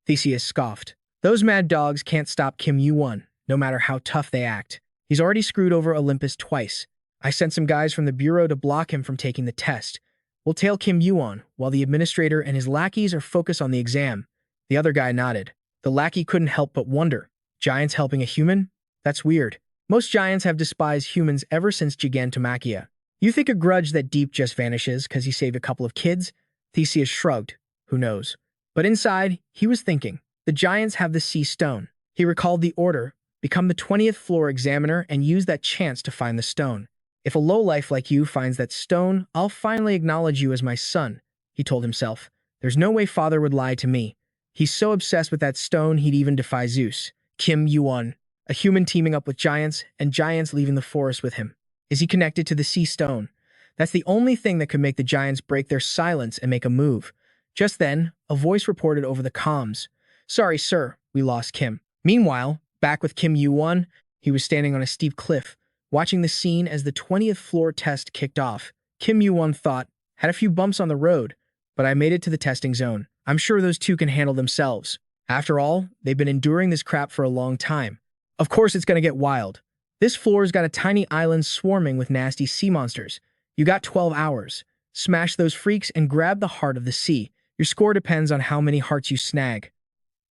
Theseus scoffed. Those mad dogs can't stop Kim Yuwon, no matter how tough they act. He's already screwed over Olympus twice. I sent some guys from the bureau to block him from taking the test. We'll tail Kim Yuwon, while the administrator and his lackeys are focused on the exam. The other guy nodded. The lackey couldn't help but wonder. Giants helping a human? That's weird. Most giants have despised humans ever since Gigantomachia. You think a grudge that deep just vanishes because he saved a couple of kids? Theseus shrugged. Who knows? But inside, he was thinking. The giants have the sea stone. He recalled the order, become the 20th floor examiner and use that chance to find the stone. If a lowlife like you finds that stone, I'll finally acknowledge you as my son, he told himself. There's no way father would lie to me. He's so obsessed with that stone he'd even defy Zeus. Kim Yuwon, a human teaming up with giants, and giants leaving the forest with him. Is he connected to the sea stone? That's the only thing that could make the giants break their silence and make a move. Just then, a voice reported over the comms. Sorry, sir, we lost Kim. Meanwhile, back with Kim Yuwon, he was standing on a steep cliff, watching the scene as the 20th floor test kicked off. Kim Yuwon thought, had a few bumps on the road, but I made it to the testing zone. I'm sure those two can handle themselves. After all, they've been enduring this crap for a long time. Of course it's gonna get wild. This floor's got a tiny island swarming with nasty sea monsters. You got 12 hours. Smash those freaks and grab the heart of the sea. Your score depends on how many hearts you snag.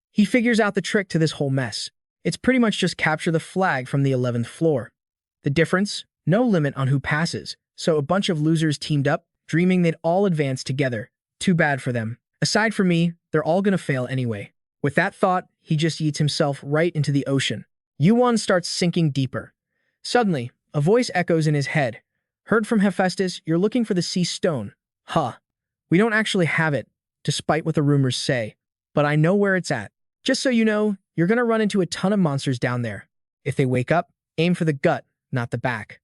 He figures out the trick to this whole mess. It's pretty much just capture the flag from the 11th floor. The difference? No limit on who passes. So a bunch of losers teamed up, dreaming they'd all advance together. Too bad for them. Aside from me, they're all gonna fail anyway. With that thought, he just yeets himself right into the ocean. Yuwon starts sinking deeper. Suddenly, a voice echoes in his head. Heard from Hephaestus, you're looking for the sea stone. Huh. We don't actually have it, despite what the rumors say. But I know where it's at. Just so you know, you're gonna run into a ton of monsters down there. If they wake up, aim for the gut, not the back.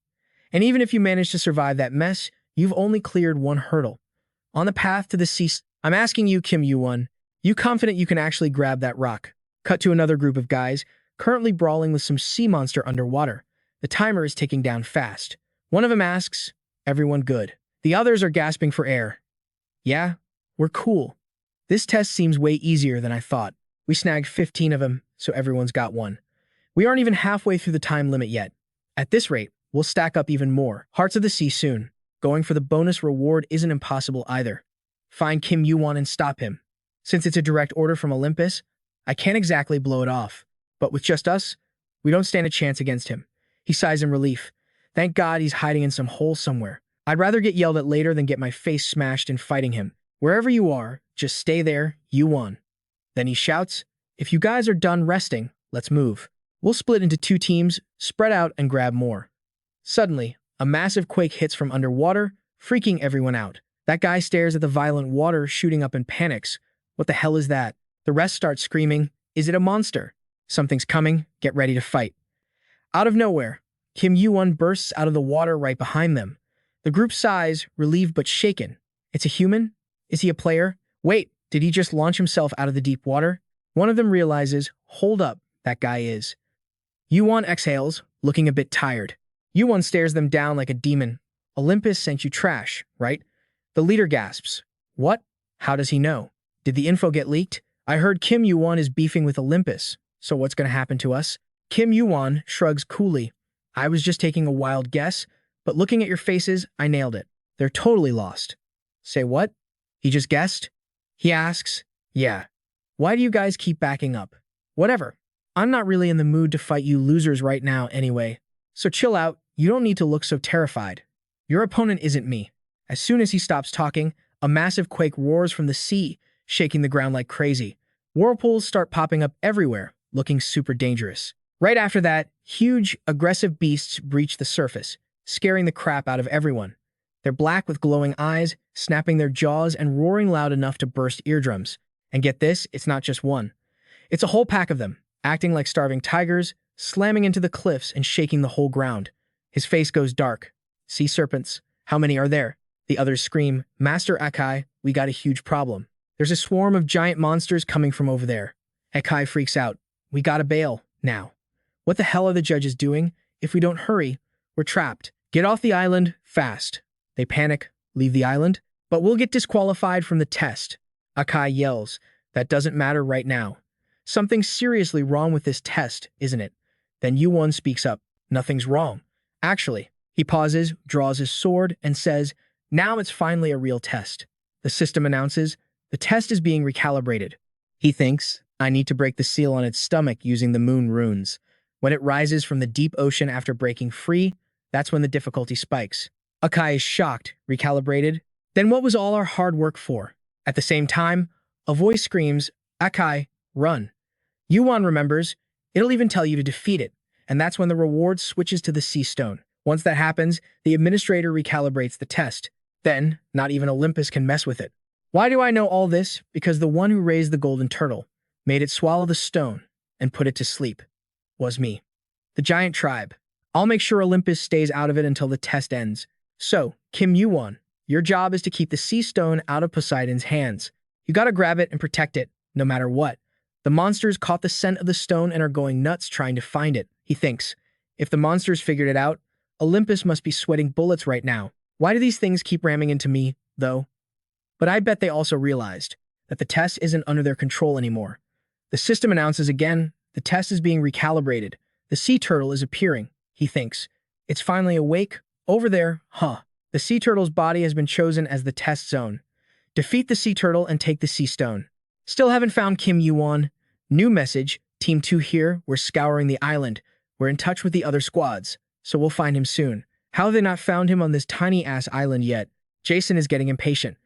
And even if you manage to survive that mess, you've only cleared one hurdle. On the path to the sea, I'm asking you, Kim Yuwon, you confident you can actually grab that rock? Cut to another group of guys, currently brawling with some sea monster underwater. The timer is ticking down fast. One of them asks, "Everyone good?" The others are gasping for air. "Yeah, we're cool." This test seems way easier than I thought. We snagged 15 of them, so everyone's got one. We aren't even halfway through the time limit yet. At this rate, we'll stack up even more. Hearts of the Sea soon. Going for the bonus reward isn't impossible either. Find Kim Yuwon and stop him. Since it's a direct order from Olympus, I can't exactly blow it off. But with just us, we don't stand a chance against him. He sighs in relief. Thank God he's hiding in some hole somewhere. I'd rather get yelled at later than get my face smashed in fighting him. Wherever you are, just stay there, Yuwon. Then he shouts, "If you guys are done resting, let's move. We'll split into 2 teams, spread out, and grab more." Suddenly, a massive quake hits from underwater, freaking everyone out. That guy stares at the violent water shooting up and panics. What the hell is that? The rest start screaming, "Is it a monster? Something's coming, get ready to fight." Out of nowhere, Kim Yuwon bursts out of the water right behind them. The group sighs, relieved but shaken. It's a human? Is he a player? Wait, did he just launch himself out of the deep water? One of them realizes, hold up, that guy is. Yuwon exhales, looking a bit tired. Yuwon stares them down like a demon. "Olympus sent you trash, right?" The leader gasps. "What? How does he know? Did the info get leaked? I heard Kim Yuwon is beefing with Olympus, so what's going to happen to us?" Kim Yuwon shrugs coolly. "I was just taking a wild guess, but looking at your faces, I nailed it. They're totally lost." Say what? He just guessed? He asks. Yeah. Why do you guys keep backing up? Whatever. I'm not really in the mood to fight you losers right now anyway. So chill out. You don't need to look so terrified. Your opponent isn't me. As soon as he stops talking, a massive quake roars from the sea, shaking the ground like crazy. Whirlpools start popping up everywhere, looking super dangerous. Right after that, huge, aggressive beasts breach the surface, scaring the crap out of everyone. They're black with glowing eyes, snapping their jaws and roaring loud enough to burst eardrums. And get this, it's not just one. It's a whole pack of them, acting like starving tigers, slamming into the cliffs and shaking the whole ground. His face goes dark. "Sea serpents. How many are there?" The others scream, "Master Akai, we got a huge problem. There's a swarm of giant monsters coming from over there." Akai freaks out. "We gotta bail, now. What the hell are the judges doing? If we don't hurry, we're trapped. Get off the island, fast." They panic, leave the island, but we'll get disqualified from the test. Akai yells, "That doesn't matter right now. Something's seriously wrong with this test, isn't it?" Then Yuwon speaks up. "Nothing's wrong. Actually." He pauses, draws his sword, and says, "Now it's finally a real test." The system announces, "The test is being recalibrated." He thinks, "I need to break the seal on its stomach using the moon runes. When it rises from the deep ocean after breaking free, that's when the difficulty spikes." Akai is shocked, recalibrated. Then what was all our hard work for? At the same time, a voice screams, "Akai, run." Yuwon remembers, it'll even tell you to defeat it, and that's when the reward switches to the sea stone. Once that happens, the administrator recalibrates the test. Then, not even Olympus can mess with it. Why do I know all this? Because the one who raised the golden turtle, made it swallow the stone, and put it to sleep, was me. The giant tribe. I'll make sure Olympus stays out of it until the test ends. So, Kim Yuwon, your job is to keep the sea stone out of Poseidon's hands. You gotta grab it and protect it, no matter what. The monsters caught the scent of the stone and are going nuts trying to find it, he thinks. If the monsters figured it out, Olympus must be sweating bullets right now. Why do these things keep ramming into me, though? But I bet they also realized that the test isn't under their control anymore. The system announces again, the test is being recalibrated. The sea turtle is appearing, he thinks. It's finally awake. Over there, The sea turtle's body has been chosen as the test zone. Defeat the sea turtle and take the sea stone. Still haven't found Kim Yuwon. New message, Team 2 here, we're scouring the island. We're in touch with the other squads, so we'll find him soon. How have they not found him on this tiny-ass island yet? Jason is getting impatient.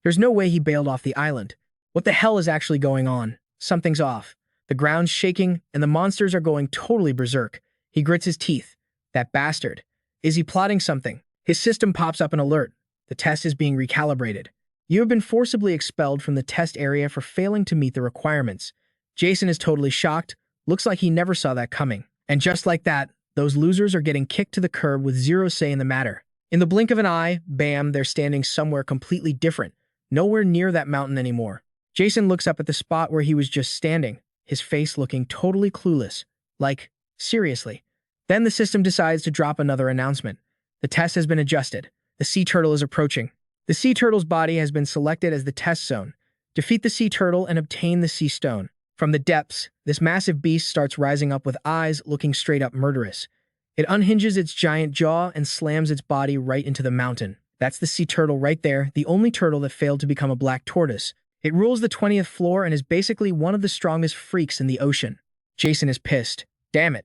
There's no way he bailed off the island. What the hell is actually going on? Something's off. The ground's shaking, and the monsters are going totally berserk. He grits his teeth. That bastard. Is he plotting something? His system pops up an alert. The test is being recalibrated. You have been forcibly expelled from the test area for failing to meet the requirements. Jason is totally shocked. Looks like he never saw that coming. And just like that, those losers are getting kicked to the curb with zero say in the matter. In the blink of an eye, bam, they're standing somewhere completely different. Nowhere near that mountain anymore. Jason looks up at the spot where he was just standing, his face looking totally clueless. Like, seriously, Then the system decides to drop another announcement. The test has been adjusted. The sea turtle is approaching. The sea turtle's body has been selected as the test zone. Defeat the sea turtle and obtain the sea stone. From the depths, this massive beast starts rising up with eyes looking straight up murderous. It unhinges its giant jaw and slams its body right into the mountain. That's the sea turtle right there, the only turtle that failed to become a black tortoise. It rules the 20th floor and is basically one of the strongest freaks in the ocean. Jason is pissed. Damn it.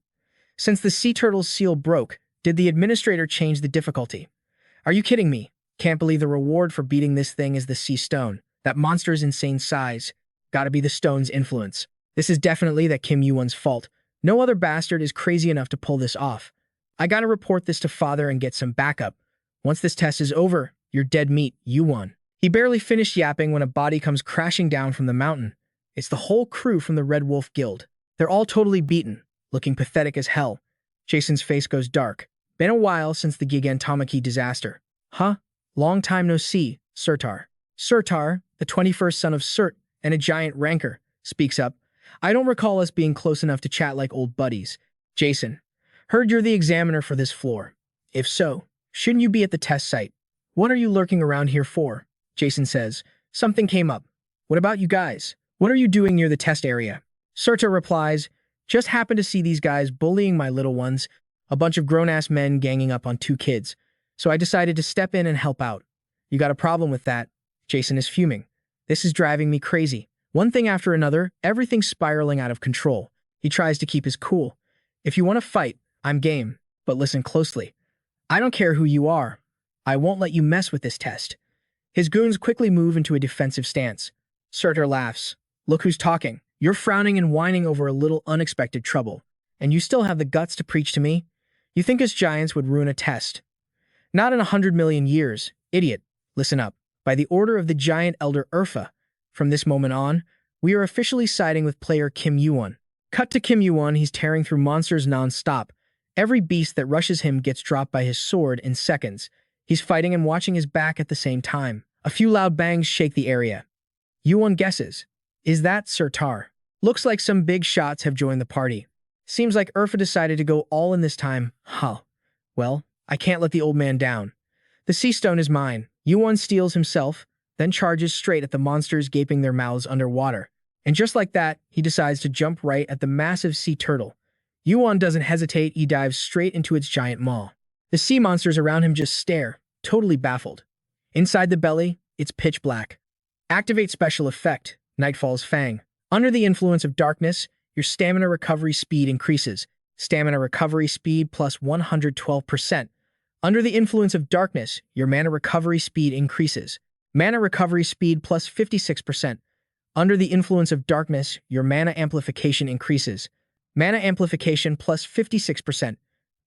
Since the sea turtle's seal broke, did the administrator change the difficulty? Are you kidding me? Can't believe the reward for beating this thing is the sea stone. That monster's insane size. Gotta be the stone's influence. This is definitely that Kim Yuwon's fault. No other bastard is crazy enough to pull this off. I gotta report this to father and get some backup. Once this test is over, you're dead meat, Yuwon. He barely finished yapping when a body comes crashing down from the mountain. It's the whole crew from the Red Wolf Guild. They're all totally beaten, looking pathetic as hell. Jason's face goes dark. Been a while since the Gigantomachy disaster. Huh? Long time no see, Surtar. Surtar, the 21st son of Surt and a giant ranker, speaks up. I don't recall us being close enough to chat like old buddies. Jason, heard you're the examiner for this floor. If so, shouldn't you be at the test site? What are you lurking around here for? Jason says. Something came up. What about you guys? What are you doing near the test area? Surtar replies, just happened to see these guys bullying my little ones, a bunch of grown-ass men ganging up on two kids. So I decided to step in and help out. You got a problem with that? Jason is fuming. This is driving me crazy. One thing after another, everything's spiraling out of control. He tries to keep his cool. If you want to fight, I'm game. But listen closely. I don't care who you are. I won't let you mess with this test. His goons quickly move into a defensive stance. Surtar laughs. Look who's talking. You're frowning and whining over a little unexpected trouble. And you still have the guts to preach to me? You think us giants would ruin a test? Not in 100 million years. Idiot. Listen up. By the order of the giant elder Urfa, from this moment on, we are officially siding with player Kim Yuwon. Cut to Kim Yuwon, he's tearing through monsters non-stop. Every beast that rushes him gets dropped by his sword in seconds. He's fighting and watching his back at the same time. A few loud bangs shake the area. Yuwon guesses. Is that Surtar? Looks like some big shots have joined the party. Seems like Urfa decided to go all in this time. Huh. Well, I can't let the old man down. The sea stone is mine. Yuwon steals himself, then charges straight at the monsters gaping their mouths underwater. And just like that, he decides to jump right at the massive sea turtle. Yuwon doesn't hesitate, he dives straight into its giant maw. The sea monsters around him just stare, totally baffled. Inside the belly, it's pitch black. Activate special effect, Nightfall's Fang. Under the influence of darkness, your stamina recovery speed increases. Stamina recovery speed plus 112%. Under the influence of darkness, your mana recovery speed increases. Mana recovery speed plus 56%. Under the influence of darkness, your mana amplification increases. Mana amplification plus 56%.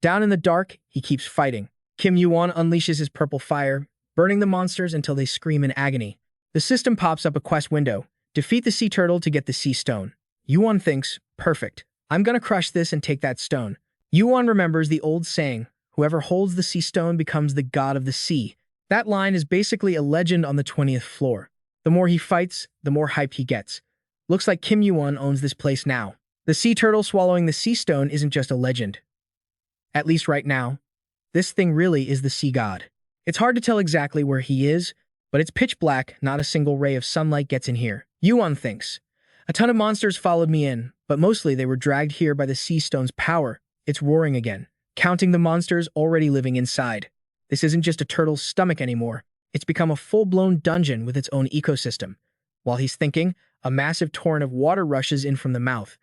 Down in the dark, he keeps fighting. Kim Yuwon unleashes his purple fire, burning the monsters until they scream in agony. The system pops up a quest window. Defeat the sea turtle to get the sea stone. Yuwon thinks, perfect. I'm gonna crush this and take that stone. Yuwon remembers the old saying, whoever holds the sea stone becomes the god of the sea. That line is basically a legend on the 20th floor. The more he fights, the more hyped he gets. Looks like Kim Yuwon owns this place now. The sea turtle swallowing the sea stone isn't just a legend. At least right now, this thing really is the sea god. It's hard to tell exactly where he is, but it's pitch black, not a single ray of sunlight gets in here. Yuwon thinks. A ton of monsters followed me in, but mostly they were dragged here by the sea stone's power. It's roaring again, counting the monsters already living inside. This isn't just a turtle's stomach anymore. It's become a full-blown dungeon with its own ecosystem. While he's thinking, a massive torrent of water rushes in from the mouth.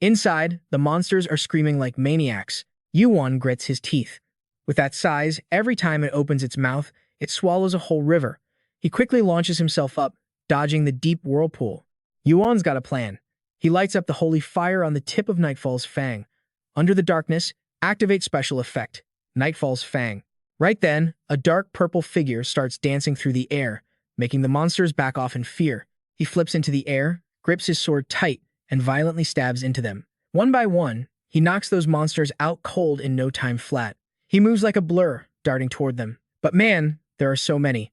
Inside, the monsters are screaming like maniacs. Yuwon grits his teeth. With that size, every time it opens its mouth, it swallows a whole river. He quickly launches himself up, dodging the deep whirlpool. Yuwon's got a plan. He lights up the holy fire on the tip of Nightfall's Fang. Under the darkness, activate special effect, Nightfall's Fang. Right then, a dark purple figure starts dancing through the air, making the monsters back off in fear. He flips into the air, grips his sword tight, and violently stabs into them. One by one, he knocks those monsters out cold in no time flat. He moves like a blur, darting toward them. But man, there are so many.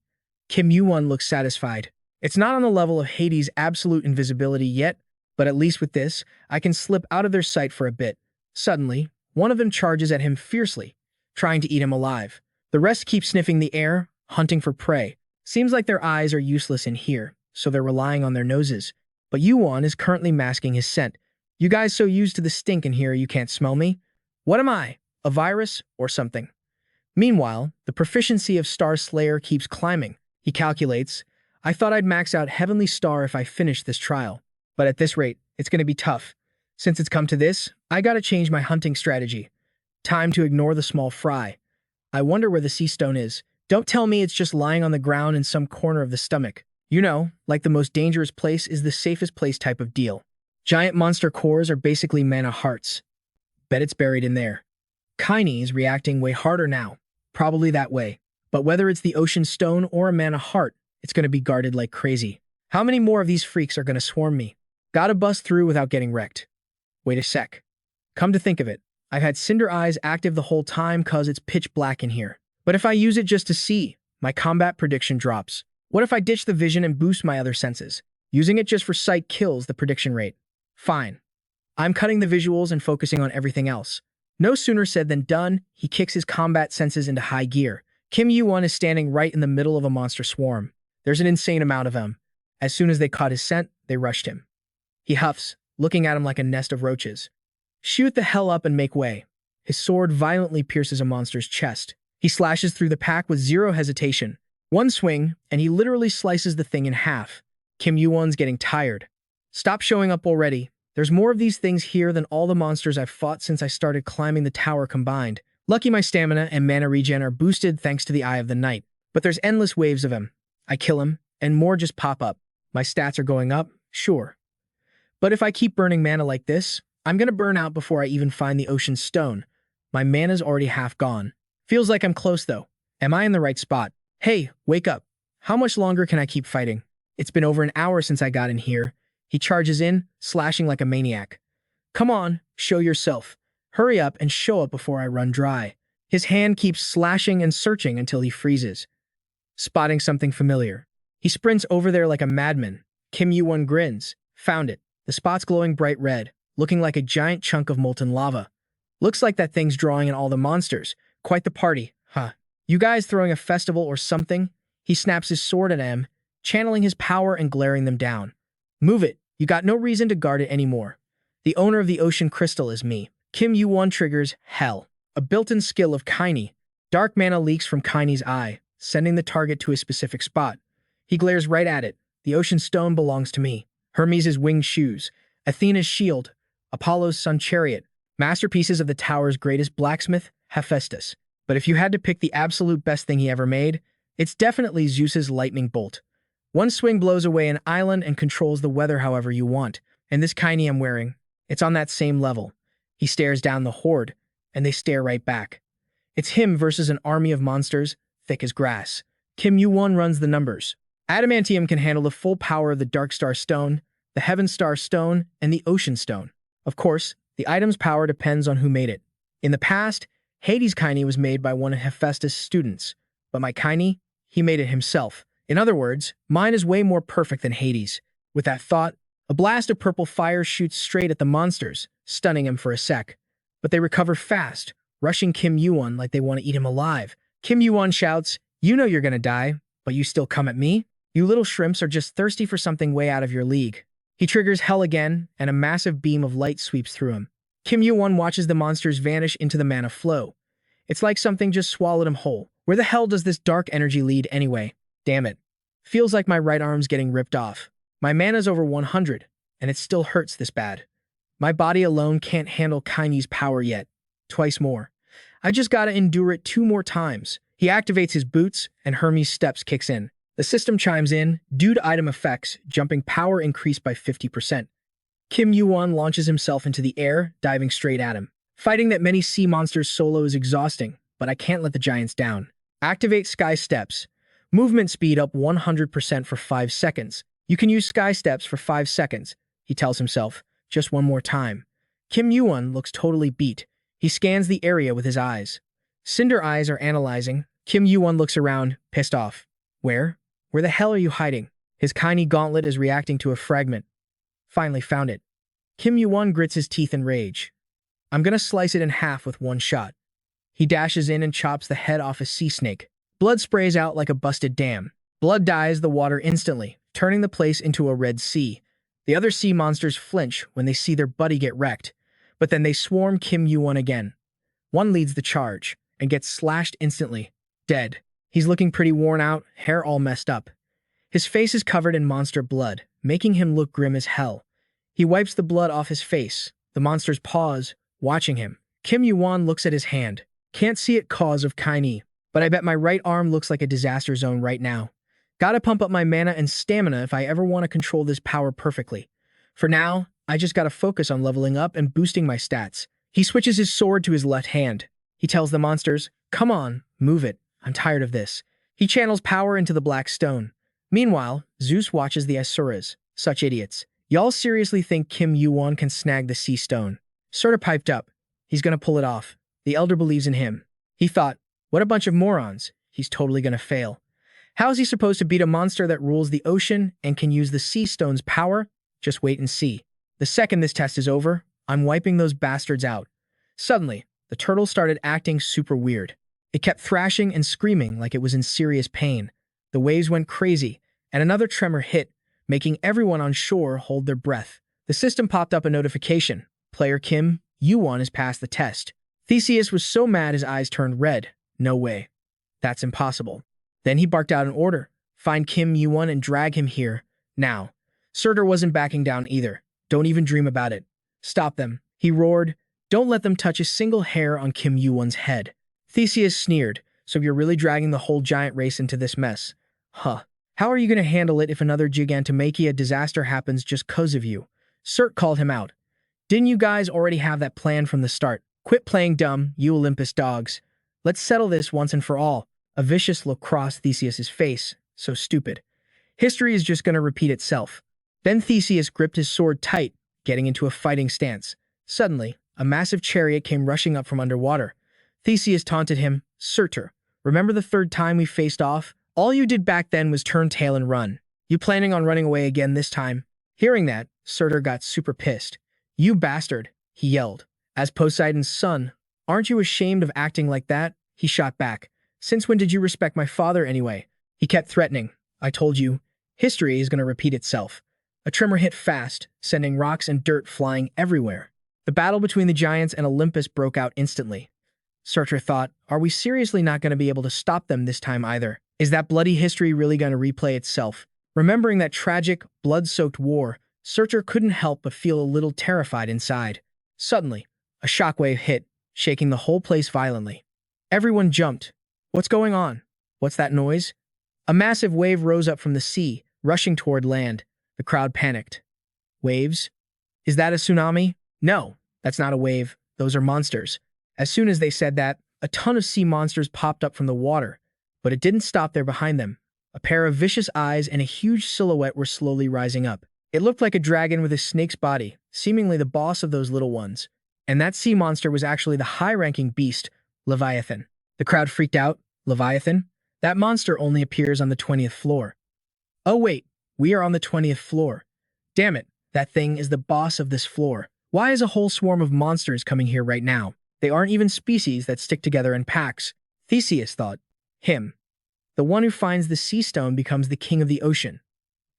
Kim Yuwon looks satisfied. It's not on the level of Hades' absolute invisibility yet, but at least with this, I can slip out of their sight for a bit. Suddenly, One of them charges at him fiercely, trying to eat him alive. The rest keep sniffing the air, hunting for prey. Seems like their eyes are useless in here, so they're relying on their noses. But Yuwon is currently masking his scent. You guys so used to the stink in here you can't smell me? What am I? A virus or something? Meanwhile, the proficiency of Star Slayer keeps climbing. He calculates, I thought I'd max out Heavenly Star if I finished this trial. But at this rate, it's going to be tough. Since it's come to this, I gotta change my hunting strategy. Time to ignore the small fry. I wonder where the sea stone is. Don't tell me it's just lying on the ground in some corner of the stomach. You know, like the most dangerous place is the safest place type of deal. Giant monster cores are basically mana hearts. Bet it's buried in there. Kaini is reacting way harder now. Probably that way. But whether it's the ocean stone or a mana heart, it's gonna be guarded like crazy. How many more of these freaks are gonna swarm me? Gotta bust through without getting wrecked. Wait a sec. Come to think of it, I've had Cinder Eyes active the whole time cause it's pitch black in here. But if I use it just to see, my combat prediction drops. What if I ditch the vision and boost my other senses? Using it just for sight kills the prediction rate. Fine. I'm cutting the visuals and focusing on everything else. No sooner said than done, he kicks his combat senses into high gear. Kim Yuwon is standing right in the middle of a monster swarm. There's an insane amount of them. As soon as they caught his scent, they rushed him. He huffs, looking at him like a nest of roaches. Shoot the hell up and make way. His sword violently pierces a monster's chest. He slashes through the pack with zero hesitation. One swing, and he literally slices the thing in half. Kim Yuwon's getting tired. Stop showing up already. There's more of these things here than all the monsters I've fought since I started climbing the tower combined. Lucky my stamina and mana regen are boosted thanks to the Eye of the Night. But there's endless waves of him. I kill him, and more just pop up. My stats are going up, sure. But if I keep burning mana like this, I'm gonna burn out before I even find the ocean stone. My mana's already half gone. Feels like I'm close though. Am I in the right spot? Hey, wake up. How much longer can I keep fighting? It's been over an hour since I got in here. He charges in, slashing like a maniac. Come on, show yourself. Hurry up and show up before I run dry. His hand keeps slashing and searching until he freezes. Spotting something familiar. He sprints over there like a madman. Kim Yuwon grins. Found it. The spot's glowing bright red, looking like a giant chunk of molten lava. Looks like that thing's drawing in all the monsters. Quite the party, huh? You guys throwing a festival or something? He snaps his sword at him, channeling his power and glaring them down. Move it. You got no reason to guard it anymore. The owner of the ocean crystal is me. Kim Yuwon triggers Hell, a built-in skill of Kaini. Dark mana leaks from Kaini's eye, sending the target to a specific spot. He glares right at it. The ocean stone belongs to me. Hermes' winged shoes, Athena's shield, Apollo's sun chariot, masterpieces of the tower's greatest blacksmith, Hephaestus. But if you had to pick the absolute best thing he ever made, it's definitely Zeus's lightning bolt. One swing blows away an island and controls the weather however you want. And this Kaini I'm wearing, it's on that same level. He stares down the horde, and they stare right back. It's him versus an army of monsters, thick as grass. Kim Yuwon runs the numbers. Adamantium can handle the full power of the Dark Star Stone, the Heaven Star Stone, and the Ocean Stone. Of course, the item's power depends on who made it. In the past, Hades' Kaini was made by one of Hephaestus' students, but my Kaini, he made it himself. In other words, mine is way more perfect than Hades. With that thought, a blast of purple fire shoots straight at the monsters, stunning him for a sec. But they recover fast, rushing Kim Yuwon like they want to eat him alive. Kim Yuwon shouts, "You know you're gonna die, but you still come at me? You little shrimps are just thirsty for something way out of your league." He triggers Hell again, and a massive beam of light sweeps through him. Kim Yuwon watches the monsters vanish into the mana flow. It's like something just swallowed him whole. Where the hell does this dark energy lead anyway? Damn it. Feels like my right arm's getting ripped off. My mana's over 100, and it still hurts this bad. My body alone can't handle Kaini's power yet. Twice more. I just gotta endure it 2 more times. He activates his boots, and Hermes' steps kicks in. The system chimes in, due to item effects, jumping power increased by 50%. Kim Yuwon launches himself into the air, diving straight at him. Fighting that many sea monsters solo is exhausting, but I can't let the giants down. Activate Sky Steps. Movement speed up 100% for 5 seconds. You can use Sky Steps for 5 seconds, he tells himself. Just one more time. Kim Yuwon looks totally beat. He scans the area with his eyes. Cinder Eyes are analyzing. Kim Yuwon looks around, pissed off. Where? Where the hell are you hiding? His Kaini gauntlet is reacting to a fragment. Finally found it. Kim Yuwon grits his teeth in rage. I'm gonna slice it in half with one shot. He dashes in and chops the head off a sea snake. Blood sprays out like a busted dam. Blood dyes the water instantly, turning the place into a red sea. The other sea monsters flinch when they see their buddy get wrecked, but then they swarm Kim Yuwon again. One leads the charge and gets slashed instantly, dead. He's looking pretty worn out, hair all messed up. His face is covered in monster blood, making him look grim as hell. He wipes the blood off his face. The monsters pause, watching him. Kim Yuwon looks at his hand. Can't see it cause of Kaini, but I bet my right arm looks like a disaster zone right now. Gotta pump up my mana and stamina if I ever want to control this power perfectly. For now, I just gotta focus on leveling up and boosting my stats. He switches his sword to his left hand. He tells the monsters, "Come on, move it. I'm tired of this." He channels power into the black stone. Meanwhile, Zeus watches the Asuras. Such idiots. Y'all seriously think Kim Yuwon can snag the sea stone? Sorta piped up. He's gonna pull it off. The elder believes in him. He thought, what a bunch of morons. He's totally gonna fail. How is he supposed to beat a monster that rules the ocean and can use the sea stone's power? Just wait and see. The second this test is over, I'm wiping those bastards out. Suddenly, the turtle started acting super weird. It kept thrashing and screaming like it was in serious pain. The waves went crazy, and another tremor hit, making everyone on shore hold their breath. The system popped up a notification. Player Kim Yuwon has passed the test. Theseus was so mad his eyes turned red. No way. That's impossible. Then he barked out an order. Find Kim Yuwon and drag him here. Now. Surtur wasn't backing down either. Don't even dream about it. Stop them. He roared. Don't let them touch a single hair on Kim Yuwon's head. Theseus sneered. So you're really dragging the whole giant race into this mess? Huh. How are you going to handle it if another Gigantomachia disaster happens just 'cause of you? Surt called him out. Didn't you guys already have that plan from the start? Quit playing dumb, you Olympus dogs. Let's settle this once and for all. A vicious look crossed Theseus's face. So stupid. History is just going to repeat itself. Then Theseus gripped his sword tight, getting into a fighting stance. Suddenly, a massive chariot came rushing up from underwater. Theseus taunted him, Surtur, remember the third time we faced off? All you did back then was turn tail and run. You planning on running away again this time? Hearing that, Surtur got super pissed. You bastard, he yelled. As Poseidon's son, aren't you ashamed of acting like that? He shot back. Since when did you respect my father anyway? He kept threatening. I told you, history is going to repeat itself. A tremor hit fast, sending rocks and dirt flying everywhere. The battle between the giants and Olympus broke out instantly. Surtur thought, are we seriously not going to be able to stop them this time either? Is that bloody history really going to replay itself? Remembering that tragic, blood-soaked war, Surtur couldn't help but feel a little terrified inside. Suddenly, a shockwave hit, shaking the whole place violently. Everyone jumped. What's going on? What's that noise? A massive wave rose up from the sea, rushing toward land. The crowd panicked. Waves? Is that a tsunami? No, that's not a wave. Those are monsters. As soon as they said that, a ton of sea monsters popped up from the water, but it didn't stop there behind them. A pair of vicious eyes and a huge silhouette were slowly rising up. It looked like a dragon with a snake's body, seemingly the boss of those little ones. And that sea monster was actually the high-ranking beast, Leviathan. The crowd freaked out. Leviathan? That monster only appears on the 20th floor. Oh wait, we are on the 20th floor. Damn it, that thing is the boss of this floor. Why is a whole swarm of monsters coming here right now? They aren't even species that stick together in packs. Theseus thought. Him. The one who finds the sea stone becomes the king of the ocean.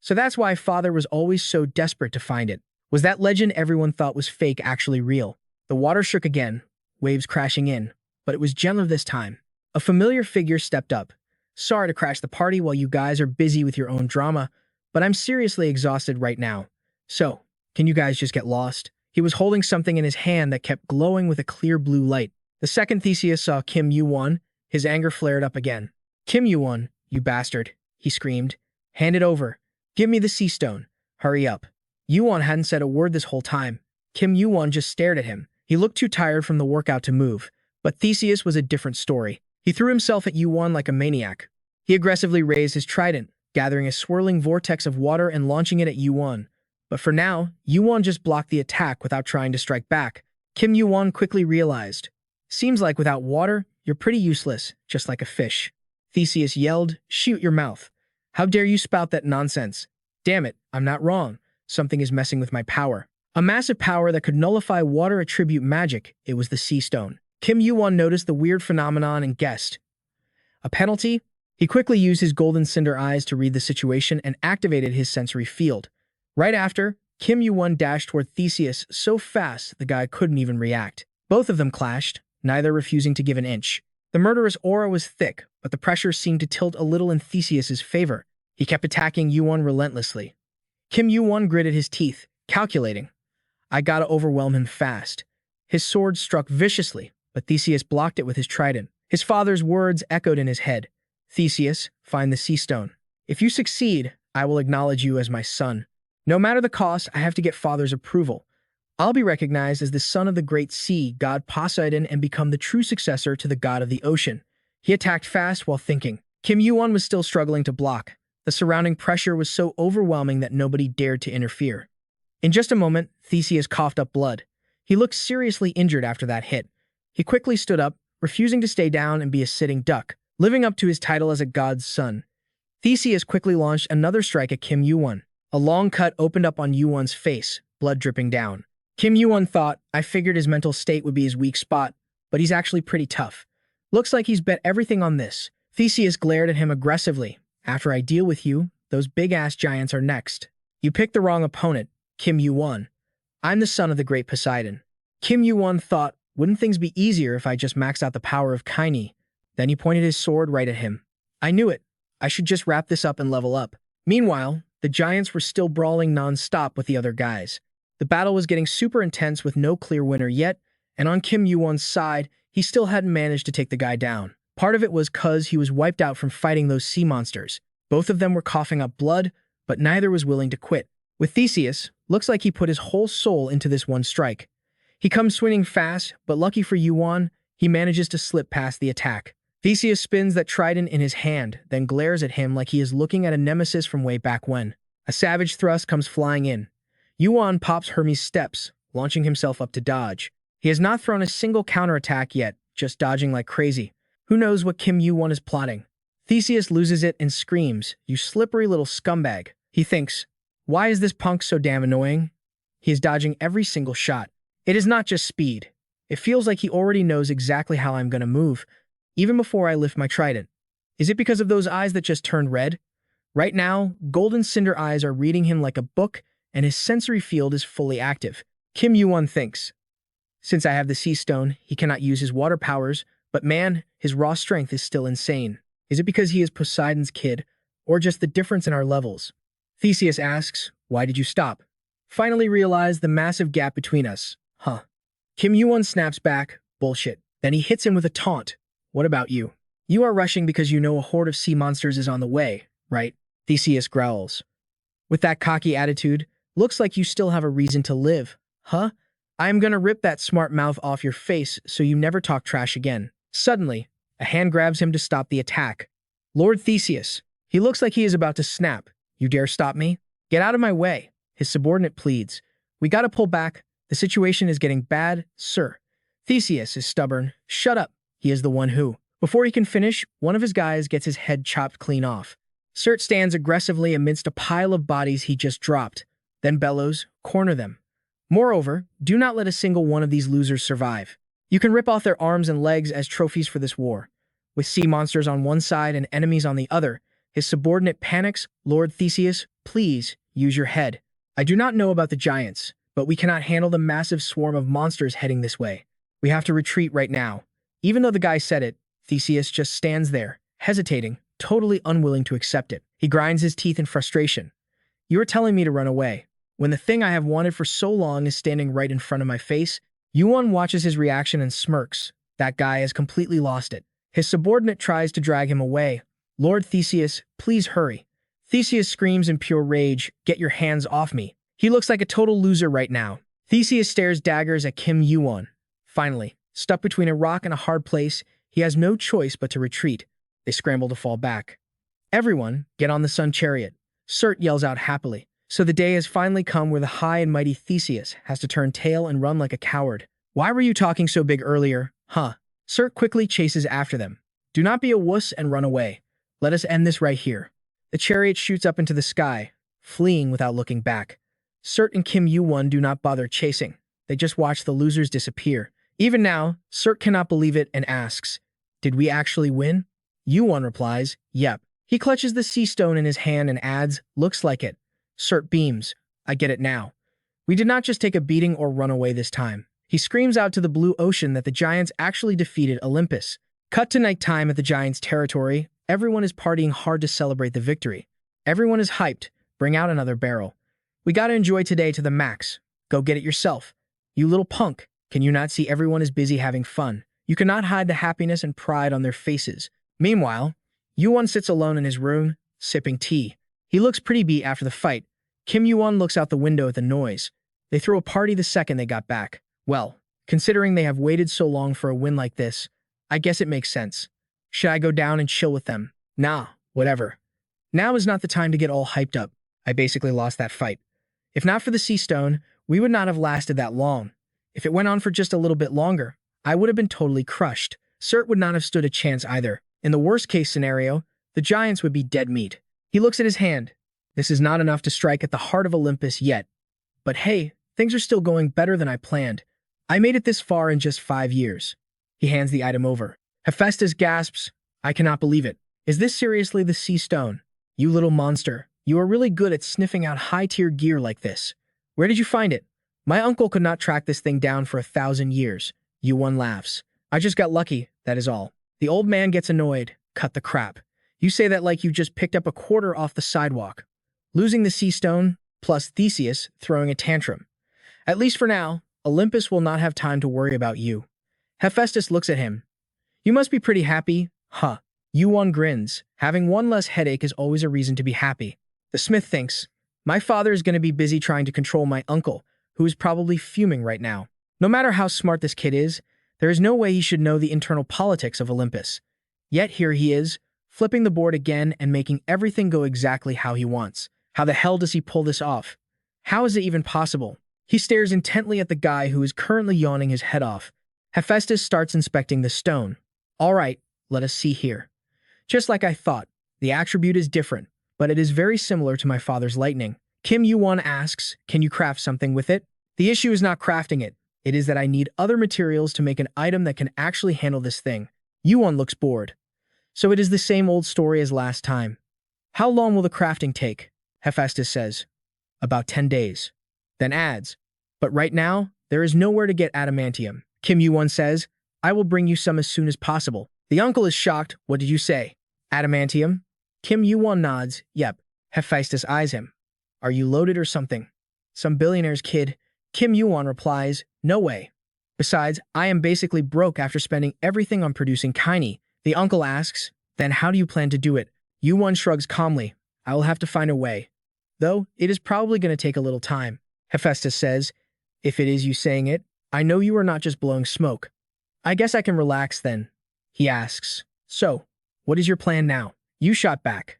So that's why father was always so desperate to find it. Was that legend everyone thought was fake actually real? The water shook again, waves crashing in, but it was gentler this time. A familiar figure stepped up. Sorry to crash the party while you guys are busy with your own drama, but I'm seriously exhausted right now. So, can you guys just get lost? He was holding something in his hand that kept glowing with a clear blue light. The second Theseus saw Kim Yuwon, his anger flared up again. Kim Yuwon, you bastard, he screamed. Hand it over. Give me the sea stone. Hurry up. Yuwon hadn't said a word this whole time. Kim Yuwon just stared at him. He looked too tired from the workout to move. But Theseus was a different story. He threw himself at Yuwon like a maniac. He aggressively raised his trident, gathering a swirling vortex of water and launching it at Yuwon. But for now, Yuwon just blocked the attack without trying to strike back. Kim Yuwon quickly realized. Seems like without water, you're pretty useless, just like a fish. Theseus yelled, shoot your mouth. How dare you spout that nonsense? Damn it, I'm not wrong. Something is messing with my power. A massive power that could nullify water attribute magic. It was the Sea Stone. Kim Yuwon noticed the weird phenomenon and guessed. A penalty? He quickly used his golden cinder eyes to read the situation and activated his sensory field. Right after, Kim Yuwon dashed toward Theseus so fast the guy couldn't even react. Both of them clashed, neither refusing to give an inch. The murderous aura was thick, but the pressure seemed to tilt a little in Theseus's favor. He kept attacking Yuwon relentlessly. Kim Yuwon gritted his teeth, calculating. I gotta overwhelm him fast. His sword struck viciously, but Theseus blocked it with his trident. His father's words echoed in his head. Theseus, find the sea stone. If you succeed, I will acknowledge you as my son. No matter the cost, I have to get father's approval. I'll be recognized as the son of the great sea, god Poseidon, and become the true successor to the god of the ocean. He attacked fast while thinking. Kim Yuwon was still struggling to block. The surrounding pressure was so overwhelming that nobody dared to interfere. In just a moment, Theseus coughed up blood. He looked seriously injured after that hit. He quickly stood up, refusing to stay down and be a sitting duck, living up to his title as a god's son. Theseus quickly launched another strike at Kim Yuwon. A long cut opened up on Yuwon's face, blood dripping down. Kim Yuwon thought, I figured his mental state would be his weak spot, but he's actually pretty tough. Looks like he's bet everything on this. Theseus glared at him aggressively. After I deal with you, those big-ass giants are next. You picked the wrong opponent, Kim Yuwon. I'm the son of the great Poseidon. Kim Yuwon thought, wouldn't things be easier if I just maxed out the power of Kaini? Then he pointed his sword right at him. I knew it. I should just wrap this up and level up. Meanwhile, the giants were still brawling non-stop with the other guys. The battle was getting super intense with no clear winner yet, and on Kim Yuwon's side, he still hadn't managed to take the guy down. Part of it was cause he was wiped out from fighting those sea monsters. Both of them were coughing up blood, but neither was willing to quit. With Theseus, looks like he put his whole soul into this one strike. He comes swinging fast, but lucky for Yuwon, he manages to slip past the attack. Theseus spins that trident in his hand, then glares at him like he is looking at a nemesis from way back when. A savage thrust comes flying in. Yuwon pops Hermes' steps, launching himself up to dodge. He has not thrown a single counterattack yet, just dodging like crazy. Who knows what Kim Yuwon is plotting? Theseus loses it and screams, "You slippery little scumbag." He thinks, why is this punk so damn annoying? He is dodging every single shot. It is not just speed. It feels like he already knows exactly how I'm gonna move, even before I lift my trident. Is it because of those eyes that just turned red? Right now, golden cinder eyes are reading him like a book, and his sensory field is fully active. Kim Yuwon thinks, since I have the sea stone, he cannot use his water powers, but man, his raw strength is still insane. Is it because he is Poseidon's kid, or just the difference in our levels? Theseus asks, why did you stop? Finally realize the massive gap between us. Huh. Kim Yuwon snaps back, bullshit. Then he hits him with a taunt. What about you? You are rushing because you know a horde of sea monsters is on the way, right? Theseus growls. With that cocky attitude, looks like you still have a reason to live. Huh? I am gonna rip that smart mouth off your face so you never talk trash again. Suddenly, a hand grabs him to stop the attack. Lord Theseus. He looks like he is about to snap. You dare stop me? Get out of my way. His subordinate pleads. We gotta pull back. The situation is getting bad, sir. Theseus is stubborn. Shut up. He is the one who. Before he can finish, one of his guys gets his head chopped clean off. Surt stands aggressively amidst a pile of bodies he just dropped, then bellows, corner them. Moreover, do not let a single one of these losers survive. You can rip off their arms and legs as trophies for this war. With sea monsters on one side and enemies on the other, his subordinate panics. Lord Theseus, please, use your head. I do not know about the giants, but we cannot handle the massive swarm of monsters heading this way. We have to retreat right now. Even though the guy said it, Theseus just stands there, hesitating, totally unwilling to accept it. He grinds his teeth in frustration. You are telling me to run away, when the thing I have wanted for so long is standing right in front of my face? Yuwon watches his reaction and smirks. That guy has completely lost it. His subordinate tries to drag him away. Lord Theseus, please hurry. Theseus screams in pure rage, get your hands off me. He looks like a total loser right now. Theseus stares daggers at Kim Yuwon. Finally, stuck between a rock and a hard place, he has no choice but to retreat. They scramble to fall back. Everyone, get on the sun chariot. Surt yells out happily. So the day has finally come where the high and mighty Theseus has to turn tail and run like a coward. Why were you talking so big earlier, huh? Surt quickly chases after them. Do not be a wuss and run away. Let us end this right here. The chariot shoots up into the sky, fleeing without looking back. Surt and Kim Yuwon do not bother chasing. They just watch the losers disappear. Even now, Surt cannot believe it and asks, "Did we actually win?" Yuwon replies, "Yep." He clutches the sea stone in his hand and adds, "Looks like it." Surt beams, "I get it now. We did not just take a beating or run away this time." He screams out to the blue ocean that the giants actually defeated Olympus. Cut to nighttime at the giants' territory. Everyone is partying hard to celebrate the victory. Everyone is hyped. Bring out another barrel. We gotta enjoy today to the max. Go get it yourself. You little punk. Can you not see everyone is busy having fun? You cannot hide the happiness and pride on their faces. Meanwhile, Yuwon sits alone in his room, sipping tea. He looks pretty beat after the fight. Kim Yuwon looks out the window at the noise. They threw a party the second they got back. Well, considering they have waited so long for a win like this, I guess it makes sense. Should I go down and chill with them? Nah, whatever. Now is not the time to get all hyped up. I basically lost that fight. If not for the sea stone, we would not have lasted that long. If it went on for just a little bit longer, I would have been totally crushed. Surt would not have stood a chance either. In the worst-case scenario, the giants would be dead meat. He looks at his hand. This is not enough to strike at the heart of Olympus yet. But hey, things are still going better than I planned. I made it this far in just 5 years. He hands the item over. Hephaestus gasps, "I cannot believe it. Is this seriously the sea stone? You little monster. You are really good at sniffing out high-tier gear like this. Where did you find it? My uncle could not track this thing down for 1,000 years. Yuwon laughs. I just got lucky, that is all. The old man gets annoyed. Cut the crap. You say that like you just picked up a quarter off the sidewalk. Losing the sea stone, plus Theseus throwing a tantrum. At least for now, Olympus will not have time to worry about you." Hephaestus looks at him. "You must be pretty happy, huh?" Yuwon grins. Having one less headache is always a reason to be happy. The smith thinks, "My father is going to be busy trying to control my uncle, who is probably fuming right now. No matter how smart this kid is, there is no way he should know the internal politics of Olympus. Yet here he is, flipping the board again and making everything go exactly how he wants. How the hell does he pull this off? How is it even possible?" He stares intently at the guy who is currently yawning his head off. Hephaestus starts inspecting the stone. "All right, let us see here. Just like I thought, the attribute is different, but it is very similar to my father's lightning." Kim Yuwon asks, "Can you craft something with it?" "The issue is not crafting it. It is that I need other materials to make an item that can actually handle this thing." Yuwon looks bored. "So it is the same old story as last time. How long will the crafting take?" Hephaestus says, "About 10 days. Then adds, "But right now, there is nowhere to get adamantium." Kim Yuwon says, "I will bring you some as soon as possible." The uncle is shocked. "What did you say? Adamantium?" Kim Yuwon nods. "Yep." Hephaestus eyes him. "Are you loaded or something? Some billionaire's kid?" Kim Yuwon replies, "No way. Besides, I am basically broke after spending everything on producing kaini." The uncle asks, "Then how do you plan to do it?" Yuwon shrugs calmly. "I will have to find a way. Though, it is probably going to take a little time." Hephaestus says, "If it is you saying it, I know you are not just blowing smoke. I guess I can relax then." He asks, "So, what is your plan now?" You shot back.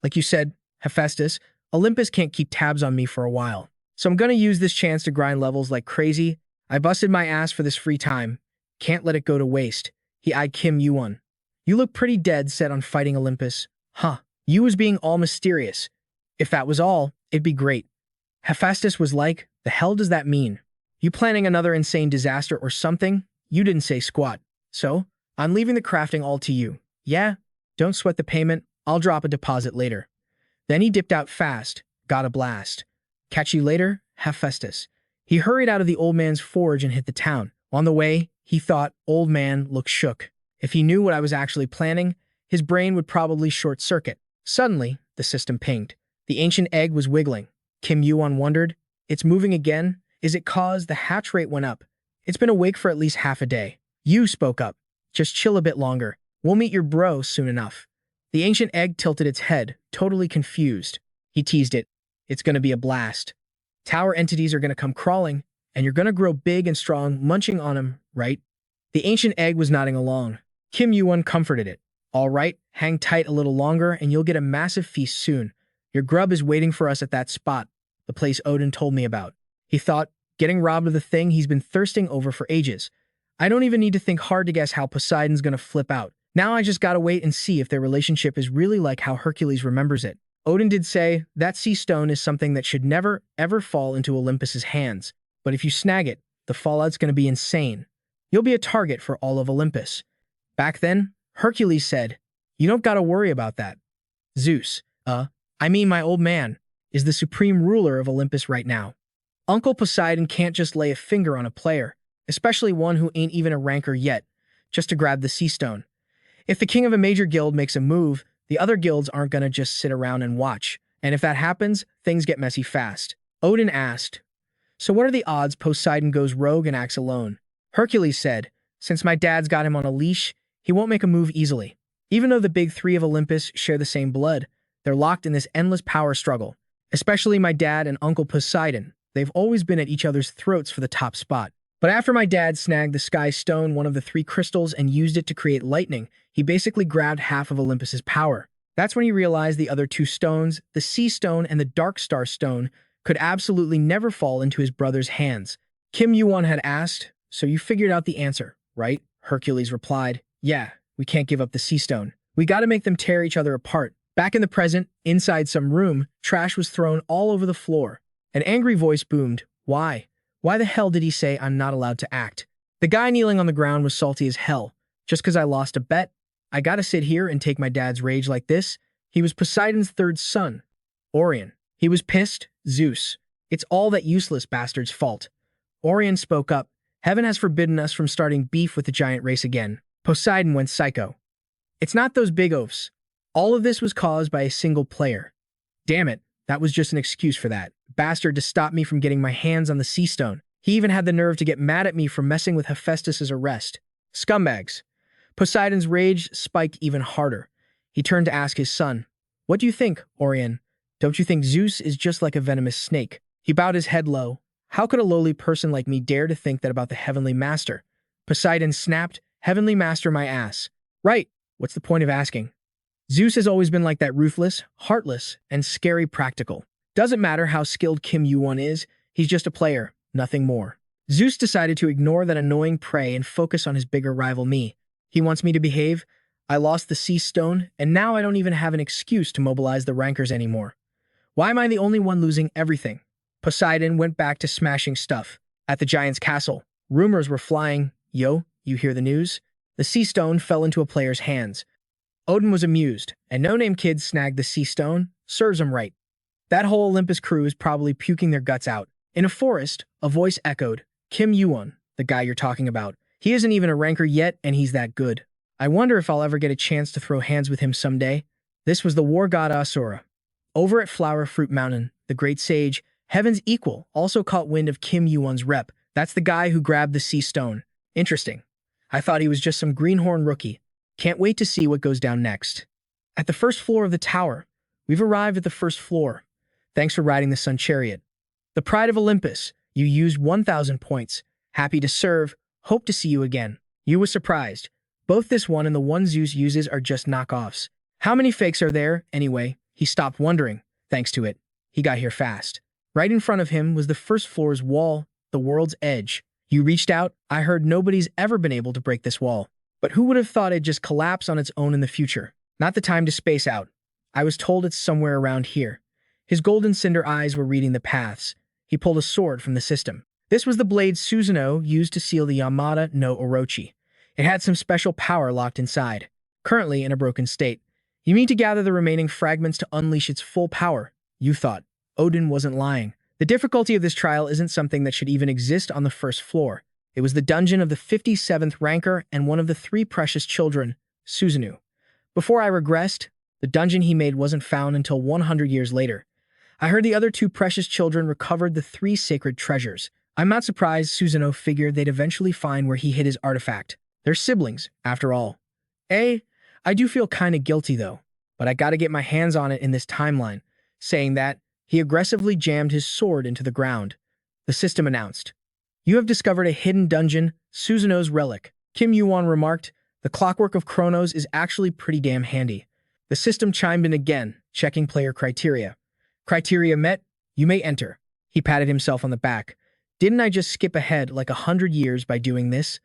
"Like you said, Hephaestus, Olympus can't keep tabs on me for a while. So I'm gonna use this chance to grind levels like crazy. I busted my ass for this free time. Can't let it go to waste." He eyed Kim Yuwon. "You look pretty dead set on fighting Olympus." "Huh. You was being all mysterious. If that was all, it'd be great." Hephaestus was like, "The hell does that mean? You planning another insane disaster or something?" You didn't say squat. "So, I'm leaving the crafting all to you." "Yeah? Don't sweat the payment. I'll drop a deposit later." Then he dipped out fast. Got a blast. "Catch you later, Hephaestus." He hurried out of the old man's forge and hit the town. On the way, he thought, "Old man looked shook. If he knew what I was actually planning, his brain would probably short-circuit." Suddenly, the system pinged. The ancient egg was wiggling. Kim Yuwon wondered, "It's moving again? Is it cause the hatch rate went up? It's been awake for at least half a day." Yu spoke up. "Just chill a bit longer. We'll meet your bro soon enough." The ancient egg tilted its head, totally confused. He teased it. "It's gonna be a blast. Tower entities are gonna come crawling, and you're gonna grow big and strong munching on them, right?" The ancient egg was nodding along. Kim Yuwon comforted it. "All right, hang tight a little longer and you'll get a massive feast soon. Your grub is waiting for us at that spot, the place Odin told me about." He thought, getting robbed of the thing he's been thirsting over for ages. "I don't even need to think hard to guess how Poseidon's gonna flip out. Now I just gotta wait and see if their relationship is really like how Hercules remembers it." Odin did say, that sea stone is something that should never, ever fall into Olympus's hands. But if you snag it, the fallout's going to be insane. You'll be a target for all of Olympus. Back then, Hercules said, you don't gotta worry about that. Zeus, my old man, is the supreme ruler of Olympus right now. Uncle Poseidon can't just lay a finger on a player, especially one who ain't even a ranker yet, just to grab the sea stone. If the king of a major guild makes a move, the other guilds aren't gonna just sit around and watch. And if that happens, things get messy fast. Odin asked, so what are the odds Poseidon goes rogue and acts alone? Hercules said, since my dad's got him on a leash, he won't make a move easily. Even though the big three of Olympus share the same blood, they're locked in this endless power struggle. Especially my dad and Uncle Poseidon. They've always been at each other's throats for the top spot. But after my dad snagged the sky stone, one of the three crystals, and used it to create lightning, he basically grabbed half of Olympus's power. That's when he realized the other two stones, the sea stone and the dark star stone, could absolutely never fall into his brother's hands. Kim Yuwon had asked, so you figured out the answer, right? Hercules replied, yeah, we can't give up the sea stone. We gotta make them tear each other apart. Back in the present, inside some room, trash was thrown all over the floor. An angry voice boomed, why? Why the hell did he say I'm not allowed to act? The guy kneeling on the ground was salty as hell. Just because I lost a bet, I gotta sit here and take my dad's rage like this? He was Poseidon's third son, Orion. He was pissed, Zeus. It's all that useless bastard's fault. Orion spoke up. Heaven has forbidden us from starting beef with the giant race again. Poseidon went psycho. It's not those big oafs. All of this was caused by a single player. Damn it, that was just an excuse for that bastard to stop me from getting my hands on the sea stone. He even had the nerve to get mad at me for messing with Hephaestus's arrest. Scumbags. Poseidon's rage spiked even harder. He turned to ask his son, what do you think, Orion? Don't you think Zeus is just like a venomous snake? He bowed his head low. How could a lowly person like me dare to think that about the Heavenly Master? Poseidon snapped, Heavenly Master my ass. Right, what's the point of asking? Zeus has always been like that, ruthless, heartless, and scary practical. Doesn't matter how skilled Kim Yuwon is, he's just a player, nothing more. Zeus decided to ignore that annoying prey and focus on his bigger rival me. He wants me to behave. I lost the sea stone, and now I don't even have an excuse to mobilize the rankers anymore. Why am I the only one losing everything? Poseidon went back to smashing stuff. At the giant's castle, rumors were flying. Yo, you hear the news? The sea stone fell into a player's hands. Odin was amused, and no-name kid snagged the sea stone. Serves him right. That whole Olympus crew is probably puking their guts out. In a forest, a voice echoed, Kim Yuwon, the guy you're talking about. He isn't even a ranker yet, and he's that good. I wonder if I'll ever get a chance to throw hands with him someday. This was the war god Asura. Over at Flower Fruit Mountain, the great sage, Heaven's Equal, also caught wind of Kim Yuwon's rep. That's the guy who grabbed the sea stone. Interesting. I thought he was just some greenhorn rookie. Can't wait to see what goes down next. At the first floor of the tower. We've arrived at the first floor. Thanks for riding the Sun Chariot. The pride of Olympus. You used 1,000 points. Happy to serve. Hope to see you again. You was surprised. Both this one and the one Zeus uses are just knockoffs. How many fakes are there, anyway? He stopped wondering. Thanks to it, he got here fast. Right in front of him was the first floor's wall, the world's edge. You reached out. I heard nobody's ever been able to break this wall. But who would have thought it'd just collapse on its own in the future? Not the time to space out. I was told it's somewhere around here. His golden cinder eyes were reading the paths. He pulled a sword from the system. This was the blade Susanoo used to seal the Yamada no Orochi. It had some special power locked inside, currently in a broken state. You need to gather the remaining fragments to unleash its full power, you thought. Odin wasn't lying. The difficulty of this trial isn't something that should even exist on the first floor. It was the dungeon of the 57th ranker and one of the three precious children, Susanoo. Before I regressed, the dungeon he made wasn't found until 100 years later. I heard the other two precious children recovered the three sacred treasures. I'm not surprised Susanoo figured they'd eventually find where he hid his artifact. They're siblings, after all. I do feel kinda guilty though, but I gotta get my hands on it in this timeline. Saying that, he aggressively jammed his sword into the ground. The system announced, you have discovered a hidden dungeon, Susanoo's relic. Kim Yuwon remarked, the clockwork of Chronos is actually pretty damn handy. The system chimed in again, checking player criteria. Criteria met, you may enter. He patted himself on the back. Didn't I just skip ahead like 100 years by doing this?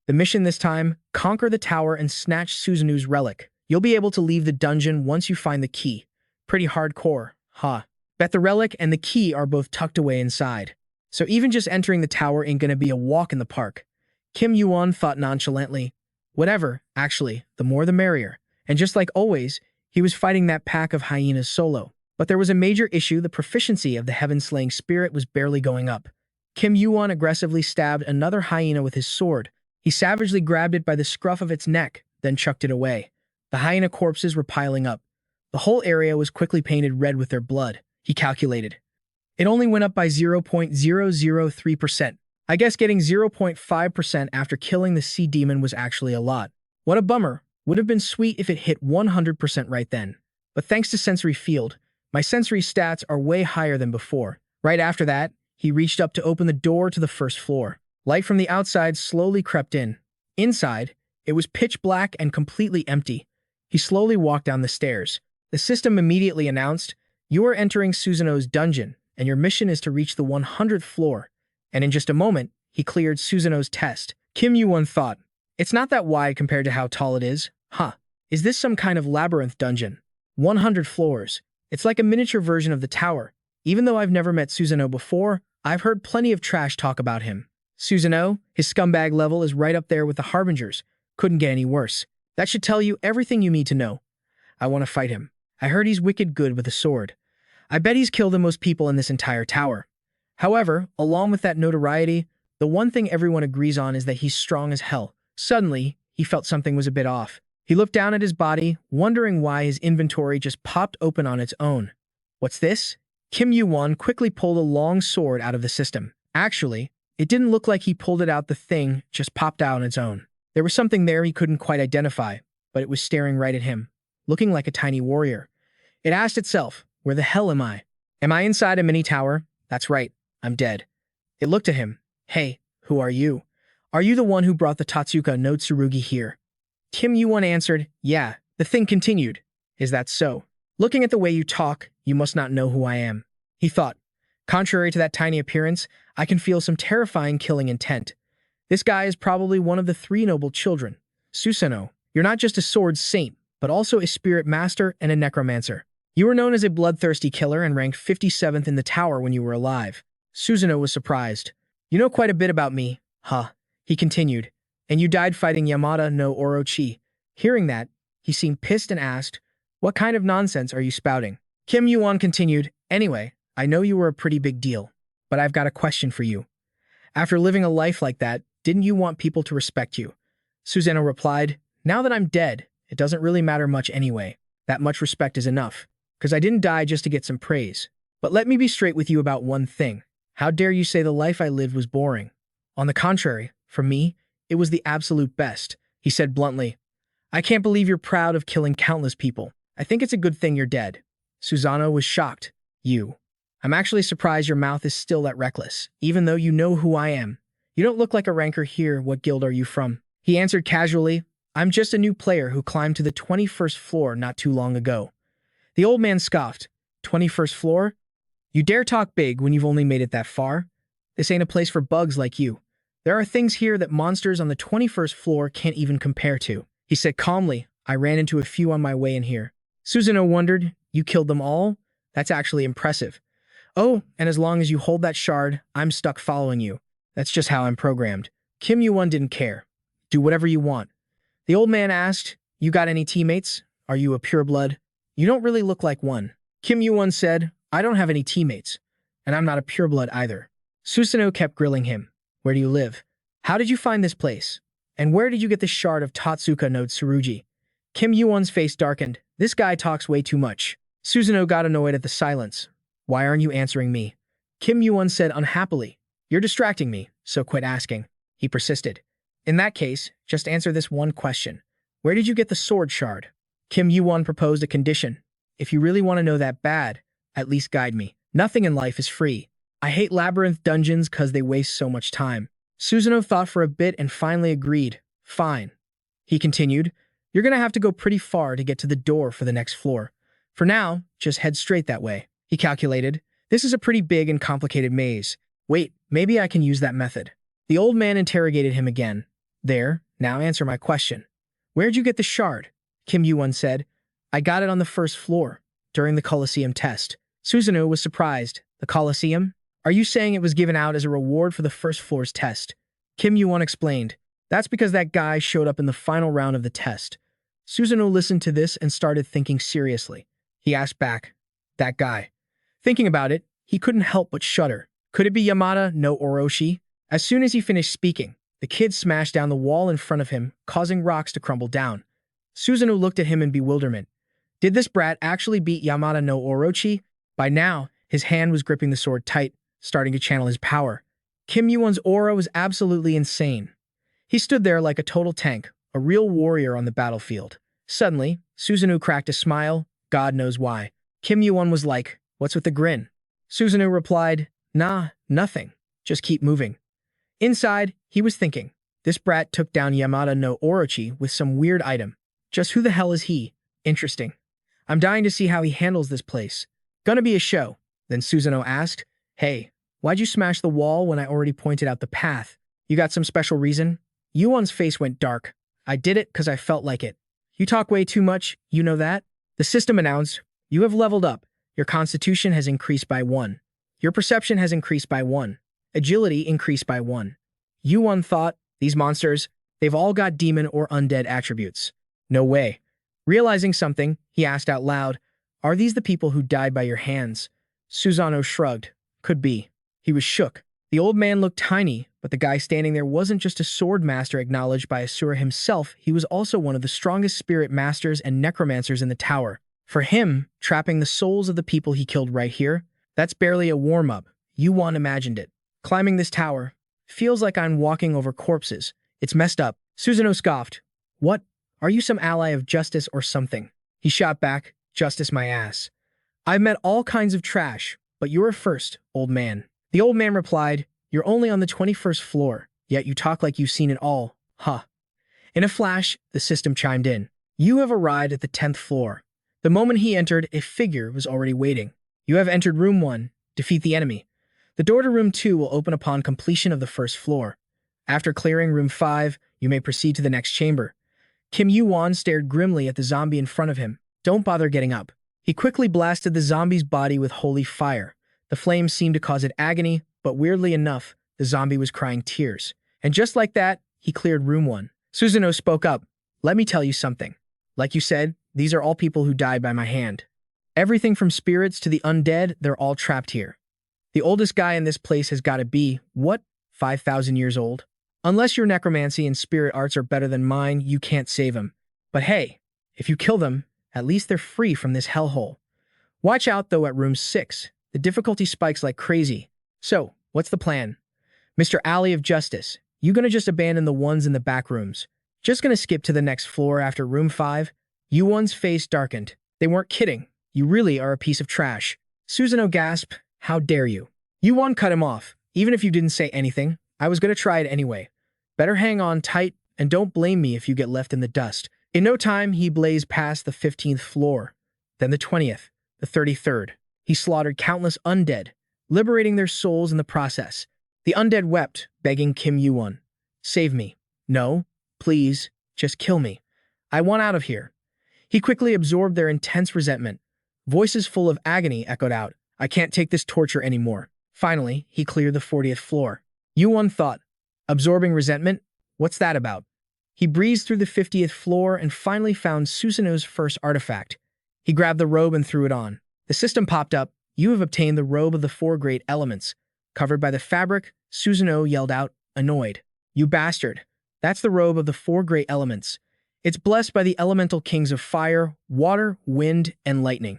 The mission this time, conquer the tower and snatch Susanoo's relic. You'll be able to leave the dungeon once you find the key. Pretty hardcore, huh? Bet the relic and the key are both tucked away inside. So even just entering the tower ain't gonna be a walk in the park. Kim Yuwon thought nonchalantly. Whatever, actually, the more the merrier. And just like always, he was fighting that pack of hyenas solo. But there was a major issue. The proficiency of the heaven-slaying spirit was barely going up. Kim Yuwon aggressively stabbed another hyena with his sword. He savagely grabbed it by the scruff of its neck, then chucked it away. The hyena corpses were piling up. The whole area was quickly painted red with their blood, he calculated. It only went up by 0.003%. I guess getting 0.5% after killing the sea demon was actually a lot. What a bummer. Would have been sweet if it hit 100% right then. But thanks to sensory field, my sensory stats are way higher than before. Right after that, he reached up to open the door to the first floor. Light from the outside slowly crept in. Inside, it was pitch black and completely empty. He slowly walked down the stairs. The system immediately announced, "You are entering Susanoo's dungeon, and your mission is to reach the 100th floor." And in just a moment, he cleared Susanoo's test. Kim Yuwon thought, it's not that wide compared to how tall it is. Huh. Is this some kind of labyrinth dungeon? 100 floors. It's like a miniature version of the tower. Even though I've never met Susanoo before, I've heard plenty of trash talk about him. Susanoo, his scumbag level is right up there with the Harbingers. Couldn't get any worse. That should tell you everything you need to know. I want to fight him. I heard he's wicked good with a sword. I bet he's killed the most people in this entire tower. However, along with that notoriety, the one thing everyone agrees on is that he's strong as hell. Suddenly, he felt something was a bit off. He looked down at his body, wondering why his inventory just popped open on its own. What's this? Kim Yuwon quickly pulled a long sword out of the system. Actually, it didn't look like he pulled it out. The thing just popped out on its own. There was something there he couldn't quite identify, but it was staring right at him, looking like a tiny warrior. It asked itself, where the hell am I? Am I inside a mini tower? That's right, I'm dead. It looked at him. Hey, who are you? Are you the one who brought the Tatsuka no Tsurugi here? Kim Yuwon answered, yeah. The thing continued. Is that so? Looking at the way you talk, you must not know who I am. He thought. Contrary to that tiny appearance, I can feel some terrifying killing intent. This guy is probably one of the three noble children. Susanoo, you're not just a sword saint, but also a spirit master and a necromancer. You were known as a bloodthirsty killer and ranked 57th in the tower when you were alive. Susanoo was surprised. You know quite a bit about me, huh? He continued. And you died fighting Yamada no Orochi. Hearing that, he seemed pissed and asked, what kind of nonsense are you spouting? Kim Yuwon continued, anyway, I know you were a pretty big deal, but I've got a question for you. After living a life like that, didn't you want people to respect you? Susanoo replied, now that I'm dead, it doesn't really matter much anyway. That much respect is enough, because I didn't die just to get some praise. But let me be straight with you about one thing. How dare you say the life I lived was boring? On the contrary, for me, it was the absolute best, he said bluntly. I can't believe you're proud of killing countless people. I think it's a good thing you're dead. Susanoo was shocked. You. I'm actually surprised your mouth is still that reckless, even though you know who I am. You don't look like a ranker here. What guild are you from? He answered casually, I'm just a new player who climbed to the 21st floor not too long ago. The old man scoffed. 21st floor? You dare talk big when you've only made it that far? This ain't a place for bugs like you. There are things here that monsters on the 21st floor can't even compare to. He said calmly, I ran into a few on my way in here. Susanoo wondered, you killed them all? That's actually impressive. Oh, and as long as you hold that shard, I'm stuck following you. That's just how I'm programmed. Kim Yuwon didn't care. Do whatever you want. The old man asked, you got any teammates? Are you a pureblood? You don't really look like one. Kim Yuwon said, I don't have any teammates, and I'm not a pureblood either. Susanoo kept grilling him. Where do you live? How did you find this place? And where did you get the shard of Tatsuka no Tsurugi? Kim Yuwon's face darkened. This guy talks way too much. Susanoo got annoyed at the silence. Why aren't you answering me? Kim Yuwon said unhappily. You're distracting me, so quit asking. He persisted. In that case, just answer this one question. Where did you get the sword shard? Kim Yuwon proposed a condition. If you really want to know that bad, at least guide me. Nothing in life is free. I hate labyrinth dungeons because they waste so much time. Susanoo thought for a bit and finally agreed. Fine. He continued, you're going to have to go pretty far to get to the door for the next floor. For now, just head straight that way. He calculated. This is a pretty big and complicated maze. Wait, maybe I can use that method. The old man interrogated him again. There, now answer my question. Where'd you get the shard? Kim Yuwon said. I got it on the first floor. during the Colosseum test. Susanoo was surprised. The Colosseum? Are you saying it was given out as a reward for the first floor's test? Kim Yuwon explained. That's because that guy showed up in the final round of the test. Susanoo listened to this and started thinking seriously. He asked back, that guy. Thinking about it, he couldn't help but shudder. Could it be Yamada no Orochi? As soon as he finished speaking, the kid smashed down the wall in front of him, causing rocks to crumble down. Susanoo looked at him in bewilderment. Did this brat actually beat Yamada no Orochi? By now, his hand was gripping the sword tight, starting to channel his power. Kim Yuwon's aura was absolutely insane. He stood there like a total tank, a real warrior on the battlefield. Suddenly, Susanoo cracked a smile, God knows why. Kim Yuwon was like, what's with the grin? Susanoo replied, nah, nothing. Just keep moving. Inside, he was thinking, this brat took down Yamada no Orochi with some weird item. Just who the hell is he? Interesting. I'm dying to see how he handles this place. Gonna be a show. Then Susanoo asked, hey, why'd you smash the wall when I already pointed out the path? You got some special reason? Yuwon's face went dark. I did it because I felt like it. You talk way too much, you know that? The system announced, you have leveled up. Your constitution has increased by 1. Your perception has increased by 1. Agility increased by 1. Yuwon thought, these monsters, they've all got demon or undead attributes. No way. Realizing something, he asked out loud, are these the people who died by your hands? Susanoo shrugged. Could be. He was shook. The old man looked tiny, but the guy standing there wasn't just a sword master acknowledged by Asura himself, he was also one of the strongest spirit masters and necromancers in the tower. For him, trapping the souls of the people he killed right here, that's barely a warm-up. Yuwon imagined it. Climbing this tower, feels like I'm walking over corpses. It's messed up. Susanoo scoffed. What? Are you some ally of justice or something? He shot back, justice my ass. I've met all kinds of trash, but you're a first, old man. The old man replied, you're only on the 21st floor, yet you talk like you've seen it all. Huh. In a flash, the system chimed in. You have arrived at the 10th floor. The moment he entered, a figure was already waiting. You have entered room 1. Defeat the enemy. The door to room 2 will open upon completion of the first floor. After clearing room 5, you may proceed to the next chamber. Kim Yuwon stared grimly at the zombie in front of him. Don't bother getting up. He quickly blasted the zombie's body with holy fire. The flames seemed to cause it agony, but weirdly enough, the zombie was crying tears. And just like that, he cleared room 1. Susanoo spoke up. Let me tell you something. Like you said, these are all people who died by my hand. Everything from spirits to the undead, they're all trapped here. The oldest guy in this place has got to be, what, 5,000 years old? Unless your necromancy and spirit arts are better than mine, you can't save them. But hey, if you kill them, at least they're free from this hellhole. Watch out, though, at room 6. The difficulty spikes like crazy. So, what's the plan? Mr. Alley of Justice, you gonna just abandon the ones in the back rooms? Just gonna skip to the next floor after room 5? Yuwon's face darkened. They weren't kidding. You really are a piece of trash. Susanoo gasped. How dare you? Yuwon cut him off. Even if you didn't say anything, I was gonna try it anyway. Better hang on tight, and don't blame me if you get left in the dust. In no time, he blazed past the 15th floor, then the 20th, the 33rd. He slaughtered countless undead, liberating their souls in the process. The undead wept, begging Kim Yuwon, save me. No, please, just kill me. I want out of here. He quickly absorbed their intense resentment. Voices full of agony echoed out, I can't take this torture anymore. Finally, he cleared the 40th floor. Yuwon thought, absorbing resentment? What's that about? He breezed through the 50th floor and finally found Susanoo's first artifact. He grabbed the robe and threw it on. The system popped up. You have obtained the robe of the 4 great elements. Covered by the fabric, Susanoo yelled out, annoyed. You bastard. That's the robe of the 4 great elements. It's blessed by the elemental kings of fire, water, wind, and lightning.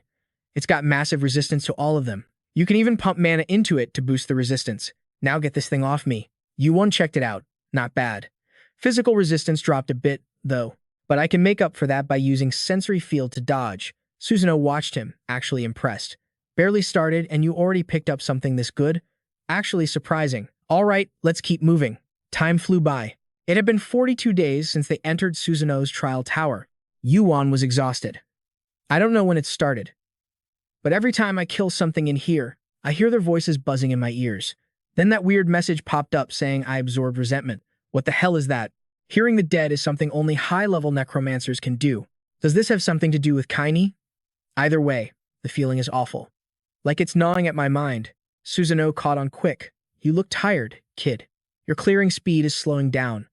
It's got massive resistance to all of them. You can even pump mana into it to boost the resistance. Now get this thing off me. Yuwon checked it out. Not bad. Physical resistance dropped a bit, though. But I can make up for that by using sensory field to dodge. Susanoo watched him, actually impressed. Barely started and you already picked up something this good? Actually surprising. All right, let's keep moving. Time flew by. It had been 42 days since they entered Susanoo's trial tower. Yuwon was exhausted. I don't know when it started, but every time I kill something in here, I hear their voices buzzing in my ears. Then that weird message popped up saying I absorbed resentment. What the hell is that? Hearing the dead is something only high-level necromancers can do. Does this have something to do with Kaini? Either way, The feeling is awful. Like it's gnawing at my mind. Susanoo caught on quick. You look tired, kid. Your clearing speed is slowing down.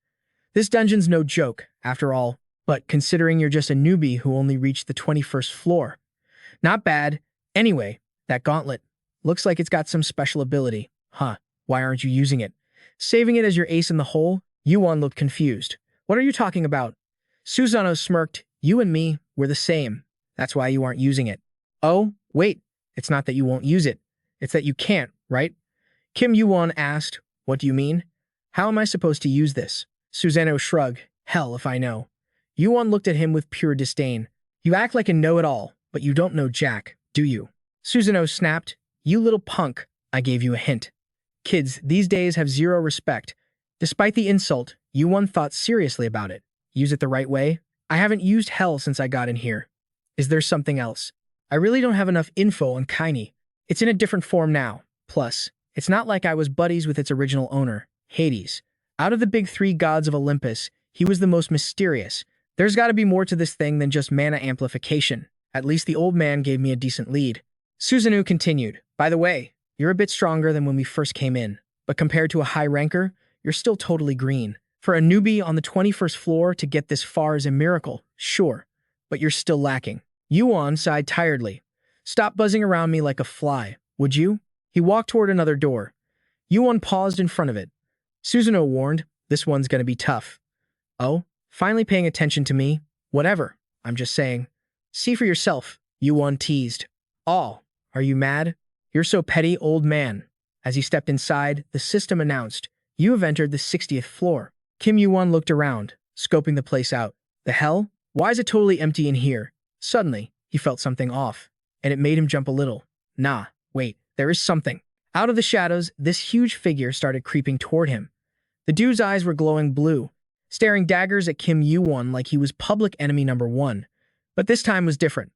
This dungeon's no joke, after all, but considering you're just a newbie who only reached the 21st floor. Not bad. Anyway, that gauntlet. Looks like it's got some special ability. Huh, why aren't you using it? Saving it as your ace in the hole? Yuwon looked confused. What are you talking about? Susanoo smirked. You and me, we're the same. That's why you aren't using it. Oh, wait. It's not that you won't use it. It's that you can't, right? Kim Yuwon asked, what do you mean? How am I supposed to use this? Susanoo shrugged. Hell if I know. Yuwon looked at him with pure disdain. You act like a know-it-all, but you don't know jack, do you? Susanoo snapped. You little punk. I gave you a hint. Kids these days have zero respect. Despite the insult, Yuwon thought seriously about it. Use it the right way? I haven't used hell since I got in here. Is there something else? I really don't have enough info on Kaini. It's in a different form now. Plus, it's not like I was buddies with its original owner, Hades. Out of the big three gods of Olympus, he was the most mysterious. There's got to be more to this thing than just mana amplification. At least the old man gave me a decent lead. Susanoo continued. By the way, you're a bit stronger than when we first came in, but compared to a high ranker, you're still totally green. For a newbie on the 21st floor to get this far is a miracle, sure, but you're still lacking. Yuwon sighed tiredly. Stop buzzing around me like a fly, would you? He walked toward another door. Yuwon paused in front of it. Susanoo warned, this one's gonna be tough. Oh, finally paying attention to me? Whatever, I'm just saying. See for yourself, Yuwon teased. Oh, are you mad? You're so petty, old man. As he stepped inside, the system announced, you have entered the 60th floor. Kim Yuwon looked around, scoping the place out. The hell? Why is it totally empty in here? Suddenly, he felt something off, and it made him jump a little. Nah, wait, there is something. Out of the shadows, this huge figure started creeping toward him. The dude's eyes were glowing blue, staring daggers at Kim Yuwon like he was public enemy number one. But this time was different.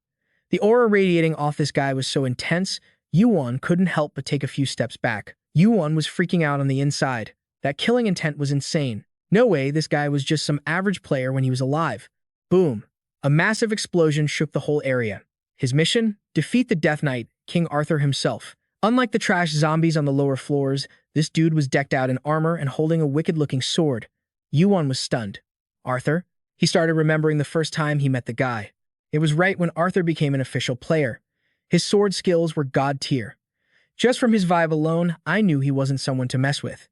The aura radiating off this guy was so intense, Yuwon couldn't help but take a few steps back. Yuwon was freaking out on the inside. That killing intent was insane. No way this guy was just some average player when he was alive. Boom. A massive explosion shook the whole area. His mission? Defeat the Death Knight, King Arthur himself. Unlike the trash zombies on the lower floors, this dude was decked out in armor and holding a wicked-looking sword. Yuwon was stunned. Arthur? He started remembering the first time he met the guy. It was right when Arthur became an official player. His sword skills were god tier. Just from his vibe alone, I knew he wasn't someone to mess with.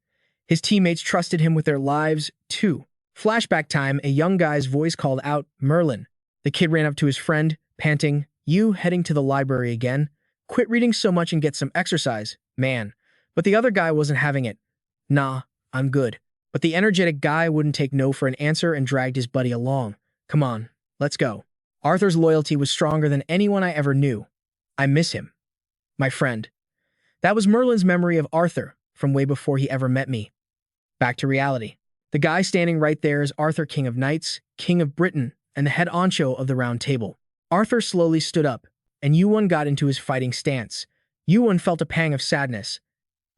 His teammates trusted him with their lives, too. Flashback time, a young guy's voice called out, Merlin. The kid ran up to his friend, panting, You heading to the library again? Quit reading so much and get some exercise, man. But the other guy wasn't having it. Nah, I'm good. But the energetic guy wouldn't take no for an answer and dragged his buddy along. Come on, let's go. Arthur's loyalty was stronger than anyone I ever knew. I miss him. My friend. That was Merlin's memory of Arthur, from way before he ever met me. Back to reality. The guy standing right there is Arthur, King of Knights, King of Britain, and the head honcho of the Round Table. Arthur slowly stood up, and Yuwon got into his fighting stance. Yuwon felt a pang of sadness.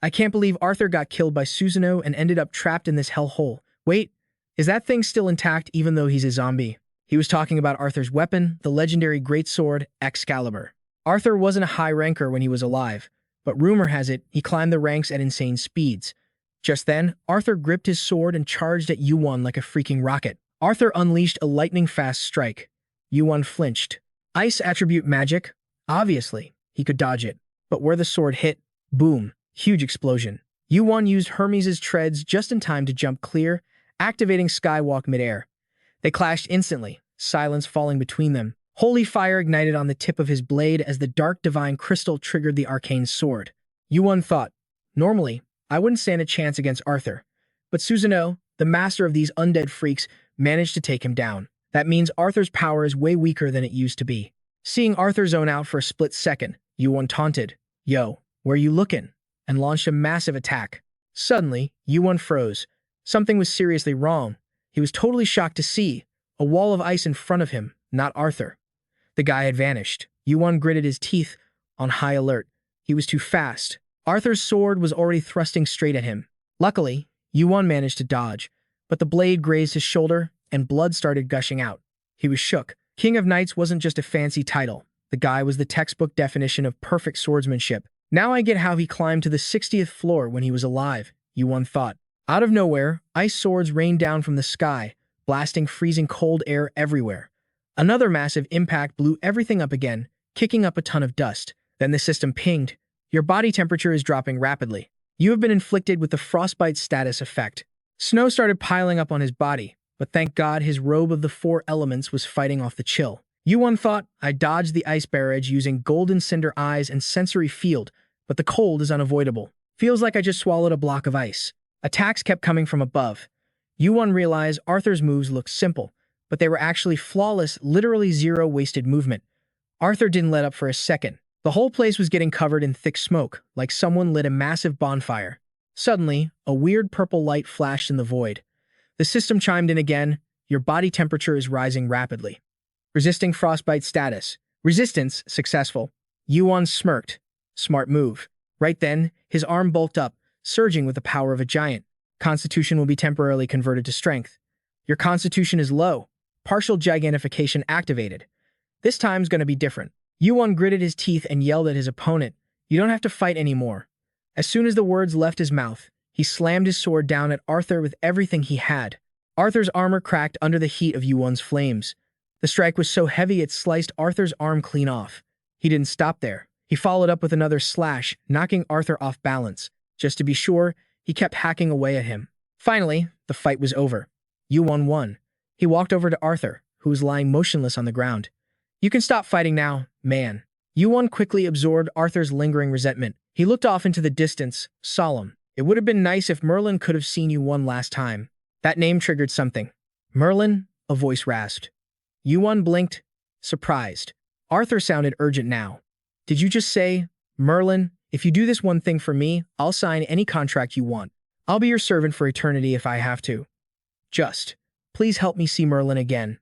I can't believe Arthur got killed by Susanoo and ended up trapped in this hellhole. Wait, is that thing still intact even though he's a zombie? He was talking about Arthur's weapon, the legendary greatsword, Excalibur. Arthur wasn't a high ranker when he was alive, but rumor has it he climbed the ranks at insane speeds. Just then, Arthur gripped his sword and charged at Yuwon like a freaking rocket. Arthur unleashed a lightning-fast strike. Yuwon flinched. Ice attribute magic? Obviously, he could dodge it. But where the sword hit, boom, huge explosion. Yuwon used Hermes' treads just in time to jump clear, activating Skywalk midair. They clashed instantly, silence falling between them. Holy fire ignited on the tip of his blade as the dark divine crystal triggered the arcane sword. Yuwon thought, normally, I wouldn't stand a chance against Arthur. But Susanoo, the master of these undead freaks, managed to take him down. That means Arthur's power is way weaker than it used to be. Seeing Arthur zone out for a split second, Yuwon taunted, Yo, where you looking? And launched a massive attack. Suddenly, Yuwon froze. Something was seriously wrong. He was totally shocked to see a wall of ice in front of him, not Arthur. The guy had vanished. Yuwon gritted his teeth, on high alert. He was too fast. Arthur's sword was already thrusting straight at him. Luckily, Yuwon managed to dodge, but the blade grazed his shoulder and blood started gushing out. He was shook. King of Knights wasn't just a fancy title. The guy was the textbook definition of perfect swordsmanship. Now I get how he climbed to the 60th floor when he was alive, Yuwon thought. Out of nowhere, ice swords rained down from the sky, blasting freezing cold air everywhere. Another massive impact blew everything up again, kicking up a ton of dust. Then the system pinged. Your body temperature is dropping rapidly. You have been inflicted with the frostbite status effect. Snow started piling up on his body, but thank God his robe of the 4 elements was fighting off the chill. Yuwon thought, I dodged the ice barrage using golden cinder eyes and sensory field, but the cold is unavoidable. Feels like I just swallowed a block of ice. Attacks kept coming from above. Yuwon realized Arthur's moves looked simple, but they were actually flawless, literally zero wasted movement. Arthur didn't let up for a second. The whole place was getting covered in thick smoke, like someone lit a massive bonfire. Suddenly, a weird purple light flashed in the void. The system chimed in again. Your body temperature is rising rapidly. Resisting frostbite status. Resistance successful. Yuwon smirked. Smart move. Right then, his arm bulked up, surging with the power of a giant. Constitution will be temporarily converted to strength. Your constitution is low. Partial gigantification activated. This time's gonna be different. Yuwon gritted his teeth and yelled at his opponent, you don't have to fight anymore. As soon as the words left his mouth, he slammed his sword down at Arthur with everything he had. Arthur's armor cracked under the heat of Yuwon's flames. The strike was so heavy it sliced Arthur's arm clean off. He didn't stop there. He followed up with another slash, knocking Arthur off balance. Just to be sure, he kept hacking away at him. Finally, the fight was over. Yuwon won. He walked over to Arthur, who was lying motionless on the ground. You can stop fighting now, man. Yuwon quickly absorbed Arthur's lingering resentment. He looked off into the distance, solemn. It would have been nice if Merlin could have seen you one last time. That name triggered something. Merlin? A voice rasped. Yuwon blinked, surprised. Arthur sounded urgent now. Did you just say, Merlin, if you do this one thing for me, I'll sign any contract you want. I'll be your servant for eternity if I have to. Just, please help me see Merlin again.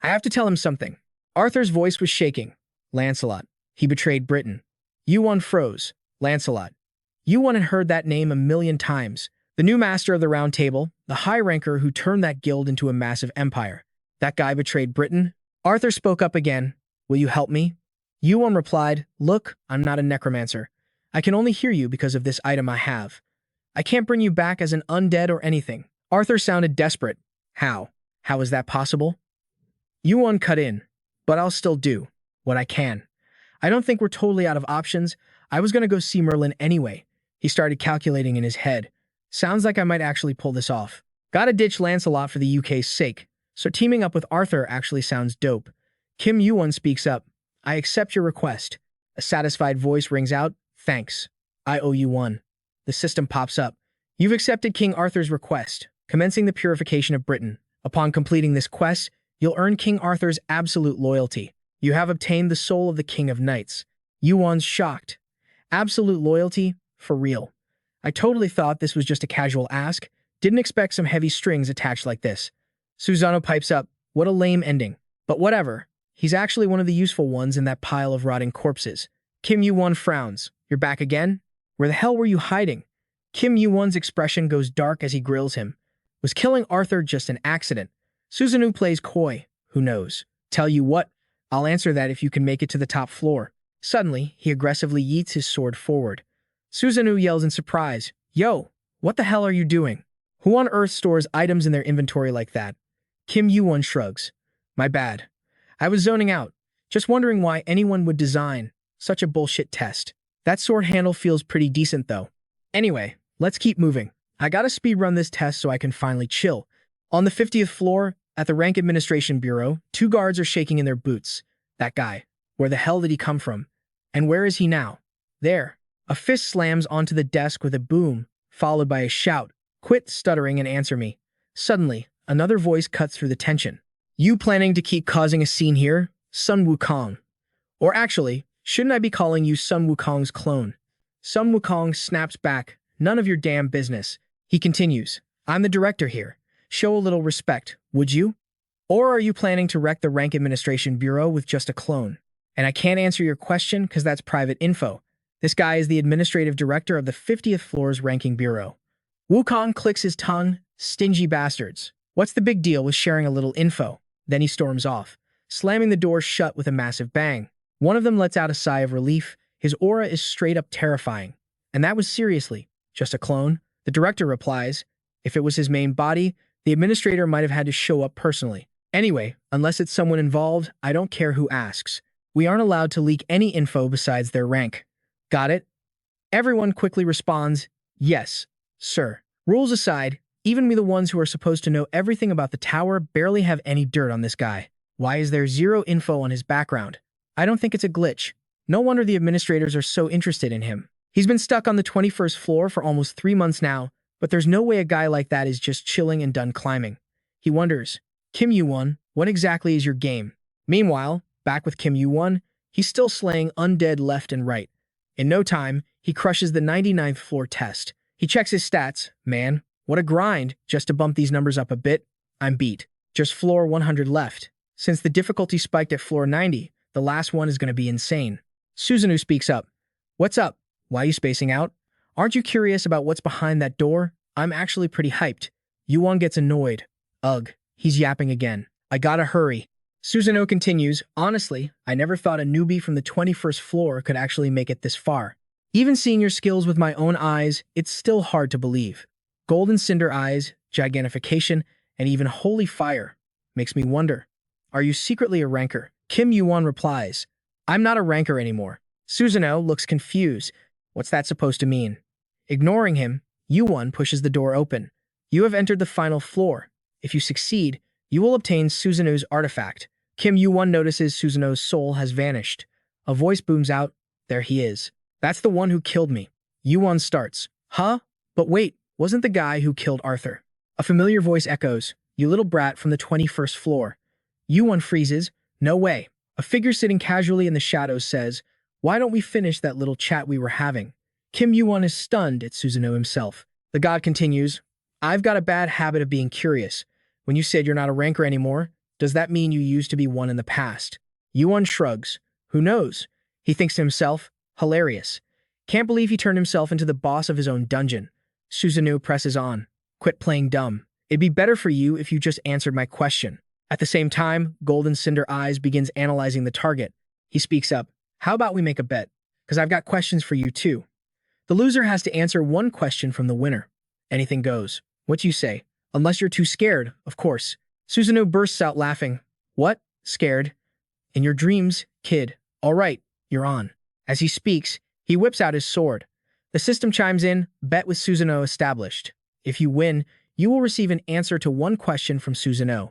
I have to tell him something. Arthur's voice was shaking. Lancelot. He betrayed Britain. Yuwon froze. Lancelot. Yuwon had heard that name a million times. The new master of the Round Table, the high ranker who turned that guild into a massive empire. That guy betrayed Britain? Arthur spoke up again. Will you help me? Yuwon replied, look, I'm not a necromancer. I can only hear you because of this item I have. I can't bring you back as an undead or anything. Arthur sounded desperate. How? How is that possible? Yuwon cut in. But I'll still do what I can. I don't think we're totally out of options. I was going to go see Merlin anyway. He started calculating in his head. Sounds like I might actually pull this off. Gotta ditch Lancelot for the UK's sake. So teaming up with Arthur actually sounds dope. Kim Yuwon speaks up. I accept your request. A satisfied voice rings out. Thanks. I owe you one. The system pops up. You've accepted King Arthur's request, commencing the purification of Britain. Upon completing this quest, you'll earn King Arthur's absolute loyalty. You have obtained the soul of the King of Knights. Yuwon's shocked. Absolute loyalty? For real. I totally thought this was just a casual ask. Didn't expect some heavy strings attached like this. Susanoo pipes up. What a lame ending. But whatever. He's actually one of the useful ones in that pile of rotting corpses. Kim Yuwon frowns. You're back again? Where the hell were you hiding? Kim Yuwon's expression goes dark as he grills him. Was killing Arthur just an accident? Susanoo plays coy. Who knows? Tell you what, I'll answer that if you can make it to the top floor. Suddenly, he aggressively yeets his sword forward. Susanoo yells in surprise. Yo, what the hell are you doing? Who on earth stores items in their inventory like that? Kim Yuwon shrugs. My bad. I was zoning out, just wondering why anyone would design such a bullshit test. That sword handle feels pretty decent though. Anyway, let's keep moving. I gotta speedrun this test so I can finally chill. On the 50th floor, at the Rank Administration Bureau, 2 guards are shaking in their boots. That guy. Where the hell did he come from? And where is he now? There. A fist slams onto the desk with a boom, followed by a shout. Quit stuttering and answer me. Suddenly, another voice cuts through the tension. You planning to keep causing a scene here? Sun Wukong. Or actually, shouldn't I be calling you Sun Wukong's clone? Sun Wukong snaps back. None of your damn business. He continues. I'm the director here. Show a little respect, would you? Or are you planning to wreck the Rank Administration Bureau with just a clone? And I can't answer your question because that's private info. This guy is the administrative director of the 50th floor's ranking bureau. Wukong clicks his tongue. Stingy bastards. What's the big deal with sharing a little info? Then he storms off, slamming the door shut with a massive bang. One of them lets out a sigh of relief. His aura is straight up terrifying. And that was seriously just a clone? The director replies, if it was his main body, the administrator might have had to show up personally. Anyway, unless it's someone involved, I don't care who asks. We aren't allowed to leak any info besides their rank. Got it? Everyone quickly responds, yes, sir. Rules aside, even we the ones who are supposed to know everything about the tower barely have any dirt on this guy. Why is there zero info on his background? I don't think it's a glitch. No wonder the administrators are so interested in him. He's been stuck on the 21st floor for almost 3 months now, but there's no way a guy like that is just chilling and done climbing. He wonders, Kim Yuwon, what exactly is your game? Meanwhile, back with Kim Yuwon, he's still slaying undead left and right. In no time, he crushes the 99th floor test. He checks his stats. Man, what a grind just to bump these numbers up a bit. I'm beat. Just floor 100 left. Since the difficulty spiked at floor 90, the last one is going to be insane. Susanoo speaks up. What's up? Why are you spacing out? Aren't you curious about what's behind that door? I'm actually pretty hyped. Yuwon gets annoyed. Ugh, he's yapping again. I gotta hurry. Susanoo continues, honestly, I never thought a newbie from the 21st floor could actually make it this far. Even seeing your skills with my own eyes, it's still hard to believe. Golden cinder eyes, gigantification, and even holy fire. Makes me wonder, are you secretly a ranker? Kim Yuwon replies, I'm not a ranker anymore. Susanoo looks confused. What's that supposed to mean? Ignoring him, Yuwon pushes the door open. You have entered the final floor. If you succeed, you will obtain Susanoo's artifact. Kim Yuwon notices Susanoo's soul has vanished. A voice booms out, there he is. That's the one who killed me. Yuwon starts. Huh? But wait, wasn't the guy who killed Arthur? A familiar voice echoes, you little brat from the 21st floor. Yuwon freezes. No way. A figure sitting casually in the shadows says, why don't we finish that little chat we were having? Kim Yuwon is stunned at Susanoo himself. The god continues, I've got a bad habit of being curious. When you said you're not a ranker anymore, does that mean you used to be one in the past? Yuwon shrugs. Who knows? He thinks to himself, hilarious. Can't believe he turned himself into the boss of his own dungeon. Susanoo presses on. Quit playing dumb. It'd be better for you if you just answered my question. At the same time, Golden Cinder Eyes begins analyzing the target. He speaks up. How about we make a bet? Because I've got questions for you too. The loser has to answer one question from the winner. Anything goes. What you say? Unless you're too scared, of course. Susanoo bursts out laughing. What? Scared? In your dreams, kid. All right, you're on. As he speaks, he whips out his sword. The system chimes in, bet with Susanoo established. If you win, you will receive an answer to one question from Susanoo.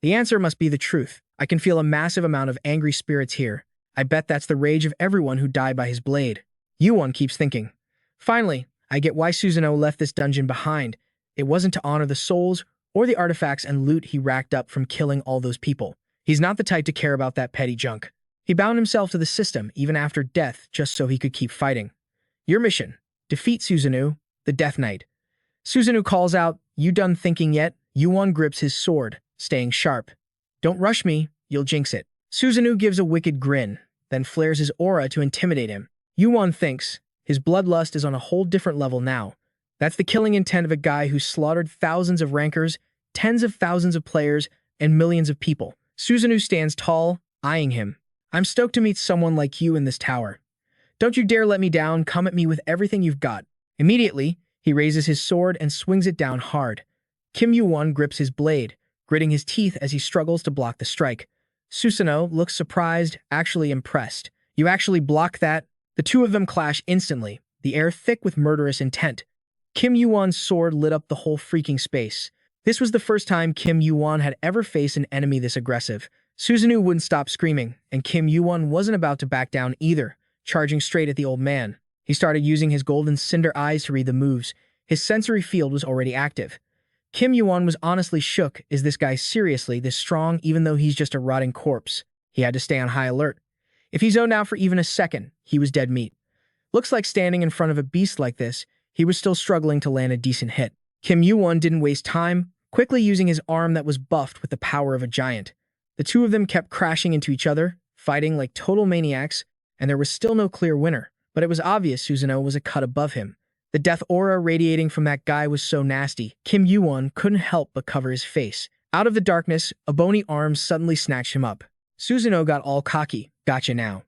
The answer must be the truth. I can feel a massive amount of angry spirits here. I bet that's the rage of everyone who died by his blade. Yuwon keeps thinking. Finally, I get why Susanoo left this dungeon behind. It wasn't to honor the souls or the artifacts and loot he racked up from killing all those people. He's not the type to care about that petty junk. He bound himself to the system even after death just so he could keep fighting. Your mission. Defeat Susanoo, the Death Knight. Susanoo calls out, you done thinking yet? Yuwon grips his sword, staying sharp. Don't rush me, you'll jinx it. Susanoo gives a wicked grin, then flares his aura to intimidate him. Yuwon thinks, his bloodlust is on a whole different level now. That's the killing intent of a guy who slaughtered thousands of rankers, tens of thousands of players, and millions of people. Susanoo stands tall, eyeing him. I'm stoked to meet someone like you in this tower. Don't you dare let me down, come at me with everything you've got. Immediately, he raises his sword and swings it down hard. Kim Yuwon grips his blade, gritting his teeth as he struggles to block the strike. Susanoo looks surprised, actually impressed. You actually block that? The two of them clash instantly, the air thick with murderous intent. Kim Yuwon's sword lit up the whole freaking space. This was the first time Kim Yuwon had ever faced an enemy this aggressive. Susanoo wouldn't stop screaming, and Kim Yuwon wasn't about to back down either, charging straight at the old man. He started using his golden cinder eyes to read the moves. His sensory field was already active. Kim Yuwon was honestly shook. Is this guy seriously this strong even though he's just a rotting corpse? He had to stay on high alert. If he zoned out for even a second, he was dead meat. Looks like standing in front of a beast like this, he was still struggling to land a decent hit. Kim Yuwon didn't waste time, quickly using his arm that was buffed with the power of a giant. The two of them kept crashing into each other, fighting like total maniacs, and there was still no clear winner. But it was obvious Susanoo was a cut above him. The death aura radiating from that guy was so nasty, Kim Yuwon couldn't help but cover his face. Out of the darkness, a bony arm suddenly snatched him up. Susanoo got all cocky. Gotcha now.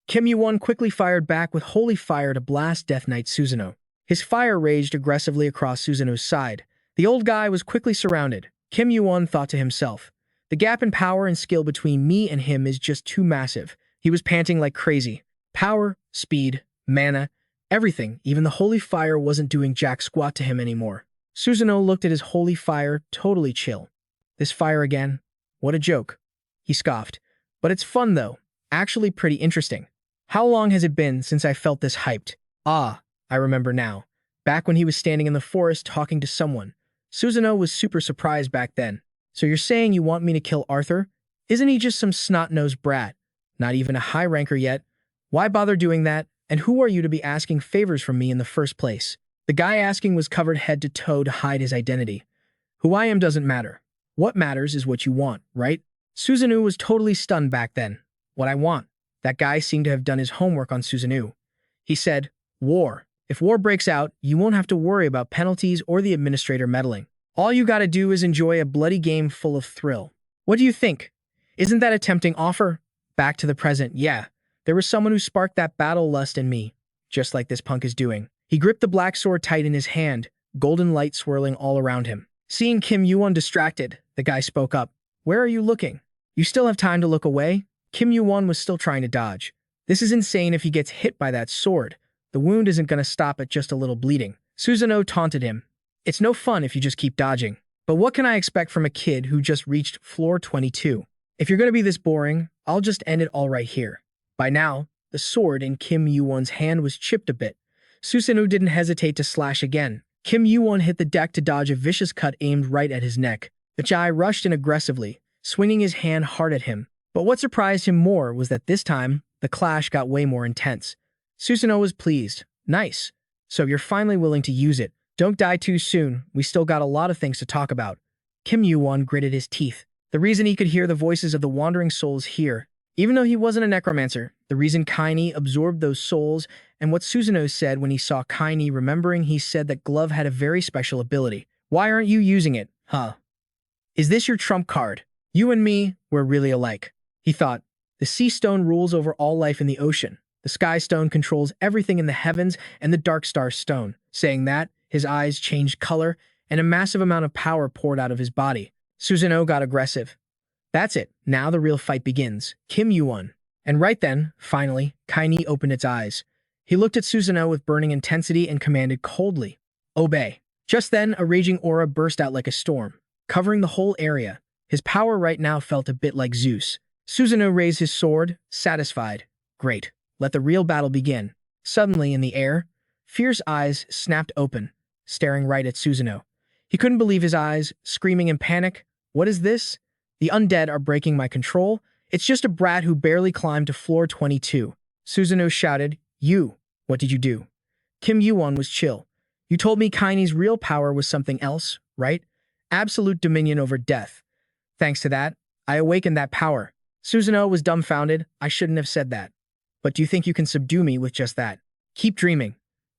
Kim Yuwon quickly fired back with holy fire to blast Death Knight Susanoo. His fire raged aggressively across Susanoo's side. The old guy was quickly surrounded. Kim Yuwon thought to himself, the gap in power and skill between me and him is just too massive. He was panting like crazy. Power, speed, mana, everything, even the holy fire wasn't doing jack squat to him anymore. Susanoo looked at his holy fire, totally chill. This fire again? What a joke. He scoffed. But it's fun though. Actually pretty interesting. How long has it been since I felt this hyped? Ah, I remember now. Back when he was standing in the forest talking to someone. Susanoo was super surprised back then. So you're saying you want me to kill Arthur? Isn't he just some snot-nosed brat? Not even a high ranker yet? Why bother doing that? And who are you to be asking favors from me in the first place? The guy asking was covered head to toe to hide his identity. Who I am doesn't matter. What matters is what you want, right? Susanoo was totally stunned back then. What I want. That guy seemed to have done his homework on Susanoo. He said, war. If war breaks out, you won't have to worry about penalties or the administrator meddling. All you gotta do is enjoy a bloody game full of thrill. What do you think? Isn't that a tempting offer? Back to the present, yeah. There was someone who sparked that battle lust in me, just like this punk is doing. He gripped the black sword tight in his hand, golden light swirling all around him. Seeing Kim Yuwon distracted, the guy spoke up. Where are you looking? You still have time to look away? Kim Yuwon was still trying to dodge. This is insane if he gets hit by that sword. The wound isn't going to stop at just a little bleeding. Susanoo taunted him. It's no fun if you just keep dodging. But what can I expect from a kid who just reached floor 22? If you're going to be this boring, I'll just end it all right here. By now, the sword in Kim Yuwon's hand was chipped a bit. Susanoo didn't hesitate to slash again. Kim Yuwon hit the deck to dodge a vicious cut aimed right at his neck. The Chai rushed in aggressively, swinging his hand hard at him. But what surprised him more was that this time, the clash got way more intense. Susanoo was pleased. Nice. So you're finally willing to use it. Don't die too soon. We still got a lot of things to talk about. Kim Yuwon gritted his teeth. The reason he could hear the voices of the wandering souls here, even though he wasn't a necromancer, the reason Kaini absorbed those souls, and what Susanoo said when he saw Kaini remembering he said that Glove had a very special ability. Why aren't you using it, huh? Is this your trump card? You and me, we're really alike. He thought. The sea stone rules over all life in the ocean. The sky stone controls everything in the heavens, and the dark star stone. Saying that, his eyes changed color, and a massive amount of power poured out of his body. Susanoo got aggressive. That's it. Now the real fight begins. Kim Yuwon. And right then, finally, Kaini opened its eyes. He looked at Susanoo with burning intensity and commanded coldly, obey. Just then, a raging aura burst out like a storm, covering the whole area. His power right now felt a bit like Zeus. Susanoo raised his sword, satisfied. Great. Let the real battle begin. Suddenly, in the air, fierce eyes snapped open, staring right at Susanoo. He couldn't believe his eyes, screaming in panic. What is this? The undead are breaking my control. It's just a brat who barely climbed to floor 22. Susanoo shouted, You! What did you do? Kim Yuwon was chill. You told me Kaini's real power was something else, right? Absolute dominion over death. Thanks to that, I awakened that power. Susanoo was dumbfounded. I shouldn't have said that. But do you think you can subdue me with just that? Keep dreaming.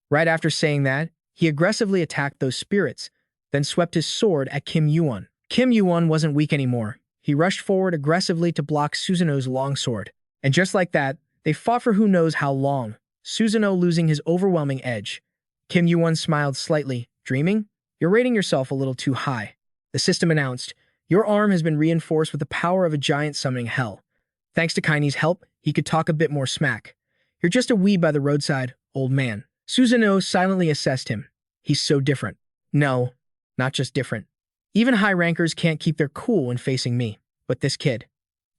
Right after saying that, he aggressively attacked those spirits, then swept his sword at Kim Yuwon. Kim Yuwon wasn't weak anymore. He rushed forward aggressively to block Susanoo's longsword. And just like that, they fought for who knows how long, Susanoo losing his overwhelming edge. Kim Yuwon smiled slightly. Dreaming? You're rating yourself a little too high. The system announced, Your arm has been reinforced with the power of a giant summoning hell. Thanks to Kaini's help, he could talk a bit more smack. You're just a weed by the roadside, old man. Susanoo silently assessed him. He's so different. No, not just different. Even high rankers can't keep their cool when facing me. But this kid,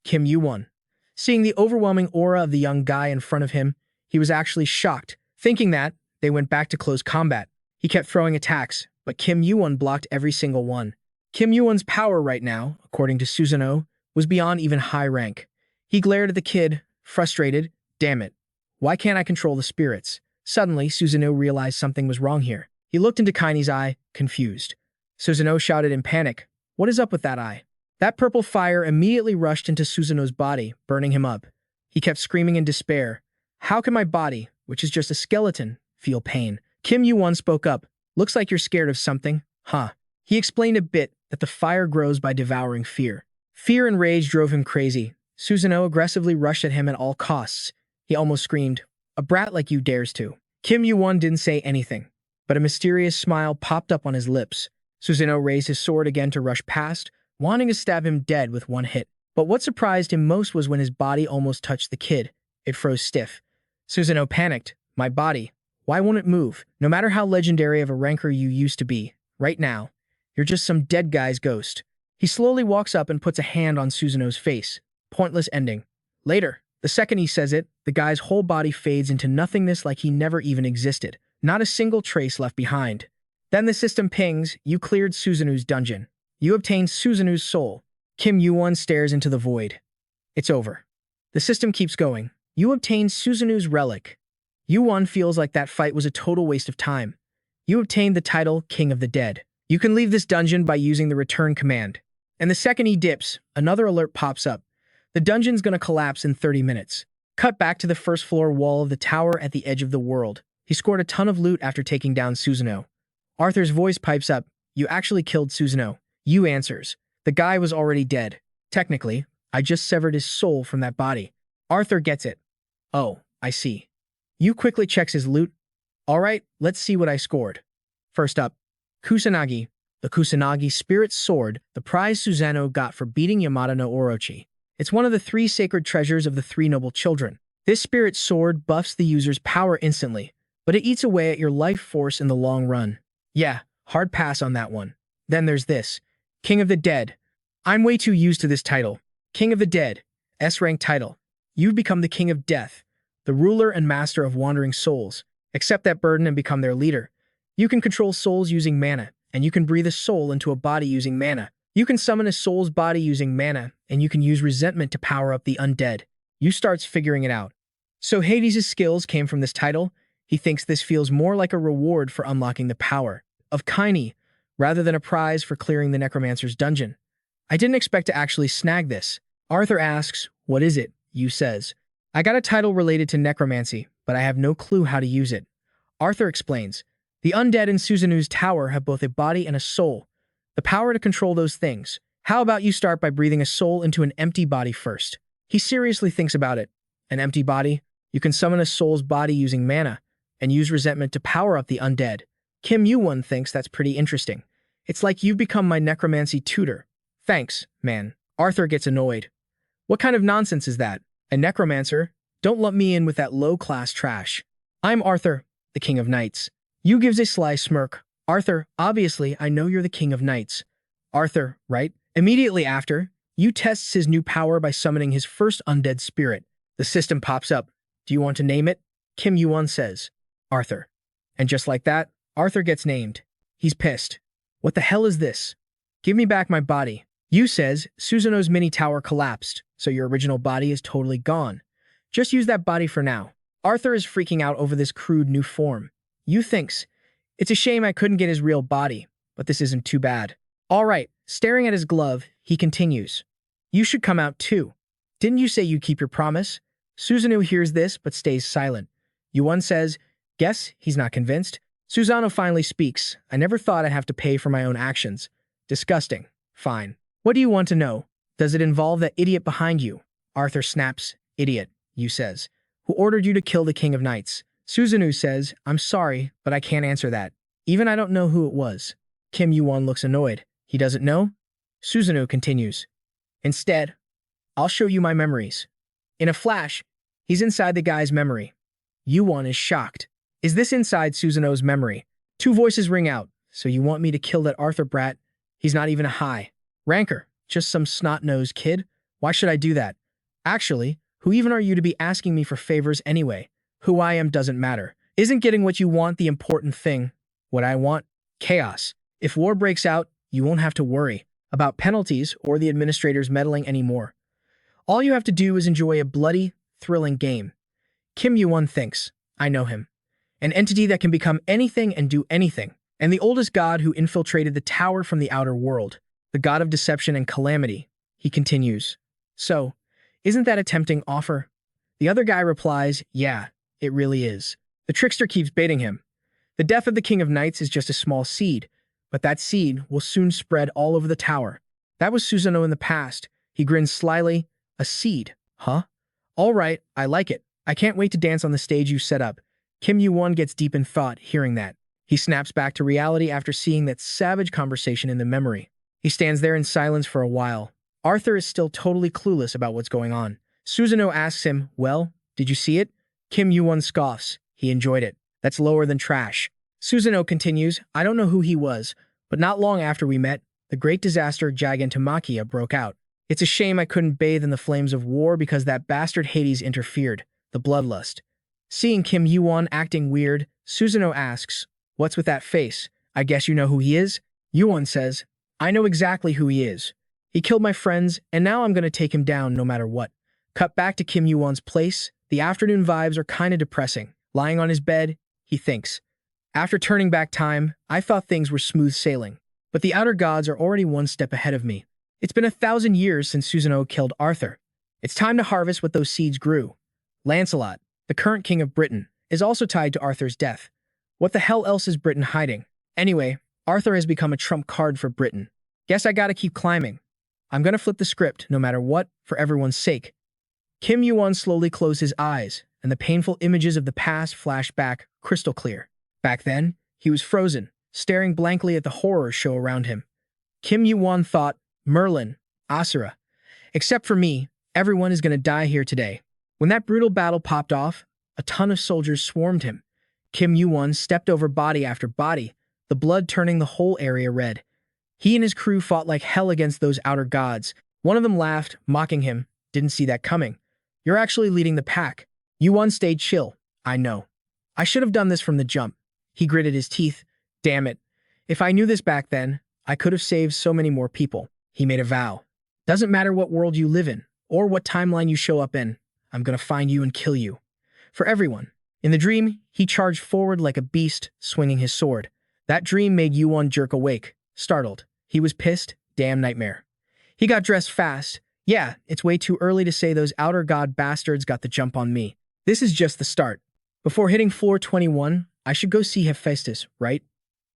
Kim Yuwon. Seeing the overwhelming aura of the young guy in front of him, he was actually shocked. Thinking that, they went back to close combat. He kept throwing attacks, but Kim Yuwon blocked every single one. Kim Yuwon's power right now, according to Susanoo, was beyond even high rank. He glared at the kid, frustrated. Damn it. Why can't I control the spirits? Suddenly, Susanoo realized something was wrong here. He looked into Kaini's eye, confused. Susanoo shouted in panic, What is up with that eye? That purple fire immediately rushed into Susanoo's body, burning him up. He kept screaming in despair. How can my body, which is just a skeleton, feel pain? Kim Yuwon spoke up. Looks like you're scared of something, huh? He explained a bit that the fire grows by devouring fear. Fear and rage drove him crazy. Susanoo aggressively rushed at him at all costs. He almost screamed. A brat like you dares to. Kim Yuwon didn't say anything, but a mysterious smile popped up on his lips. Susanoo raised his sword again to rush past, wanting to stab him dead with one hit. But what surprised him most was when his body almost touched the kid. It froze stiff. Susanoo panicked. My body. Why won't it move? No matter how legendary of a ranker you used to be, right now, you're just some dead guy's ghost. He slowly walks up and puts a hand on Susanoo's face. Pointless ending. Later, the second he says it, the guy's whole body fades into nothingness like he never even existed. Not a single trace left behind. Then the system pings, you cleared Susanoo's dungeon. You obtained Susanoo's soul. Kim Yuwon stares into the void. It's over. The system keeps going. You obtained Susanoo's relic. Yuwon feels like that fight was a total waste of time. You obtained the title King of the Dead. You can leave this dungeon by using the return command. And the second he dips, another alert pops up. The dungeon's gonna collapse in 30 minutes. Cut back to the first floor wall of the tower at the edge of the world. He scored a ton of loot after taking down Susanoo. Arthur's voice pipes up. You actually killed Susanoo. You answers. The guy was already dead. Technically, I just severed his soul from that body. Arthur gets it. Oh, I see. You quickly checks his loot. Alright, let's see what I scored. First up, Kusanagi. The Kusanagi Spirit Sword, the prize Susanoo got for beating Yamada no Orochi. It's one of the 3 sacred treasures of the 3 noble children. This spirit sword buffs the user's power instantly, but it eats away at your life force in the long run. Yeah, hard pass on that one. Then there's this. King of the Dead. I'm way too used to this title. King of the Dead. S-rank title. You've become the King of Death, the ruler and master of wandering souls. Accept that burden and become their leader. You can control souls using mana, and you can breathe a soul into a body using mana. You can summon a soul's body using mana, and you can use resentment to power up the undead. You starts figuring it out. So Hades' skills came from this title. He thinks this feels more like a reward for unlocking the power of Kaini, rather than a prize for clearing the Necromancer's dungeon. I didn't expect to actually snag this. Arthur asks, what is it? Yu says, I got a title related to necromancy, but I have no clue how to use it. Arthur explains, the undead in Susanoo's tower have both a body and a soul. The power to control those things. How about you start by breathing a soul into an empty body first? He seriously thinks about it. An empty body? You can summon a soul's body using mana, and use resentment to power up the undead. Kim Yuwon thinks that's pretty interesting. It's like you've become my necromancy tutor. Thanks, man. Arthur gets annoyed. What kind of nonsense is that? A necromancer? Don't lump me in with that low-class trash. I'm Arthur, the King of Knights. Yu gives a sly smirk. Arthur, obviously, I know you're the King of Knights. Arthur, right? Immediately after, Yu tests his new power by summoning his first undead spirit. The system pops up. Do you want to name it? Kim Yuwon says. Arthur. And just like that, Arthur gets named. He's pissed. What the hell is this? Give me back my body. Yu says, Susanoo's mini tower collapsed, so your original body is totally gone. Just use that body for now. Arthur is freaking out over this crude new form. Yu thinks, it's a shame I couldn't get his real body, but this isn't too bad. All right, staring at his glove, he continues. You should come out too. Didn't you say you'd keep your promise? Susanoo hears this but stays silent. Yuwon says, guess he's not convinced. Susanoo finally speaks. I never thought I'd have to pay for my own actions. Disgusting. Fine. What do you want to know? Does it involve that idiot behind you? Arthur snaps. Idiot, Yu says. Who ordered you to kill the King of Knights? Susanoo says, I'm sorry, but I can't answer that. Even I don't know who it was. Kim Yuwon looks annoyed. He doesn't know? Susanoo continues. Instead, I'll show you my memories. In a flash, he's inside the guy's memory. Yuwon is shocked. Is this inside Susanoo's memory? 2 voices ring out. So you want me to kill that Arthur brat? He's not even a high ranker, just some snot-nosed kid? Why should I do that? Actually, who even are you to be asking me for favors anyway? Who I am doesn't matter. Isn't getting what you want the important thing? What I want? Chaos. If war breaks out, you won't have to worry about penalties or the administrators meddling anymore. All you have to do is enjoy a bloody, thrilling game. Kim Yuwon thinks, I know him. An entity that can become anything and do anything, and the oldest god who infiltrated the tower from the outer world, the god of deception and calamity. He continues, so, isn't that a tempting offer? The other guy replies, yeah, it really is. The trickster keeps baiting him. The death of the King of Knights is just a small seed, but that seed will soon spread all over the tower. That was Susanoo in the past. He grins slyly. A seed, huh? All right, I like it. I can't wait to dance on the stage you set up. Kim Yuwon gets deep in thought hearing that. He snaps back to reality after seeing that savage conversation in the memory. He stands there in silence for a while. Arthur is still totally clueless about what's going on. Susanoo asks him, well, did you see it? Kim Yuwon scoffs. He enjoyed it. That's lower than trash. Susanoo continues, I don't know who he was, but not long after we met, the great disaster Gigantomachia broke out. It's a shame I couldn't bathe in the flames of war because that bastard Hades interfered. The bloodlust. Seeing Kim Yuwon acting weird, Susanoo asks, what's with that face? I guess you know who he is? Yuwon says, I know exactly who he is. He killed my friends, and now I'm going to take him down no matter what. Cut back to Kim Yuwon's place. The afternoon vibes are kinda depressing. Lying on his bed, he thinks. After turning back time, I thought things were smooth sailing. But the outer gods are already one step ahead of me. It's been 1,000 years since Susanoo killed Arthur. It's time to harvest what those seeds grew. Lancelot, the current king of Britain, is also tied to Arthur's death. What the hell else is Britain hiding? Anyway, Arthur has become a trump card for Britain. Guess I gotta keep climbing. I'm gonna flip the script, no matter what, for everyone's sake. Kim Yuwon slowly closed his eyes, and the painful images of the past flashed back crystal clear. Back then, he was frozen, staring blankly at the horror show around him. Kim Yuwon thought, Merlin, Asura. Except for me, everyone is gonna die here today. When that brutal battle popped off, a ton of soldiers swarmed him. Kim Yuwon stepped over body after body, the blood turning the whole area red. He and his crew fought like hell against those outer gods. One of them laughed, mocking him. Didn't see that coming. You're actually leading the pack. Yuwon stayed chill. I know. I should have done this from the jump. He gritted his teeth. Damn it. If I knew this back then, I could have saved so many more people. He made a vow. Doesn't matter what world you live in, or what timeline you show up in. I'm gonna find you and kill you. For everyone. In the dream, he charged forward like a beast, swinging his sword. That dream made Yuwon jerk awake, startled. He was pissed. Damn nightmare. He got dressed fast. Yeah, it's way too early to say those outer god bastards got the jump on me. This is just the start. Before hitting floor 21, I should go see Hephaestus, right?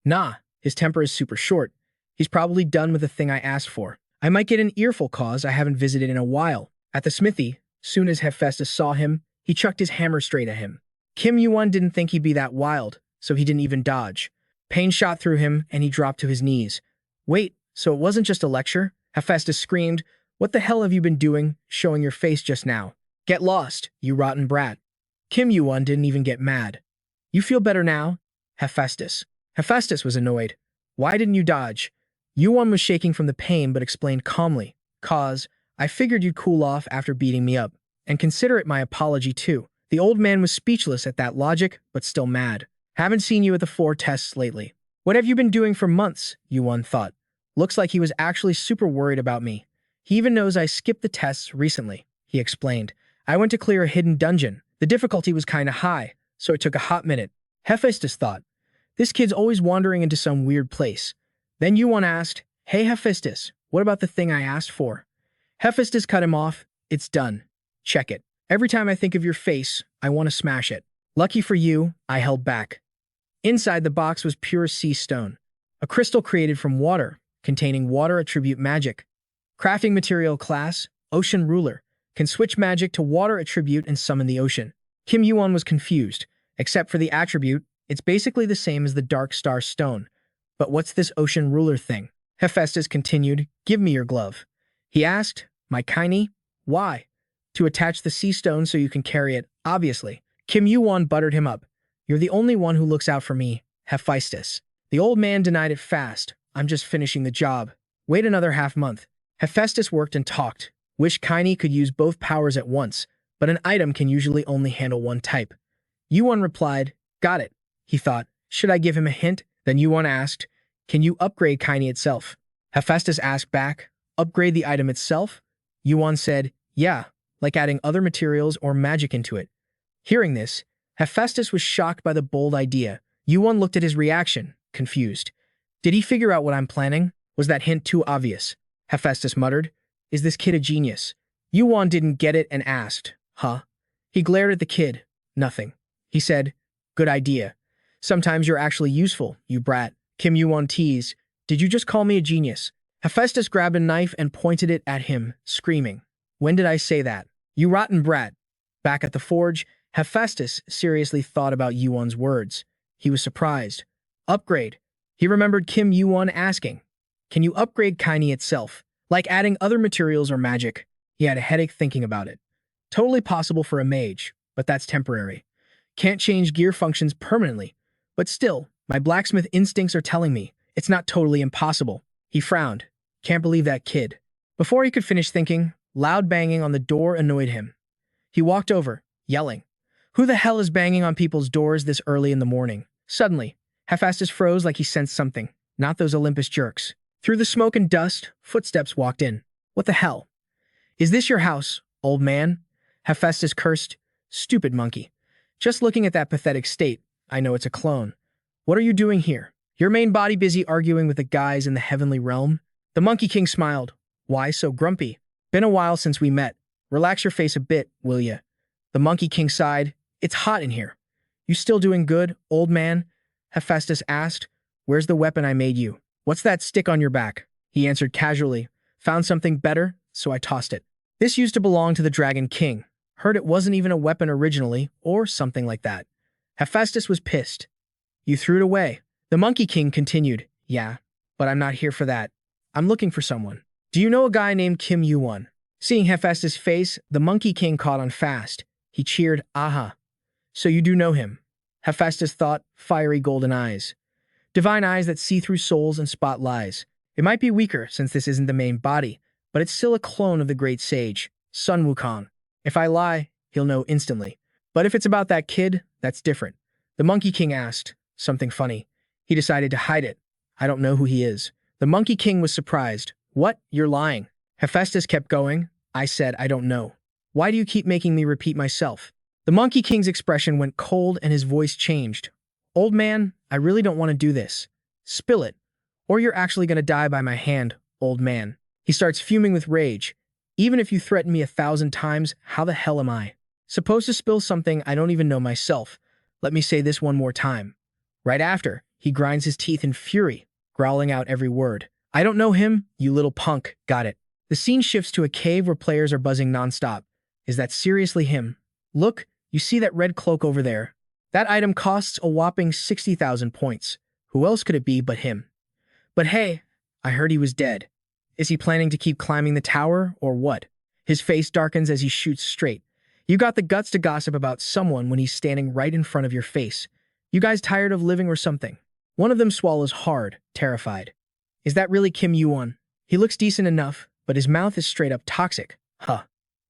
Nah, his temper is super short. He's probably done with the thing I asked for. I might get an earful cause I haven't visited in a while. At the smithy, soon as Hephaestus saw him, he chucked his hammer straight at him. Kim Yuwon didn't think he'd be that wild, so he didn't even dodge. Pain shot through him, and he dropped to his knees. Wait, so it wasn't just a lecture? Hephaestus screamed. What the hell have you been doing, showing your face just now? Get lost, you rotten brat. Kim Yuwon didn't even get mad. You feel better now? Hephaestus. Hephaestus was annoyed. Why didn't you dodge? Yuwon was shaking from the pain but explained calmly. Cause, I figured you'd cool off after beating me up. And consider it my apology too. The old man was speechless at that logic, but still mad. Haven't seen you at the 4 tests lately. What have you been doing for months? Yuwon thought. Looks like he was actually super worried about me. He even knows I skipped the tests recently, he explained. I went to clear a hidden dungeon. The difficulty was kinda high, so it took a hot minute. Hephaestus thought. This kid's always wandering into some weird place. Then Yuwon asked, Hey Hephaestus, what about the thing I asked for? Hephaestus cut him off. It's done. Check it. Every time I think of your face, I want to smash it. Lucky for you, I held back. Inside the box was pure sea stone, a crystal created from water, containing water attribute magic. Crafting material class, Ocean Ruler, can switch magic to water attribute and summon the ocean. Kim Yuwon was confused. Except for the attribute, it's basically the same as the Dark Star Stone. But what's this Ocean Ruler thing? Hephaestus continued, Give me your glove. He asked, My Kaini? Why? To attach the sea stone so you can carry it, obviously. Kim Yuwon buttered him up. You're the only one who looks out for me, Hephaestus. The old man denied it fast. I'm just finishing the job. Wait another half-month. Hephaestus worked and talked. Wish Kaini could use both powers at once, but an item can usually only handle one type. Yuwon replied, Got it. He thought, should I give him a hint? Then Yuwon asked, Can you upgrade Kaini itself? Hephaestus asked back, Upgrade the item itself? Yuwon said, Yeah, like adding other materials or magic into it. Hearing this, Hephaestus was shocked by the bold idea. Yuwon looked at his reaction, confused. Did he figure out what I'm planning? Was that hint too obvious? Hephaestus muttered, Is this kid a genius? Yuwon didn't get it and asked, Huh? He glared at the kid. Nothing. He said, Good idea. Sometimes you're actually useful, you brat. Kim Yuwon teased, Did you just call me a genius? Hephaestus grabbed a knife and pointed it at him, screaming, When did I say that? You rotten brat. Back at the forge, Hephaestus seriously thought about Yuwon's words. He was surprised. Upgrade. He remembered Kim Yuwon asking, "Can you upgrade Kaini itself? Like adding other materials or magic?" He had a headache thinking about it. Totally possible for a mage, but that's temporary. Can't change gear functions permanently. But still, my blacksmith instincts are telling me it's not totally impossible. He frowned. Can't believe that kid. Before he could finish thinking, loud banging on the door annoyed him. He walked over, yelling, "Who the hell is banging on people's doors this early in the morning?" Suddenly, Hephaestus froze like he sensed something, not those Olympus jerks. Through the smoke and dust, footsteps walked in. "What the hell? Is this your house, old man?" Hephaestus cursed. "Stupid monkey. Just looking at that pathetic state, I know it's a clone. What are you doing here? Your main body busy arguing with the guys in the heavenly realm?" The Monkey King smiled. "Why so grumpy? Been a while since we met. Relax your face a bit, will ya?" The Monkey King sighed. "It's hot in here." "You still doing good, old man?" Hephaestus asked. "Where's the weapon I made you? What's that stick on your back?" He answered casually. "Found something better, so I tossed it. This used to belong to the Dragon King. Heard it wasn't even a weapon originally, or something like that." Hephaestus was pissed. "You threw it away." The Monkey King continued. "Yeah, but I'm not here for that. I'm looking for someone. Do you know a guy named Kim Yuwon?" Seeing Hephaestus' face, the Monkey King caught on fast. He cheered, "Aha. So you do know him." Hephaestus thought, fiery golden eyes. Divine eyes that see through souls and spot lies. It might be weaker since this isn't the main body, but it's still a clone of the great sage, Sun Wukong. If I lie, he'll know instantly. But if it's about that kid, that's different. The Monkey King asked, something funny. He decided to hide it. "I don't know who he is." The Monkey King was surprised. "What? You're lying." Hephaestus kept going. "I said I don't know. Why do you keep making me repeat myself?" The Monkey King's expression went cold and his voice changed. "Old man, I really don't want to do this. Spill it, or you're actually going to die by my hand, old man." He starts fuming with rage. "Even if you threaten me 1,000 times, how the hell am I supposed to spill something I don't even know myself? Let me say this one more time." Right after, he grinds his teeth in fury, growling out every word. "I don't know him, you little punk, got it." The scene shifts to a cave where players are buzzing nonstop. Is that seriously him? Look, you see that red cloak over there? That item costs a whopping 60,000 points. Who else could it be but him? But hey, I heard he was dead. Is he planning to keep climbing the tower, or what? His face darkens as he shoots straight. You got the guts to gossip about someone when he's standing right in front of your face. You guys tired of living or something? One of them swallows hard, terrified. Is that really Kim Yuwon? He looks decent enough, but his mouth is straight up toxic. Huh.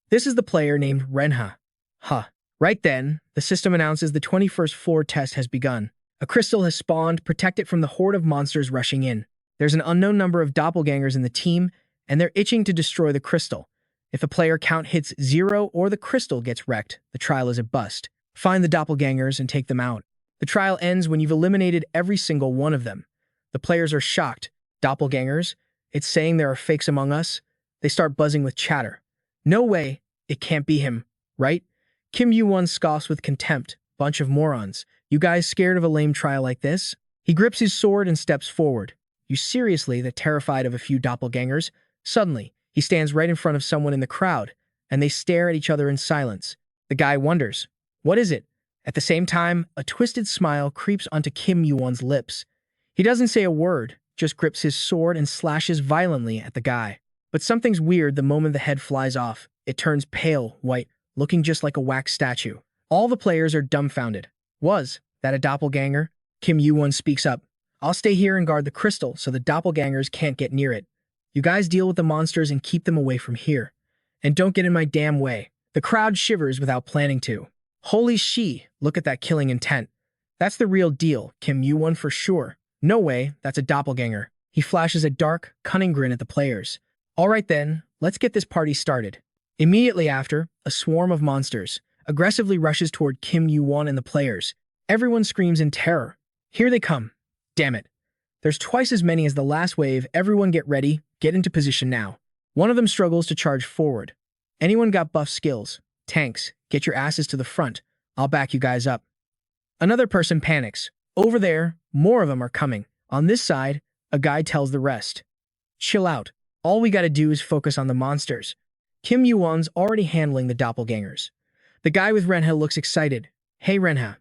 This is the player named Renha. Huh. Right then, the system announces the 21st floor test has begun. A crystal has spawned, protect it from the horde of monsters rushing in. There's an unknown number of doppelgangers in the team, and they're itching to destroy the crystal. If the player count hits 0 or the crystal gets wrecked, the trial is a bust. Find the doppelgangers and take them out. The trial ends when you've eliminated every single one of them. The players are shocked. Doppelgangers? It's saying there are fakes among us? They start buzzing with chatter. No way, it can't be him, right? Kim Yuwon scoffs with contempt. Bunch of morons. You guys scared of a lame trial like this? He grips his sword and steps forward. You seriously that terrified of a few doppelgangers? Suddenly, he stands right in front of someone in the crowd, and they stare at each other in silence. The guy wonders, what is it? At the same time, a twisted smile creeps onto Kim Yuwon's lips. He doesn't say a word, just grips his sword and slashes violently at the guy. But something's weird the moment the head flies off. It turns pale, white, looking just like a wax statue. All the players are dumbfounded. Was that a doppelganger? Kim Yuwon speaks up. I'll stay here and guard the crystal so the doppelgangers can't get near it. You guys deal with the monsters and keep them away from here. And don't get in my damn way. The crowd shivers without planning to. Holy she, look at that killing intent. That's the real deal, Kim Yuwon for sure. No way, that's a doppelganger. He flashes a dark, cunning grin at the players. All right then, let's get this party started. Immediately after, a swarm of monsters aggressively rushes toward Kim Yuwon and the players. Everyone screams in terror. Here they come. Damn it. There's twice as many as the last wave. Everyone get ready, get into position now. One of them struggles to charge forward. Anyone got buff skills? Tanks, get your asses to the front. I'll back you guys up. Another person panics. Over there, more of them are coming. On this side, a guy tells the rest. Chill out. All we gotta do is focus on the monsters. Kim Yuwon's already handling the doppelgangers. The guy with Renha looks excited. Hey Renha,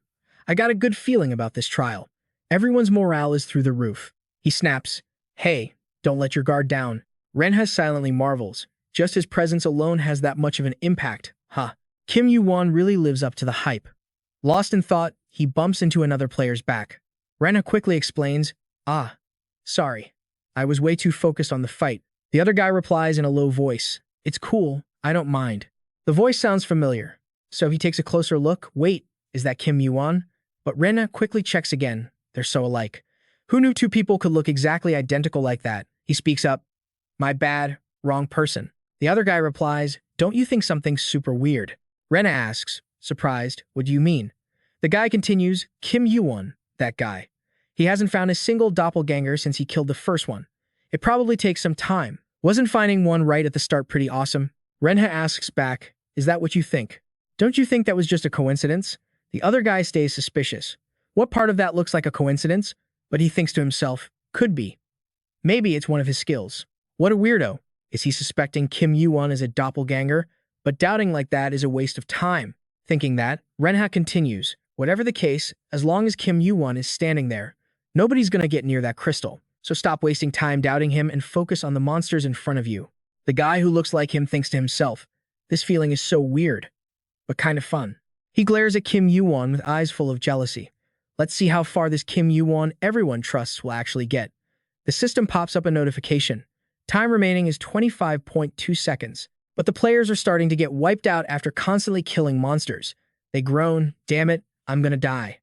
I got a good feeling about this trial. Everyone's morale is through the roof. He snaps, hey, don't let your guard down. Renha silently marvels. Just his presence alone has that much of an impact. Huh. Kim Yuwon really lives up to the hype. Lost in thought, he bumps into another player's back. Renha quickly explains, sorry. I was way too focused on the fight. The other guy replies in a low voice, it's cool, I don't mind. The voice sounds familiar. So he takes a closer look. Wait, is that Kim Yuwon? But Renha quickly checks again. They're so alike. Who knew two people could look exactly identical like that? He speaks up. My bad, wrong person. The other guy replies, don't you think something's super weird? Renha asks, surprised, what do you mean? The guy continues, Kim Yuwon, that guy. He hasn't found a single doppelganger since he killed the first one. It probably takes some time. Wasn't finding one right at the start pretty awesome? Renha asks back, is that what you think? Don't you think that was just a coincidence? The other guy stays suspicious. What part of that looks like a coincidence? But he thinks to himself, could be. Maybe it's one of his skills. What a weirdo. Is he suspecting Kim Yuwon as a doppelganger? But doubting like that is a waste of time. Thinking that, Renha continues, whatever the case, as long as Kim Yuwon is standing there, nobody's gonna get near that crystal. So stop wasting time doubting him and focus on the monsters in front of you. The guy who looks like him thinks to himself, this feeling is so weird, but kind of fun. He glares at Kim Yuwon with eyes full of jealousy. Let's see how far this Kim Yuwon everyone trusts will actually get. The system pops up a notification. Time remaining is 25.2 seconds. But the players are starting to get wiped out after constantly killing monsters. They groan, damn it, I'm gonna die.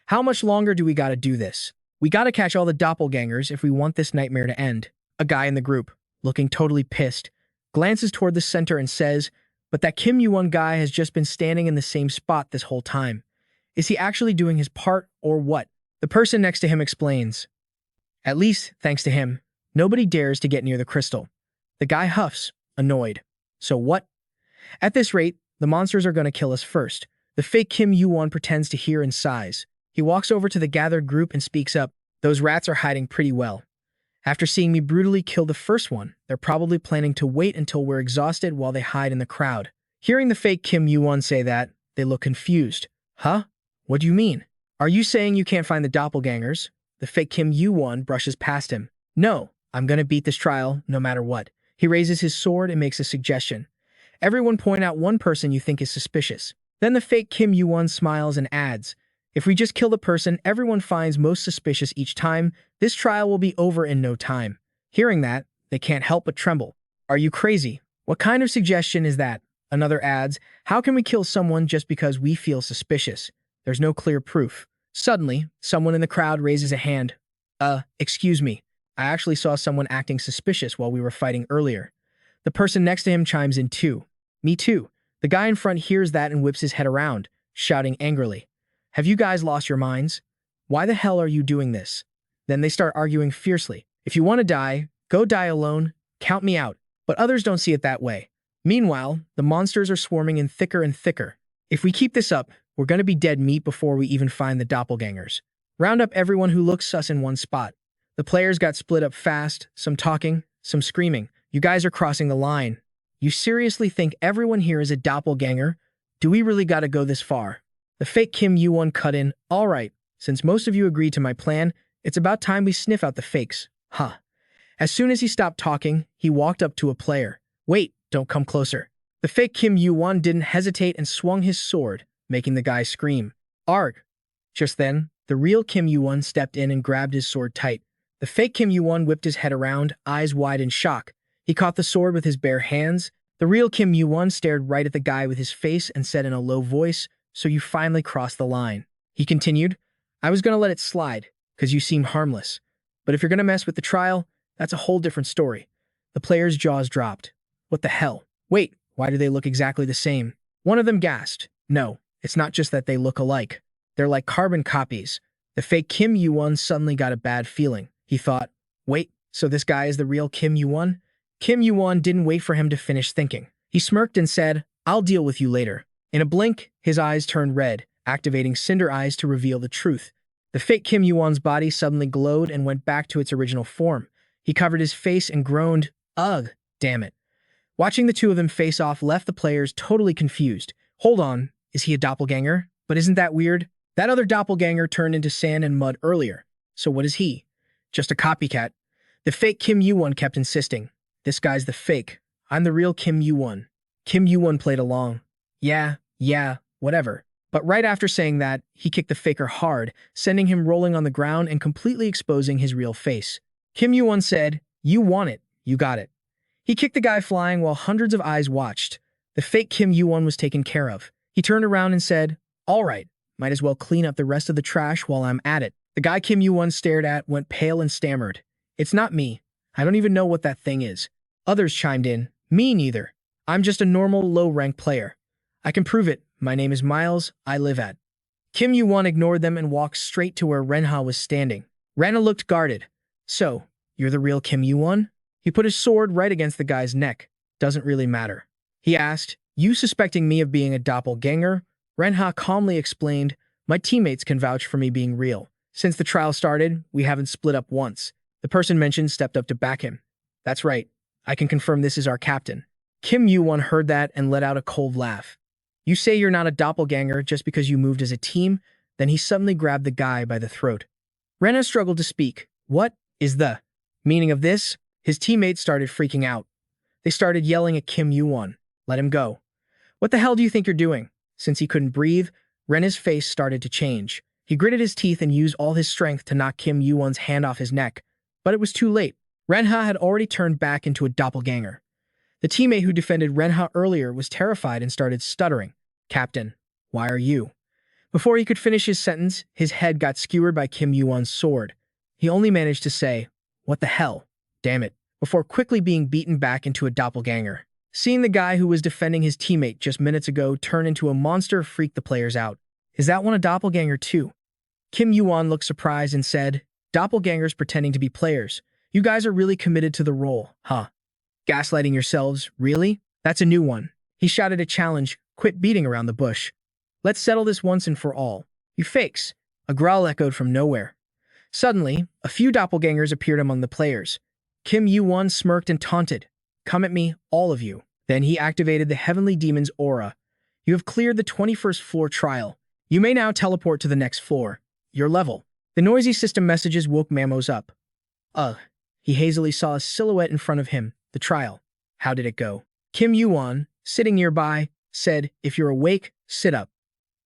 How much longer do we gotta do this? We gotta catch all the doppelgangers if we want this nightmare to end. A guy in the group, looking totally pissed, glances toward the center and says, but that Kim Yuwon guy has just been standing in the same spot this whole time. Is he actually doing his part or what? The person next to him explains. At least, thanks to him, nobody dares to get near the crystal. The guy huffs, annoyed. So what? At this rate, the monsters are going to kill us first. The fake Kim Yuwon pretends to hear and sighs. He walks over to the gathered group and speaks up. Those rats are hiding pretty well. After seeing me brutally kill the first one, they're probably planning to wait until we're exhausted while they hide in the crowd. Hearing the fake Kim Yuwon say that, they look confused. Huh? What do you mean? Are you saying you can't find the doppelgangers? The fake Kim Yuwon brushes past him. No, I'm going to beat this trial no matter what. He raises his sword and makes a suggestion. Everyone point out one person you think is suspicious. Then the fake Kim Yuwon smiles and adds, if we just kill the person everyone finds most suspicious each time, this trial will be over in no time. Hearing that, they can't help but tremble. Are you crazy? What kind of suggestion is that? Another adds, how can we kill someone just because we feel suspicious? There's no clear proof. Suddenly, someone in the crowd raises a hand. Excuse me. I actually saw someone acting suspicious while we were fighting earlier. The person next to him chimes in too. Me too. The guy in front hears that and whips his head around, shouting angrily. Have you guys lost your minds? Why the hell are you doing this? Then they start arguing fiercely. If you want to die, go die alone, count me out. But others don't see it that way. Meanwhile, the monsters are swarming in thicker and thicker. If we keep this up, we're going to be dead meat before we even find the doppelgangers. Round up everyone who looks sus in one spot. The players got split up fast, some talking, some screaming. You guys are crossing the line. You seriously think everyone here is a doppelganger? Do we really gotta go this far? The fake Kim Yuwon cut in, all right, since most of you agreed to my plan, it's about time we sniff out the fakes. Huh. As soon as he stopped talking, he walked up to a player. Wait, don't come closer. The fake Kim Yuwon didn't hesitate and swung his sword, making the guy scream. Arg. Just then, the real Kim Yuwon stepped in and grabbed his sword tight. The fake Kim Yuwon whipped his head around, eyes wide in shock. He caught the sword with his bare hands. The real Kim Yuwon stared right at the guy with his face and said in a low voice, so you finally crossed the line. He continued, I was going to let it slide, because you seem harmless. But if you're going to mess with the trial, that's a whole different story. The players' jaws dropped. What the hell? Wait, why do they look exactly the same? One of them gasped. No, it's not just that they look alike. They're like carbon copies. The fake Kim Yuwon suddenly got a bad feeling. He thought, wait, so this guy is the real Kim Yuwon? Kim Yuwon didn't wait for him to finish thinking. He smirked and said, I'll deal with you later. In a blink, his eyes turned red, activating Cinder Eyes to reveal the truth. The fake Kim Yuwon's body suddenly glowed and went back to its original form. He covered his face and groaned, ugh, damn it. Watching the two of them face off left the players totally confused. Hold on, Is he a doppelganger? But isn't that weird? That other doppelganger turned into sand and mud earlier. So what is he? Just a copycat. The fake Kim Yuwon kept insisting. This guy's the fake. I'm the real Kim Yuwon. Kim Yuwon played along. Yeah, whatever. But right after saying that, he kicked the faker hard, sending him rolling on the ground and completely exposing his real face. Kim Yuwon said, "You want it. You got it." He kicked the guy flying while hundreds of eyes watched. The fake Kim Yuwon was taken care of. He turned around and said, "All right, might as well clean up the rest of the trash while I'm at it." The guy Kim Yuwon stared at went pale and stammered, "It's not me. I don't even know what that thing is." Others chimed in, "Me neither. I'm just a normal low-rank player. I can prove it. My name is Miles. I live at." Kim Yuwon ignored them and walked straight to where Renha was standing. Renha looked guarded. "So, you're the real Kim Yuwon?" He put his sword right against the guy's neck. "Doesn't really matter." He asked, "You suspecting me of being a doppelganger?" Renha calmly explained, "My teammates can vouch for me being real. Since the trial started, we haven't split up once." The person mentioned stepped up to back him. "That's right. I can confirm this is our captain." Kim Yuwon heard that and let out a cold laugh. "You say you're not a doppelganger just because you moved as a team?" Then he suddenly grabbed the guy by the throat. Renha struggled to speak. "What is the meaning of this?" His teammates started freaking out. They started yelling at Kim Yuwon. "Let him go." "What the hell do you think you're doing?" Since he couldn't breathe, Renha's face started to change. He gritted his teeth and used all his strength to knock Kim Yuwon's hand off his neck. But it was too late. Renha had already turned back into a doppelganger. The teammate who defended Renha earlier was terrified and started stuttering. "Captain, why are you?" Before he could finish his sentence, his head got skewered by Kim Yuwon's sword. He only managed to say, "What the hell? Damn it," before quickly being beaten back into a doppelganger. Seeing the guy who was defending his teammate just minutes ago turn into a monster freaked the players out. "Is that one a doppelganger too?" Kim Yuwon looked surprised and said, "Doppelgangers pretending to be players. You guys are really committed to the role, huh? Gaslighting yourselves, really? That's a new one." He shouted a challenge, "Quit beating around the bush. Let's settle this once and for all. You fakes." A growl echoed from nowhere. Suddenly, a few doppelgangers appeared among the players. Kim Yuwon smirked and taunted, "Come at me, all of you." Then he activated the Heavenly Demon's aura. "You have cleared the 21st floor trial. You may now teleport to the next floor. Your level." The noisy system messages woke Mamos up. Ugh. He hazily saw a silhouette in front of him. The trial. How did it go? Kim Yuwon, sitting nearby, said, "If you're awake, sit up."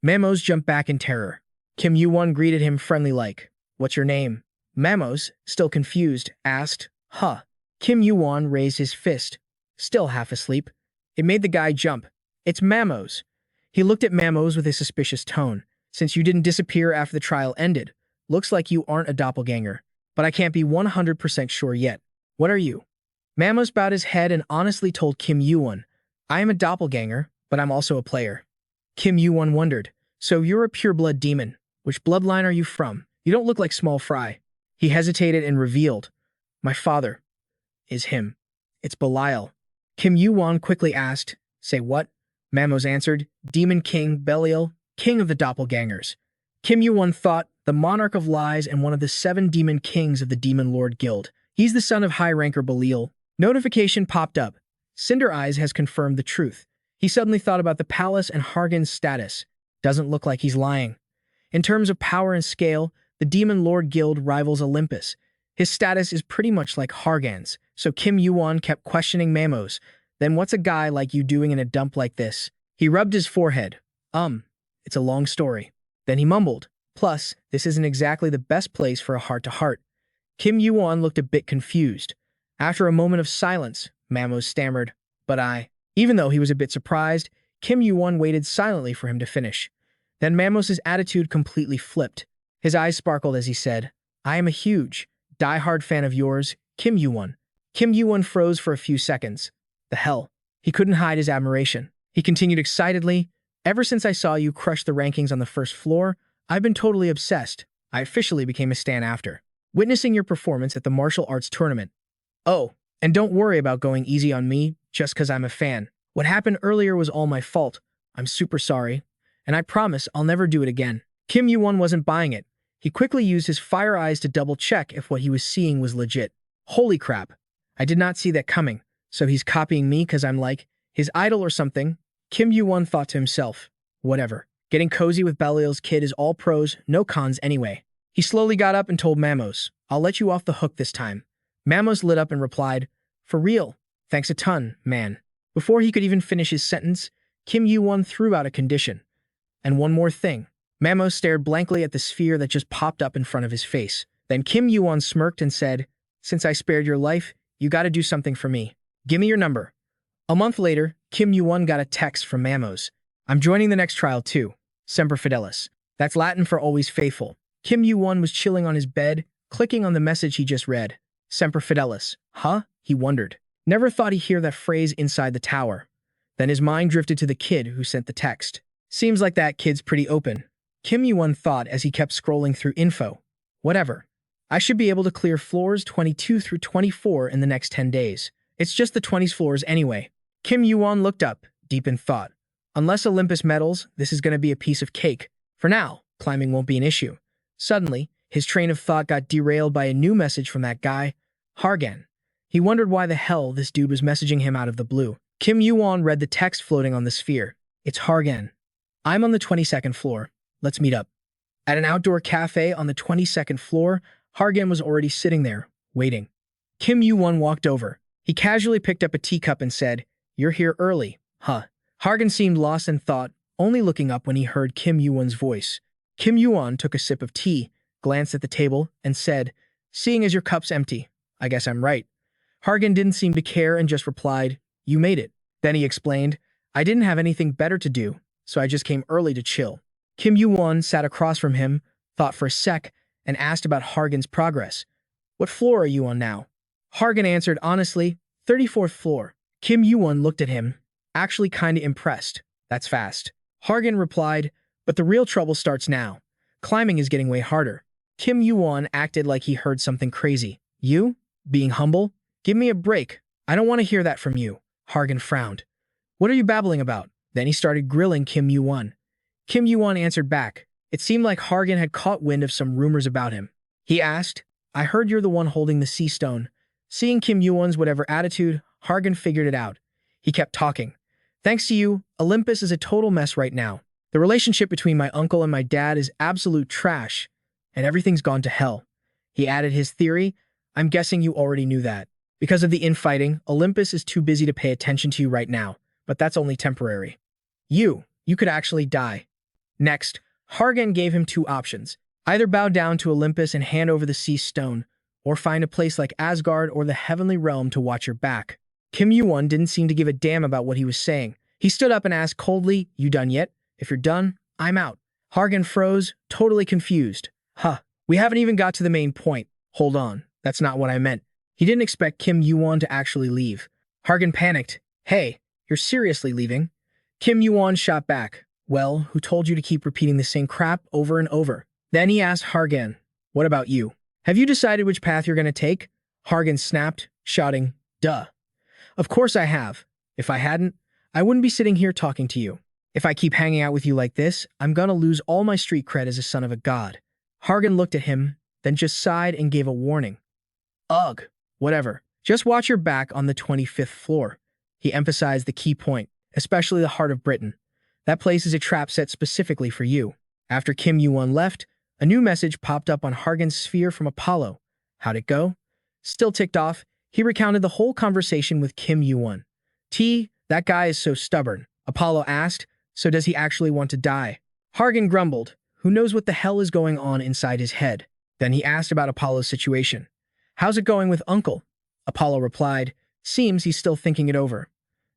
Mamos jumped back in terror. Kim Yuwon greeted him friendly-like. "What's your name?" Mamos, still confused, asked, "Huh." Kim Yuwon raised his fist. Still half asleep. It made the guy jump. "It's Mamos." He looked at Mamos with a suspicious tone. "Since you didn't disappear after the trial ended, looks like you aren't a doppelganger. But I can't be 100% sure yet. What are you?" Mamos bowed his head and honestly told Kim Yuwon, "I am a doppelganger, but I'm also a player." Kim Yuwon wondered, "So you're a pure-blood demon. Which bloodline are you from? You don't look like Small Fry." He hesitated and revealed, "My father is him. It's Belial." Kim Yuwon quickly asked, "Say what?" Mamos answered, "Demon King Belial, king of the doppelgangers." Kim Yuwon thought, the monarch of lies and one of the 7 demon kings of the Demon Lord Guild. He's the son of high ranker Belial. Notification popped up. Cinder Eyes has confirmed the truth. He suddenly thought about the palace and Hargan's status. Doesn't look like he's lying. In terms of power and scale, the Demon Lord Guild rivals Olympus. His status is pretty much like Hargan's, so Kim Yuwon kept questioning Mamos. "Then what's a guy like you doing in a dump like this?" He rubbed his forehead. It's a long story." Then he mumbled, "Plus, this isn't exactly the best place for a heart-to-heart." Kim Yuwon looked a bit confused. After a moment of silence, Mamos stammered, "But I..." Even though he was a bit surprised, Kim Yuwon waited silently for him to finish. Then Mamos' attitude completely flipped. His eyes sparkled as he said, "I am a huge, die-hard fan of yours, Kim Yuwon." Kim Yuwon froze for a few seconds. The hell? He couldn't hide his admiration. He continued excitedly, "Ever since I saw you crush the rankings on the first floor, I've been totally obsessed. I officially became a stan after witnessing your performance at the martial arts tournament. Oh, and don't worry about going easy on me just because I'm a fan. What happened earlier was all my fault. I'm super sorry, and I promise I'll never do it again." Kim Yuwon wasn't buying it. He quickly used his fire eyes to double-check if what he was seeing was legit. Holy crap. I did not see that coming. So he's copying me because I'm like his idol or something? Kim Yuwon thought to himself. Whatever. Getting cozy with Belial's kid is all pros, no cons anyway. He slowly got up and told Mamos, I'll let you off the hook this time. Mamos lit up and replied, For real. Thanks a ton, man. Before he could even finish his sentence, Kim Yuwon threw out a condition. And one more thing. Mamos stared blankly at the sphere that just popped up in front of his face. Then Kim Yuwon smirked and said, Since I spared your life, you gotta do something for me. Give me your number. A month later, Kim Yuwon got a text from Mamos. I'm joining the next trial too. Semper Fidelis. That's Latin for always faithful. Kim Yuwon was chilling on his bed, clicking on the message he just read. Semper Fidelis. Huh? He wondered. Never thought he'd hear that phrase inside the tower. Then his mind drifted to the kid who sent the text. Seems like that kid's pretty open. Kim Yuwon thought as he kept scrolling through info. Whatever. I should be able to clear floors 22 through 24 in the next 10 days. It's just the 20s floors anyway. Kim Yuwon looked up, deep in thought. Unless Olympus meddles, this is going to be a piece of cake. For now, climbing won't be an issue. Suddenly, his train of thought got derailed by a new message from that guy, Hargan. He wondered why the hell this dude was messaging him out of the blue. Kim Yuwon read the text floating on the sphere. It's Hargan. I'm on the 22nd floor. Let's meet up. At an outdoor cafe on the 22nd floor, Hargan was already sitting there, waiting. Kim Yuwon walked over. He casually picked up a teacup and said, You're here early, huh? Hargan seemed lost in thought, only looking up when he heard Kim Yuwon's voice. Kim Yuwon took a sip of tea, glanced at the table, and said, Seeing as your cup's empty, I guess I'm right. Hargan didn't seem to care and just replied, You made it. Then he explained, I didn't have anything better to do, so I just came early to chill. Kim Yuwon sat across from him, thought for a sec, and asked about Hargan's progress. What floor are you on now? Hargan answered honestly, 34th floor. Kim Yuwon looked at him, actually kinda impressed. That's fast. Hargan replied, But the real trouble starts now. Climbing is getting way harder. Kim Yuwon acted like he heard something crazy. You? Being humble? Give me a break. I don't want to hear that from you. Hargan frowned. What are you babbling about? Then he started grilling Kim Yuwon. Kim Yuwon answered back. It seemed like Hargan had caught wind of some rumors about him. He asked, I heard you're the one holding the sea stone. Seeing Kim Yuwon's whatever attitude, Hargan figured it out. He kept talking. Thanks to you, Olympus is a total mess right now. The relationship between my uncle and my dad is absolute trash, and everything's gone to hell. He added his theory. I'm guessing you already knew that. Because of the infighting, Olympus is too busy to pay attention to you right now, but that's only temporary. You could actually die. Next, Hargan gave him two options. Either bow down to Olympus and hand over the sea stone, or find a place like Asgard or the heavenly realm to watch your back. Kim Yuwon didn't seem to give a damn about what he was saying. He stood up and asked coldly, You done yet? If you're done, I'm out. Hargan froze, totally confused. We haven't even got to the main point. Hold on, that's not what I meant. He didn't expect Kim Yuwon to actually leave. Hargan panicked. Hey, you're seriously leaving? Kim Yuwon shot back. Well, who told you to keep repeating the same crap over and over? Then he asked Hargan, What about you? Have you decided which path you're going to take? Hargan snapped, shouting, Duh. Of course I have. If I hadn't, I wouldn't be sitting here talking to you. If I keep hanging out with you like this, I'm gonna lose all my street cred as a son of a god. Hargan looked at him, then just sighed and gave a warning. Ugh, whatever. Just watch your back on the 25th floor. He emphasized the key point, especially the heart of Britain. That place is a trap set specifically for you. After Kim Yuwon left, a new message popped up on Hargan's sphere from Apollo. How'd it go? Still ticked off, he recounted the whole conversation with Kim Yuwon. That guy is so stubborn. Apollo asked, So does he actually want to die? Hargan grumbled. Who knows what the hell is going on inside his head? Then he asked about Apollo's situation. How's it going with Uncle? Apollo replied, Seems he's still thinking it over.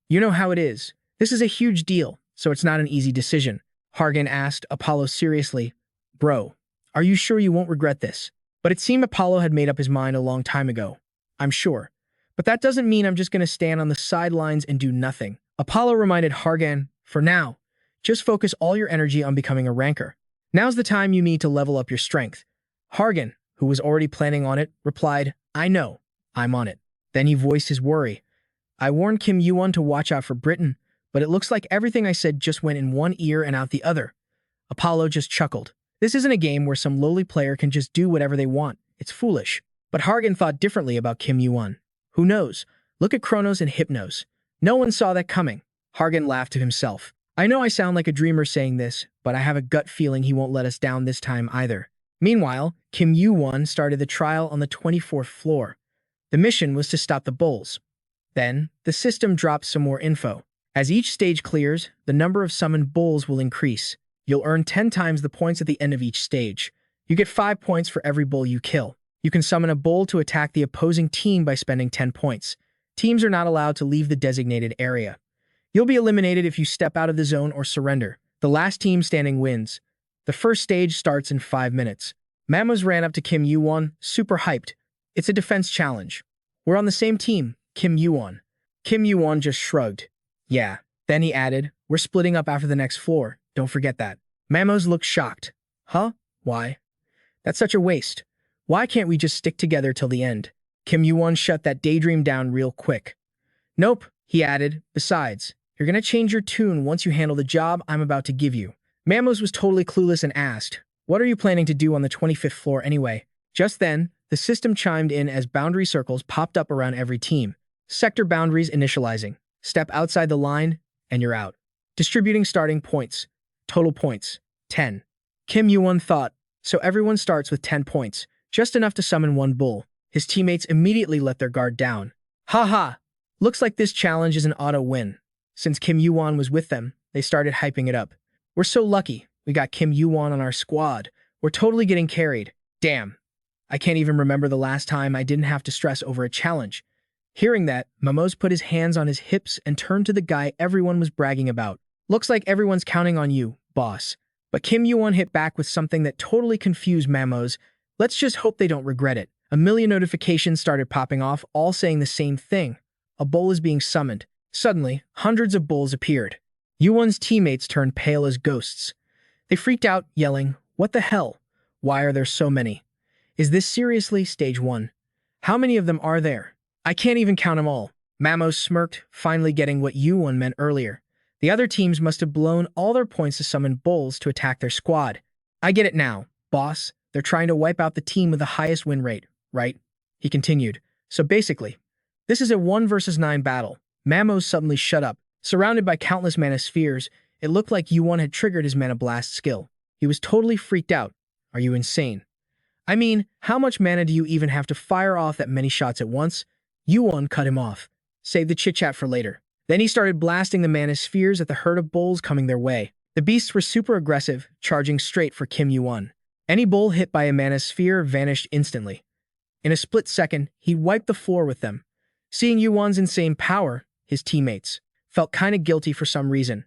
You know how it is. This is a huge deal, so it's not an easy decision. Hargan asked Apollo seriously, Bro, are you sure you won't regret this? But it seemed Apollo had made up his mind a long time ago. I'm sure. But that doesn't mean I'm just going to stand on the sidelines and do nothing. Apollo reminded Hargan, For now, just focus all your energy on becoming a ranker. Now's the time you need to level up your strength. Hargan, who was already planning on it, replied, I know. I'm on it. Then he voiced his worry. I warned Kim Yuwon to watch out for Britain, but it looks like everything I said just went in one ear and out the other. Apollo just chuckled. This isn't a game where some lowly player can just do whatever they want. It's foolish. But Hargan thought differently about Kim Yuwon. Who knows? Look at Chronos and Hypnos. No one saw that coming. Hargan laughed to himself. I know I sound like a dreamer saying this, but I have a gut feeling he won't let us down this time either. Meanwhile, Kim Yuwon started the trial on the 24th floor. The mission was to stop the bulls. Then, the system drops some more info. As each stage clears, the number of summoned bulls will increase. You'll earn 10 times the points at the end of each stage. You get 5 points for every bull you kill. You can summon a bull to attack the opposing team by spending 10 points. Teams are not allowed to leave the designated area. You'll be eliminated if you step out of the zone or surrender. The last team standing wins. The first stage starts in 5 minutes. Mamos ran up to Kim Yuwon, super hyped. It's a defense challenge. We're on the same team, Kim Yuwon. Kim Yuwon just shrugged. Yeah. Then he added, we're splitting up after the next floor. Don't forget that. Mamos looked shocked. Huh? Why? That's such a waste. Why can't we just stick together till the end? Kim Yuwon shut that daydream down real quick. Nope, he added. Besides, you're gonna change your tune once you handle the job I'm about to give you. Mamos was totally clueless and asked, what are you planning to do on the 25th floor anyway? Just then, the system chimed in as boundary circles popped up around every team. Sector boundaries initializing. Step outside the line, and you're out. Distributing starting points. Total points, 10. Kim Yuwon thought, so everyone starts with 10 points, just enough to summon one bull. His teammates immediately let their guard down. Haha! Looks like this challenge is an auto win. Since Kim Yuwon was with them, they started hyping it up. We're so lucky. We got Kim Yuwon on our squad. We're totally getting carried. Damn. I can't even remember the last time I didn't have to stress over a challenge. Hearing that, Mamos put his hands on his hips and turned to the guy everyone was bragging about. Looks like everyone's counting on you, boss. But Kim Yuwon hit back with something that totally confused Mamos. Let's just hope they don't regret it. A million notifications started popping off, all saying the same thing. A bull is being summoned. Suddenly, hundreds of bulls appeared. Yuwon's teammates turned pale as ghosts. They freaked out, yelling, what the hell? Why are there so many? Is this seriously stage 1? How many of them are there? I can't even count them all. Mamos smirked, finally getting what Yuwon meant earlier. The other teams must have blown all their points to summon bulls to attack their squad. I get it now, boss. They're trying to wipe out the team with the highest win rate, right? He continued. So basically, this is a 1 versus 9 battle. Mamos suddenly shut up. Surrounded by countless mana spheres, it looked like Yuwon had triggered his mana blast skill. He was totally freaked out. Are you insane? I mean, how much mana do you even have to fire off that many shots at once? Yuwon cut him off. Save the chit-chat for later. Then he started blasting the mana spheres at the herd of bulls coming their way. The beasts were super aggressive, charging straight for Kim Yuwon. Any bull hit by a mana sphere vanished instantly. In a split second, he wiped the floor with them. Seeing Yuwon's insane power, his teammates felt kinda guilty for some reason.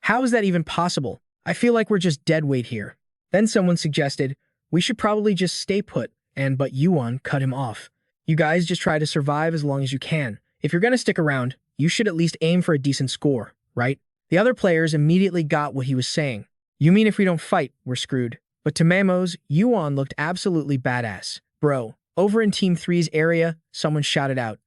How is that even possible? I feel like we're just dead weight here. Then someone suggested, we should probably just stay put, but Yuwon cut him off. You guys just try to survive as long as you can. If you're gonna stick around, you should at least aim for a decent score, right? The other players immediately got what he was saying. You mean if we don't fight, we're screwed? But to Mamos, Yuwon looked absolutely badass. Bro, over in Team 3's area, someone shouted out.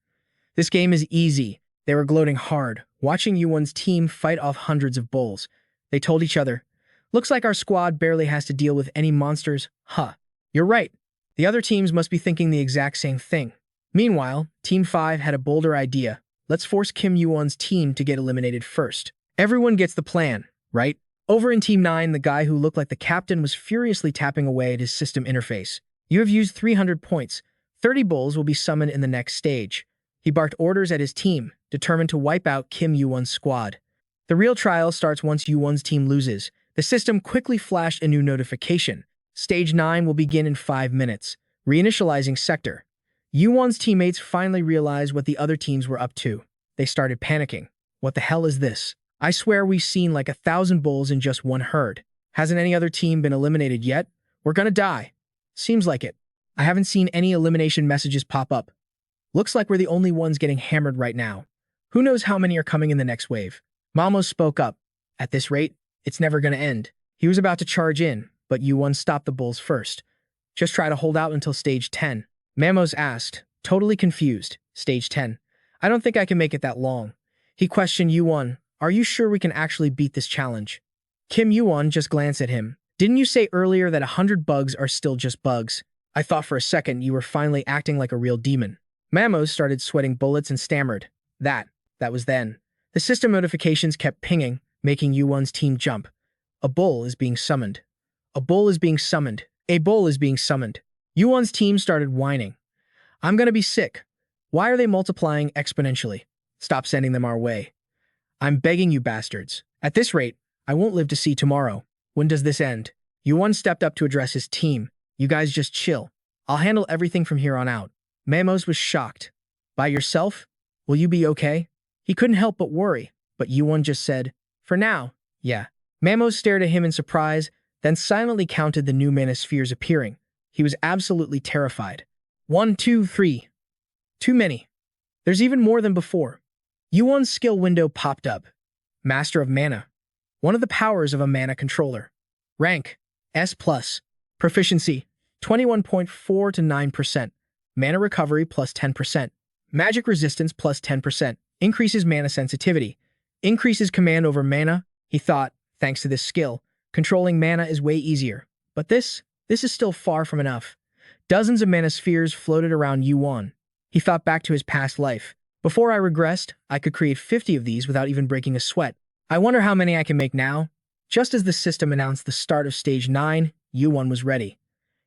This game is easy. They were gloating hard, watching Yuwon's team fight off hundreds of bulls. They told each other, looks like our squad barely has to deal with any monsters. Huh. You're right. The other teams must be thinking the exact same thing. Meanwhile, Team 5 had a bolder idea. Let's force Kim Yuwon's team to get eliminated first. Everyone gets the plan, right? Over in Team 9, the guy who looked like the captain was furiously tapping away at his system interface. You have used 300 points. 30 bulls will be summoned in the next stage. He barked orders at his team, determined to wipe out Kim Yuwon's squad. The real trial starts once Yuwon's team loses. The system quickly flashed a new notification. Stage 9 will begin in 5 minutes. Reinitializing sector. Yuwon's teammates finally realized what the other teams were up to. They started panicking. What the hell is this? I swear we've seen like 1,000 bulls in just one herd. Hasn't any other team been eliminated yet? We're gonna die. Seems like it. I haven't seen any elimination messages pop up. Looks like we're the only ones getting hammered right now. Who knows how many are coming in the next wave? Mamos spoke up. At this rate, it's never gonna end. He was about to charge in, but Yuwon stopped the bulls first. Just try to hold out until stage 10. Mamos asked, totally confused. Stage 10. I don't think I can make it that long. He questioned Yuwon. Are you sure we can actually beat this challenge? Kim Yuwon just glanced at him. Didn't you say earlier that 100 bugs are still just bugs? I thought for a second you were finally acting like a real demon. Mamos started sweating bullets and stammered. That was then. The system notifications kept pinging, making Yuwon's team jump. A bull is being summoned. A bull is being summoned. A bull is being summoned. Yuwon's team started whining. I'm gonna be sick. Why are they multiplying exponentially? Stop sending them our way. I'm begging you bastards. At this rate, I won't live to see tomorrow. When does this end? Yuwon stepped up to address his team. You guys just chill. I'll handle everything from here on out. Mamos was shocked. By yourself? Will you be okay? He couldn't help but worry, but Yuwon just said, for now, yeah. Mamos stared at him in surprise, then silently counted the new manospheres appearing. He was absolutely terrified. 1, 2, 3. Too many. There's even more than before. Yuwon's skill window popped up. Master of Mana. One of the powers of a mana controller. Rank, S+. Proficiency, 21.4 to 9%. Mana recovery plus 10%. Magic resistance plus 10%. Increases mana sensitivity. Increases command over mana. He thought, thanks to this skill, controlling mana is way easier. But this is still far from enough. Dozens of mana spheres floated around Yuwon. He thought back to his past life. Before I regressed, I could create 50 of these without even breaking a sweat. I wonder how many I can make now? Just as the system announced the start of Stage 9, Yuwon was ready.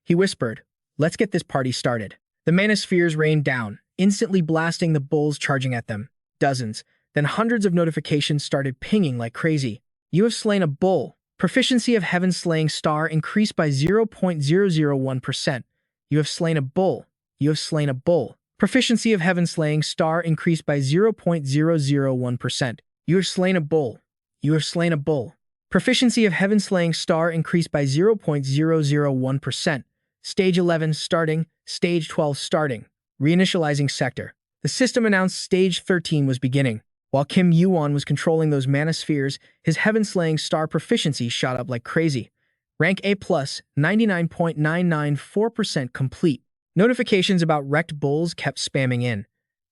He whispered, let's get this party started. The mana spheres rained down, instantly blasting the bulls charging at them. Dozens, then hundreds of notifications started pinging like crazy. You have slain a bull. Proficiency of Heaven Slaying Star increased by 0.001%. You have slain a bull. You have slain a bull. Proficiency of Heaven Slaying Star increased by 0.001%. You have slain a bull. You have slain a bull. Proficiency of Heaven Slaying Star increased by 0.001%. Stage 11 starting. Stage 12 starting. Reinitializing sector. The system announced Stage 13 was beginning. While Kim Yuwon was controlling those mana spheres, his Heaven Slaying Star proficiency shot up like crazy. Rank A+, 99.994% complete. Notifications about wrecked bulls kept spamming in.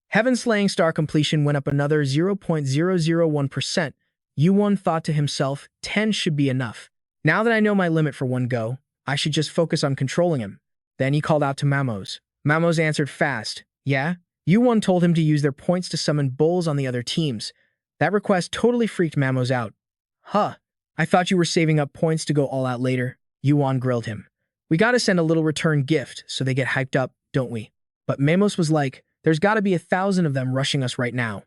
Heaven Slaying Star completion went up another 0.001%. Yuwon thought to himself, 10 should be enough. Now that I know my limit for one go, I should just focus on controlling him. Then he called out to Mamos. Mamos answered fast, yeah? Yuwon told him to use their points to summon bulls on the other teams. That request totally freaked Mamos out. Huh, I thought you were saving up points to go all out later. Yuwon grilled him. We gotta send a little return gift so they get hyped up, don't we? But Mamos was like, there's gotta be 1,000 of them rushing us right now.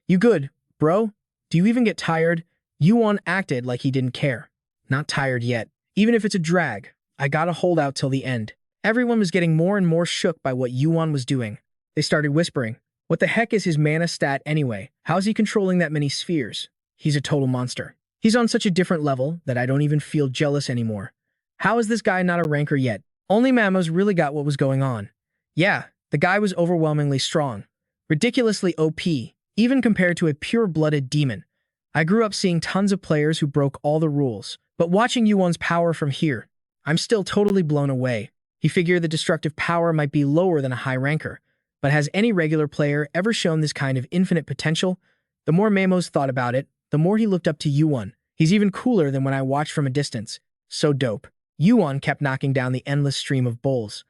You good, bro? Do you even get tired? Yuwon acted like he didn't care. Not tired yet. Even if it's a drag, I gotta hold out till the end. Everyone was getting more and more shook by what Yuwon was doing. They started whispering, what the heck is his mana stat anyway? How's he controlling that many spheres? He's a total monster. He's on such a different level that I don't even feel jealous anymore. How is this guy not a ranker yet? Only Mamos really got what was going on. Yeah, the guy was overwhelmingly strong. Ridiculously OP, even compared to a pure-blooded demon. I grew up seeing tons of players who broke all the rules, but watching Yuwon's power from here, I'm still totally blown away. He figured the destructive power might be lower than a high ranker, but has any regular player ever shown this kind of infinite potential? The more Mamos thought about it, the more he looked up to Yuwon. He's even cooler than when I watched from a distance. So dope. Yuwon kept knocking down the endless stream of bulls.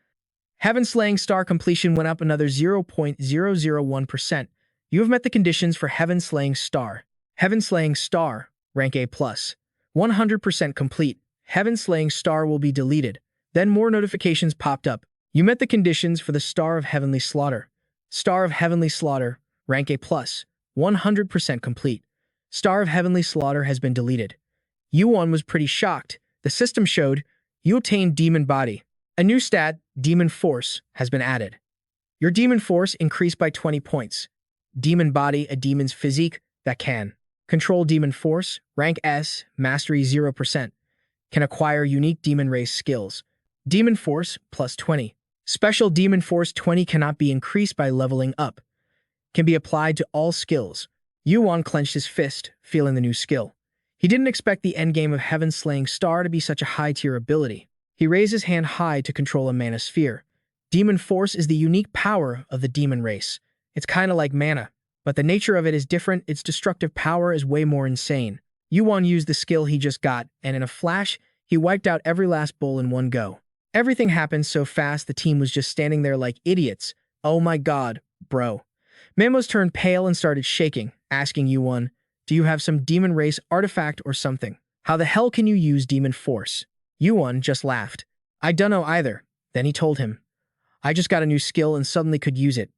Heaven Slaying Star completion went up another 0.001%. You have met the conditions for Heaven Slaying Star. Heaven Slaying Star, rank A+. 100% complete. Heaven Slaying Star will be deleted. Then more notifications popped up. You met the conditions for the Star of Heavenly Slaughter. Star of Heavenly Slaughter, rank A+. 100% complete. Star of Heavenly Slaughter has been deleted. Yuwon was pretty shocked. The system showed you obtained Demon Body. A new stat, Demon Force, has been added. Your Demon Force increased by 20 points. Demon Body, a demon's physique that can control Demon Force, rank S, mastery 0%. Can acquire unique demon race skills. Demon Force, plus 20. Special Demon Force 20 cannot be increased by leveling up. Can be applied to all skills. Yuwon clenched his fist, feeling the new skill. He didn't expect the endgame of Heaven Slaying Star to be such a high-tier ability. He raised his hand high to control a mana sphere. Demon Force is the unique power of the demon race. It's kinda like mana, but the nature of it is different. Its destructive power is way more insane. Yuwon used the skill he just got, and in a flash, he wiped out every last bull in one go. Everything happened so fast the team was just standing there like idiots. Oh my god, bro. Mamos turned pale and started shaking, asking Yuwon, Do you have some demon race artifact or something? How the hell can you use demon force? Yuwon just laughed. I dunno either. Then he told him. I just got a new skill and suddenly could use it.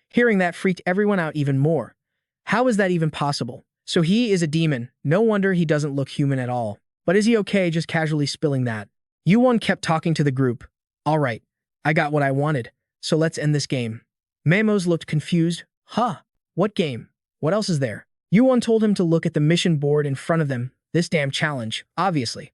Hearing that freaked everyone out even more. How is that even possible? So he is a demon. No wonder he doesn't look human at all. But is he okay just casually spilling that? Yuwon kept talking to the group. All right, I got what I wanted, so let's end this game. Mamos looked confused. Huh? What game? What else is there? Yuwon told him to look at the mission board in front of them. This damn challenge, obviously.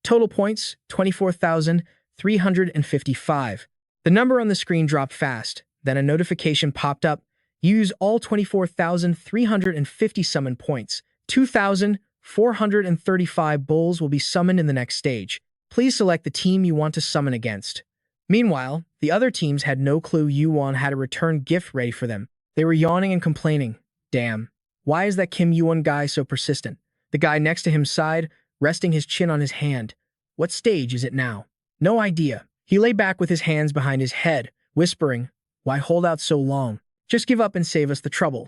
Total points, 24,355. The number on the screen dropped fast. Then a notification popped up. Use all 24,350 summon points. 2,435 bulls will be summoned in the next stage. Please select the team you want to summon against. Meanwhile, the other teams had no clue Yuwon had a return gift ready for them. They were yawning and complaining. Damn. Why is that Kim Yuwon guy so persistent? The guy next to him sighed, resting his chin on his hand. What stage is it now? No idea. He lay back with his hands behind his head, whispering, why hold out so long? Just give up and save us the trouble.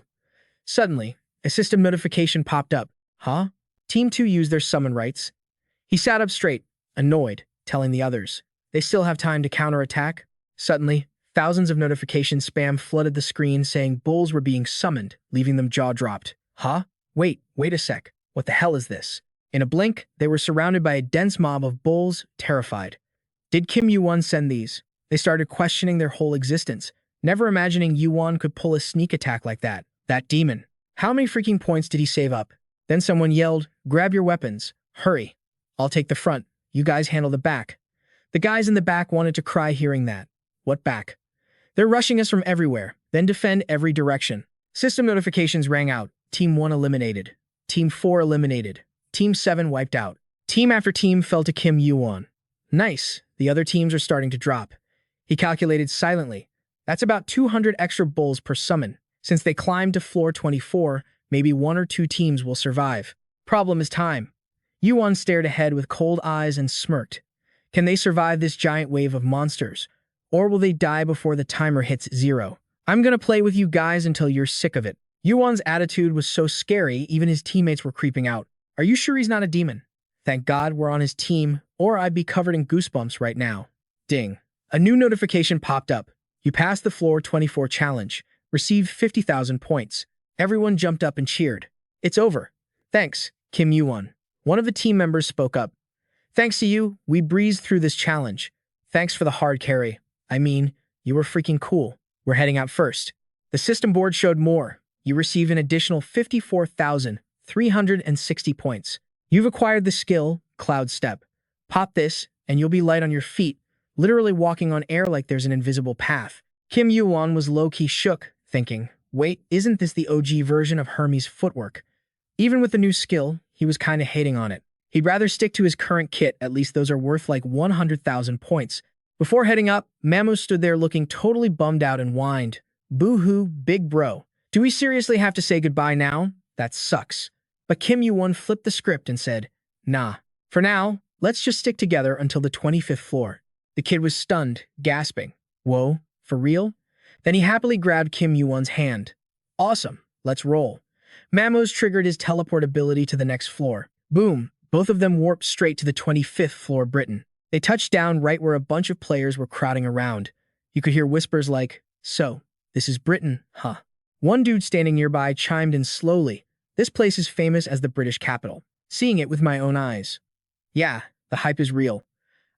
Suddenly, a system notification popped up. Huh? Team 2 used their summon rights. He sat up straight, annoyed, telling the others. They still have time to counterattack? Suddenly, thousands of notification spam flooded the screen saying bulls were being summoned, leaving them jaw-dropped. Huh? Wait a sec. What the hell is this? In a blink, they were surrounded by a dense mob of bulls, terrified. Did Kim Yuwon send these? They started questioning their whole existence, never imagining Yuwon could pull a sneak attack like that. That demon. How many freaking points did he save up? Then someone yelled, grab your weapons. Hurry. I'll take the front. You guys handle the back. The guys in the back wanted to cry hearing that. What back? They're rushing us from everywhere, then defend every direction. System notifications rang out. Team 1 eliminated. Team 4 eliminated. Team 7 wiped out. Team after team fell to Kim Yuwon. Nice. The other teams are starting to drop. He calculated silently. That's about 200 extra bulls per summon. Since they climbed to floor 24, maybe 1 or 2 teams will survive. Problem is time. Yuwon stared ahead with cold eyes and smirked. Can they survive this giant wave of monsters? Or will they die before the timer hits 0? I'm gonna play with you guys until you're sick of it. Yuwon's attitude was so scary, even his teammates were creeping out. Are you sure he's not a demon? Thank God we're on his team, or I'd be covered in goosebumps right now. Ding. A new notification popped up. You passed the floor 24 challenge. Received 50,000 points. Everyone jumped up and cheered. It's over. Thanks, Kim Yuwon. One of the team members spoke up. Thanks to you, we breezed through this challenge. Thanks for the hard carry. I mean, you were freaking cool. We're heading out first. The system board showed more. You received an additional 54,360 points. You've acquired the skill, Cloud Step. Pop this, and you'll be light on your feet, literally walking on air like there's an invisible path. Kim Yuwon was low-key shook, thinking, wait, isn't this the OG version of Hermes' footwork? Even with the new skill, he was kinda hating on it. He'd rather stick to his current kit, at least those are worth like 100,000 points. Before heading up, Mamo stood there looking totally bummed out and whined. Boo-hoo, big bro. Do we seriously have to say goodbye now? That sucks. But Kim Yuwon flipped the script and said, nah. For now, let's just stick together until the 25th floor. The kid was stunned, gasping. Whoa, for real? Then he happily grabbed Kim Yuwon's hand. Awesome, let's roll. Mamos triggered his teleport ability to the next floor. Boom, both of them warped straight to the 25th floor Britain. They touched down right where a bunch of players were crowding around. You could hear whispers like, so, this is Britain, huh? One dude standing nearby chimed in slowly. This place is famous as the British capital. Seeing it with my own eyes. Yeah, the hype is real.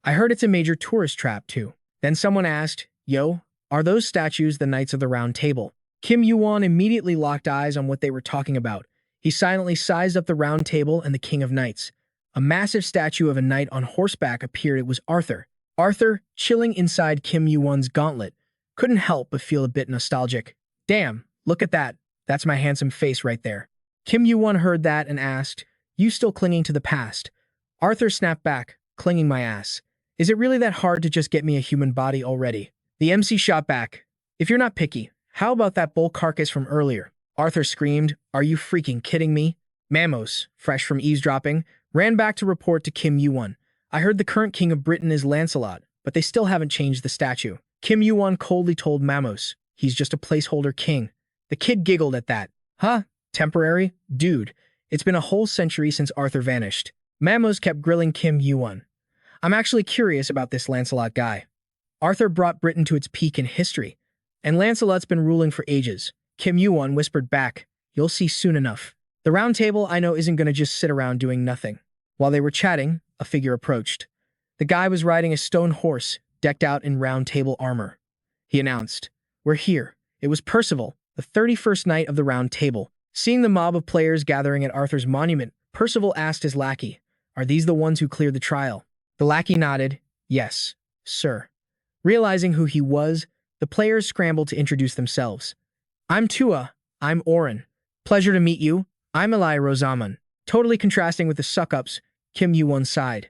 I heard it's a major tourist trap too. Then someone asked, yo, are those statues the Knights of the Round Table? Kim Yuwon immediately locked eyes on what they were talking about. He silently sized up the Round Table and the King of Knights. A massive statue of a knight on horseback appeared. It was Arthur. Arthur, chilling inside Kim Yuwon's gauntlet, couldn't help but feel a bit nostalgic. Damn, look at that. That's my handsome face right there. Kim Yuwon heard that and asked, you still clinging to the past? Arthur snapped back, clinging my ass. Is it really that hard to just get me a human body already? The MC shot back. If you're not picky, how about that bull carcass from earlier? Arthur screamed, are you freaking kidding me? Mamos, fresh from eavesdropping, ran back to report to Kim Yuwon. I heard the current king of Britain is Lancelot, but they still haven't changed the statue. Kim Yuwon coldly told Mamos, he's just a placeholder king. The kid giggled at that. Huh? Temporary? Dude, It's been a whole century since Arthur vanished. Mamos kept grilling Kim Yuwon. I'm actually curious about this Lancelot guy. Arthur brought Britain to its peak in history, and Lancelot's been ruling for ages. Kim Yuwon whispered back, you'll see soon enough. The round table I know isn't going to just sit around doing nothing. While they were chatting, a figure approached. The guy was riding a stone horse, decked out in round table armor. He announced, we're here. It was Percival, the 31st knight of the round table. Seeing the mob of players gathering at Arthur's monument, Percival asked his lackey, are these the ones who cleared the trial? The lackey nodded, yes, sir. Realizing who he was, the players scrambled to introduce themselves. I'm Tua, I'm Oren. Pleasure to meet you. I'm Eli Rosaman. Totally contrasting with the suck-ups, Kim Yuwon sighed.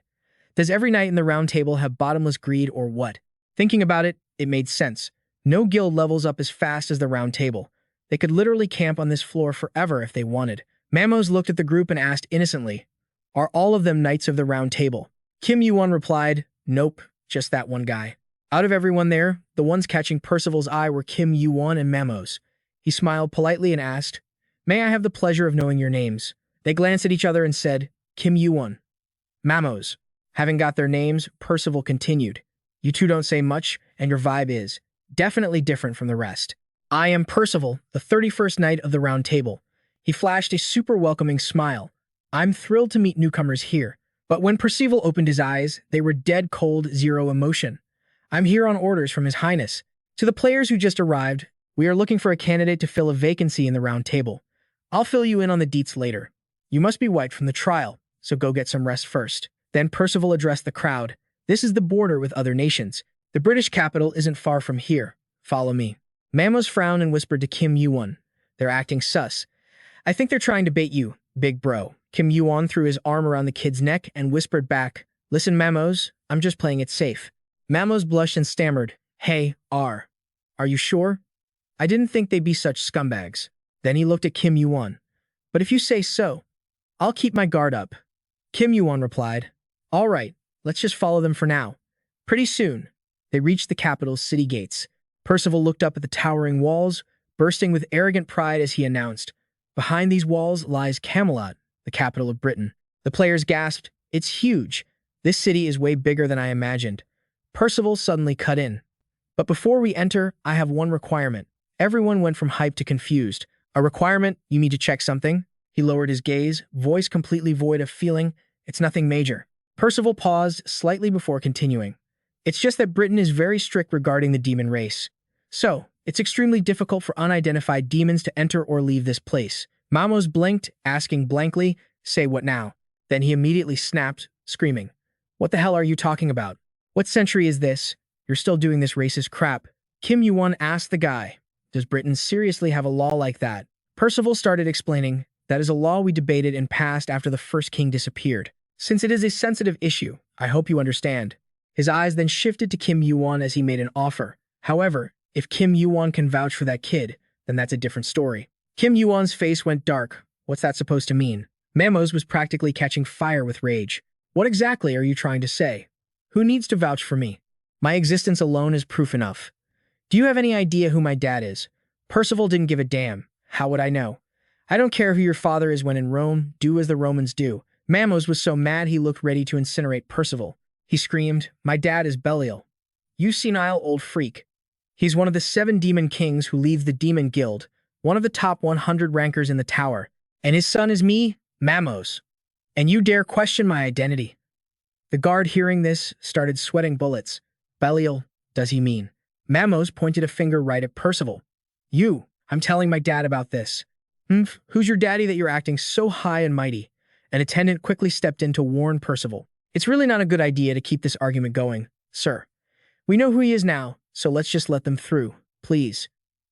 Does every knight in the round table have bottomless greed or what? Thinking about it, it made sense. No guild levels up as fast as the round table. They could literally camp on this floor forever if they wanted. Mamos looked at the group and asked innocently, are all of them knights of the round table? Kim Yuwon replied, nope, just that one guy. Out of everyone there, the ones catching Percival's eye were Kim Yuwon and Mamos. He smiled politely and asked, may I have the pleasure of knowing your names? They glanced at each other and said, Kim Yuwon. Mamos. Having got their names, Percival continued, you two don't say much, and your vibe is definitely different from the rest. I am Percival, the 31st knight of the round table. He flashed a super welcoming smile. I'm thrilled to meet newcomers here. But when Percival opened his eyes, they were dead cold, zero emotion. I'm here on orders from His Highness. To the players who just arrived, we are looking for a candidate to fill a vacancy in the round table. I'll fill you in on the deets later. You must be wiped from the trial, so go get some rest first. Then Percival addressed the crowd. This is the border with other nations. The British capital isn't far from here. Follow me. Mamos frowned and whispered to Kim Yuwon. They're acting sus. I think they're trying to bait you, big bro. Kim Yuwon threw his arm around the kid's neck and whispered back, listen, Mamos, I'm just playing it safe. Mamos blushed and stammered, hey, are you sure? I didn't think they'd be such scumbags. Then he looked at Kim Yuwon. But if you say so, I'll keep my guard up. Kim Yuwon replied, all right, let's just follow them for now. Pretty soon, they reached the capital's city gates. Percival looked up at the towering walls, bursting with arrogant pride as he announced, behind these walls lies Camelot, the capital of Britain. The players gasped, it's huge. This city is way bigger than I imagined. Percival suddenly cut in. But before we enter, I have one requirement. Everyone went from hyped to confused. A requirement? You need to check something? He lowered his gaze, voice completely void of feeling. It's nothing major. Percival paused slightly before continuing. It's just that Britain is very strict regarding the demon race. So, it's extremely difficult for unidentified demons to enter or leave this place. Mamos blinked, asking blankly, say what now? Then he immediately snapped, screaming, what the hell are you talking about? What century is this? You're still doing this racist crap. Kim Yuwon asked the guy, does Britain seriously have a law like that? Percival started explaining, that is a law we debated and passed after the first king disappeared. Since it is a sensitive issue, I hope you understand. His eyes then shifted to Kim Yuwon as he made an offer. However, if Kim Yuwon can vouch for that kid, then that's a different story. Kim Yuwon's face went dark. What's that supposed to mean? Mamos was practically catching fire with rage. What exactly are you trying to say? Who needs to vouch for me? My existence alone is proof enough. Do you have any idea who my dad is? Percival didn't give a damn. How would I know? I don't care who your father is when in Rome, do as the Romans do. Mamos was so mad he looked ready to incinerate Percival. He screamed, my dad is Belial. You senile old freak. He's one of the 7 demon kings who leads the demon guild, one of the top 100 rankers in the tower. And his son is me, Mamos. And you dare question my identity? The guard hearing this started sweating bullets. Belial, does he mean? Mamos pointed a finger right at Percival. You, I'm telling my dad about this. Who's your daddy that you're acting so high and mighty? An attendant quickly stepped in to warn Percival. It's really not a good idea to keep this argument going, sir. We know who he is now, so let's just let them through, please.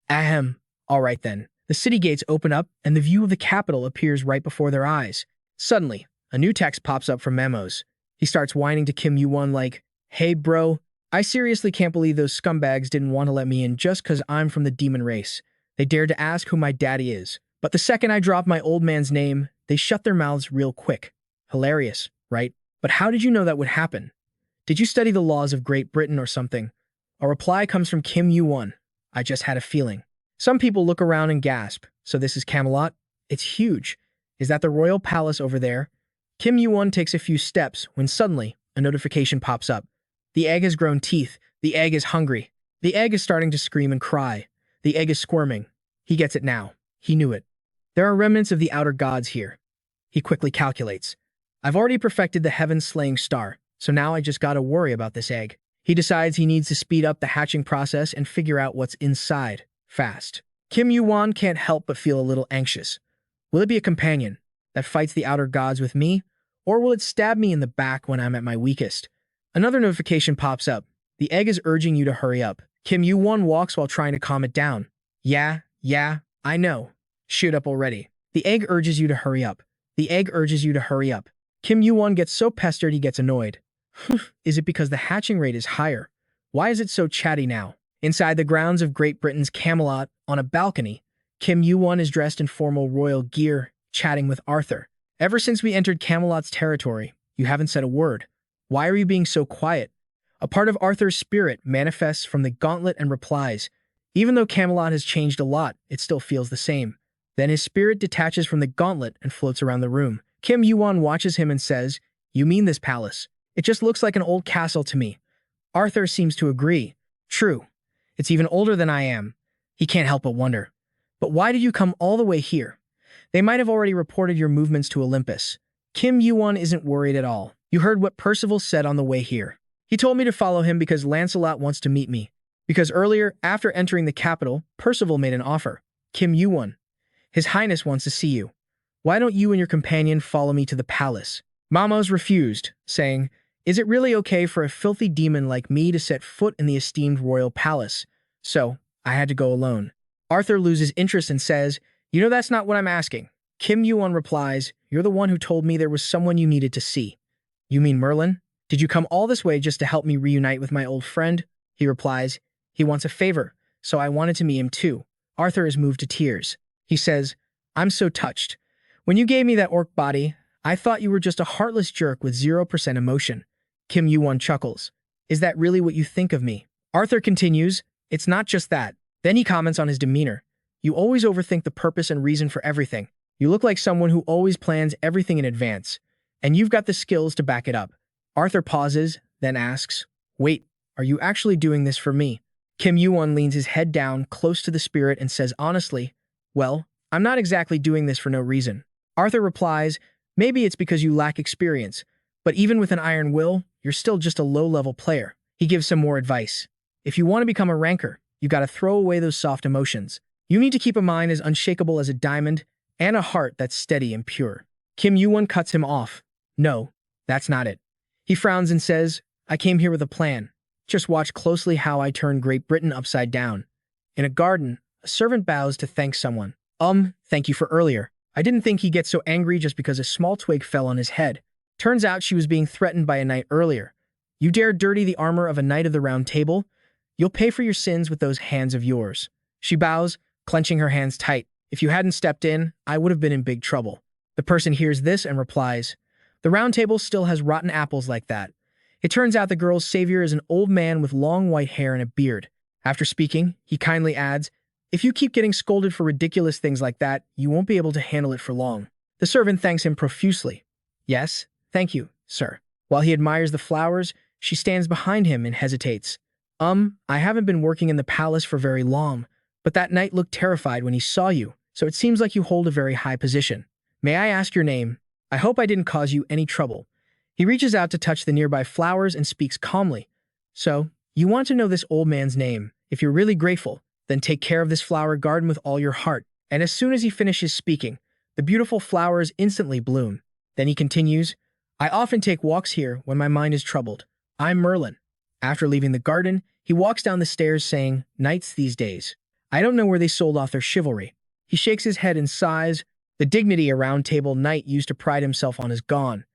Ahem. All right then. The city gates open up, and the view of the capital appears right before their eyes. Suddenly, a new text pops up from Memos. He starts whining to Kim Yuwon like, hey bro, I seriously can't believe those scumbags didn't want to let me in just because I'm from the demon race. They dared to ask who my daddy is. But the second I dropped my old man's name, they shut their mouths real quick. Hilarious, right? But how did you know that would happen? Did you study the laws of Great Britain or something? A reply comes from Kim Yuwon. I just had a feeling. Some people look around and gasp. So this is Camelot? It's huge. Is that the royal palace over there? Kim Yuwon takes a few steps when suddenly a notification pops up. The egg has grown teeth. The egg is hungry. The egg is starting to scream and cry. The egg is squirming. He gets it now. He knew it. There are remnants of the outer gods here. He quickly calculates. I've already perfected the heaven-slaying star, so now I just gotta worry about this egg. He decides he needs to speed up the hatching process and figure out what's inside, fast. Kim Yuwon can't help but feel a little anxious. Will it be a companion that fights the outer gods with me, or will it stab me in the back when I'm at my weakest? Another notification pops up. The egg is urging you to hurry up. Kim Yuwon walks while trying to calm it down. Yeah, I know. Shoot up already. The egg urges you to hurry up. The egg urges you to hurry up. Kim Yuwon gets so pestered he gets annoyed. Is it because the hatching rate is higher? Why is it so chatty now? Inside the grounds of Great Britain's Camelot, on a balcony, Kim Yuwon is dressed in formal royal gear, chatting with Arthur. Ever since we entered Camelot's territory, you haven't said a word. Why are you being so quiet? A part of Arthur's spirit manifests from the gauntlet and replies, even though Camelot has changed a lot, it still feels the same. Then his spirit detaches from the gauntlet and floats around the room. Kim Yuwon watches him and says, you mean this palace? It just looks like an old castle to me. Arthur seems to agree. True. It's even older than I am. He can't help but wonder. But why did you come all the way here? They might have already reported your movements to Olympus. Kim Yuwon isn't worried at all. You heard what Percival said on the way here. He told me to follow him because Lancelot wants to meet me. Because earlier, after entering the capital, Percival made an offer. Kim Yuwon. His Highness wants to see you. Why don't you and your companion follow me to the palace? Mamos refused, saying, is it really okay for a filthy demon like me to set foot in the esteemed royal palace? So, I had to go alone. Arthur loses interest and says, you know that's not what I'm asking. Kim Yuwon replies, you're the one who told me there was someone you needed to see. You mean Merlin? Did you come all this way just to help me reunite with my old friend? He replies, he wants a favor, so I wanted to meet him too. Arthur is moved to tears. He says, I'm so touched. When you gave me that orc body, I thought you were just a heartless jerk with 0% emotion. Kim Yuwon chuckles. Is that really what you think of me? Arthur continues, it's not just that. Then he comments on his demeanor. You always overthink the purpose and reason for everything. You look like someone who always plans everything in advance. And you've got the skills to back it up. Arthur pauses, then asks, wait, are you actually doing this for me? Kim Yuwon leans his head down close to the spirit and says honestly, well, I'm not exactly doing this for no reason. Arthur replies, maybe it's because you lack experience, but even with an iron will, you're still just a low-level player. He gives some more advice. If you want to become a ranker, you gotta throw away those soft emotions. You need to keep a mind as unshakable as a diamond and a heart that's steady and pure. Kim Yuwon cuts him off. No, that's not it. He frowns and says, I came here with a plan. Just watch closely how I turn Great Britain upside down. In a garden, a servant bows to thank someone. Thank you for earlier. I didn't think he'd get so angry just because a small twig fell on his head. Turns out she was being threatened by a knight earlier. You dare dirty the armor of a knight of the Round Table? You'll pay for your sins with those hands of yours. She bows, clenching her hands tight. If you hadn't stepped in, I would have been in big trouble. The person hears this and replies, the Round Table still has rotten apples like that. It turns out the girl's savior is an old man with long white hair and a beard. After speaking, he kindly adds, if you keep getting scolded for ridiculous things like that, you won't be able to handle it for long. The servant thanks him profusely. Yes, thank you, sir. While he admires the flowers, she stands behind him and hesitates. I haven't been working in the palace for very long, but that knight looked terrified when he saw you, so it seems like you hold a very high position. May I ask your name? I hope I didn't cause you any trouble. He reaches out to touch the nearby flowers and speaks calmly. So, you want to know this old man's name. If you're really grateful, then take care of this flower garden with all your heart. And as soon as he finishes speaking, the beautiful flowers instantly bloom. Then he continues, I often take walks here when my mind is troubled. I'm Merlin. After leaving the garden, he walks down the stairs saying, knights these days. I don't know where they sold off their chivalry. He shakes his head and sighs. The dignity a Round Table knight used to pride himself on is gone.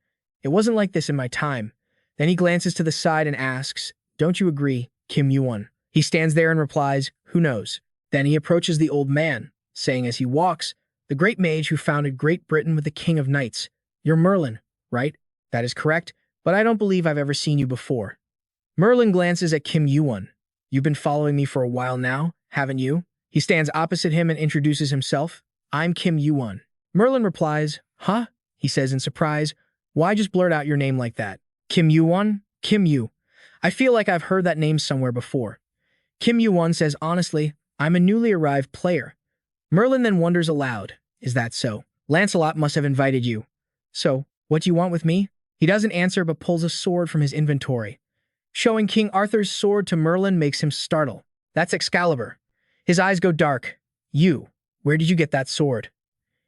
It wasn't like this in my time. Then he glances to the side and asks, don't you agree, Kim Yuwon? He stands there and replies, who knows? Then he approaches the old man, saying as he walks, the great mage who founded Great Britain with the King of Knights. You're Merlin, right? That is correct, but I don't believe I've ever seen you before. Merlin glances at Kim Yuwon. You've been following me for a while now, haven't you? He stands opposite him and introduces himself. I'm Kim Yuwon. Merlin replies, Huh? He says in surprise. Why just blurt out your name like that? Kim Yuwon? Kim Yu. I feel like I've heard that name somewhere before. Kim Yuwon says honestly, I'm a newly arrived player. Merlin then wonders aloud, is that so? Lancelot must have invited you. So, what do you want with me? He doesn't answer but pulls a sword from his inventory. Showing King Arthur's sword to Merlin makes him startle. That's Excalibur. His eyes go dark. You, where did you get that sword?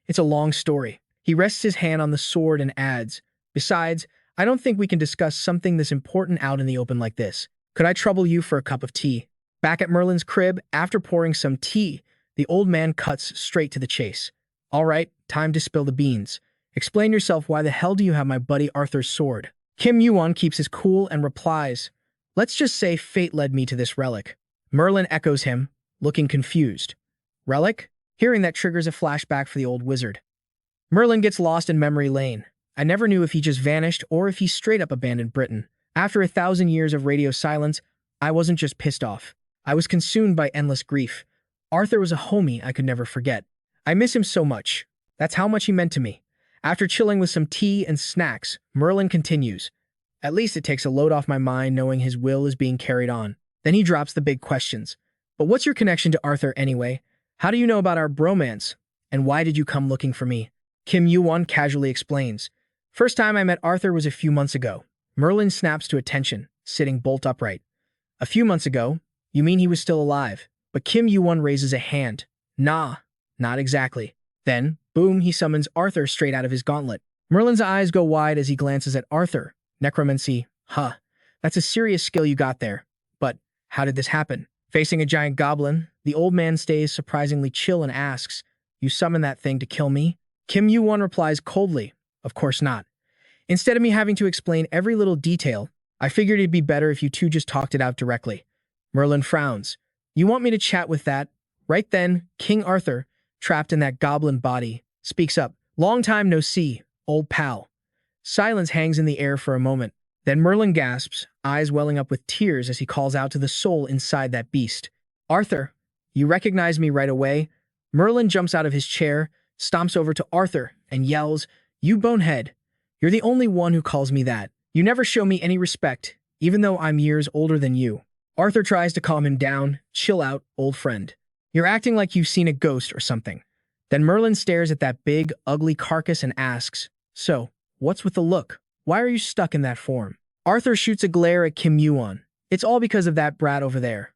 It's a long story. He rests his hand on the sword and adds, besides, I don't think we can discuss something this important out in the open like this. Could I trouble you for a cup of tea? Back at Merlin's crib, after pouring some tea, the old man cuts straight to the chase. All right, time to spill the beans. Explain yourself, why the hell do you have my buddy Arthur's sword? Kim Yuwon keeps his cool and replies, let's just say fate led me to this relic. Merlin echoes him, looking confused. Relic? Hearing that triggers a flashback for the old wizard. Merlin gets lost in memory lane. I never knew if he just vanished or if he straight up abandoned Britain. After 1,000 years of radio silence, I wasn't just pissed off. I was consumed by endless grief. Arthur was a homie I could never forget. I miss him so much. That's how much he meant to me. After chilling with some tea and snacks, Merlin continues. At least it takes a load off my mind knowing his will is being carried on. Then he drops the big questions. But what's your connection to Arthur anyway? How do you know about our bromance? And why did you come looking for me? Kim Yuwon casually explains. First time I met Arthur was a few months ago. Merlin snaps to attention, sitting bolt upright. A few months ago? You mean he was still alive? But Kim Yuwon raises a hand. Nah, not exactly. Then, boom, he summons Arthur straight out of his gauntlet. Merlin's eyes go wide as he glances at Arthur. Necromancy. Huh. That's a serious skill you got there. But how did this happen? Facing a giant goblin, the old man stays surprisingly chill and asks, you summoned that thing to kill me? Kim Yuwon replies coldly, of course not. Instead of me having to explain every little detail, I figured it'd be better if you two just talked it out directly. Merlin frowns. You want me to chat with that? Right then, King Arthur, trapped in that goblin body, speaks up. Long time no see, old pal. Silence hangs in the air for a moment. Then Merlin gasps, eyes welling up with tears as he calls out to the soul inside that beast. Arthur, you recognize me right away? Merlin jumps out of his chair, stomps over to Arthur, and yells, you bonehead. You're the only one who calls me that. You never show me any respect, even though I'm years older than you. Arthur tries to calm him down. Chill out, old friend. You're acting like you've seen a ghost or something. Then Merlin stares at that big, ugly carcass and asks, so, what's with the look? Why are you stuck in that form? Arthur shoots a glare at Kim Yuwon. It's all because of that brat over there.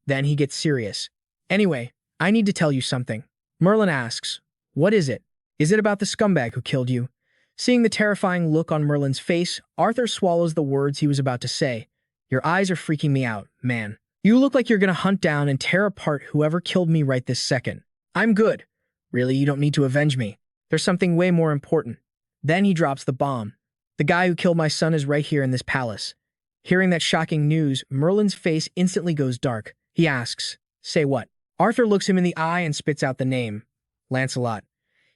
Then he gets serious. Anyway, I need to tell you something. Merlin asks, what is it? Is it about the scumbag who killed you? Seeing the terrifying look on Merlin's face, Arthur swallows the words he was about to say. Your eyes are freaking me out, man. You look like you're gonna hunt down and tear apart whoever killed me right this second. I'm good. Really, you don't need to avenge me. There's something way more important. Then he drops the bomb. The guy who killed my son is right here in this palace. Hearing that shocking news, Merlin's face instantly goes dark. He asks, say what? Arthur looks him in the eye and spits out the name. Lancelot.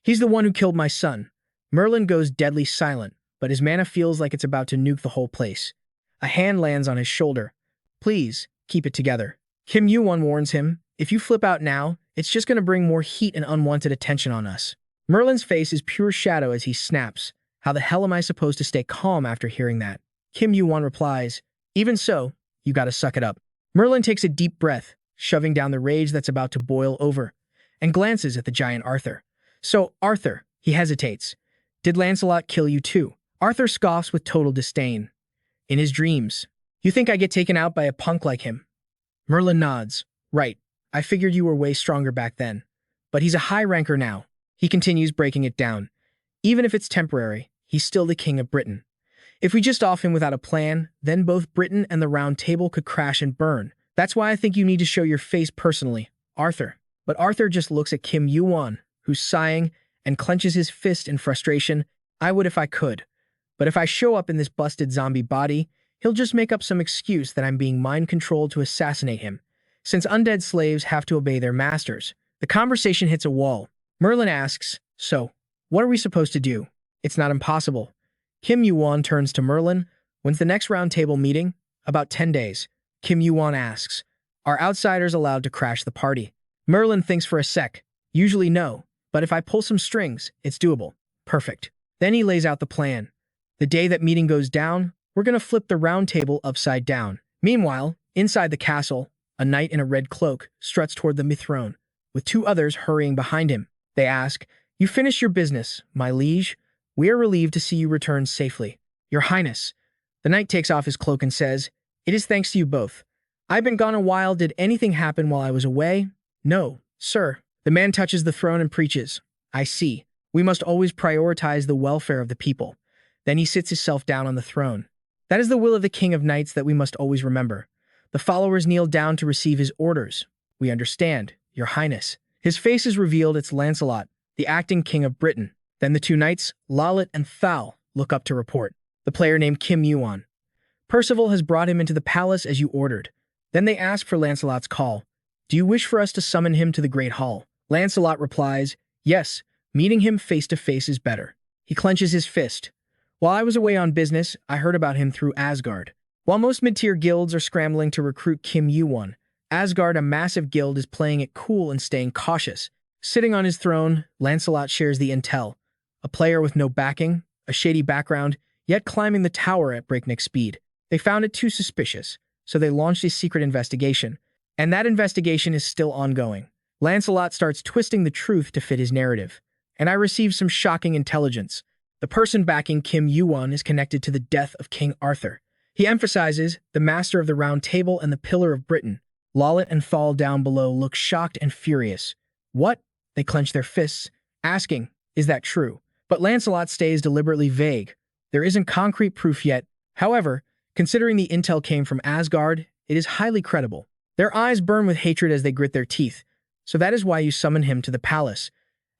He's the one who killed my son. Merlin goes deadly silent, but his mana feels like it's about to nuke the whole place. A hand lands on his shoulder. Please, keep it together. Kim Yuwon warns him, if you flip out now, it's just going to bring more heat and unwanted attention on us. Merlin's face is pure shadow as he snaps. How the hell am I supposed to stay calm after hearing that? Kim Yuwon replies, even so, you gotta suck it up. Merlin takes a deep breath, shoving down the rage that's about to boil over, and glances at the giant Arthur. So, Arthur, he hesitates. Did Lancelot kill you too? Arthur scoffs with total disdain. In his dreams. You think I get taken out by a punk like him? Merlin nods. Right. I figured you were way stronger back then. But he's a high ranker now. He continues breaking it down. Even if it's temporary, he's still the king of Britain. If we just off him without a plan, then both Britain and the Round Table could crash and burn. That's why I think you need to show your face personally, Arthur. But Arthur just looks at Kim Yuwon, who's sighing and clenches his fist in frustration. I would if I could. But if I show up in this busted zombie body, he'll just make up some excuse that I'm being mind-controlled to assassinate him. Since undead slaves have to obey their masters, the conversation hits a wall. Merlin asks, so, what are we supposed to do? It's not impossible. Kim Yuwon turns to Merlin. When's the next round table meeting? About 10 days. Kim Yuwon asks, are outsiders allowed to crash the party? Merlin thinks for a sec. Usually no, but if I pull some strings, it's doable. Perfect. Then he lays out the plan. The day that meeting goes down, we're going to flip the round table upside down. Meanwhile, inside the castle, a knight in a red cloak struts toward the throne, with two others hurrying behind him. They ask, "You finish your business, my liege. We are relieved to see you return safely." "Your Highness." The knight takes off his cloak and says, "It is thanks to you both. I've been gone a while. Did anything happen while I was away?" "No, sir." The man touches the throne and preaches, "I see. We must always prioritize the welfare of the people." Then he sits himself down on the throne. That is the will of the King of Knights that we must always remember. The followers kneel down to receive his orders. "We understand, your Highness." His face is revealed. It's Lancelot, the acting King of Britain. Then the two knights, Lalit and Thal, look up to report. The player named Kim Yuwon. "Percival has brought him into the palace as you ordered." Then they ask for Lancelot's call. "Do you wish for us to summon him to the Great Hall?" Lancelot replies, "Yes, meeting him face to face is better." He clenches his fist. "While I was away on business, I heard about him through Asgard." While most mid-tier guilds are scrambling to recruit Kim Yuwon, Asgard, a massive guild, is playing it cool and staying cautious. Sitting on his throne, Lancelot shares the intel. A player with no backing, a shady background, yet climbing the tower at breakneck speed. They found it too suspicious, so they launched a secret investigation. And that investigation is still ongoing. Lancelot starts twisting the truth to fit his narrative. And I received some shocking intelligence. The person backing Kim Yuwon is connected to the death of King Arthur. He emphasizes the master of the Round Table and the Pillar of Britain. Lalit and Thal down below look shocked and furious. "What?" They clench their fists, asking, "Is that true?" But Lancelot stays deliberately vague. There isn't concrete proof yet. However, considering the intel came from Asgard, it is highly credible. Their eyes burn with hatred as they grit their teeth. So that is why you summon him to the palace.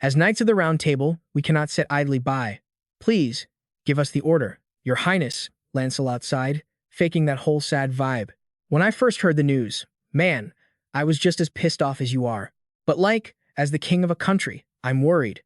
As Knights of the Round Table, we cannot sit idly by. "Please, give us the order." "Your Highness," Lancelot sighed, faking that whole sad vibe. "When I first heard the news, man, I was just as pissed off as you are. But as the king of a country, I'm worried.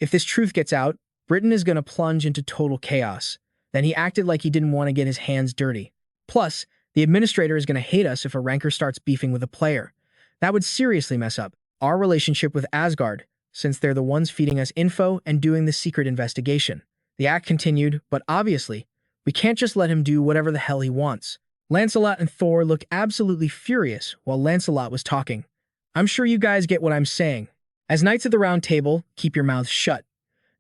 If this truth gets out, Britain is going to plunge into total chaos." Then he acted like he didn't want to get his hands dirty. "Plus, the administrator is going to hate us if a ranker starts beefing with a player. That would seriously mess up our relationship with Asgard, since they're the ones feeding us info and doing the secret investigation." The act continued, but obviously, we can't just let him do whatever the hell he wants. Lancelot and Thor looked absolutely furious while Lancelot was talking. "I'm sure you guys get what I'm saying. As Knights of the Round Table, keep your mouths shut.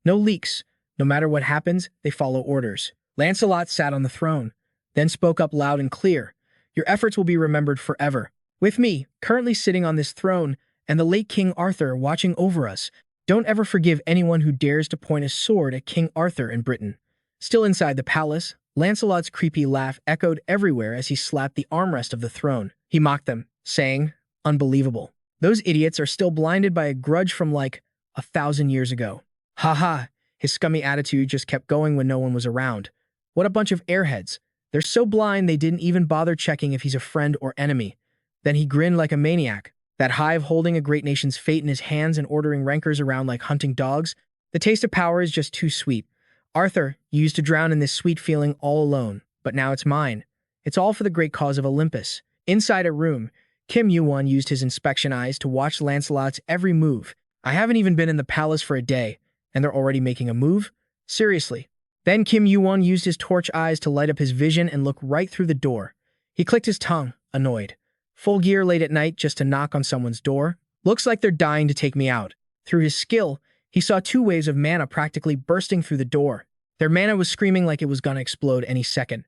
No leaks. No matter what happens, they follow orders." Lancelot sat on the throne, then spoke up loud and clear. "Your efforts will be remembered forever. With me, currently sitting on this throne, and the late King Arthur watching over us, don't ever forgive anyone who dares to point a sword at King Arthur in Britain." Still inside the palace, Lancelot's creepy laugh echoed everywhere as he slapped the armrest of the throne. He mocked them, saying, "Unbelievable. Those idiots are still blinded by a grudge from 1,000 years ago. Haha." His scummy attitude just kept going when no one was around. What a bunch of airheads. They're so blind they didn't even bother checking if he's a friend or enemy. Then he grinned like a maniac. That hive holding a great nation's fate in his hands and ordering rankers around like hunting dogs. The taste of power is just too sweet. "Arthur, you used to drown in this sweet feeling all alone, but now it's mine. It's all for the great cause of Olympus." Inside a room, Kim Yuwon used his inspection eyes to watch Lancelot's every move. "I haven't even been in the palace for a day, and they're already making a move? Seriously." Then Kim Yuwon used his torch eyes to light up his vision and look right through the door. He clicked his tongue, annoyed. "Full gear late at night just to knock on someone's door? Looks like they're dying to take me out." Through his skill, he saw two waves of mana practically bursting through the door. Their mana was screaming like it was gonna explode any second.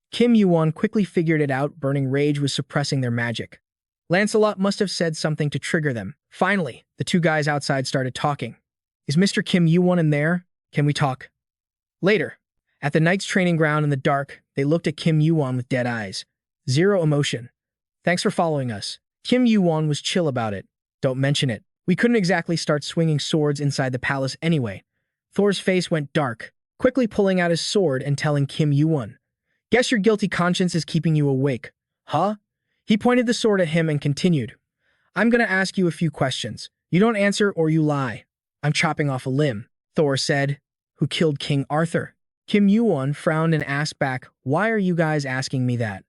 Kim Yuwon quickly figured it out. Burning rage was suppressing their magic. Lancelot must have said something to trigger them. Finally, the two guys outside started talking. "Is Mr. Kim Yuwon in there? Can we talk?" Later, at the Knights' training ground in the dark, they looked at Kim Yuwon with dead eyes. Zero emotion. "Thanks for following us." Kim Yuwon was chill about it. "Don't mention it. We couldn't exactly start swinging swords inside the palace anyway." Thor's face went dark, quickly pulling out his sword and telling Kim Yuwon, "Guess your guilty conscience is keeping you awake." "Huh?" He pointed the sword at him and continued, "I'm gonna ask you a few questions. You don't answer or you lie. I'm chopping off a limb." Thor said, "Who killed King Arthur?" Kim Yuwon frowned and asked back, "Why are you guys asking me that?"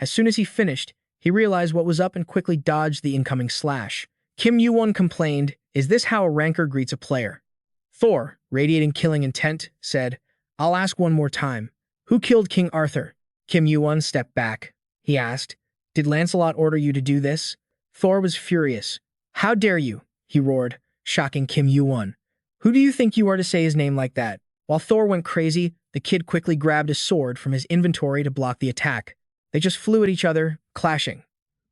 As soon as he finished, he realized what was up and quickly dodged the incoming slash. Kim Yuwon complained, "Is this how a ranker greets a player?" Thor, radiating killing intent, said, "I'll ask one more time. Who killed King Arthur?" Kim Yuwon stepped back. He asked, "Did Lancelot order you to do this?" Thor was furious. "How dare you?" he roared, shocking Kim Yuwon. "Who do you think you are to say his name like that?" While Thor went crazy, the kid quickly grabbed a sword from his inventory to block the attack. They just flew at each other, clashing.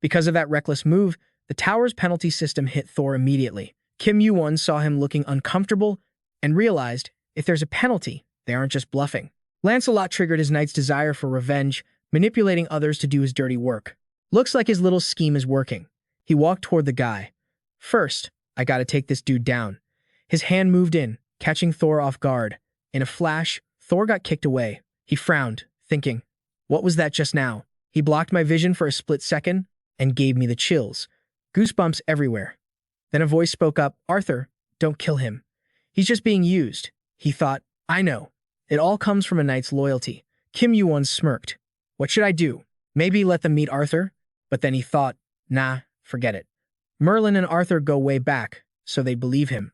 Because of that reckless move, the tower's penalty system hit Thor immediately. Kim Yuwon saw him looking uncomfortable and realized, if there's a penalty, they aren't just bluffing. Lancelot triggered his knight's desire for revenge, manipulating others to do his dirty work. Looks like his little scheme is working. He walked toward the guy. "First, I gotta take this dude down." His hand moved in, catching Thor off guard. In a flash, Thor got kicked away. He frowned, thinking, "What was that just now?" He blocked my vision for a split second and gave me the chills. Goosebumps everywhere. Then a voice spoke up, "Arthur, don't kill him. He's just being used." He thought, "I know. It all comes from a knight's loyalty." Kim Yuwon smirked. "What should I do? Maybe let them meet Arthur?" But then he thought, "Nah, forget it. Merlin and Arthur go way back, so they believe him.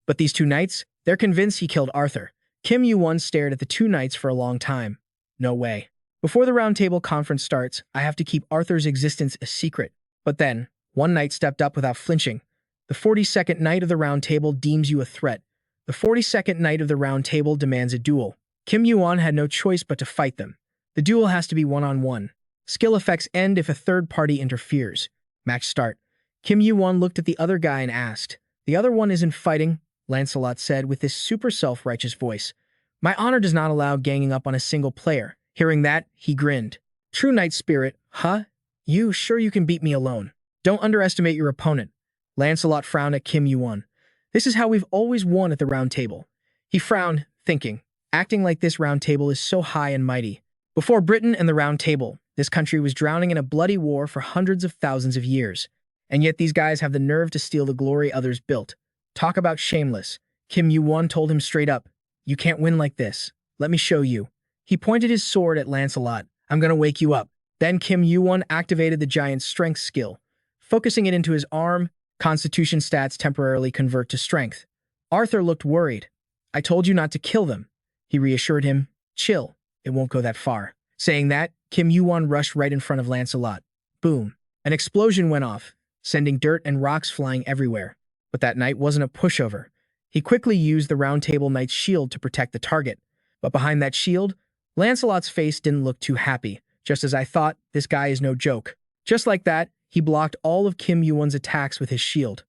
But these two knights, they're convinced he killed Arthur." Kim Yuwon stared at the two knights for a long time. "No way. Before the Round Table Conference starts, I have to keep Arthur's existence a secret." But then, one knight stepped up without flinching. "The 42nd Knight of the Round Table deems you a threat. The 42nd Knight of the Round Table demands a duel." Kim Yuwon had no choice but to fight them. The duel has to be one-on-one. Skill effects end if a third party interferes. Match start. Kim Yuwon looked at the other guy and asked, "The other one isn't fighting," Lancelot said with his super self-righteous voice. "My honor does not allow ganging up on a single player." Hearing that, he grinned. "True knight spirit, huh? You sure you can beat me alone? Don't underestimate your opponent." Lancelot frowned at Kim Yuwon. "This is how we've always won at the Round Table." He frowned, thinking, acting like this Round Table is so high and mighty. Before Britain and the Round Table, this country was drowning in a bloody war for hundreds of thousands of years. And yet these guys have the nerve to steal the glory others built. Talk about shameless. Kim Yuwon told him straight up, "You can't win like this. Let me show you." He pointed his sword at Lancelot. "I'm gonna wake you up." Then Kim Yuwon activated the giant's strength skill. Focusing it into his arm, Constitution stats temporarily convert to strength. Arthur looked worried. "I told you not to kill them." He reassured him, "Chill, it won't go that far." Saying that, Kim Yuwon rushed right in front of Lancelot. Boom. An explosion went off, sending dirt and rocks flying everywhere. But that knight wasn't a pushover. He quickly used the Round Table Knight's shield to protect the target. But behind that shield, Lancelot's face didn't look too happy. "Just as I thought, this guy is no joke." Just like that, he blocked all of Kim Yuwon's attacks with his shield.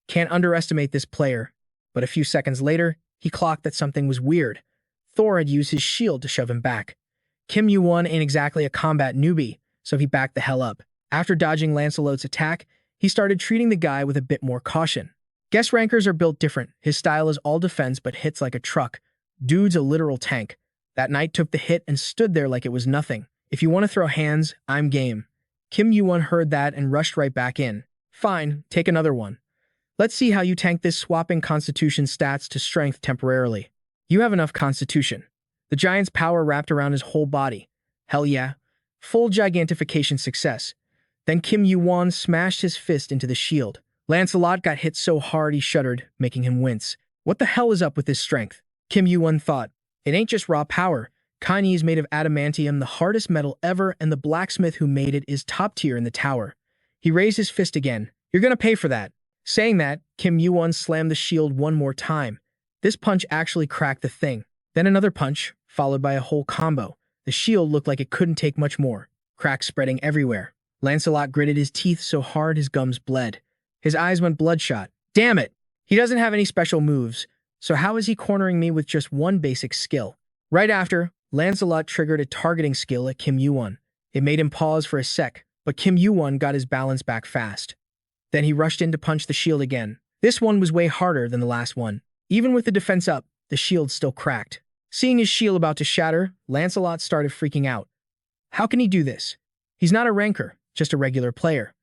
Can't underestimate this player. But a few seconds later, he clocked that something was weird. Thor had used his shield to shove him back. Kim Yuwon ain't exactly a combat newbie, so he backed the hell up. After dodging Lancelot's attack, he started treating the guy with a bit more caution. Guess rankers are built different. His style is all defense but hits like a truck. Dude's a literal tank. That knight took the hit and stood there like it was nothing. "If you want to throw hands, I'm game." Kim Yuwon heard that and rushed right back in. "Fine, take another one. Let's see how you tank this, swapping Constitution stats to strength temporarily." "You have enough Constitution." The giant's power wrapped around his whole body. Hell yeah. Full gigantification success. Then Kim Yuwon smashed his fist into the shield. Lancelot got hit so hard he shuddered, making him wince. What the hell is up with his strength? Kim Yuwon thought. It ain't just raw power. Kanye is made of adamantium, the hardest metal ever, and the blacksmith who made it is top tier in the tower. He raised his fist again. "You're gonna pay for that." Saying that, Kim Yuwon slammed the shield one more time. This punch actually cracked the thing. Then another punch, followed by a whole combo. The shield looked like it couldn't take much more. Cracks spreading everywhere. Lancelot gritted his teeth so hard his gums bled. His eyes went bloodshot. Damn it! He doesn't have any special moves, so how is he cornering me with just one basic skill? Right after, Lancelot triggered a targeting skill at Kim Yuwon. It made him pause for a sec, but Kim Yuwon got his balance back fast. Then he rushed in to punch the shield again. This one was way harder than the last one. Even with the defense up, the shield still cracked. Seeing his shield about to shatter, Lancelot started freaking out. How can he do this? He's not a ranker, just a regular player.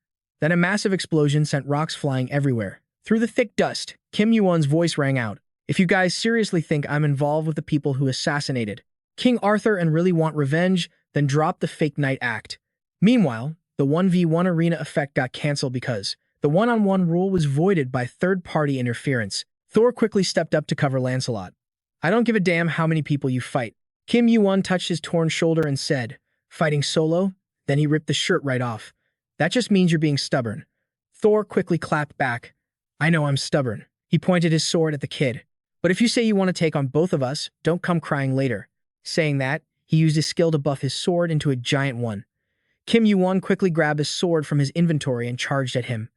Then a massive explosion sent rocks flying everywhere. Through the thick dust, Kim Yuwon's voice rang out. "If you guys seriously think I'm involved with the people who assassinated King Arthur and really want revenge, then drop the fake knight act." Meanwhile, the 1v1 arena effect got cancelled because the one-on-one rule was voided by third-party interference. Thor quickly stepped up to cover Lancelot. I don't give a damn how many people you fight. Kim Yuwon touched his torn shoulder and said, fighting solo? Then he ripped the shirt right off. That just means you're being stubborn. Thor quickly clapped back. I know I'm stubborn. He pointed his sword at the kid. But if you say you want to take on both of us, don't come crying later. Saying that, he used his skill to buff his sword into a giant one. Kim Yuwon quickly grabbed his sword from his inventory and charged at him.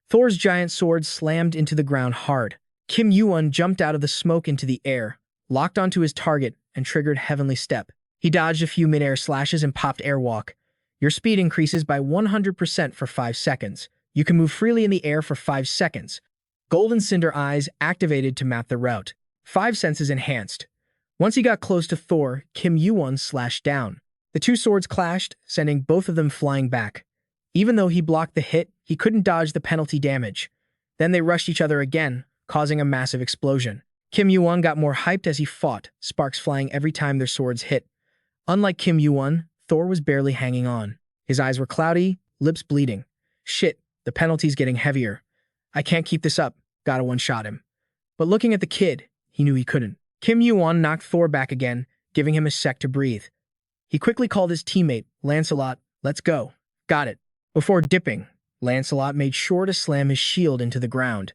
Thor's giant sword slammed into the ground hard. Kim Yuwon jumped out of the smoke into the air, locked onto his target, and triggered Heavenly Step. He dodged a few mid-air slashes and popped Airwalk. Your speed increases by 100% for 5 seconds. You can move freely in the air for 5 seconds. Golden Cinder Eyes activated to map the route. 5 senses enhanced. Once he got close to Thor, Kim Yuwon slashed down. The two swords clashed, sending both of them flying back. Even though he blocked the hit, he couldn't dodge the penalty damage. Then they rushed each other again, causing a massive explosion. Kim Yuwon got more hyped as he fought, sparks flying every time their swords hit. Unlike Kim Yuwon, Thor was barely hanging on. His eyes were cloudy, lips bleeding. Shit, the penalty's getting heavier. I can't keep this up, gotta one-shot him. But looking at the kid, he knew he couldn't. Kim Yuwon knocked Thor back again, giving him a sec to breathe. He quickly called his teammate, Lancelot, let's go. Got it. Before dipping, Lancelot made sure to slam his shield into the ground.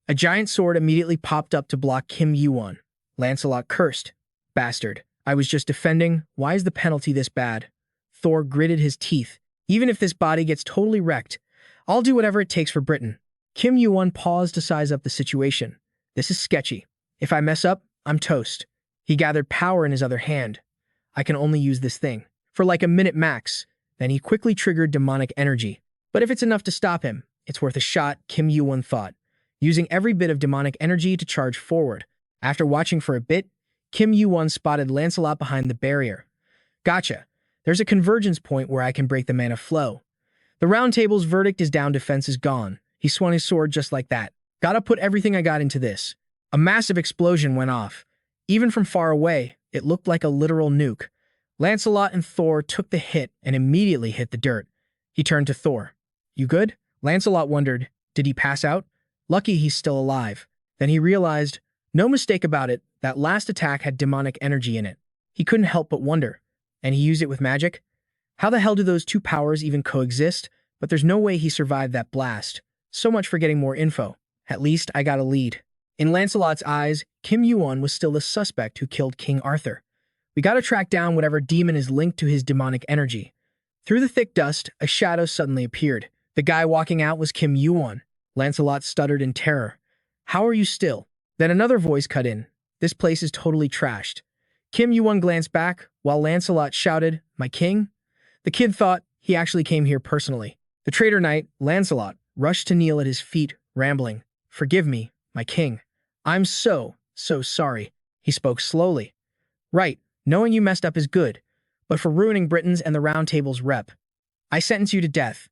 A giant sword immediately popped up to block Kim Yuwon. Lancelot cursed. Bastard. I was just defending. Why is the penalty this bad? Thor gritted his teeth. Even if this body gets totally wrecked, I'll do whatever it takes for Britain. Kim Yuwon paused to size up the situation. This is sketchy. If I mess up, I'm toast. He gathered power in his other hand. I can only use this thing for like a minute max. Then he quickly triggered demonic energy. But if it's enough to stop him, it's worth a shot, Kim Yuwon thought, using every bit of demonic energy to charge forward. After watching for a bit, Kim Yuwon spotted Lancelot behind the barrier. Gotcha. There's a convergence point where I can break the mana flow. The Round Table's verdict is down, defense is gone. He swung his sword just like that. Gotta put everything I got into this. A massive explosion went off. Even from far away, it looked like a literal nuke. Lancelot and Thor took the hit and immediately hit the dirt. He turned to Thor. You good? Lancelot wondered, did he pass out? Lucky he's still alive. Then he realized, no mistake about it, that last attack had demonic energy in it. He couldn't help but wonder. And he used it with magic? How the hell do those two powers even coexist? But there's no way he survived that blast. So much for getting more info. At least I got a lead. In Lancelot's eyes, Kim Yuwon was still the suspect who killed King Arthur. We gotta track down whatever demon is linked to his demonic energy. Through the thick dust, a shadow suddenly appeared. The guy walking out was Kim Yuwon. Lancelot stuttered in terror. How are you still? Then another voice cut in. This place is totally trashed. Kim Yuwon glanced back, while Lancelot shouted, my king? The kid thought he actually came here personally. The traitor knight, Lancelot, rushed to kneel at his feet, rambling, forgive me, my king. I'm so sorry. He spoke slowly. Right, knowing you messed up is good, but for ruining Britain's and the Round Table's rep, I sentence you to death.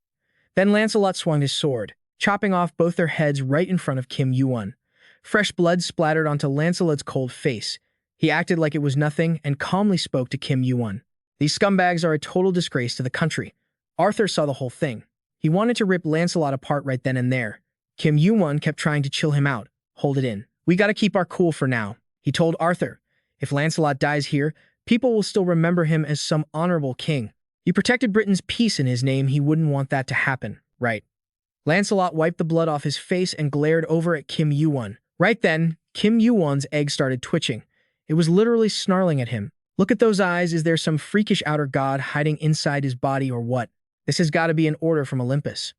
Then Lancelot swung his sword, chopping off both their heads right in front of Kim Yuwon. Fresh blood splattered onto Lancelot's cold face. He acted like it was nothing and calmly spoke to Kim Yuwon. These scumbags are a total disgrace to the country. Arthur saw the whole thing. He wanted to rip Lancelot apart right then and there. Kim Yuwon kept trying to chill him out. Hold it in. We gotta keep our cool for now. He told Arthur, if Lancelot dies here, people will still remember him as some honorable king. He protected Britain's peace in his name. He wouldn't want that to happen, right? Lancelot wiped the blood off his face and glared over at Kim Yuwon. Right then, Kim Yuwon's egg started twitching. It was literally snarling at him. Look at those eyes. Is there some freakish outer god hiding inside his body or what? This has got to be an order from Olympus.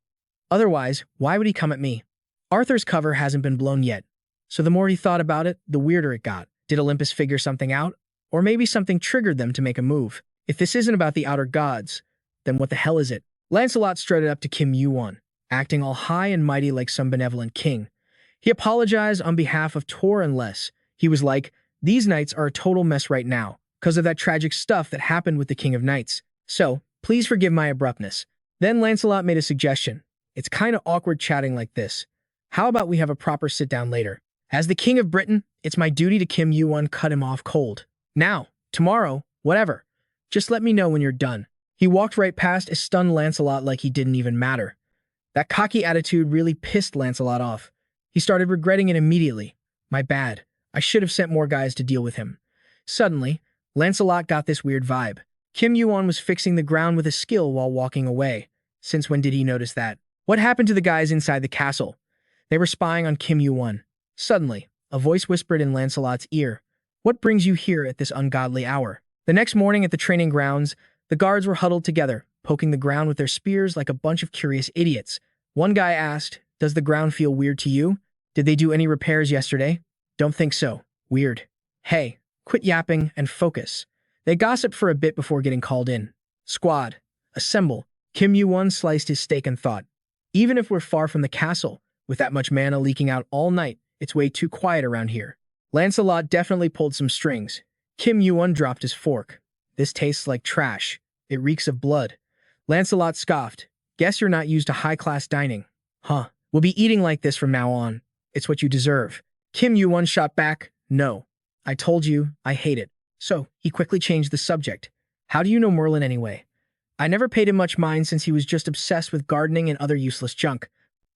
Otherwise, why would he come at me? Arthur's cover hasn't been blown yet. So the more he thought about it, the weirder it got. Did Olympus figure something out? Or maybe something triggered them to make a move. If this isn't about the outer gods, then what the hell is it? Lancelot strutted up to Kim Yuwon, acting all high and mighty like some benevolent king. He apologized on behalf of Tor and Les. He was like, these knights are a total mess right now, because of that tragic stuff that happened with the King of Knights. So, please forgive my abruptness. Then Lancelot made a suggestion. It's kind of awkward chatting like this. How about we have a proper sit-down later? As the King of Britain, it's my duty to Kim Yuwon cut him off cold. Now, tomorrow, whatever. Just let me know when you're done. He walked right past a stunned Lancelot like he didn't even matter. That cocky attitude really pissed Lancelot off. He started regretting it immediately. My bad. I should have sent more guys to deal with him. Suddenly, Lancelot got this weird vibe. Kim Yuwon was fixing the ground with a skill while walking away. Since when did he notice that? What happened to the guys inside the castle? They were spying on Kim Yuwon. Suddenly, a voice whispered in Lancelot's ear, "What brings you here at this ungodly hour?" The next morning at the training grounds, the guards were huddled together, poking the ground with their spears like a bunch of curious idiots. One guy asked, "Does the ground feel weird to you? Did they do any repairs yesterday?" "Don't think so. Weird." "Hey, quit yapping and focus." They gossiped for a bit before getting called in. "Squad, assemble." Kim Yuwon sliced his steak and thought, "Even if we're far from the castle, with that much mana leaking out all night, it's way too quiet around here." Lancelot definitely pulled some strings. Kim Yuwon dropped his fork. "This tastes like trash. It reeks of blood." Lancelot scoffed. "Guess you're not used to high-class dining." "Huh. We'll be eating like this from now on. It's what you deserve." Kim Yuwon shot back, "No. I told you, I hate it." So, he quickly changed the subject. "How do you know Merlin anyway?" "I never paid him much mind since he was just obsessed with gardening and other useless junk.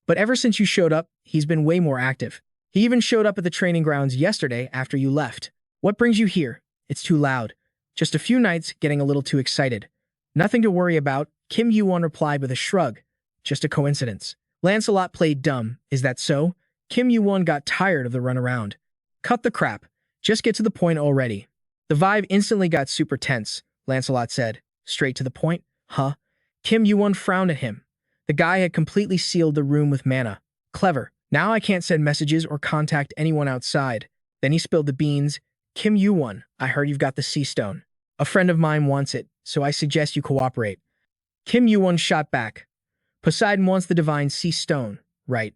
But ever since you showed up, he's been way more active. He even showed up at the training grounds yesterday after you left." "What brings you here?" "It's too loud. Just a few nights getting a little too excited." "Nothing to worry about," Kim Yuwon replied with a shrug. "Just a coincidence." Lancelot played dumb. "Is that so?" Kim Yuwon got tired of the runaround. "Cut the crap. Just get to the point already." The vibe instantly got super tense. Lancelot said, "Straight to the point? Huh?" Kim Yuwon frowned at him. The guy had completely sealed the room with mana. Clever. Now I can't send messages or contact anyone outside. Then he spilled the beans. "Kim Yuwon, I heard you've got the sea stone. A friend of mine wants it, so I suggest you cooperate." Kim Yuwon shot back. "Poseidon wants the divine sea stone, right?"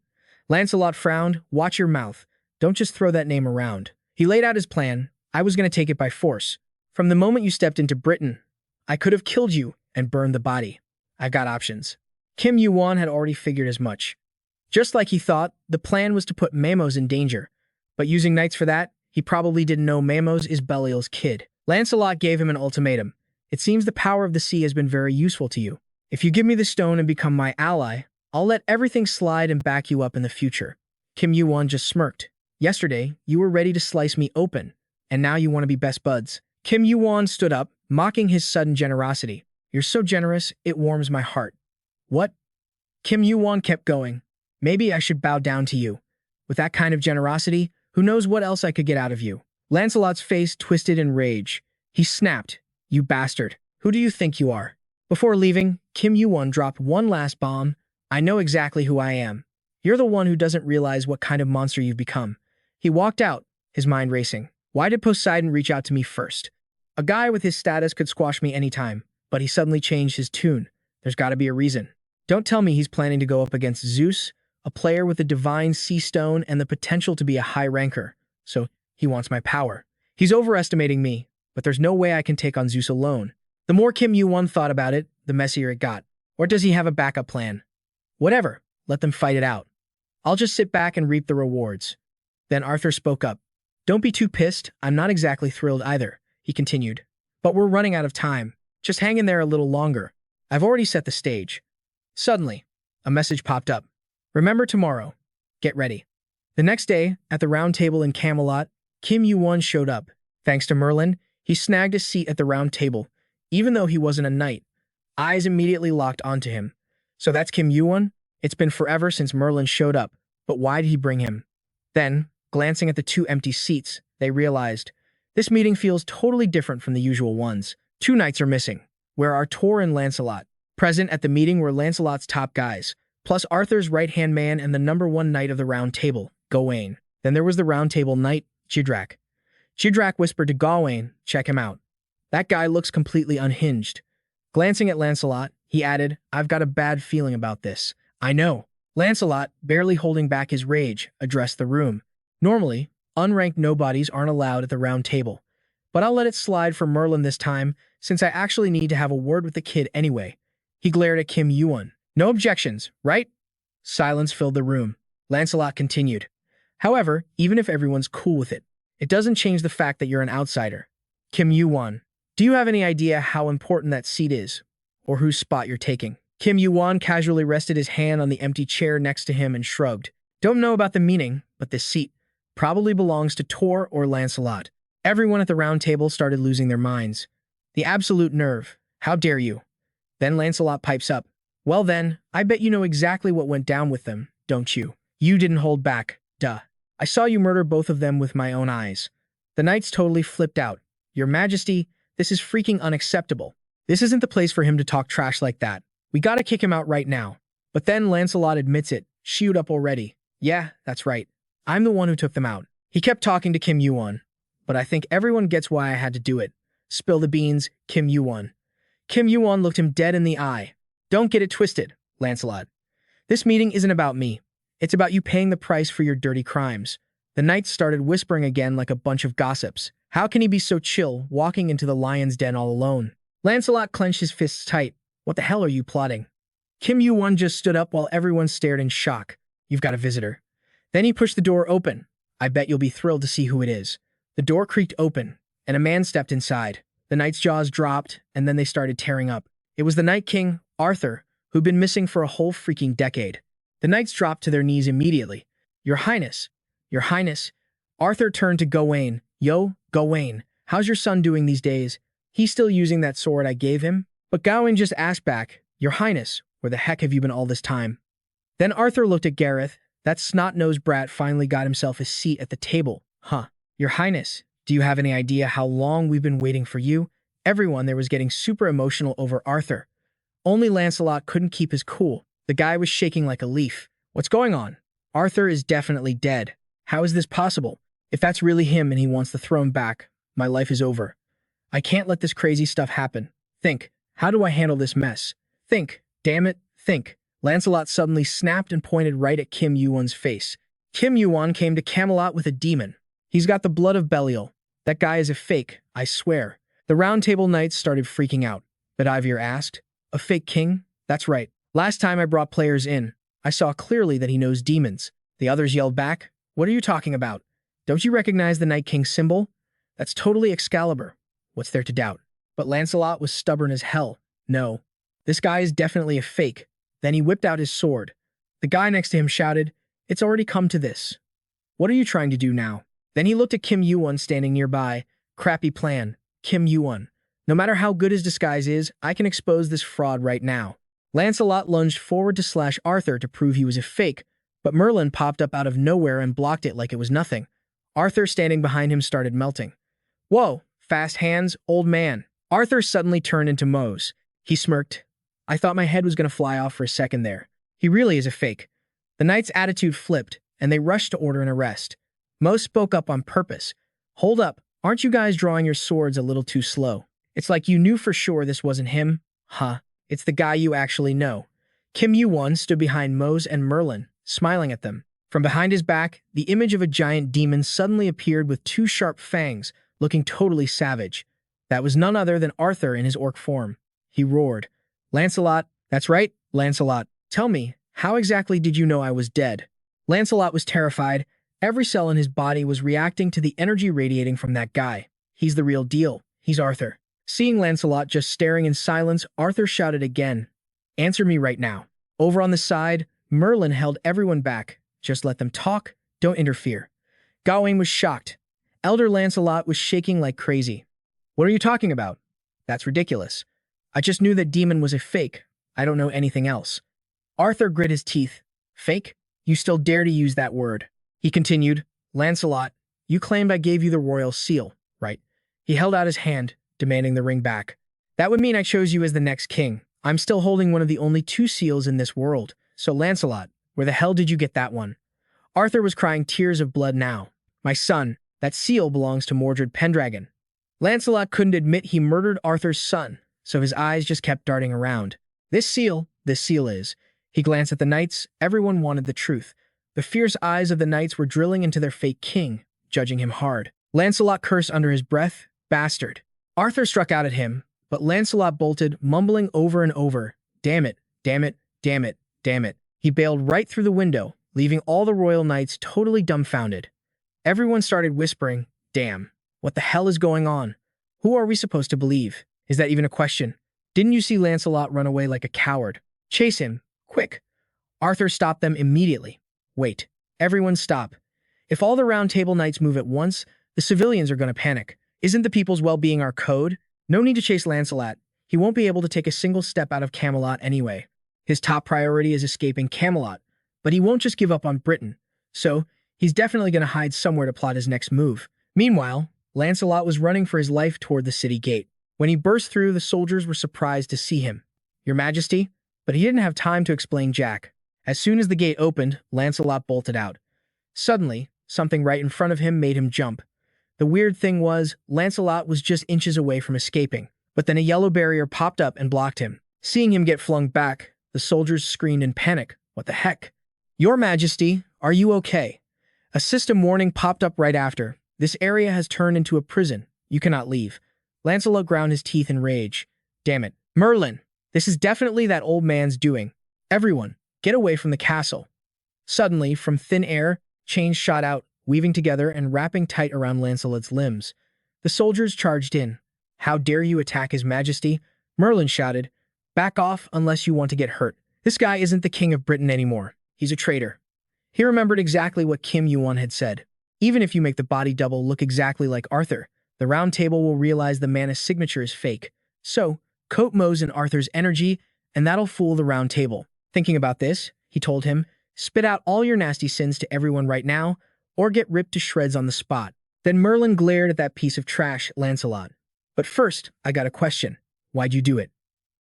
Lancelot frowned. "Watch your mouth. Don't just throw that name around." He laid out his plan. "I was going to take it by force. From the moment you stepped into Britain, I could have killed you and burned the body. I've got options." Kim Yuwon had already figured as much. Just like he thought, the plan was to put Mamos in danger. But using knights for that, he probably didn't know Mamos is Belial's kid. Lancelot gave him an ultimatum. "It seems the power of the sea has been very useful to you. If you give me the stone and become my ally, I'll let everything slide and back you up in the future." Kim Yuwon just smirked. "Yesterday, you were ready to slice me open, and now you want to be best buds." Kim Yuwon stood up, mocking his sudden generosity. "You're so generous, it warms my heart." "What?" Kim Yuwon kept going. "Maybe I should bow down to you. With that kind of generosity, who knows what else I could get out of you." Lancelot's face twisted in rage. He snapped, "You bastard. Who do you think you are?" Before leaving, Kim Yuwon dropped one last bomb. "I know exactly who I am. You're the one who doesn't realize what kind of monster you've become." He walked out, his mind racing. Why did Poseidon reach out to me first? A guy with his status could squash me anytime, but he suddenly changed his tune. There's got to be a reason. Don't tell me he's planning to go up against Zeus, a player with a divine sea stone and the potential to be a high ranker. So he wants my power. He's overestimating me, but there's no way I can take on Zeus alone. The more Kim Yuwon thought about it, the messier it got. Or does he have a backup plan? Whatever, let them fight it out. I'll just sit back and reap the rewards. Then Arthur spoke up. "Don't be too pissed, I'm not exactly thrilled either," he continued. "But we're running out of time. Just hang in there a little longer. I've already set the stage." Suddenly, a message popped up. "Remember tomorrow. Get ready." The next day, at the round table in Camelot, Kim Yuwon showed up. Thanks to Merlin, he snagged a seat at the round table, even though he wasn't a knight. Eyes immediately locked onto him. So that's Kim Yuwon? It's been forever since Merlin showed up, but why did he bring him? Then, glancing at the two empty seats, they realized, this meeting feels totally different from the usual ones. Two knights are missing. Where are Tor and Lancelot? Present at the meeting were Lancelot's top guys, plus Arthur's right-hand man and the #1 knight of the round table, Gawain. Then there was the round table knight, Gidrak. Gidrak whispered to Gawain, "Check him out. That guy looks completely unhinged." Glancing at Lancelot, he added, "I've got a bad feeling about this." "I know." Lancelot, barely holding back his rage, addressed the room. Normally, unranked nobodies aren't allowed at the round table, but I'll let it slide for Merlin this time, since I actually need to have a word with the kid anyway. He glared at Kim Yuwon. "No objections, right?" Silence filled the room. Lancelot continued. "However, even if everyone's cool with it, it doesn't change the fact that you're an outsider. Kim Yuwon, do you have any idea how important that seat is, or whose spot you're taking?" Kim Yuwon casually rested his hand on the empty chair next to him and shrugged. "Don't know about the meaning, but this seat. Probably belongs to Tor or Lancelot. Everyone at the round table started losing their minds. The absolute nerve. How dare you? Then Lancelot pipes up. Well then, I bet you know exactly what went down with them, don't you? You didn't hold back, duh. I saw you murder both of them with my own eyes. The knights totally flipped out. Your Majesty, this is freaking unacceptable. This isn't the place for him to talk trash like that. We gotta kick him out right now. But then Lancelot admits it, shoot up already. Yeah, that's right. I'm the one who took them out. He kept talking to Kim Yuwon. But I think everyone gets why I had to do it. Spill the beans, Kim Yuwon. Kim Yuwon looked him dead in the eye. Don't get it twisted, Lancelot. This meeting isn't about me. It's about you paying the price for your dirty crimes. The knights started whispering again like a bunch of gossips. How can he be so chill, walking into the lion's den all alone? Lancelot clenched his fists tight. What the hell are you plotting? Kim Yuwon just stood up while everyone stared in shock. You've got a visitor. Then he pushed the door open. I bet you'll be thrilled to see who it is. The door creaked open, and a man stepped inside. The knight's jaws dropped, and then they started tearing up. It was the Night King, Arthur, who'd been missing for a whole freaking decade. The knights dropped to their knees immediately. Your Highness. Your Highness. Arthur turned to Gawain. Yo, Gawain, how's your son doing these days? He's still using that sword I gave him? But Gawain just asked back, Your Highness, where the heck have you been all this time? Then Arthur looked at Gareth. That snot-nosed brat finally got himself a seat at the table. Huh. Your Highness, do you have any idea how long we've been waiting for you? Everyone there was getting super emotional over Arthur. Only Lancelot couldn't keep his cool. The guy was shaking like a leaf. What's going on? Arthur is definitely dead. How is this possible? If that's really him and he wants the throne back, my life is over. I can't let this crazy stuff happen. Think, how do I handle this mess? Think, damn it, think. Lancelot suddenly snapped and pointed right at Kim Yuwon's face. Kim Yuwon came to Camelot with a demon. He's got the blood of Belial. That guy is a fake, I swear. The Round Table Knights started freaking out. Bedivere asked, a fake king? That's right. Last time I brought players in, I saw clearly that he knows demons. The others yelled back, what are you talking about? Don't you recognize the Night King's symbol? That's totally Excalibur. What's there to doubt? But Lancelot was stubborn as hell. No, this guy is definitely a fake. Then he whipped out his sword. The guy next to him shouted, it's already come to this. What are you trying to do now? Then he looked at Kim Yuwon standing nearby. Crappy plan. Kim Yuwon. No matter how good his disguise is, I can expose this fraud right now. Lancelot lunged forward to slash Arthur to prove he was a fake, but Merlin popped up out of nowhere and blocked it like it was nothing. Arthur standing behind him started melting. Whoa, fast hands, old man. Arthur suddenly turned into Mose. He smirked. I thought my head was going to fly off for a second there. He really is a fake. The knight's attitude flipped, and they rushed to order an arrest. Mose spoke up on purpose. Hold up, aren't you guys drawing your swords a little too slow? It's like you knew for sure this wasn't him. Huh, it's the guy you actually know. Kim Yuwon stood behind Mose and Merlin, smiling at them. From behind his back, the image of a giant demon suddenly appeared with two sharp fangs, looking totally savage. That was none other than Arthur in his orc form. He roared. Lancelot, that's right, Lancelot. Tell me, how exactly did you know I was dead? Lancelot was terrified. Every cell in his body was reacting to the energy radiating from that guy. He's the real deal. He's Arthur. Seeing Lancelot just staring in silence, Arthur shouted again. Answer me right now. Over on the side, Merlin held everyone back. Just let them talk. Don't interfere. Gawain was shocked. Elder Lancelot was shaking like crazy. What are you talking about? That's ridiculous. I just knew that demon was a fake. I don't know anything else. Arthur grit his teeth. Fake? You still dare to use that word. He continued, Lancelot, you claimed I gave you the royal seal, right? He held out his hand, demanding the ring back. That would mean I chose you as the next king. I'm still holding one of the only two seals in this world. So Lancelot, where the hell did you get that one? Arthur was crying tears of blood now. My son, that seal belongs to Mordred Pendragon. Lancelot couldn't admit he murdered Arthur's son, so his eyes just kept darting around. This seal is. He glanced at the knights. Everyone wanted the truth. The fierce eyes of the knights were drilling into their fake king, judging him hard. Lancelot cursed under his breath, bastard. Arthur struck out at him, but Lancelot bolted, mumbling over and over, damn it, damn it, damn it, damn it. He bailed right through the window, leaving all the royal knights totally dumbfounded. Everyone started whispering, damn, what the hell is going on? Who are we supposed to believe? Is that even a question? Didn't you see Lancelot run away like a coward? Chase him, quick. Arthur stopped them immediately. Wait, everyone stop. If all the Round Table knights move at once, the civilians are going to panic. Isn't the people's well-being our code? No need to chase Lancelot. He won't be able to take a single step out of Camelot anyway. His top priority is escaping Camelot, but he won't just give up on Britain. So, he's definitely going to hide somewhere to plot his next move. Meanwhile, Lancelot was running for his life toward the city gate. When he burst through, the soldiers were surprised to see him. "Your Majesty?" But he didn't have time to explain jack. As soon as the gate opened, Lancelot bolted out. Suddenly, something right in front of him made him jump. The weird thing was, Lancelot was just inches away from escaping, but then a yellow barrier popped up and blocked him. Seeing him get flung back, the soldiers screamed in panic. "What the heck?" "Your Majesty, are you okay?" A system warning popped up right after. "This area has turned into a prison. You cannot leave." Lancelot ground his teeth in rage. "Damn it. Merlin! This is definitely that old man's doing. Everyone, get away from the castle." Suddenly, from thin air, chains shot out, weaving together and wrapping tight around Lancelot's limbs. The soldiers charged in. "How dare you attack His Majesty?" Merlin shouted. "Back off unless you want to get hurt. This guy isn't the king of Britain anymore. He's a traitor." He remembered exactly what Kim Yuwon had said. "Even if you make the body double look exactly like Arthur, the Round Table will realize the Manus signature is fake. So, coat Moe's in Arthur's energy, and that'll fool the Round Table." Thinking about this, he told him, "Spit out all your nasty sins to everyone right now, or get ripped to shreds on the spot." Then Merlin glared at that piece of trash, Lancelot. "But first, I got a question. Why'd you do it?"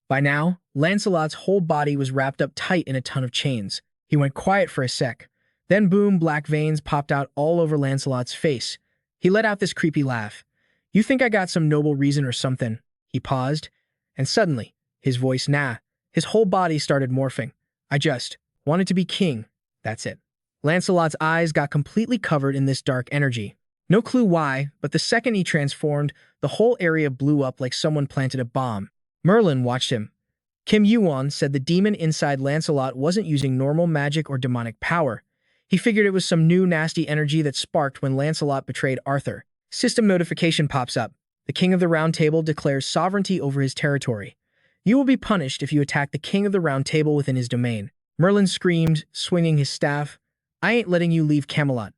By now, Lancelot's whole body was wrapped up tight in a ton of chains. He went quiet for a sec. Then boom, black veins popped out all over Lancelot's face. He let out this creepy laugh. "You think I got some noble reason or something?" He paused, and suddenly, his voice his whole body started morphing. "I just wanted to be king. That's it." Lancelot's eyes got completely covered in this dark energy. No clue why, but the second he transformed, the whole area blew up like someone planted a bomb. Merlin watched him. Kim Yuwon said the demon inside Lancelot wasn't using normal magic or demonic power. He figured it was some new nasty energy that sparked when Lancelot betrayed Arthur. System notification pops up. The King of the Round Table declares sovereignty over his territory. You will be punished if you attack the King of the Round Table within his domain. Merlin screamed, swinging his staff. "I ain't letting you leave Camelot.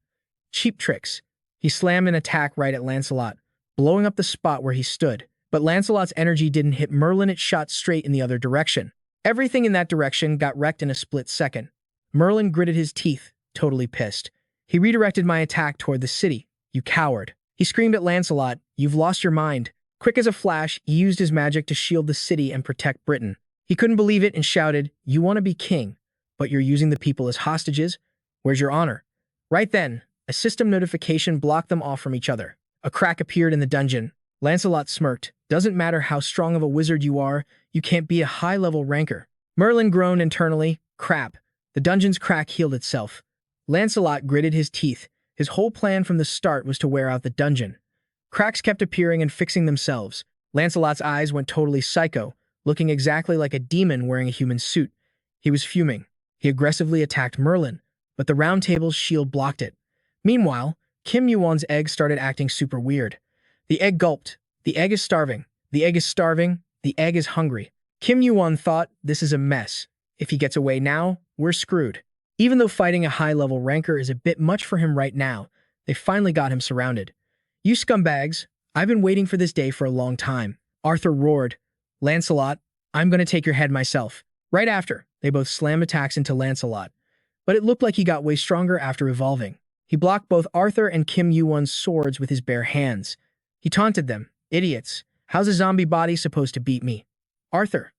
Cheap tricks." He slammed an attack right at Lancelot, blowing up the spot where he stood. But Lancelot's energy didn't hit Merlin, it shot straight in the other direction. Everything in that direction got wrecked in a split second. Merlin gritted his teeth, totally pissed. "He redirected my attack toward the city. You coward." He screamed at Lancelot, "You've lost your mind." Quick as a flash, he used his magic to shield the city and protect Britain. He couldn't believe it and shouted, "You want to be king, but you're using the people as hostages? Where's your honor?" Right then, a system notification blocked them off from each other. A crack appeared in the dungeon. Lancelot smirked. "Doesn't matter how strong of a wizard you are, you can't be a high-level ranker." Merlin groaned internally. Crap. The dungeon's crack healed itself. Lancelot gritted his teeth. His whole plan from the start was to wear out the dungeon. Cracks kept appearing and fixing themselves. Lancelot's eyes went totally psycho, looking exactly like a demon wearing a human suit. He was fuming. He aggressively attacked Merlin, but the Round Table's shield blocked it. Meanwhile, Kim Yuwon's egg started acting super weird. The egg gulped. The egg is starving. The egg is starving. The egg is hungry. Kim Yuwon thought, this is a mess. If he gets away now, we're screwed. Even though fighting a high-level ranker is a bit much for him right now, they finally got him surrounded. "You scumbags, I've been waiting for this day for a long time." Arthur roared. "Lancelot, I'm going to take your head myself." Right after, they both slammed attacks into Lancelot. But it looked like he got way stronger after evolving. He blocked both Arthur and Kim Yuwon's swords with his bare hands. He taunted them. "Idiots, how's a zombie body supposed to beat me?" "Arthur,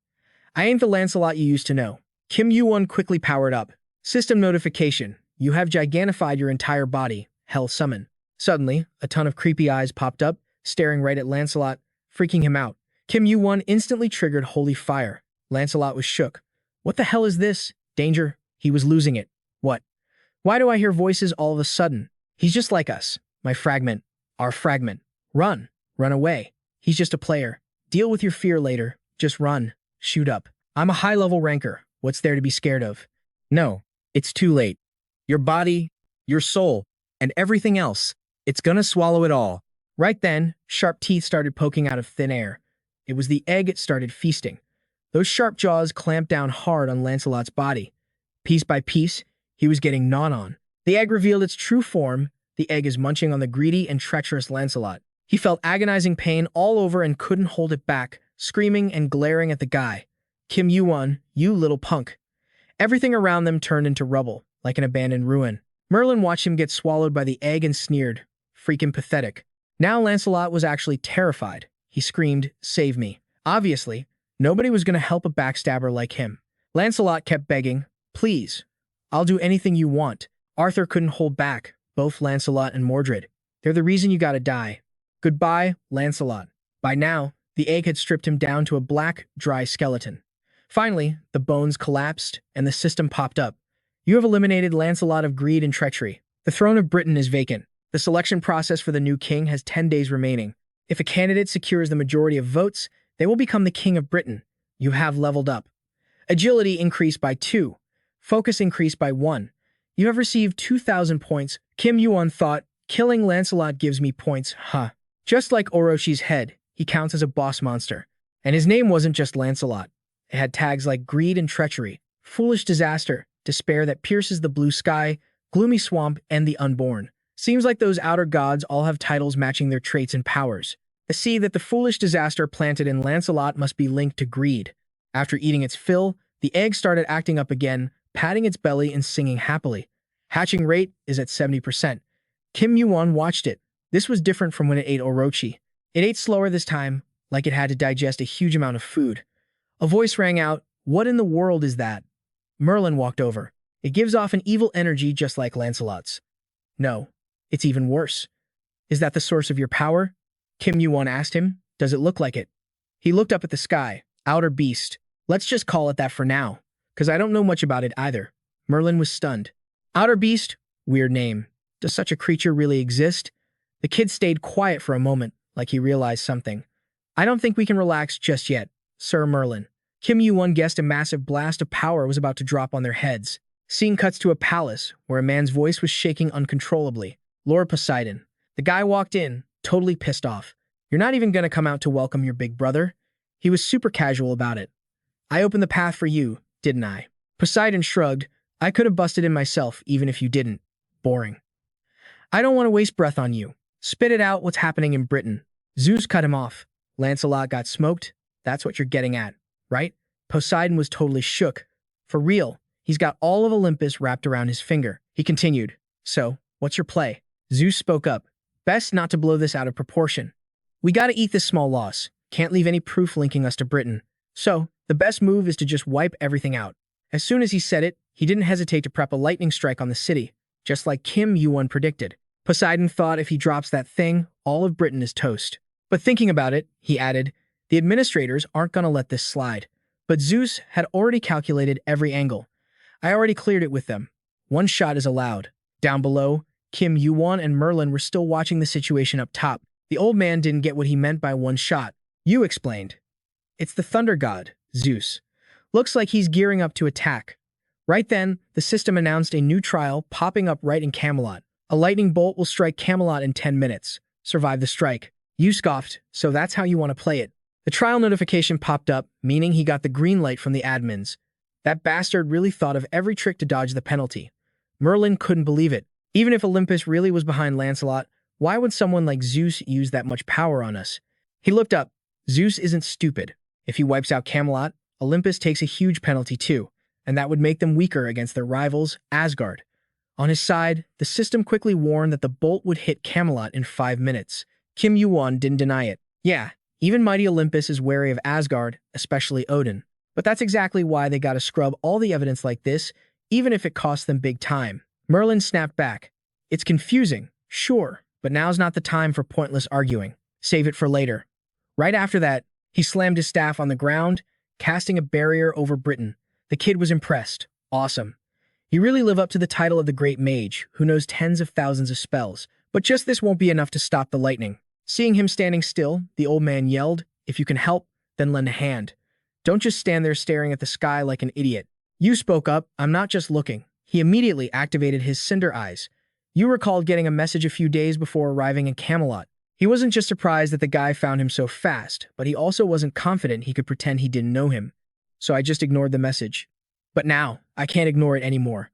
I ain't the Lancelot you used to know." Kim Yuwon quickly powered up. System notification. You have gigantified your entire body. Hell summon. Suddenly, a ton of creepy eyes popped up, staring right at Lancelot, freaking him out. Kim Yuwon instantly triggered Holy Fire. Lancelot was shook. "What the hell is this? Danger." He was losing it. "What? Why do I hear voices all of a sudden? He's just like us. My fragment. Our fragment. Run. Run away. He's just a player. Deal with your fear later. Just run. Shoot up. I'm a high-level ranker. What's there to be scared of?" "No. It's too late. Your body, your soul, and everything else, it's gonna swallow it all." Right then, sharp teeth started poking out of thin air. It was the egg it started feasting. Those sharp jaws clamped down hard on Lancelot's body. Piece by piece, he was getting gnawed on. The egg revealed its true form, The egg is munching on the greedy and treacherous Lancelot. He felt agonizing pain all over and couldn't hold it back, screaming and glaring at the guy. Kim Yuwon, you little punk. Everything around them turned into rubble, like an abandoned ruin. Merlin watched him get swallowed by the egg and sneered. Freaking pathetic. Now Lancelot was actually terrified. He screamed, "Save me." Obviously, nobody was going to help a backstabber like him. Lancelot kept begging, "Please, I'll do anything you want." Arthur couldn't hold back, both Lancelot and Mordred. "They're the reason you gotta die. Goodbye, Lancelot." By now, the egg had stripped him down to a black, dry skeleton. Finally, the bones collapsed and the system popped up. "You have eliminated Lancelot of greed and treachery. The throne of Britain is vacant. The selection process for the new king has 10 days remaining. If a candidate secures the majority of votes, they will become the king of Britain. You have leveled up. Agility increased by 2. Focus increased by 1. You have received 2,000 points. Kim Yuwon thought, killing Lancelot gives me points, huh? Just like Oroshi's head, he counts as a boss monster. And his name wasn't just Lancelot. It had tags like greed and treachery, foolish disaster, despair that pierces the blue sky, gloomy swamp, and the unborn. Seems like those outer gods all have titles matching their traits and powers. I see that the foolish disaster planted in Lancelot must be linked to greed. After eating its fill, the egg started acting up again, patting its belly and singing happily. Hatching rate is at 70%. Kim Yuwon watched it. This was different from when it ate Orochi. It ate slower this time, like it had to digest a huge amount of food. A voice rang out, "What in the world is that?" Merlin walked over. "It gives off an evil energy just like Lancelot's." "No, it's even worse." "Is that the source of your power?" Kim Yuwon asked him. "Does it look like it?" He looked up at the sky. "Outer beast. Let's just call it that for now, because I don't know much about it either." Merlin was stunned. "Outer beast? Weird name. Does such a creature really exist?" The kid stayed quiet for a moment, like he realized something. "I don't think we can relax just yet, Sir Merlin." Kim Yuwon guessed a massive blast of power was about to drop on their heads. Scene cuts to a palace, where a man's voice was shaking uncontrollably. "Lord Poseidon." The guy walked in, totally pissed off. "You're not even gonna come out to welcome your big brother?" He was super casual about it. "I opened the path for you, didn't I?" Poseidon shrugged. "I could have busted in myself, even if you didn't. Boring." "I don't want to waste breath on you. Spit it out what's happening in Britain." Zeus cut him off. "Lancelot got smoked? That's what you're getting at, right?" Poseidon was totally shook. "For real, he's got all of Olympus wrapped around his finger." He continued, "So, what's your play?" Zeus spoke up. "Best not to blow this out of proportion. We gotta eat this small loss. Can't leave any proof linking us to Britain. So, the best move is to just wipe everything out." As soon as he said it, he didn't hesitate to prep a lightning strike on the city, just like Kim Yuwon predicted. Poseidon thought if he drops that thing, all of Britain is toast. But thinking about it, he added, the administrators aren't gonna let this slide. But Zeus had already calculated every angle. "I already cleared it with them. One shot is allowed." Down below, Kim Yuwon and Merlin were still watching the situation up top. The old man didn't get what he meant by one shot. "You explained." "It's the thunder god, Zeus. Looks like he's gearing up to attack." Right then, the system announced a new trial popping up right in Camelot. "A lightning bolt will strike Camelot in 10 minutes. Survive the strike." You scoffed, "So that's how you want to play it." The trial notification popped up, meaning he got the green light from the admins. That bastard really thought of every trick to dodge the penalty. Merlin couldn't believe it. Even if Olympus really was behind Lancelot, why would someone like Zeus use that much power on us? He looked up. Zeus isn't stupid. If he wipes out Camelot, Olympus takes a huge penalty too, and that would make them weaker against their rivals, Asgard. On his side, the system quickly warned that the bolt would hit Camelot in 5 minutes. Kim Yuwon didn't deny it. Yeah, even mighty Olympus is wary of Asgard, especially Odin. But that's exactly why they gotta scrub all the evidence like this, even if it costs them big time. Merlin snapped back. "It's confusing, sure, but now's not the time for pointless arguing. Save it for later." Right after that, he slammed his staff on the ground, casting a barrier over Britain. The kid was impressed. Awesome. He really lived up to the title of the Great Mage, who knows tens of thousands of spells. But just this won't be enough to stop the lightning. Seeing him standing still, the old man yelled, "If you can help, then lend a hand. Don't just stand there staring at the sky like an idiot." You spoke up, "I'm not just looking." He immediately activated his cinder eyes. You recalled getting a message a few days before arriving in Camelot. He wasn't just surprised that the guy found him so fast, but he also wasn't confident he could pretend he didn't know him. "So I just ignored the message. But now, I can't ignore it anymore.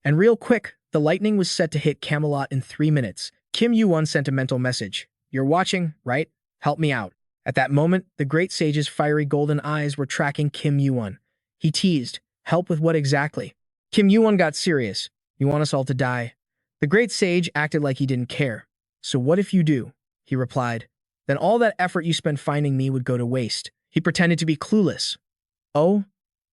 And real quick, The lightning was set to hit Camelot in 3 minutes. Kim Yuwon sent a mental message. "You're watching, right? Help me out." At that moment, the great sage's fiery golden eyes were tracking Kim Yuwon. He teased, "Help with what exactly?" Kim Yuwon got serious. "You want us all to die?" The great sage acted like he didn't care. "So what if you do?" he replied. "Then all that effort you spent finding me would go to waste." He pretended to be clueless. "Oh?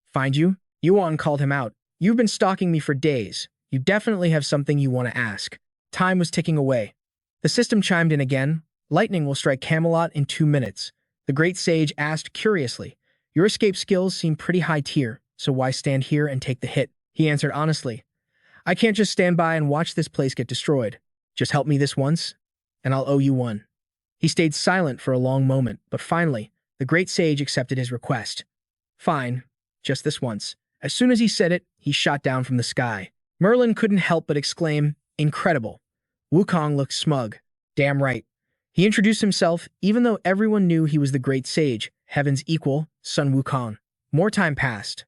Find you?" Yuwon called him out. "You've been stalking me for days. You definitely have something you want to ask." Time was ticking away. The system chimed in again. "Lightning will strike Camelot in 2 minutes." The great sage asked curiously, "Your escape skills seem pretty high tier, so why stand here and take the hit?" He answered honestly, "I can't just stand by and watch this place get destroyed. Just help me this once, and I'll owe you one." He stayed silent for a long moment, but finally, the great sage accepted his request. "Fine, just this once." As soon as he said it, he shot down from the sky. Merlin couldn't help but exclaim, "Incredible." Wukong looked smug. "Damn right." He introduced himself, even though everyone knew he was the great sage, heaven's equal, Sun Wukong. More time passed.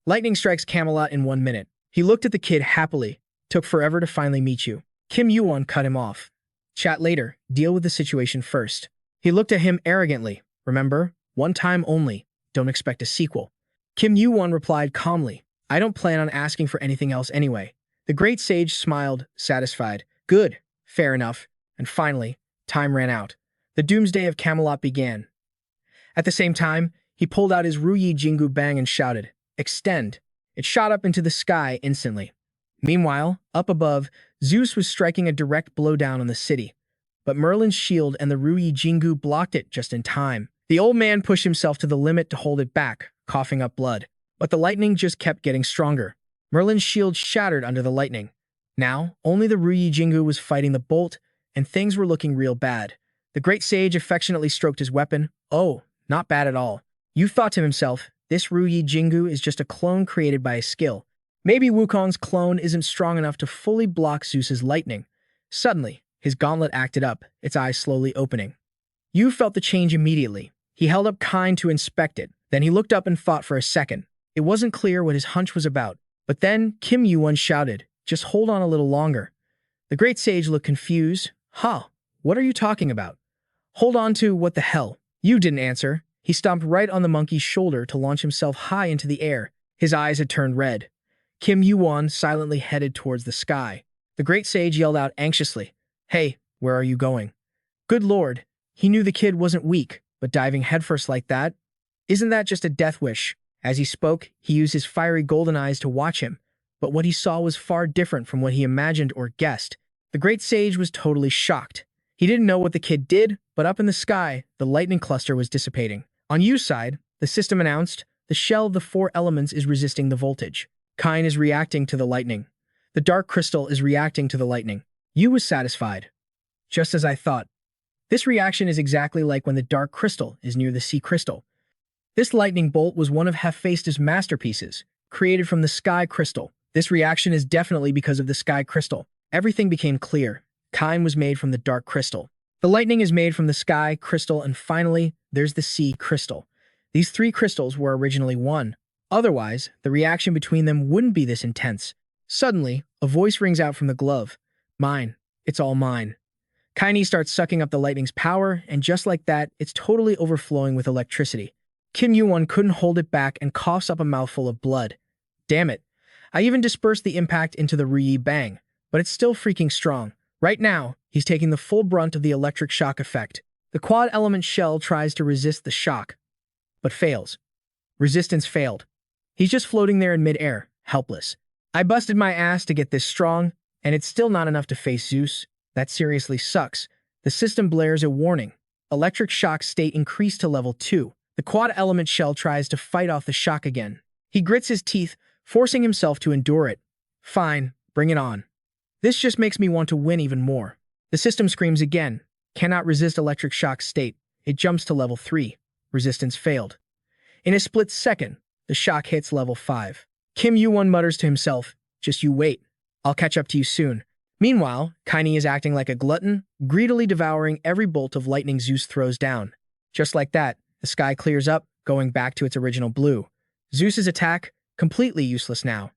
Lightning strikes Camelot in 1 minute. He looked at the kid happily. "Took forever to finally meet you." Kim Yuwon cut him off. "Chat later. Deal with the situation first." He looked at him arrogantly. "Remember, one time only. Don't expect a sequel." Kim Yuwon replied calmly, "I don't plan on asking for anything else anyway." The great sage smiled, satisfied. "Good. Fair enough." And finally, time ran out. The doomsday of Camelot began. At the same time, he pulled out his Ruyi Jingu Bang and shouted, "Extend." It shot up into the sky instantly. Meanwhile, up above, Zeus was striking a direct blow down on the city. But Merlin's shield and the Ruyi Jingu blocked it just in time. The old man pushed himself to the limit to hold it back, coughing up blood. But the lightning just kept getting stronger. Merlin's shield shattered under the lightning. Now, only the Ruyi Jingu was fighting the bolt, and things were looking real bad. The great sage affectionately stroked his weapon. "Oh, not bad at all." Yu thought to himself, "This Ruyi Jingu is just a clone created by a skill. Maybe Wukong's clone isn't strong enough to fully block Zeus's lightning." Suddenly, his gauntlet acted up, its eyes slowly opening. Yu felt the change immediately. He held up Kine to inspect it. Then he looked up and thought for a second. It wasn't clear what his hunch was about. But then Kim Yuwon shouted, "Just hold on a little longer." The great sage looked confused. "Huh, what are you talking about?" "Hold on to what the hell?" Yu didn't answer. He stomped right on the monkey's shoulder to launch himself high into the air. His eyes had turned red. Kim Yuwon silently headed towards the sky. The great sage yelled out anxiously, "Hey, where are you going?" Good lord, he knew the kid wasn't weak, but diving headfirst like that? Isn't that just a death wish? As he spoke, he used his fiery golden eyes to watch him, but what he saw was far different from what he imagined or guessed. The great sage was totally shocked. He didn't know what the kid did, but up in the sky, the lightning cluster was dissipating. On Yu's side, the system announced, "The shell of the 4 elements is resisting the voltage. Kine is reacting to the lightning. The dark crystal is reacting to the lightning." Yu was satisfied. "Just as I thought. This reaction is exactly like when the dark crystal is near the sea crystal. This lightning bolt was one of Hephaestus' masterpieces, created from the sky crystal. This reaction is definitely because of the sky crystal." Everything became clear. Kine was made from the dark crystal. The lightning is made from the sky crystal, and finally, there's the sea crystal. These 3 crystals were originally one. Otherwise, the reaction between them wouldn't be this intense. Suddenly, a voice rings out from the glove. "Mine. It's all mine." Kine starts sucking up the lightning's power, and just like that, it's totally overflowing with electricity. Kim Yuwon couldn't hold it back and coughs up a mouthful of blood. "Damn it. I even dispersed the impact into the Ruyi Bang, but it's still freaking strong." Right now, he's taking the full brunt of the electric shock effect. The quad element shell tries to resist the shock, but fails. Resistance failed. He's just floating there in midair, helpless. "I busted my ass to get this strong, and it's still not enough to face Zeus. That seriously sucks." The system blares a warning. Electric shock state increased to level 2. The quad element shell tries to fight off the shock again. He grits his teeth, forcing himself to endure it. "Fine, bring it on. This just makes me want to win even more." The system screams again. Cannot resist electric shock state. It jumps to level 3. Resistance failed. In a split second, the shock hits level 5. Kim Yuwon mutters to himself, "Just you wait. I'll catch up to you soon." Meanwhile, Kine is acting like a glutton, greedily devouring every bolt of lightning Zeus throws down. Just like that, the sky clears up, going back to its original blue. Zeus's attack, completely useless now.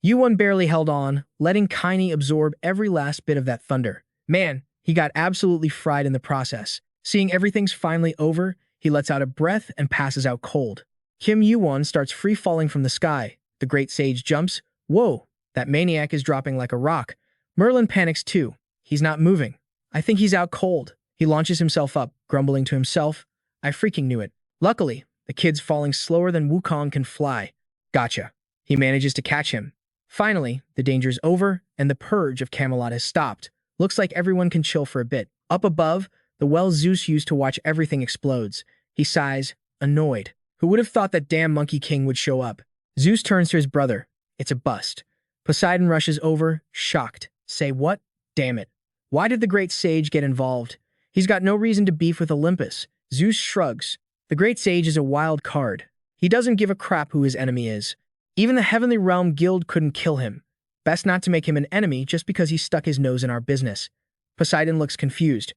Yuwon barely held on, letting Kaini absorb every last bit of that thunder. Man, he got absolutely fried in the process. Seeing everything's finally over, he lets out a breath and passes out cold. Kim Yuwon starts free-falling from the sky. The great sage jumps. Whoa, that maniac is dropping like a rock. Merlin panics too. He's not moving. I think he's out cold. He launches himself up, grumbling to himself. I freaking knew it. Luckily, the kid's falling slower than Wukong can fly. Gotcha. He manages to catch him. Finally, the danger's over, and the purge of Camelot has stopped. Looks like everyone can chill for a bit. Up above, the well Zeus used to watch everything explodes. He sighs, annoyed. Who would have thought that damn Monkey King would show up? Zeus turns to his brother. It's a bust. Poseidon rushes over, shocked. Say what? Damn it. Why did the great sage get involved? He's got no reason to beef with Olympus. Zeus shrugs. The great sage is a wild card. He doesn't give a crap who his enemy is. Even the Heavenly Realm Guild couldn't kill him. Best not to make him an enemy just because he stuck his nose in our business. Poseidon looks confused.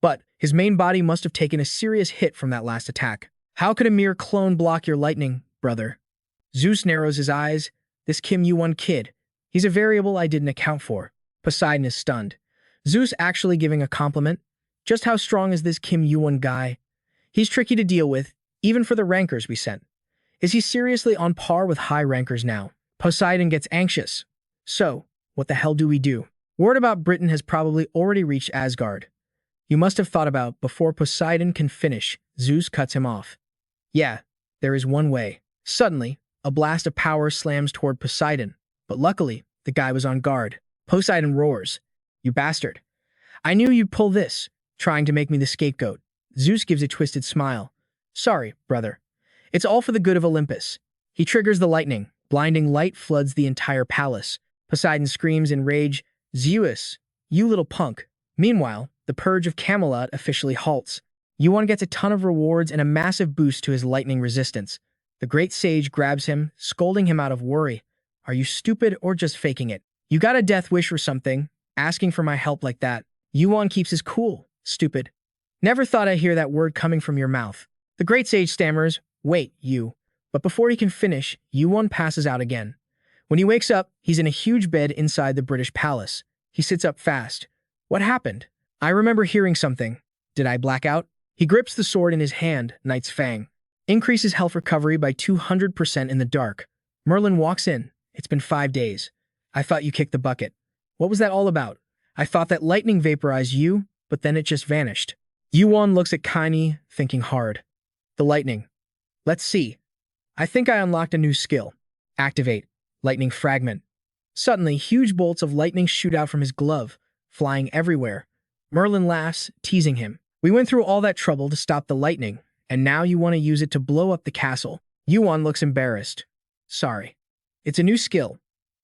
But his main body must have taken a serious hit from that last attack. How could a mere clone block your lightning, brother? Zeus narrows his eyes. This Kim Yuwon kid. He's a variable I didn't account for. Poseidon is stunned. Zeus actually giving a compliment? Just how strong is this Kim Yuwon guy? He's tricky to deal with, even for the rankers we sent. Is he seriously on par with high rankers now? Poseidon gets anxious. So, what the hell do we do? Word about Britain has probably already reached Asgard. You must have thought about before Poseidon can finish. Zeus cuts him off. Yeah, there is one way. Suddenly, a blast of power slams toward Poseidon, but luckily, the guy was on guard. Poseidon roars. You bastard. I knew you'd pull this, trying to make me the scapegoat. Zeus gives a twisted smile. Sorry, brother. It's all for the good of Olympus. He triggers the lightning. Blinding light floods the entire palace. Poseidon screams in rage, Zeus, you little punk. Meanwhile, the purge of Camelot officially halts. Yuwon gets a ton of rewards and a massive boost to his lightning resistance. The great sage grabs him, scolding him out of worry. Are you stupid or just faking it? You got a death wish or something, asking for my help like that. Yuwon keeps his cool. Stupid. Never thought I'd hear that word coming from your mouth. The great sage stammers, wait, you. But before he can finish, Yuwon passes out again. When he wakes up, he's in a huge bed inside the British palace. He sits up fast. What happened? I remember hearing something. Did I black out? He grips the sword in his hand, Knight's Fang. Increases health recovery by 200% in the dark. Merlin walks in. It's been 5 days. I thought you kicked the bucket. What was that all about? I thought that lightning vaporized you, but then it just vanished. Yuwon looks at Kaini, thinking hard. The lightning. Let's see. I think I unlocked a new skill. Activate. Lightning fragment. Suddenly, huge bolts of lightning shoot out from his glove, flying everywhere. Merlin laughs, teasing him. We went through all that trouble to stop the lightning, and now you want to use it to blow up the castle. Yuwon looks embarrassed. Sorry. It's a new skill.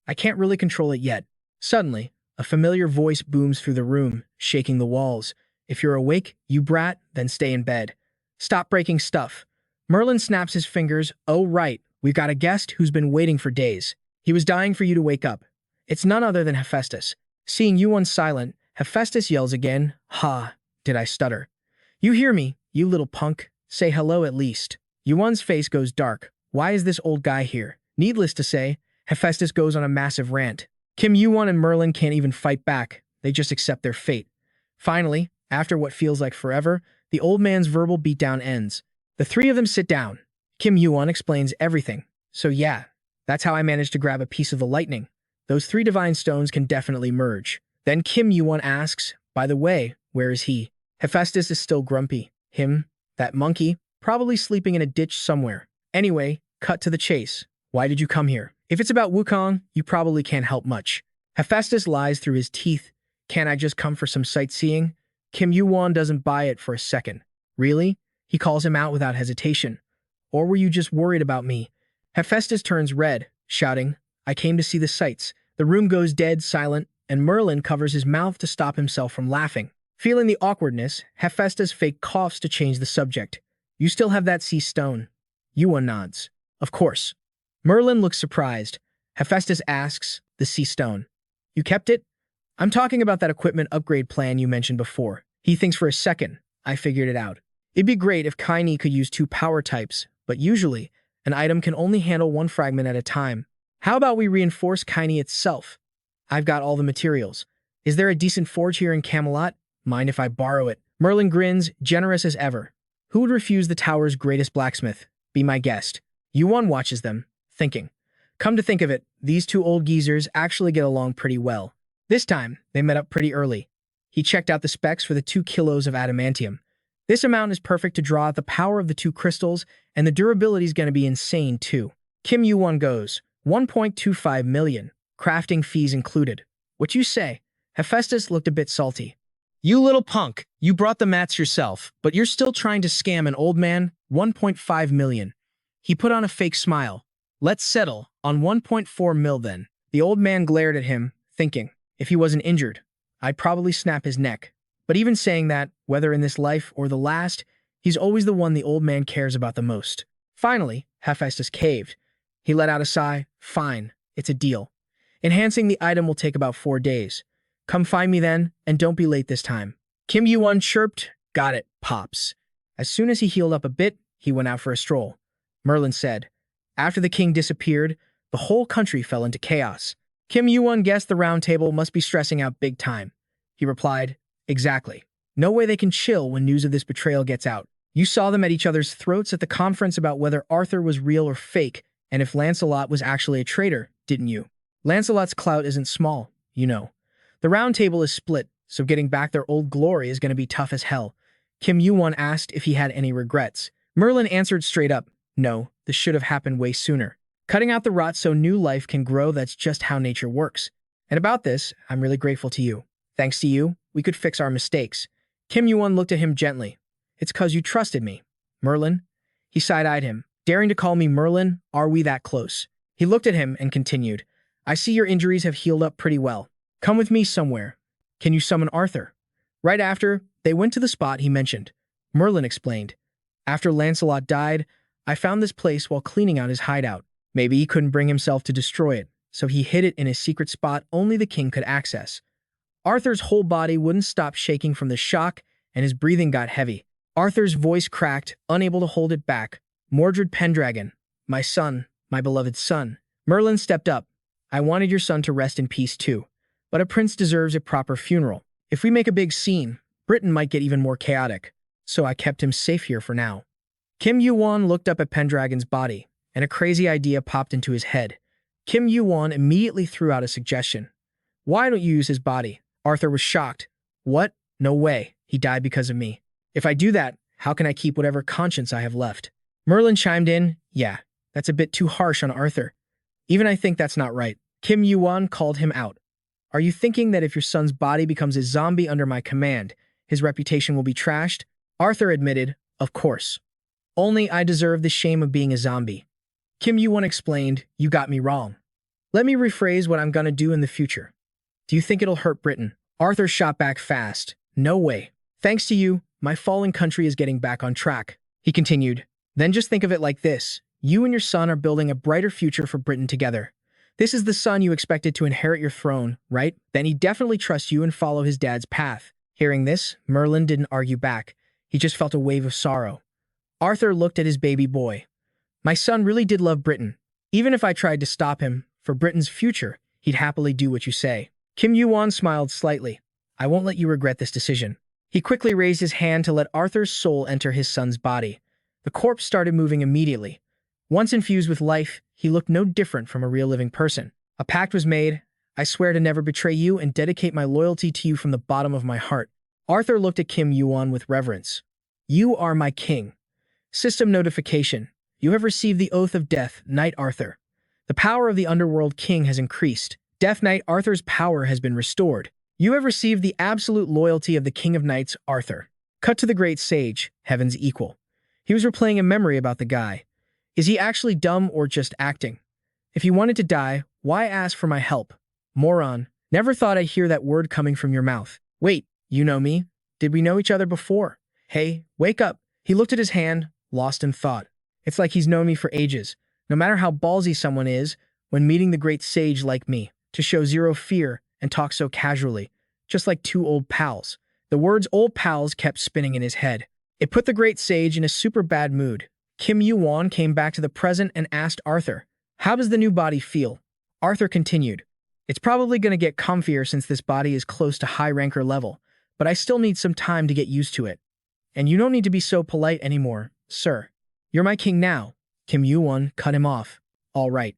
I can't really control it yet. Suddenly, a familiar voice booms through the room, shaking the walls. If you're awake, you brat, then stay in bed. Stop breaking stuff. Merlin snaps his fingers. Oh, right. We've got a guest who's been waiting for days. He was dying for you to wake up. It's none other than Hephaestus. Seeing Yuwon silent, Hephaestus yells again. Ha, did I stutter? You hear me, you little punk. Say hello at least. Yuwon's face goes dark. Why is this old guy here? Needless to say, Hephaestus goes on a massive rant. Kim Yuwon and Merlin can't even fight back. They just accept their fate. Finally, after what feels like forever, the old man's verbal beatdown ends. The three of them sit down. Kim Yuwon explains everything. So yeah, that's how I managed to grab a piece of the lightning. Those 3 divine stones can definitely merge. Then Kim Yuwon asks, by the way, where is he? Hephaestus is still grumpy. Him, that monkey, probably sleeping in a ditch somewhere. Anyway, cut to the chase. Why did you come here? If it's about Wukong, you probably can't help much. Hephaestus lies through his teeth. Can't I just come for some sightseeing? Kim Yuwon doesn't buy it for a second. Really? He calls him out without hesitation. Or were you just worried about me? Hephaestus turns red, shouting, I came to see the sights. The room goes dead silent, and Merlin covers his mouth to stop himself from laughing. Feeling the awkwardness, Hephaestus fake coughs to change the subject. You still have that sea stone? Yuwon nods. Of course. Merlin looks surprised. Hephaestus asks, the sea stone. You kept it? I'm talking about that equipment upgrade plan you mentioned before. He thinks for a second. I figured it out. It'd be great if Kaini could use 2 power types, but usually, an item can only handle 1 fragment at a time. How about we reinforce Kaini itself? I've got all the materials. Is there a decent forge here in Camelot? Mind if I borrow it? Merlin grins, generous as ever. Who would refuse the tower's greatest blacksmith? Be my guest. Yuwon watches them, thinking. Come to think of it, these two old geezers actually get along pretty well. This time, they met up pretty early. He checked out the specs for the 2 kilos of adamantium. This amount is perfect to draw out the power of the 2 crystals, and the durability is going to be insane too. Kim Yuwon goes, 1.25 million, crafting fees included. What you say? Hephaestus looked a bit salty. You little punk, you brought the mats yourself, but you're still trying to scam an old man? 1.5 million. He put on a fake smile. Let's settle on 1.4 mil then. The old man glared at him, thinking, if he wasn't injured, I'd probably snap his neck. But even saying that, whether in this life or the last, he's always the one the old man cares about the most. Finally, Hephaestus caved. He let out a sigh. Fine, it's a deal. Enhancing the item will take about 4 days. Come find me then, and don't be late this time. Kim Yuwon chirped, got it, Pops. As soon as he healed up a bit, he went out for a stroll. Merlin said. After the king disappeared, the whole country fell into chaos. Kim Yuwon guessed the round table must be stressing out big time. He replied, exactly. No way they can chill when news of this betrayal gets out. You saw them at each other's throats at the conference about whether Arthur was real or fake, and if Lancelot was actually a traitor, didn't you? Lancelot's clout isn't small, you know. The round table is split, so getting back their old glory is going to be tough as hell. Kim Yuwon asked if he had any regrets. Merlin answered straight up, no, this should have happened way sooner. Cutting out the rot so new life can grow, that's just how nature works. And about this, I'm really grateful to you. Thanks to you, we could fix our mistakes. Kim Yuwon looked at him gently. It's 'cause you trusted me. Merlin? He side-eyed him. Daring to call me Merlin? Are we that close? He looked at him and continued. I see your injuries have healed up pretty well. Come with me somewhere. Can you summon Arthur? Right after, they went to the spot he mentioned. Merlin explained. After Lancelot died, I found this place while cleaning out his hideout. Maybe he couldn't bring himself to destroy it, so he hid it in a secret spot only the king could access. Arthur's whole body wouldn't stop shaking from the shock, and his breathing got heavy. Arthur's voice cracked, unable to hold it back. Mordred Pendragon, my son, my beloved son. Merlin stepped up. I wanted your son to rest in peace too. But a prince deserves a proper funeral. If we make a big scene, Britain might get even more chaotic. So I kept him safe here for now. Kim Yuwon looked up at Pendragon's body, and a crazy idea popped into his head. Kim Yuwon immediately threw out a suggestion. Why don't you use his body? Arthur was shocked. What? No way. He died because of me. If I do that, how can I keep whatever conscience I have left? Merlin chimed in. Yeah, that's a bit too harsh on Arthur. Even I think that's not right. Kim Yuwon called him out. Are you thinking that if your son's body becomes a zombie under my command, his reputation will be trashed? Arthur admitted, of course. Only I deserve the shame of being a zombie. Kim Yuwon explained, you got me wrong. Let me rephrase what I'm gonna do in the future. Do you think it'll hurt Britain? Arthur shot back fast. No way. Thanks to you, my fallen country is getting back on track. He continued, then just think of it like this. You and your son are building a brighter future for Britain together. This is the son you expected to inherit your throne, right? Then he definitely trusts you and follow his dad's path. Hearing this, Merlin didn't argue back. He just felt a wave of sorrow. Arthur looked at his baby boy. My son really did love Britain. Even if I tried to stop him, for Britain's future, he'd happily do what you say. Kim Yuwon smiled slightly. I won't let you regret this decision. He quickly raised his hand to let Arthur's soul enter his son's body. The corpse started moving immediately. Once infused with life, he looked no different from a real living person. A pact was made. I swear to never betray you and dedicate my loyalty to you from the bottom of my heart. Arthur looked at Kim Yuwon with reverence. You are my king. System notification. You have received the oath of death, Knight Arthur. The power of the underworld king has increased. Death Knight Arthur's power has been restored. You have received the absolute loyalty of the king of knights, Arthur. Cut to the great sage, heaven's equal. He was replaying a memory about the guy. Is he actually dumb or just acting? If he wanted to die, why ask for my help? Moron. Never thought I'd hear that word coming from your mouth. Wait, you know me? Did we know each other before? Hey, wake up. He looked at his hand, lost in thought. It's like he's known me for ages. No matter how ballsy someone is, when meeting the great sage like me, to show zero fear and talk so casually, just like two old pals. The words old pals kept spinning in his head. It put the great sage in a super bad mood. Kim Yuwon came back to the present and asked Arthur, how does the new body feel? Arthur continued. It's probably going to get comfier since this body is close to high ranker level, but I still need some time to get used to it. And you don't need to be so polite anymore, sir. You're my king now. Kim Yuwon cut him off. All right.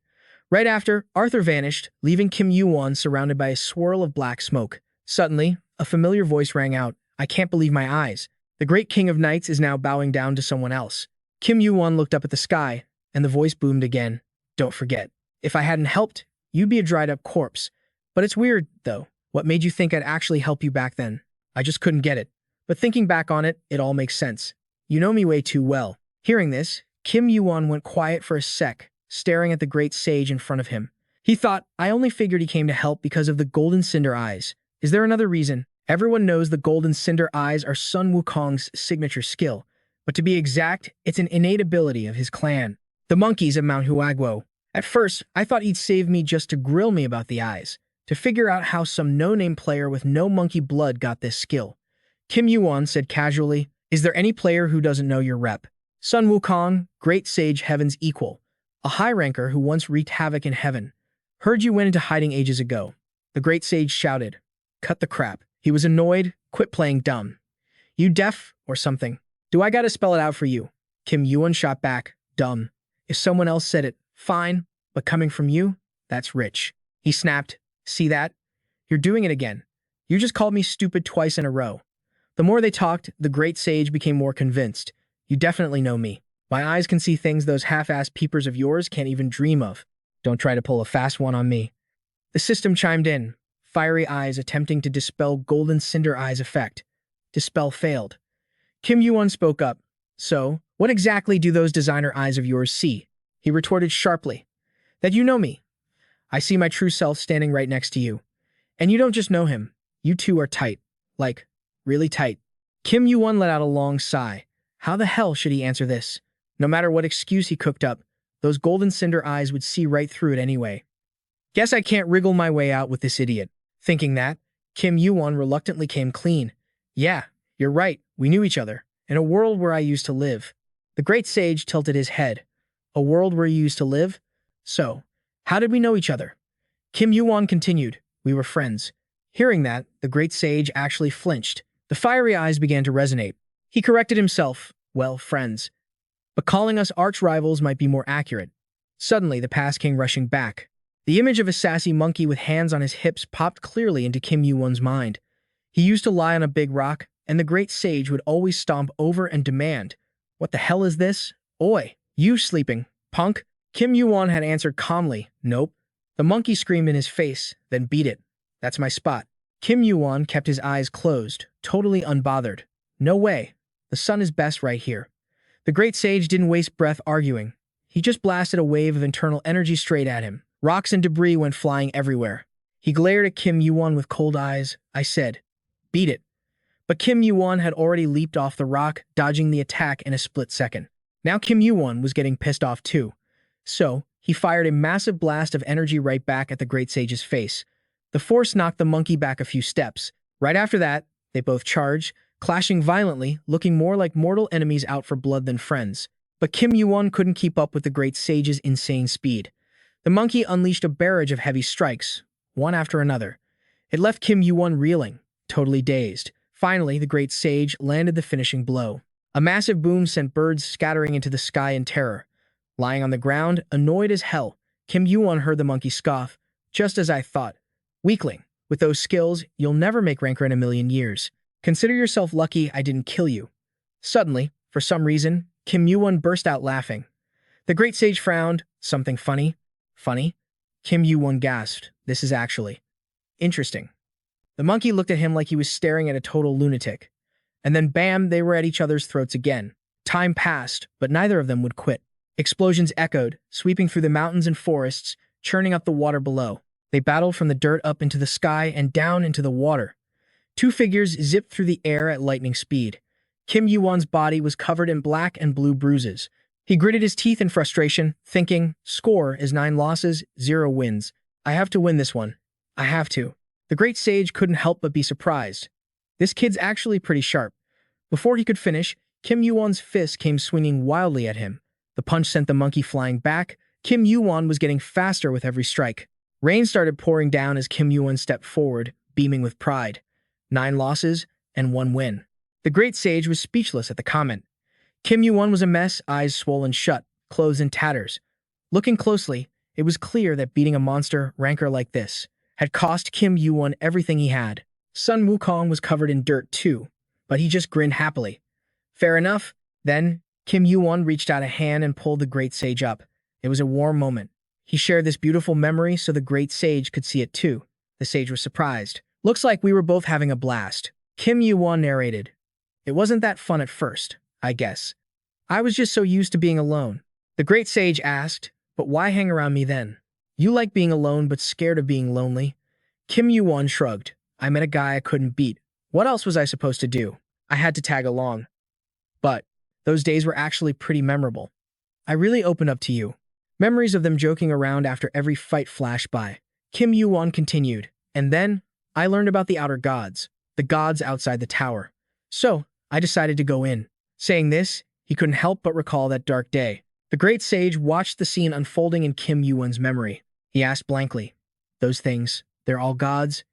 Right after, Arthur vanished, leaving Kim Yuwon surrounded by a swirl of black smoke. Suddenly, a familiar voice rang out. I can't believe my eyes. The great king of knights is now bowing down to someone else. Kim Yuwon looked up at the sky, and the voice boomed again. Don't forget. If I hadn't helped, you'd be a dried-up corpse. But it's weird, though. What made you think I'd actually help you back then? I just couldn't get it. But thinking back on it, it all makes sense. You know me way too well. Hearing this, Kim Yuwon went quiet for a sec, staring at the great sage in front of him. He thought, I only figured he came to help because of the golden cinder eyes. Is there another reason? Everyone knows the golden cinder eyes are Sun Wukong's signature skill. But to be exact, it's an innate ability of his clan, the monkeys of Mount Huaguo. At first, I thought he'd save me just to grill me about the eyes, to figure out how some no-name player with no monkey blood got this skill. Kim Yuwon said casually, is there any player who doesn't know your rep? Sun Wukong, Great Sage Heaven's equal, a high ranker who once wreaked havoc in heaven. Heard you went into hiding ages ago. The Great Sage shouted. Cut the crap. He was annoyed. Quit playing dumb. You deaf or something? Do I gotta spell it out for you? Kim Yuwon shot back. Dumb. If someone else said it, fine, but coming from you, that's rich. He snapped. See that? You're doing it again. You just called me stupid twice in a row. The more they talked, the Great Sage became more convinced. You definitely know me. My eyes can see things those half-assed peepers of yours can't even dream of. Don't try to pull a fast one on me. The system chimed in, fiery eyes attempting to dispel golden cinder eyes effect. Dispel failed. Kim Yuwon spoke up. So, what exactly do those designer eyes of yours see? He retorted sharply. That you know me. I see my true self standing right next to you. And you don't just know him. You two are tight. Like, really tight. Kim Yuwon let out a long sigh. How the hell should he answer this? No matter what excuse he cooked up, those golden cinder eyes would see right through it anyway. Guess I can't wriggle my way out with this idiot. Thinking that, Kim Yuwon reluctantly came clean. Yeah, you're right, we knew each other. In a world where I used to live. The Great Sage tilted his head. A world where you used to live? So, how did we know each other? Kim Yuwon continued. We were friends. Hearing that, the Great Sage actually flinched. The fiery eyes began to resonate. He corrected himself. Well, friends. But calling us arch-rivals might be more accurate. Suddenly, the past came rushing back. The image of a sassy monkey with hands on his hips popped clearly into Kim Yuwon's mind. He used to lie on a big rock, and the Great Sage would always stomp over and demand, What the hell is this? Oi, you sleeping, punk? Kim Yuwon had answered calmly, Nope. The monkey screamed in his face, then beat it. That's my spot. Kim Yuwon kept his eyes closed, totally unbothered. No way. The sun is best right here. The Great Sage didn't waste breath arguing. He just blasted a wave of internal energy straight at him. Rocks and debris went flying everywhere. He glared at Kim Yuwon with cold eyes. I said, Beat it. But Kim Yuwon had already leaped off the rock, dodging the attack in a split second. Now Kim Yuwon was getting pissed off too. So, he fired a massive blast of energy right back at the Great Sage's face. The force knocked the monkey back a few steps. Right after that, they both charged, clashing violently, looking more like mortal enemies out for blood than friends. But Kim Yuwon couldn't keep up with the Great Sage's insane speed. The monkey unleashed a barrage of heavy strikes, one after another. It left Kim Yuwon reeling, totally dazed. Finally, the Great Sage landed the finishing blow. A massive boom sent birds scattering into the sky in terror. Lying on the ground, annoyed as hell, Kim Yuwon heard the monkey scoff. Just as I thought. Weakling, with those skills, you'll never make ranker in a million years. Consider yourself lucky I didn't kill you. Suddenly, for some reason, Kim Yuwon burst out laughing. The Great Sage frowned. Something funny? Funny? Kim Yuwon gasped. This is actually interesting. The monkey looked at him like he was staring at a total lunatic. And then bam, they were at each other's throats again. Time passed, but neither of them would quit. Explosions echoed, sweeping through the mountains and forests, churning up the water below. They battled from the dirt up into the sky and down into the water. Two figures zipped through the air at lightning speed. Kim Yuwon's body was covered in black and blue bruises. He gritted his teeth in frustration, thinking, score is 9 losses, 0 wins. I have to win this one. I have to. The Great Sage couldn't help but be surprised. This kid's actually pretty sharp. Before he could finish, Kim Yuwon's fist came swinging wildly at him. The punch sent the monkey flying back. Kim Yuwon was getting faster with every strike. Rain started pouring down as Kim Yuwon stepped forward, beaming with pride. 9 losses and 1 win. The great sage was speechless at the comment. Kim Yuwon was a mess, eyes swollen shut, clothes in tatters. Looking closely, it was clear that beating a monster rancor like this had cost Kim Yuwon everything he had. Sun Wukong was covered in dirt too, but he just grinned happily. Fair enough. Then, Kim Yuwon reached out a hand and pulled the great sage up. It was a warm moment. He shared this beautiful memory so the great sage could see it too. The sage was surprised. Looks like we were both having a blast. Kim Yuwon narrated. It wasn't that fun at first, I guess. I was just so used to being alone. The great sage asked, but why hang around me then? You like being alone but scared of being lonely? Kim Yuwon shrugged. I met a guy I couldn't beat. What else was I supposed to do? I had to tag along. But those days were actually pretty memorable. I really opened up to you. Memories of them joking around after every fight flashed by. Kim Yuwon continued. And then, I learned about the outer gods, the gods outside the tower. So, I decided to go in. Saying this, he couldn't help but recall that dark day. The great sage watched the scene unfolding in Kim Yuwon's memory. He asked blankly, those things, they're all gods?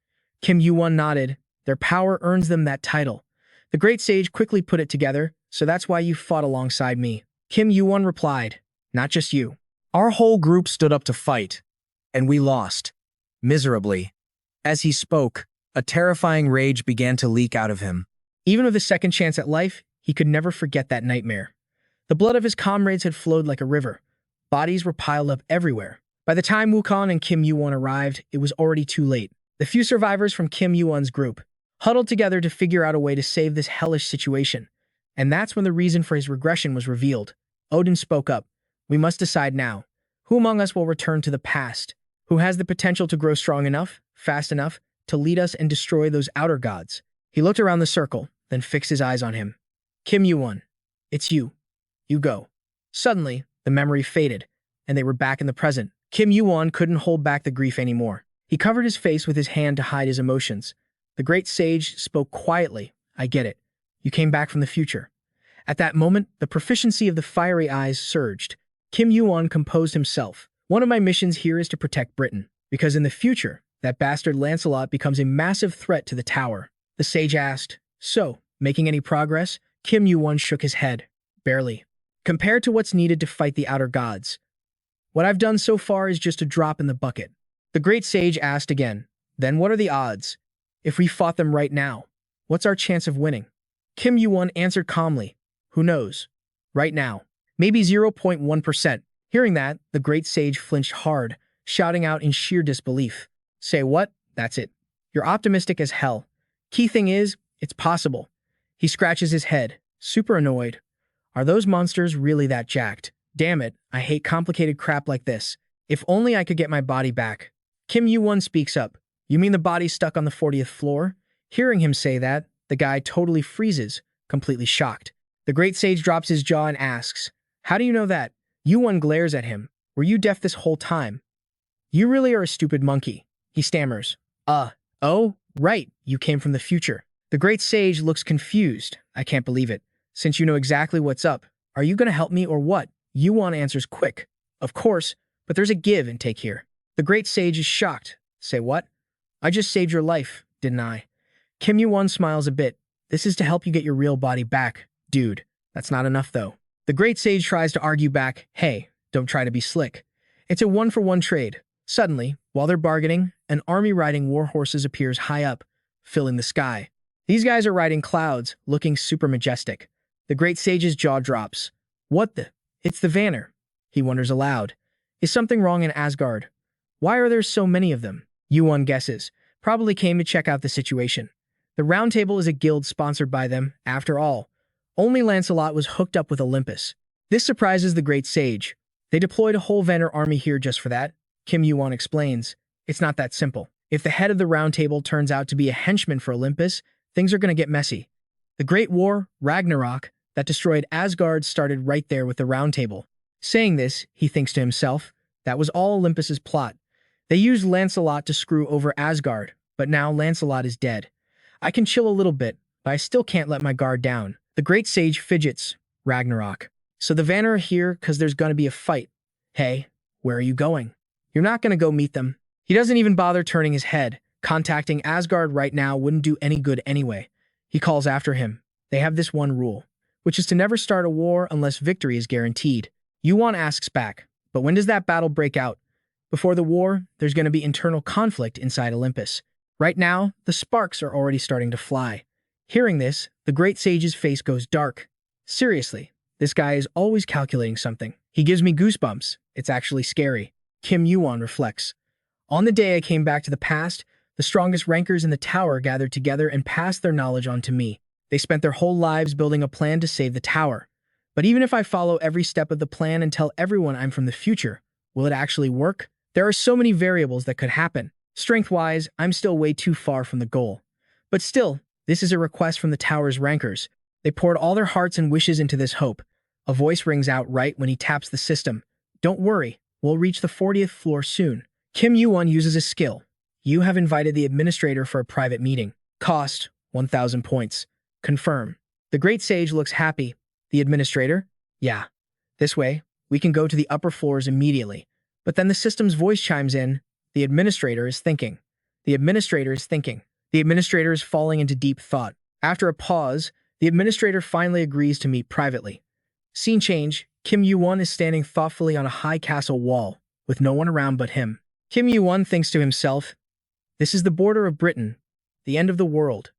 Kim Yuwon nodded. Their power earns them that title. The great sage quickly put it together, so that's why you fought alongside me. Kim Yuwon replied, not just you. Our whole group stood up to fight, and we lost. Miserably. As he spoke, a terrifying rage began to leak out of him. Even with a second chance at life, he could never forget that nightmare. The blood of his comrades had flowed like a river. Bodies were piled up everywhere. By the time Wukong and Kim Yuwon arrived, it was already too late. The few survivors from Kim Yuwon's group huddled together to figure out a way to save this hellish situation. And that's when the reason for his regression was revealed. Odin spoke up. We must decide now. Who among us will return to the past? Who has the potential to grow strong enough, fast enough, to lead us and destroy those outer gods? He looked around the circle, then fixed his eyes on him. Kim Yuwon, it's you. You go. Suddenly, the memory faded, and they were back in the present. Kim Yuwon couldn't hold back the grief anymore. He covered his face with his hand to hide his emotions. The great sage spoke quietly. I get it. You came back from the future. At that moment, the proficiency of the fiery eyes surged. Kim Yuwon composed himself. One of my missions here is to protect Britain, because in the future, that bastard Lancelot becomes a massive threat to the tower. The sage asked, so, making any progress? Kim Yuwon shook his head. Barely. Compared to what's needed to fight the outer gods. What I've done so far is just a drop in the bucket. The great sage asked again, then what are the odds? If we fought them right now, what's our chance of winning? Kim Yuwon answered calmly, who knows? Right now, maybe 0.1%. Hearing that, the great sage flinched hard, shouting out in sheer disbelief. Say what? That's it. You're optimistic as hell. Key thing is, it's possible. He scratches his head, super annoyed. Are those monsters really that jacked? Damn it, I hate complicated crap like this. If only I could get my body back. Kim Yuwon speaks up. You mean the body stuck on the 40th floor? Hearing him say that, the guy totally freezes, completely shocked. The great sage drops his jaw and asks, how do you know that? Yuwon glares at him. Were you deaf this whole time? You really are a stupid monkey. He stammers. Oh, right, you came from the future. The great sage looks confused. I can't believe it. Since you know exactly what's up, are you going to help me or what? Yuwon answers quick. Of course, but there's a give and take here. The great sage is shocked. Say what? I just saved your life, didn't I? Kim Yuwon smiles a bit. This is to help you get your real body back. Dude, that's not enough though. The great sage tries to argue back. Hey, don't try to be slick. It's a one-for-one trade. Suddenly, while they're bargaining, an army riding war horses appears high up, filling the sky. These guys are riding clouds, looking super majestic. The great sage's jaw drops. What the? It's the Vanir. He wonders aloud. Is something wrong in Asgard? Why are there so many of them? Yuwon guesses. Probably came to check out the situation. The Round Table is a guild sponsored by them, after all. Only Lancelot was hooked up with Olympus. This surprises the great sage. They deployed a whole Vanir army here just for that. Kim Yuwon explains. It's not that simple. If the head of the Round Table turns out to be a henchman for Olympus, things are going to get messy. The Great War, Ragnarok, that destroyed Asgard started right there with the Round Table. Saying this, he thinks to himself, that was all Olympus's plot. They used Lancelot to screw over Asgard, but now Lancelot is dead. I can chill a little bit, but I still can't let my guard down. The great sage fidgets. Ragnarok. So the Vanir are here because there's going to be a fight. Hey, where are you going? You're not going to go meet them. He doesn't even bother turning his head. Contacting Asgard right now wouldn't do any good anyway. He calls after him. They have this one rule, which is to never start a war unless victory is guaranteed. Yuwon asks back, but when does that battle break out? Before the war, there's going to be internal conflict inside Olympus. Right now, the sparks are already starting to fly. Hearing this, the great sage's face goes dark. Seriously, this guy is always calculating something. He gives me goosebumps. It's actually scary. Kim Yuwon reflects. On the day I came back to the past, the strongest rankers in the tower gathered together and passed their knowledge on to me. They spent their whole lives building a plan to save the tower. But even if I follow every step of the plan and tell everyone I'm from the future, will it actually work? There are so many variables that could happen. Strength-wise, I'm still way too far from the goal. But still, this is a request from the tower's rankers. They poured all their hearts and wishes into this hope. A voice rings out right when he taps the system. Don't worry, we'll reach the 40th floor soon. Kim Yuwon uses a skill. You have invited the administrator for a private meeting. Cost, 1,000 points. Confirm. The great sage looks happy. The administrator? Yeah. This way, we can go to the upper floors immediately. But then the system's voice chimes in. The administrator is thinking. The administrator is thinking. The administrator is falling into deep thought. After a pause, the administrator finally agrees to meet privately. Scene change. Kim Yuwon is standing thoughtfully on a high castle wall, with no one around but him. Kim Yuwon thinks to himself, this is the border of Britain, the end of the world.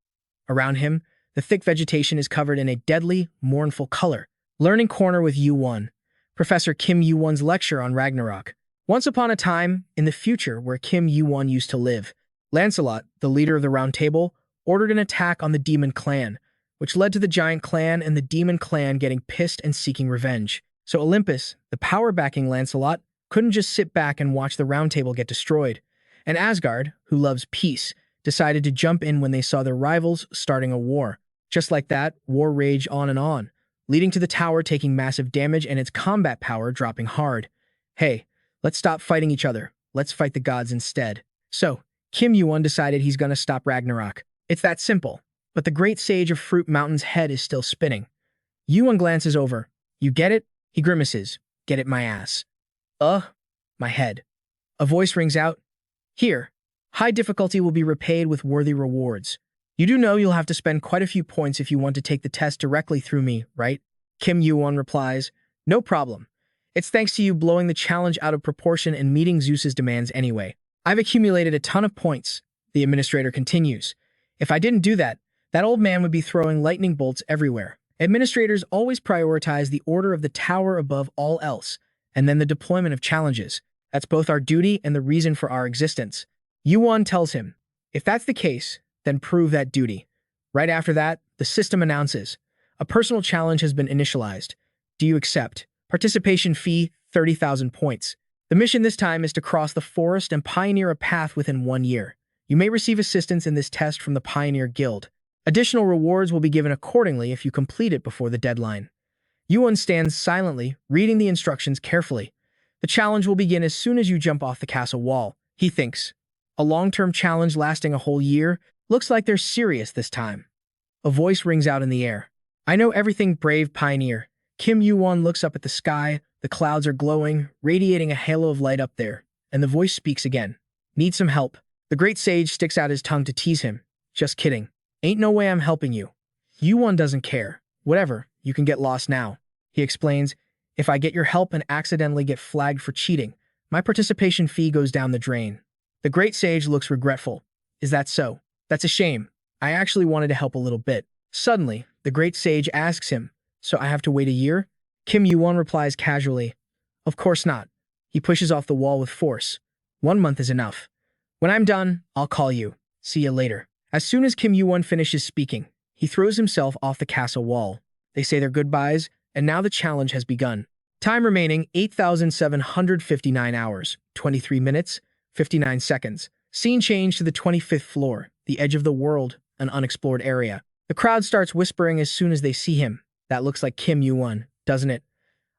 Around him, the thick vegetation is covered in a deadly, mournful color. Learning Corner with Yuwon. Professor Kim Yuwon's lecture on Ragnarok. Once upon a time, in the future where Kim Yuwon used to live, Lancelot, the leader of the Round Table, ordered an attack on the Demon Clan, which led to the Giant Clan and the Demon Clan getting pissed and seeking revenge. So Olympus, the power backing Lancelot, couldn't just sit back and watch the Round Table get destroyed. And Asgard, who loves peace, decided to jump in when they saw their rivals starting a war. Just like that, war raged on, leading to the tower taking massive damage and its combat power dropping hard. Hey, let's stop fighting each other. Let's fight the gods instead. So, Kim Yuwon decided he's gonna stop Ragnarok. It's that simple. But the great sage of Fruit Mountain's head is still spinning. Yuwon glances over. You get it? He grimaces. Get it, my ass. My head. A voice rings out. Here, high difficulty will be repaid with worthy rewards. You do know you'll have to spend quite a few points if you want to take the test directly through me, right? Kim Yuwon replies, no problem. It's thanks to you blowing the challenge out of proportion and meeting Zeus's demands anyway. I've accumulated a ton of points, the administrator continues. If I didn't do that, that old man would be throwing lightning bolts everywhere. Administrators always prioritize the order of the tower above all else, and then the deployment of challenges. That's both our duty and the reason for our existence. Yuwon tells him, if that's the case, then prove that duty. Right after that, the system announces, a personal challenge has been initialized. Do you accept? Participation fee, 30,000 points. The mission this time is to cross the forest and pioneer a path within 1 year. You may receive assistance in this test from the Pioneer Guild. Additional rewards will be given accordingly if you complete it before the deadline. Yuwon stands silently, reading the instructions carefully. The challenge will begin as soon as you jump off the castle wall. He thinks, a long-term challenge lasting a whole year? Looks like they're serious this time. A voice rings out in the air. I know everything, brave pioneer. Kim Yuwon looks up at the sky. The clouds are glowing, radiating a halo of light up there. And the voice speaks again. Need some help. The great sage sticks out his tongue to tease him. Just kidding. Ain't no way I'm helping you. Yuwon doesn't care. Whatever, you can get lost now. He explains, if I get your help and accidentally get flagged for cheating, my participation fee goes down the drain. The great sage looks regretful. Is that so? That's a shame. I actually wanted to help a little bit. Suddenly, the great sage asks him, so I have to wait a year? Kim Yuwon replies casually, of course not. He pushes off the wall with force. 1 month is enough. When I'm done, I'll call you. See you later. As soon as Kim Yuwon finishes speaking, he throws himself off the castle wall. They say their goodbyes, and now the challenge has begun. Time remaining 8,759 hours, 23 minutes, 59 seconds. Scene change to the 25th floor, the edge of the world, an unexplored area. The crowd starts whispering as soon as they see him. That looks like Kim Yuwon, doesn't it?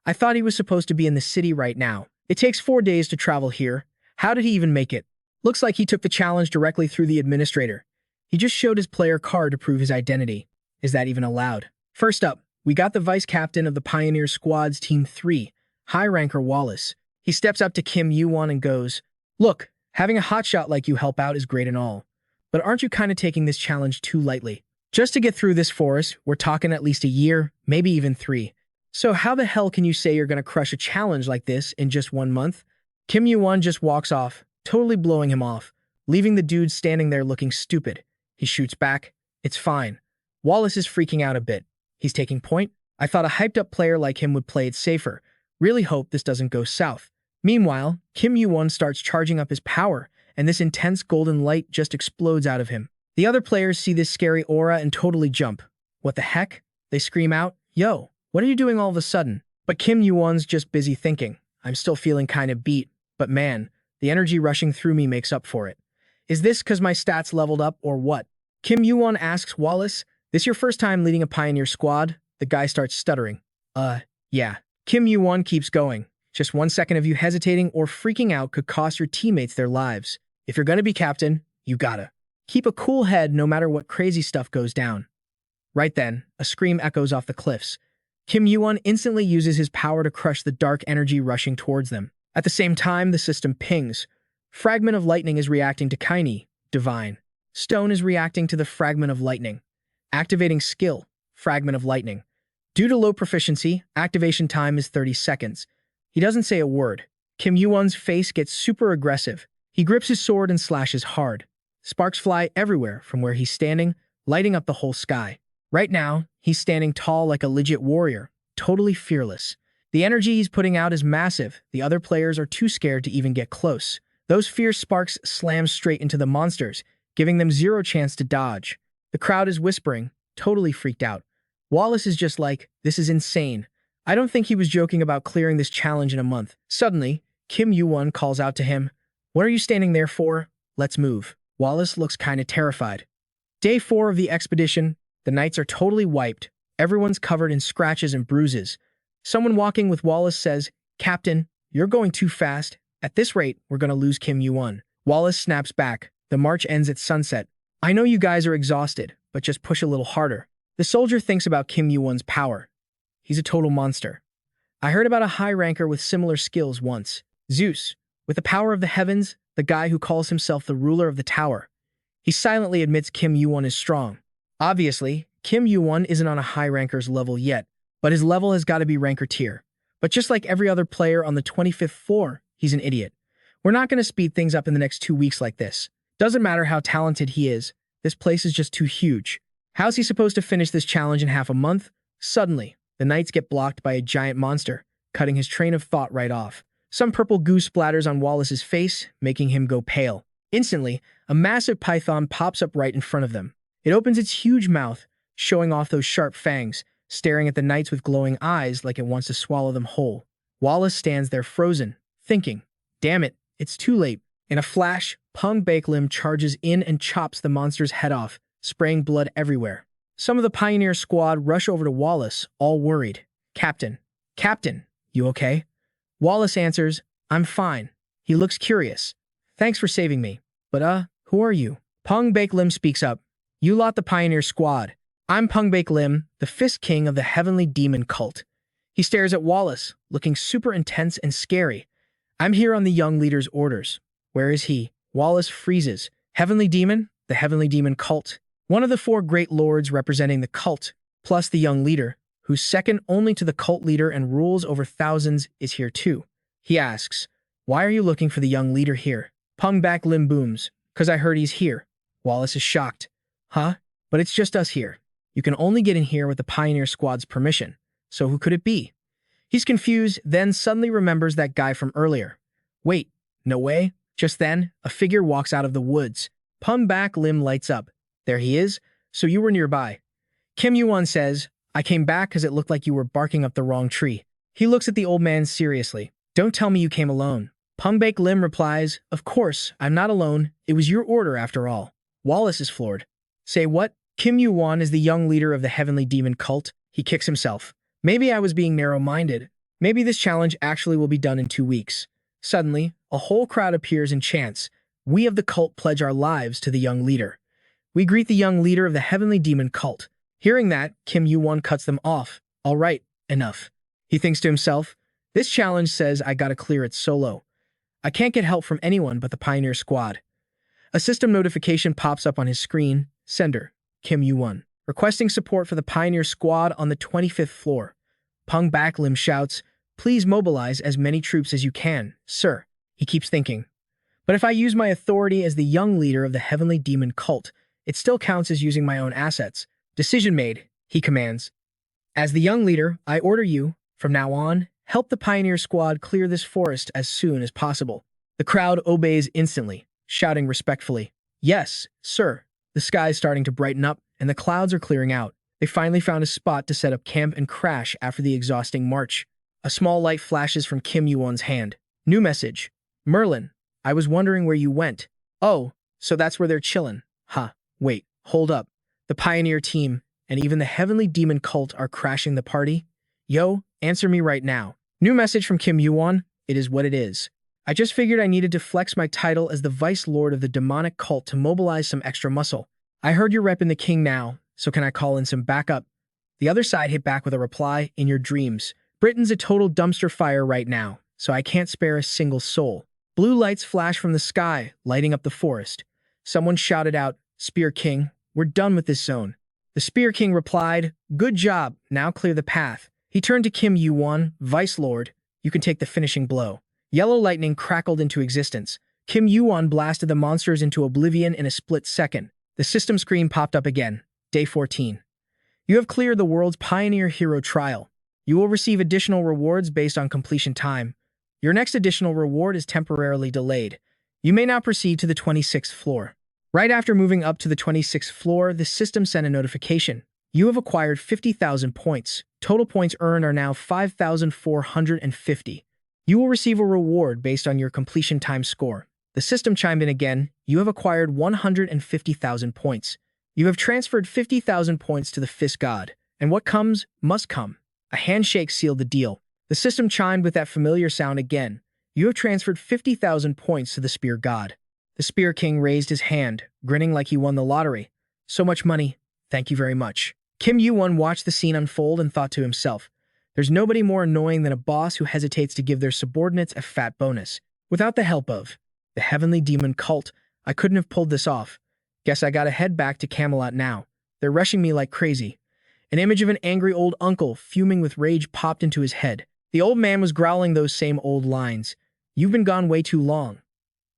I thought he was supposed to be in the city right now. It takes 4 days to travel here. How did he even make it? Looks like he took the challenge directly through the administrator. He just showed his player card to prove his identity. Is that even allowed? First up, we got the vice captain of the Pioneer Squad's Team 3, high ranker Wallace. He steps up to Kim Yuwon and goes, look, Having a hotshot like you help out is great and all, but aren't you kind of taking this challenge too lightly? Just to get through this forest, we're talking at least a year, maybe even 3. So how the hell can you say you're gonna crush a challenge like this in just 1 month? Kim Yuwon just walks off, totally blowing him off, leaving the dude standing there looking stupid. He shoots back. It's fine. Wallace is freaking out a bit. He's taking point. I thought a hyped-up player like him would play it safer. Really hope this doesn't go south. Meanwhile, Kim Yuwon starts charging up his power, and this intense golden light just explodes out of him. The other players see this scary aura and totally jump. What the heck? They scream out, "Yo, what are you doing all of a sudden?" But Kim Yuwon's just busy thinking, "I'm still feeling kinda beat, but man, the energy rushing through me makes up for it. Is this cause my stats leveled up or what?" Kim Yuwon asks Wallace, "This your first time leading a pioneer squad?" The guy starts stuttering. Yeah. Kim Yuwon keeps going. Just 1 second of you hesitating or freaking out could cost your teammates their lives. If you're gonna be captain, you gotta keep a cool head no matter what crazy stuff goes down. Right then, a scream echoes off the cliffs. Kim Yuwon instantly uses his power to crush the dark energy rushing towards them. At the same time, the system pings. Fragment of lightning is reacting to Kaini, divine. Stone is reacting to the fragment of lightning. Activating skill, fragment of lightning. Due to low proficiency, activation time is 30 seconds. He doesn't say a word. Kim Yuwon's face gets super aggressive. He grips his sword and slashes hard. Sparks fly everywhere from where he's standing, lighting up the whole sky. Right now, he's standing tall like a legit warrior, totally fearless. The energy he's putting out is massive. The other players are too scared to even get close. Those fierce sparks slam straight into the monsters, giving them zero chance to dodge. The crowd is whispering, totally freaked out. Wallace is just like, "This is insane. I don't think he was joking about clearing this challenge in a month." Suddenly, Kim Yuwon calls out to him, "What are you standing there for? Let's move." Wallace looks kinda terrified. Day 4 of the expedition, the knights are totally wiped. Everyone's covered in scratches and bruises. Someone walking with Wallace says, "Captain, you're going too fast. At this rate, we're gonna lose Kim Yuwon." Wallace snaps back. The march ends at sunset. "I know you guys are exhausted, but just push a little harder." The soldier thinks about Kim Yuwon's power. He's a total monster. I heard about a high ranker with similar skills once. Zeus, with the power of the heavens, the guy who calls himself the ruler of the tower. He silently admits Kim Yuwon is strong. Obviously, Kim Yuwon isn't on a high ranker's level yet, but his level has got to be ranker tier. But just like every other player on the 25th floor, he's an idiot. We're not going to speed things up in the next 2 weeks like this. Doesn't matter how talented he is, this place is just too huge. How's he supposed to finish this challenge in half a month? Suddenly, the knights get blocked by a giant monster, cutting his train of thought right off. Some purple goo splatters on Wallace's face, making him go pale. Instantly, a massive python pops up right in front of them. It opens its huge mouth, showing off those sharp fangs, staring at the knights with glowing eyes like it wants to swallow them whole. Wallace stands there frozen, thinking, "Damn it, it's too late." In a flash, Pung Baek-lim charges in and chops the monster's head off, spraying blood everywhere. Some of the pioneer squad rush over to Wallace, all worried. Captain, you okay?" Wallace answers, "I'm fine." He looks curious. "Thanks for saving me. But who are you?" Pung Baek-lim speaks up. "You lot the pioneer squad. I'm Pung Baek-lim, the Fist King of the Heavenly Demon Cult." He stares at Wallace, looking super intense and scary. "I'm here on the young leader's orders." "Where is he?" Wallace freezes. "Heavenly Demon? The Heavenly Demon Cult. One of the 4 great lords representing the cult, plus the young leader, who's second only to the cult leader and rules over thousands, is here too." He asks, "Why are you looking for the young leader here?" Pung Baek-lim booms, "'Cause I heard he's here." Wallace is shocked. "Huh? But it's just us here. You can only get in here with the Pioneer Squad's permission. So who could it be?" He's confused, then suddenly remembers that guy from earlier. Wait, no way. Just then, a figure walks out of the woods. Pung Baek-lim lights up. "There he is. So you were nearby." Kim Yuwon says, "I came back because it looked like you were barking up the wrong tree." He looks at the old man seriously. "Don't tell me you came alone." Pung Baek-lim replies, "Of course, I'm not alone. It was your order after all." Wallace is floored. "Say what?" Kim Yuwon is the young leader of the Heavenly Demon Cult. He kicks himself. "Maybe I was being narrow-minded. Maybe this challenge actually will be done in 2 weeks. Suddenly, a whole crowd appears and chants, "We of the cult pledge our lives to the young leader." We greet the young leader of the Heavenly Demon Cult. Hearing that, Kim Yuwon cuts them off. "All right, enough." He thinks to himself, "This challenge says I gotta clear it solo. I can't get help from anyone but the Pioneer Squad. A system notification pops up on his screen. Sender, Kim Yuwon, requesting support for the Pioneer Squad on the 25th floor. Pung Baklim shouts, please mobilize as many troops as you can, sir. He keeps thinking. But if I use my authority as the young leader of the Heavenly Demon cult, it still counts as using my own assets. Decision made, he commands. As the young leader, I order you, from now on, help the Pioneer Squad clear this forest as soon as possible. The crowd obeys instantly, shouting respectfully, yes, sir. The sky is starting to brighten up, and the clouds are clearing out. They finally found a spot to set up camp and crash after the exhausting march. A small light flashes from Kim Yuwon's hand. New message. Merlin, I was wondering where you went. Oh, so that's where they're chillin'. Huh, wait, hold up. The Pioneer team, and even the Heavenly Demon cult are crashing the party? Yo, answer me right now. New message from Kim Yuwon. It is what it is. I just figured I needed to flex my title as the Vice Lord of the demonic cult to mobilize some extra muscle. I heard you're repping the king now, so can I call in some backup? The other side hit back with a reply, in your dreams. Britain's a total dumpster fire right now, so I can't spare a single soul. Blue lights flash from the sky, lighting up the forest. Someone shouted out, Spear King, we're done with this zone. The Spear King replied, good job, now clear the path. He turned to Kim Yuwon, Vice Lord, you can take the finishing blow. Yellow lightning crackled into existence. Kim Yuwon blasted the monsters into oblivion in a split second. The system screen popped up again. Day 14. You have cleared the world's Pioneer Hero Trial. You will receive additional rewards based on completion time. Your next additional reward is temporarily delayed. You may now proceed to the 26th floor. Right after moving up to the 26th floor, the system sent a notification. You have acquired 50,000 points. Total points earned are now 5,450. You will receive a reward based on your completion time score. The system chimed in again. You have acquired 150,000 points. You have transferred 50,000 points to the Fist God, and what comes, must come. A handshake sealed the deal. The system chimed with that familiar sound again. You have transferred 50,000 points to the Spear God. The Spear King raised his hand, grinning like he won the lottery. So much money. Thank you very much. Kim Yuwon watched the scene unfold and thought to himself, there's nobody more annoying than a boss who hesitates to give their subordinates a fat bonus. Without the help of the Heavenly Demon cult, I couldn't have pulled this off. Guess I gotta head back to Camelot now. They're rushing me like crazy. An image of an angry old uncle, fuming with rage, popped into his head. The old man was growling those same old lines. You've been gone way too long.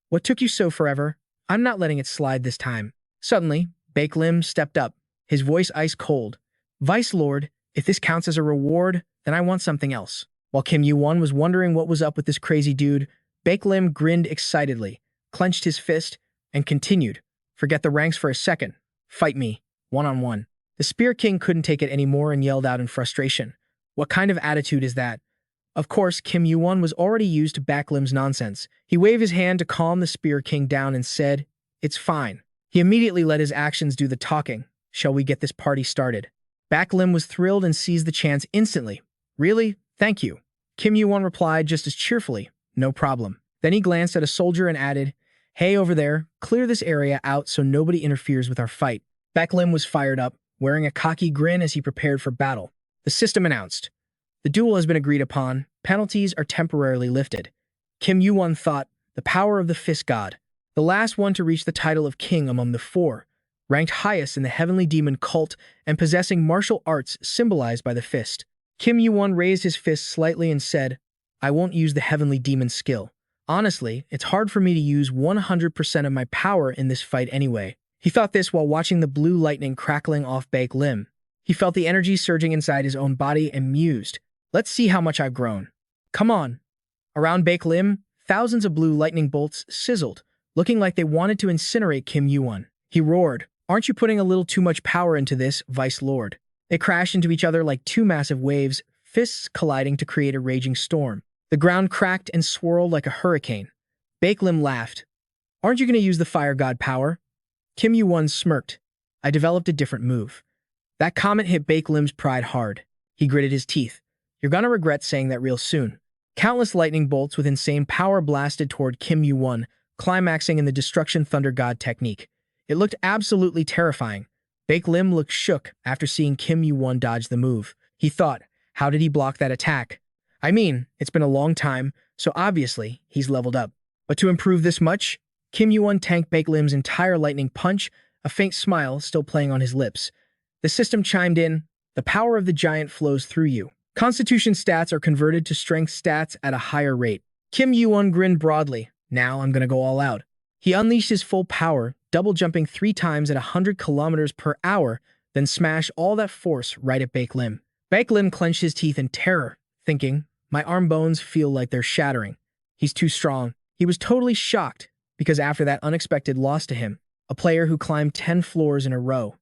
What took you so forever? I'm not letting it slide this time. Suddenly, Bakelim stepped up, his voice ice cold. Vice Lord, if this counts as a reward, then I want something else. While Kim Yuwon was wondering what was up with this crazy dude, Bakelim grinned excitedly, clenched his fist, and continued. Forget the ranks for a second. Fight me, one-on-one. The Spear King couldn't take it anymore and yelled out in frustration. What kind of attitude is that? Of course, Kim Yuwon was already used to Bakelim's nonsense. He waved his hand to calm the Spear King down and said, it's fine. He immediately let his actions do the talking. Shall we get this party started? Bakelim was thrilled and seized the chance instantly. Really? Thank you. Kim Yuwon replied just as cheerfully, no problem. Then he glanced at a soldier and added, hey over there, clear this area out so nobody interferes with our fight. Bakelim was fired up, wearing a cocky grin as he prepared for battle. The system announced, the duel has been agreed upon, penalties are temporarily lifted. Kim Yuwon thought, the power of the Fist God, the last one to reach the title of king among the four, ranked highest in the Heavenly Demon cult and possessing martial arts symbolized by the fist. Kim Yuwon raised his fist slightly and said, I won't use the Heavenly Demon skill. Honestly, it's hard for me to use 100% of my power in this fight anyway. He thought this while watching the blue lightning crackling off Bakelim. He felt the energy surging inside his own body and mused, let's see how much I've grown. Come on. Around Bakelim, thousands of blue lightning bolts sizzled, looking like they wanted to incinerate Kim Yuwon. He roared, aren't you putting a little too much power into this, Vice Lord? They crashed into each other like two massive waves, fists colliding to create a raging storm. The ground cracked and swirled like a hurricane. Bakelim laughed. Aren't you going to use the Fire God power? Kim Yuwon smirked. I developed a different move. That comment hit Bakelim's pride hard. He gritted his teeth. You're gonna regret saying that real soon. Countless lightning bolts with insane power blasted toward Kim Yuwon, climaxing in the Destruction Thunder God technique. It looked absolutely terrifying. Bakelim looked shook after seeing Kim Yuwon dodge the move. He thought, how did he block that attack? I mean, it's been a long time, so obviously he's leveled up. But to improve this much, Kim Yuwon tanked Baek Lim's entire lightning punch, a faint smile still playing on his lips. The system chimed in, the power of the giant flows through you. Constitution stats are converted to strength stats at a higher rate. Kim Yuwon grinned broadly. Now I'm gonna go all out. He unleashed his full power, double jumping 3 times at 100 kilometers per hour, then smashed all that force right at Baek Lim. Baek Lim clenched his teeth in terror, thinking, my arm bones feel like they're shattering. He's too strong. He was totally shocked, because after that unexpected loss to him, a player who climbed 10 floors in a row,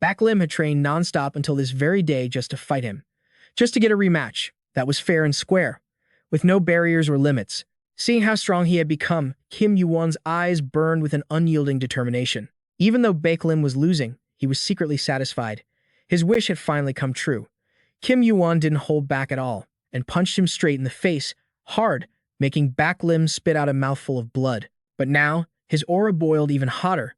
Baek Lim had trained nonstop until this very day just to fight him. Just to get a rematch that was fair and square, with no barriers or limits. Seeing how strong he had become, Kim Yuwon's eyes burned with an unyielding determination. Even though Baek Lim was losing, he was secretly satisfied. His wish had finally come true. Kim Yuwon didn't hold back at all, and punched him straight in the face, hard, making Baek Lim spit out a mouthful of blood. But now, his aura boiled even hotter.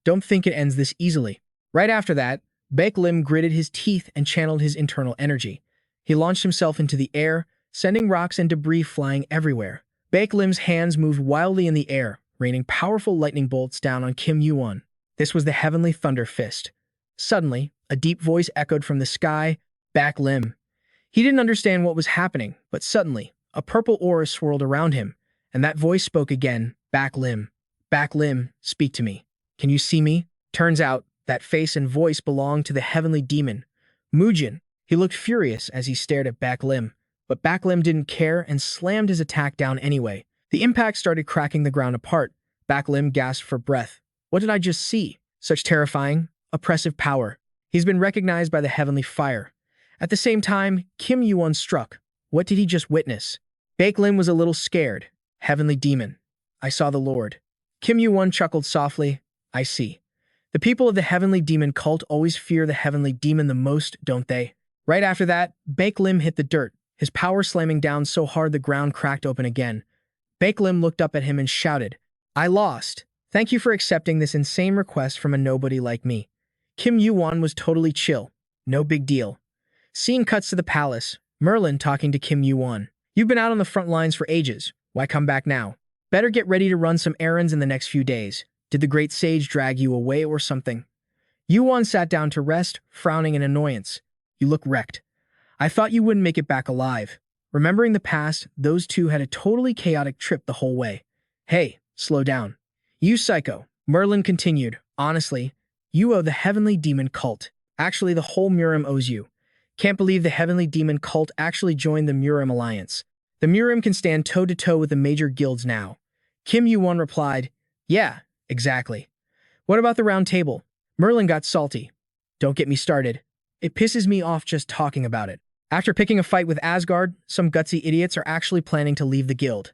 Don't think it ends this easily. Right after that, Baek Lim gritted his teeth and channeled his internal energy. He launched himself into the air, sending rocks and debris flying everywhere. Baek Lim's hands moved wildly in the air, raining powerful lightning bolts down on Kim Yuwon. This was the heavenly thunder fist. Suddenly, a deep voice echoed from the sky, Baek Lim. He didn't understand what was happening, but suddenly, a purple aura swirled around him, and that voice spoke again, Baek Lim. Baek Lim, speak to me. Can you see me? Turns out, that face and voice belonged to the heavenly demon, Mujin. He looked furious as he stared at Baek Lim, but Baek Lim didn't care and slammed his attack down anyway. The impact started cracking the ground apart. Baek Lim gasped for breath. What did I just see? Such terrifying, oppressive power. He's been recognized by the heavenly fire. At the same time, Kim Yuwon struck. What did he just witness? Baek Lim was a little scared. Heavenly demon. I saw the Lord. Kim Yuwon chuckled softly. I see. The people of the heavenly demon cult always fear the heavenly demon the most, don't they? Right after that, Baek Lim hit the dirt, his power slamming down so hard the ground cracked open again. Baek Lim looked up at him and shouted, I lost. Thank you for accepting this insane request from a nobody like me. Kim Yuwon was totally chill. No big deal. Scene cuts to the palace. Merlin talking to Kim Yuwon. You've been out on the front lines for ages. Why come back now? Better get ready to run some errands in the next few days. Did the great sage drag you away or something? Yuwon sat down to rest, frowning in annoyance. You look wrecked. I thought you wouldn't make it back alive. Remembering the past, those two had a totally chaotic trip the whole way. Hey, slow down. You psycho. Merlin continued. Honestly, you owe the heavenly demon cult. Actually, the whole Murim owes you. Can't believe the heavenly demon cult actually joined the Murim alliance. The Murim can stand toe-to-toe with the major guilds now. Kim Yuwon replied, yeah, exactly. What about the round table? Merlin got salty. Don't get me started. It pisses me off just talking about it. After picking a fight with Asgard, some gutsy idiots are actually planning to leave the guild.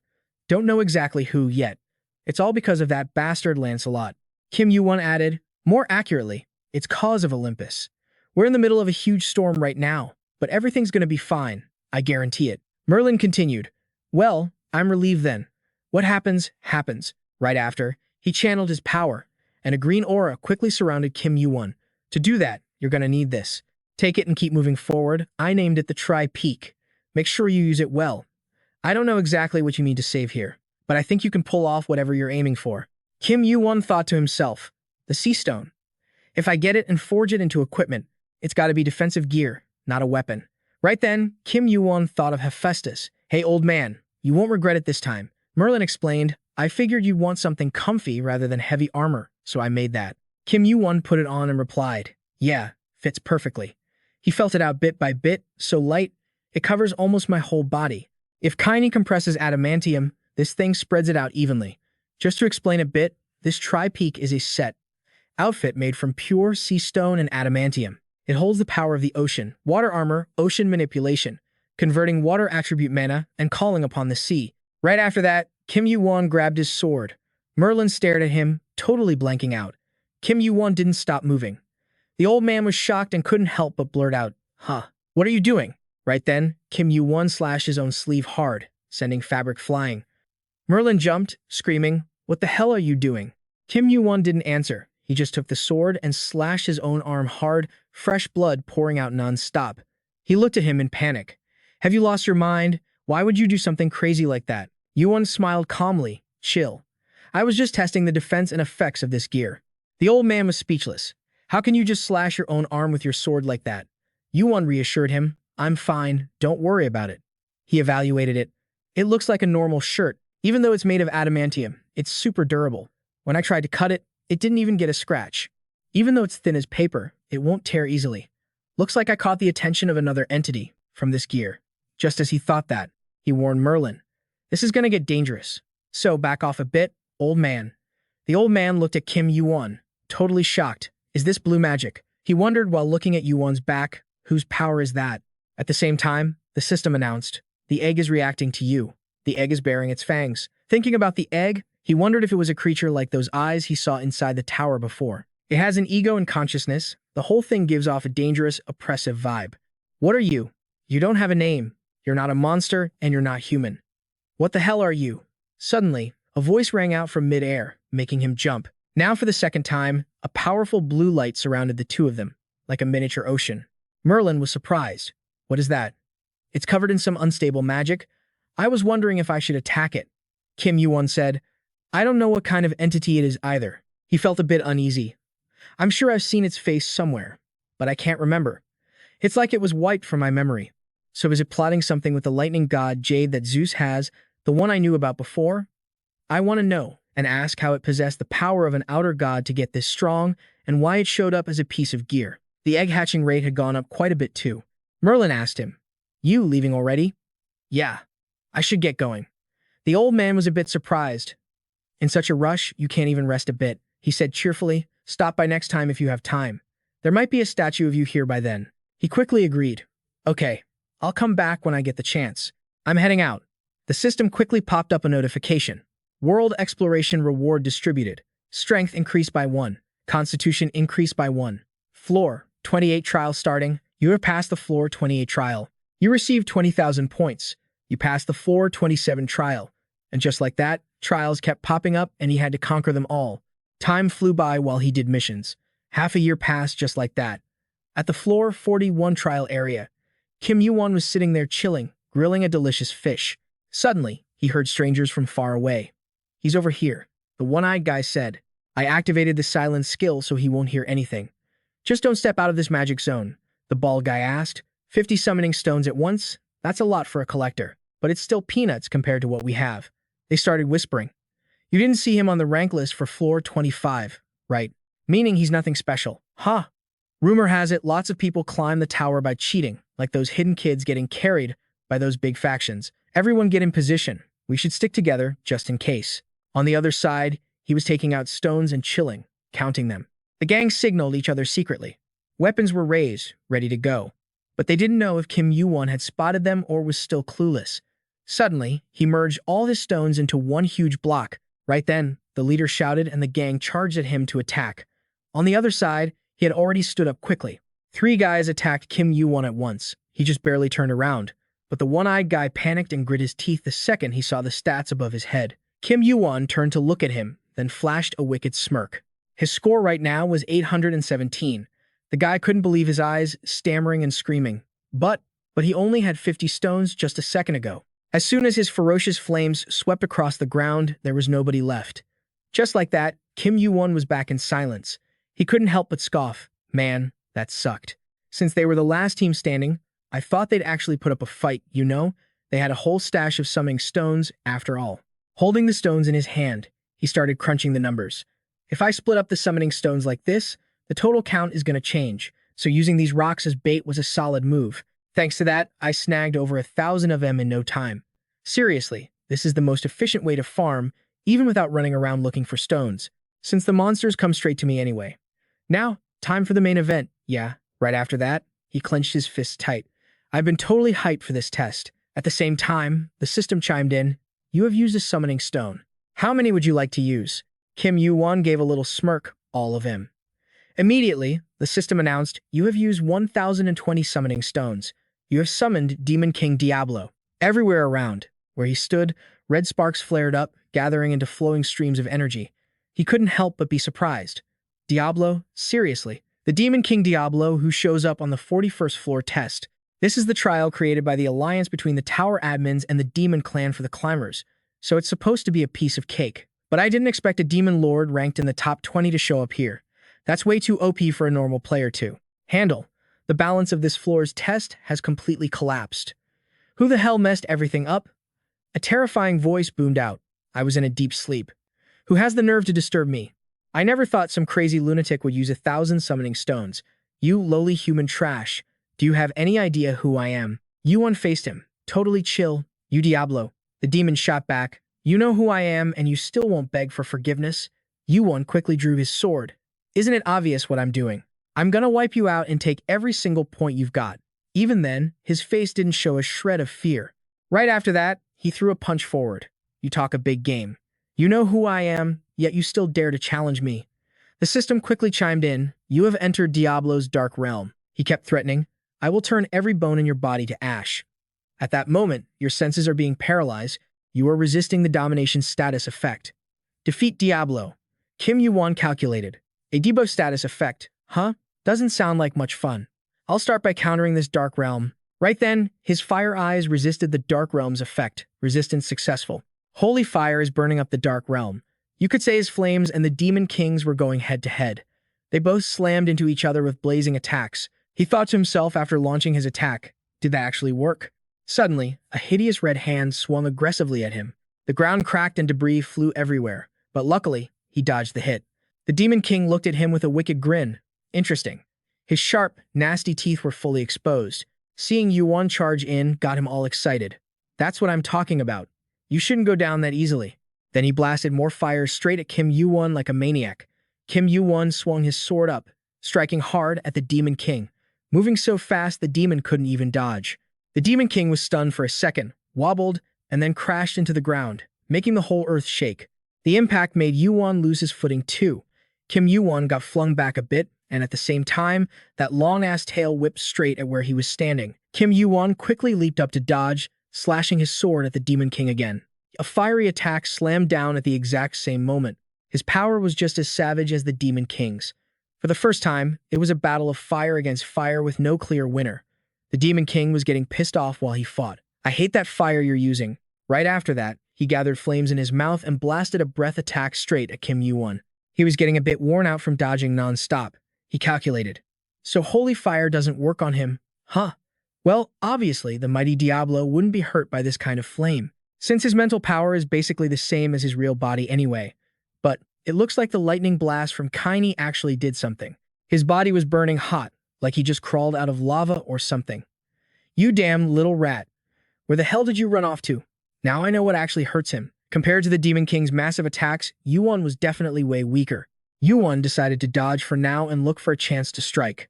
Don't know exactly who yet. It's all because of that bastard Lancelot. Kim Yuwon added, more accurately, it's cause of Olympus. We're in the middle of a huge storm right now, but everything's gonna be fine. I guarantee it. Merlin continued, well, I'm relieved then. What happens, happens. Right after, he channeled his power, and a green aura quickly surrounded Kim Yuwon. To do that, you're gonna need this. Take it and keep moving forward. I named it the Tri-Peak. Make sure you use it well. I don't know exactly what you need to save here, but I think you can pull off whatever you're aiming for. Kim Yuwon thought to himself, the Sea Stone. If I get it and forge it into equipment, it's gotta be defensive gear, not a weapon. Right then, Kim Yuwon thought of Hephaestus. Hey, old man, you won't regret it this time. Merlin explained, I figured you'd want something comfy rather than heavy armor, so I made that. Kim Yuwon put it on and replied, yeah, fits perfectly. He felt it out bit by bit, so light, it covers almost my whole body. If Kaini compresses adamantium, this thing spreads it out evenly. Just to explain a bit, this Tri-Peak is a set outfit made from pure sea stone and adamantium. It holds the power of the ocean, water armor, ocean manipulation, converting water attribute mana, and calling upon the sea. Right after that, Kim Yuwon grabbed his sword. Merlin stared at him, totally blanking out. Kim Yuwon didn't stop moving. The old man was shocked and couldn't help but blurt out, huh, what are you doing? Right then, Kim Yuwon slashed his own sleeve hard, sending fabric flying. Merlin jumped, screaming, what the hell are you doing? Kim Yuwon didn't answer. He just took the sword and slashed his own arm hard, fresh blood pouring out non-stop. He looked at him in panic. Have you lost your mind? Why would you do something crazy like that? Yuwon smiled calmly. Chill. I was just testing the defense and effects of this gear. The old man was speechless. How can you just slash your own arm with your sword like that? Yuwon reassured him. I'm fine, don't worry about it. He evaluated it. It looks like a normal shirt. Even though it's made of adamantium, it's super durable. When I tried to cut it, it didn't even get a scratch. Even though it's thin as paper, it won't tear easily. Looks like I caught the attention of another entity from this gear. Just as he thought that, he warned Merlin. This is gonna get dangerous. So back off a bit, old man. The old man looked at Kim Yuwon, totally shocked. Is this blue magic? He wondered while looking at Yuwon's back. Whose power is that? At the same time, the system announced, the egg is reacting to you. The egg is baring its fangs. Thinking about the egg, he wondered if it was a creature like those eyes he saw inside the tower before. It has an ego and consciousness. The whole thing gives off a dangerous, oppressive vibe. What are you? You don't have a name. You're not a monster, and you're not human. What the hell are you? Suddenly, a voice rang out from mid-air, making him jump. Now for the second time, a powerful blue light surrounded the two of them, like a miniature ocean. Merlin was surprised. What is that? It's covered in some unstable magic. I was wondering if I should attack it. Kim Yuwon said, I don't know what kind of entity it is either. He felt a bit uneasy. I'm sure I've seen its face somewhere, but I can't remember. It's like it was wiped from my memory. So is it plotting something with the lightning god Jade that Zeus has, the one I knew about before? I want to know and ask how it possessed the power of an outer god to get this strong and why it showed up as a piece of gear. The egg hatching rate had gone up quite a bit too. Merlin asked him, You leaving already? Yeah, I should get going. The old man was a bit surprised. In such a rush, you can't even rest a bit, he said cheerfully. Stop by next time if you have time. There might be a statue of you here by then. He quickly agreed. Okay, I'll come back when I get the chance. I'm heading out. The system quickly popped up a notification. World Exploration Reward distributed. Strength increased by 1. Constitution increased by 1. Floor, 28 trial starting. You have passed the floor 28 trial. You received 20,000 points. You passed the floor 27 trial. And just like that, trials kept popping up and he had to conquer them all. Time flew by while he did missions. Half a year passed just like that. At the floor 41 trial area, Kim Yuwon was sitting there chilling, grilling a delicious fish. Suddenly, he heard strangers from far away. He's over here, the one-eyed guy said. I activated the silence skill so he won't hear anything. Just don't step out of this magic zone, the bald guy asked. 50 summoning stones at once? That's a lot for a collector, but it's still peanuts compared to what we have. They started whispering. You didn't see him on the rank list for floor 25, right? Meaning he's nothing special. Huh? Rumor has it lots of people climb the tower by cheating, like those hidden kids getting carried by those big factions. Everyone get in position. We should stick together just in case. On the other side, he was taking out stones and chilling, counting them. The gang signaled each other secretly. Weapons were raised, ready to go. But they didn't know if Kim Yuwon had spotted them or was still clueless. Suddenly, he merged all his stones into one huge block. Right then, the leader shouted and the gang charged at him to attack. On the other side, he had already stood up quickly. 3 guys attacked Kim Yuwon at once. He just barely turned around. But the one-eyed guy panicked and grit his teeth the second he saw the stats above his head. Kim Yuwon turned to look at him, then flashed a wicked smirk. His score right now was 817. The guy couldn't believe his eyes, stammering and screaming. But he only had 50 stones just a second ago. As soon as his ferocious flames swept across the ground, there was nobody left. Just like that, Kim Yuwon was back in silence. He couldn't help but scoff. Man, that sucked. Since they were the last team standing, I thought they'd actually put up a fight, you know? They had a whole stash of summoning stones, after all. Holding the stones in his hand, he started crunching the numbers. If I split up the summoning stones like this, the total count is going to change, so using these rocks as bait was a solid move. Thanks to that, I snagged over 1,000 of them in no time. Seriously, this is the most efficient way to farm, even without running around looking for stones, since the monsters come straight to me anyway. Now, time for the main event. Yeah, right after that, he clenched his fists tight. I've been totally hyped for this test. At the same time, the system chimed in. You have used a summoning stone. How many would you like to use? Kim Yuwon gave a little smirk. All of him. Immediately, the system announced, you have used 1,020 summoning stones. You have summoned Demon King Diablo. Everywhere around, where he stood, red sparks flared up, gathering into flowing streams of energy. He couldn't help but be surprised. Diablo? Seriously? The Demon King Diablo who shows up on the 41st floor test. This is the trial created by the alliance between the tower admins and the demon clan for the climbers. so it's supposed to be a piece of cake. But I didn't expect a demon lord ranked in the top 20 to show up here. That's way too OP for a normal player to handle. The balance of this floor's test has completely collapsed. Who the hell messed everything up? A terrifying voice boomed out. I was in a deep sleep. Who has the nerve to disturb me? I never thought some crazy lunatic would use 1,000 summoning stones. You lowly human trash. Do you have any idea who I am? Yuwon faced him. Totally chill. You Diablo. The demon shot back. You know who I am and you still won't beg for forgiveness? Yuwon quickly drew his sword. Isn't it obvious what I'm doing? I'm gonna wipe you out and take every single point you've got. Even then, his face didn't show a shred of fear. Right after that, he threw a punch forward. You talk a big game. You know who I am, yet you still dare to challenge me. The system quickly chimed in. You have entered Diablo's dark realm. He kept threatening. I will turn every bone in your body to ash. At that moment, your senses are being paralyzed. You are resisting the domination status effect. Defeat Diablo. Kim Yuwon calculated. A debuff status effect, huh? Doesn't sound like much fun. I'll start by countering this dark realm. Right then, his fire eyes resisted the dark realm's effect. Resistance successful. Holy fire is burning up the dark realm. You could say his flames and the demon kings were going head to head. They both slammed into each other with blazing attacks. He thought to himself after launching his attack, did that actually work? Suddenly, a hideous red hand swung aggressively at him. The ground cracked and debris flew everywhere, but luckily, he dodged the hit. The demon king looked at him with a wicked grin. Interesting. His sharp, nasty teeth were fully exposed. Seeing Yuwon charge in got him all excited. That's what I'm talking about. You shouldn't go down that easily. Then he blasted more fire straight at Kim Yuwon like a maniac. Kim Yuwon swung his sword up, striking hard at the demon king. Moving so fast the demon couldn't even dodge. The demon king was stunned for a second, wobbled, and then crashed into the ground, making the whole earth shake. The impact made Yuwon lose his footing too. Kim Yuwon got flung back a bit, and at the same time, that long-ass tail whipped straight at where he was standing. Kim Yuwon quickly leaped up to dodge, slashing his sword at the demon king again. A fiery attack slammed down at the exact same moment. His power was just as savage as the demon king's. For the first time, it was a battle of fire against fire with no clear winner. The demon king was getting pissed off while he fought. I hate that fire you're using. Right after that, he gathered flames in his mouth and blasted a breath attack straight at Kim Yuwon. He was getting a bit worn out from dodging non-stop. He calculated. So holy fire doesn't work on him, huh? Well, obviously, the mighty Diablo wouldn't be hurt by this kind of flame, since his mental power is basically the same as his real body anyway. But it looks like the lightning blast from Kaini actually did something. His body was burning hot, like he just crawled out of lava or something. You damn little rat. Where the hell did you run off to? Now I know what actually hurts him. Compared to the Demon King's massive attacks, Yuwon was definitely way weaker. Yuwon decided to dodge for now and look for a chance to strike.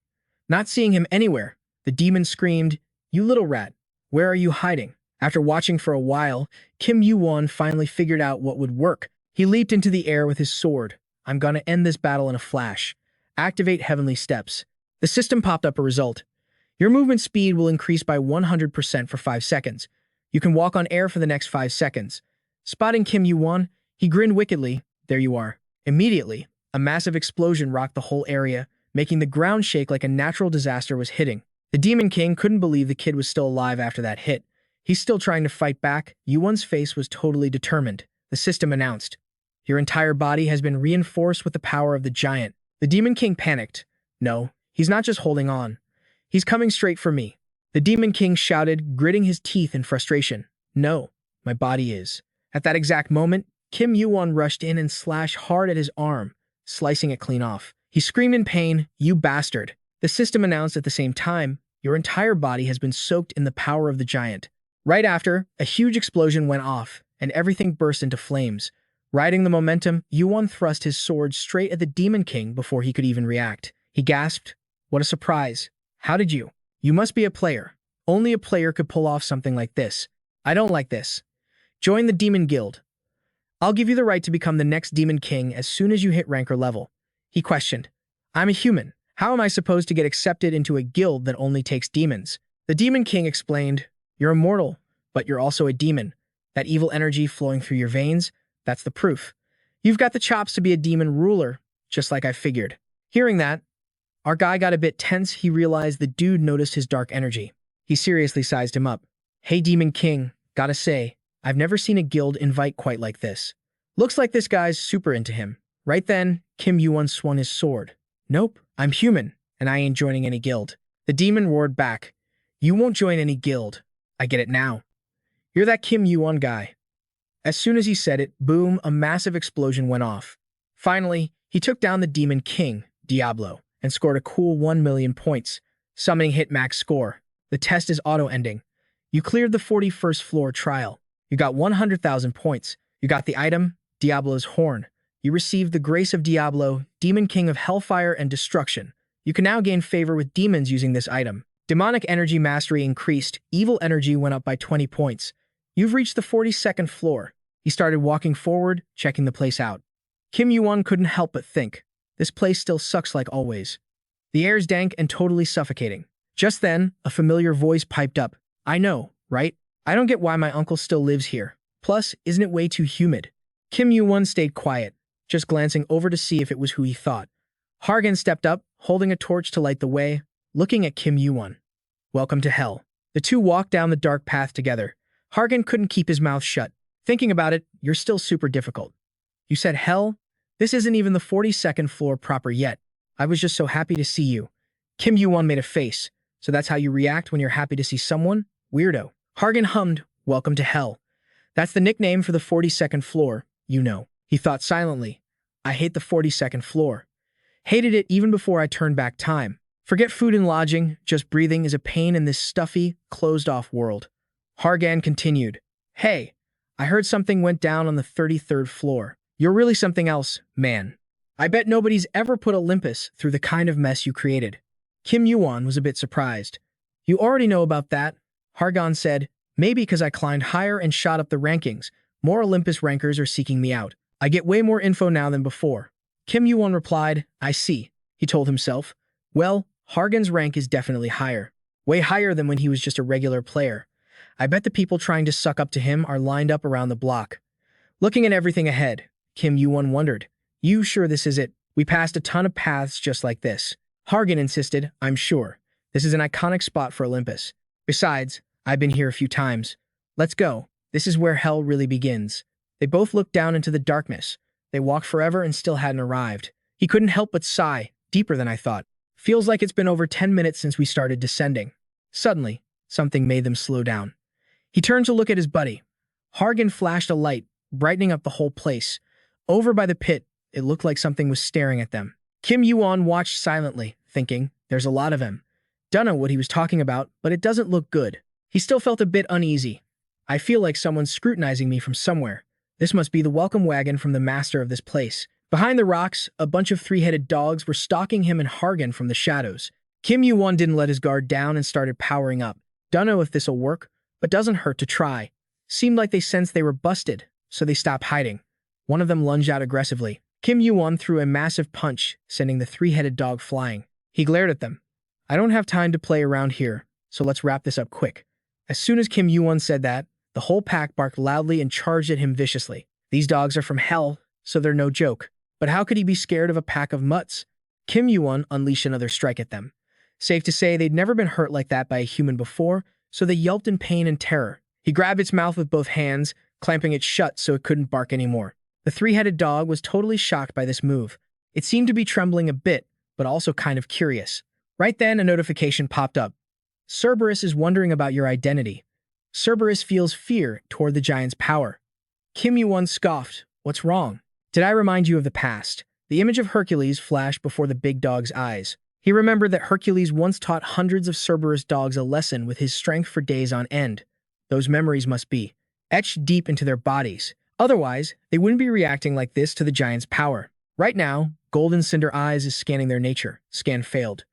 Not seeing him anywhere, the demon screamed, "You little rat, where are you hiding?" After watching for a while, Kim Yuwon finally figured out what would work. He leaped into the air with his sword. I'm gonna end this battle in a flash. Activate Heavenly Steps. The system popped up a result. Your movement speed will increase by 100% for 5 seconds. You can walk on air for the next 5 seconds. Spotting Kim Yuwon, he grinned wickedly. There you are. Immediately, a massive explosion rocked the whole area, making the ground shake like a natural disaster was hitting. The Demon King couldn't believe the kid was still alive after that hit. He's still trying to fight back. Yuwon's face was totally determined. The system announced, your entire body has been reinforced with the power of the giant. The Demon King panicked. No, he's not just holding on. He's coming straight for me. The Demon King shouted, gritting his teeth in frustration. No, my body is. At that exact moment, Kim Yuwon rushed in and slashed hard at his arm, slicing it clean off. He screamed in pain, you bastard. The system announced at the same time, your entire body has been soaked in the power of the giant. Right after, a huge explosion went off, and everything burst into flames. Riding the momentum, Yuwon thrust his sword straight at the Demon King before he could even react. He gasped, what a surprise. How did you? You must be a player. Only a player could pull off something like this. I don't like this. Join the Demon Guild. I'll give you the right to become the next Demon King as soon as you hit rank or level. He questioned. I'm a human. How am I supposed to get accepted into a guild that only takes demons? The Demon King explained, you're immortal, but you're also a demon. That evil energy flowing through your veins, that's the proof. You've got the chops to be a demon ruler, just like I figured. Hearing that, our guy got a bit tense. He realized the dude noticed his dark energy. He seriously sized him up. Hey, Demon King, gotta say, I've never seen a guild invite quite like this. Looks like this guy's super into him. Right then, Kim Yuwon swung his sword. Nope, I'm human, and I ain't joining any guild. The demon roared back. You won't join any guild. I get it now. You're that Kim Yuwon guy. As soon as he said it, boom, a massive explosion went off. Finally, he took down the demon king, Diablo, and scored a cool 1 million points, summoning hit max score. The test is auto-ending. You cleared the 41st floor trial. You got 100,000 points. You got the item, Diablo's horn. You received the grace of Diablo, demon king of hellfire and destruction. You can now gain favor with demons using this item. Demonic energy mastery increased. Evil energy went up by 20 points. You've reached the 42nd floor. He started walking forward, checking the place out. Kim Yuwon couldn't help but think, this place still sucks like always. The air's dank and totally suffocating. Just then, a familiar voice piped up. I know, right? I don't get why my uncle still lives here. Plus, isn't it way too humid? Kim Yuwon stayed quiet, just glancing over to see if it was who he thought. Hargan stepped up, holding a torch to light the way, looking at Kim Yuwon. Welcome to hell. The two walked down the dark path together. Hargan couldn't keep his mouth shut. Thinking about it, you're still super difficult. You said hell? This isn't even the 42nd floor proper yet. I was just so happy to see you. Kim Yuwon made a face. So that's how you react when you're happy to see someone? Weirdo. Hargan hummed, welcome to hell. That's the nickname for the 42nd floor, you know. He thought silently. I hate the 42nd floor. Hated it even before I turned back time. Forget food and lodging, just breathing is a pain in this stuffy, closed-off world. Hargan continued. Hey, I heard something went down on the 33rd floor. You're really something else, man. I bet nobody's ever put Olympus through the kind of mess you created. Kim Yuwon was a bit surprised. You already know about that, Hargan said. Maybe because I climbed higher and shot up the rankings. More Olympus rankers are seeking me out. I get way more info now than before. Kim Yuwon replied, I see, he told himself. Well, Hargan's rank is definitely higher. Way higher than when he was just a regular player. I bet the people trying to suck up to him are lined up around the block. Looking at everything ahead, Kim Yuwon wondered, You sure this is it? We passed a ton of paths just like this. Hargan insisted, I'm sure. This is an iconic spot for Olympus. Besides, I've been here a few times. Let's go. This is where hell really begins. They both looked down into the darkness. They walked forever and still hadn't arrived. He couldn't help but sigh, deeper than I thought. Feels like it's been over 10 minutes since we started descending. Suddenly, something made them slow down. He turned to look at his buddy. Hargan flashed a light, brightening up the whole place. Over by the pit, it looked like something was staring at them. Kim Yuwon watched silently, thinking, there's a lot of him. Dunno what he was talking about, but it doesn't look good. He still felt a bit uneasy. I feel like someone's scrutinizing me from somewhere. This must be the welcome wagon from the master of this place. Behind the rocks, a bunch of three-headed dogs were stalking him and Hargan from the shadows. Kim Yuwon didn't let his guard down and started powering up. Dunno if this'll work, but doesn't hurt to try. Seemed like they sensed they were busted, so they stopped hiding. One of them lunged out aggressively. Kim Yuwon threw a massive punch, sending the three-headed dog flying. He glared at them. I don't have time to play around here, so let's wrap this up quick. As soon as Kim Yuwon said that, the whole pack barked loudly and charged at him viciously. These dogs are from hell, so they're no joke. But how could he be scared of a pack of mutts? Kim Yuwon unleashed another strike at them. Safe to say they'd never been hurt like that by a human before, so they yelped in pain and terror. He grabbed its mouth with both hands, clamping it shut so it couldn't bark anymore. The three-headed dog was totally shocked by this move. It seemed to be trembling a bit, but also kind of curious. Right then, a notification popped up. Cerberus is wondering about your identity. Cerberus feels fear toward the giant's power. Kim Yuwon scoffed. What's wrong? Did I remind you of the past? The image of Hercules flashed before the big dog's eyes. He remembered that Hercules once taught hundreds of Cerberus dogs a lesson with his strength for days on end. Those memories must be etched deep into their bodies. Otherwise, they wouldn't be reacting like this to the giant's power. Right now, Golden Cinder Eyes is scanning their nature. Scan failed.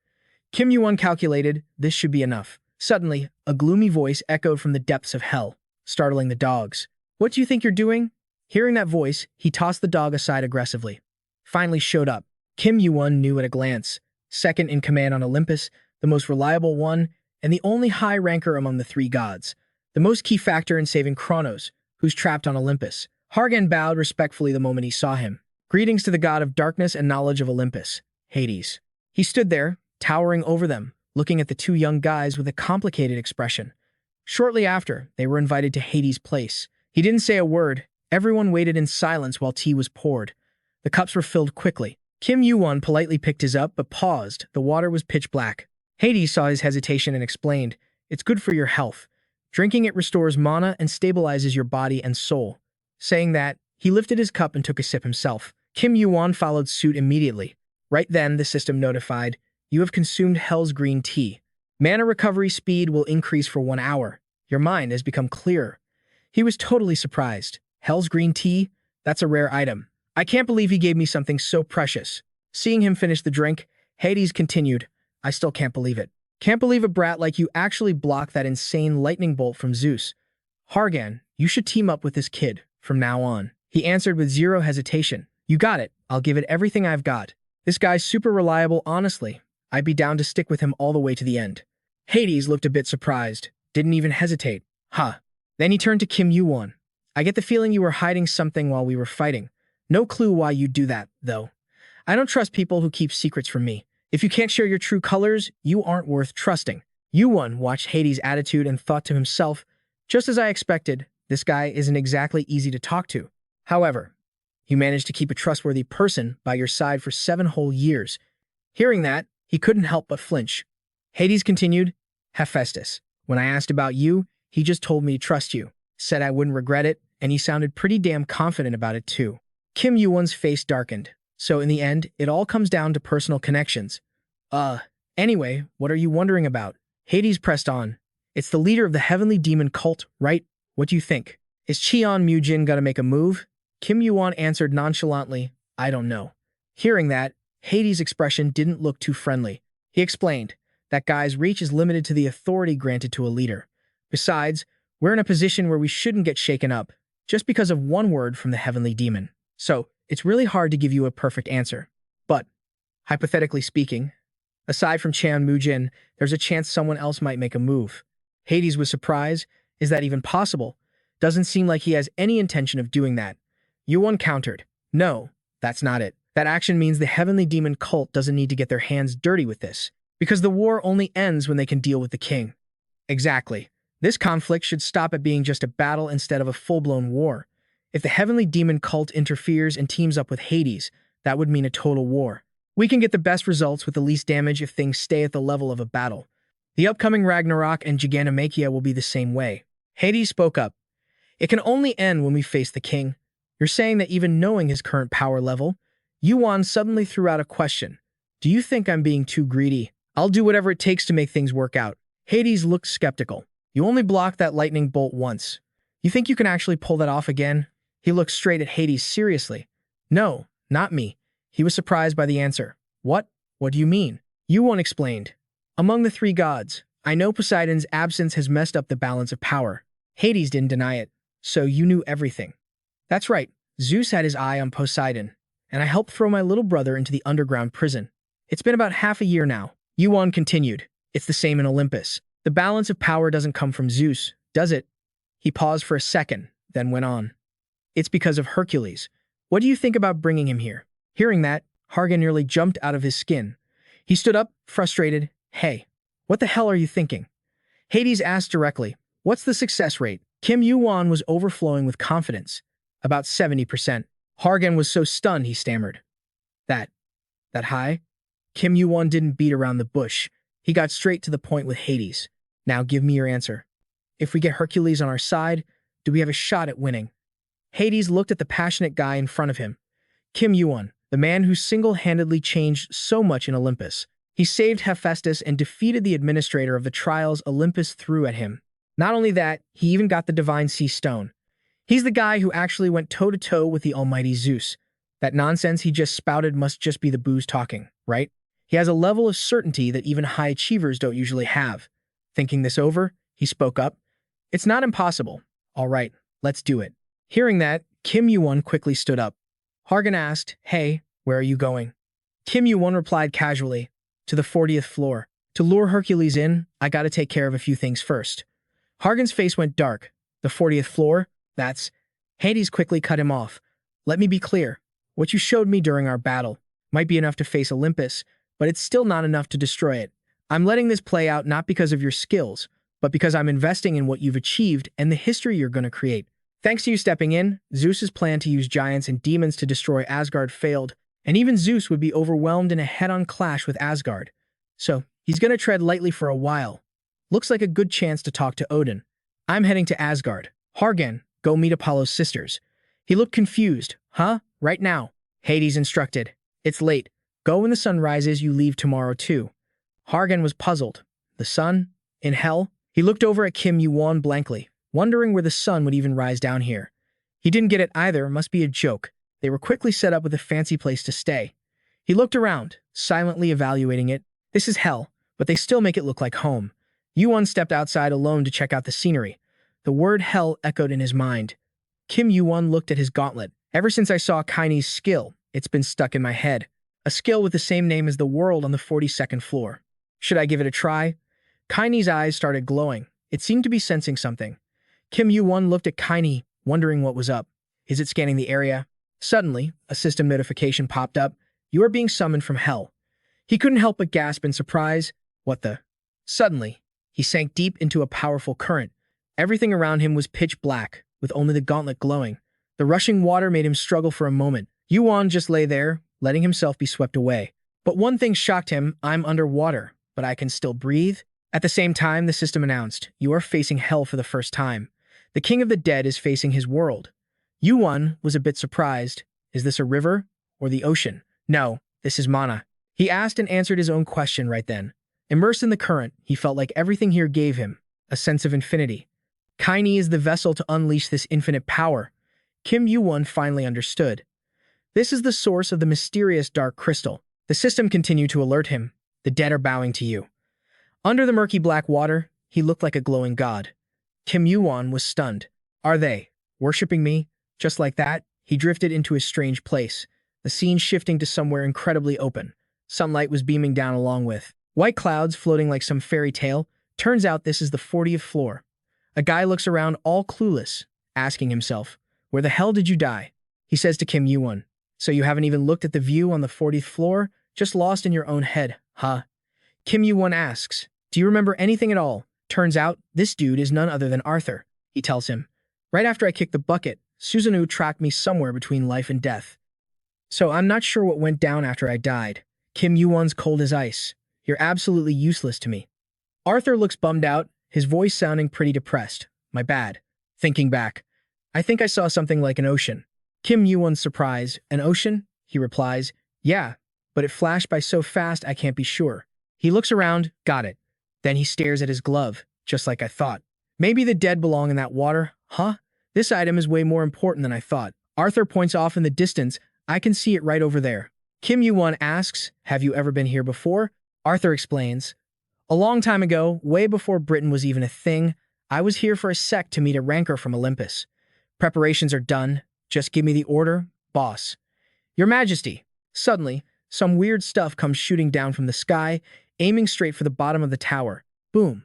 Kim Yuwon calculated, this should be enough. Suddenly, a gloomy voice echoed from the depths of hell, startling the dogs. What do you think you're doing? Hearing that voice, he tossed the dog aside aggressively. Finally showed up. Kim Yuwon knew at a glance. Second in command on Olympus, the most reliable one, and the only high ranker among the three gods. The most key factor in saving Chronos, who's trapped on Olympus. Hargan bowed respectfully the moment he saw him. Greetings to the god of darkness and knowledge of Olympus, Hades. He stood there, towering over them, looking at the two young guys with a complicated expression. Shortly after, they were invited to Hades' place, He didn't say a word. Everyone waited in silence while tea was poured. The cups were filled quickly. Kim Yuwon politely picked his up but paused. The water was pitch black. Hades saw his hesitation and explained, "It's good for your health. Drinking it restores mana and stabilizes your body and soul." Saying that, he lifted his cup and took a sip himself. Kim Yuwon followed suit immediately. Right then, the system notified, "You have consumed Hell's green tea. Mana recovery speed will increase for 1 hour. Your mind has become clearer." He was totally surprised. Hell's green tea? That's a rare item. I can't believe he gave me something so precious. Seeing him finish the drink, Hades continued, "I still can't believe it. Can't believe a brat like you actually blocked that insane lightning bolt from Zeus. Hargan, you should team up with this kid from now on." He answered with zero hesitation. "You got it. I'll give it everything I've got. This guy's super reliable, honestly. I'd be down to stick with him all the way to the end." Hades looked a bit surprised. Didn't even hesitate. Huh. Then he turned to Kim Yuwon. "I get the feeling you were hiding something while we were fighting. No clue why you'd do that, though. I don't trust people who keep secrets from me. If you can't share your true colors, you aren't worth trusting." Yuwon watched Hades' attitude and thought to himself, "Just as I expected, this guy isn't exactly easy to talk to. However, you managed to keep a trustworthy person by your side for 7 whole years." Hearing that, he couldn't help but flinch. Hades continued, "Hephaestus, when I asked about you, he just told me to trust you. Said I wouldn't regret it, and he sounded pretty damn confident about it too." Kim Yuwon's face darkened. So in the end, it all comes down to personal connections. Anyway, what are you wondering about?" Hades pressed on. "It's the leader of the heavenly demon cult, right? What do you think? Is Cheon Mujin gonna make a move?" Kim Yuwon answered nonchalantly, "I don't know." Hearing that, Hades' expression didn't look too friendly. He explained, "That guy's reach is limited to the authority granted to a leader. Besides, we're in a position where we shouldn't get shaken up, just because of one word from the heavenly demon. So, it's really hard to give you a perfect answer. But, hypothetically speaking, aside from Cheon Mujin, there's a chance someone else might make a move." Hades was surprised. Is that even possible? Doesn't seem like he has any intention of doing that. Yuwon countered, "No, that's not it. That action means the heavenly demon cult doesn't need to get their hands dirty with this, because the war only ends when they can deal with the king." Exactly. This conflict should stop at being just a battle instead of a full-blown war. If the heavenly demon cult interferes and teams up with Hades, that would mean a total war. We can get the best results with the least damage if things stay at the level of a battle. The upcoming Ragnarok and Gigantomachia will be the same way. Hades spoke up. "It can only end when we face the king. You're saying that even knowing his current power level?" Yuwon suddenly threw out a question. "Do you think I'm being too greedy? I'll do whatever it takes to make things work out." Hades looked skeptical. "You only blocked that lightning bolt once. You think you can actually pull that off again?" He looked straight at Hades seriously. "No, not me." He was surprised by the answer. What? What do you mean?" Yuwon explained. "Among the 3 gods, I know Poseidon's absence has messed up the balance of power. Hades didn't deny it. So you knew everything." "That's right. Zeus had his eye on Poseidon, and I helped throw my little brother into the underground prison. It's been about half a year now." Yuwon continued. "It's the same in Olympus. The balance of power doesn't come from Zeus, does it?" He paused for a second, then went on. "It's because of Hercules. What do you think about bringing him here?" Hearing that, Hargan nearly jumped out of his skin. He stood up, frustrated. "Hey, what the hell are you thinking?" Hades asked directly, "What's the success rate?" Kim Yuwon was overflowing with confidence. "About 70%. Hargan was so stunned he stammered. That high?" Kim Yuwon didn't beat around the bush. He got straight to the point with Hades. "Now give me your answer. If we get Hercules on our side, do we have a shot at winning?" Hades looked at the passionate guy in front of him. Kim Yuwon, the man who single-handedly changed so much in Olympus. He saved Hephaestus and defeated the administrator of the trials Olympus threw at him. Not only that, he even got the divine sea stone. He's the guy who actually went toe-to-toe with the almighty Zeus. That nonsense he just spouted must just be the booze talking, right? He has a level of certainty that even high achievers don't usually have. Thinking this over, he spoke up. "It's not impossible. All right, let's do it." Hearing that, Kim Yuwon quickly stood up. Hargan asked, "Hey, where are you going?" Kim Yuwon replied casually, "To the 40th floor. To lure Hercules in, I gotta take care of a few things first." Hargan's face went dark. "The 40th floor? That's..." Hades quickly cut him off. "Let me be clear. What you showed me during our battle might be enough to face Olympus, but it's still not enough to destroy it. I'm letting this play out not because of your skills, but because I'm investing in what you've achieved and the history you're going to create. Thanks to you stepping in, Zeus's plan to use giants and demons to destroy Asgard failed, and even Zeus would be overwhelmed in a head-on clash with Asgard. So, he's gonna tread lightly for a while. Looks like a good chance to talk to Odin. I'm heading to Asgard. Hargan, go meet Apollo's sisters. He looked confused. Huh? Right now. Hades instructed. It's late. Go when the sun rises, you leave tomorrow too. Hargan was puzzled. The sun? In hell? He looked over at Kim Yuwon blankly, wondering where the sun would even rise down here. He didn't get it either, must be a joke. They were quickly set up with a fancy place to stay. He looked around, silently evaluating it. This is hell, but they still make it look like home. Yuwon stepped outside alone to check out the scenery. The word hell echoed in his mind. Kim Yuwon looked at his gauntlet. Ever since I saw Kaine's skill, it's been stuck in my head. A skill with the same name as the world on the 42nd floor. Should I give it a try? Kaine's eyes started glowing. It seemed to be sensing something. Kim Yuwon looked at Kaine, wondering what was up. Is it scanning the area? Suddenly, a system notification popped up. You are being summoned from hell. He couldn't help but gasp in surprise. What the? Suddenly, he sank deep into a powerful current. Everything around him was pitch black, with only the gauntlet glowing. The rushing water made him struggle for a moment. Yuwon just lay there, letting himself be swept away. But one thing shocked him. I'm underwater, but I can still breathe. At the same time, the system announced, you are facing hell for the first time. The king of the dead is facing his world. Yuwon was a bit surprised. Is this a river or the ocean? No, this is mana. He asked and answered his own question right then. Immersed in the current, he felt like everything here gave him a sense of infinity. Kaine is the vessel to unleash this infinite power. Kim Yuwon finally understood. This is the source of the mysterious dark crystal. The system continued to alert him. The dead are bowing to you. Under the murky black water, he looked like a glowing god. Kim Yuwon was stunned. Are they worshipping me? Just like that, he drifted into a strange place, the scene shifting to somewhere incredibly open. Sunlight was beaming down along with white clouds floating like some fairy tale. Turns out this is the 40th floor. A guy looks around all clueless, asking himself, where the hell did you die? He says to Kim Yuwon, so you haven't even looked at the view on the 40th floor? Just lost in your own head, huh? Kim Yuwon asks, do you remember anything at all? Turns out, this dude is none other than Arthur, he tells him. Right after I kicked the bucket, Susanoo tracked me somewhere between life and death. So I'm not sure what went down after I died. Kim Yuwon's cold as ice. You're absolutely useless to me. Arthur looks bummed out, his voice sounding pretty depressed. My bad. Thinking back, I think I saw something like an ocean. Kim Yuwon's surprised. An ocean? He replies. Yeah, but it flashed by so fast I can't be sure. He looks around, got it. Then he stares at his glove, just like I thought. Maybe the dead belong in that water, huh? This item is way more important than I thought. Arthur points off in the distance. I can see it right over there. Kim Yuwon asks, have you ever been here before? Arthur explains. A long time ago, way before Britain was even a thing, I was here for a sec to meet a ranker from Olympus. Preparations are done. Just give me the order, boss. Your Majesty. Suddenly, some weird stuff comes shooting down from the sky, aiming straight for the bottom of the tower. Boom.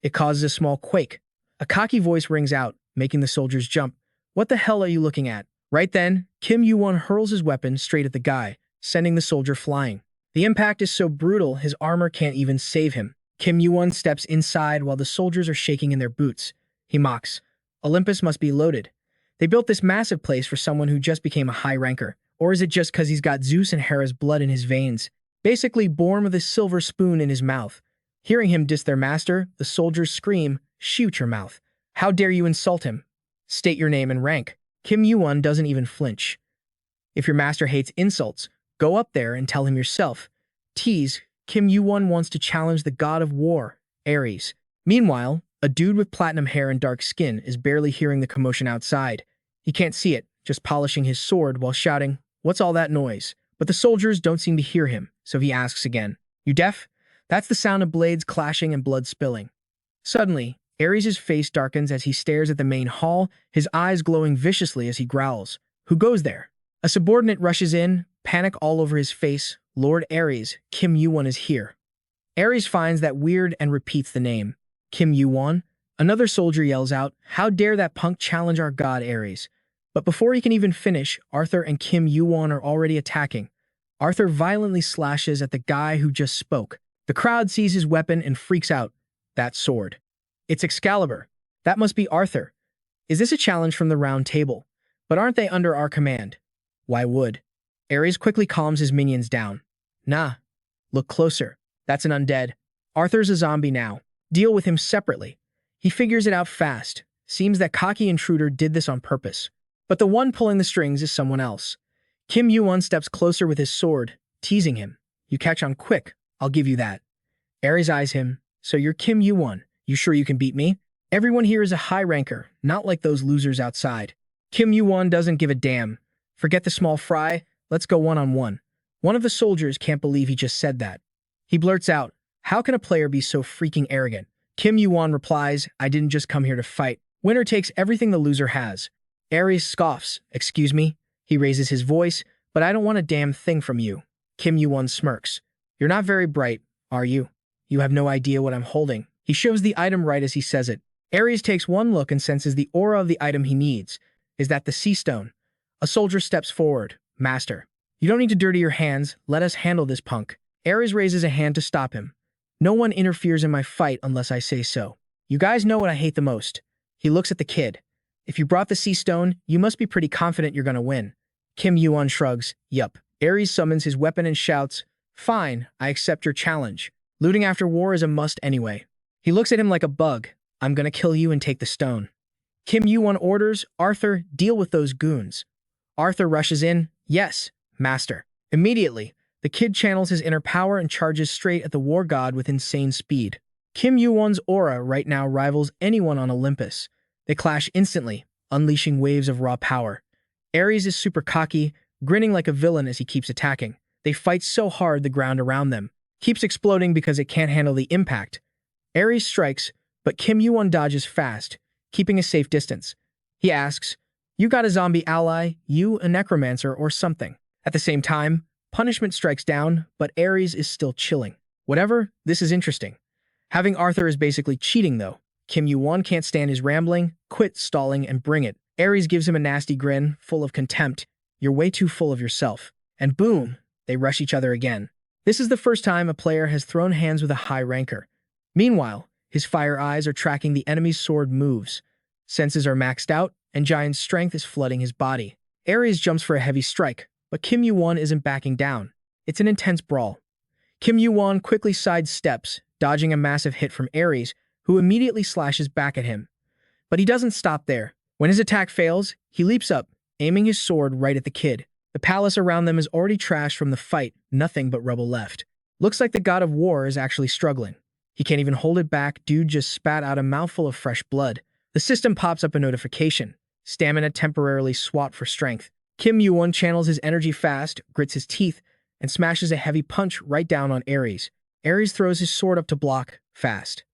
It causes a small quake. A cocky voice rings out, making the soldiers jump. What the hell are you looking at? Right then, Kim Yuwon hurls his weapon straight at the guy, sending the soldier flying. The impact is so brutal, his armor can't even save him. Kim Yuwon steps inside while the soldiers are shaking in their boots. He mocks. Olympus must be loaded. They built this massive place for someone who just became a high ranker. Or is it just because he's got Zeus and Hera's blood in his veins? Basically born with a silver spoon in his mouth. Hearing him diss their master, the soldiers scream, shoot your mouth. How dare you insult him? State your name and rank. Kim Yuwon doesn't even flinch. If your master hates insults, go up there and tell him yourself. Tease, Kim Yuwon wants to challenge the god of war, Ares. Meanwhile, a dude with platinum hair and dark skin is barely hearing the commotion outside. He can't see it, just polishing his sword while shouting, what's all that noise? But the soldiers don't seem to hear him, so he asks again, you deaf? That's the sound of blades clashing and blood spilling. Suddenly, Ares' face darkens as he stares at the main hall, his eyes glowing viciously as he growls. Who goes there? A subordinate rushes in, panic all over his face. Lord Ares, Kim Yuwon is here. Ares finds that weird and repeats the name. Kim Yuwon? Another soldier yells out, how dare that punk challenge our god Ares? But before he can even finish, Arthur and Kim Yuwon are already attacking. Arthur violently slashes at the guy who just spoke. The crowd sees his weapon and freaks out. That sword. It's Excalibur. That must be Arthur. Is this a challenge from the round table? But aren't they under our command? Why would? Ares quickly calms his minions down. Nah, look closer. That's an undead. Arthur's a zombie now. Deal with him separately. He figures it out fast. Seems that cocky intruder did this on purpose. But the one pulling the strings is someone else. Kim Yuwon steps closer with his sword, teasing him. You catch on quick, I'll give you that. Ares eyes him. So you're Kim Yuwon. You sure you can beat me? Everyone here is a high ranker, not like those losers outside. Kim Yuwon doesn't give a damn. Forget the small fry, let's go one-on-one. One of the soldiers can't believe he just said that. He blurts out, how can a player be so freaking arrogant? Kim Yuwon replies, I didn't just come here to fight. Winner takes everything the loser has. Ares scoffs, excuse me? He raises his voice, but I don't want a damn thing from you. Kim Yuwon smirks. You're not very bright, are you? You have no idea what I'm holding. He shows the item right as he says it. Ares takes one look and senses the aura of the item he needs. Is that the sea stone? A soldier steps forward. Master, you don't need to dirty your hands. Let us handle this punk. Ares raises a hand to stop him. No one interferes in my fight unless I say so. You guys know what I hate the most. He looks at the kid. If you brought the sea stone, you must be pretty confident you're gonna win. Kim Yuwon shrugs. Yup. Ares summons his weapon and shouts, fine, I accept your challenge. Looting after war is a must anyway. He looks at him like a bug. I'm gonna kill you and take the stone. Kim Yuwon orders, Arthur, deal with those goons. Arthur rushes in. Yes, master. Immediately, the kid channels his inner power and charges straight at the war god with insane speed. Kim Yuwon's aura right now rivals anyone on Olympus. They clash instantly, unleashing waves of raw power. Ares is super cocky, grinning like a villain as he keeps attacking. They fight so hard the ground around them keeps exploding because it can't handle the impact. Ares strikes, but Kim Yuwon dodges fast, keeping a safe distance. He asks, you got a zombie ally, you a necromancer or something. At the same time, punishment strikes down, but Ares is still chilling. Whatever, this is interesting. Having Arthur is basically cheating though. Kim Yuwon can't stand his rambling, quit stalling and bring it. Ares gives him a nasty grin, full of contempt. You're way too full of yourself. And boom, they rush each other again. This is the first time a player has thrown hands with a high ranker. Meanwhile, his fire eyes are tracking the enemy's sword moves. Senses are maxed out, and giant strength is flooding his body. Ares jumps for a heavy strike, but Kim Yuwon isn't backing down. It's an intense brawl. Kim Yuwon quickly sidesteps, dodging a massive hit from Ares, who immediately slashes back at him. But he doesn't stop there. When his attack fails, he leaps up, aiming his sword right at the kid. The palace around them is already trashed from the fight, nothing but rubble left. Looks like the god of war is actually struggling. He can't even hold it back, dude just spat out a mouthful of fresh blood. The system pops up a notification. Stamina temporarily swapped for strength. Kim Yuwon channels his energy fast, grits his teeth, and smashes a heavy punch right down on Ares. Ares throws his sword up to block, fast.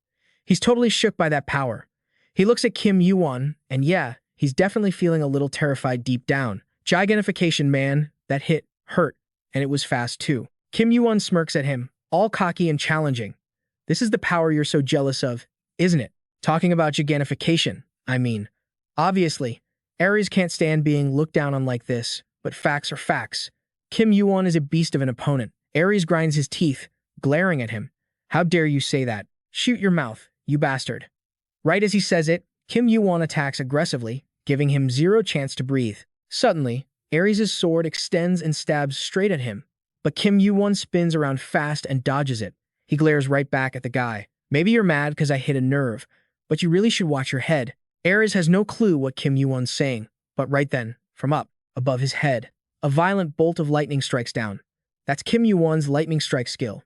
He's totally shook by that power. He looks at Kim Yuwon, and yeah, he's definitely feeling a little terrified deep down. Gigantification, man, that hit, hurt, and it was fast too. Kim Yuwon smirks at him, all cocky and challenging. This is the power you're so jealous of, isn't it? Talking about gigantification, I mean. Obviously, Ares can't stand being looked down on like this, but facts are facts. Kim Yuwon is a beast of an opponent. Ares grinds his teeth, glaring at him. How dare you say that? Shoot your mouth, you bastard. Right as he says it, Kim Yuwon attacks aggressively, giving him zero chance to breathe. Suddenly, Ares' sword extends and stabs straight at him, but Kim Yuwon spins around fast and dodges it. He glares right back at the guy. Maybe you're mad because I hit a nerve, but you really should watch your head. Ares has no clue what Kim Yuwon's saying, but right then, from up, above his head, a violent bolt of lightning strikes down. That's Kim Yuwon's lightning strike skill.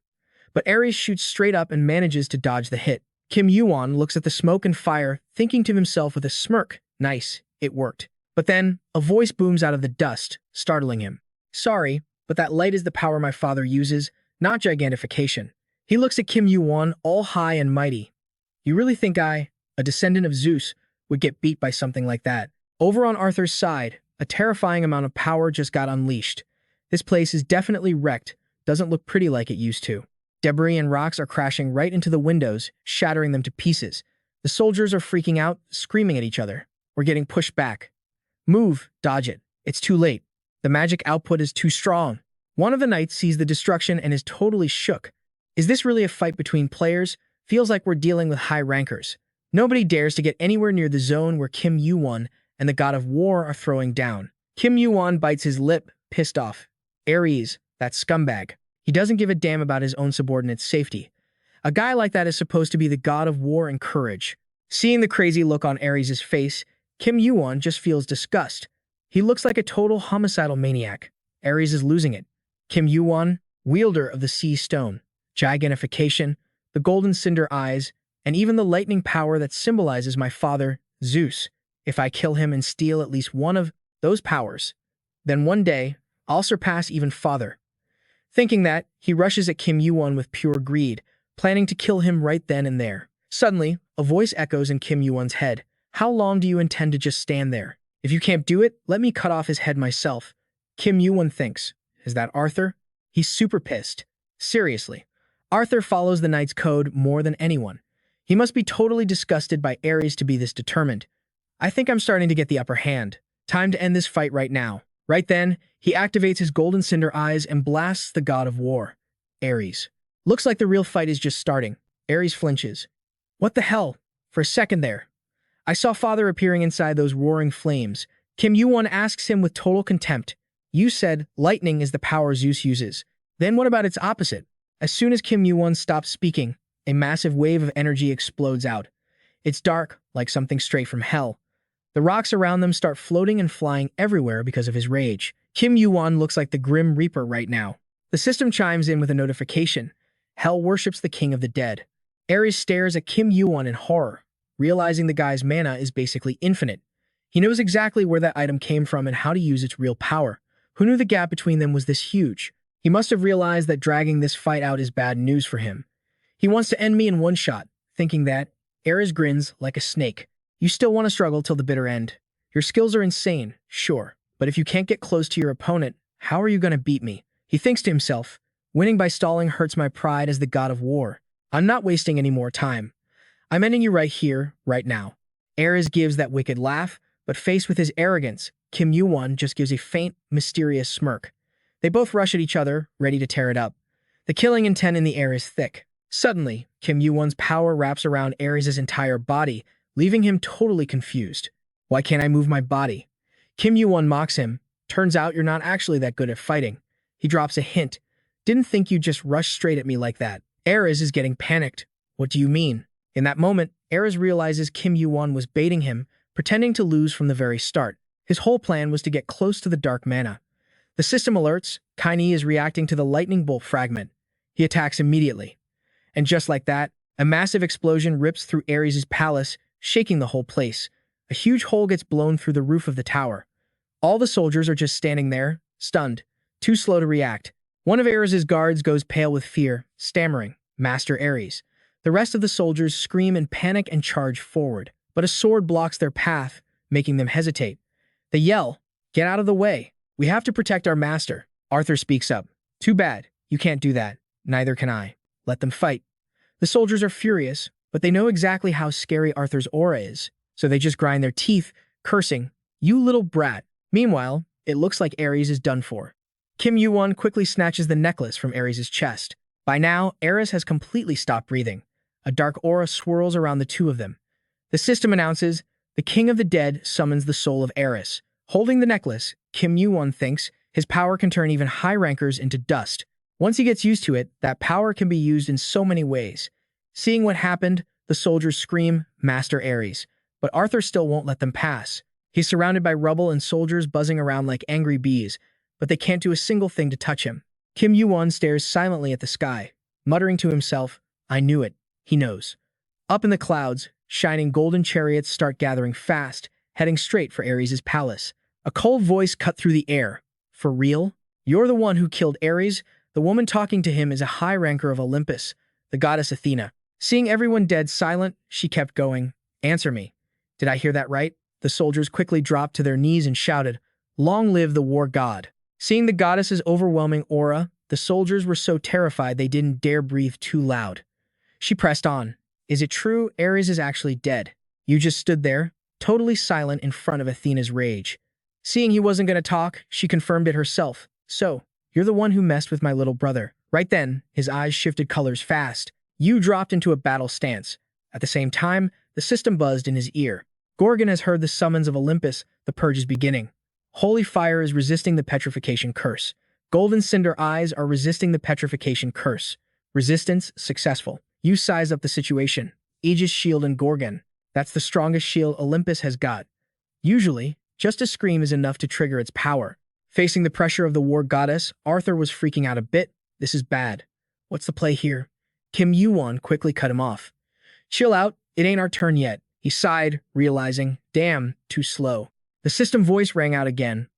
But Ares shoots straight up and manages to dodge the hit. Kim Yuwon looks at the smoke and fire, thinking to himself with a smirk, nice, it worked. But then, a voice booms out of the dust, startling him. Sorry, but that light is the power my father uses, not gigantification. He looks at Kim Yuwon, all high and mighty. You really think I, a descendant of Zeus, would get beat by something like that? Over on Arthur's side, a terrifying amount of power just got unleashed. This place is definitely wrecked, doesn't look pretty like it used to. Debris and rocks are crashing right into the windows, shattering them to pieces. The soldiers are freaking out, screaming at each other. We're getting pushed back. Move, dodge it. It's too late. The magic output is too strong. One of the knights sees the destruction and is totally shook. Is this really a fight between players? Feels like we're dealing with high rankers. Nobody dares to get anywhere near the zone where Kim Yuwon and the god of war are throwing down. Kim Yuwon bites his lip, pissed off. Ares, that scumbag. He doesn't give a damn about his own subordinate's safety. A guy like that is supposed to be the god of war and courage. Seeing the crazy look on Ares' face, Kim Yuwon just feels disgust. He looks like a total homicidal maniac. Ares is losing it. Kim Yuwon, wielder of the sea stone, gigantification, the golden cinder eyes, and even the lightning power that symbolizes my father, Zeus. If I kill him and steal at least one of those powers, then one day I'll surpass even father. Thinking that, he rushes at Kim Yuwon with pure greed, planning to kill him right then and there. Suddenly, a voice echoes in Kim Yuwon's head. How long do you intend to just stand there? If you can't do it, let me cut off his head myself. Kim Yuwon thinks, is that Arthur? He's super pissed. Seriously. Arthur follows the knight's code more than anyone. He must be totally disgusted by Ares to be this determined. I think I'm starting to get the upper hand. Time to end this fight right now. Right then, he activates his golden cinder eyes and blasts the god of war, Ares. Looks like the real fight is just starting. Ares flinches. What the hell? For a second there. I saw father appearing inside those roaring flames. Kim Yuwon asks him with total contempt. You said lightning is the power Zeus uses. Then what about its opposite? As soon as Kim Yuwon stops speaking, a massive wave of energy explodes out. It's dark, like something straight from hell. The rocks around them start floating and flying everywhere because of his rage. Kim Yuwon looks like the Grim Reaper right now. The system chimes in with a notification. Hell worships the king of the dead. Ares stares at Kim Yuwon in horror, realizing the guy's mana is basically infinite. He knows exactly where that item came from and how to use its real power. Who knew the gap between them was this huge? He must have realized that dragging this fight out is bad news for him. He wants to end me in one shot, thinking that. Ares grins like a snake. You still want to struggle till the bitter end. Your skills are insane, sure, but if you can't get close to your opponent, how are you going to beat me? He thinks to himself, winning by stalling hurts my pride as the god of war. I'm not wasting any more time. I'm ending you right here, right now. Ares gives that wicked laugh, but faced with his arrogance, Kim Yuwon just gives a faint, mysterious smirk. They both rush at each other, ready to tear it up. The killing intent in the air is thick. Suddenly, Kim Yuwon's power wraps around Ares' entire body, leaving him totally confused. Why can't I move my body? Kim Yuwon mocks him. Turns out you're not actually that good at fighting. He drops a hint. Didn't think you'd just rush straight at me like that. Ares is getting panicked. What do you mean? In that moment, Ares realizes Kim Yuwon was baiting him, pretending to lose from the very start. His whole plan was to get close to the dark mana. The system alerts, Kaini is reacting to the lightning bolt fragment. He attacks immediately. And just like that, a massive explosion rips through Ares' palace, shaking the whole place. A huge hole gets blown through the roof of the tower. All the soldiers are just standing there, stunned, too slow to react. One of Ares' guards goes pale with fear, stammering, Master Ares. The rest of the soldiers scream in panic and charge forward, but a sword blocks their path, making them hesitate. They yell, get out of the way. We have to protect our master. Arthur speaks up. Too bad. You can't do that. Neither can I. Let them fight. The soldiers are furious, but they know exactly how scary Arthur's aura is, so they just grind their teeth, cursing, you little brat. Meanwhile, it looks like Ares is done for. Kim Yuwon quickly snatches the necklace from Ares' chest. By now, Ares has completely stopped breathing. A dark aura swirls around the two of them. The system announces, the king of the dead summons the soul of Ares. Holding the necklace, Kim Yuwon thinks his power can turn even high rankers into dust. Once he gets used to it, that power can be used in so many ways. Seeing what happened, the soldiers scream, Master Ares. But Arthur still won't let them pass. He's surrounded by rubble and soldiers buzzing around like angry bees, but they can't do a single thing to touch him. Kim Yuwon stares silently at the sky, muttering to himself, I knew it. He knows. Up in the clouds, shining golden chariots start gathering fast, heading straight for Ares' palace. A cold voice cut through the air. For real? You're the one who killed Ares? The woman talking to him is a high ranker of Olympus, the goddess Athena. Seeing everyone dead silent, she kept going. Answer me. Did I hear that right? The soldiers quickly dropped to their knees and shouted, Long live the war god. Seeing the goddess's overwhelming aura, the soldiers were so terrified they didn't dare breathe too loud. She pressed on. Is it true Ares is actually dead? You just stood there, totally silent in front of Athena's rage. Seeing he wasn't going to talk, she confirmed it herself. So, you're the one who messed with my little brother. Right then, his eyes shifted colors fast. You dropped into a battle stance. At the same time, the system buzzed in his ear. Gorgon has heard the summons of Olympus, the purge is beginning. Holy fire is resisting the petrification curse. Golden cinder eyes are resisting the petrification curse. Resistance successful. You size up the situation. Aegis shield and Gorgon. That's the strongest shield Olympus has got. Usually, just a scream is enough to trigger its power. Facing the pressure of the war goddess, Arthur was freaking out a bit. This is bad. What's the play here? Kim Yuwon quickly cut him off. Chill out, it ain't our turn yet. He sighed, realizing, damn, too slow. The system voice rang out again.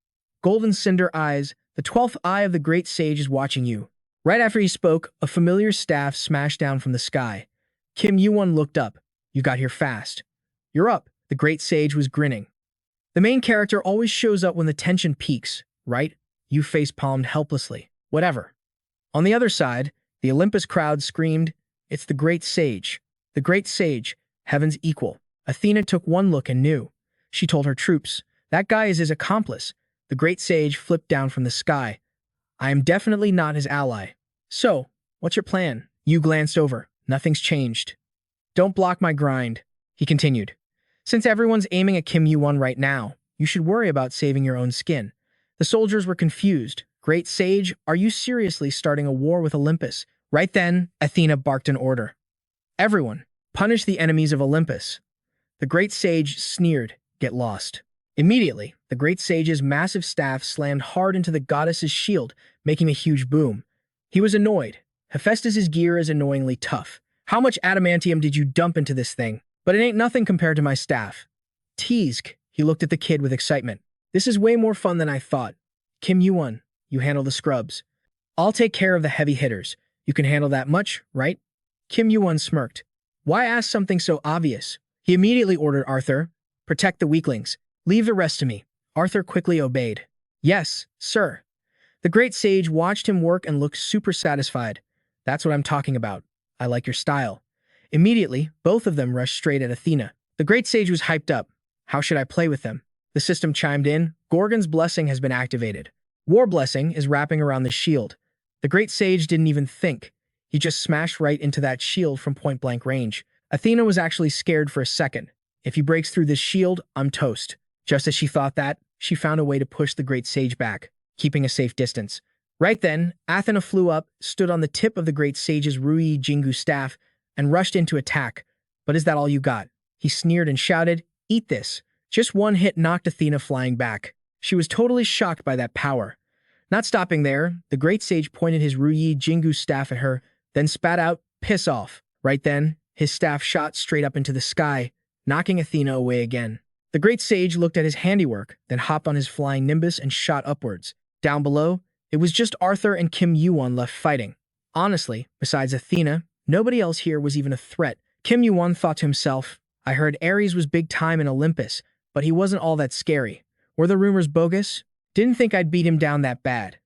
Golden cinder eyes, the 12th eye of the great sage is watching you. Right after he spoke, a familiar staff smashed down from the sky. Kim Yuwon looked up. You got here fast. You're up. The great sage was grinning. The main character always shows up when the tension peaks, right? You face-palmed helplessly. Whatever. On the other side, the Olympus crowd screamed, it's the great sage. The great sage, heaven's equal. Athena took one look and knew. She told her troops, that guy is his accomplice. The great sage flipped down from the sky. I am definitely not his ally. So, what's your plan? You glanced over. Nothing's changed. Don't block my grind, he continued. Since everyone's aiming at Kim Yuwon right now, you should worry about saving your own skin. The soldiers were confused. Great sage, are you seriously starting a war with Olympus? Right then, Athena barked an order. Everyone, punish the enemies of Olympus. The great sage sneered, get lost. Immediately, the great sage's massive staff slammed hard into the goddess's shield, making a huge boom. He was annoyed. Hephaestus's gear is annoyingly tough. How much adamantium did you dump into this thing? But it ain't nothing compared to my staff. Teased, he looked at the kid with excitement. This is way more fun than I thought. Kim Yuwon, you handle the scrubs. I'll take care of the heavy hitters. You can handle that much, right? Kim Yuwon smirked. Why ask something so obvious? He immediately ordered Arthur, protect the weaklings. Leave the rest to me. Arthur quickly obeyed. Yes, sir. The great sage watched him work and looked super satisfied. That's what I'm talking about. I like your style. Immediately, both of them rushed straight at Athena. The great sage was hyped up. How should I play with them? The system chimed in. Gorgon's blessing has been activated. War blessing is wrapping around the shield. The great sage didn't even think. He just smashed right into that shield from point-blank range. Athena was actually scared for a second. If he breaks through this shield, I'm toast. Just as she thought that, she found a way to push the great sage back, keeping a safe distance. Right then, Athena flew up, stood on the tip of the great sage's Rui Jingu staff, and rushed in to attack. But is that all you got? He sneered and shouted, eat this. Just one hit knocked Athena flying back. She was totally shocked by that power. Not stopping there, the great sage pointed his Rui Jingu staff at her, then spat out, piss off. Right then, his staff shot straight up into the sky, knocking Athena away again. The great sage looked at his handiwork, then hopped on his flying nimbus and shot upwards. Down below, it was just Arthur and Kim Yuwon left fighting. Honestly, besides Athena, nobody else here was even a threat. Kim Yuwon thought to himself, I heard Ares was big time in Olympus, but he wasn't all that scary. Were the rumors bogus? Didn't think I'd beat him down that bad.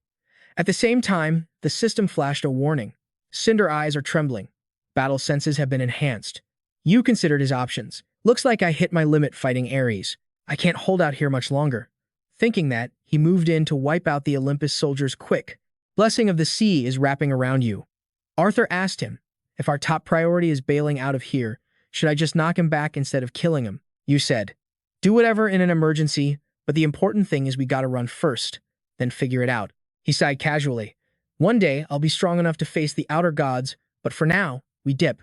At the same time, the system flashed a warning. Cinder eyes are trembling. Battle senses have been enhanced. You considered his options. Looks like I hit my limit fighting Ares. I can't hold out here much longer. Thinking that, he moved in to wipe out the Olympus soldiers quick. Blessing of the sea is wrapping around you. Arthur asked him, if our top priority is bailing out of here, should I just knock him back instead of killing him? You said, do whatever in an emergency, but the important thing is we gotta run first, then figure it out. He sighed casually. One day, I'll be strong enough to face the outer gods, but for now, we dip.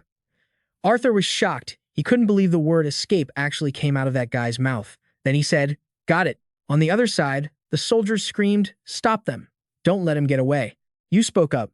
Arthur was shocked. He couldn't believe the word escape actually came out of that guy's mouth. Then he said, got it. On the other side, the soldiers screamed, stop them. Don't let him get away. You spoke up.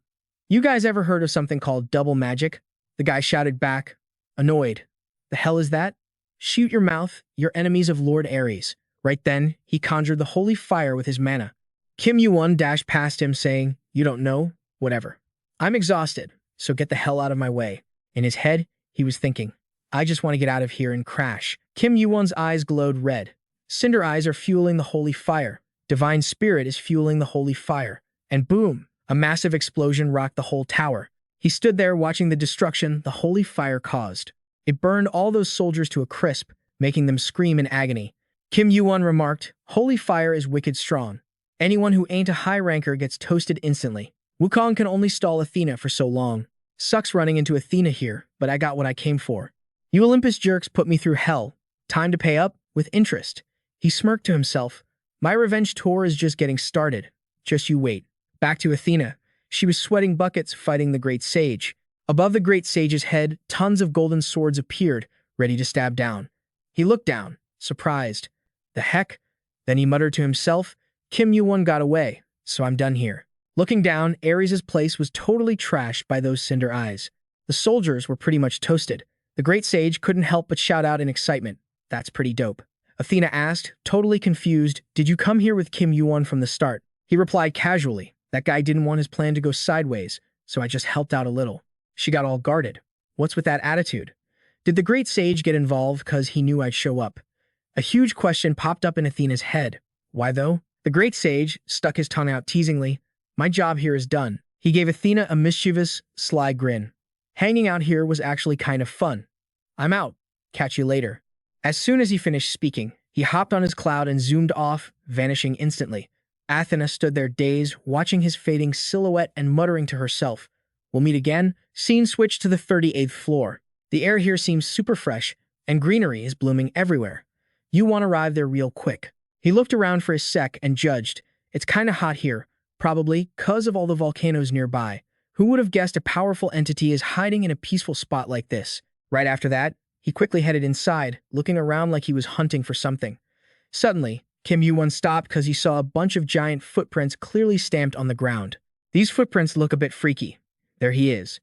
You guys ever heard of something called double magic? The guy shouted back, annoyed. The hell is that? Shoot your mouth, you're enemies of Lord Ares. Right then, he conjured the holy fire with his mana. Kim Yuwon dashed past him saying, you don't know? Whatever. I'm exhausted, so get the hell out of my way. In his head, he was thinking, I just want to get out of here and crash. Kim Yuwon's eyes glowed red. Cinder eyes are fueling the holy fire. Divine spirit is fueling the holy fire. And boom, a massive explosion rocked the whole tower. He stood there watching the destruction the holy fire caused. It burned all those soldiers to a crisp, making them scream in agony. Kim Yuwon remarked, holy fire is wicked strong. Anyone who ain't a high ranker gets toasted instantly. Wukong can only stall Athena for so long. Sucks running into Athena here, but I got what I came for. You Olympus jerks put me through hell. Time to pay up with interest. He smirked to himself. My revenge tour is just getting started. Just you wait. Back to Athena. She was sweating buckets fighting the great sage. Above the great sage's head, tons of golden swords appeared, ready to stab down. He looked down, surprised. The heck? Then he muttered to himself, Kim Yuwon got away, so I'm done here. Looking down, Ares' place was totally trashed by those cinder eyes. The soldiers were pretty much toasted. The great sage couldn't help but shout out in excitement. That's pretty dope. Athena asked, totally confused, did you come here with Kim Yuwon from the start? He replied casually, that guy didn't want his plan to go sideways, so I just helped out a little. She got all guarded. What's with that attitude? Did the great sage get involved because he knew I'd show up? A huge question popped up in Athena's head. Why though? The great sage stuck his tongue out teasingly. My job here is done. He gave Athena a mischievous, sly grin. Hanging out here was actually kind of fun. I'm out. Catch you later. As soon as he finished speaking, he hopped on his cloud and zoomed off, vanishing instantly. Athena stood there dazed, watching his fading silhouette and muttering to herself. We'll meet again. Scene switched to the 38th floor. The air here seems super fresh, and greenery is blooming everywhere. Yuwon arrived there real quick. He looked around for a sec and judged. It's kinda hot here, probably 'cause of all the volcanoes nearby. Who would have guessed a powerful entity is hiding in a peaceful spot like this? Right after that, he quickly headed inside, looking around like he was hunting for something. Suddenly, Kim Yuwon stopped because he saw a bunch of giant footprints clearly stamped on the ground. These footprints look a bit freaky. There he is.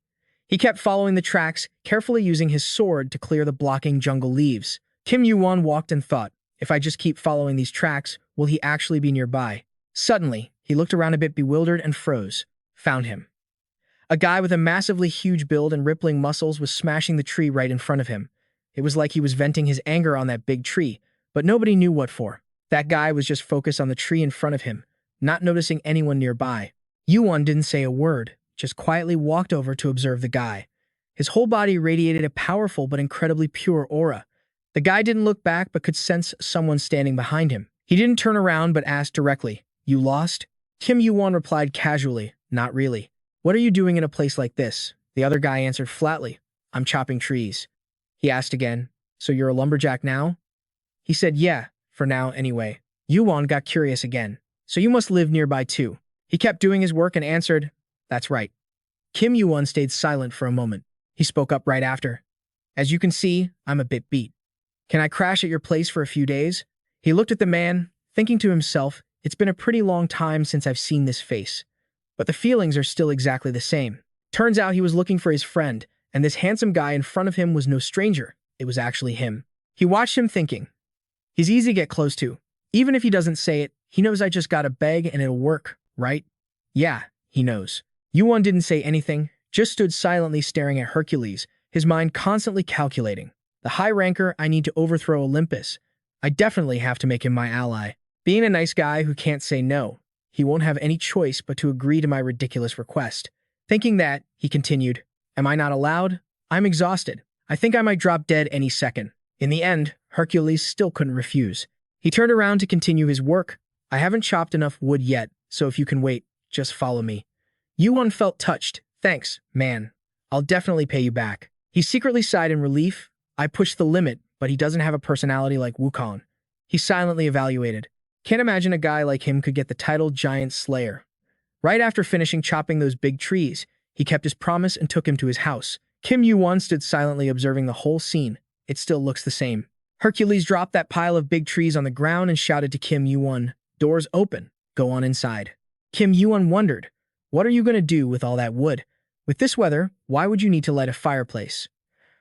He kept following the tracks, carefully using his sword to clear the blocking jungle leaves. Kim Yuwon walked and thought, if I just keep following these tracks, will he actually be nearby? Suddenly, he looked around a bit bewildered and froze. Found him. A guy with a massively huge build and rippling muscles was smashing the tree right in front of him. It was like he was venting his anger on that big tree, but nobody knew what for. That guy was just focused on the tree in front of him, not noticing anyone nearby. Yuwon didn't say a word, just quietly walked over to observe the guy. His whole body radiated a powerful but incredibly pure aura. The guy didn't look back but could sense someone standing behind him. He didn't turn around but asked directly, You lost? Kim Yuwon replied casually, Not really. What are you doing in a place like this? The other guy answered flatly, I'm chopping trees. He asked again, So you're a lumberjack now? He said, Yeah, for now anyway. Yuwon got curious again. So you must live nearby too. He kept doing his work and answered, That's right. Kim Yuwon stayed silent for a moment. He spoke up right after. As you can see, I'm a bit beat. Can I crash at your place for a few days? He looked at the man, thinking to himself, It's been a pretty long time since I've seen this face. But the feelings are still exactly the same. Turns out he was looking for his friend, and this handsome guy in front of him was no stranger. It was actually him. He watched him thinking. He's easy to get close to. Even if he doesn't say it, he knows I just gotta beg and it'll work, right? Yeah, he knows. Yuwon didn't say anything, just stood silently staring at Hercules, his mind constantly calculating. The high ranker, I need to overthrow Olympus. I definitely have to make him my ally. Being a nice guy who can't say no, he won't have any choice but to agree to my ridiculous request. Thinking that, he continued, Am I not allowed? I'm exhausted. I think I might drop dead any second. In the end, Hercules still couldn't refuse. He turned around to continue his work. I haven't chopped enough wood yet, so if you can wait, just follow me. Yuwon felt touched. Thanks, man. I'll definitely pay you back. He secretly sighed in relief. I pushed the limit, but he doesn't have a personality like Wukong. He silently evaluated. Can't imagine a guy like him could get the title Giant Slayer. Right after finishing chopping those big trees, he kept his promise and took him to his house. Kim Yuwon stood silently observing the whole scene. It still looks the same. Hercules dropped that pile of big trees on the ground and shouted to Kim Yuwon, Doors open. Go on inside. Kim Yuwon wondered, What are you going to do with all that wood? With this weather, why would you need to light a fireplace?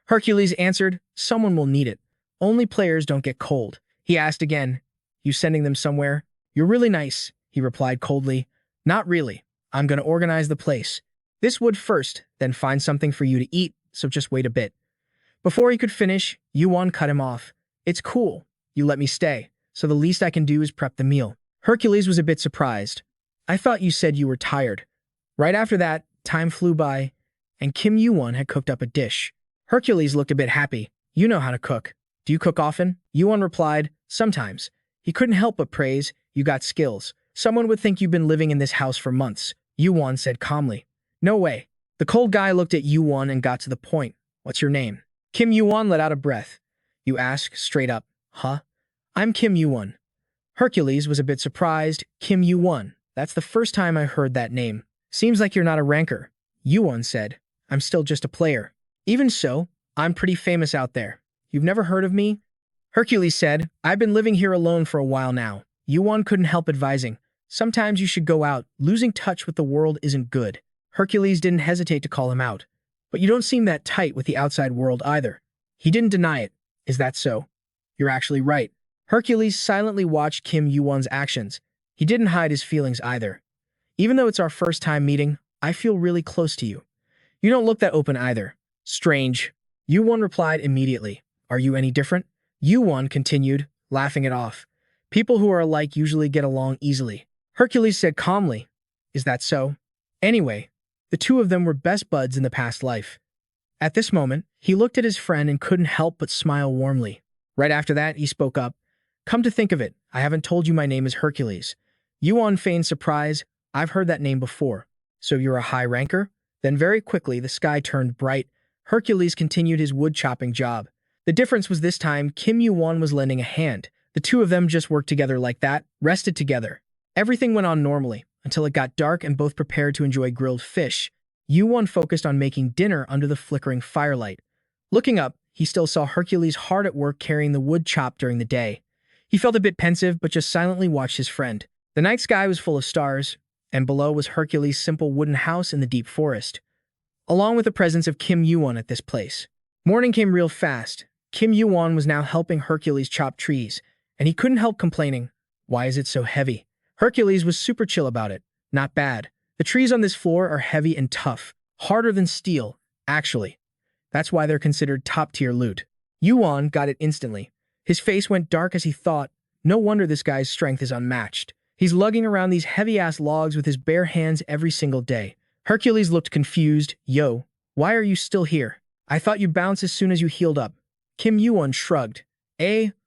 Hercules answered, Someone will need it. Only players don't get cold. He asked again, You sending them somewhere? You're really nice, he replied coldly. Not really. I'm going to organize the place. This wood first, then find something for you to eat, so just wait a bit. Before he could finish, Yuwon cut him off. It's cool. You let me stay, so the least I can do is prep the meal. Hercules was a bit surprised. I thought you said you were tired. Right after that, time flew by, and Kim Yuwon had cooked up a dish. Hercules looked a bit happy. You know how to cook. Do you cook often? Yuwon replied, Sometimes. He couldn't help but praise, You got skills. Someone would think you've been living in this house for months. Yuwon said calmly. No way. The cold guy looked at Yuwon and got to the point. What's your name? Kim Yuwon let out a breath. You ask straight up, huh? I'm Kim Yuwon. Hercules was a bit surprised. Kim Yuwon. That's the first time I heard that name. Seems like you're not a ranker. Yuwon said. I'm still just a player. Even so, I'm pretty famous out there. You've never heard of me? Hercules said, I've been living here alone for a while now. Yuwon couldn't help advising. Sometimes you should go out. Losing touch with the world isn't good. Hercules didn't hesitate to call him out. But you don't seem that tight with the outside world either. He didn't deny it. Is that so? You're actually right. Hercules silently watched Kim Yuwon's actions. He didn't hide his feelings either. Even though it's our first time meeting, I feel really close to you. You don't look that open either. Strange. Yuwon replied immediately. Are you any different? Yuwon continued, laughing it off. People who are alike usually get along easily. Hercules said calmly. Is that so? Anyway, the two of them were best buds in the past life. At this moment, he looked at his friend and couldn't help but smile warmly. Right after that, he spoke up. Come to think of it, I haven't told you my name is Hercules. Yuwon feigned surprise. I've heard that name before. So you're a high ranker? Then very quickly, the sky turned bright. Hercules continued his wood-chopping job. The difference was this time, Kim Yuwon was lending a hand. The two of them just worked together like that, rested together. Everything went on normally, until it got dark and both prepared to enjoy grilled fish. Yuwon focused on making dinner under the flickering firelight. Looking up, he still saw Hercules hard at work carrying the wood chopped during the day. He felt a bit pensive, but just silently watched his friend. The night sky was full of stars, and below was Hercules' simple wooden house in the deep forest, along with the presence of Kim Yuwon at this place. Morning came real fast. Kim Yuwon was now helping Hercules chop trees, and he couldn't help complaining. Why is it so heavy? Hercules was super chill about it. Not bad. The trees on this floor are heavy and tough, harder than steel, actually. That's why they're considered top-tier loot. Yuwon got it instantly. His face went dark as he thought, no wonder this guy's strength is unmatched. He's lugging around these heavy-ass logs with his bare hands every single day. Hercules looked confused. Yo, why are you still here? I thought you'd bounce as soon as you healed up. Kim Yuwon shrugged.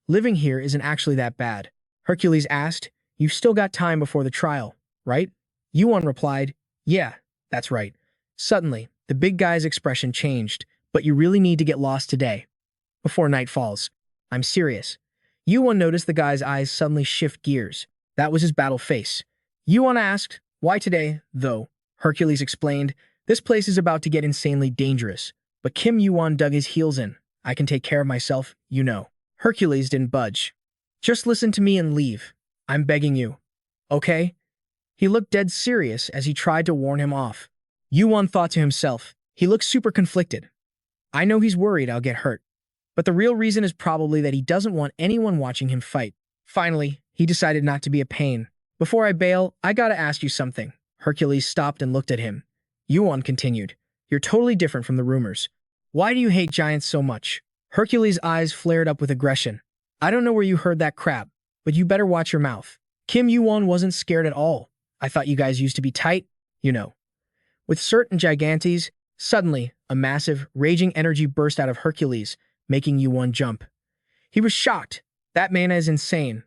Living here isn't actually that bad. Hercules asked, you've still got time before the trial, right? Yuwon replied, yeah, that's right. Suddenly, the big guy's expression changed. But you really need to get lost today, before night falls. I'm serious. Yuwon noticed the guy's eyes suddenly shift gears. That was his battle face. Yuwon asked, why today, though? Hercules explained, this place is about to get insanely dangerous. But Kim Yuwon dug his heels in. I can take care of myself, you know. Hercules didn't budge. Just listen to me and leave. I'm begging you. Okay? He looked dead serious as he tried to warn him off. Yuwon thought to himself, he looks super conflicted. I know he's worried I'll get hurt, but the real reason is probably that he doesn't want anyone watching him fight. Finally, he decided not to be a pain. Before I bail, I gotta ask you something. Hercules stopped and looked at him. Yuwon continued, you're totally different from the rumors. Why do you hate giants so much? Hercules' eyes flared up with aggression. I don't know where you heard that crap, but you better watch your mouth. Kim Yuwon wasn't scared at all. I thought you guys used to be tight, you know. With certain gigantes, suddenly, a massive, raging energy burst out of Hercules, making Yuwon jump. He was shocked. That mana is insane.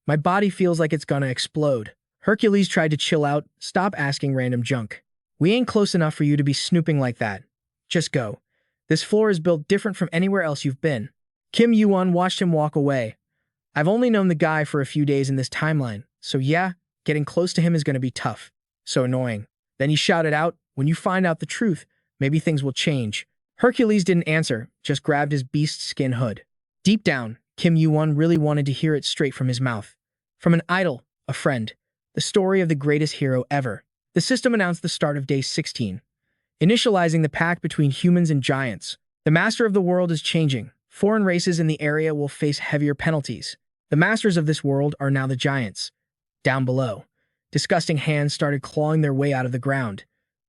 My body feels like it's gonna explode. Hercules tried to chill out, stop asking random junk. We ain't close enough for you to be snooping like that. Just go. This floor is built different from anywhere else you've been. Kim Yuwon watched him walk away. I've only known the guy for a few days in this timeline, so yeah, getting close to him is gonna be tough. So annoying. Then he shouted out, when you find out the truth, maybe things will change. Hercules didn't answer, just grabbed his beast skin hood. Deep down, Kim Yuwon really wanted to hear it straight from his mouth. From an idol, a friend. The story of the greatest hero ever. The system announced the start of day 16, initializing the pact between humans and giants. The master of the world is changing. Foreign races in the area will face heavier penalties. The masters of this world are now the giants. Down below, disgusting hands started clawing their way out of the ground.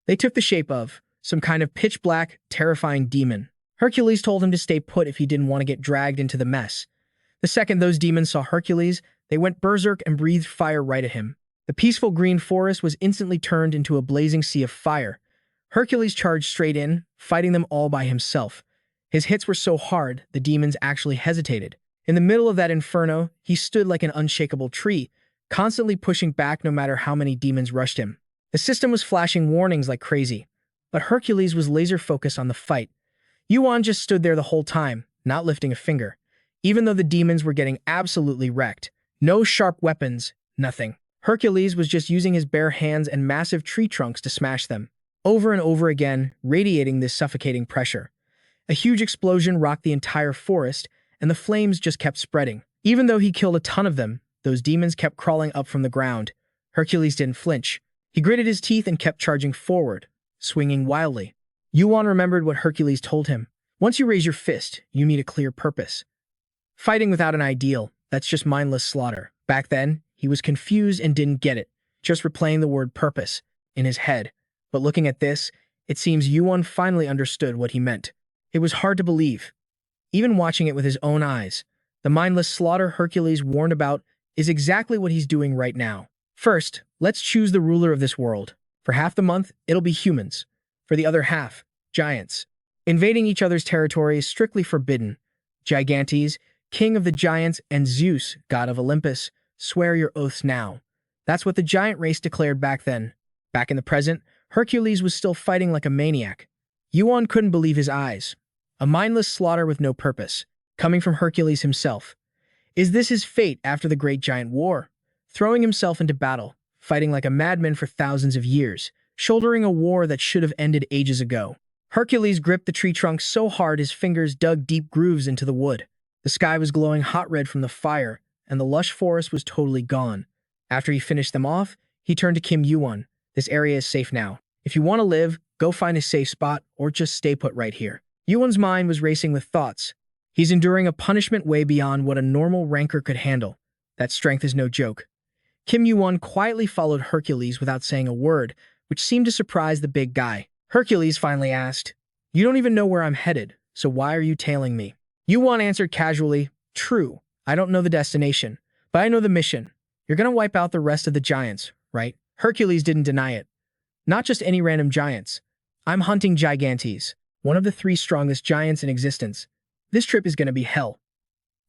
They took the shape of some kind of pitch-black, terrifying demon. Hercules told him to stay put if he didn't want to get dragged into the mess. The second those demons saw Hercules, they went berserk and breathed fire right at him. The peaceful green forest was instantly turned into a blazing sea of fire. Hercules charged straight in, fighting them all by himself. His hits were so hard, the demons actually hesitated. In the middle of that inferno, he stood like an unshakable tree, constantly pushing back no matter how many demons rushed him. The system was flashing warnings like crazy, but Hercules was laser-focused on the fight. Yuwon just stood there the whole time, not lifting a finger, even though the demons were getting absolutely wrecked. No sharp weapons, nothing. Hercules was just using his bare hands and massive tree trunks to smash them, over and over again, radiating this suffocating pressure. A huge explosion rocked the entire forest, and the flames just kept spreading. Even though he killed a ton of them, those demons kept crawling up from the ground. Hercules didn't flinch. He gritted his teeth and kept charging forward, swinging wildly. Yuwon remembered what Hercules told him. Once you raise your fist, you need a clear purpose. Fighting without an ideal, that's just mindless slaughter. Back then, he was confused and didn't get it, just replaying the word purpose in his head. But looking at this, it seems Yuwon finally understood what he meant. It was hard to believe. Even watching it with his own eyes, the mindless slaughter Hercules warned about is exactly what he's doing right now. First, let's choose the ruler of this world. For half the month, it'll be humans. For the other half, giants. Invading each other's territory is strictly forbidden. Gigantes, king of the giants, and Zeus, god of Olympus, swear your oaths now. That's what the giant race declared back then. Back in the present, Hercules was still fighting like a maniac. Yuwon couldn't believe his eyes. A mindless slaughter with no purpose, coming from Hercules himself. Is this his fate after the great giant war? Throwing himself into battle, fighting like a madman for thousands of years, shouldering a war that should have ended ages ago. Hercules gripped the tree trunk so hard his fingers dug deep grooves into the wood. The sky was glowing hot red from the fire, and the lush forest was totally gone. After he finished them off, he turned to Kim Yuwon. This area is safe now. If you want to live, go find a safe spot or just stay put right here. Yuwon's mind was racing with thoughts. He's enduring a punishment way beyond what a normal ranker could handle. That strength is no joke. Kim Yuwon quietly followed Hercules without saying a word, which seemed to surprise the big guy. Hercules finally asked, "You don't even know where I'm headed, so why are you tailing me?" Yuwon answered casually, "True, I don't know the destination, but I know the mission. You're gonna wipe out the rest of the giants, right?" Hercules didn't deny it. "Not just any random giants. I'm hunting Gigantes, one of the 3 strongest giants in existence. This trip is gonna be hell.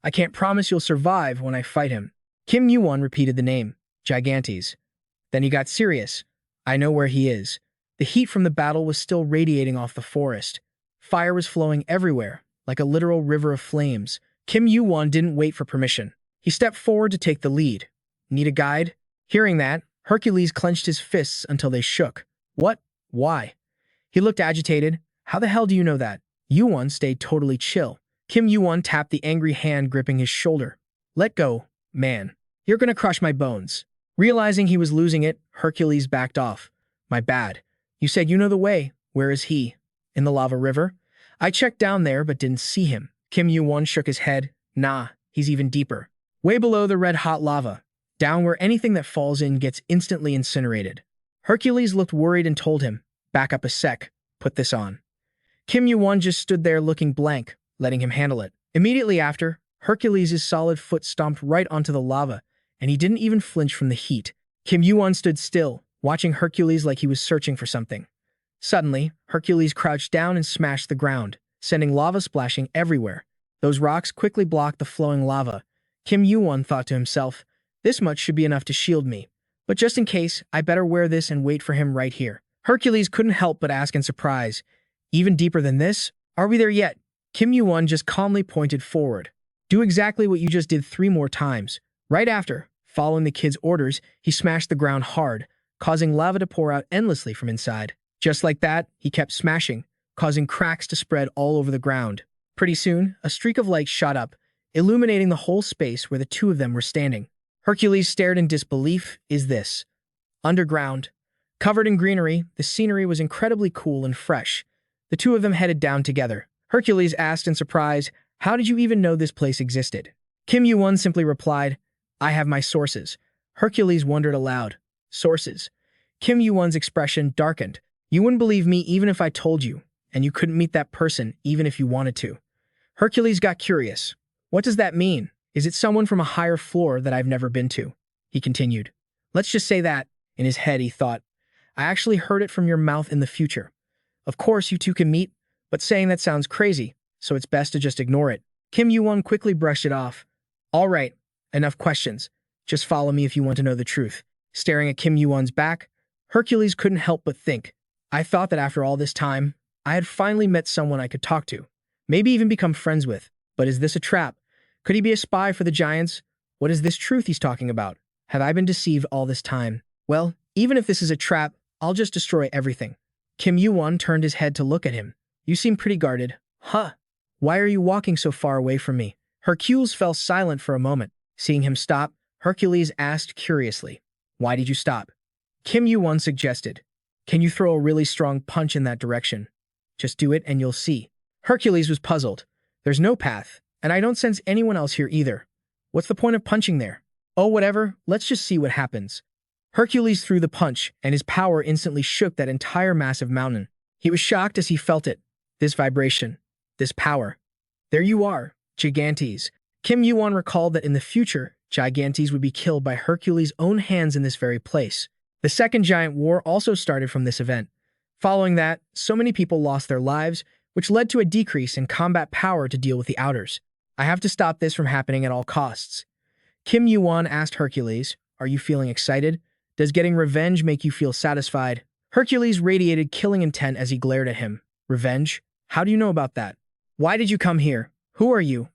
I can't promise you'll survive when I fight him." Kim Yuwon repeated the name, Gigantes. Then he got serious. "I know where he is." The heat from the battle was still radiating off the forest. Fire was flowing everywhere, like a literal river of flames. Kim Yuwon didn't wait for permission. He stepped forward to take the lead. "Need a guide?" Hearing that, Hercules clenched his fists until they shook. "What? Why?" He looked agitated. "How the hell do you know that?" Yuwon stayed totally chill. Kim Yuwon tapped the angry hand gripping his shoulder. "Let go, man. You're gonna crush my bones." Realizing he was losing it, Hercules backed off. "My bad. You said you know the way. Where is he?" "In the lava river?" "I checked down there but didn't see him." Kim Yuwon shook his head. "Nah, he's even deeper. Way below the red-hot lava. Down where anything that falls in gets instantly incinerated." Hercules looked worried and told him, "Back up a sec. Put this on." Kim Yuwon just stood there looking blank, letting him handle it. Immediately after, Hercules' solid foot stomped right onto the lava, and he didn't even flinch from the heat. Kim Yuwon stood still, watching Hercules like he was searching for something. Suddenly, Hercules crouched down and smashed the ground, sending lava splashing everywhere. Those rocks quickly blocked the flowing lava. Kim Yuwon thought to himself, "This much should be enough to shield me. But just in case, I better wear this and wait for him right here." Hercules couldn't help but ask in surprise, "Even deeper than this? Are we there yet?" Kim Yuwon just calmly pointed forward. "Do exactly what you just did 3 more times." Right after, following the kid's orders, he smashed the ground hard, causing lava to pour out endlessly from inside. Just like that, he kept smashing, causing cracks to spread all over the ground. Pretty soon, a streak of light shot up, illuminating the whole space where the 2 of them were standing. Hercules stared in disbelief. Is this underground? Covered in greenery, the scenery was incredibly cool and fresh. The 2 of them headed down together. Hercules asked in surprise, "How did you even know this place existed?" Kim Yuwon simply replied, "I have my sources." Hercules wondered aloud. "Sources?" Kim Yuwon's expression darkened. "You wouldn't believe me even if I told you, and you couldn't meet that person even if you wanted to." Hercules got curious. "What does that mean? Is it someone from a higher floor that I've never been to?" He continued. "Let's just say that." In his head, he thought, "I actually heard it from your mouth in the future. Of course, you 2 can meet, but saying that sounds crazy, so it's best to just ignore it." Kim Yuwon quickly brushed it off. "All right, enough questions. Just follow me if you want to know the truth." Staring at Kim Yuwon's back, Hercules couldn't help but think, "I thought that after all this time, I had finally met someone I could talk to, maybe even become friends with. But is this a trap? Could he be a spy for the giants? What is this truth he's talking about? Have I been deceived all this time? Well, even if this is a trap, I'll just destroy everything. Kim Yuwon turned his head to look at him. You seem pretty guarded. Huh? Why are you walking so far away from me? Hercules fell silent for a moment. Seeing him stop, Hercules asked curiously, why did you stop? Kim Yuwon suggested, can you throw a really strong punch in that direction? Just do it and you'll see. Hercules was puzzled. There's no path, and I don't sense anyone else here either. What's the point of punching there? Oh, whatever, let's just see what happens. Hercules threw the punch, and his power instantly shook that entire massive mountain. He was shocked as he felt it. This vibration. This power. There you are, Gigantes. Kim Yuwon recalled that in the future, Gigantes would be killed by Hercules' own hands in this very place. The Second Giant War also started from this event. Following that, so many people lost their lives, which led to a decrease in combat power to deal with the Outers. I have to stop this from happening at all costs. Kim Yuwon asked Hercules, are you feeling excited? Does getting revenge make you feel satisfied? Hercules radiated killing intent as he glared at him. Revenge? How do you know about that? Why did you come here? Who are you?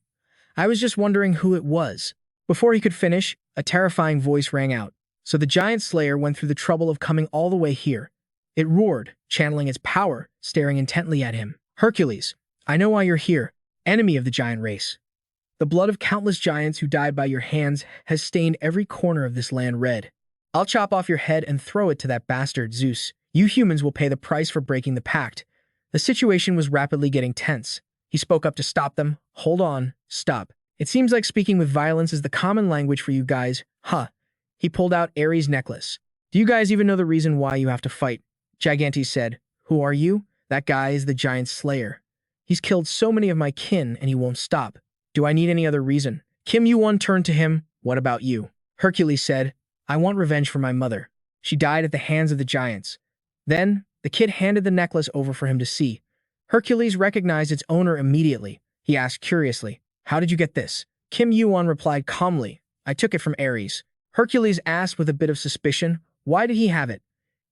I was just wondering who it was. Before he could finish, a terrifying voice rang out. So the giant slayer went through the trouble of coming all the way here. It roared, channeling its power, staring intently at him. Hercules, I know why you're here, enemy of the giant race. The blood of countless giants who died by your hands has stained every corner of this land red. I'll chop off your head and throw it to that bastard Zeus. You humans will pay the price for breaking the pact. The situation was rapidly getting tense. He spoke up to stop them. Hold on, stop. It seems like speaking with violence is the common language for you guys. Huh. He pulled out Ares' necklace. Do you guys even know the reason why you have to fight? Gigantes said. Who are you? That guy is the giant slayer. He's killed so many of my kin and he won't stop. Do I need any other reason? Kim Yuwon turned to him. What about you? Hercules said, I want revenge for my mother. She died at the hands of the giants. Then, the kid handed the necklace over for him to see. Hercules recognized its owner immediately. He asked curiously, how did you get this? Kim Yuwon replied calmly, I took it from Ares. Hercules asked with a bit of suspicion, why did he have it?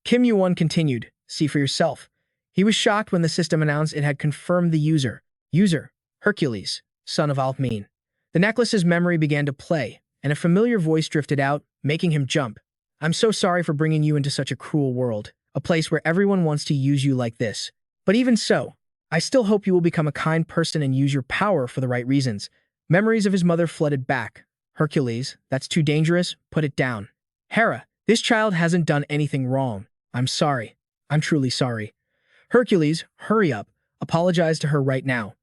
Kim Yuwon continued, see for yourself. He was shocked when the system announced it had confirmed the user. User, Hercules, son of Alcmene. The necklace's memory began to play, and a familiar voice drifted out, making him jump. I'm so sorry for bringing you into such a cruel world, a place where everyone wants to use you like this. But even so, I still hope you will become a kind person and use your power for the right reasons. Memories of his mother flooded back. Hercules, that's too dangerous, put it down. Hera, this child hasn't done anything wrong. I'm sorry. I'm truly sorry. Hercules, hurry up. Apologize to her right now.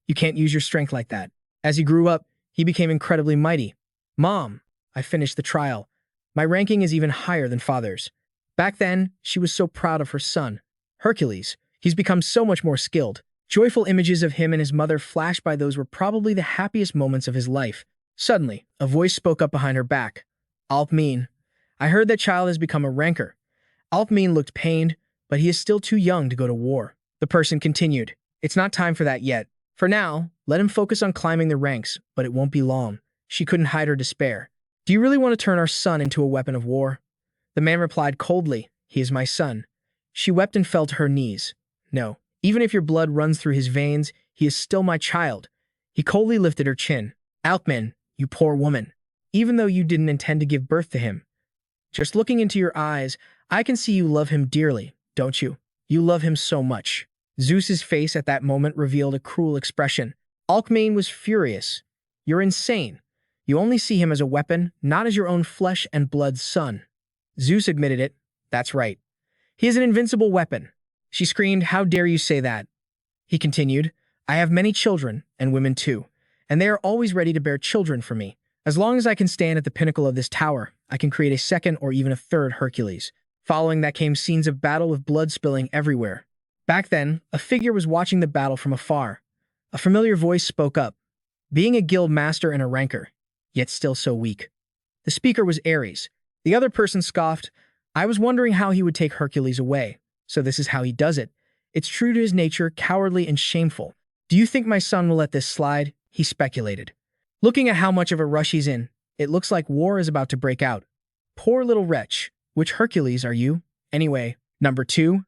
You can't use your strength like that. As he grew up, he became incredibly mighty. Mom, I finished the trial. My ranking is even higher than father's. Back then, she was so proud of her son. Hercules, he's become so much more skilled. Joyful images of him and his mother flashed by. Those were probably the happiest moments of his life. Suddenly, a voice spoke up behind her back. Alcmene, I heard that child has become a ranker. Alcmene looked pained, but he is still too young to go to war. The person continued, it's not time for that yet. For now, let him focus on climbing the ranks, but it won't be long. She couldn't hide her despair. Do you really want to turn our son into a weapon of war? The man replied coldly, he is my son. She wept and fell to her knees. No, even if your blood runs through his veins, he is still my child. He coldly lifted her chin. Alcmene, you poor woman. Even though you didn't intend to give birth to him. Just looking into your eyes, I can see you love him dearly, don't you? You love him so much. Zeus's face at that moment revealed a cruel expression. Alcmene was furious. You're insane. You only see him as a weapon, not as your own flesh and blood son. Zeus admitted it. That's right. He is an invincible weapon. She screamed, how dare you say that? He continued, I have many children, and women too, and they are always ready to bear children for me. As long as I can stand at the pinnacle of this tower, I can create a second or even a third Hercules. Following that came scenes of battle with blood spilling everywhere. Back then, a figure was watching the battle from afar. A familiar voice spoke up. Being a guild master and a ranker, yet still so weak. The speaker was Ares. The other person scoffed, I was wondering how he would take Hercules away. So this is how he does it. It's true to his nature, cowardly and shameful. Do you think my son will let this slide? He speculated. Looking at how much of a rush he's in, it looks like war is about to break out. Poor little wretch. Which Hercules are you? Anyway, number 2?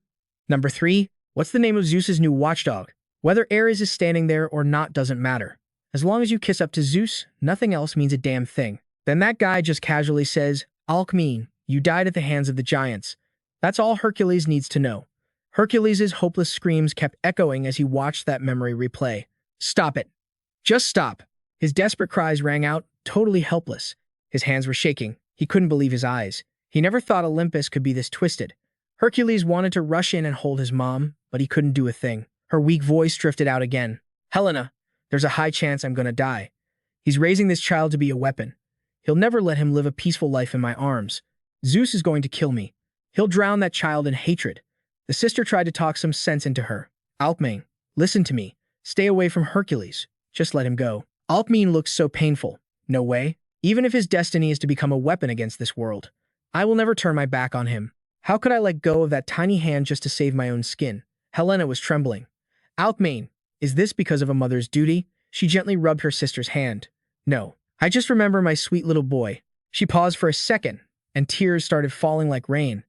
Number 3? What's the name of Zeus's new watchdog? Whether Ares is standing there or not doesn't matter. As long as you kiss up to Zeus, nothing else means a damn thing. Then that guy just casually says, Alcmene, you died at the hands of the giants. That's all Hercules needs to know. Hercules' hopeless screams kept echoing as he watched that memory replay. Stop it. Just stop. His desperate cries rang out, totally helpless. His hands were shaking. He couldn't believe his eyes. He never thought Olympus could be this twisted. Hercules wanted to rush in and hold his mom, but he couldn't do a thing. Her weak voice drifted out again. Helena, there's a high chance I'm gonna die. He's raising this child to be a weapon. He'll never let him live a peaceful life in my arms. Zeus is going to kill me. He'll drown that child in hatred. The sister tried to talk some sense into her. Alcmene, listen to me. Stay away from Hercules. Just let him go. Alcmene looks so painful. No way. Even if his destiny is to become a weapon against this world, I will never turn my back on him. How could I let go of that tiny hand just to save my own skin? Helena was trembling. Alcmene, is this because of a mother's duty? She gently rubbed her sister's hand. No, I just remember my sweet little boy. She paused for a second, and tears started falling like rain.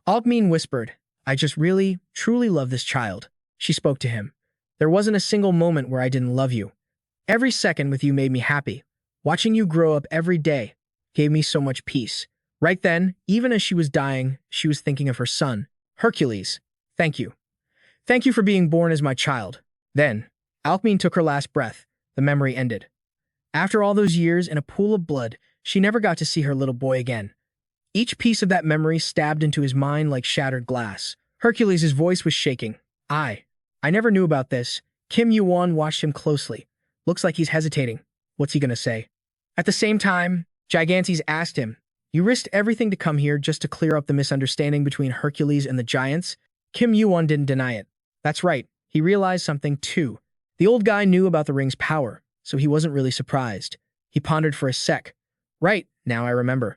Alcmene whispered, I just really, truly love this child. She spoke to him. There wasn't a single moment where I didn't love you. Every second with you made me happy. Watching you grow up every day gave me so much peace. Right then, even as she was dying, she was thinking of her son. Hercules, thank you. Thank you for being born as my child. Then, Alcmene took her last breath. The memory ended. After all those years in a pool of blood, she never got to see her little boy again. Each piece of that memory stabbed into his mind like shattered glass. Hercules' voice was shaking. I never knew about this. Kim Yuwon watched him closely. Looks like he's hesitating. What's he gonna say? At the same time, Gigantes asked him, You risked everything to come here just to clear up the misunderstanding between Hercules and the giants? Kim Yuwon didn't deny it. That's right. He realized something too. The old guy knew about the ring's power, so he wasn't really surprised. He pondered for a sec. Right, now I remember.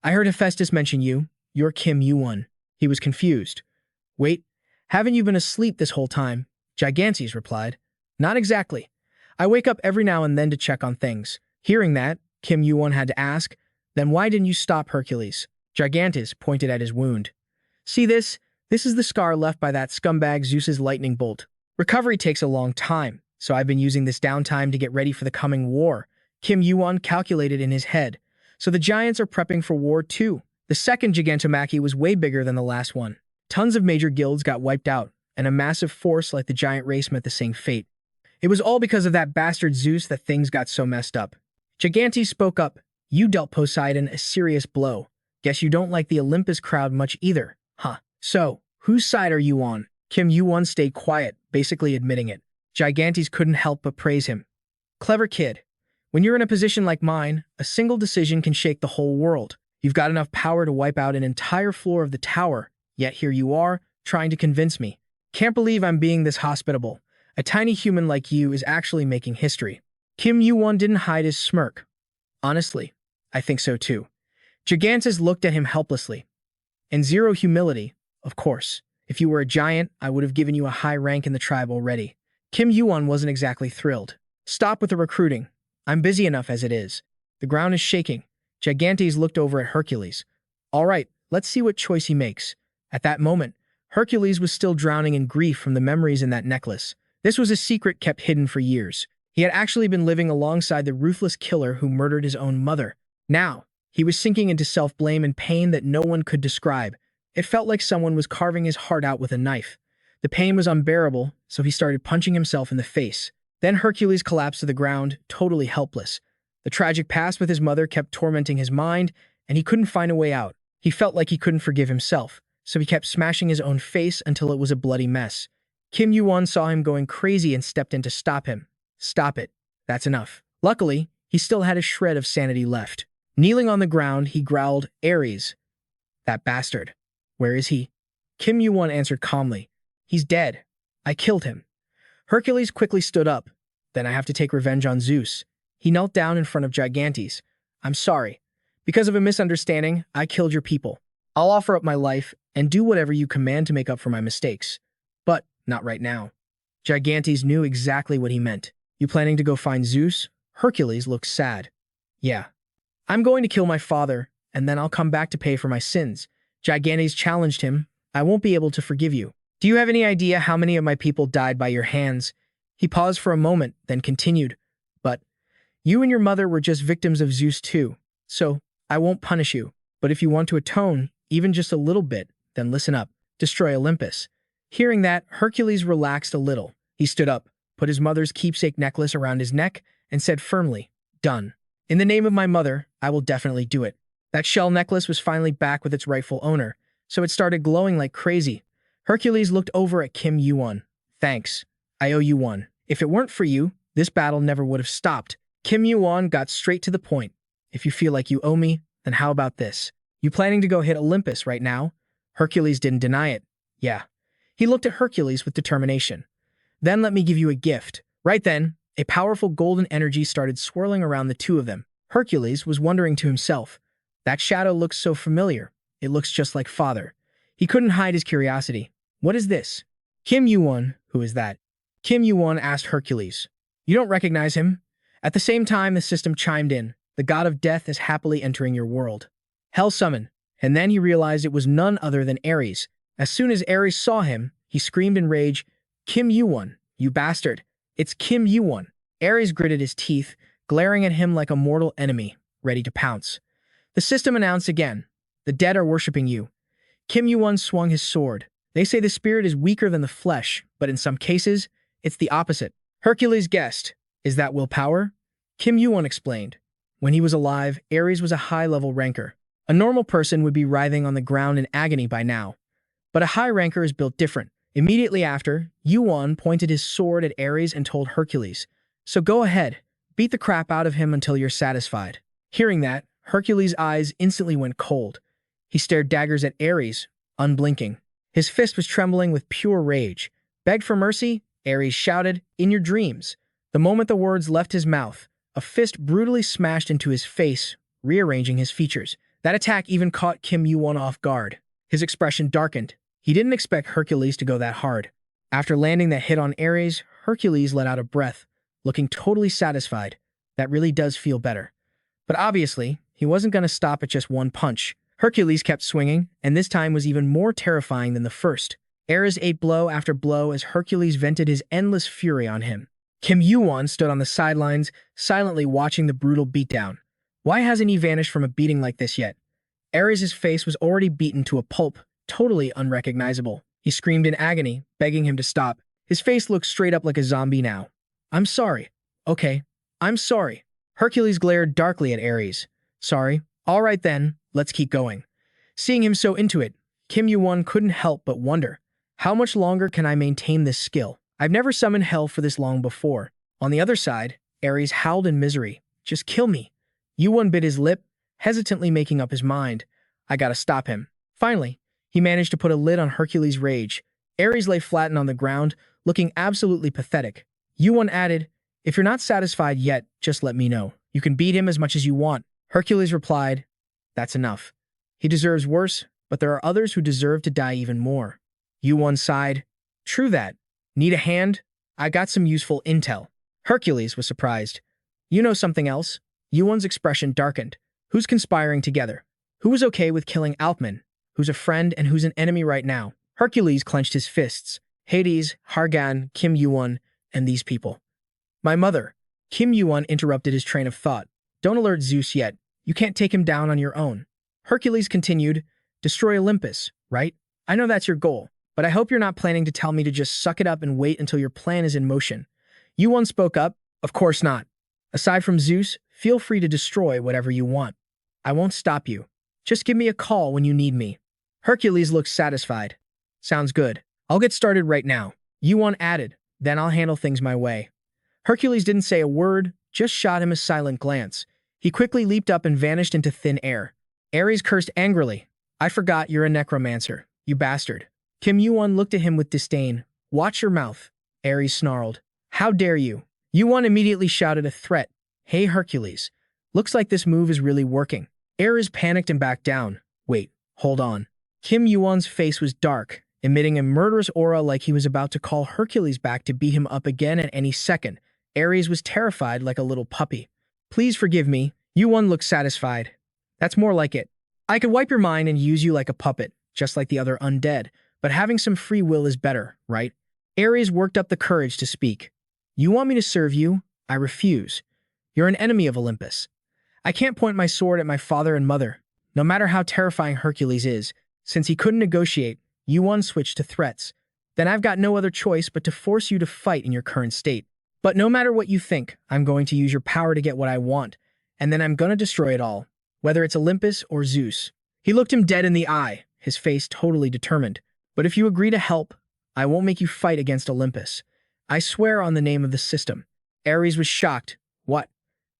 I heard Hephaestus mention you. You're Kim Yuwon. He was confused. Wait, haven't you been asleep this whole time? Gigantes replied. Not exactly. I wake up every now and then to check on things. Hearing that, Kim Yuwon had to ask, Then why didn't you stop Hercules? Gigantes pointed at his wound. See this? This is the scar left by that scumbag Zeus's lightning bolt. Recovery takes a long time, so I've been using this downtime to get ready for the coming war. Kim Yuwon calculated in his head. So the giants are prepping for war too. The second Gigantomachy was way bigger than the last one. Tons of major guilds got wiped out, and a massive force like the giant race met the same fate. It was all because of that bastard Zeus that things got so messed up. Gigantes spoke up. You dealt Poseidon a serious blow. Guess you don't like the Olympus crowd much either, huh? So, whose side are you on? Kim Yuwon stayed quiet, basically admitting it. Gigantes couldn't help but praise him. Clever kid. When you're in a position like mine, a single decision can shake the whole world. You've got enough power to wipe out an entire floor of the tower, yet here you are, trying to convince me. Can't believe I'm being this hospitable. A tiny human like you is actually making history. Kim Yuwon didn't hide his smirk. Honestly, I think so too. Gigantes looked at him helplessly. And zero humility, of course. If you were a giant, I would have given you a high rank in the tribe already. Kim Yuwon wasn't exactly thrilled. Stop with the recruiting. I'm busy enough as it is. The ground is shaking. Gigantes looked over at Hercules. All right, let's see what choice he makes. At that moment, Hercules was still drowning in grief from the memories in that necklace. This was a secret kept hidden for years. He had actually been living alongside the ruthless killer who murdered his own mother. Now, he was sinking into self-blame and pain that no one could describe. It felt like someone was carving his heart out with a knife. The pain was unbearable, so he started punching himself in the face. Then Hercules collapsed to the ground, totally helpless. The tragic past with his mother kept tormenting his mind, and he couldn't find a way out. He felt like he couldn't forgive himself, so he kept smashing his own face until it was a bloody mess. Kim Yuwon saw him going crazy and stepped in to stop him. Stop it. That's enough. Luckily, he still had a shred of sanity left. Kneeling on the ground, he growled, Ares. That bastard. Where is he? Kim Yuwon answered calmly. He's dead. I killed him. Hercules quickly stood up. Then I have to take revenge on Zeus. He knelt down in front of Gigantes. I'm sorry. Because of a misunderstanding, I killed your people. I'll offer up my life and do whatever you command to make up for my mistakes. But not right now. Gigantes knew exactly what he meant. You planning to go find Zeus? Hercules looked sad. Yeah. I'm going to kill my father, and then I'll come back to pay for my sins. Gigantes challenged him. I won't be able to forgive you. Do you have any idea how many of my people died by your hands? He paused for a moment, then continued. But you and your mother were just victims of Zeus too, so I won't punish you. But if you want to atone, even just a little bit, then listen up. Destroy Olympus. Hearing that, Hercules relaxed a little. He stood up, put his mother's keepsake necklace around his neck, and said firmly, "Done. In the name of my mother, I will definitely do it." That shell necklace was finally back with its rightful owner, so it started glowing like crazy. Hercules looked over at Kim Yuwon. "Thanks. I owe you one. If it weren't for you, this battle never would have stopped." Kim Yuwon got straight to the point. "If you feel like you owe me, then how about this? You planning to go hit Olympus right now?" Hercules didn't deny it. "Yeah." He looked at Hercules with determination. "Then let me give you a gift." Right then, a powerful golden energy started swirling around the two of them. Hercules was wondering to himself, that shadow looks so familiar. It looks just like father. He couldn't hide his curiosity. "What is this?" "Kim Yuwon, who is that?" Kim Yuwon asked Hercules. "You don't recognize him?" At the same time, the system chimed in. "The god of death is happily entering your world. Hell summon." And then he realized it was none other than Ares. As soon as Ares saw him, he screamed in rage, "Kim Yuwon, you bastard! It's Kim Yuwon!" Ares gritted his teeth, glaring at him like a mortal enemy, ready to pounce. The system announced again, "The dead are worshipping you." Kim Yuwon swung his sword. "They say the spirit is weaker than the flesh, but in some cases, it's the opposite." Hercules guessed, "Is that willpower?" Kim Yuwon explained. When he was alive, Ares was a high-level ranker. A normal person would be writhing on the ground in agony by now. But a high ranker is built different. Immediately after, Yuwon pointed his sword at Ares and told Hercules, "So go ahead, beat the crap out of him until you're satisfied." Hearing that, Hercules' eyes instantly went cold. He stared daggers at Ares, unblinking. His fist was trembling with pure rage. "Beg for mercy?" Ares shouted, "In your dreams." The moment the words left his mouth, a fist brutally smashed into his face, rearranging his features. That attack even caught Kim Yuwon off guard. His expression darkened. He didn't expect Hercules to go that hard. After landing that hit on Ares, Hercules let out a breath, looking totally satisfied. That really does feel better. But obviously, he wasn't going to stop at just one punch. Hercules kept swinging, and this time was even more terrifying than the first. Ares ate blow after blow as Hercules vented his endless fury on him. Kim Yuwon stood on the sidelines, silently watching the brutal beatdown. Why hasn't he vanished from a beating like this yet? Ares' face was already beaten to a pulp, totally unrecognizable. He screamed in agony, begging him to stop. His face looked straight up like a zombie now. "I'm sorry." "Okay, I'm sorry." Hercules glared darkly at Ares. "Sorry? All right then, let's keep going." Seeing him so into it, Kim Yuwon couldn't help but wonder, how much longer can I maintain this skill? I've never summoned hell for this long before. On the other side, Ares howled in misery. "Just kill me." Yuwon bit his lip, hesitantly making up his mind. I gotta stop him. Finally, he managed to put a lid on Hercules' rage. Ares lay flattened on the ground, looking absolutely pathetic. Yuwon added, "If you're not satisfied yet, just let me know. You can beat him as much as you want." Hercules replied, "That's enough. He deserves worse, but there are others who deserve to die even more." Yuwon sighed. "True that. Need a hand? I got some useful intel." Hercules was surprised. "You know something else?" Yuwon's expression darkened. "Who's conspiring together? Who was okay with killing Alkman? Who's a friend and who's an enemy right now?" Hercules clenched his fists. "Hades, Hargan, Kim Yuwon, and these people." "My mother." Kim Yuwon interrupted his train of thought. "Don't alert Zeus yet. You can't take him down on your own." Hercules continued, "Destroy Olympus, right? I know that's your goal, but I hope you're not planning to tell me to just suck it up and wait until your plan is in motion." Yuwon spoke up, "Of course not. Aside from Zeus, feel free to destroy whatever you want. I won't stop you. Just give me a call when you need me." Hercules looked satisfied. "Sounds good. I'll get started right now." Yuwon added, "Then I'll handle things my way." Hercules didn't say a word, just shot him a silent glance. He quickly leaped up and vanished into thin air. Ares cursed angrily. "I forgot you're a necromancer, you bastard." Kim Yuwon looked at him with disdain. "Watch your mouth." Ares snarled. "How dare you?" Yuwon immediately shouted a threat. "Hey Hercules, looks like this move is really working." Ares panicked and backed down. "Wait, hold on." Kim Yuwon's face was dark, emitting a murderous aura like he was about to call Hercules back to beat him up again at any second. Ares was terrified like a little puppy. "Please forgive me." Yuwon looked satisfied. "That's more like it. I could wipe your mind and use you like a puppet, just like the other undead. but having some free will is better, right? Ares worked up the courage to speak. You want me to serve you? I refuse. You're an enemy of Olympus. I can't point my sword at my father and mother, no matter how terrifying Hercules is. Since he couldn't negotiate, Yuwon switched to threats. Then I've got no other choice but to force you to fight in your current state. But no matter what you think, I'm going to use your power to get what I want, and then I'm gonna destroy it all, whether it's Olympus or Zeus. He looked him dead in the eye, his face totally determined. But if you agree to help, I won't make you fight against Olympus. I swear on the name of the system. Ares was shocked. What?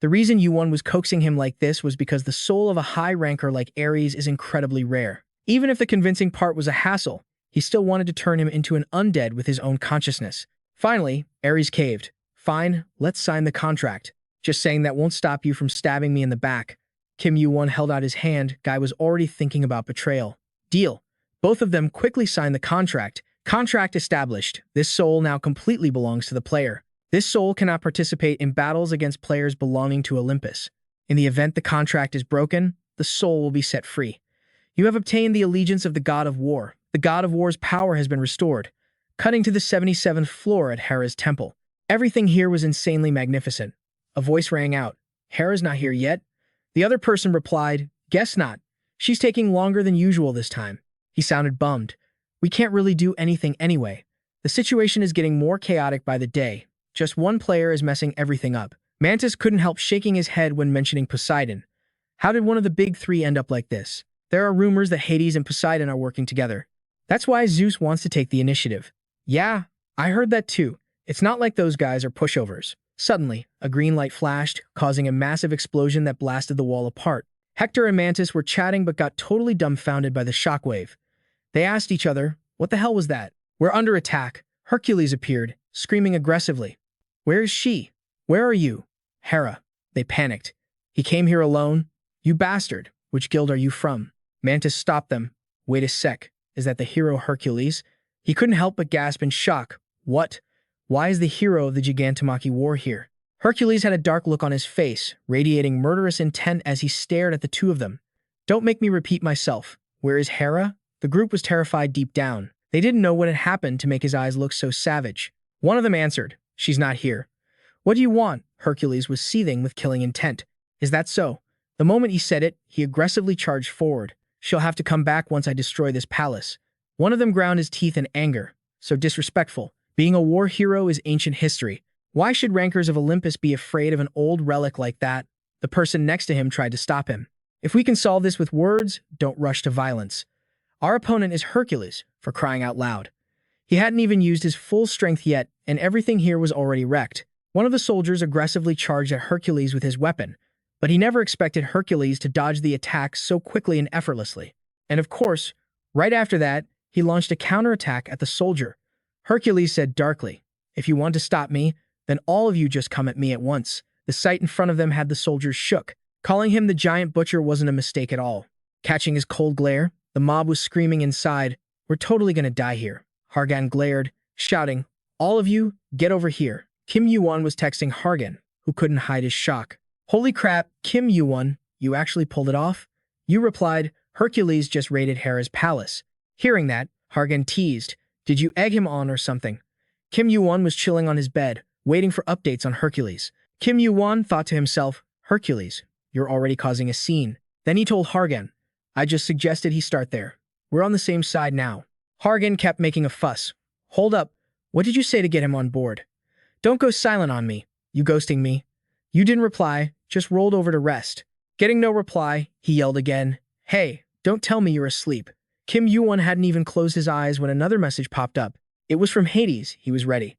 The reason Yuwon was coaxing him like this was because the soul of a high ranker like Ares is incredibly rare. Even if the convincing part was a hassle, he still wanted to turn him into an undead with his own consciousness. Finally, Ares caved. Fine, let's sign the contract. Just saying that won't stop you from stabbing me in the back. Kim Yuwon held out his hand. Guy was already thinking about betrayal. Deal. Both of them quickly signed the contract. Contract established. This soul now completely belongs to the player. This soul cannot participate in battles against players belonging to Olympus. In the event the contract is broken, the soul will be set free. You have obtained the allegiance of the god of war. The god of war's power has been restored. Cutting to the 77th floor at Hera's temple. Everything here was insanely magnificent. A voice rang out. Hera's not here yet? The other person replied, guess not. She's taking longer than usual this time. He sounded bummed. We can't really do anything anyway. The situation is getting more chaotic by the day. Just one player is messing everything up. Mantis couldn't help shaking his head when mentioning Poseidon. How did one of the big three end up like this? There are rumors that Hades and Poseidon are working together. That's why Zeus wants to take the initiative. Yeah, I heard that too. It's not like those guys are pushovers. Suddenly, a green light flashed, causing a massive explosion that blasted the wall apart. Hector and Mantis were chatting but got totally dumbfounded by the shockwave. They asked each other, what the hell was that? We're under attack. Hercules appeared, screaming aggressively. Where is she? Where are you? Hera. They panicked. He came here alone? You bastard. Which guild are you from? Mantis stopped them. Wait a sec. Is that the hero Hercules? He couldn't help but gasp in shock. What? Why is the hero of the Gigantomachy War here? Hercules had a dark look on his face, radiating murderous intent as he stared at the two of them. Don't make me repeat myself. Where is Hera? The group was terrified deep down. They didn't know what had happened to make his eyes look so savage. One of them answered, she's not here. What do you want? Hercules was seething with killing intent. Is that so? The moment he said it, he aggressively charged forward. She'll have to come back once I destroy this palace. One of them ground his teeth in anger. So disrespectful. Being a war hero is ancient history. Why should rankers of Olympus be afraid of an old relic like that? The person next to him tried to stop him. If we can solve this with words, don't rush to violence. Our opponent is Hercules, for crying out loud. He hadn't even used his full strength yet, and everything here was already wrecked. One of the soldiers aggressively charged at Hercules with his weapon, but he never expected Hercules to dodge the attack so quickly and effortlessly. And of course, right after that, he launched a counterattack at the soldier. Hercules said darkly, if you want to stop me, then all of you just come at me at once. The sight in front of them had the soldiers shook. Calling him the giant butcher wasn't a mistake at all. Catching his cold glare, the mob was screaming inside, we're totally gonna die here. Hargan glared, shouting, all of you, get over here. Kim Yuwon was texting Hargan, who couldn't hide his shock. Holy crap, Kim Yuwon, you actually pulled it off? You replied, Hercules just raided Hera's palace. Hearing that, Hargan teased, did you egg him on or something? Kim Yuwon was chilling on his bed, waiting for updates on Hercules. Kim Yuwon thought to himself, Hercules, you're already causing a scene. Then he told Hargan, I just suggested he start there. We're on the same side now. Hargan kept making a fuss. Hold up, what did you say to get him on board? Don't go silent on me. You ghosting me? You didn't reply, just rolled over to rest. Getting no reply, he yelled again, hey, don't tell me you're asleep. Kim Yuwon hadn't even closed his eyes when another message popped up. It was from Hades. He was ready.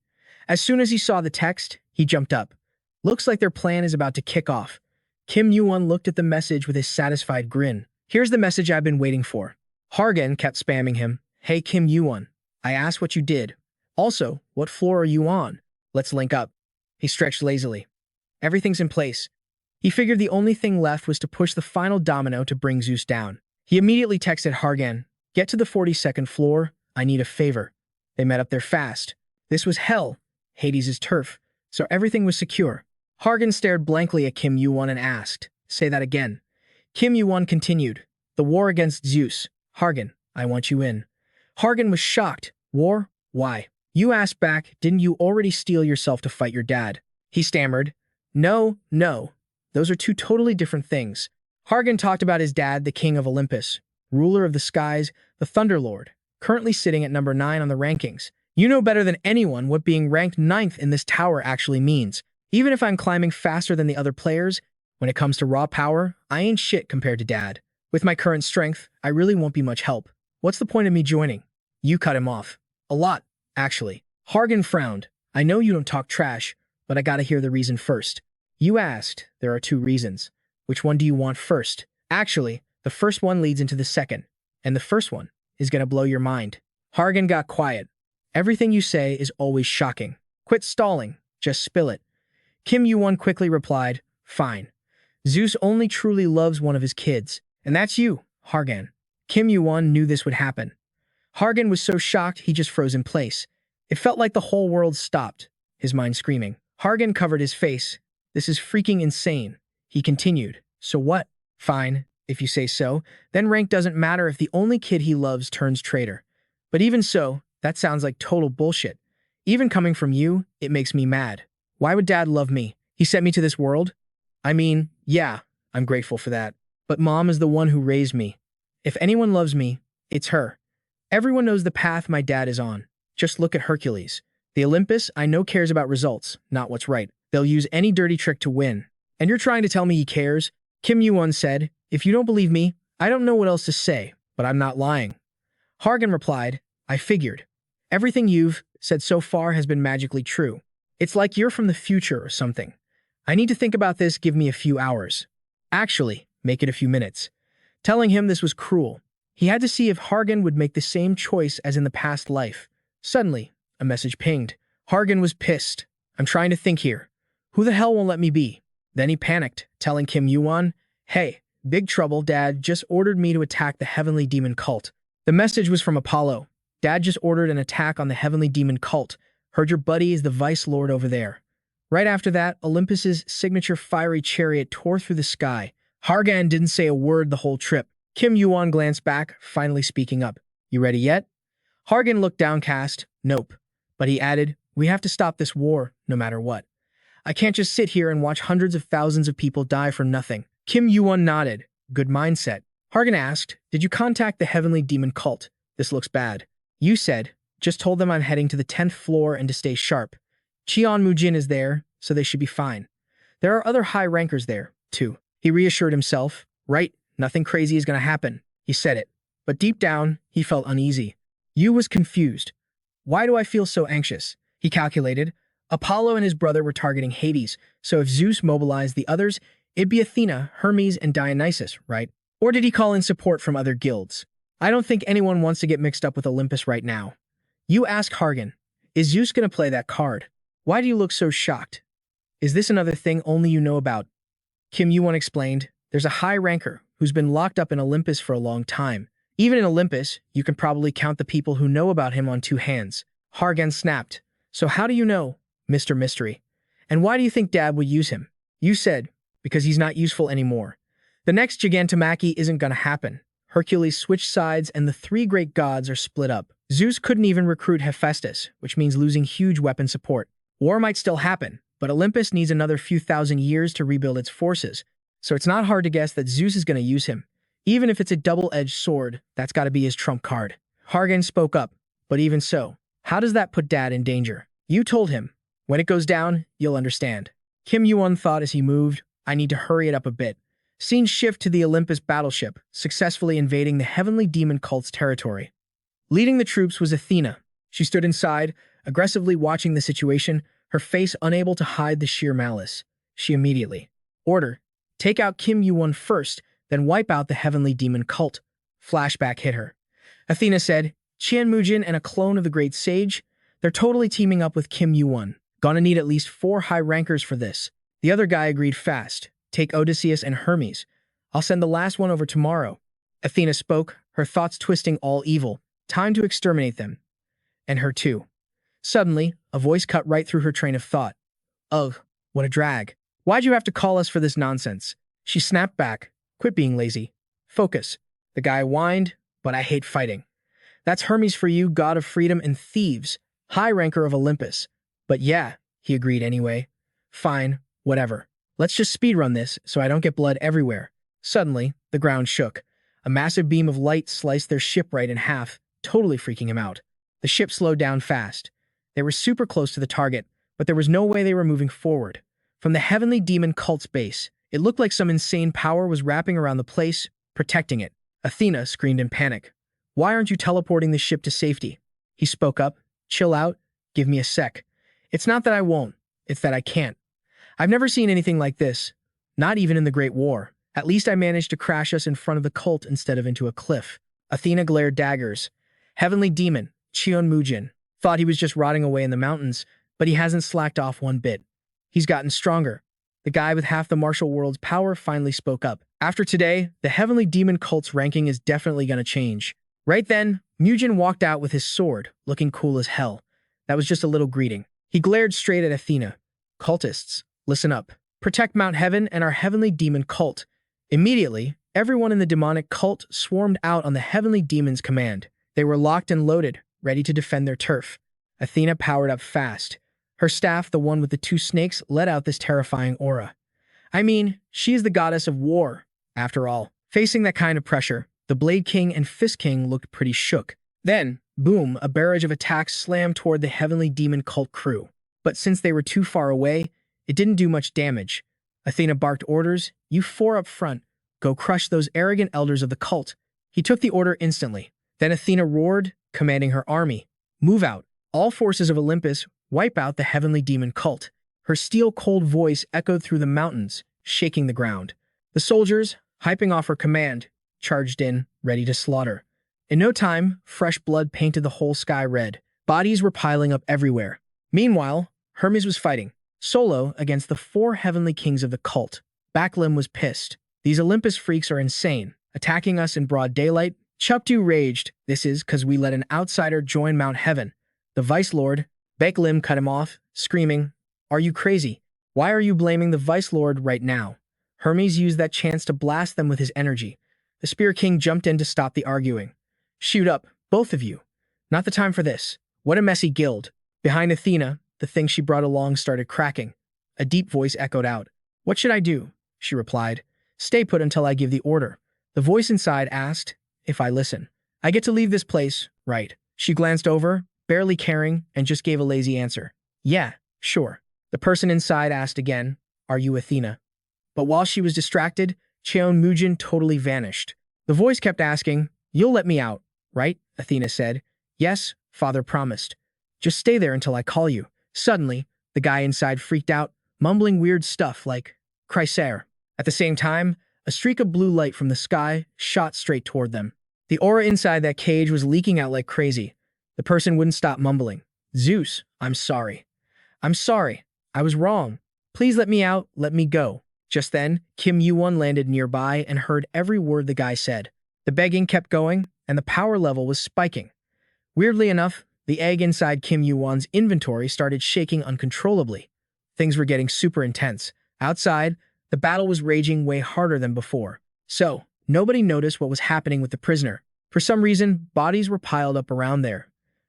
As soon as he saw the text, he jumped up. Looks like their plan is about to kick off. Kim Yuwon looked at the message with his satisfied grin. Here's the message I've been waiting for. Hargan kept spamming him. Hey Kim Yuwon, I asked what you did. Also, what floor are you on? Let's link up. He stretched lazily. Everything's in place. He figured the only thing left was to push the final domino to bring Zeus down. He immediately texted Hargan, get to the 42nd floor, I need a favor. They met up there fast. This was hell, Hades' turf, so everything was secure. Hargan stared blankly at Kim Yuwon and asked, say that again. Kim Yuwon continued, the war against Zeus. Hargan, I want you in. Hargan was shocked. War? Why? You asked back, didn't you already steel yourself to fight your dad? He stammered. No, no. Those are two totally different things. Hargan talked about his dad, the king of Olympus, ruler of the skies, the Thunderlord, currently sitting at number 9 on the rankings. You know better than anyone what being ranked 9th in this tower actually means. Even if I'm climbing faster than the other players, when it comes to raw power, I ain't shit compared to dad. With my current strength, I really won't be much help. What's the point of me joining? You cut him off. A lot, actually. Hargan frowned. I know you don't talk trash, but I gotta hear the reason first. You asked. There are 2 reasons. Which one do you want first? Actually, the first one leads into the second, and the first one is gonna blow your mind. Hargan got quiet. Everything you say is always shocking. Quit stalling. Just spill it. Kim Yuwon quickly replied, fine. Zeus only truly loves one of his kids, and that's you, Hargan. Kim Yuwon knew this would happen. Hargan was so shocked he just froze in place. It felt like the whole world stopped, his mind screaming. Hargan covered his face. This is freaking insane. He continued, so what? Fine, if you say so. Then rank doesn't matter if the only kid he loves turns traitor. But even so, that sounds like total bullshit. Even coming from you, it makes me mad. Why would dad love me? He sent me to this world? I mean, yeah, I'm grateful for that. But mom is the one who raised me. If anyone loves me, it's her. Everyone knows the path my dad is on. Just look at Hercules. The Olympus, I know, cares about results, not what's right. They'll use any dirty trick to win. And you're trying to tell me he cares? Kim Yuwon said, if you don't believe me, I don't know what else to say, but I'm not lying. Hargan replied, I figured. Everything you've said so far has been magically true. It's like you're from the future or something. I need to think about this, give me a few hours. Actually, make it a few minutes. Telling him this was cruel. He had to see if Hargan would make the same choice as in the past life. Suddenly, a message pinged. Hargan was pissed. I'm trying to think here. Who the hell won't let me be? Then he panicked, telling Kim Yuwon, hey, big trouble, Dad just ordered me to attack the heavenly demon cult. The message was from Apollo. Dad just ordered an attack on the heavenly demon cult. Heard your buddy is the vice lord over there. Right after that, Olympus's signature fiery chariot tore through the sky. Hargan didn't say a word the whole trip. Kim Yuwon glanced back, finally speaking up. You ready yet? Hargan looked downcast. Nope. But he added, we have to stop this war, no matter what. I can't just sit here and watch hundreds of thousands of people die for nothing. Kim Yuwon nodded. Good mindset. Hargan asked, did you contact the heavenly demon cult? This looks bad. You said, just told them I'm heading to the 10th floor and to stay sharp. Cheon Mujin is there, so they should be fine. There are other high rankers there, too. He reassured himself. Right, nothing crazy is going to happen. He said it. But deep down, he felt uneasy. Yu was confused. Why do I feel so anxious? He calculated. Apollo and his brother were targeting Hades, so if Zeus mobilized the others, it'd be Athena, Hermes, and Dionysus, right? Or did he call in support from other guilds? I don't think anyone wants to get mixed up with Olympus right now. You ask Hargan, is Zeus going to play that card? Why do you look so shocked? Is this another thing only you know about? Kim Yuwon explained, there's a high ranker who's been locked up in Olympus for a long time. Even in Olympus, you can probably count the people who know about him on 2 hands. Hargan snapped. So how do you know, Mr. Mystery? And why do you think Dad would use him? You said, because he's not useful anymore. The next Gigantomachy isn't gonna happen. Hercules switched sides and the 3 great gods are split up. Zeus couldn't even recruit Hephaestus, which means losing huge weapon support. War might still happen, but Olympus needs another few thousand years to rebuild its forces, so it's not hard to guess that Zeus is gonna use him. Even if it's a double-edged sword, that's gotta be his trump card. Hargan spoke up, but even so, how does that put Dad in danger? You told him. When it goes down, you'll understand. Kim Yuwon thought as he moved, I need to hurry it up a bit. Scene shift to the Olympus battleship, successfully invading the heavenly demon cult's territory. Leading the troops was Athena. She stood inside, aggressively watching the situation, her face unable to hide the sheer malice. She immediately. Order. Take out Kim Yuwon first, then wipe out the heavenly demon cult. Flashback hit her. Athena said, Qian Mujin and a clone of the great sage? They're totally teaming up with Kim Yuwon. Gonna need at least 4 high rankers for this. The other guy agreed fast. Take Odysseus and Hermes. I'll send the last one over tomorrow. Athena spoke, her thoughts twisting all evil. Time to exterminate them. And her too. Suddenly, a voice cut right through her train of thought. Ugh, what a drag. Why'd you have to call us for this nonsense? She snapped back. Quit being lazy. Focus. The guy whined, but I hate fighting. That's Hermes for you, god of freedom and thieves, high ranker of Olympus. But yeah, he agreed anyway. Fine, whatever. Let's just speedrun this so I don't get blood everywhere. Suddenly, the ground shook. A massive beam of light sliced their shipwright in half, totally freaking him out. The ship slowed down fast. They were super close to the target, but there was no way they were moving forward. From the heavenly demon cult's base, it looked like some insane power was wrapping around the place, protecting it. Athena screamed in panic. Why aren't you teleporting the ship to safety? He spoke up. Chill out. Give me a sec. It's not that I won't. It's that I can't. I've never seen anything like this. Not even in the Great War. At least I managed to crash us in front of the cult instead of into a cliff. Athena glared daggers. Heavenly demon, Cheon Mujin, thought he was just rotting away in the mountains, but he hasn't slacked off one bit. He's gotten stronger. The guy with half the martial world's power finally spoke up. After today, the heavenly demon cult's ranking is definitely going to change. Right then, Mujin walked out with his sword, looking cool as hell. That was just a little greeting. He glared straight at Athena. Cultists, listen up. Protect Mount Heaven and our heavenly demon cult. Immediately, everyone in the demonic cult swarmed out on the heavenly demon's command. They were locked and loaded, ready to defend their turf. Athena powered up fast. Her staff, the one with the two snakes, let out this terrifying aura. I mean, she is the goddess of war, after all. Facing that kind of pressure, the Blade King and Fist King looked pretty shook. Then, boom, a barrage of attacks slammed toward the heavenly demon cult crew. But since they were too far away, it didn't do much damage. Athena barked orders, "You four up front, go crush those arrogant elders of the cult." He took the order instantly. Then Athena roared, commanding her army, "Move out. All forces of Olympus, wipe out the heavenly demon cult." Her steel-cold voice echoed through the mountains, shaking the ground. The soldiers, hyping off her command, charged in, ready to slaughter. In no time, fresh blood painted the whole sky red. Bodies were piling up everywhere. Meanwhile, Hermes was fighting, solo against the four heavenly kings of the cult. Backlim was pissed. These Olympus freaks are insane, attacking us in broad daylight. Chuptu raged. This is because we let an outsider join Mount Heaven. The Vice Lord, Backlim, cut him off, screaming, "Are you crazy? Why are you blaming the Vice Lord right now?" Hermes used that chance to blast them with his energy. The Spear King jumped in to stop the arguing. "Shoot up, both of you. Not the time for this. What a messy guild." Behind Athena, the thing she brought along started cracking. A deep voice echoed out. "What should I do?" She replied. "Stay put until I give the order." The voice inside asked, "If I listen, I get to leave this place, right?" She glanced over, barely caring, and just gave a lazy answer. "Yeah, sure." The person inside asked again, "Are you Athena?" But while she was distracted, Cheon Mujin totally vanished. The voice kept asking, "You'll let me out, right?" Athena said. "Yes, father promised. Just stay there until I call you." Suddenly, the guy inside freaked out, mumbling weird stuff like, "Chrysair." At the same time, a streak of blue light from the sky shot straight toward them. The aura inside that cage was leaking out like crazy. The person wouldn't stop mumbling. "Zeus, I'm sorry. I'm sorry. I was wrong. Please let me out, let me go." Just then, Kim Yuwon landed nearby and heard every word the guy said. The begging kept going, and the power level was spiking. Weirdly enough, the egg inside Kim Yuwon's inventory started shaking uncontrollably. Things were getting super intense. Outside, the battle was raging way harder than before. So, nobody noticed what was happening with the prisoner. For some reason, bodies were piled up around there.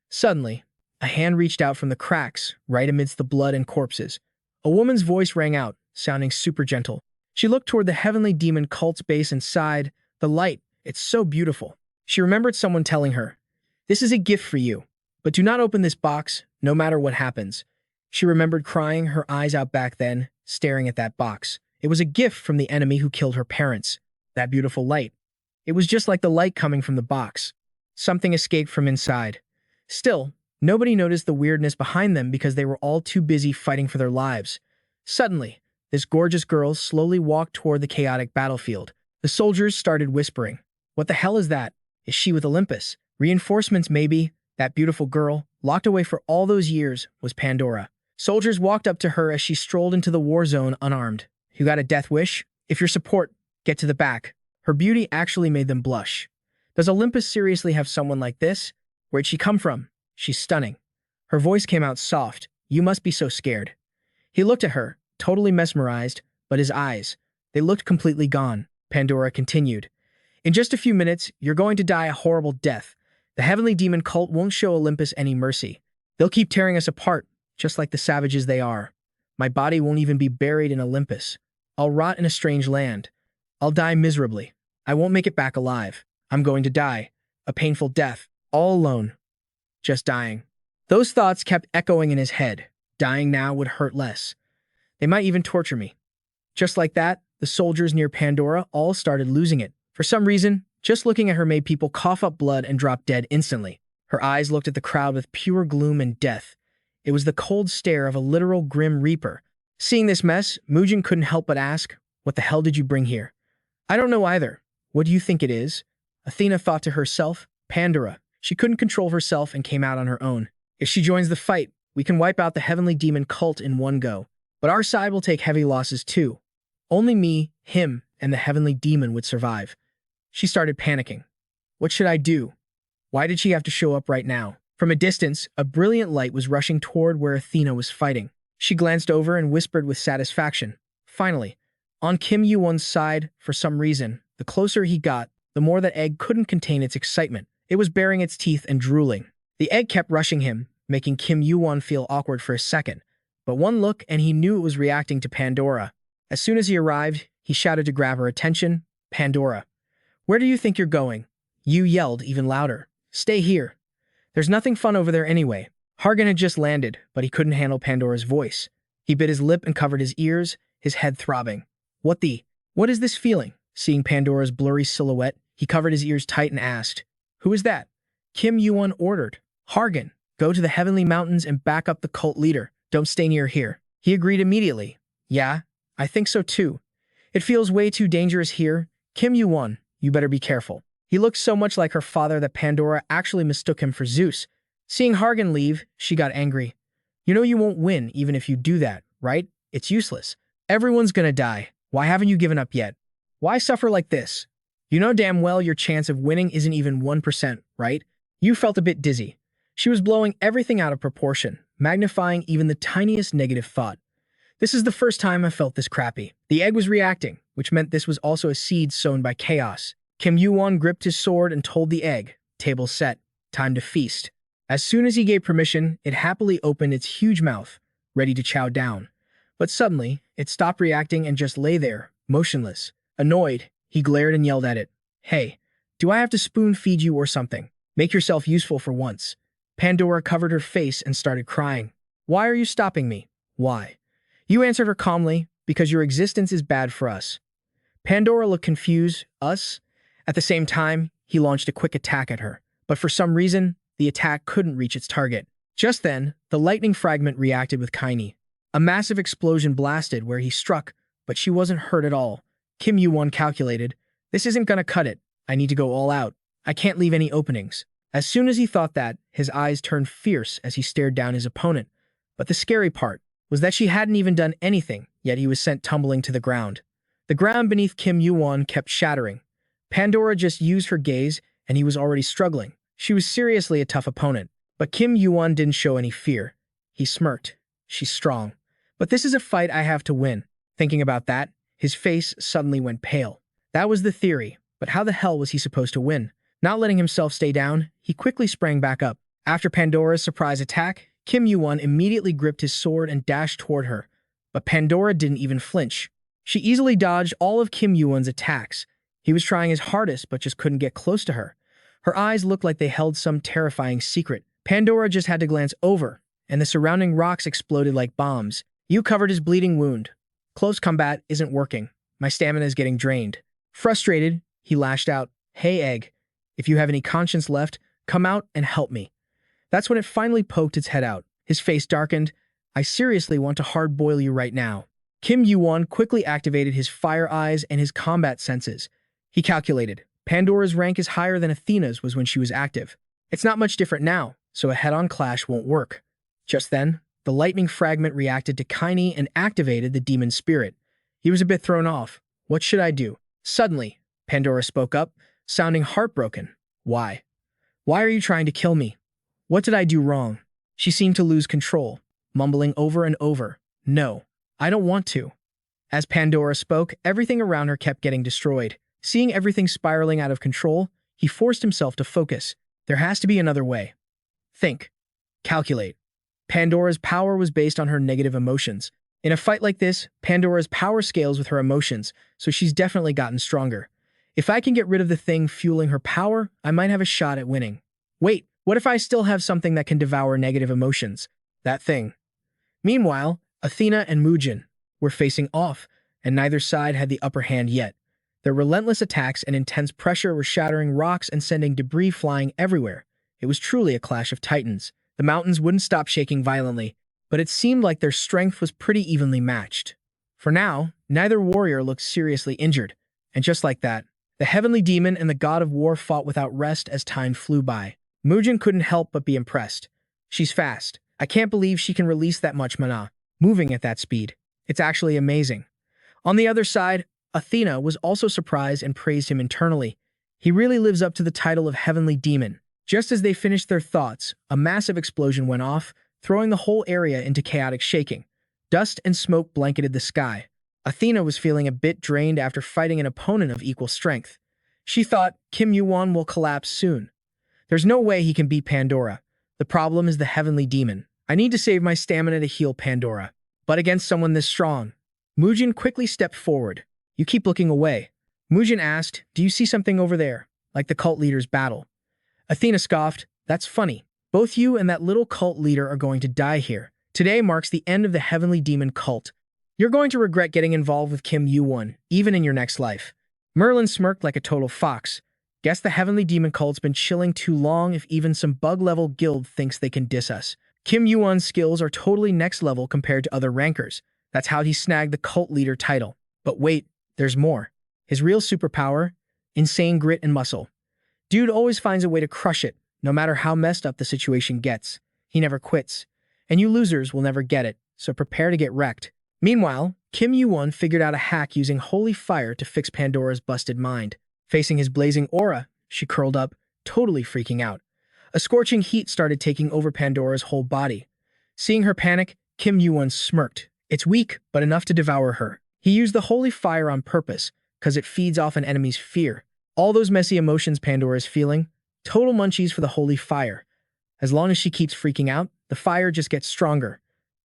Suddenly, a hand reached out from the cracks, right amidst the blood and corpses. A woman's voice rang out, sounding super gentle. She looked toward the heavenly demon cult's base and sighed, "The light, it's so beautiful." She remembered someone telling her, "This is a gift for you, but do not open this box, no matter what happens." She remembered crying her eyes out back then, staring at that box. It was a gift from the enemy who killed her parents. That beautiful light. It was just like the light coming from the box. Something escaped from inside. Still, nobody noticed the weirdness behind them because they were all too busy fighting for their lives. Suddenly, this gorgeous girl slowly walked toward the chaotic battlefield. The soldiers started whispering, "What the hell is that? Is she with Olympus? Reinforcements maybe?" That beautiful girl, locked away for all those years, was Pandora. Soldiers walked up to her as she strolled into the war zone unarmed. "You got a death wish? If your support, get to the back." Her beauty actually made them blush. Does Olympus seriously have someone like this? Where'd she come from? She's stunning. Her voice came out soft. "You must be so scared." He looked at her, totally mesmerized, but his eyes, they looked completely gone. Pandora continued, "In just a few minutes, you're going to die a horrible death. The heavenly demon cult won't show Olympus any mercy. They'll keep tearing us apart, just like the savages they are. My body won't even be buried in Olympus. I'll rot in a strange land. I'll die miserably. I won't make it back alive. I'm going to die. A painful death. All alone. Just dying. Those thoughts kept echoing in his head. Dying now would hurt less. They might even torture me. Just like that, the soldiers near Pandora all started losing it. For some reason, just looking at her made people cough up blood and drop dead instantly. Her eyes looked at the crowd with pure gloom and death. It was the cold stare of a literal grim reaper. Seeing this mess, Mujin couldn't help but ask, "What the hell did you bring here?" "I don't know either. What do you think it is?" Athena thought to herself. Pandora. She couldn't control herself and came out on her own. If she joins the fight, we can wipe out the heavenly demon cult in one go. But our side will take heavy losses too. Only me, him, and the heavenly demon would survive. She started panicking. What should I do? Why did she have to show up right now? From a distance, a brilliant light was rushing toward where Athena was fighting. She glanced over and whispered with satisfaction. Finally, on Kim Yuwon's side, for some reason, the closer he got, the more that egg couldn't contain its excitement. It was baring its teeth and drooling. The egg kept rushing him, making Kim Yuwon feel awkward for a second. But one look and he knew it was reacting to Pandora. As soon as he arrived, he shouted to grab her attention. "Pandora, where do you think you're going?" Yu yelled even louder. "Stay here. There's nothing fun over there anyway." Hargan had just landed, but he couldn't handle Pandora's voice. He bit his lip and covered his ears, his head throbbing. What is this feeling? Seeing Pandora's blurry silhouette, he covered his ears tight and asked, "Who is that?" Kim Yuwon ordered. "Hargan, go to the heavenly mountains and back up the cult leader. Don't stay near here." He agreed immediately. "Yeah, I think so too. It feels way too dangerous here. Kim Yuwon, you better be careful." He looked so much like her father that Pandora actually mistook him for Zeus. Seeing Hargan leave, she got angry. "You know you won't win even if you do that, right? It's useless. Everyone's gonna die. Why haven't you given up yet? Why suffer like this? You know damn well your chance of winning isn't even 1%, right?" You felt a bit dizzy. She was blowing everything out of proportion, magnifying even the tiniest negative thought. "This is the first time I felt this crappy." The egg was reacting, which meant this was also a seed sown by chaos. Kim Yuwon gripped his sword and told the egg, "Table set. Time to feast." As soon as he gave permission, it happily opened its huge mouth, ready to chow down. But suddenly, it stopped reacting and just lay there, motionless. Annoyed, he glared and yelled at it. "Hey, do I have to spoon feed you or something? Make yourself useful for once." Pandora covered her face and started crying. "Why are you stopping me? Why?" You answered her calmly, "Because your existence is bad for us." Pandora looked confused. "Us?" At the same time, he launched a quick attack at her. But for some reason, the attack couldn't reach its target. Just then, the lightning fragment reacted with Kaini. A massive explosion blasted where he struck, but she wasn't hurt at all. Kim Yuwon calculated, "This isn't gonna cut it. I need to go all out. I can't leave any openings." As soon as he thought that, his eyes turned fierce as he stared down his opponent. But the scary part was that she hadn't even done anything, yet he was sent tumbling to the ground. The ground beneath Kim Yuwon kept shattering. Pandora just used her gaze, and he was already struggling. She was seriously a tough opponent, but Kim Yuwon didn't show any fear. He smirked. "She's strong. But this is a fight I have to win." Thinking about that, his face suddenly went pale. That was the theory, but how the hell was he supposed to win? Not letting himself stay down, he quickly sprang back up. After Pandora's surprise attack, Kim Yuwon immediately gripped his sword and dashed toward her. But Pandora didn't even flinch. She easily dodged all of Kim Yuwon's attacks. He was trying his hardest but just couldn't get close to her. Her eyes looked like they held some terrifying secret. Pandora just had to glance over, and the surrounding rocks exploded like bombs. You covered his bleeding wound. "Close combat isn't working. My stamina is getting drained." Frustrated, he lashed out, "Hey, egg, if you have any conscience left, come out and help me." That's when it finally poked its head out. His face darkened. "I seriously want to hard-boil you right now." Kim Yuwon quickly activated his fire eyes and his combat senses. He calculated. Pandora's rank is higher than Athena's was when she was active. It's not much different now, so a head-on clash won't work. Just then, the lightning fragment reacted to Kaini and activated the demon spirit. He was a bit thrown off. "What should I do?" Suddenly, Pandora spoke up, sounding heartbroken. "Why? Why are you trying to kill me? What did I do wrong?" She seemed to lose control, mumbling over and over, "No, I don't want to." As Pandora spoke, everything around her kept getting destroyed. Seeing everything spiraling out of control, he forced himself to focus. There has to be another way. Think. Calculate. Pandora's power was based on her negative emotions. In a fight like this, Pandora's power scales with her emotions, so she's definitely gotten stronger. If I can get rid of the thing fueling her power, I might have a shot at winning. Wait, what if I still have something that can devour negative emotions? That thing. Meanwhile, Athena and Mugen were facing off, and neither side had the upper hand yet. Their relentless attacks and intense pressure were shattering rocks and sending debris flying everywhere. It was truly a clash of titans. The mountains wouldn't stop shaking violently, but it seemed like their strength was pretty evenly matched. For now, neither warrior looked seriously injured, and just like that, the heavenly demon and the god of war fought without rest as time flew by. Mugen couldn't help but be impressed. She's fast. I can't believe she can release that much mana, moving at that speed. It's actually amazing. On the other side, Athena was also surprised and praised him internally. He really lives up to the title of Heavenly Demon. Just as they finished their thoughts, a massive explosion went off, throwing the whole area into chaotic shaking. Dust and smoke blanketed the sky. Athena was feeling a bit drained after fighting an opponent of equal strength. She thought, Kim Yuwon will collapse soon. There's no way he can beat Pandora. The problem is the Heavenly Demon. I need to save my stamina to heal Pandora. But against someone this strong. Mugen quickly stepped forward. You keep looking away. Mugen asked, do you see something over there? Like the cult leader's battle. Athena scoffed, that's funny. Both you and that little cult leader are going to die here. Today marks the end of the Heavenly Demon cult. You're going to regret getting involved with Kim Yuwon, even in your next life. Merlin smirked like a total fox. Guess the Heavenly Demon cult's been chilling too long if even some bug-level guild thinks they can diss us. Kim Yuwon's skills are totally next level compared to other rankers. That's how he snagged the cult leader title. But wait, there's more. His real superpower? Insane grit and muscle. Dude always finds a way to crush it, no matter how messed up the situation gets. He never quits. And you losers will never get it, so prepare to get wrecked. Meanwhile, Kim Yuwon figured out a hack using holy fire to fix Pandora's busted mind. Facing his blazing aura, she curled up, totally freaking out. A scorching heat started taking over Pandora's whole body. Seeing her panic, Kim Yuwon smirked. It's weak, but enough to devour her. He used the holy fire on purpose, because it feeds off an enemy's fear. All those messy emotions Pandora is feeling, total munchies for the holy fire. As long as she keeps freaking out, the fire just gets stronger.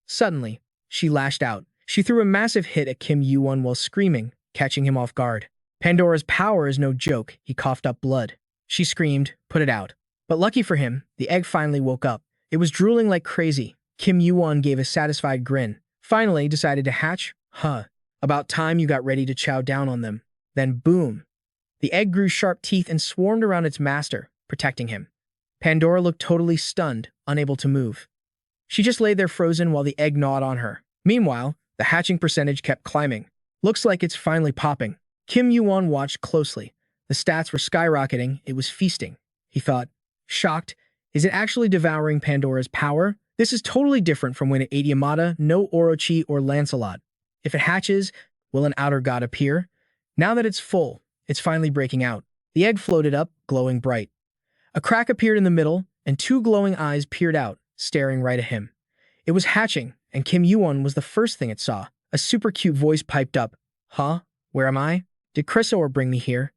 Suddenly, she lashed out. She threw a massive hit at Kim Yuwon while screaming, catching him off guard. Pandora's power is no joke. He coughed up blood. She screamed, put it out. But lucky for him, the egg finally woke up. It was drooling like crazy. Kim Yuwon gave a satisfied grin. Finally decided to hatch? Huh. About time you got ready to chow down on them. Then boom. The egg grew sharp teeth and swarmed around its master, protecting him. Pandora looked totally stunned, unable to move. She just lay there frozen while the egg gnawed on her. Meanwhile, the hatching percentage kept climbing. Looks like it's finally popping. Kim Yuwon watched closely. The stats were skyrocketing. It was feasting. He thought, shocked, is it actually devouring Pandora's power? This is totally different from when it ate Yamada, no Orochi, or Lancelot. If it hatches, will an outer god appear? Now that it's full, it's finally breaking out. The egg floated up, glowing bright. A crack appeared in the middle, and two glowing eyes peered out, staring right at him. It was hatching, and Kim Yuwon was the first thing it saw. A super cute voice piped up. Huh? Where am I? Did Chrysaor bring me here?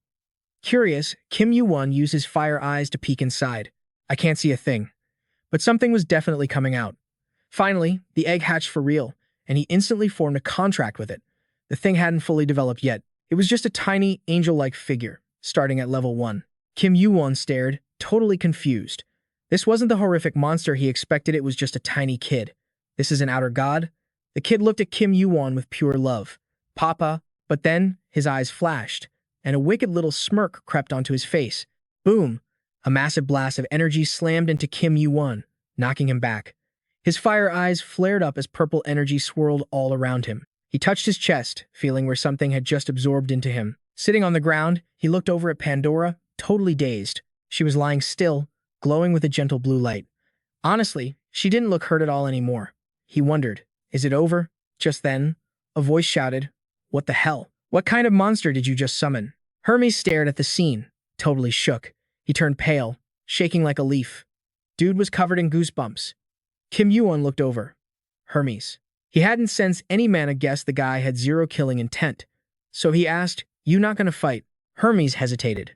Curious, Kim Yuwon used his fire eyes to peek inside. I can't see a thing. But something was definitely coming out. Finally, the egg hatched for real, and he instantly formed a contract with it. The thing hadn't fully developed yet. It was just a tiny, angel-like figure, starting at level 1. Kim Yuwon stared, totally confused. This wasn't the horrific monster he expected, it was just a tiny kid. This is an outer god? The kid looked at Kim Yuwon with pure love. Papa, but then his eyes flashed, and a wicked little smirk crept onto his face. Boom! A massive blast of energy slammed into Kim Yuwon, knocking him back. His fire eyes flared up as purple energy swirled all around him. He touched his chest, feeling where something had just absorbed into him. Sitting on the ground, he looked over at Pandora, totally dazed. She was lying still, glowing with a gentle blue light. Honestly, she didn't look hurt at all anymore. He wondered, is it over? Just then, a voice shouted, what the hell? What kind of monster did you just summon? Hermes stared at the scene, totally shook. He turned pale, shaking like a leaf. Dude was covered in goosebumps. Kim Yuwon looked over. Hermes. He hadn't sensed any mana guess the guy had zero killing intent. So he asked, you not gonna fight? Hermes hesitated.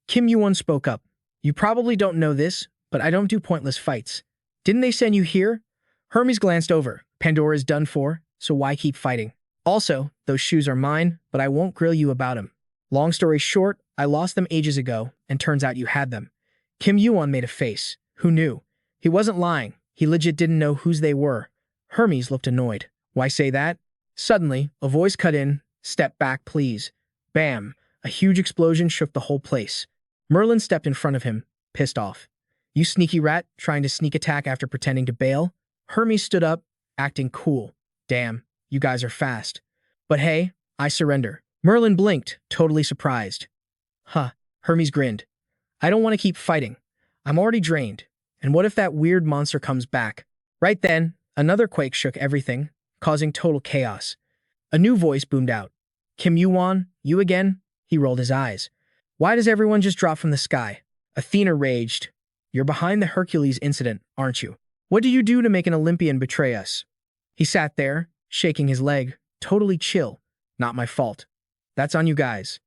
Kim Yuwon spoke up. You probably don't know this, but I don't do pointless fights. Didn't they send you here? Hermes glanced over. Pandora is done for, so why keep fighting? Also, those shoes are mine, but I won't grill you about them. Long story short, I lost them ages ago, and turns out you had them. Kim Yuwon made a face. Who knew? He wasn't lying. He legit didn't know whose they were. Hermes looked annoyed. Why say that? Suddenly, a voice cut in. Step back, please. Bam! A huge explosion shook the whole place. Merlin stepped in front of him, pissed off. You sneaky rat, trying to sneak attack after pretending to bail? Hermes stood up, acting cool. Damn, you guys are fast. But hey, I surrender. Merlin blinked, totally surprised. Huh, Hermes grinned. I don't want to keep fighting. I'm already drained. And what if that weird monster comes back? Right then, another quake shook everything, causing total chaos. A new voice boomed out. Kim Yuwon, you again? He rolled his eyes. Why does everyone just drop from the sky? Athena raged. You're behind the Hercules incident, aren't you? What did you do to make an Olympian betray us? He sat there, shaking his leg, totally chill. Not my fault. That's on you guys.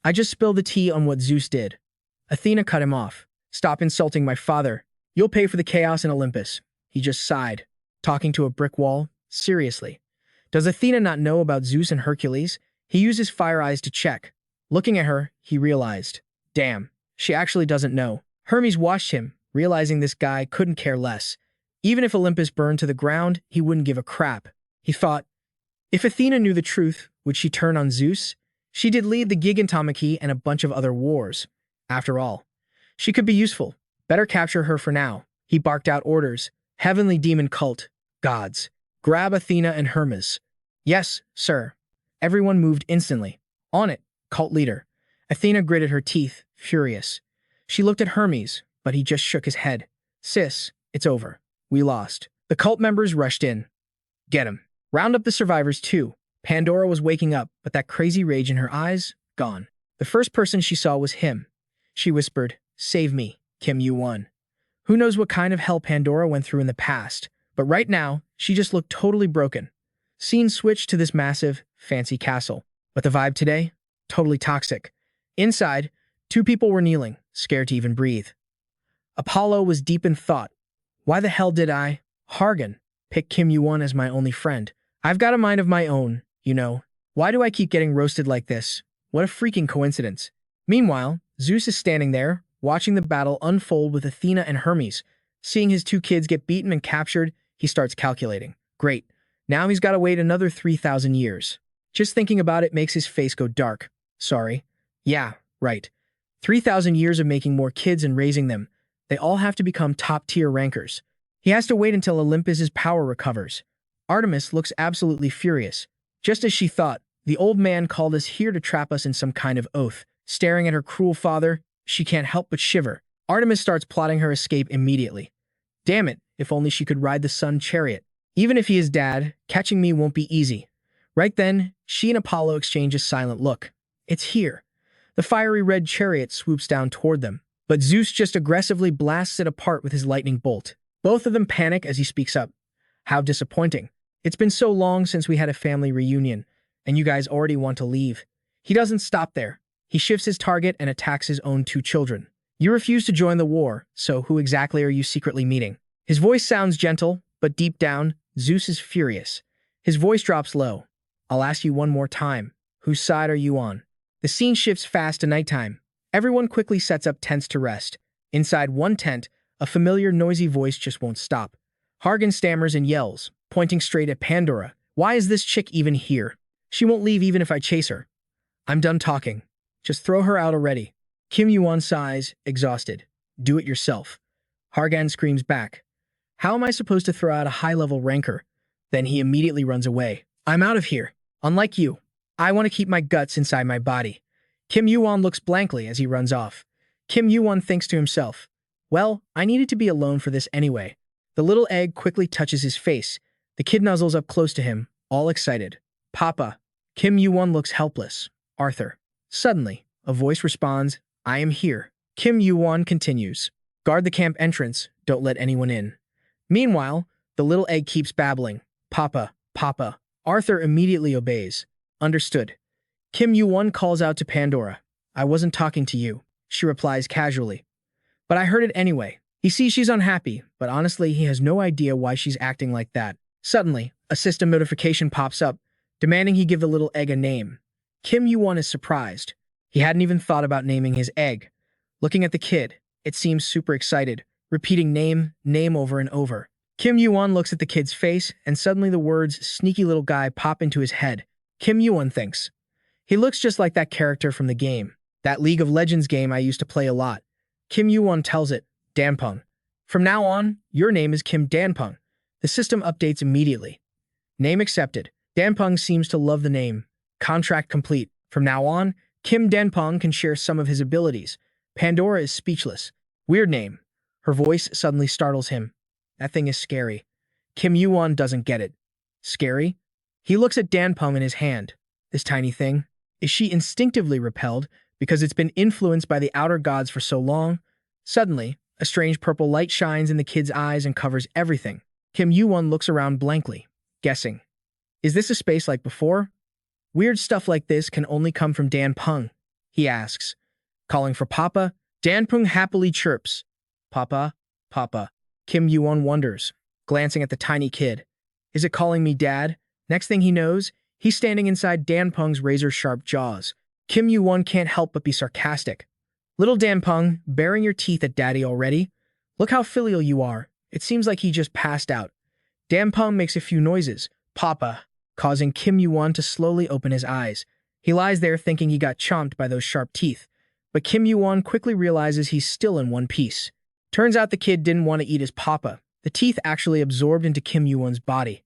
I just spilled the tea on what Zeus did. Athena cut him off. Stop insulting my father. You'll pay for the chaos in Olympus. He just sighed, talking to a brick wall. Seriously. Does Athena not know about Zeus and Hercules? He used his fire eyes to check. Looking at her, he realized. Damn, she actually doesn't know. Hermes watched him, realizing this guy couldn't care less. Even if Olympus burned to the ground, he wouldn't give a crap. He thought, if Athena knew the truth, would she turn on Zeus? She did lead the Gigantomachy and a bunch of other wars. After all, she could be useful. Better capture her for now. He barked out orders. Heavenly demon cult. Gods. Grab Athena and Hermes. Yes, sir. Everyone moved instantly. On it, cult leader. Athena gritted her teeth, furious. She looked at Hermes, but he just shook his head. Sis, it's over. We lost. The cult members rushed in. Get him. Round up the survivors too. Pandora was waking up, but that crazy rage in her eyes, gone. The first person she saw was him. She whispered, Save me, Kim Yuwon. Who knows what kind of hell Pandora went through in the past, but right now, she just looked totally broken. Scene switched to this massive, fancy castle. But the vibe today? Totally toxic. Inside, two people were kneeling, scared to even breathe. Apollo was deep in thought. Why the hell did I, Hargan, pick Kim Yuwon as my only friend? I've got a mind of my own, you know. Why do I keep getting roasted like this? What a freaking coincidence. Meanwhile, Zeus is standing there, watching the battle unfold with Athena and Hermes. Seeing his two kids get beaten and captured, he starts calculating. Great. Now he's got to wait another 3,000 years. Just thinking about it makes his face go dark. Sorry. Yeah, right. 3,000 years of making more kids and raising them. They all have to become top-tier rankers. He has to wait until Olympus's power recovers. Artemis looks absolutely furious. Just as she thought, the old man called us here to trap us in some kind of oath. Staring at her cruel father, she can't help but shiver. Artemis starts plotting her escape immediately. Damn it, if only she could ride the sun chariot. Even if he is dad, catching me won't be easy. Right then, she and Apollo exchange a silent look. It's here. The fiery red chariot swoops down toward them, but Zeus just aggressively blasts it apart with his lightning bolt. Both of them panic as he speaks up. How disappointing. It's been so long since we had a family reunion, and you guys already want to leave. He doesn't stop there. He shifts his target and attacks his own two children. You refuse to join the war, so who exactly are you secretly meeting? His voice sounds gentle, but deep down, Zeus is furious. His voice drops low. I'll ask you one more time. Whose side are you on? The scene shifts fast to nighttime. Everyone quickly sets up tents to rest. Inside one tent, a familiar noisy voice just won't stop. Hargan stammers and yells, pointing straight at Pandora. Why is this chick even here? She won't leave even if I chase her. I'm done talking. Just throw her out already. Kim Yuwon sighs, exhausted. Do it yourself. Hargan screams back. How am I supposed to throw out a high-level ranker? Then he immediately runs away. I'm out of here. Unlike you, I want to keep my guts inside my body. Kim Yuwon looks blankly as he runs off. Kim Yuwon thinks to himself, well, I needed to be alone for this anyway. The little egg quickly touches his face. The kid nuzzles up close to him, all excited. Papa. Kim Yuwon looks helpless. Arthur. Suddenly, a voice responds, I am here. Kim Yuwon continues. Guard the camp entrance. Don't let anyone in. Meanwhile, the little egg keeps babbling. Papa, Papa. Arthur immediately obeys. Understood. Kim Yuwon calls out to Pandora. I wasn't talking to you. She replies casually. But I heard it anyway. He sees she's unhappy, but honestly, he has no idea why she's acting like that. Suddenly, a system notification pops up, demanding he give the little egg a name. Kim Yuwon is surprised. He hadn't even thought about naming his egg. Looking at the kid, it seems super excited, repeating name over and over. Kim Yuwon looks at the kid's face, and suddenly the words sneaky little guy pop into his head. Kim Yuwon thinks. He looks just like that character from the game. That League of Legends game I used to play a lot. Kim Yuwon tells it, Danpeng. From now on, your name is Kim Danpeng. The system updates immediately. Name accepted. Danpeng seems to love the name. Contract complete. From now on, Kim Danpeng can share some of his abilities. Pandora is speechless. Weird name. Her voice suddenly startles him. That thing is scary. Kim Yuwon doesn't get it. Scary? He looks at Danpeng in his hand. This tiny thing. Is she instinctively repelled because it's been influenced by the outer gods for so long? Suddenly, a strange purple light shines in the kid's eyes and covers everything. Kim Yuwon looks around blankly, guessing. Is this a space like before? Weird stuff like this can only come from Danpeng, he asks. Calling for Papa, Danpeng happily chirps. Papa, Papa. Kim Yuwon wonders, glancing at the tiny kid. Is it calling me Dad? Next thing he knows, he's standing inside Danpeng's razor-sharp jaws. Kim Yuwon can't help but be sarcastic. Little Danpeng, baring your teeth at Daddy already? Look how filial you are. It seems like he just passed out. Danpeng makes a few noises, Papa, causing Kim Yuwon to slowly open his eyes. He lies there thinking he got chomped by those sharp teeth. But Kim Yuwon quickly realizes he's still in one piece. Turns out the kid didn't want to eat his papa. The teeth actually absorbed into Kim Yuwon's body.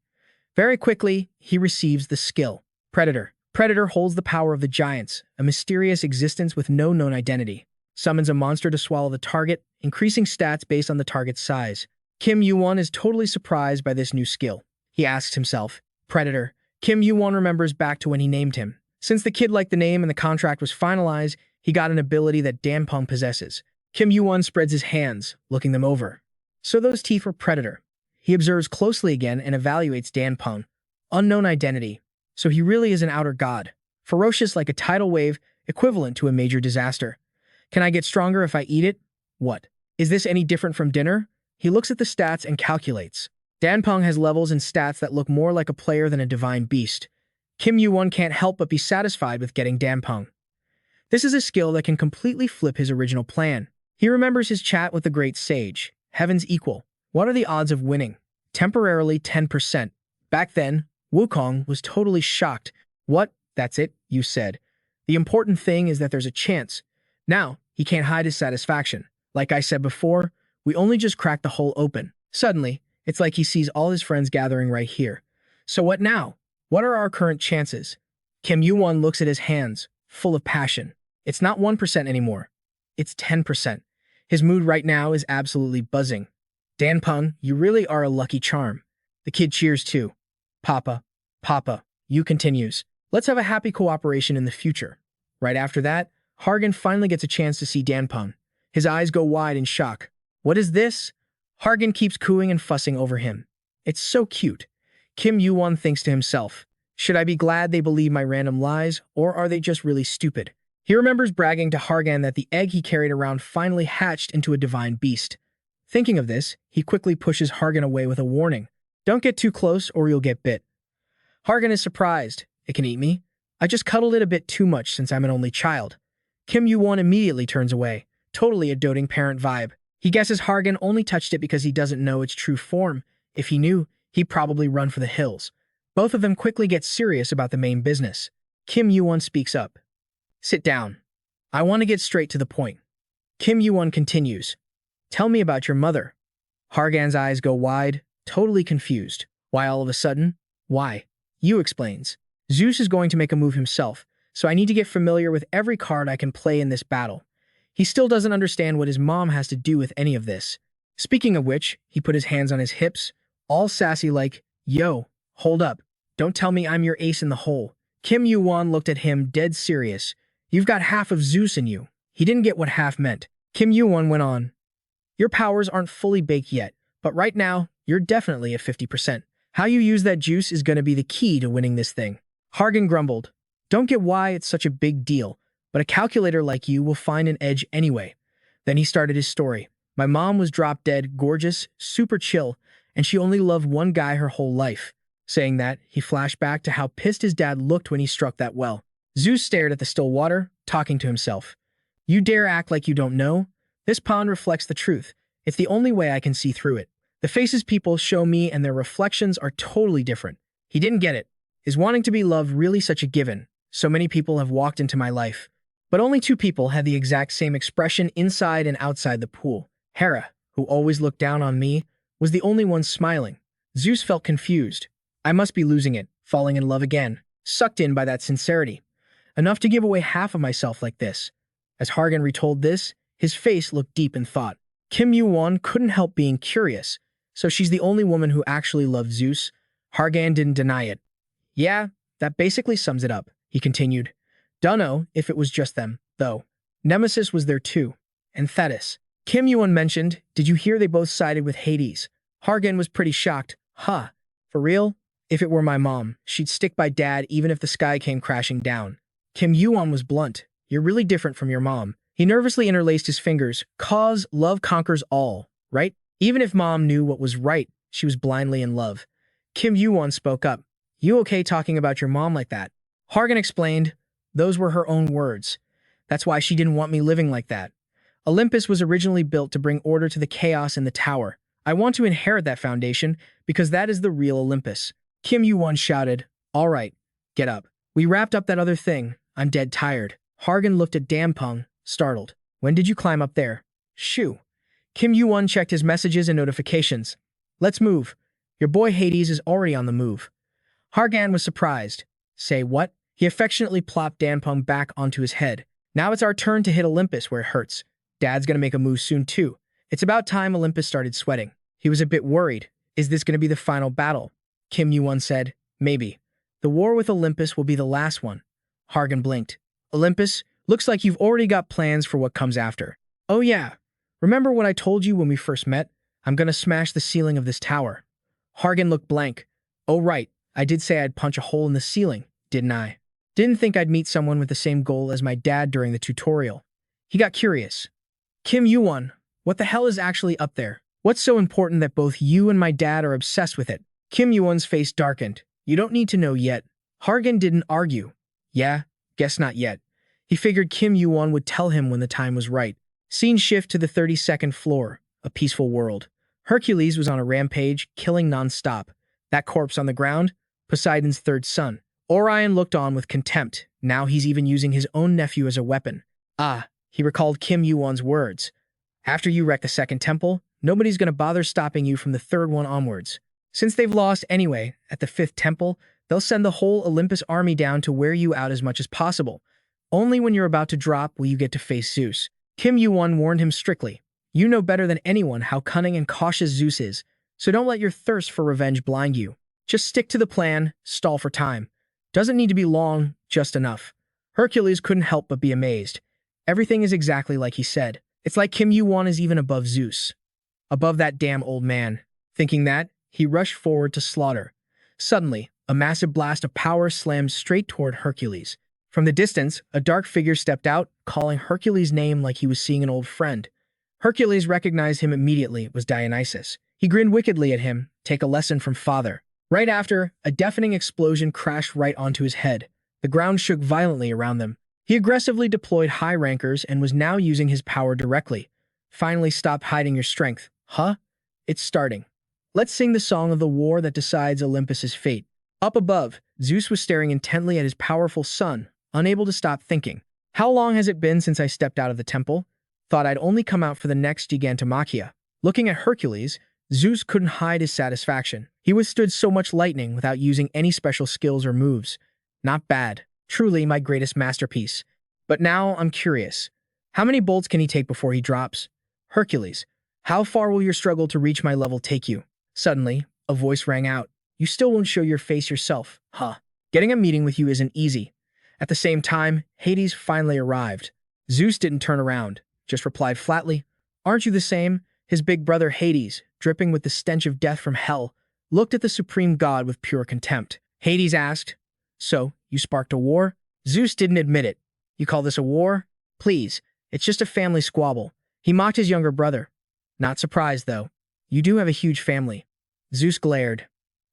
Very quickly, he receives the skill. Predator. Predator holds the power of the giants, a mysterious existence with no known identity. Summons a monster to swallow the target, increasing stats based on the target's size. Kim Yuwon is totally surprised by this new skill. He asks himself, Predator. Kim Yuwon remembers back to when he named him. Since the kid liked the name and the contract was finalized, he got an ability that Danpeng possesses. Kim Yuwon spreads his hands, looking them over. So those teeth were Predator. He observes closely again and evaluates Danpeng. Unknown identity. So he really is an outer god. Ferocious like a tidal wave, equivalent to a major disaster. Can I get stronger if I eat it? What? Is this any different from dinner? He looks at the stats and calculates. Danpeng has levels and stats that look more like a player than a divine beast. Kim Yuwon can't help but be satisfied with getting Danpeng. This is a skill that can completely flip his original plan. He remembers his chat with the great sage. Heaven's equal. What are the odds of winning? Temporarily 10%. Back then, Wukong was totally shocked. What? That's it, you said. The important thing is that there's a chance. Now, he can't hide his satisfaction. Like I said before, we only just cracked the hole open. Suddenly, it's like he sees all his friends gathering right here. So what now? What are our current chances? Kim Yuwon looks at his hands, full of passion. It's not 1% anymore. It's 10%. His mood right now is absolutely buzzing. Danpeng, you really are a lucky charm. The kid cheers too. Papa, Papa, Yu continues. Let's have a happy cooperation in the future. Right after that, Hargan finally gets a chance to see Danpeng. His eyes go wide in shock. What is this? Hargan keeps cooing and fussing over him. It's so cute. Kim Yuwon thinks to himself, should I be glad they believe my random lies, or are they just really stupid? He remembers bragging to Hargan that the egg he carried around finally hatched into a divine beast. Thinking of this, he quickly pushes Hargan away with a warning. Don't get too close or you'll get bit. Hargan is surprised. It can eat me? I just cuddled it a bit too much since I'm an only child. Kim Yuwon immediately turns away. Totally a doting parent vibe. He guesses Hargan only touched it because he doesn't know its true form. If he knew, he'd probably run for the hills. Both of them quickly get serious about the main business. Kim Yuwon speaks up. Sit down. I want to get straight to the point. Kim Yuwon continues. Tell me about your mother. Hargan's eyes go wide, totally confused. Why all of a sudden? Why? Yu explains. Zeus is going to make a move himself, so I need to get familiar with every card I can play in this battle. He still doesn't understand what his mom has to do with any of this. Speaking of which, he put his hands on his hips, all sassy like, yo, hold up. Don't tell me I'm your ace in the hole. Kim Yuwon looked at him dead serious. You've got half of Zeus in you. He didn't get what half meant. Kim Yuwon went on. Your powers aren't fully baked yet, but right now, you're definitely at 50%. How you use that juice is going to be the key to winning this thing. Hargan grumbled. Don't get why it's such a big deal, but a calculator like you will find an edge anyway. Then he started his story. My mom was drop-dead, gorgeous, super chill, and she only loved one guy her whole life. Saying that, he flashed back to how pissed his dad looked when he struck that well. Zeus stared at the still water, talking to himself. You dare act like you don't know? This pond reflects the truth. It's the only way I can see through it. The faces people show me and their reflections are totally different. He didn't get it. Is wanting to be loved really such a given? So many people have walked into my life. But only two people had the exact same expression inside and outside the pool. Hera, who always looked down on me, was the only one smiling. Zeus felt confused. I must be losing it, falling in love again, sucked in by that sincerity. Enough to give away half of myself like this. As Hargan retold this, his face looked deep in thought. Kim Yuwon couldn't help being curious. So she's the only woman who actually loved Zeus? Hargan didn't deny it. Yeah, that basically sums it up, he continued. Dunno if it was just them, though. Nemesis was there too. And Thetis. Kim Yuwon mentioned, did you hear they both sided with Hades? Hargan was pretty shocked. Huh. For real? If it were my mom, she'd stick by dad even if the sky came crashing down. Kim Yuwon was blunt. You're really different from your mom. He nervously interlaced his fingers. Cause love conquers all, right? Even if mom knew what was right, she was blindly in love. Kim Yuwon spoke up. You okay talking about your mom like that? Hargan explained. Those were her own words. That's why she didn't want me living like that. Olympus was originally built to bring order to the chaos in the tower. I want to inherit that foundation because that is the real Olympus. Kim Yuwon shouted, all right, get up. We wrapped up that other thing. I'm dead tired. Hargan looked at Dampung, startled. When did you climb up there? Shoo. Kim Yuwon checked his messages and notifications. Let's move. Your boy Hades is already on the move. Hargan was surprised. Say what? He affectionately plopped Dampung back onto his head. Now it's our turn to hit Olympus where it hurts. Dad's gonna make a move soon too. It's about time Olympus started sweating. He was a bit worried. Is this gonna be the final battle? Kim Yuwon said, maybe. The war with Olympus will be the last one. Hargan blinked. Olympus, looks like you've already got plans for what comes after. Oh yeah. Remember what I told you when we first met? I'm gonna smash the ceiling of this tower. Hargan looked blank. Oh right, I did say I'd punch a hole in the ceiling, didn't I? Didn't think I'd meet someone with the same goal as my dad during the tutorial. He got curious. Kim Yuwon, what the hell is actually up there? What's so important that both you and my dad are obsessed with it? Kim Yuwon's face darkened. You don't need to know yet. Hargan didn't argue. Yeah, guess not yet. He figured Kim Yuwon would tell him when the time was right. Scene shift to the 32nd floor, a peaceful world. Hercules was on a rampage, killing non-stop. That corpse on the ground? Poseidon's third son. Orion looked on with contempt. Now he's even using his own nephew as a weapon. Ah, he recalled Kim Yuwon's words. After you wreck the second temple, nobody's gonna bother stopping you from the third one onwards. Since they've lost anyway, at the fifth temple, they'll send the whole Olympus army down to wear you out as much as possible. Only when you're about to drop will you get to face Zeus. Kim Yuwon warned him strictly. You know better than anyone how cunning and cautious Zeus is, so don't let your thirst for revenge blind you. Just stick to the plan, stall for time. Doesn't need to be long, just enough. Hercules couldn't help but be amazed. Everything is exactly like he said. It's like Kim Yuwon is even above Zeus. Above that damn old man. Thinking that, he rushed forward to slaughter. Suddenly, a massive blast of power slammed straight toward Hercules. From the distance, a dark figure stepped out, calling Hercules' name like he was seeing an old friend. Hercules recognized him immediately. It was Dionysus. He grinned wickedly at him. Take a lesson from father. Right after, a deafening explosion crashed right onto his head. The ground shook violently around them. He aggressively deployed high rankers and was now using his power directly. Finally, stop hiding your strength. Huh? It's starting. Let's sing the song of the war that decides Olympus's fate. Up above, Zeus was staring intently at his powerful son, unable to stop thinking. How long has it been since I stepped out of the temple? Thought I'd only come out for the next gigantomachia. Looking at Hercules, Zeus couldn't hide his satisfaction. He withstood so much lightning without using any special skills or moves. Not bad. Truly my greatest masterpiece. But now I'm curious. How many bolts can he take before he drops? Hercules, how far will your struggle to reach my level take you? Suddenly, a voice rang out. You still won't show your face yourself, huh? Getting a meeting with you isn't easy. At the same time, Hades finally arrived. Zeus didn't turn around, just replied flatly, aren't you the same? His big brother Hades, dripping with the stench of death from hell, looked at the supreme god with pure contempt. Hades asked, so, you sparked a war? Zeus didn't admit it. You call this a war? Please, it's just a family squabble. He mocked his younger brother. Not surprised, though. You do have a huge family. Zeus glared.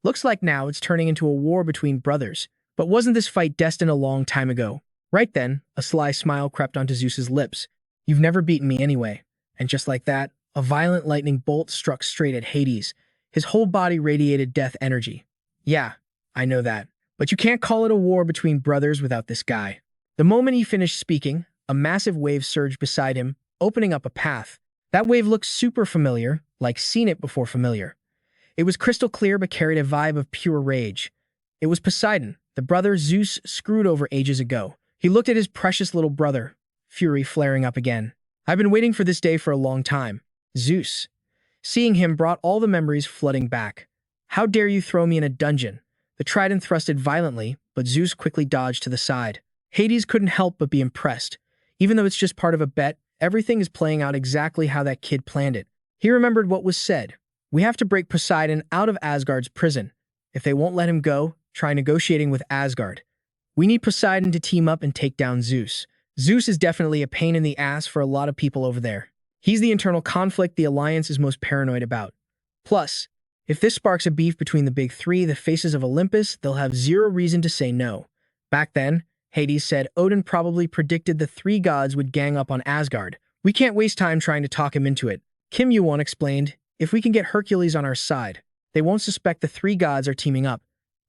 Looks like now it's turning into a war between brothers. But wasn't this fight destined a long time ago? Right then, a sly smile crept onto Zeus's lips. You've never beaten me anyway. And just like that, a violent lightning bolt struck straight at Hades. His whole body radiated death energy. Yeah, I know that. But you can't call it a war between brothers without this guy. The moment he finished speaking, a massive wave surged beside him, opening up a path. That wave looked super familiar, like seen it before familiar. It was crystal clear but carried a vibe of pure rage. It was Poseidon, the brother Zeus screwed over ages ago. He looked at his precious little brother, fury flaring up again. I've been waiting for this day for a long time. Zeus. Seeing him brought all the memories flooding back. How dare you throw me in a dungeon? The trident thrusted violently, but Zeus quickly dodged to the side. Hades couldn't help but be impressed. Even though it's just part of a bet, everything is playing out exactly how that kid planned it. He remembered what was said. We have to break Poseidon out of Asgard's prison. If they won't let him go, try negotiating with Asgard. We need Poseidon to team up and take down Zeus. Zeus is definitely a pain in the ass for a lot of people over there. He's the internal conflict the Alliance is most paranoid about. Plus, if this sparks a beef between the big three, the faces of Olympus, they'll have zero reason to say no. Back then, Hades said Odin probably predicted the three gods would gang up on Asgard. We can't waste time trying to talk him into it. Kim Yuwon explained, if we can get Hercules on our side, they won't suspect the three gods are teaming up.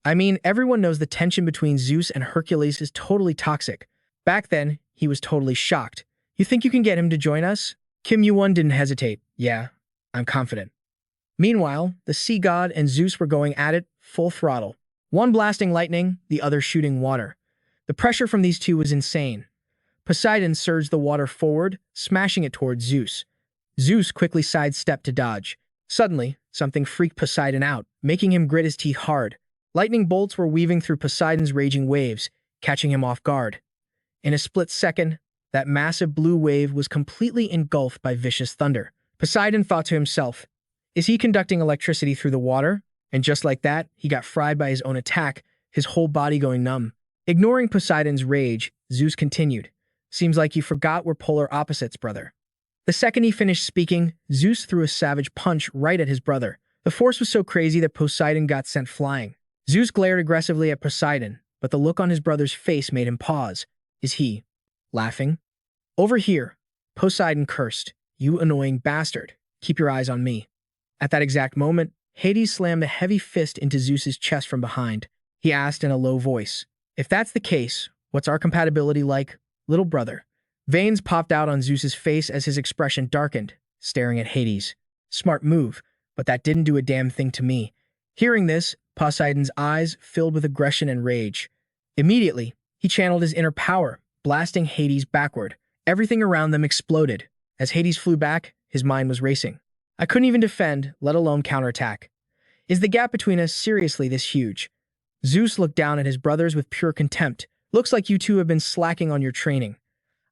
I mean, everyone knows the tension between Zeus and Hercules is totally toxic. Back then, he was totally shocked. You think you can get him to join us? Kim Yuwon didn't hesitate. Yeah, I'm confident. Meanwhile, the sea god and Zeus were going at it full throttle. One blasting lightning, the other shooting water. The pressure from these two was insane. Poseidon surged the water forward, smashing it towards Zeus. Zeus quickly sidestepped to dodge. Suddenly, something freaked Poseidon out, making him grit his teeth hard. Lightning bolts were weaving through Poseidon's raging waves, catching him off guard. In a split second, that massive blue wave was completely engulfed by vicious thunder. Poseidon thought to himself, is he conducting electricity through the water? And just like that, he got fried by his own attack, his whole body going numb. Ignoring Poseidon's rage, Zeus continued, seems like you forgot we're polar opposites, brother. The second he finished speaking, Zeus threw a savage punch right at his brother. The force was so crazy that Poseidon got sent flying. Zeus glared aggressively at Poseidon, but the look on his brother's face made him pause. Is he laughing? Over here, Poseidon cursed. You annoying bastard. Keep your eyes on me. At that exact moment, Hades slammed a heavy fist into Zeus's chest from behind. He asked in a low voice, if that's the case, what's our compatibility like, little brother? Veins popped out on Zeus's face as his expression darkened, staring at Hades. Smart move, but that didn't do a damn thing to me. Hearing this, Poseidon's eyes filled with aggression and rage. Immediately, he channeled his inner power, blasting Hades backward. Everything around them exploded. As Hades flew back, his mind was racing. I couldn't even defend, let alone counterattack. Is the gap between us seriously this huge? Zeus looked down at his brothers with pure contempt. Looks like you two have been slacking on your training.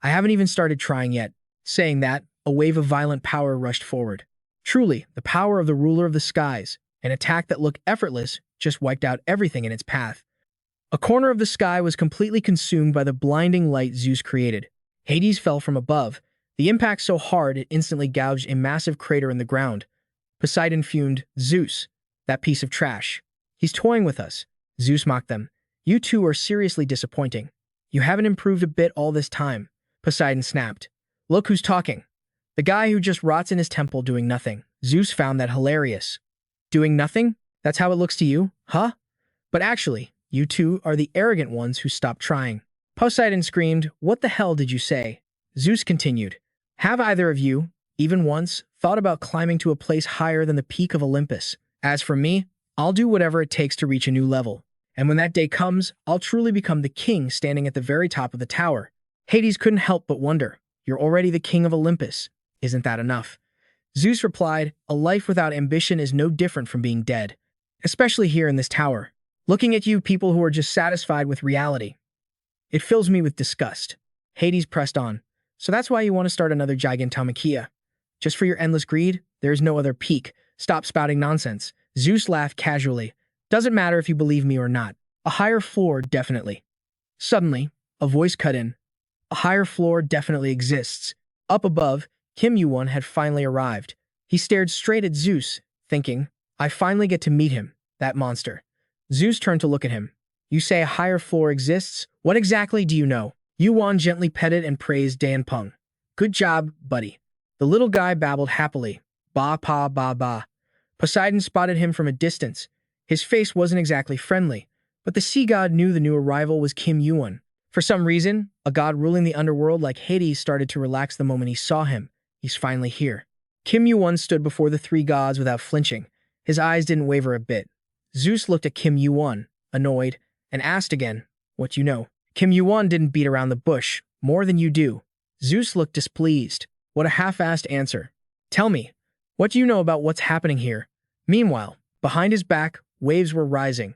I haven't even started trying yet. Saying that, a wave of violent power rushed forward. Truly, the power of the ruler of the skies. An attack that looked effortless just wiped out everything in its path. A corner of the sky was completely consumed by the blinding light Zeus created. Hades fell from above, the impact so hard it instantly gouged a massive crater in the ground. Poseidon fumed, Zeus, that piece of trash. He's toying with us. Zeus mocked them. You two are seriously disappointing. You haven't improved a bit all this time. Poseidon snapped. Look who's talking. The guy who just rots in his temple doing nothing. Zeus found that hilarious. Doing nothing? That's how it looks to you, huh? But actually, you two are the arrogant ones who stopped trying. Poseidon screamed, what the hell did you say? Zeus continued, have either of you, even once, thought about climbing to a place higher than the peak of Olympus? As for me, I'll do whatever it takes to reach a new level. And when that day comes, I'll truly become the king standing at the very top of the tower. Hades couldn't help but wonder, you're already the king of Olympus. Isn't that enough? Zeus replied, a life without ambition is no different from being dead. Especially here in this tower. Looking at you people who are just satisfied with reality. It fills me with disgust. Hades pressed on. So that's why you want to start another Gigantomachia. Just for your endless greed? There is no other peak. Stop spouting nonsense. Zeus laughed casually. Doesn't matter if you believe me or not. A higher floor, definitely. Suddenly, a voice cut in. A higher floor definitely exists. Up above, Kim Yuwon had finally arrived. He stared straight at Zeus, thinking, I finally get to meet him, that monster. Zeus turned to look at him. You say a higher floor exists? What exactly do you know? Yuwon gently petted and praised Dan Peng. Good job, buddy. The little guy babbled happily. Ba pa ba ba. Poseidon spotted him from a distance. His face wasn't exactly friendly, but the sea god knew the new arrival was Kim Yuwon. For some reason, a god ruling the underworld like Hades started to relax the moment he saw him. He's finally here. Kim Yuwon stood before the three gods without flinching. His eyes didn't waver a bit. Zeus looked at Kim Yuwon, annoyed, and asked again, what you know? Kim Yuwon didn't beat around the bush, more than you do. Zeus looked displeased. What a half-assed answer. Tell me, what do you know about what's happening here? Meanwhile, behind his back, waves were rising.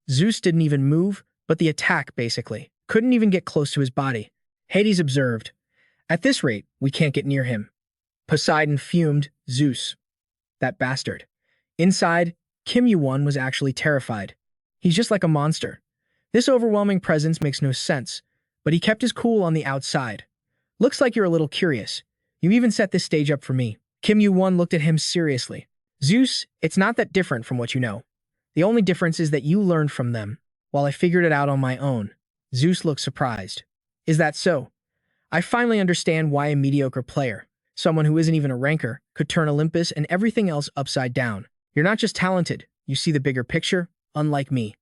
Zeus didn't even move, but the attack, basically, couldn't even get close to his body. Hades observed. At this rate, we can't get near him. Poseidon fumed. Zeus. That bastard. Inside, Kim Yuwon was actually terrified. He's just like a monster. This overwhelming presence makes no sense, but he kept his cool on the outside. Looks like you're a little curious. You even set this stage up for me. Kim Yuwon looked at him seriously. Zeus, it's not that different from what you know. The only difference is that you learned from them, while I figured it out on my own. Zeus looked surprised. Is that so? I finally understand why a mediocre player, someone who isn't even a ranker, could turn Olympus and everything else upside down. You're not just talented, you see the bigger picture, unlike me.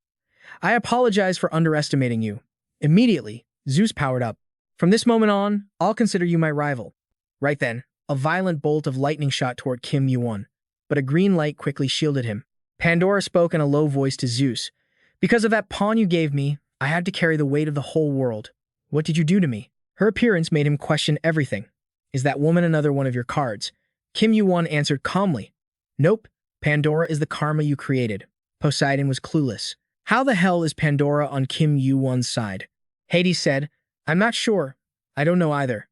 I apologize for underestimating you. Immediately, Zeus powered up. From this moment on, I'll consider you my rival. Right then, a violent bolt of lightning shot toward Kim Yuwon, but a green light quickly shielded him. Pandora spoke in a low voice to Zeus. Because of that pawn you gave me, I had to carry the weight of the whole world. What did you do to me? Her appearance made him question everything. Is that woman another one of your cards? Kim Yuwon answered calmly. Nope, Pandora is the karma you created. Poseidon was clueless. How the hell is Pandora on Kim Yuwon's side? Hades said, I'm not sure. I don't know either.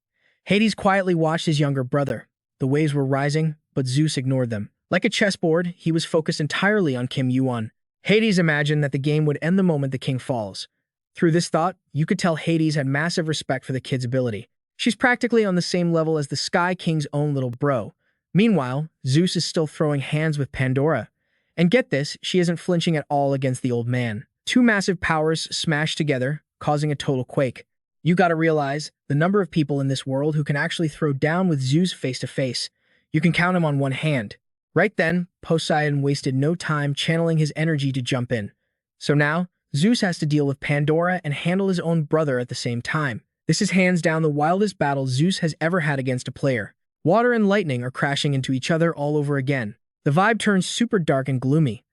Hades quietly watched his younger brother. The waves were rising, but Zeus ignored them. Like a chessboard, he was focused entirely on Kim Yuwon. Hades imagined that the game would end the moment the king falls. Through this thought, you could tell Hades had massive respect for the kid's ability. She's practically on the same level as the Sky King's own little bro. Meanwhile, Zeus is still throwing hands with Pandora. And get this, she isn't flinching at all against the old man. Two massive powers smashed together, causing a total quake. You gotta realize, the number of people in this world who can actually throw down with Zeus face to face. You can count them on one hand. Right then, Poseidon wasted no time channeling his energy to jump in. So now, Zeus has to deal with Pandora and handle his own brother at the same time. This is hands down the wildest battle Zeus has ever had against a player. Water and lightning are crashing into each other all over again. The vibe turns super dark and gloomy.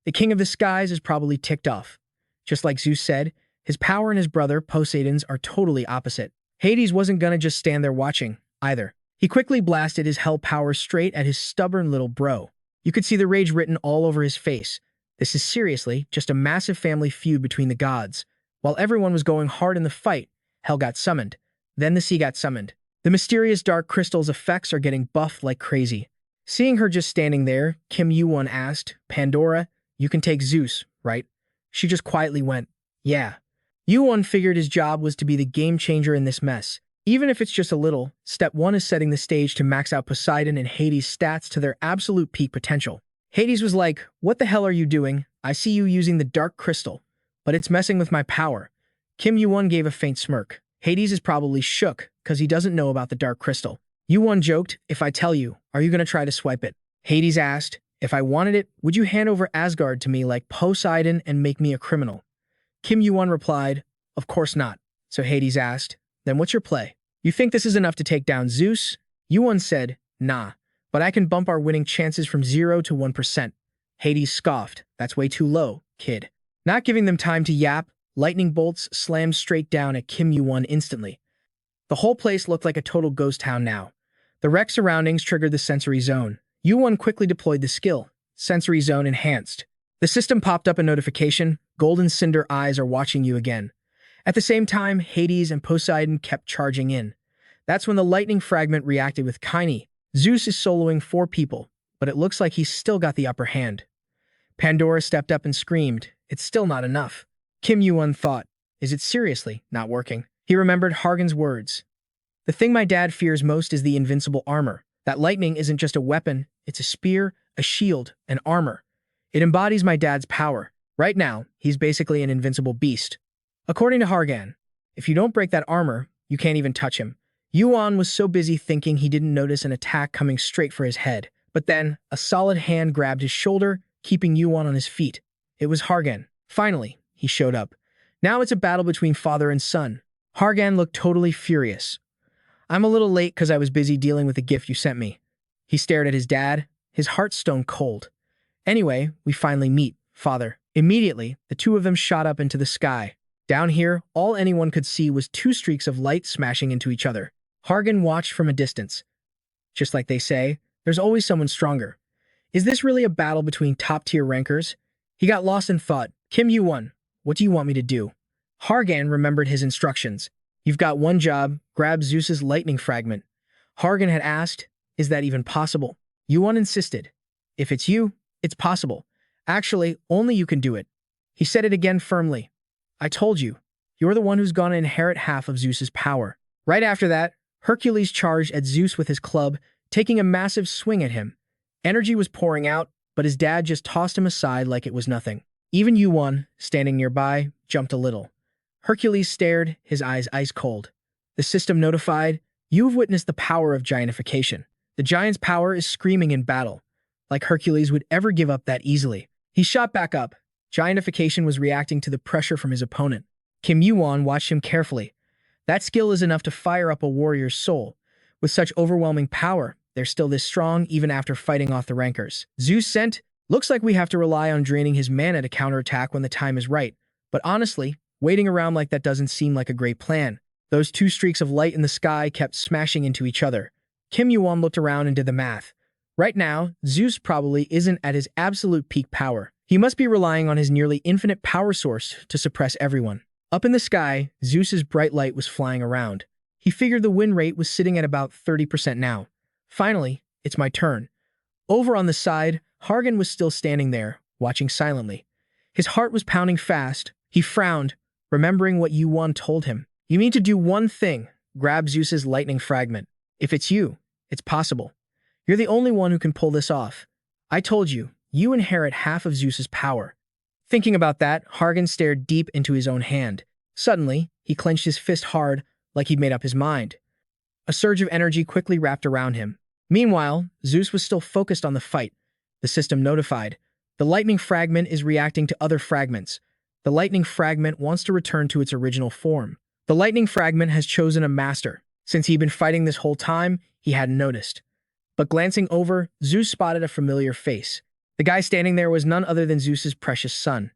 The king of the skies is probably ticked off. Just like Zeus said, his power and his brother, Poseidon's, are totally opposite. Hades wasn't gonna just stand there watching, either. He quickly blasted his hell power straight at his stubborn little bro. You could see the rage written all over his face. This is seriously just a massive family feud between the gods. While everyone was going hard in the fight, hell got summoned. Then the sea got summoned. The mysterious dark crystal's effects are getting buffed like crazy. Seeing her just standing there, Kim Yuwon asked, Pandora, you can take Zeus, right? She just quietly went, yeah. Yuwon figured his job was to be the game changer in this mess. Even if it's just a little, step 1 is setting the stage to max out Poseidon and Hades' stats to their absolute peak potential. Hades was like, what the hell are you doing? I see you using the dark crystal, but it's messing with my power. Kim Yuwon gave a faint smirk. Hades is probably shook because he doesn't know about the dark crystal. Yuwon joked, if I tell you, are you going to try to swipe it? Hades asked, if I wanted it, would you hand over Asgard to me like Poseidon and make me a criminal? Kim Yuwon replied, of course not. So Hades asked, then what's your play? You think this is enough to take down Zeus? Yuwon said, nah, but I can bump our winning chances from 0 to 1%. Hades scoffed, that's way too low, kid. Not giving them time to yap, lightning bolts slammed straight down at Kim Yuwon instantly. The whole place looked like a total ghost town now. The wreck surroundings triggered the sensory zone. Yuwon quickly deployed the skill. Sensory zone enhanced. The system popped up a notification. Golden Cinder eyes are watching you again. At the same time, Hades and Poseidon kept charging in. That's when the lightning fragment reacted with Kine. Zeus is soloing 4 people, but it looks like he's still got the upper hand. Pandora stepped up and screamed, it's still not enough. Kim Yuwon thought, is it seriously not working? He remembered Hargan's words. The thing my dad fears most is the invincible armor. That lightning isn't just a weapon, It's a spear, a shield, an armor. It embodies my dad's power. Right now, he's basically an invincible beast. According to Hargan, if you don't break that armor, you can't even touch him. Yuwon was so busy thinking he didn't notice an attack coming straight for his head. But then, a solid hand grabbed his shoulder, keeping Yuwon on his feet. It was Hargan. Finally, he showed up. Now it's a battle between father and son. Hargan looked totally furious. I'm a little late because I was busy dealing with the gift you sent me. He stared at his dad, his heart stone cold. Anyway, we finally meet, father. Immediately, the two of them shot up into the sky. Down here, all anyone could see was two streaks of light smashing into each other. Hargan watched from a distance. Just like they say, there's always someone stronger. Is this really a battle between top-tier rankers? He got lost in thought. Kim Yuwon, what do you want me to do? Hargan remembered his instructions. You've got one job, grab Zeus's lightning fragment. Hargan had asked, is that even possible? Yuwon insisted. If it's you, it's possible. Actually, only you can do it. He said it again firmly. I told you, you're the one who's gonna inherit half of Zeus's power. Right after that, Hercules charged at Zeus with his club, taking a massive swing at him. Energy was pouring out, but his dad just tossed him aside like it was nothing. Even Yuwon, standing nearby, jumped a little. Hercules stared, his eyes ice cold. The system notified, you've witnessed the power of giantification. The giant's power is screaming in battle. Like Hercules would ever give up that easily. He shot back up. Giantification was reacting to the pressure from his opponent. Kim Yuwon watched him carefully. That skill is enough to fire up a warrior's soul. With such overwhelming power, they're still this strong even after fighting off the rankers. Zeus sent, looks like we have to rely on draining his mana to counterattack when the time is right. But honestly, waiting around like that doesn't seem like a great plan. Those two streaks of light in the sky kept smashing into each other. Kim Yuwon looked around and did the math. Right now, Zeus probably isn't at his absolute peak power. He must be relying on his nearly infinite power source to suppress everyone. Up in the sky, Zeus's bright light was flying around. He figured the win rate was sitting at about 30% now. Finally, it's my turn. Over on the side, Hargan was still standing there, watching silently. His heart was pounding fast. He frowned, remembering what Yuwon told him. You need to do one thing, grab Zeus's lightning fragment. If it's you, it's possible. You're the only one who can pull this off. I told you, you inherit half of Zeus's power. Thinking about that, Hargan stared deep into his own hand. Suddenly, he clenched his fist hard, like he'd made up his mind. A surge of energy quickly wrapped around him. Meanwhile, Zeus was still focused on the fight. The system notified. The lightning fragment is reacting to other fragments. The lightning fragment wants to return to its original form. The lightning fragment has chosen a master. Since he'd been fighting this whole time, he hadn't noticed. But glancing over, Zeus spotted a familiar face. The guy standing there was none other than Zeus's precious son.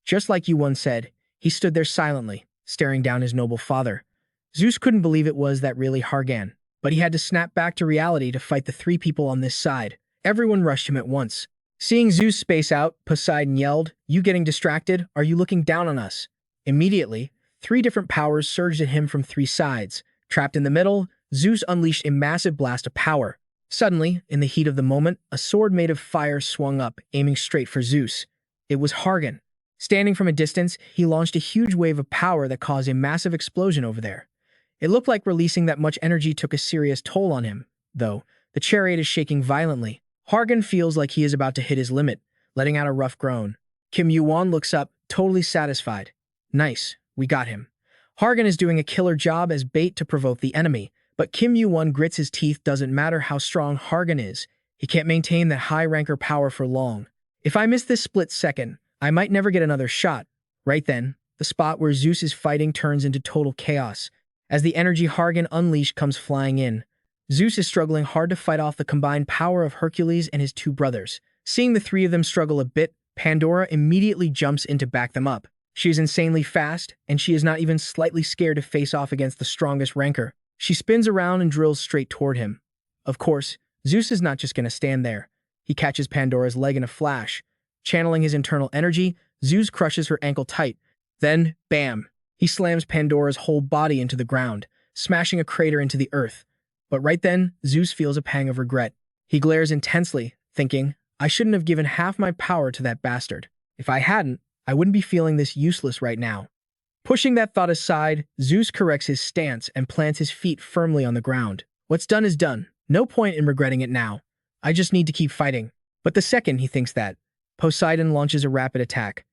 Just like Yuwon said, he stood there silently, staring down his noble father. Zeus couldn't believe it was that really Hargan, but he had to snap back to reality to fight the three people on this side. Everyone rushed him at once. Seeing Zeus space out, Poseidon yelled, "You getting distracted? Are you looking down on us?" Immediately, three different powers surged at him from three sides. Trapped in the middle, Zeus unleashed a massive blast of power. Suddenly, in the heat of the moment, a sword made of fire swung up, aiming straight for Zeus. It was Hargan. Standing from a distance, he launched a huge wave of power that caused a massive explosion over there. It looked like releasing that much energy took a serious toll on him, though. The chariot is shaking violently. Hargan feels like he is about to hit his limit, letting out a rough groan. Kim Yuwon looks up, totally satisfied. Nice, we got him. Hargan is doing a killer job as bait to provoke the enemy, but Kim Yuwon grits his teeth. Doesn't matter how strong Hargan is, he can't maintain that high ranker power for long. If I miss this split second, I might never get another shot. Right then, the spot where Zeus is fighting turns into total chaos. As the energy Hargan unleashed comes flying in, Zeus is struggling hard to fight off the combined power of Hercules and his two brothers. Seeing the three of them struggle a bit, Pandora immediately jumps in to back them up. She is insanely fast, and she is not even slightly scared to face off against the strongest ranker. She spins around and drills straight toward him. Of course, Zeus is not just going to stand there. He catches Pandora's leg in a flash. Channeling his internal energy, Zeus crushes her ankle tight. Then, bam! He slams Pandora's whole body into the ground, smashing a crater into the earth. But right then, Zeus feels a pang of regret. He glares intensely, thinking, I shouldn't have given half my power to that bastard. If I hadn't, I wouldn't be feeling this useless right now. Pushing that thought aside, Zeus corrects his stance and plants his feet firmly on the ground. What's done is done. No point in regretting it now. I just need to keep fighting. But the second he thinks that, Poseidon launches a rapid attack.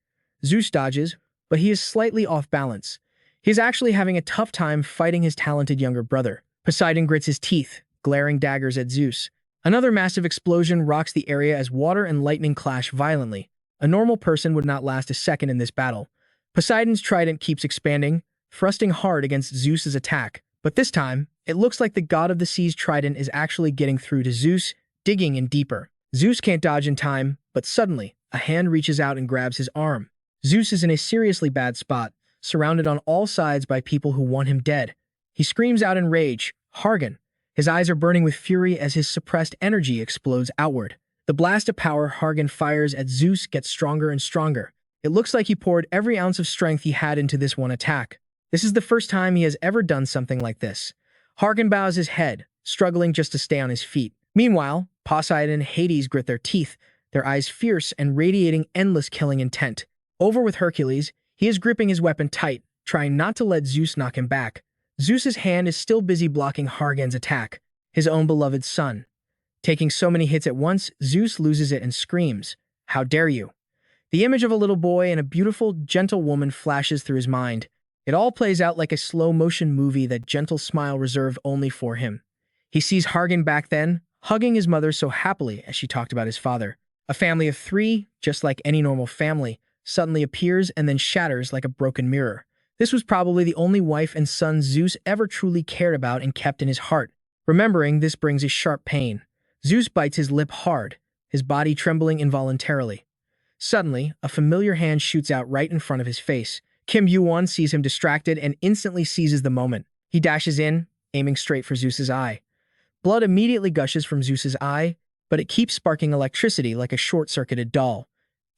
Zeus dodges, but he is slightly off balance. He is actually having a tough time fighting his talented younger brother. Poseidon grits his teeth, glaring daggers at Zeus. Another massive explosion rocks the area as water and lightning clash violently. A normal person would not last a second in this battle. Poseidon's trident keeps expanding, thrusting hard against Zeus's attack. But this time, it looks like the god of the sea's trident is actually getting through to Zeus, digging in deeper. Zeus can't dodge in time, but suddenly, a hand reaches out and grabs his arm. Zeus is in a seriously bad spot, surrounded on all sides by people who want him dead. He screams out in rage, Hargan. His eyes are burning with fury as his suppressed energy explodes outward. The blast of power Hargan fires at Zeus gets stronger and stronger. It looks like he poured every ounce of strength he had into this one attack. This is the first time he has ever done something like this. Hargan bows his head, struggling just to stay on his feet. Meanwhile, Poseidon and Hades grit their teeth, their eyes fierce and radiating endless killing intent. Over with Hercules, he is gripping his weapon tight, trying not to let Zeus knock him back. Zeus's hand is still busy blocking Hargan's attack, his own beloved son. Taking so many hits at once, Zeus loses it and screams, "How dare you!" The image of a little boy and a beautiful, gentle woman flashes through his mind. It all plays out like a slow-motion movie, that gentle smile reserved only for him. He sees Hargan back then, hugging his mother so happily as she talked about his father. A family of three, just like any normal family, suddenly appears and then shatters like a broken mirror. This was probably the only wife and son Zeus ever truly cared about and kept in his heart. Remembering this brings a sharp pain. Zeus bites his lip hard, his body trembling involuntarily. Suddenly, a familiar hand shoots out right in front of his face. Kim Yuwon sees him distracted and instantly seizes the moment. He dashes in, aiming straight for Zeus's eye. Blood immediately gushes from Zeus's eye, but it keeps sparking electricity like a short-circuited doll.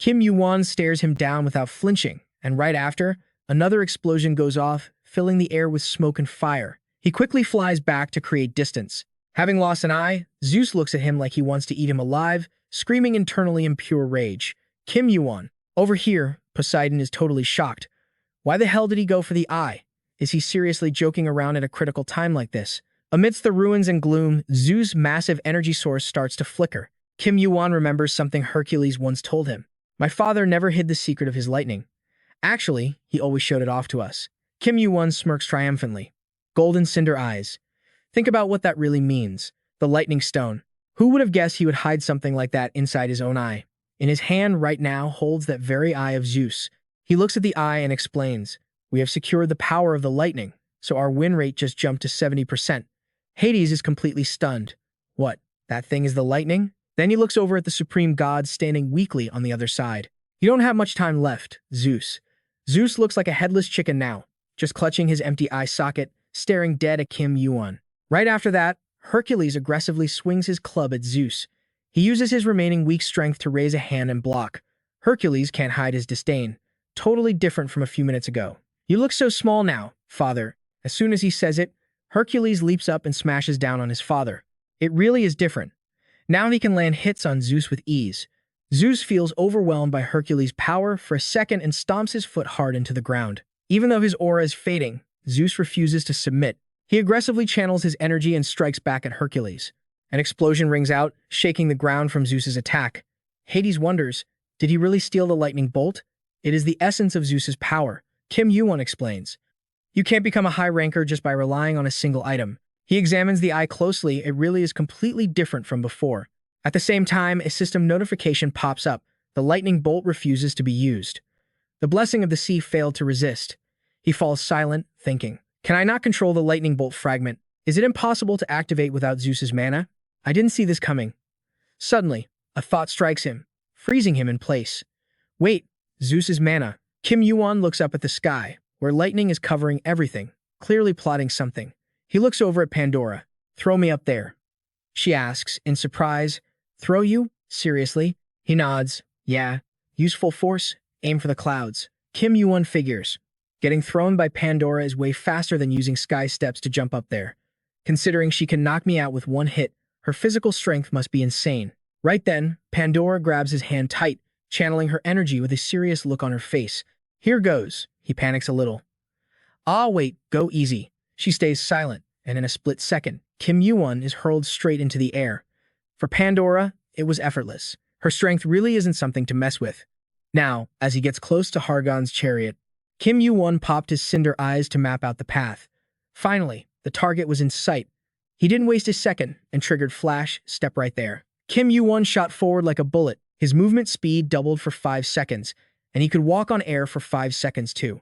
Kim Yuwon stares him down without flinching, and right after, another explosion goes off, filling the air with smoke and fire. He quickly flies back to create distance. Having lost an eye, Zeus looks at him like he wants to eat him alive, screaming internally in pure rage. Kim Yuwon. Over here, Poseidon is totally shocked. Why the hell did he go for the eye? Is he seriously joking around at a critical time like this? Amidst the ruins and gloom, Zeus' massive energy source starts to flicker. Kim Yuwon remembers something Hercules once told him. My father never hid the secret of his lightning. Actually, he always showed it off to us. Kim Yuwon smirks triumphantly. Golden cinder eyes. Think about what that really means. The lightning stone. Who would have guessed he would hide something like that inside his own eye? In his hand right now holds that very eye of Zeus. He looks at the eye and explains, we have secured the power of the lightning, so our win rate just jumped to 70%. Hades is completely stunned. What? That thing is the lightning? Then he looks over at the supreme god standing weakly on the other side. You don't have much time left, Zeus. Zeus looks like a headless chicken now, just clutching his empty eye socket, staring dead at Kim Yuwon. Right after that, Hercules aggressively swings his club at Zeus. He uses his remaining weak strength to raise a hand and block. Hercules can't hide his disdain. Totally different from a few minutes ago. You look so small now, father. As soon as he says it, Hercules leaps up and smashes down on his father. It really is different. Now he can land hits on Zeus with ease. Zeus feels overwhelmed by Hercules' power for a second and stomps his foot hard into the ground. Even though his aura is fading, Zeus refuses to submit. He aggressively channels his energy and strikes back at Hercules. An explosion rings out, shaking the ground from Zeus's attack. Hades wonders, did he really steal the lightning bolt? It is the essence of Zeus's power, Kim Yuwon explains. You can't become a high ranker just by relying on a single item. He examines the eye closely. It really is completely different from before. At the same time, a system notification pops up. The lightning bolt refuses to be used. The blessing of the sea failed to resist. He falls silent, thinking, can I not control the lightning bolt fragment? Is it impossible to activate without Zeus's mana? I didn't see this coming. Suddenly, a thought strikes him, freezing him in place. Wait, Zeus's mana. Kim Yuwon looks up at the sky, where lightning is covering everything, clearly plotting something. He looks over at Pandora. Throw me up there. She asks, in surprise. Throw you? Seriously? He nods. Yeah. Use full force. Aim for the clouds. Kim Yuwon figures. Getting thrown by Pandora is way faster than using sky steps to jump up there. Considering she can knock me out with one hit, her physical strength must be insane. Right then, Pandora grabs his hand tight, channeling her energy with a serious look on her face. Here goes. He panics a little. Ah, wait, go easy. She stays silent, and in a split second, Kim Yuwon is hurled straight into the air. For Pandora, it was effortless. Her strength really isn't something to mess with. Now, as he gets close to Hargon's chariot, Kim Yuwon popped his cinder eyes to map out the path. Finally, the target was in sight. He didn't waste a second and triggered Flash, step right there. Kim Yuwon shot forward like a bullet. His movement speed doubled for 5 seconds, and he could walk on air for 5 seconds too.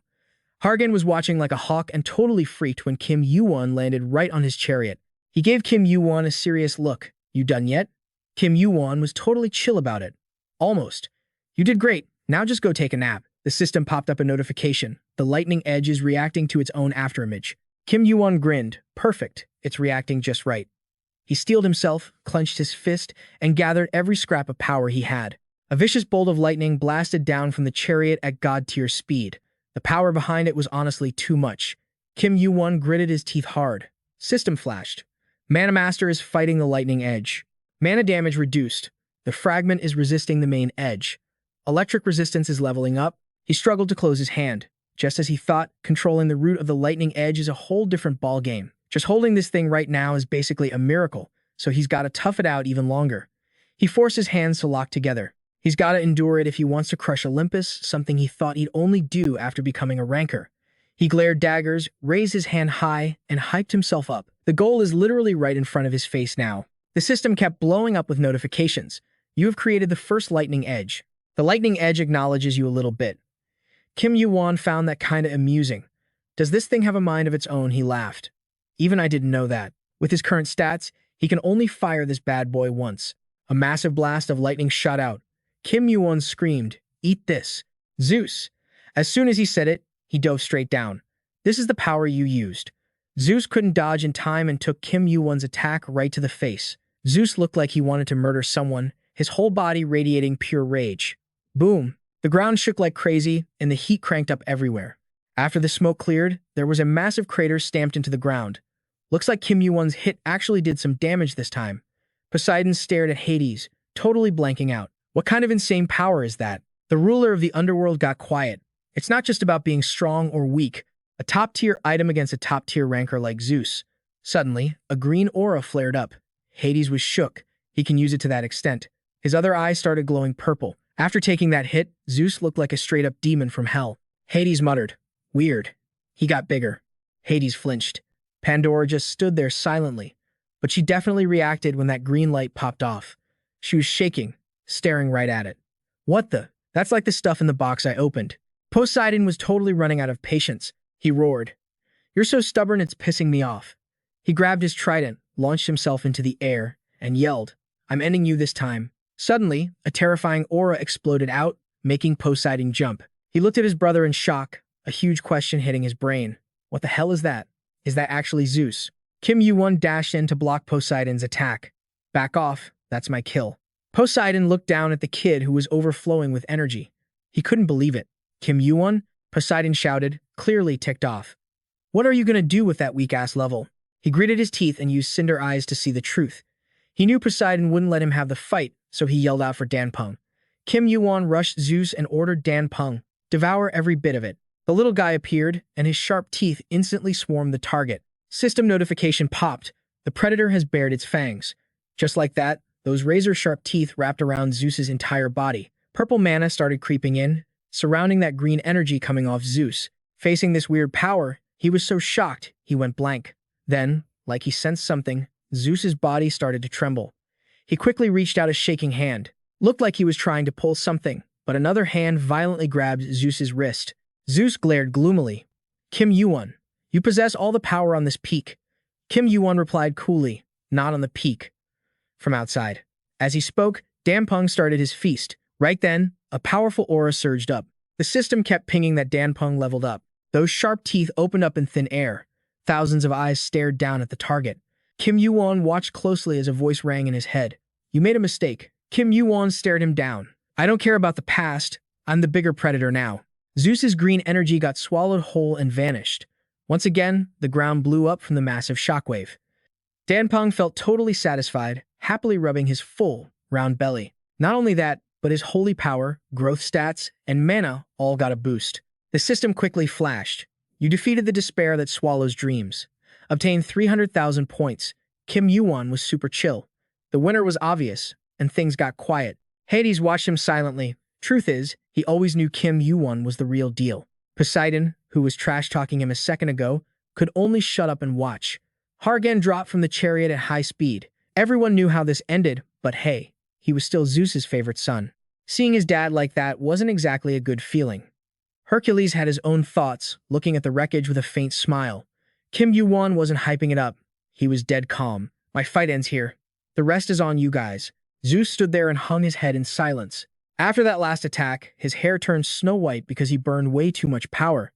Hargon was watching like a hawk and totally freaked when Kim Yuwon landed right on his chariot. He gave Kim Yuwon a serious look. "You done yet?" Kim Yuwon was totally chill about it. "Almost. You did great. Now just go take a nap." The system popped up a notification. The lightning edge is reacting to its own afterimage. Kim Yuwon grinned. "Perfect. It's reacting just right." He steeled himself, clenched his fist, and gathered every scrap of power he had. A vicious bolt of lightning blasted down from the chariot at god-tier speed. The power behind it was honestly too much. Kim Yuwon gritted his teeth hard. System flashed. Mana Master is fighting the lightning edge. Mana damage reduced. The fragment is resisting the main edge. Electric resistance is leveling up. He struggled to close his hand. Just as he thought, controlling the root of the lightning edge is a whole different ballgame. Just holding this thing right now is basically a miracle, so he's got to tough it out even longer. He forced his hands to lock together. He's got to endure it if he wants to crush Olympus, something he thought he'd only do after becoming a ranker. He glared daggers, raised his hand high, and hyped himself up. The goal is literally right in front of his face now. The system kept blowing up with notifications. "You have created the first lightning edge." The lightning edge acknowledges you a little bit. Kim Yuwon found that kinda amusing. "Does this thing have a mind of its own?" He laughed. "Even I didn't know that. With his current stats, he can only fire this bad boy once." A massive blast of lightning shot out. Kim Yuwon screamed, "Eat this, Zeus!" As soon as he said it, he dove straight down. "This is the power you used." Zeus couldn't dodge in time and took Kim Yuwon's attack right to the face. Zeus looked like he wanted to murder someone, his whole body radiating pure rage. Boom! The ground shook like crazy, and the heat cranked up everywhere. After the smoke cleared, there was a massive crater stamped into the ground. Looks like Kim Yuwon's hit actually did some damage this time. Poseidon stared at Hades, totally blanking out. What kind of insane power is that? The ruler of the underworld got quiet. It's not just about being strong or weak. A top-tier item against a top-tier ranker like Zeus. Suddenly, a green aura flared up. Hades was shook. He can use it to that extent. His other eye started glowing purple. After taking that hit, Zeus looked like a straight-up demon from hell. Hades muttered, "Weird." He got bigger. Hades flinched. Pandora just stood there silently. But she definitely reacted when that green light popped off. She was shaking, staring right at it. "What the? That's like the stuff in the box I opened." Poseidon was totally running out of patience. He roared, "You're so stubborn it's pissing me off." He grabbed his trident, launched himself into the air, and yelled, "I'm ending you this time." Suddenly, a terrifying aura exploded out, making Poseidon jump. He looked at his brother in shock, a huge question hitting his brain. What the hell is that? Is that actually Zeus? Kim Yuwon dashed in to block Poseidon's attack. "Back off, that's my kill." Poseidon looked down at the kid who was overflowing with energy. He couldn't believe it. "Kim Yuwon?" Poseidon shouted, clearly ticked off. "What are you gonna do with that weak-ass level?" He gritted his teeth and used cinder eyes to see the truth. He knew Poseidon wouldn't let him have the fight, so he yelled out for Danpeng. Kim Yuwon rushed Zeus and ordered Danpeng, "Devour every bit of it." The little guy appeared, and his sharp teeth instantly swarmed the target. System notification popped. The predator has bared its fangs. Just like that, those razor-sharp teeth wrapped around Zeus's entire body. Purple mana started creeping in, surrounding that green energy coming off Zeus. Facing this weird power, he was so shocked, he went blank. Then, like he sensed something, Zeus's body started to tremble. He quickly reached out a shaking hand. Looked like he was trying to pull something, but another hand violently grabbed Zeus's wrist. Zeus glared gloomily. "Kim Yuwon, you possess all the power on this peak." Kim Yuwon replied coolly, "Not on the peak." From outside. As he spoke, Danpeng started his feast. Right then, a powerful aura surged up. The system kept pinging that Danpeng leveled up. Those sharp teeth opened up in thin air. Thousands of eyes stared down at the target. Kim Yuwon watched closely as a voice rang in his head. "You made a mistake." Kim Yuwon stared him down. "I don't care about the past. I'm the bigger predator now." Zeus's green energy got swallowed whole and vanished. Once again, the ground blew up from the massive shockwave. Danpeng felt totally satisfied, happily rubbing his full, round belly. Not only that, but his holy power, growth stats, and mana all got a boost. The system quickly flashed. "You defeated the despair that swallows dreams. Obtained 300,000 points." Kim Yuwon was super chill. The winner was obvious, and things got quiet. Hades watched him silently. Truth is, he always knew Kim Yuwon was the real deal. Poseidon, who was trash-talking him a second ago, could only shut up and watch. Hargan dropped from the chariot at high speed. Everyone knew how this ended, but hey, he was still Zeus's favorite son. Seeing his dad like that wasn't exactly a good feeling. Hercules had his own thoughts, looking at the wreckage with a faint smile. Kim Yuwon wasn't hyping it up. He was dead calm. My fight ends here. The rest is on you guys. Zeus stood there and hung his head in silence. After that last attack, his hair turned snow-white because he burned way too much power.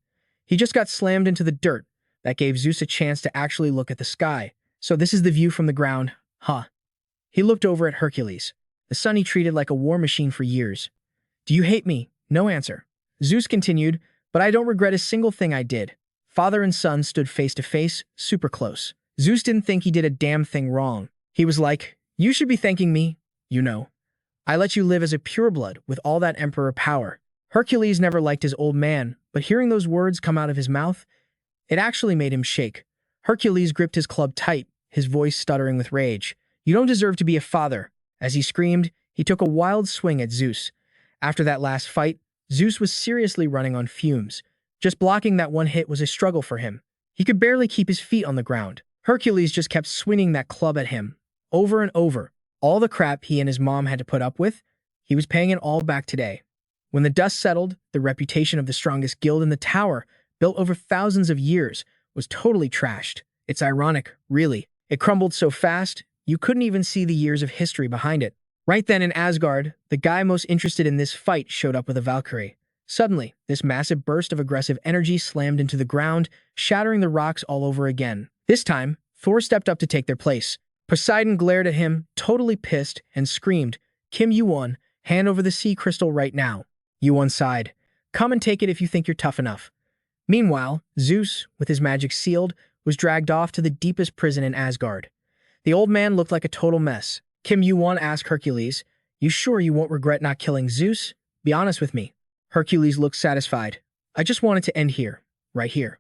He just got slammed into the dirt. That gave Zeus a chance to actually look at the sky. So this is the view from the ground, huh? He looked over at Hercules, the son he treated like a war machine for years. Do you hate me? No answer. Zeus continued, but I don't regret a single thing I did. Father and son stood face to face, super close. Zeus didn't think he did a damn thing wrong. He was like, you should be thanking me, you know. I let you live as a pureblood with all that emperor power. Hercules never liked his old man, but hearing those words come out of his mouth, it actually made him shake. Hercules gripped his club tight, his voice stuttering with rage. You don't deserve to be a father. As he screamed, he took a wild swing at Zeus. After that last fight, Zeus was seriously running on fumes. Just blocking that one hit was a struggle for him. He could barely keep his feet on the ground. Hercules just kept swinging that club at him, over and over. All the crap he and his mom had to put up with, he was paying it all back today. When the dust settled, the reputation of the strongest guild in the tower, built over thousands of years, was totally trashed. It's ironic, really. It crumbled so fast, you couldn't even see the years of history behind it. Right then in Asgard, the guy most interested in this fight showed up with a Valkyrie. Suddenly, this massive burst of aggressive energy slammed into the ground, shattering the rocks all over again. This time, Thor stepped up to take their place. Poseidon glared at him, totally pissed, and screamed, Kim Yuwon, hand over the sea crystal right now. Yuwon sighed. Come and take it if you think you're tough enough. Meanwhile, Zeus, with his magic sealed, was dragged off to the deepest prison in Asgard. The old man looked like a total mess. Kim Yuwon asked Hercules, you sure you won't regret not killing Zeus? Be honest with me. Hercules looked satisfied. I just wanted to end here, right here.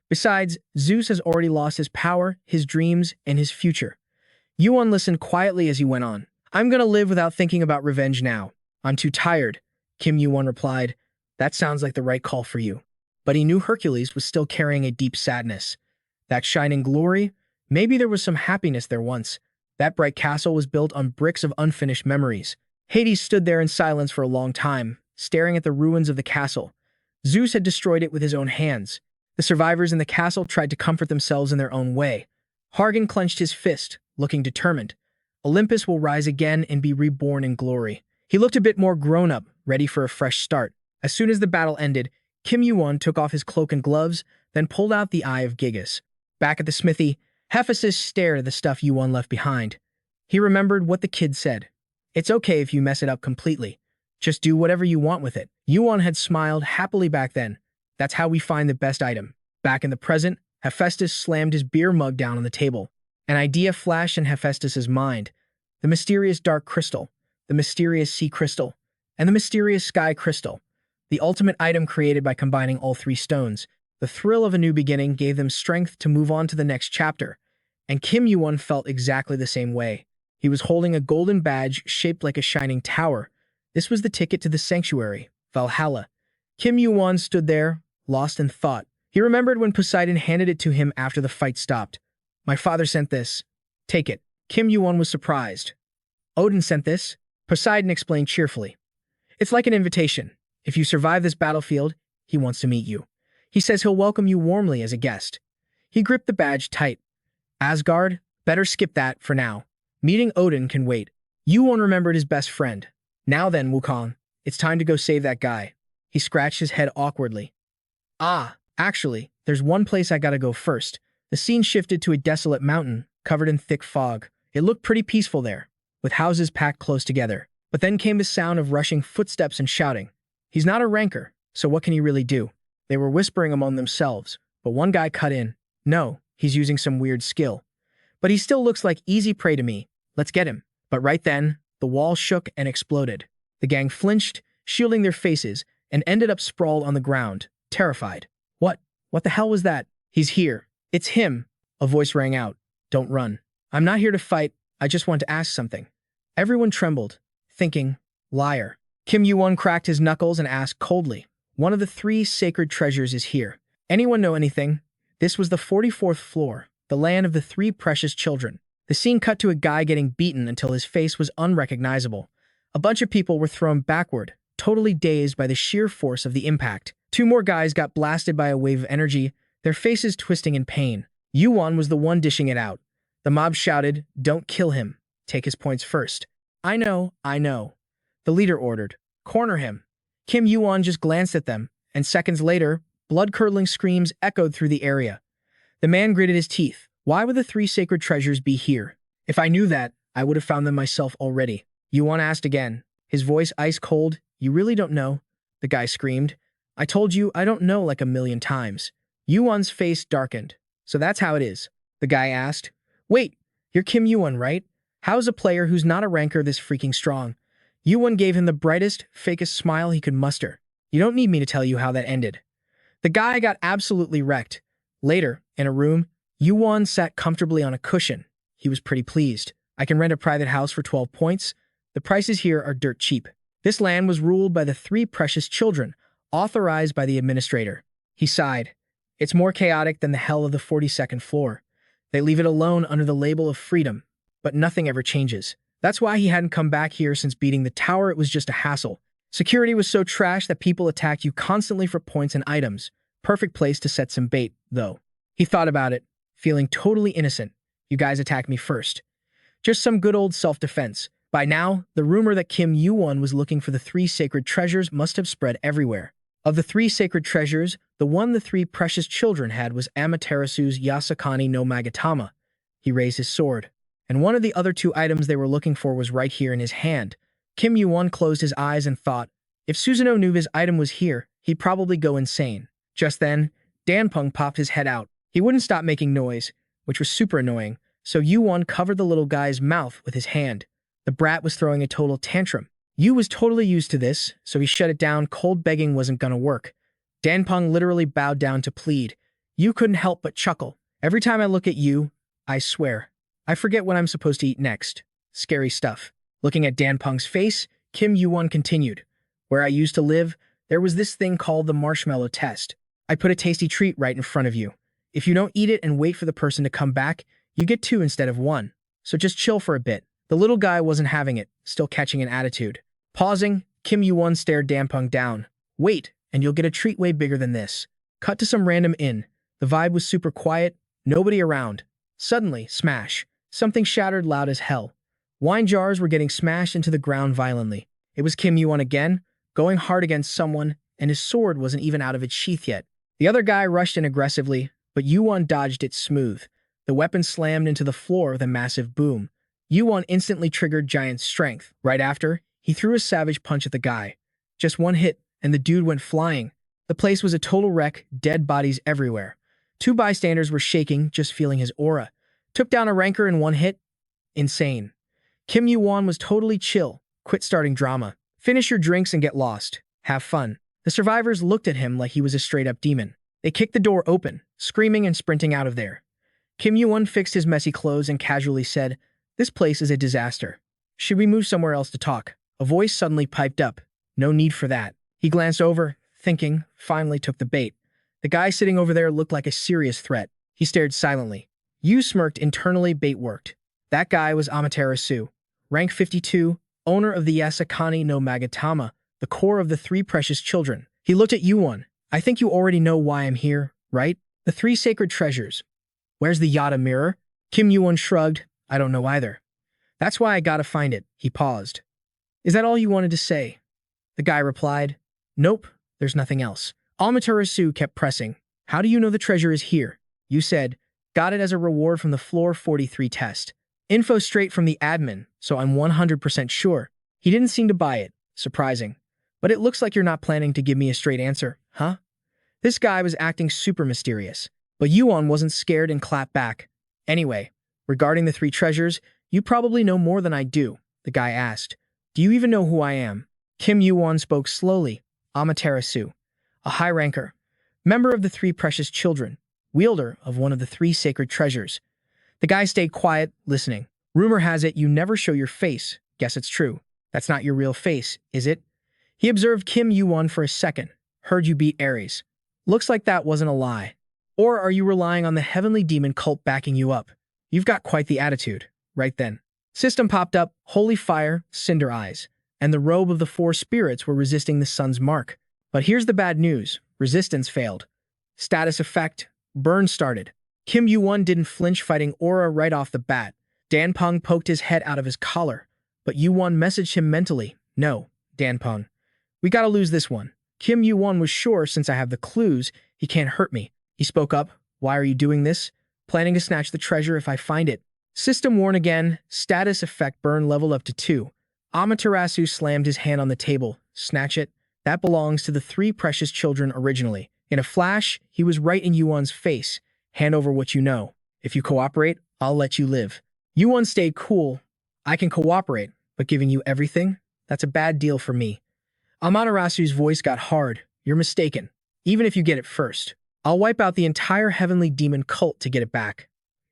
Besides, Zeus has already lost his power, his dreams, and his future. Yuwon listened quietly as he went on. I'm gonna live without thinking about revenge now. I'm too tired. Kim Yuwon replied, that sounds like the right call for you. But he knew Hercules was still carrying a deep sadness. That shining glory? Maybe there was some happiness there once. That bright castle was built on bricks of unfinished memories. Hades stood there in silence for a long time, staring at the ruins of the castle. Zeus had destroyed it with his own hands. The survivors in the castle tried to comfort themselves in their own way. Hargan clenched his fist, looking determined. Olympus will rise again and be reborn in glory. He looked a bit more grown-up, ready for a fresh start. As soon as the battle ended, Kim Yuwon took off his cloak and gloves, then pulled out the Eye of Gigas. Back at the smithy, Hephaestus stared at the stuff Yuwon left behind. He remembered what the kid said. It's okay if you mess it up completely. Just do whatever you want with it. Yuwon had smiled happily back then. That's how we find the best item. Back in the present, Hephaestus slammed his beer mug down on the table. An idea flashed in Hephaestus's mind. The mysterious dark crystal, the mysterious sea crystal, and the mysterious sky crystal. The ultimate item created by combining all three stones. The thrill of a new beginning gave them strength to move on to the next chapter. And Kim Yuwon felt exactly the same way. He was holding a golden badge shaped like a shining tower. This was the ticket to the sanctuary, Valhalla. Kim Yuwon stood there, lost in thought. He remembered when Poseidon handed it to him after the fight stopped. My father sent this. Take it. Kim Yuwon was surprised. Odin sent this? Poseidon explained cheerfully. It's like an invitation. If you survive this battlefield, he wants to meet you. He says he'll welcome you warmly as a guest. He gripped the badge tight. Asgard? Better skip that for now. Meeting Odin can wait. Yuwon remembered his best friend. Now then, Wukong, it's time to go save that guy. He scratched his head awkwardly. Ah, actually, there's one place I gotta go first. The scene shifted to a desolate mountain, covered in thick fog. It looked pretty peaceful there, with houses packed close together. But then came the sound of rushing footsteps and shouting. He's not a ranker, so what can he really do? They were whispering among themselves, but one guy cut in. No, he's using some weird skill. But he still looks like easy prey to me. Let's get him. But right then, the wall shook and exploded. The gang flinched, shielding their faces, and ended up sprawled on the ground, terrified. What the hell was that? He's here. It's him. A voice rang out. Don't run. I'm not here to fight. I just want to ask something. Everyone trembled, thinking, liar. Kim Yuwon cracked his knuckles and asked coldly, one of the 3 sacred treasures is here. Anyone know anything? This was the 44th floor, the land of the 3 precious children. The scene cut to a guy getting beaten until his face was unrecognizable. A bunch of people were thrown backward, totally dazed by the sheer force of the impact. 2 more guys got blasted by a wave of energy, their faces twisting in pain. Yuwon was the one dishing it out. The mob shouted, "Don't kill him. Take his points first." I know. The leader ordered. Corner him. Kim Yuwon just glanced at them, and seconds later, blood-curdling screams echoed through the area. The man gritted his teeth. Why would the 3 sacred treasures be here? If I knew that, I would have found them myself already. Yuwon asked again, his voice ice cold. You really don't know? The guy screamed. I told you I don't know like a million times. Yuwon's face darkened. So that's how it is. The guy asked. Wait, you're Kim Yuwon, right? How's a player who's not a ranker this freaking strong? Yuwon gave him the brightest, fakest smile he could muster. You don't need me to tell you how that ended. The guy got absolutely wrecked. Later, in a room, Yuwon sat comfortably on a cushion. He was pretty pleased. I can rent a private house for 12 points. The prices here are dirt cheap. This land was ruled by the 3 precious children, authorized by the administrator. He sighed. It's more chaotic than the hell of the 42nd floor. They leave it alone under the label of freedom, but nothing ever changes. That's why he hadn't come back here since beating the tower. It was just a hassle. Security was so trash that people attacked you constantly for points and items. Perfect place to set some bait, though. He thought about it, feeling totally innocent. You guys attacked me first. Just some good old self-defense. By now, the rumor that Kim Yuwon was looking for the 3 sacred treasures must have spread everywhere. Of the 3 sacred treasures, the one the 3 precious children had was Amaterasu's Yasakani no Magatama. He raised his sword. And one of the other 2 items they were looking for was right here in his hand. Kim Yuwon closed his eyes and thought, if Susanoo knew his item was here, he'd probably go insane. Just then, Danpeng popped his head out. He wouldn't stop making noise, which was super annoying, so Yuwon covered the little guy's mouth with his hand. The brat was throwing a total tantrum. Yu was totally used to this, so he shut it down. Cold begging wasn't gonna work. Danpeng literally bowed down to plead. Yu couldn't help but chuckle. Every time I look at you, I swear, I forget what I'm supposed to eat next. Scary stuff. Looking at Danpeng's face, Kim Yuwon continued. Where I used to live, there was this thing called the marshmallow test. I put a tasty treat right in front of you. If you don't eat it and wait for the person to come back, you get 2 instead of 1. So just chill for a bit. The little guy wasn't having it, still catching an attitude. Pausing, Kim Yuwon stared Danpeng down. Wait, and you'll get a treat way bigger than this. Cut to some random inn. The vibe was super quiet, nobody around. Suddenly, smash. Something shattered loud as hell. Wine jars were getting smashed into the ground violently. It was Kim Yuwon again, going hard against someone, and his sword wasn't even out of its sheath yet. The other guy rushed in aggressively, but Yuwon dodged it smooth. The weapon slammed into the floor with a massive boom. Yuwon instantly triggered giant strength. Right after, he threw a savage punch at the guy. Just 1 hit, and the dude went flying. The place was a total wreck, dead bodies everywhere. 2 bystanders were shaking, just feeling his aura. Took down a ranker in 1 hit. Insane. Kim Yuwon was totally chill. Quit starting drama. Finish your drinks and get lost. Have fun. The survivors looked at him like he was a straight-up demon. They kicked the door open, screaming and sprinting out of there. Kim Yuwon fixed his messy clothes and casually said, This place is a disaster. Should we move somewhere else to talk? A voice suddenly piped up. No need for that. He glanced over, thinking, finally took the bait. The guy sitting over there looked like a serious threat. He stared silently. Yu smirked internally. Bait worked. That guy was Amaterasu, rank 52, owner of the Yasakani no Magatama, the core of the 3 precious children. He looked at Yuwon. I think you already know why I'm here, right? The 3 sacred treasures. Where's the Yada mirror? Kim Yuwon shrugged. I don't know either. That's why I gotta find it. He paused. Is that all you wanted to say? The guy replied. Nope, there's nothing else. Amaterasu kept pressing. How do you know the treasure is here? You said, got it as a reward from the floor 43 test. Info straight from the admin, so I'm 100% sure. He didn't seem to buy it. Surprising. But it looks like you're not planning to give me a straight answer, huh? This guy was acting super mysterious. But Yuwon wasn't scared and clapped back. Anyway, regarding the 3 treasures, you probably know more than I do, the guy asked. Do you even know who I am? Kim Yuwon spoke slowly. Amaterasu, a high ranker, member of the 3 precious children, wielder of one of the 3 sacred treasures. The guy stayed quiet, listening. Rumor has it you never show your face. Guess it's true. That's not your real face, is it? He observed Kim Yuwon for a second. Heard you beat Ares. Looks like that wasn't a lie. Or are you relying on the heavenly demon cult backing you up? You've got quite the attitude. Right then. System popped up, holy fire, cinder eyes, and the robe of the four spirits were resisting the sun's mark. But here's the bad news. Resistance failed. Status effect. Burn started. Kim Yuwon didn't flinch, fighting aura right off the bat. Danpeng poked his head out of his collar, but Yuwon messaged him mentally. No, Danpeng. We gotta lose this one. Kim Yuwon was sure since I have the clues, he can't hurt me. He spoke up. Why are you doing this? Planning to snatch the treasure if I find it. System warn again. Status effect burn level up to 2. Amaterasu slammed his hand on the table. Snatch it. That belongs to the 3 precious children originally. In a flash, he was right in Yuwon's face. Hand over what you know. If you cooperate, I'll let you live. Yuwon stayed cool. I can cooperate, but giving you everything? That's a bad deal for me. Amaterasu's voice got hard. You're mistaken. Even if you get it first, I'll wipe out the entire heavenly demon cult to get it back.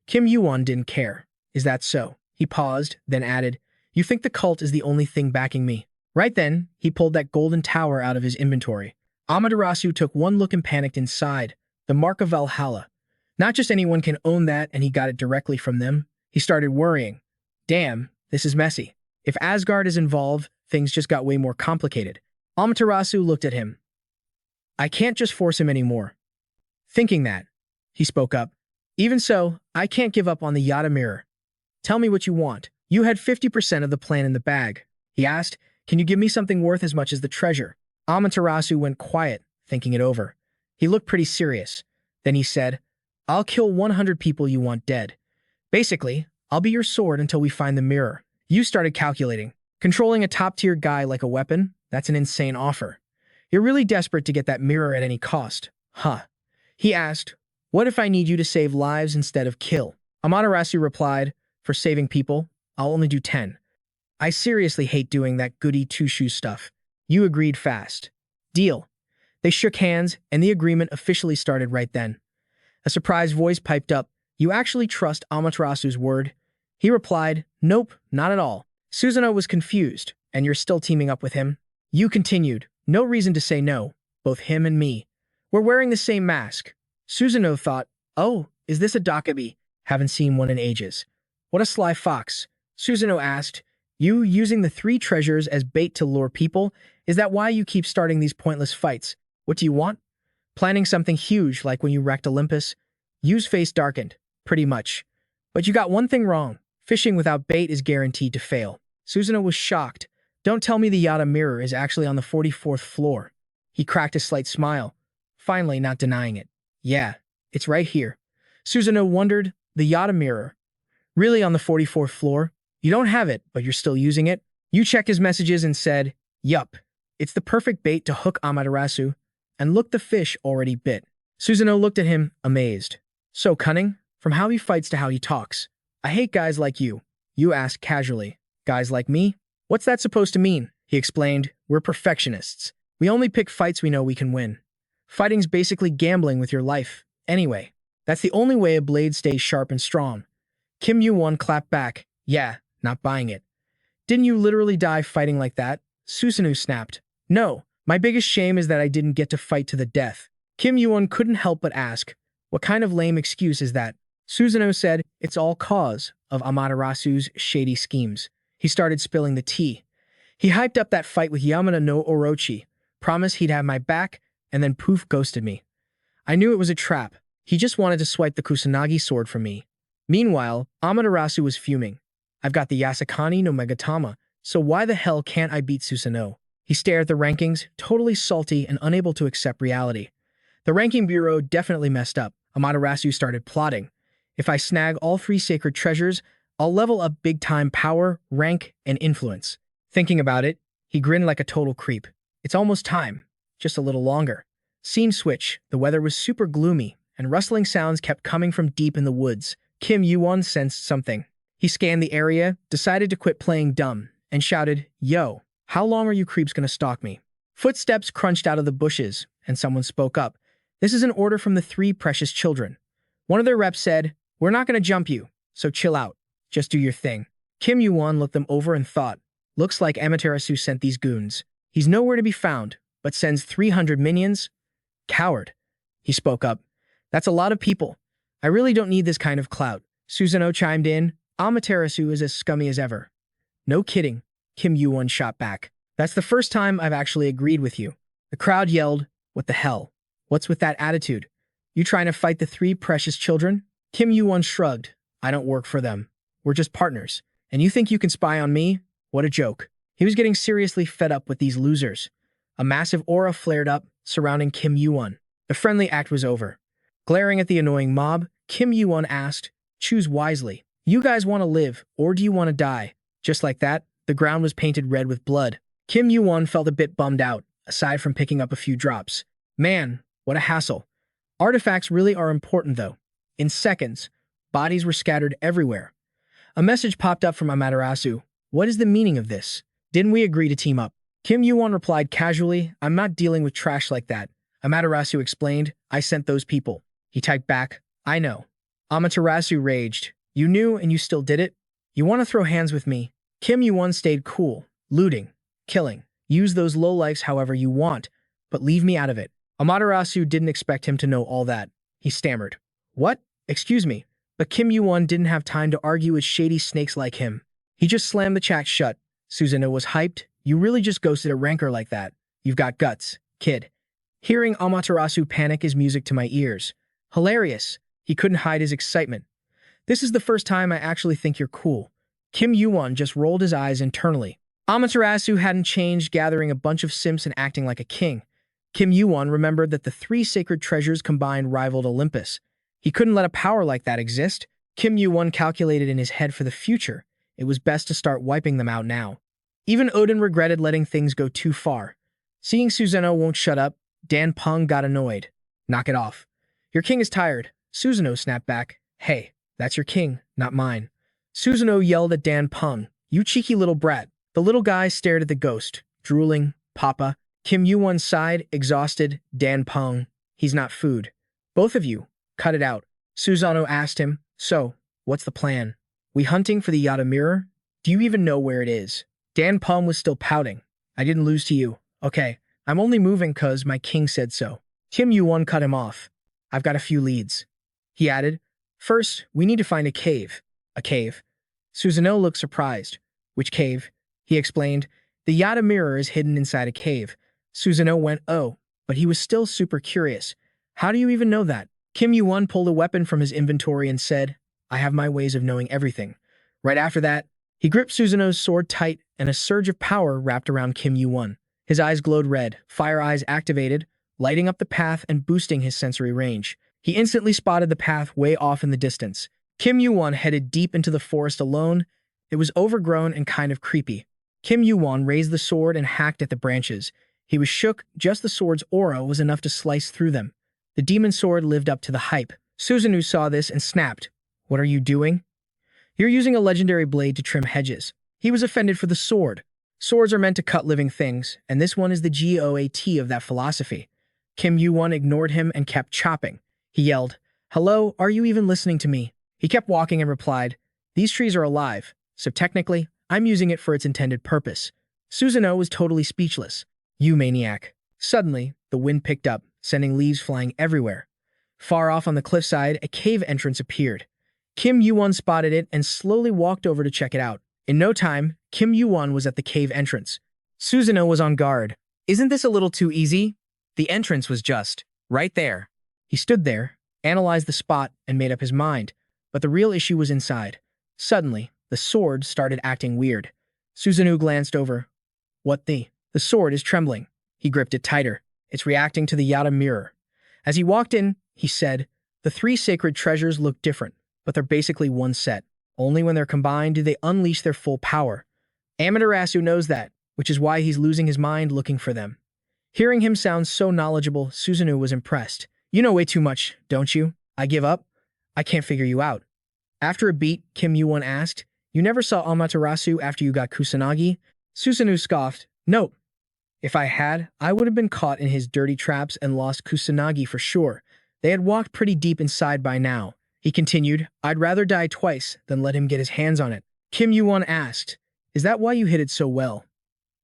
Kim Yuwon didn't care. Is that so? He paused, then added, You think the cult is the only thing backing me? Right then, he pulled that golden tower out of his inventory. Amaterasu took one look and panicked inside. The mark of Valhalla. Not just anyone can own that, and he got it directly from them. He started worrying. Damn, this is messy. If Asgard is involved, things just got way more complicated. Amaterasu looked at him. I can't just force him anymore. Thinking that, he spoke up. Even so, I can't give up on the Yada mirror. Tell me what you want. You had 50% of the plan in the bag. He asked, Can you give me something worth as much as the treasure? Amaterasu went quiet, thinking it over. He looked pretty serious. Then he said, I'll kill 100 people you want dead. Basically, I'll be your sword until we find the mirror. You started calculating. Controlling a top-tier guy like a weapon? That's an insane offer. You're really desperate to get that mirror at any cost. Huh. He asked, What if I need you to save lives instead of kill? Amaterasu replied, For saving people, I'll only do 10. I seriously hate doing that goody two-shoes stuff. You agreed fast. Deal. They shook hands, and the agreement officially started right then. A surprised voice piped up, You actually trust Amaterasu's word? He replied, Nope, not at all. Susanoo was confused, and you're still teaming up with him? You continued, No reason to say no, both him and me. We're wearing the same mask. Susanoo thought, Oh, is this a Dakabi? Haven't seen one in ages. What a sly fox. Susanoo asked, You using the 3 treasures as bait to lure people? Is that why you keep starting these pointless fights? What do you want? Planning something huge like when you wrecked Olympus? Yu's face darkened. Pretty much. But you got one thing wrong. Fishing without bait is guaranteed to fail. Susanoo was shocked. Don't tell me the Yada mirror is actually on the 44th floor. He cracked a slight smile, finally not denying it. Yeah, it's right here. Susanoo wondered, the Yada mirror. Really on the 44th floor? You don't have it, but you're still using it? Yu checked his messages and said, Yup. It's the perfect bait to hook Amaterasu. And look, the fish already bit. Susanoo looked at him, amazed. So cunning? From how he fights to how he talks. I hate guys like you. Yu asked casually. Guys like me? What's that supposed to mean? He explained, We're perfectionists. We only pick fights we know we can win. Fighting's basically gambling with your life. Anyway, that's the only way a blade stays sharp and strong. Kim Yuwon clapped back. Yeah, not buying it. Didn't you literally die fighting like that? Susanoo snapped. No, my biggest shame is that I didn't get to fight to the death. Kim Yuwon couldn't help but ask, What kind of lame excuse is that? Susanoo said, It's all cause of Amaterasu's shady schemes. He started spilling the tea. He hyped up that fight with Yamada no Orochi, promised he'd have my back, and then poof ghosted me. I knew it was a trap. He just wanted to swipe the Kusanagi sword from me. Meanwhile, Amaterasu was fuming. I've got the Yasakani no Megatama, so why the hell can't I beat Susanoo? He stared at the rankings, totally salty and unable to accept reality. The ranking bureau definitely messed up. Amaterasu started plotting. If I snag all 3 sacred treasures, I'll level up big-time power, rank, and influence. Thinking about it, he grinned like a total creep. It's almost time. Just a little longer. Scene switch. The weather was super gloomy, and rustling sounds kept coming from deep in the woods. Kim Yuwon sensed something. He scanned the area, decided to quit playing dumb, and shouted, Yo, how long are you creeps gonna stalk me? Footsteps crunched out of the bushes, and someone spoke up. This is an order from the 3 precious children. One of their reps said, We're not gonna jump you, so chill out. Just do your thing. Kim Yuwon looked them over and thought, looks like Amaterasu sent these goons. He's nowhere to be found, but sends 300 minions? Coward. He spoke up. That's a lot of people. I really don't need this kind of clout. Susanoo chimed in. Amaterasu is as scummy as ever. No kidding, Kim Yuwon shot back. That's the first time I've actually agreed with you. The crowd yelled, what the hell? What's with that attitude? You trying to fight the three precious children? Kim Yuwon shrugged. I don't work for them. We're just partners. And you think you can spy on me? What a joke. He was getting seriously fed up with these losers. A massive aura flared up, surrounding Kim Yuwon. The friendly act was over. Glaring at the annoying mob, Kim Yuwon asked, choose wisely. You guys want to live, or do you want to die? Just like that, the ground was painted red with blood. Kim Yuwon felt a bit bummed out, aside from picking up a few drops. Man, what a hassle. Artifacts really are important though. In seconds, bodies were scattered everywhere. A message popped up from Amaterasu. What is the meaning of this? Didn't we agree to team up? Kim Yuwon replied casually, I'm not dealing with trash like that. Amaterasu explained, I sent those people. He typed back, I know. Amaterasu raged. You knew and you still did it? You want to throw hands with me? Kim Yuwon stayed cool. Looting. Killing. Use those lowlifes however you want, but leave me out of it. Amaterasu didn't expect him to know all that. He stammered. What? Excuse me. But Kim Yuwon didn't have time to argue with shady snakes like him. He just slammed the chat shut. Susanoo was hyped. You really just ghosted a ranker like that. You've got guts, kid. Hearing Amaterasu panic is music to my ears. Hilarious. He couldn't hide his excitement. This is the first time I actually think you're cool. Kim Yuwon just rolled his eyes internally. Amaterasu hadn't changed, gathering a bunch of simps and acting like a king. Kim Yuwon remembered that the three sacred treasures combined rivaled Olympus. He couldn't let a power like that exist. Kim Yuwon calculated in his head for the future. It was best to start wiping them out now. Even Odin regretted letting things go too far. Seeing Susanoo won't shut up, Dan Peng got annoyed. Knock it off. Your king is tired. Susanoo snapped back. Hey, that's your king, not mine. Susanoo yelled at Dan Peng. You cheeky little brat. The little guy stared at the ghost, drooling. Papa. Kim Yuwon sighed, exhausted. Dan Peng. He's not food. Both of you. Cut it out. Susanoo asked him. So, what's the plan? We hunting for the Yada mirror? Do you even know where it is? Dan Peng was still pouting. I didn't lose to you. Okay, I'm only moving 'cause my king said so. Kim Yuwon cut him off. I've got a few leads. He added, first, we need to find a cave. A cave? Susanoo looked surprised. Which cave? He explained, the Yada mirror is hidden inside a cave. Susanoo went, oh, but he was still super curious. How do you even know that? Kim Yuwon pulled a weapon from his inventory and said, I have my ways of knowing everything. Right after that, he gripped Susanoo's sword tight and a surge of power wrapped around Kim Yuwon. His eyes glowed red, fire eyes activated, lighting up the path and boosting his sensory range. He instantly spotted the path way off in the distance. Kim Yuwon headed deep into the forest alone. It was overgrown and kind of creepy. Kim Yuwon raised the sword and hacked at the branches. He was shook, just the sword's aura was enough to slice through them. The demon sword lived up to the hype. Susanoo saw this and snapped. What are you doing? You're using a legendary blade to trim hedges. He was offended for the sword. Swords are meant to cut living things, and this one is the GOAT of that philosophy. Kim Yuwon ignored him and kept chopping. He yelled, hello, are you even listening to me? He kept walking and replied, these trees are alive, so technically, I'm using it for its intended purpose. Susanoo was totally speechless. You maniac. Suddenly, the wind picked up, sending leaves flying everywhere. Far off on the cliffside, a cave entrance appeared. Kim Yuwon spotted it and slowly walked over to check it out. In no time, Kim Yuwon was at the cave entrance. Susanoo was on guard. Isn't this a little too easy? The entrance was just right there. He stood there, analyzed the spot, and made up his mind. But the real issue was inside. Suddenly, the sword started acting weird. Susanoo glanced over. What the? The sword is trembling. He gripped it tighter. It's reacting to the Yada mirror. As he walked in, he said, the three sacred treasures look different, but they're basically one set. Only when they're combined do they unleash their full power. Amaterasu knows that, which is why he's losing his mind looking for them. Hearing him sound so knowledgeable, Susanoo was impressed. You know way too much, don't you? I give up. I can't figure you out. After a beat, Kim Yuwon asked, you never saw Amaterasu after you got Kusanagi? Susanoo scoffed, nope. If I had, I would have been caught in his dirty traps and lost Kusanagi for sure. They had walked pretty deep inside by now. He continued, "I'd rather die twice than let him get his hands on it." Kim Yuwon asked, "Is that why you hid it so well?"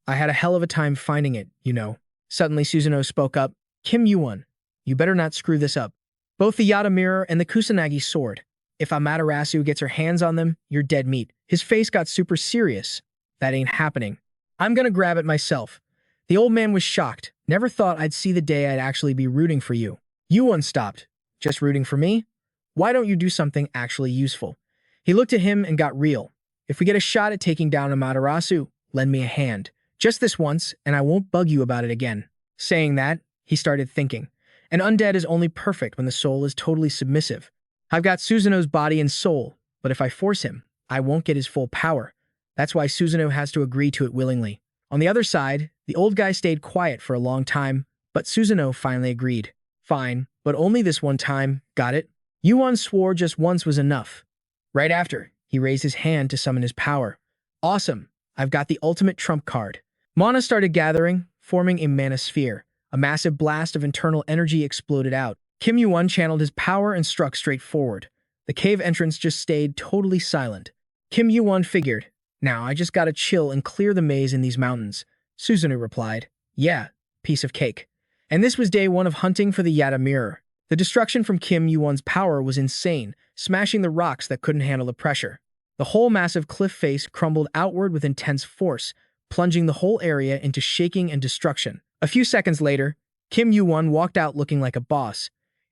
"I had a hell of a time finding it, you know." Suddenly Susanoo spoke up, "Kim Yuwon, you better not screw this up. Both the Yata mirror and the Kusanagi sword. If Amaterasu gets her hands on them, you're dead meat." His face got super serious. "That ain't happening. I'm gonna grab it myself." The old man was shocked. "Never thought I'd see the day I'd actually be rooting for you." Yuwon stopped. "Just rooting for me? Why don't you do something actually useful?" He looked at him and got real. "If we get a shot at taking down Amaterasu, lend me a hand. Just this once, and I won't bug you about it again." Saying that, he started thinking. An undead is only perfect when the soul is totally submissive. I've got Susanoo's body and soul, but if I force him, I won't get his full power. That's why Susanoo has to agree to it willingly. On the other side, the old guy stayed quiet for a long time, but Susanoo finally agreed. "Fine, but only this one time, got it?" Yuwon swore just once was enough. Right after, he raised his hand to summon his power. "Awesome, I've got the ultimate trump card." Mana started gathering, forming a manosphere. A massive blast of internal energy exploded out. Kim Yuwon channeled his power and struck straight forward. The cave entrance just stayed totally silent. Kim Yuwon figured, "Now I just gotta chill and clear the maze in these mountains." Susanoo replied, "Yeah, piece of cake." And this was day one of hunting for the Yata mirror. The destruction from Kim Yuwon's power was insane, smashing the rocks that couldn't handle the pressure. The whole massive cliff face crumbled outward with intense force, plunging the whole area into shaking and destruction. A few seconds later, Kim Yuwon walked out looking like a boss,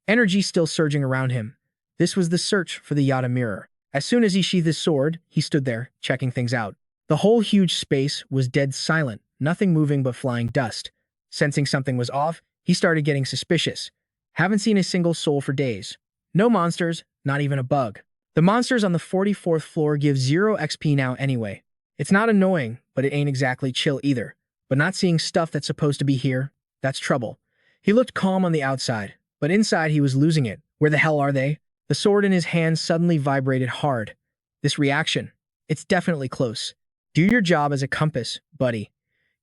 energy still surging around him. This was the search for the Yata mirror. As soon as he sheathed his sword, he stood there, checking things out. The whole huge space was dead silent, nothing moving but flying dust. Sensing something was off, he started getting suspicious. Haven't seen a single soul for days. No monsters, not even a bug. The monsters on the 44th floor give 0 XP now anyway. It's not annoying, but it ain't exactly chill either. But not seeing stuff that's supposed to be here, that's trouble. He looked calm on the outside, but inside he was losing it. Where the hell are they? The sword in his hand suddenly vibrated hard. This reaction, it's definitely close. Do your job as a compass, buddy.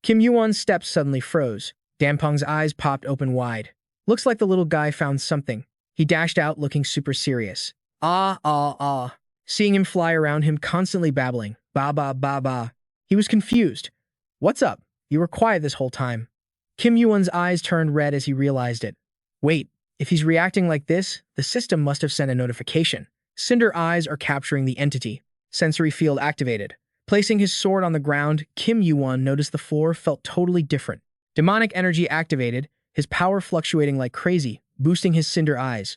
Kim Yuwon's steps suddenly froze. Dampung's eyes popped open wide. Looks like the little guy found something. He dashed out looking super serious. Ah. Seeing him fly around him constantly babbling. Ba. He was confused. "What's up? You were quiet this whole time." Kim Yuwon's eyes turned red as he realized it. Wait, if he's reacting like this, the system must have sent a notification. Cinder eyes are capturing the entity. Sensory field activated. Placing his sword on the ground, Kim Yuwon noticed the floor felt totally different. Demonic energy activated, his power fluctuating like crazy, boosting his cinder eyes.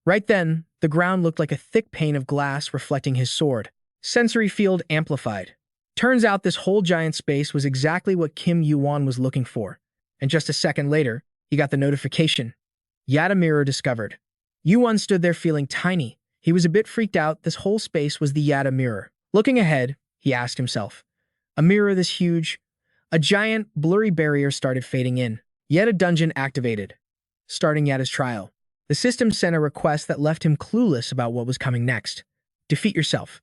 Right then, the ground looked like a thick pane of glass reflecting his sword. Sensory field amplified. Turns out this whole giant space was exactly what Kim Yuwon was looking for. And just a second later, he got the notification. Yata mirror discovered. Yuwon stood there feeling tiny. He was a bit freaked out. This whole space was the Yata mirror. Looking ahead, he asked himself, a mirror this huge? A giant, blurry barrier started fading in. Yet a dungeon activated. Starting Yata's trial. The system sent a request that left him clueless about what was coming next. Defeat yourself.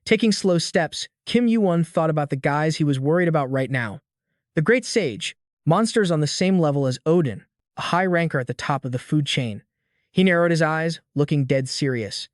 Taking slow steps, Kim Yuwon thought about the guys he was worried about right now. The Great Sage, monsters on the same level as Odin, a high ranker at the top of the food chain. He narrowed his eyes, looking dead serious.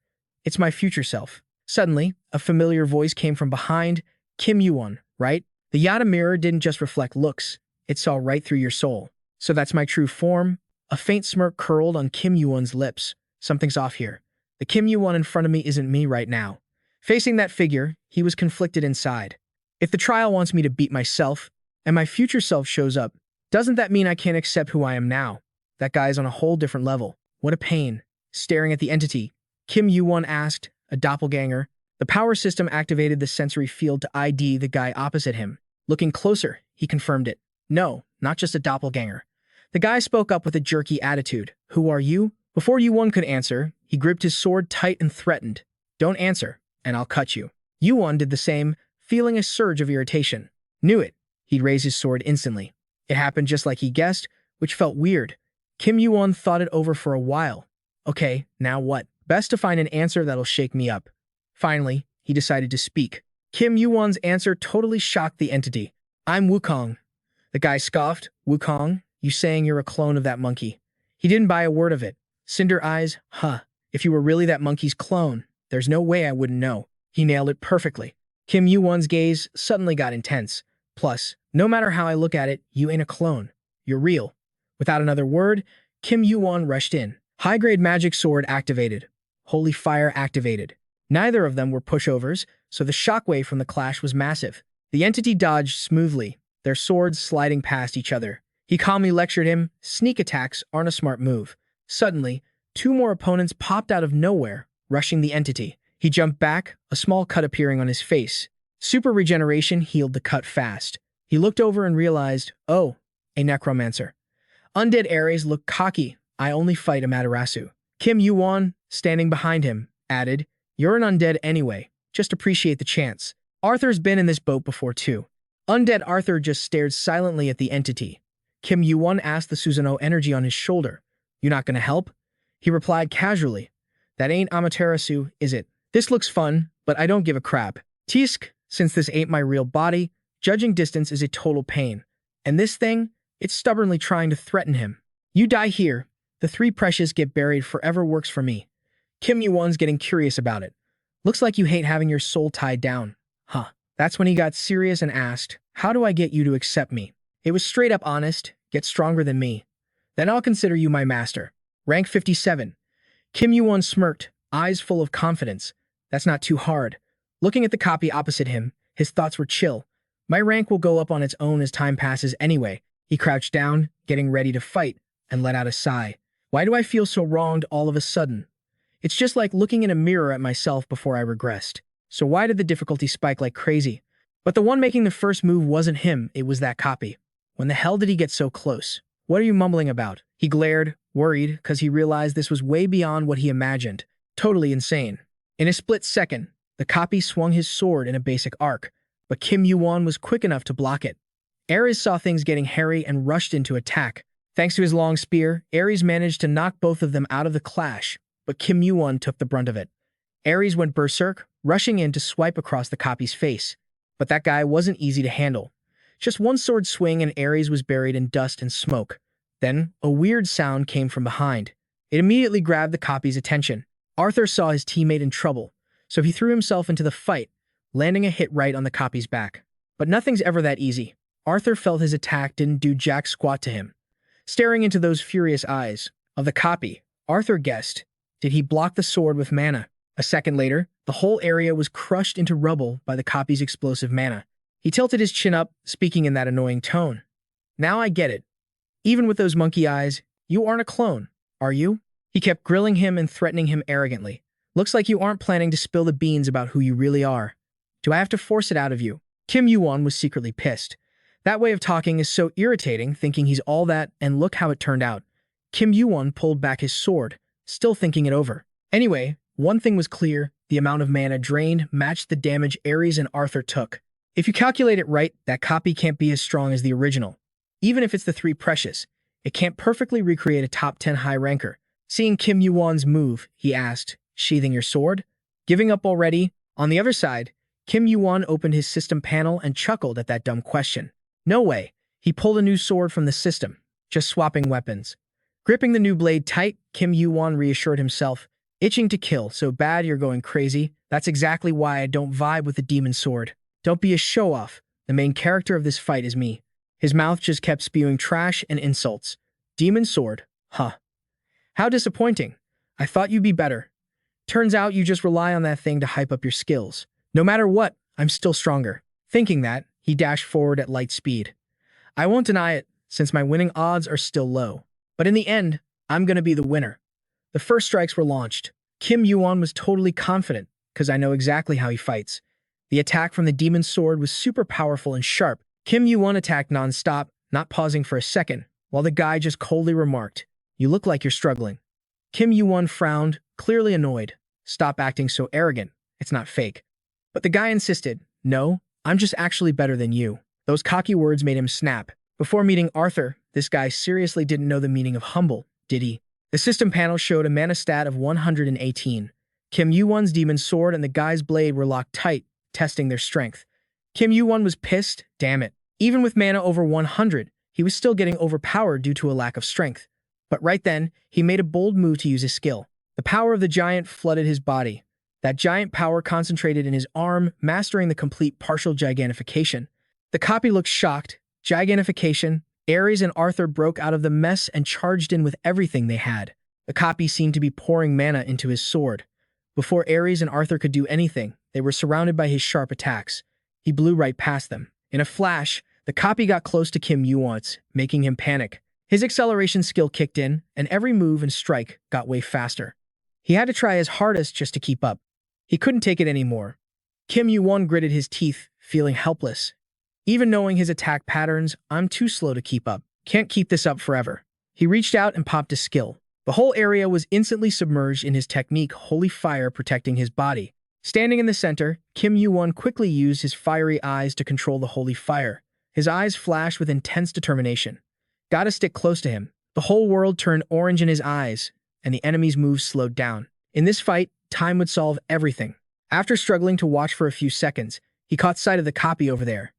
It's my future self. Suddenly, a familiar voice came from behind. Kim Yuwon, right? The Yata mirror didn't just reflect looks. It saw right through your soul. So that's my true form? A faint smirk curled on Kim Yuwon's lips. Something's off here. The Kim Yuwon in front of me isn't me right now. Facing that figure, he was conflicted inside. If the trial wants me to beat myself, and my future self shows up, doesn't that mean I can't accept who I am now? That guy's on a whole different level. What a pain. Staring at the entity, Kim Yuwon asked, a doppelganger. The power system activated the sensory field to ID the guy opposite him. Looking closer, he confirmed it. No, not just a doppelganger. The guy spoke up with a jerky attitude. Who are you? Before Yuwon could answer, he gripped his sword tight and threatened. Don't answer, and I'll cut you. Yuwon did the same, feeling a surge of irritation. Knew it. He'd raise his sword instantly. It happened just like he guessed, which felt weird. Kim Yuwon thought it over for a while. Okay, now what? Best to find an answer that'll shake me up. Finally, he decided to speak. Kim Yuwon's answer totally shocked the entity. I'm Wukong. The guy scoffed. Wukong? You saying you're a clone of that monkey? He didn't buy a word of it. Cinder eyes, huh. If you were really that monkey's clone, there's no way I wouldn't know. He nailed it perfectly. Kim Yuwon's gaze suddenly got intense. Plus, no matter how I look at it, you ain't a clone. You're real. Without another word, Kim Yuwon rushed in. High-grade magic sword activated. Holy fire activated. Neither of them were pushovers, so the shockwave from the clash was massive. The entity dodged smoothly, their swords sliding past each other. He calmly lectured him, sneak attacks aren't a smart move. Suddenly, two more opponents popped out of nowhere, rushing the entity. He jumped back, a small cut appearing on his face. Super regeneration healed the cut fast. He looked over and realized, oh, a necromancer. Undead Ares looked cocky. I only fight Amaterasu. Kim Yuwon, standing behind him, added, you're an undead anyway. Just appreciate the chance. Arthur's been in this boat before too. Undead Arthur just stared silently at the entity. Kim Yuwon asked the Susanoo energy on his shoulder. You not gonna help? He replied casually. That ain't Amaterasu, is it? This looks fun, but I don't give a crap. Tisk, since this ain't my real body, judging distance is a total pain. And this thing, it's stubbornly trying to threaten him. You die here, the three precious get buried forever works for me. Kim Yuwon's getting curious about it. Looks like you hate having your soul tied down. Huh. That's when he got serious and asked, how do I get you to accept me? It was straight up honest, get stronger than me. Then I'll consider you my master. Rank 57. Kim Yuwon smirked, eyes full of confidence. That's not too hard. Looking at the copy opposite him, his thoughts were chill. My rank will go up on its own as time passes anyway. He crouched down, getting ready to fight, and let out a sigh. Why do I feel so wronged all of a sudden? It's just like looking in a mirror at myself before I regressed. So why did the difficulty spike like crazy? But the one making the first move wasn't him, it was that copy. When the hell did he get so close? What are you mumbling about? He glared, worried, because he realized this was way beyond what he imagined. Totally insane. In a split second, the copy swung his sword in a basic arc, but Kim Yuwon was quick enough to block it. Ares saw things getting hairy and rushed into attack. Thanks to his long spear, Ares managed to knock both of them out of the clash, but Kim Yuwon took the brunt of it. Ares went berserk, rushing in to swipe across the copy's face. But that guy wasn't easy to handle. Just one sword swing and Ares was buried in dust and smoke. Then, a weird sound came from behind. It immediately grabbed the copy's attention. Arthur saw his teammate in trouble, so he threw himself into the fight, landing a hit right on the copy's back. But nothing's ever that easy. Arthur felt his attack didn't do jack squat to him. Staring into those furious eyes of the copy, Arthur guessed, did he block the sword with mana? A second later, the whole area was crushed into rubble by the copy's explosive mana. He tilted his chin up, speaking in that annoying tone. Now I get it. Even with those monkey eyes, you aren't a clone, are you? He kept grilling him and threatening him arrogantly. Looks like you aren't planning to spill the beans about who you really are. Do I have to force it out of you? Kim Yuwon was secretly pissed. That way of talking is so irritating, thinking he's all that, and look how it turned out. Kim Yuwon pulled back his sword, still thinking it over. Anyway, one thing was clear, the amount of mana drained matched the damage Ares and Arthur took. If you calculate it right, that copy can't be as strong as the original. Even if it's the three precious, it can't perfectly recreate a top 10 high ranker. Seeing Kim Yuwon's move, he asked, sheathing your sword? Giving up already? On the other side, Kim Yuwon opened his system panel and chuckled at that dumb question. No way. He pulled a new sword from the system, just swapping weapons. Gripping the new blade tight, Kim Yuwon reassured himself, itching to kill so bad you're going crazy. That's exactly why I don't vibe with the demon sword. Don't be a show-off. The main character of this fight is me. His mouth just kept spewing trash and insults. Demon sword? Huh. How disappointing. I thought you'd be better. Turns out you just rely on that thing to hype up your skills. No matter what, I'm still stronger. Thinking that, he dashed forward at light speed. I won't deny it, since my winning odds are still low. But in the end, I'm gonna be the winner. The first strikes were launched. Kim Yuwon was totally confident, because I know exactly how he fights. The attack from the demon sword was super powerful and sharp. Kim Yuwon attacked non-stop, not pausing for a second, while the guy just coldly remarked, you look like you're struggling. Kim Yuwon frowned, clearly annoyed. Stop acting so arrogant. It's not fake. But the guy insisted, no, I'm just actually better than you. Those cocky words made him snap. Before meeting Arthur, this guy seriously didn't know the meaning of humble, did he? The system panel showed a mana stat of 118. Kim Yuwon's demon sword and the guy's blade were locked tight, testing their strength. Kim Yuwon was pissed, damn it. Even with mana over 100, he was still getting overpowered due to a lack of strength. But right then, he made a bold move to use his skill. The power of the giant flooded his body. That giant power concentrated in his arm, mastering the complete partial gigantification. The copy looked shocked. Gigantification. Ares and Arthur broke out of the mess and charged in with everything they had. The copy seemed to be pouring mana into his sword. Before Ares and Arthur could do anything, they were surrounded by his sharp attacks. He blew right past them. In a flash, the copy got close to Kim Yuwon's, making him panic. His acceleration skill kicked in, and every move and strike got way faster. He had to try his hardest just to keep up. He couldn't take it anymore. Kim Yuwon gritted his teeth, feeling helpless. Even knowing his attack patterns, I'm too slow to keep up. Can't keep this up forever. He reached out and popped his skill. The whole area was instantly submerged in his technique, holy fire protecting his body. Standing in the center, Kim Yuwon quickly used his fiery eyes to control the holy fire. His eyes flashed with intense determination. Gotta stick close to him. The whole world turned orange in his eyes, and the enemy's moves slowed down. In this fight, time would solve everything. After struggling to watch for a few seconds, he caught sight of the copy over there.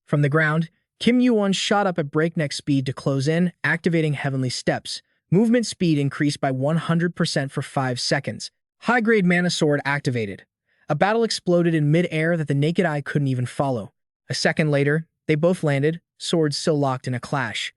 From the ground, Kim Yuwon shot up at breakneck speed to close in, activating heavenly steps. Movement speed increased by 100% for 5 seconds. High-grade mana sword activated. A battle exploded in mid-air that the naked eye couldn't even follow. A second later, they both landed, swords still locked in a clash.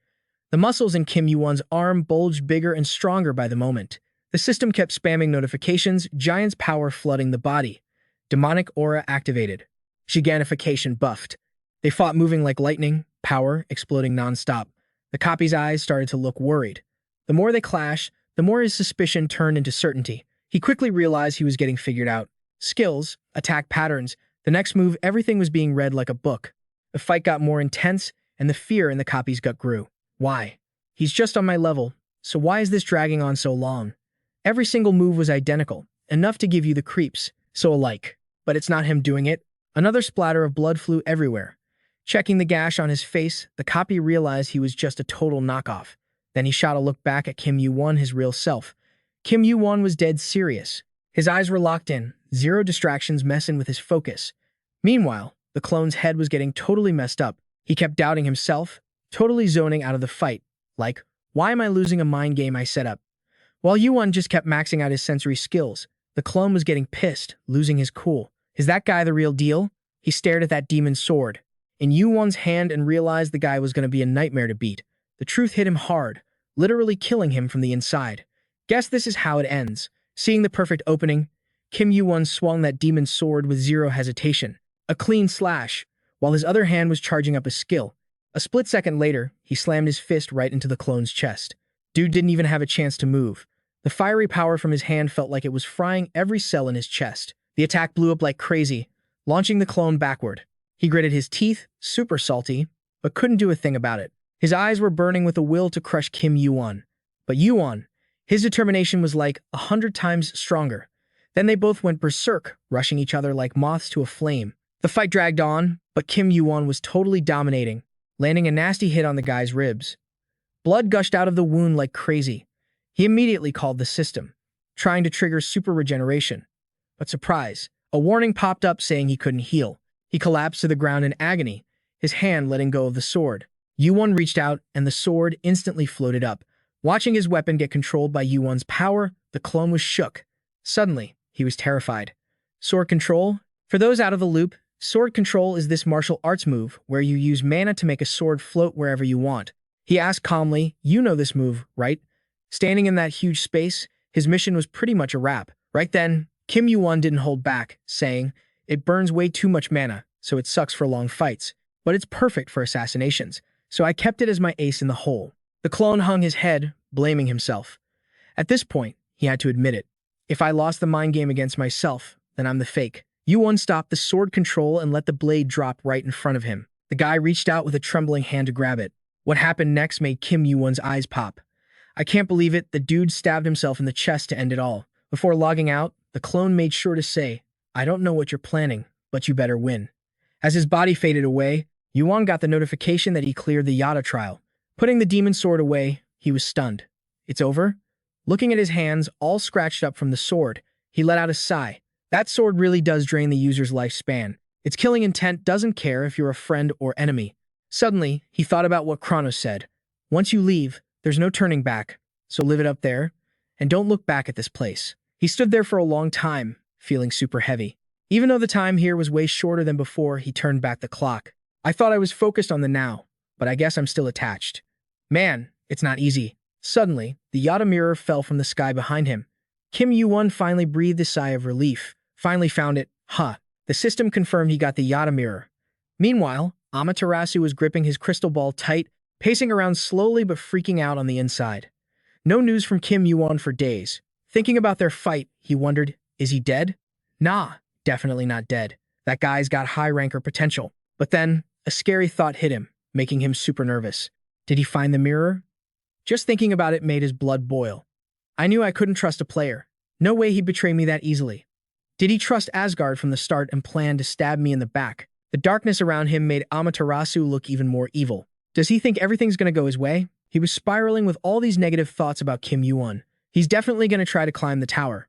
The muscles in Kim Yuwon's arm bulged bigger and stronger by the moment. The system kept spamming notifications, giant's power flooding the body. Demonic aura activated. Gigantification buffed. They fought moving like lightning, power exploding non-stop. The copy's eyes started to look worried. The more they clashed, the more his suspicion turned into certainty. He quickly realized he was getting figured out. Skills, attack patterns, the next move, everything was being read like a book. The fight got more intense, and the fear in the copy's gut grew. Why? He's just on my level, so why is this dragging on so long? Every single move was identical, enough to give you the creeps, so alike. But it's not him doing it. Another splatter of blood flew everywhere. Checking the gash on his face, the copy realized he was just a total knockoff. Then he shot a look back at Kim Yuwon, his real self. Kim Yuwon was dead serious. His eyes were locked in, zero distractions messing with his focus. Meanwhile, the clone's head was getting totally messed up. He kept doubting himself, totally zoning out of the fight. Like, why am I losing a mind game I set up? While Yuwon just kept maxing out his sensory skills, the clone was getting pissed, losing his cool. Is that guy the real deal? He stared at that demon's sword in Yuwon's hand and realized the guy was going to be a nightmare to beat. The truth hit him hard, literally killing him from the inside. Guess this is how it ends. Seeing the perfect opening, Kim Yuwon swung that demon's sword with zero hesitation. A clean slash, while his other hand was charging up a skill. A split second later, he slammed his fist right into the clone's chest. Dude didn't even have a chance to move. The fiery power from his hand felt like it was frying every cell in his chest. The attack blew up like crazy, launching the clone backward. He gritted his teeth, super salty, but couldn't do a thing about it. His eyes were burning with a will to crush Kim Yuwon. But Yuwon, his determination was like 100 times stronger. Then they both went berserk, rushing each other like moths to a flame. The fight dragged on, but Kim Yuwon was totally dominating, landing a nasty hit on the guy's ribs. Blood gushed out of the wound like crazy. He immediately called the system, trying to trigger super regeneration. But surprise, a warning popped up saying he couldn't heal. He collapsed to the ground in agony, his hand letting go of the sword. Yuwon reached out, and the sword instantly floated up. Watching his weapon get controlled by Yuwon's power, the clone was shook. Suddenly, he was terrified. Sword control? For those out of the loop, sword control is this martial arts move where you use mana to make a sword float wherever you want. He asked calmly, "You know this move, right?" Standing in that huge space, his mission was pretty much a wrap. Right then, Kim Yuwon didn't hold back, saying, "It burns way too much mana, so it sucks for long fights. But it's perfect for assassinations, so I kept it as my ace in the hole." The clone hung his head, blaming himself. At this point, he had to admit it. If I lost the mind game against myself, then I'm the fake. Yuwon stopped the sword control and let the blade drop right in front of him. The guy reached out with a trembling hand to grab it. What happened next made Kim Yuwon's eyes pop. I can't believe it, the dude stabbed himself in the chest to end it all. Before logging out, the clone made sure to say, "I don't know what you're planning, but you better win." As his body faded away, Yuwon got the notification that he cleared the Yada trial. Putting the demon sword away, he was stunned. It's over? Looking at his hands, all scratched up from the sword, he let out a sigh. That sword really does drain the user's lifespan. Its killing intent doesn't care if you're a friend or enemy. Suddenly, he thought about what Chronos said. Once you leave, there's no turning back, so live it up there, and don't look back at this place. He stood there for a long time, feeling super heavy. Even though the time here was way shorter than before, he turned back the clock. I thought I was focused on the now, but I guess I'm still attached. Man, it's not easy. Suddenly, the Yada mirror fell from the sky behind him. Kim Yuwon finally breathed a sigh of relief. Finally found it. The system confirmed he got the Yada mirror. Meanwhile, Amaterasu was gripping his crystal ball tight, pacing around slowly but freaking out on the inside. No news from Kim Yuwon for days. Thinking about their fight, he wondered, is he dead? Nah, definitely not dead. That guy's got high ranker potential. But then, a scary thought hit him, making him super nervous. Did he find the mirror? Just thinking about it made his blood boil. I knew I couldn't trust a player. No way he'd betray me that easily. Did he trust Asgard from the start and plan to stab me in the back? The darkness around him made Amaterasu look even more evil. Does he think everything's gonna go his way? He was spiraling with all these negative thoughts about Kim Yuwon. He's definitely gonna try to climb the tower.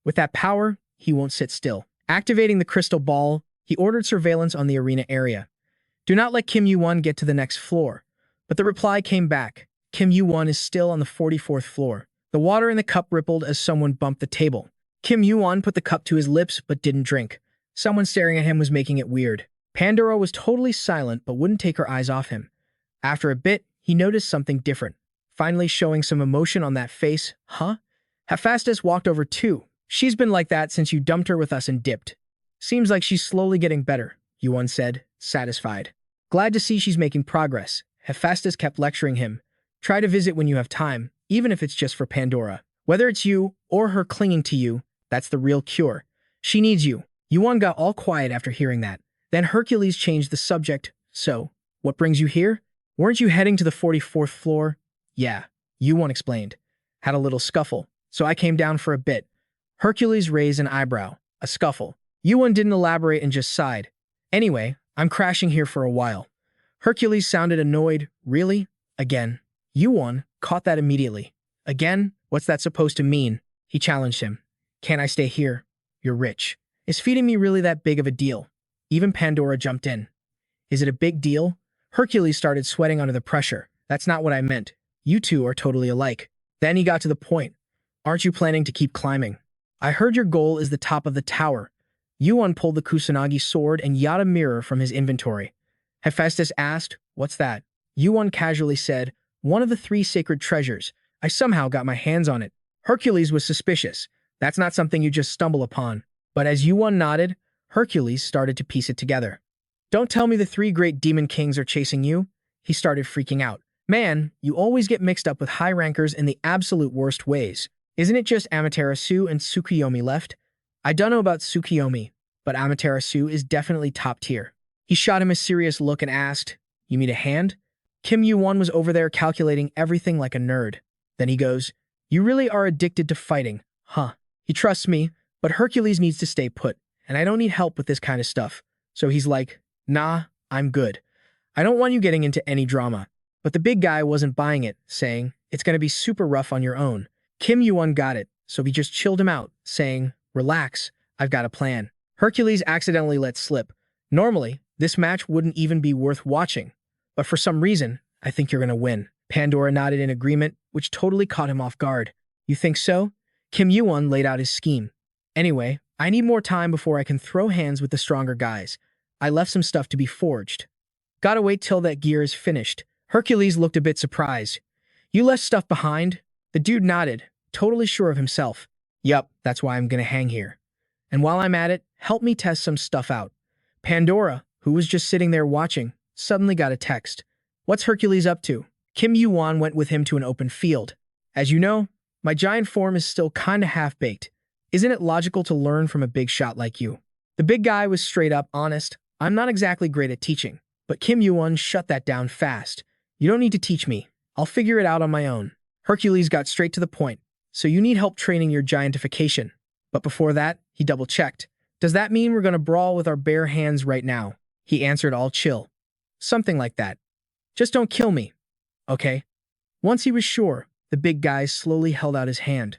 With that power, he won't sit still. Activating the crystal ball, he ordered surveillance on the arena area. Do not let Kim Yuwon get to the next floor. But the reply came back. Kim Yuwon is still on the 44th floor. The water in the cup rippled as someone bumped the table. Kim Yuwon put the cup to his lips but didn't drink. Someone staring at him was making it weird. Pandora was totally silent but wouldn't take her eyes off him. After a bit, he noticed something different. Finally showing some emotion on that face. Hephaestus walked over too. She's been like that since you dumped her with us and dipped. Seems like she's slowly getting better, Yuwon said, satisfied. Glad to see she's making progress. Hephaestus kept lecturing him. Try to visit when you have time, even if it's just for Pandora. Whether it's you or her clinging to you, that's the real cure. She needs you. Yuwon got all quiet after hearing that. Then Hercules changed the subject. So, what brings you here? Weren't you heading to the 44th floor? Yeah, Yuwon explained. Had a little scuffle, so I came down for a bit. Hercules raised an eyebrow. A scuffle. Yuwon didn't elaborate and just sighed. Anyway, I'm crashing here for a while. Hercules sounded annoyed. Really? Again? Yuwon caught that immediately. Again? What's that supposed to mean? He challenged him. Can't I stay here? You're rich. Is feeding me really that big of a deal? Even Pandora jumped in. Is it a big deal? Hercules started sweating under the pressure. That's not what I meant. You two are totally alike. Then he got to the point. Aren't you planning to keep climbing? I heard your goal is the top of the tower. Yuwon pulled the Kusanagi sword and Yada mirror from his inventory. Hephaestus asked, what's that? Yuwon casually said, one of the 3 sacred treasures. I somehow got my hands on it. Hercules was suspicious. That's not something you just stumble upon. But as Yuwon nodded, Hercules started to piece it together. Don't tell me the 3 great demon kings are chasing you. He started freaking out. Man, you always get mixed up with high rankers in the absolute worst ways. Isn't it just Amaterasu and Tsukuyomi left? I don't know about Tsukuyomi, but Amaterasu is definitely top tier. He shot him a serious look and asked, you need a hand? Kim Yuwon was over there calculating everything like a nerd. Then he goes, you really are addicted to fighting, huh? He trusts me, but Hercules needs to stay put, and I don't need help with this kind of stuff. So he's like, nah, I'm good. I don't want you getting into any drama. But the big guy wasn't buying it, saying, it's gonna be super rough on your own. Kim Yuwon got it, so he just chilled him out, saying, relax, I've got a plan. Hercules accidentally let slip. Normally, this match wouldn't even be worth watching. But for some reason, I think you're gonna win. Pandora nodded in agreement, which totally caught him off guard. You think so? Kim Yuwon laid out his scheme. Anyway, I need more time before I can throw hands with the stronger guys. I left some stuff to be forged. Gotta wait till that gear is finished. Hercules looked a bit surprised. You left stuff behind? The dude nodded, totally sure of himself. Yup, that's why I'm gonna hang here. And while I'm at it, help me test some stuff out. Pandora, who was just sitting there watching, suddenly got a text. What's Hercules up to? Kim Yuwon went with him to an open field. As you know, my giant form is still kinda half-baked. Isn't it logical to learn from a big shot like you? The big guy was straight up honest. I'm not exactly great at teaching, but Kim Yuwon shut that down fast. You don't need to teach me. I'll figure it out on my own. Hercules got straight to the point. So you need help training your giantification. But before that, he double-checked. Does that mean we're gonna brawl with our bare hands right now? He answered all chill. Something like that. Just don't kill me. Okay? Once he was sure, the big guy slowly held out his hand.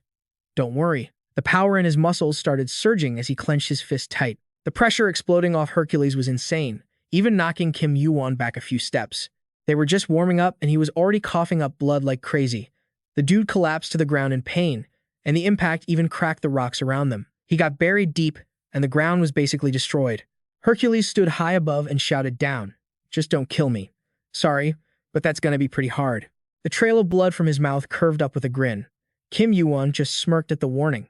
Don't worry. The power in his muscles started surging as he clenched his fist tight. The pressure exploding off Hercules was insane, even knocking Kim Yuwon back a few steps. They were just warming up and he was already coughing up blood like crazy. The dude collapsed to the ground in pain, and the impact even cracked the rocks around them. He got buried deep, and the ground was basically destroyed. Hercules stood high above and shouted down, "Just don't kill me. Sorry, but that's gonna be pretty hard." The trail of blood from his mouth curved up with a grin. Kim Yuwon just smirked at the warning.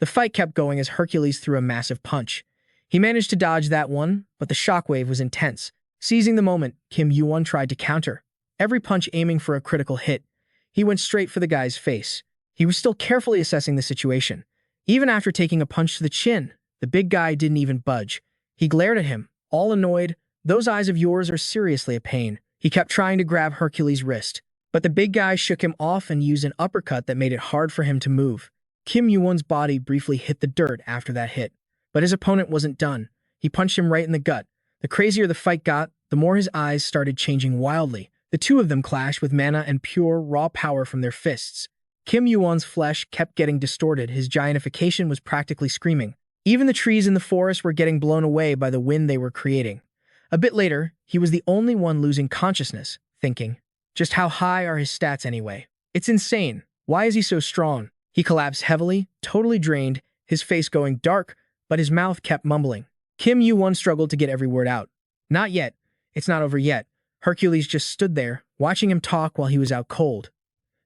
The fight kept going as Hercules threw a massive punch. He managed to dodge that one, but the shockwave was intense. Seizing the moment, Kim Yuwon tried to counter, every punch aiming for a critical hit. He went straight for the guy's face. He was still carefully assessing the situation. Even after taking a punch to the chin, the big guy didn't even budge. He glared at him, all annoyed. "Those eyes of yours are seriously a pain." He kept trying to grab Hercules' wrist, but the big guy shook him off and used an uppercut that made it hard for him to move. Kim Yuwon's body briefly hit the dirt after that hit, but his opponent wasn't done. He punched him right in the gut. The crazier the fight got, the more his eyes started changing wildly. The two of them clashed with mana and pure, raw power from their fists. Kim Yuwon's flesh kept getting distorted. His giantification was practically screaming. Even the trees in the forest were getting blown away by the wind they were creating. A bit later, he was the only one losing consciousness, thinking, just how high are his stats anyway? It's insane. Why is he so strong? He collapsed heavily, totally drained, his face going dark, but his mouth kept mumbling. Kim Yuwon struggled to get every word out. "Not yet. It's not over yet." Hercules just stood there, watching him talk while he was out cold.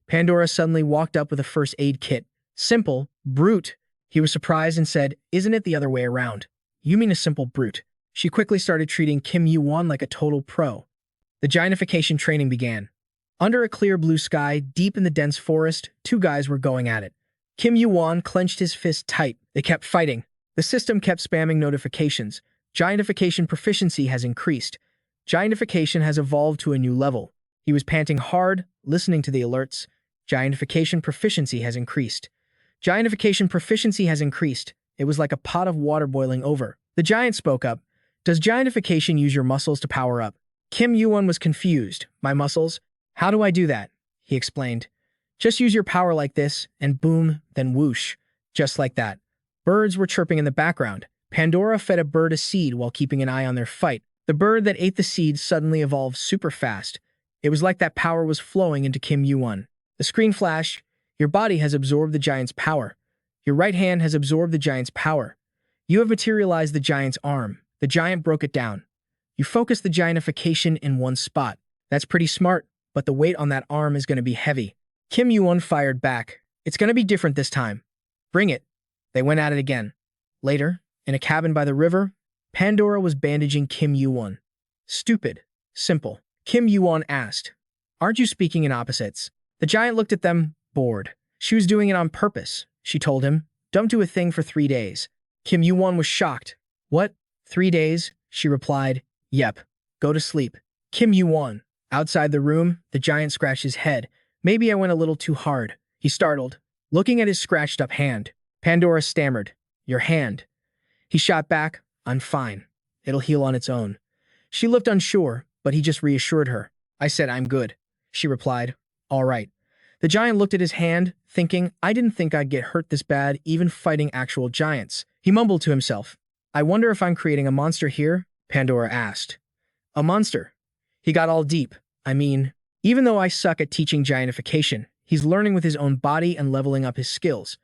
Pandora suddenly walked up with a first aid kit. "Simple, brute." He was surprised and said, "Isn't it the other way around?" "You mean a simple brute." She quickly started treating Kim Yuwon like a total pro. The giantification training began. Under a clear blue sky, deep in the dense forest, two guys were going at it. Kim Yuwon clenched his fist tight. They kept fighting. The system kept spamming notifications. Giantification proficiency has increased. Giantification has evolved to a new level. He was panting hard, listening to the alerts. Giantification proficiency has increased. Giantification proficiency has increased. It was like a pot of water boiling over. The giant spoke up. "Does giantification use your muscles to power up?" Kim Yuwon was confused. "My muscles? How do I do that?" He explained. "Just use your power like this, and boom, then whoosh." Just like that. Birds were chirping in the background. Pandora fed a bird a seed while keeping an eye on their fight. The bird that ate the seed suddenly evolved super fast. It was like that power was flowing into Kim Yuwon. The screen flashed. "Your body has absorbed the giant's power. Your right hand has absorbed the giant's power. You have materialized the giant's arm." The giant broke it down. "You focus the giantification in one spot. That's pretty smart, but the weight on that arm is going to be heavy." Kim Yuwon fired back. "It's going to be different this time. Bring it." They went at it again. Later, in a cabin by the river, Pandora was bandaging Kim Yuwon. "Stupid. Simple." Kim Yuwon asked, "Aren't you speaking in opposites?" The giant looked at them, bored. "She was doing it on purpose," she told him. "Don't do a thing for 3 days." Kim Yuwon was shocked. "What? 3 days?" She replied. "Yep. Go to sleep." Kim Yuwon. Outside the room, the giant scratched his head. "Maybe I went a little too hard." He startled, looking at his scratched-up hand. Pandora stammered, "Your hand." He shot back, "I'm fine. It'll heal on its own." She looked unsure, but he just reassured her. "I said I'm good." She replied, "All right." The giant looked at his hand, thinking, "I didn't think I'd get hurt this bad, even fighting actual giants." He mumbled to himself, "I wonder if I'm creating a monster here?" Pandora asked. "A monster?" He got all deep. "I mean, even though I suck at teaching giantification, he's learning with his own body and leveling up his skills.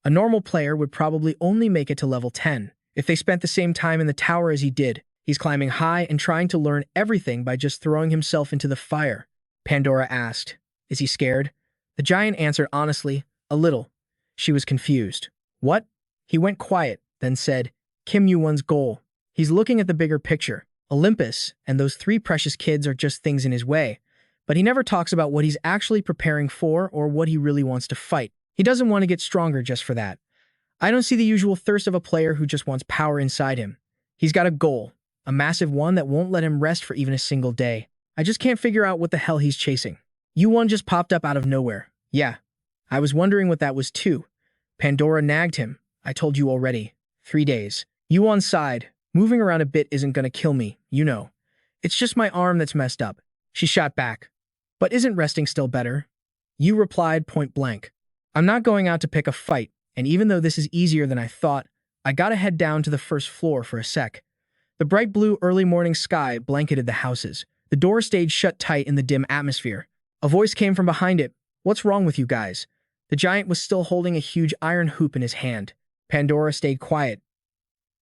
A normal player would probably only make it to level 10. If they spent the same time in the tower as he did, he's climbing high and trying to learn everything by just throwing himself into the fire." Pandora asked, "Is he scared?" The giant answered honestly, "A little." She was confused. "What?" He went quiet, then said, "Kim Yuwon's goal. He's looking at the bigger picture. Olympus and those 3 precious kids are just things in his way. But he never talks about what he's actually preparing for or what he really wants to fight. He doesn't want to get stronger just for that. I don't see the usual thirst of a player who just wants power inside him. He's got a goal, a massive one that won't let him rest for even a single day. I just can't figure out what the hell he's chasing." Yuwon just popped up out of nowhere. "Yeah, I was wondering what that was too." Pandora nagged him. "I told you already. 3 days. Yuwon sighed. "Moving around a bit isn't gonna kill me, you know. It's just my arm that's messed up." She shot back. "But isn't resting still better?" Yu replied point blank. "I'm not going out to pick a fight, and even though this is easier than I thought, I gotta head down to the first floor for a sec." The bright blue early morning sky blanketed the houses. The door stayed shut tight in the dim atmosphere. A voice came from behind it. "What's wrong with you guys? The giant was still holding a huge iron hoop in his hand. Pandora stayed quiet.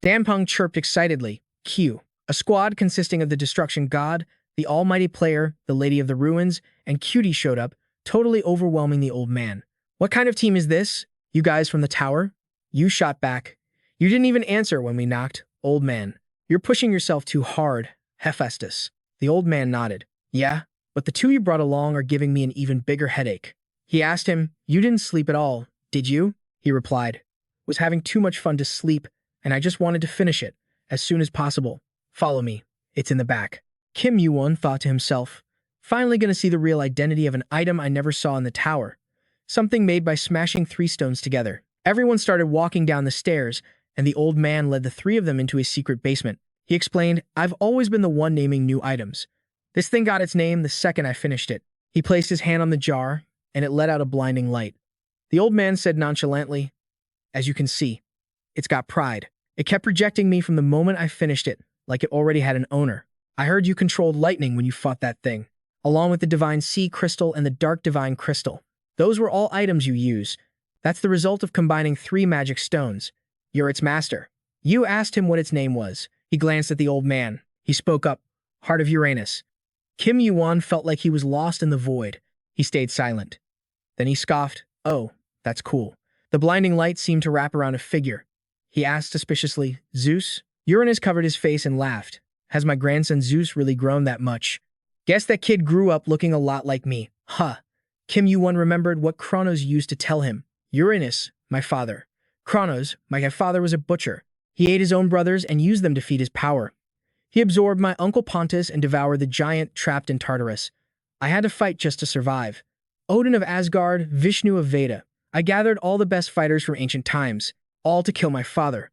Danpeng chirped excitedly. Q. A squad consisting of the Destruction God, the Almighty Player, the Lady of the Ruins, and Cutie showed up, totally overwhelming the old man. What kind of team is this? You guys from the tower? You shot back. You didn't even answer when we knocked, old man. You're pushing yourself too hard, Hephaestus. The old man nodded. Yeah, but the two you brought along are giving me an even bigger headache. He asked him, You didn't sleep at all, did you? He replied, Was having too much fun to sleep, and I just wanted to finish it, as soon as possible. Follow me. It's in the back. Kim Yuwon thought to himself, Finally gonna see the real identity of an item I never saw in the tower. Something made by smashing 3 stones together. Everyone started walking down the stairs, and the old man led the 3 of them into his secret basement. He explained, I've always been the one naming new items. This thing got its name the second I finished it. He placed his hand on the jar, and it let out a blinding light. The old man said nonchalantly, As you can see, it's got pride. It kept rejecting me from the moment I finished it, like it already had an owner. I heard you controlled lightning when you fought that thing, along with the Divine Sea Crystal and the Dark Divine Crystal. Those were all items you use. That's the result of combining 3 magic stones. You're its master. You asked him what its name was. He glanced at the old man. He spoke up, Heart of Uranus. Kim Yuwon felt like he was lost in the void. He stayed silent. Then he scoffed, Oh, that's cool. The blinding light seemed to wrap around a figure. He asked suspiciously, Zeus? Uranus covered his face and laughed. Has my grandson Zeus really grown that much? Guess that kid grew up looking a lot like me. Huh. Kim Yuwon remembered what Chronos used to tell him. Uranus, my father. Chronos, my father was a butcher. He ate his own brothers and used them to feed his power. He absorbed my uncle Pontus and devoured the giant trapped in Tartarus. I had to fight just to survive. Odin of Asgard, Vishnu of Veda. I gathered all the best fighters from ancient times, all to kill my father.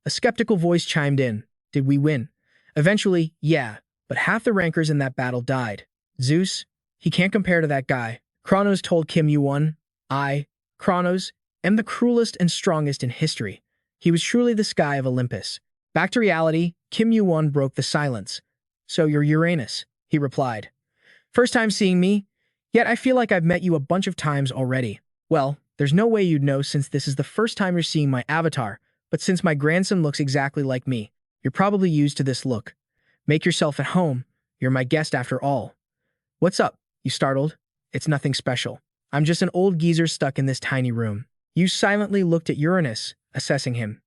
A skeptical voice chimed in. Did we win? Eventually, yeah, but half the rankers in that battle died. Zeus? He can't compare to that guy. Chronos told Kim Yuwon. I, Chronos, am the cruelest and strongest in history. He was truly the sky of Olympus. Back to reality, Kim Yuwon broke the silence. So you're Uranus, he replied. First time seeing me? Yet I feel like I've met you a bunch of times already. Well, there's no way you'd know since this is the first time you're seeing my avatar, but since my grandson looks exactly like me, you're probably used to this look. Make yourself at home. You're my guest after all. What's up? You startled? It's nothing special. I'm just an old geezer stuck in this tiny room. You silently looked at Uranus, assessing him.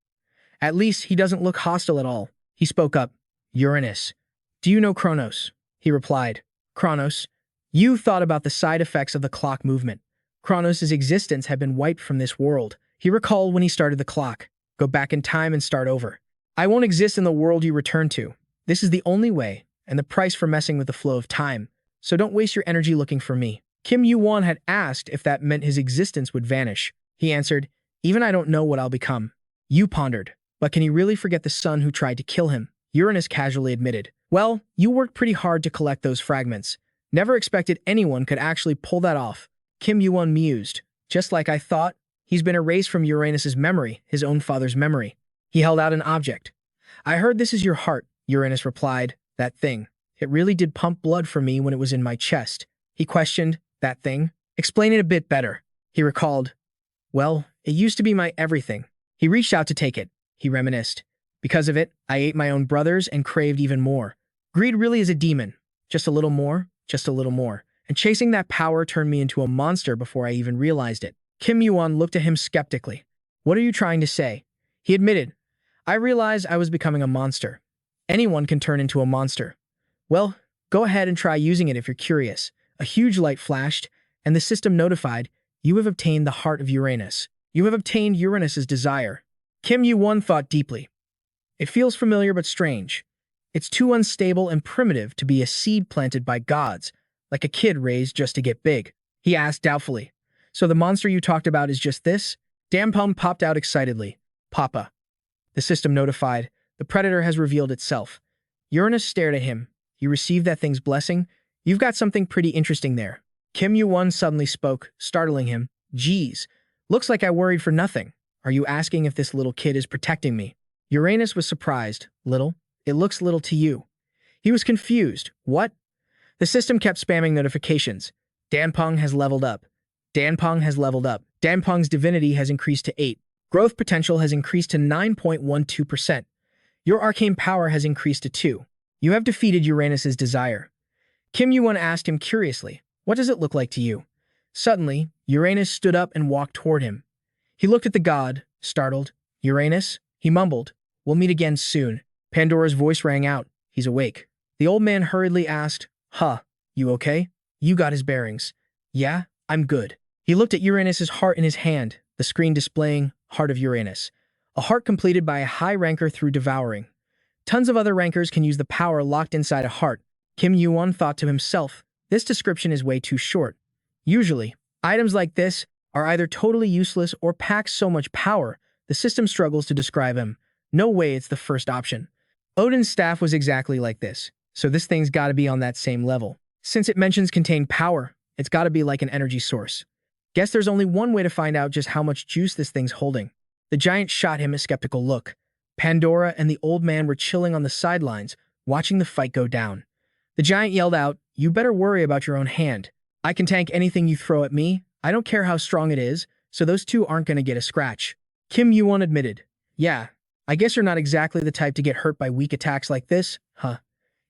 At least he doesn't look hostile at all. He spoke up. Uranus. Do you know Chronos? He replied. Chronos. You thought about the side effects of the clock movement. Chronos' existence had been wiped from this world. He recalled when he started the clock. Go back in time and start over. I won't exist in the world you return to. This is the only way, and the price for messing with the flow of time. So don't waste your energy looking for me. Kim Yuwon had asked if that meant his existence would vanish. He answered, Even I don't know what I'll become. You pondered. But can he really forget the son who tried to kill him? Uranus casually admitted. Well, you worked pretty hard to collect those fragments. Never expected anyone could actually pull that off. Kim Yuwon mused. Just like I thought, he's been erased from Uranus's memory, his own father's memory. He held out an object. I heard this is your heart, Uranus replied. That thing. It really did pump blood for me when it was in my chest. He questioned, that thing? Explain it a bit better. He recalled. Well, it used to be my everything. He reached out to take it. He reminisced. Because of it, I ate my own brothers and craved even more. Greed really is a demon. Just a little more, just a little more. And chasing that power turned me into a monster before I even realized it. Kim Yuwon looked at him skeptically. What are you trying to say? He admitted, I realized I was becoming a monster. Anyone can turn into a monster. Well, go ahead and try using it if you're curious. A huge light flashed, and the system notified, you have obtained the heart of Uranus. You have obtained Uranus's desire. Kim Yuwon thought deeply. It feels familiar but strange. It's too unstable and primitive to be a seed planted by gods, like a kid raised just to get big. He asked doubtfully. So the monster you talked about is just this? Dampum popped out excitedly. Papa. The system notified. The predator has revealed itself. Uranus stared at him. You received that thing's blessing? You've got something pretty interesting there. Kim Yuwon suddenly spoke, startling him. Geez, looks like I worried for nothing. Are you asking if this little kid is protecting me? Uranus was surprised. Little? It looks little to you. He was confused. What? The system kept spamming notifications. Danpeng has leveled up. Danpeng has leveled up. Danpeng's divinity has increased to 8. Growth potential has increased to 9.12%. Your arcane power has increased to 2. You have defeated Uranus's desire. Kim Yuwon asked him curiously, what does it look like to you? Suddenly, Uranus stood up and walked toward him. He looked at the god, startled. Uranus? He mumbled. We'll meet again soon. Pandora's voice rang out. He's awake. The old man hurriedly asked, you okay? You got his bearings. Yeah, I'm good. He looked at Uranus's heart in his hand, the screen displaying Heart of Uranus. A heart completed by a high ranker through devouring. Tons of other rankers can use the power locked inside a heart. Kim Yuwon thought to himself, this description is way too short. Usually, items like this are either totally useless or pack so much power, the system struggles to describe them. No way it's the first option. Odin's staff was exactly like this, so this thing's gotta be on that same level. Since it mentions contain power, it's gotta be like an energy source. Guess there's only one way to find out just how much juice this thing's holding. The giant shot him a skeptical look. Pandora and the old man were chilling on the sidelines, watching the fight go down. The giant yelled out, you better worry about your own hand. I can tank anything you throw at me. I don't care how strong it is, so those two aren't gonna get a scratch. Kim Yuwon admitted, yeah, I guess you're not exactly the type to get hurt by weak attacks like this, huh?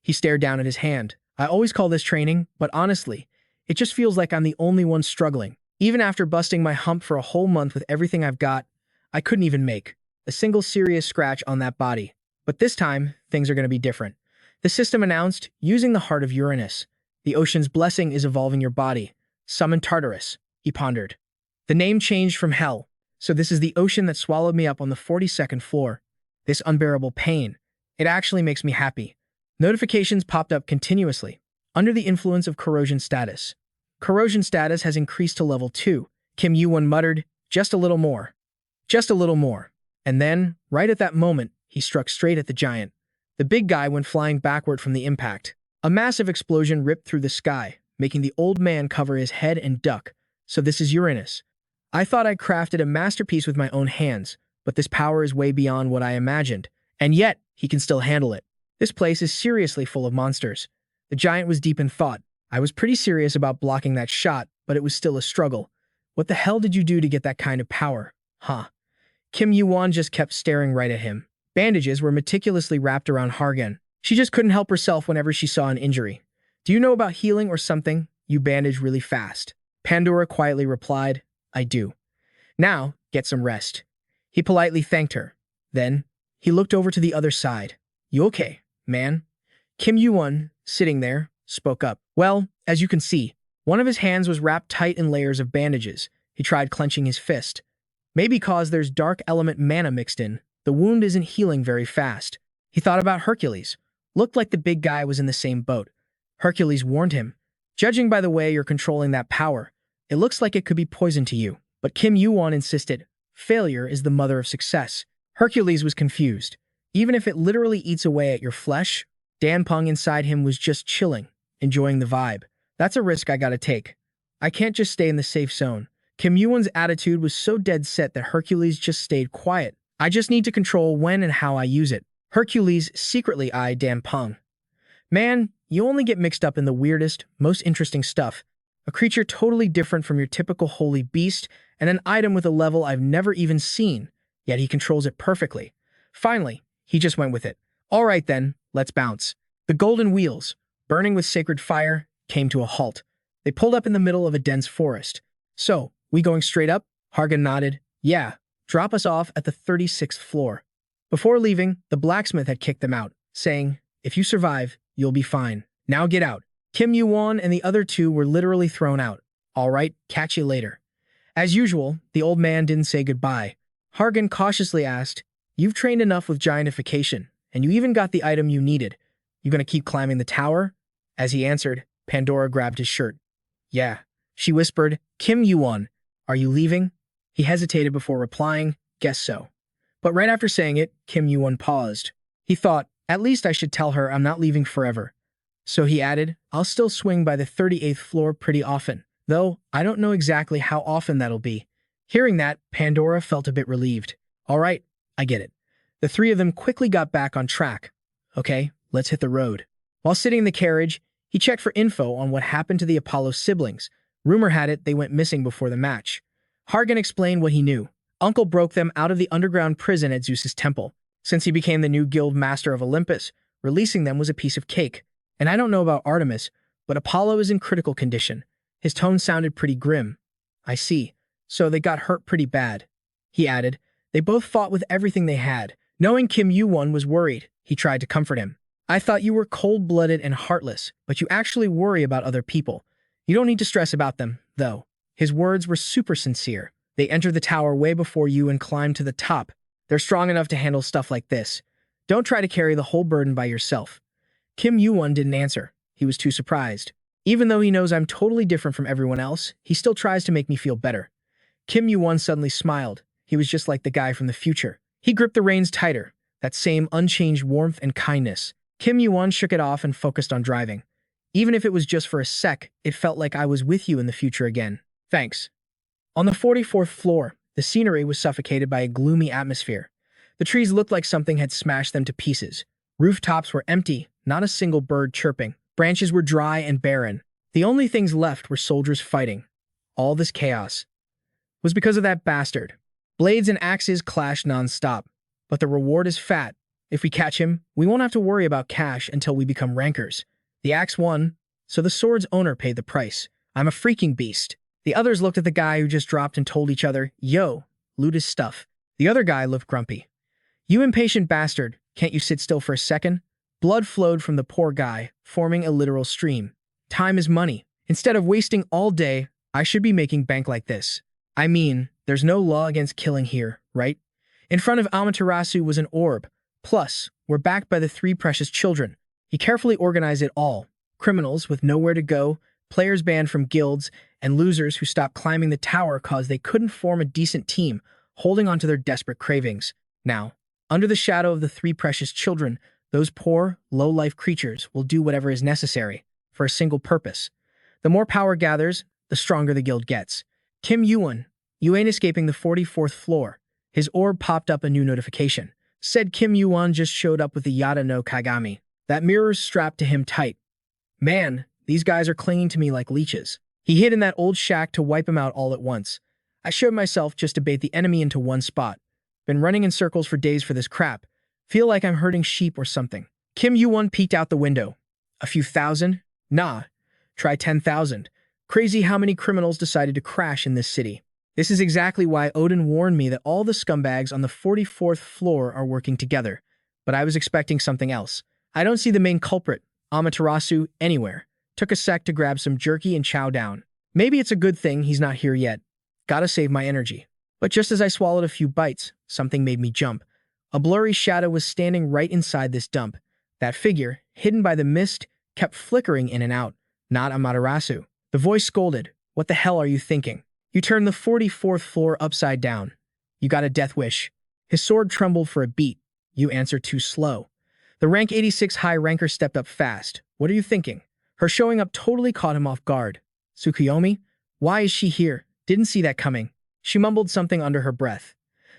He stared down at his hand. I always call this training, but honestly, it just feels like I'm the only one struggling. Even after busting my hump for a whole month with everything I've got, I couldn't even make a single serious scratch on that body. But this time, things are going to be different. The system announced, using the Heart of Uranus. The ocean's blessing is evolving your body. Summon Tartarus, he pondered. The name changed from hell, so this is the ocean that swallowed me up on the 42nd floor. This unbearable pain. It actually makes me happy. Notifications popped up continuously, under the influence of corrosion status. Corrosion status has increased to level 2. Kim Yuwon muttered, just a little more. Just a little more. And then, right at that moment, he struck straight at the giant. The big guy went flying backward from the impact. A massive explosion ripped through the sky, making the old man cover his head and duck. So this is Uranus. I thought I crafted a masterpiece with my own hands, but this power is way beyond what I imagined. And yet, he can still handle it. This place is seriously full of monsters. The giant was deep in thought. I was pretty serious about blocking that shot, but it was still a struggle. What the hell did you do to get that kind of power? Huh? Kim Yuwon just kept staring right at him. Bandages were meticulously wrapped around Hargen. She just couldn't help herself whenever she saw an injury. Do you know about healing or something? You bandage really fast. Pandora quietly replied, I do. Now, get some rest. He politely thanked her. Then, he looked over to the other side. You okay, man? Kim Yuwon, sitting there, spoke up. Well, as you can see, one of his hands was wrapped tight in layers of bandages. He tried clenching his fist. Maybe cause there's dark element mana mixed in. The wound isn't healing very fast. He thought about Hercules. Looked like the big guy was in the same boat. Hercules warned him. Judging by the way you're controlling that power, it looks like it could be poison to you. But Kim Yuwon insisted, failure is the mother of success. Hercules was confused. Even if it literally eats away at your flesh, Danpeng inside him was just chilling, enjoying the vibe. That's a risk I gotta take. I can't just stay in the safe zone. Kim Yuwon's attitude was so dead set that Hercules just stayed quiet. I just need to control when and how I use it. Hercules secretly eyed Danpeng. Man, you only get mixed up in the weirdest, most interesting stuff. A creature totally different from your typical holy beast, and an item with a level I've never even seen, yet he controls it perfectly. Finally, he just went with it. All right then, let's bounce. The golden wheels, burning with sacred fire, came to a halt. They pulled up in the middle of a dense forest. So, we going straight up? Hargan nodded. Yeah, drop us off at the 36th floor. Before leaving, the blacksmith had kicked them out, saying, if you survive, you'll be fine. Now get out. Kim Yuwon and the other two were literally thrown out. All right, catch you later. As usual, the old man didn't say goodbye. Hargan cautiously asked, you've trained enough with giantification, and you even got the item you needed. You gonna keep climbing the tower? As he answered, Pandora grabbed his shirt. Yeah. She whispered, Kim Yuwon, are you leaving? He hesitated before replying, guess so. But right after saying it, Kim Yuwon paused. He thought, at least I should tell her I'm not leaving forever. So he added, I'll still swing by the 38th floor pretty often, though I don't know exactly how often that'll be. Hearing that, Pandora felt a bit relieved. All right, I get it. The three of them quickly got back on track. Okay, let's hit the road. While sitting in the carriage, he checked for info on what happened to the Apollo siblings, Rumor had it they went missing before the match. Hargan explained what he knew. Uncle broke them out of the underground prison at Zeus's temple. Since he became the new guild master of Olympus, releasing them was a piece of cake. And I don't know about Artemis, but Apollo is in critical condition. His tone sounded pretty grim. I see. So they got hurt pretty bad. He added, they both fought with everything they had. Knowing Kim Yuwon was worried, he tried to comfort him. I thought you were cold-blooded and heartless, but you actually worry about other people. You don't need to stress about them, though. His words were super sincere. They entered the tower way before you and climbed to the top. They're strong enough to handle stuff like this. Don't try to carry the whole burden by yourself. Kim Yuwon didn't answer. He was too surprised. Even though he knows I'm totally different from everyone else, he still tries to make me feel better. Kim Yuwon suddenly smiled. He was just like the guy from the future. He gripped the reins tighter, that same unchanged warmth and kindness. Kim Yuwon shook it off and focused on driving. Even if it was just for a sec, it felt like I was with you in the future again. Thanks. On the 44th floor, the scenery was suffocated by a gloomy atmosphere. The trees looked like something had smashed them to pieces. Rooftops were empty, not a single bird chirping. Branches were dry and barren. The only things left were soldiers fighting. All this chaos was because of that bastard. Blades and axes clashed non-stop, but the reward is fat. If we catch him, we won't have to worry about cash until we become rankers. The axe won, so the sword's owner paid the price. I'm a freaking beast. The others looked at the guy who just dropped and told each other, yo, loot his stuff. The other guy looked grumpy. You impatient bastard, can't you sit still for a second? Blood flowed from the poor guy, forming a literal stream. Time is money. Instead of wasting all day, I should be making bank like this. I mean, there's no law against killing here, right? In front of Amaterasu was an orb. Plus, we're backed by the three precious children. He carefully organized it all. Criminals with nowhere to go, players banned from guilds, and losers who stopped climbing the tower cause they couldn't form a decent team, holding on to their desperate cravings. Now, under the shadow of the three precious children, those poor, low-life creatures will do whatever is necessary, for a single purpose. The more power gathers, the stronger the guild gets. Kim Yuwon, you ain't escaping the 44th floor. His orb popped up a new notification. Said Kim Yuwon just showed up with the Yada no Kagami. That mirror's strapped to him tight. Man, these guys are clinging to me like leeches. He hid in that old shack to wipe him out all at once. I showed myself just to bait the enemy into one spot. Been running in circles for days for this crap. Feel like I'm herding sheep or something. Kim Yuwon peeked out the window. A few thousand? Nah. Try 10,000. Crazy how many criminals decided to crash in this city. This is exactly why Odin warned me that all the scumbags on the 44th floor are working together. But I was expecting something else. I don't see the main culprit, Amaterasu, anywhere. Took a sec to grab some jerky and chow down. Maybe it's a good thing he's not here yet. Gotta save my energy. But just as I swallowed a few bites, something made me jump. A blurry shadow was standing right inside this dump. That figure, hidden by the mist, kept flickering in and out. Not Amaterasu. The voice scolded. What the hell are you thinking? You turned the 44th floor upside down. You got a death wish. His sword trembled for a beat. You answered too slow. The rank 86 high ranker stepped up fast. What are you thinking? Her showing up totally caught him off guard. Tsukuyomi? Why is she here? Didn't see that coming. She mumbled something under her breath.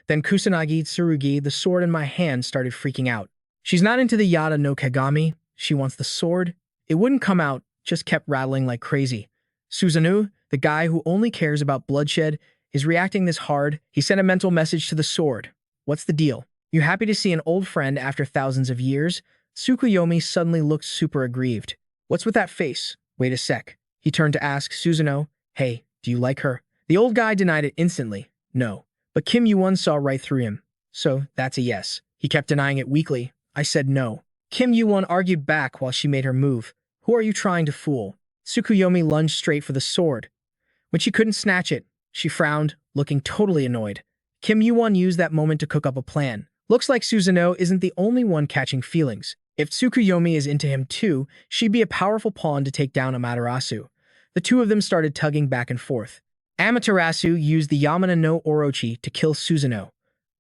Then Kusanagi Tsurugi, the sword in my hand, started freaking out. She's not into the Yada no Kagami. She wants the sword. It wouldn't come out, just kept rattling like crazy. Susanoo, the guy who only cares about bloodshed, is reacting this hard. He sent a mental message to the sword. What's the deal? You happy to see an old friend after thousands of years? Tsukuyomi suddenly looked super aggrieved. What's with that face? Wait a sec. He turned to ask Susanoo, hey, do you like her? The old guy denied it instantly. No. But Kim Yuwon saw right through him. So, that's a yes. He kept denying it weakly. I said no. Kim Yuwon argued back while she made her move. Who are you trying to fool? Tsukuyomi lunged straight for the sword. When she couldn't snatch it, she frowned, looking totally annoyed. Kim Yuwon used that moment to cook up a plan. Looks like Susanoo isn't the only one catching feelings. If Tsukuyomi is into him too, she'd be a powerful pawn to take down Amaterasu. The two of them started tugging back and forth. Amaterasu used the Yamana no Orochi to kill Susanoo.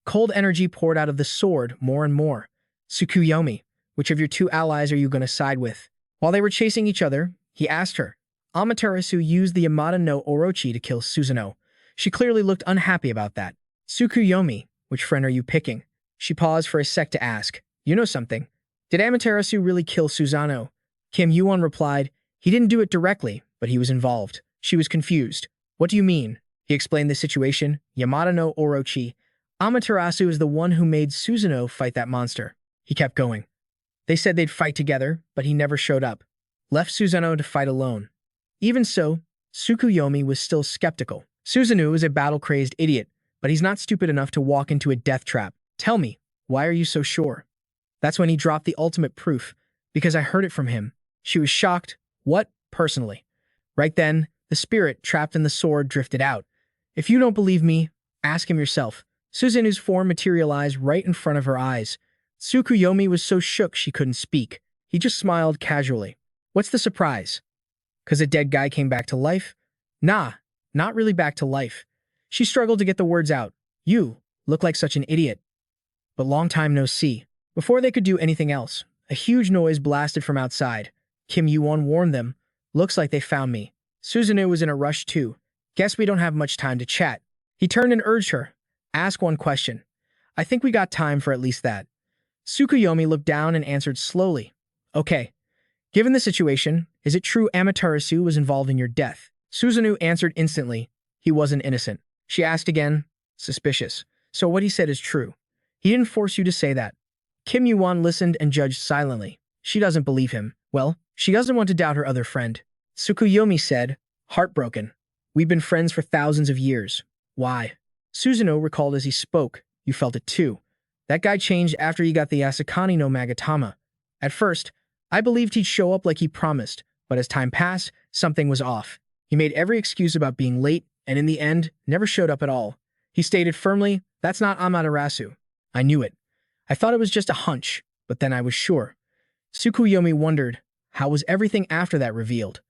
Cold energy poured out of the sword more and more. Tsukuyomi, which of your two allies are you going to side with? While they were chasing each other, he asked her. Amaterasu used the Yamada no Orochi to kill Susanoo. She clearly looked unhappy about that. Tsukuyomi, which friend are you picking? She paused for a sec to ask. You know something? Did Amaterasu really kill Susanoo? Kim Yuwon replied, he didn't do it directly, but he was involved. She was confused. What do you mean? He explained the situation. Yamada no Orochi. Amaterasu is the one who made Susanoo fight that monster. He kept going. They said they'd fight together, but he never showed up. Left Susanoo to fight alone. Even so, Tsukuyomi was still skeptical. Susanoo is a battle-crazed idiot, but he's not stupid enough to walk into a death trap. Tell me, why are you so sure? That's when he dropped the ultimate proof, because I heard it from him. She was shocked. What? Personally. Right then, the spirit trapped in the sword drifted out. If you don't believe me, ask him yourself. Susanoo's form materialized right in front of her eyes. Tsukuyomi was so shook she couldn't speak. He just smiled casually. What's the surprise? 'Cause a dead guy came back to life? Nah, not really back to life. She struggled to get the words out. You look like such an idiot. But long time no see. Before they could do anything else, a huge noise blasted from outside. Kim Yuwon warned them. Looks like they found me. Susanoo was in a rush too. Guess we don't have much time to chat. He turned and urged her. Ask one question. I think we got time for at least that. Tsukuyomi looked down and answered slowly. Okay. Given the situation, is it true Amaterasu was involved in your death? Susanoo answered instantly. He wasn't innocent. She asked again. Suspicious. So what he said is true. He didn't force you to say that. Kim Yuwon listened and judged silently. She doesn't believe him. Well, she doesn't want to doubt her other friend. Tsukuyomi said, heartbroken. We've been friends for thousands of years. Why? Susanoo recalled as he spoke. You felt it too. That guy changed after he got the Asakani no Magatama. At first, I believed he'd show up like he promised, but as time passed, something was off. He made every excuse about being late, and in the end, never showed up at all. He stated firmly, that's not Amaterasu. I knew it. I thought it was just a hunch, but then I was sure. Tsukuyomi wondered, how was everything after that revealed?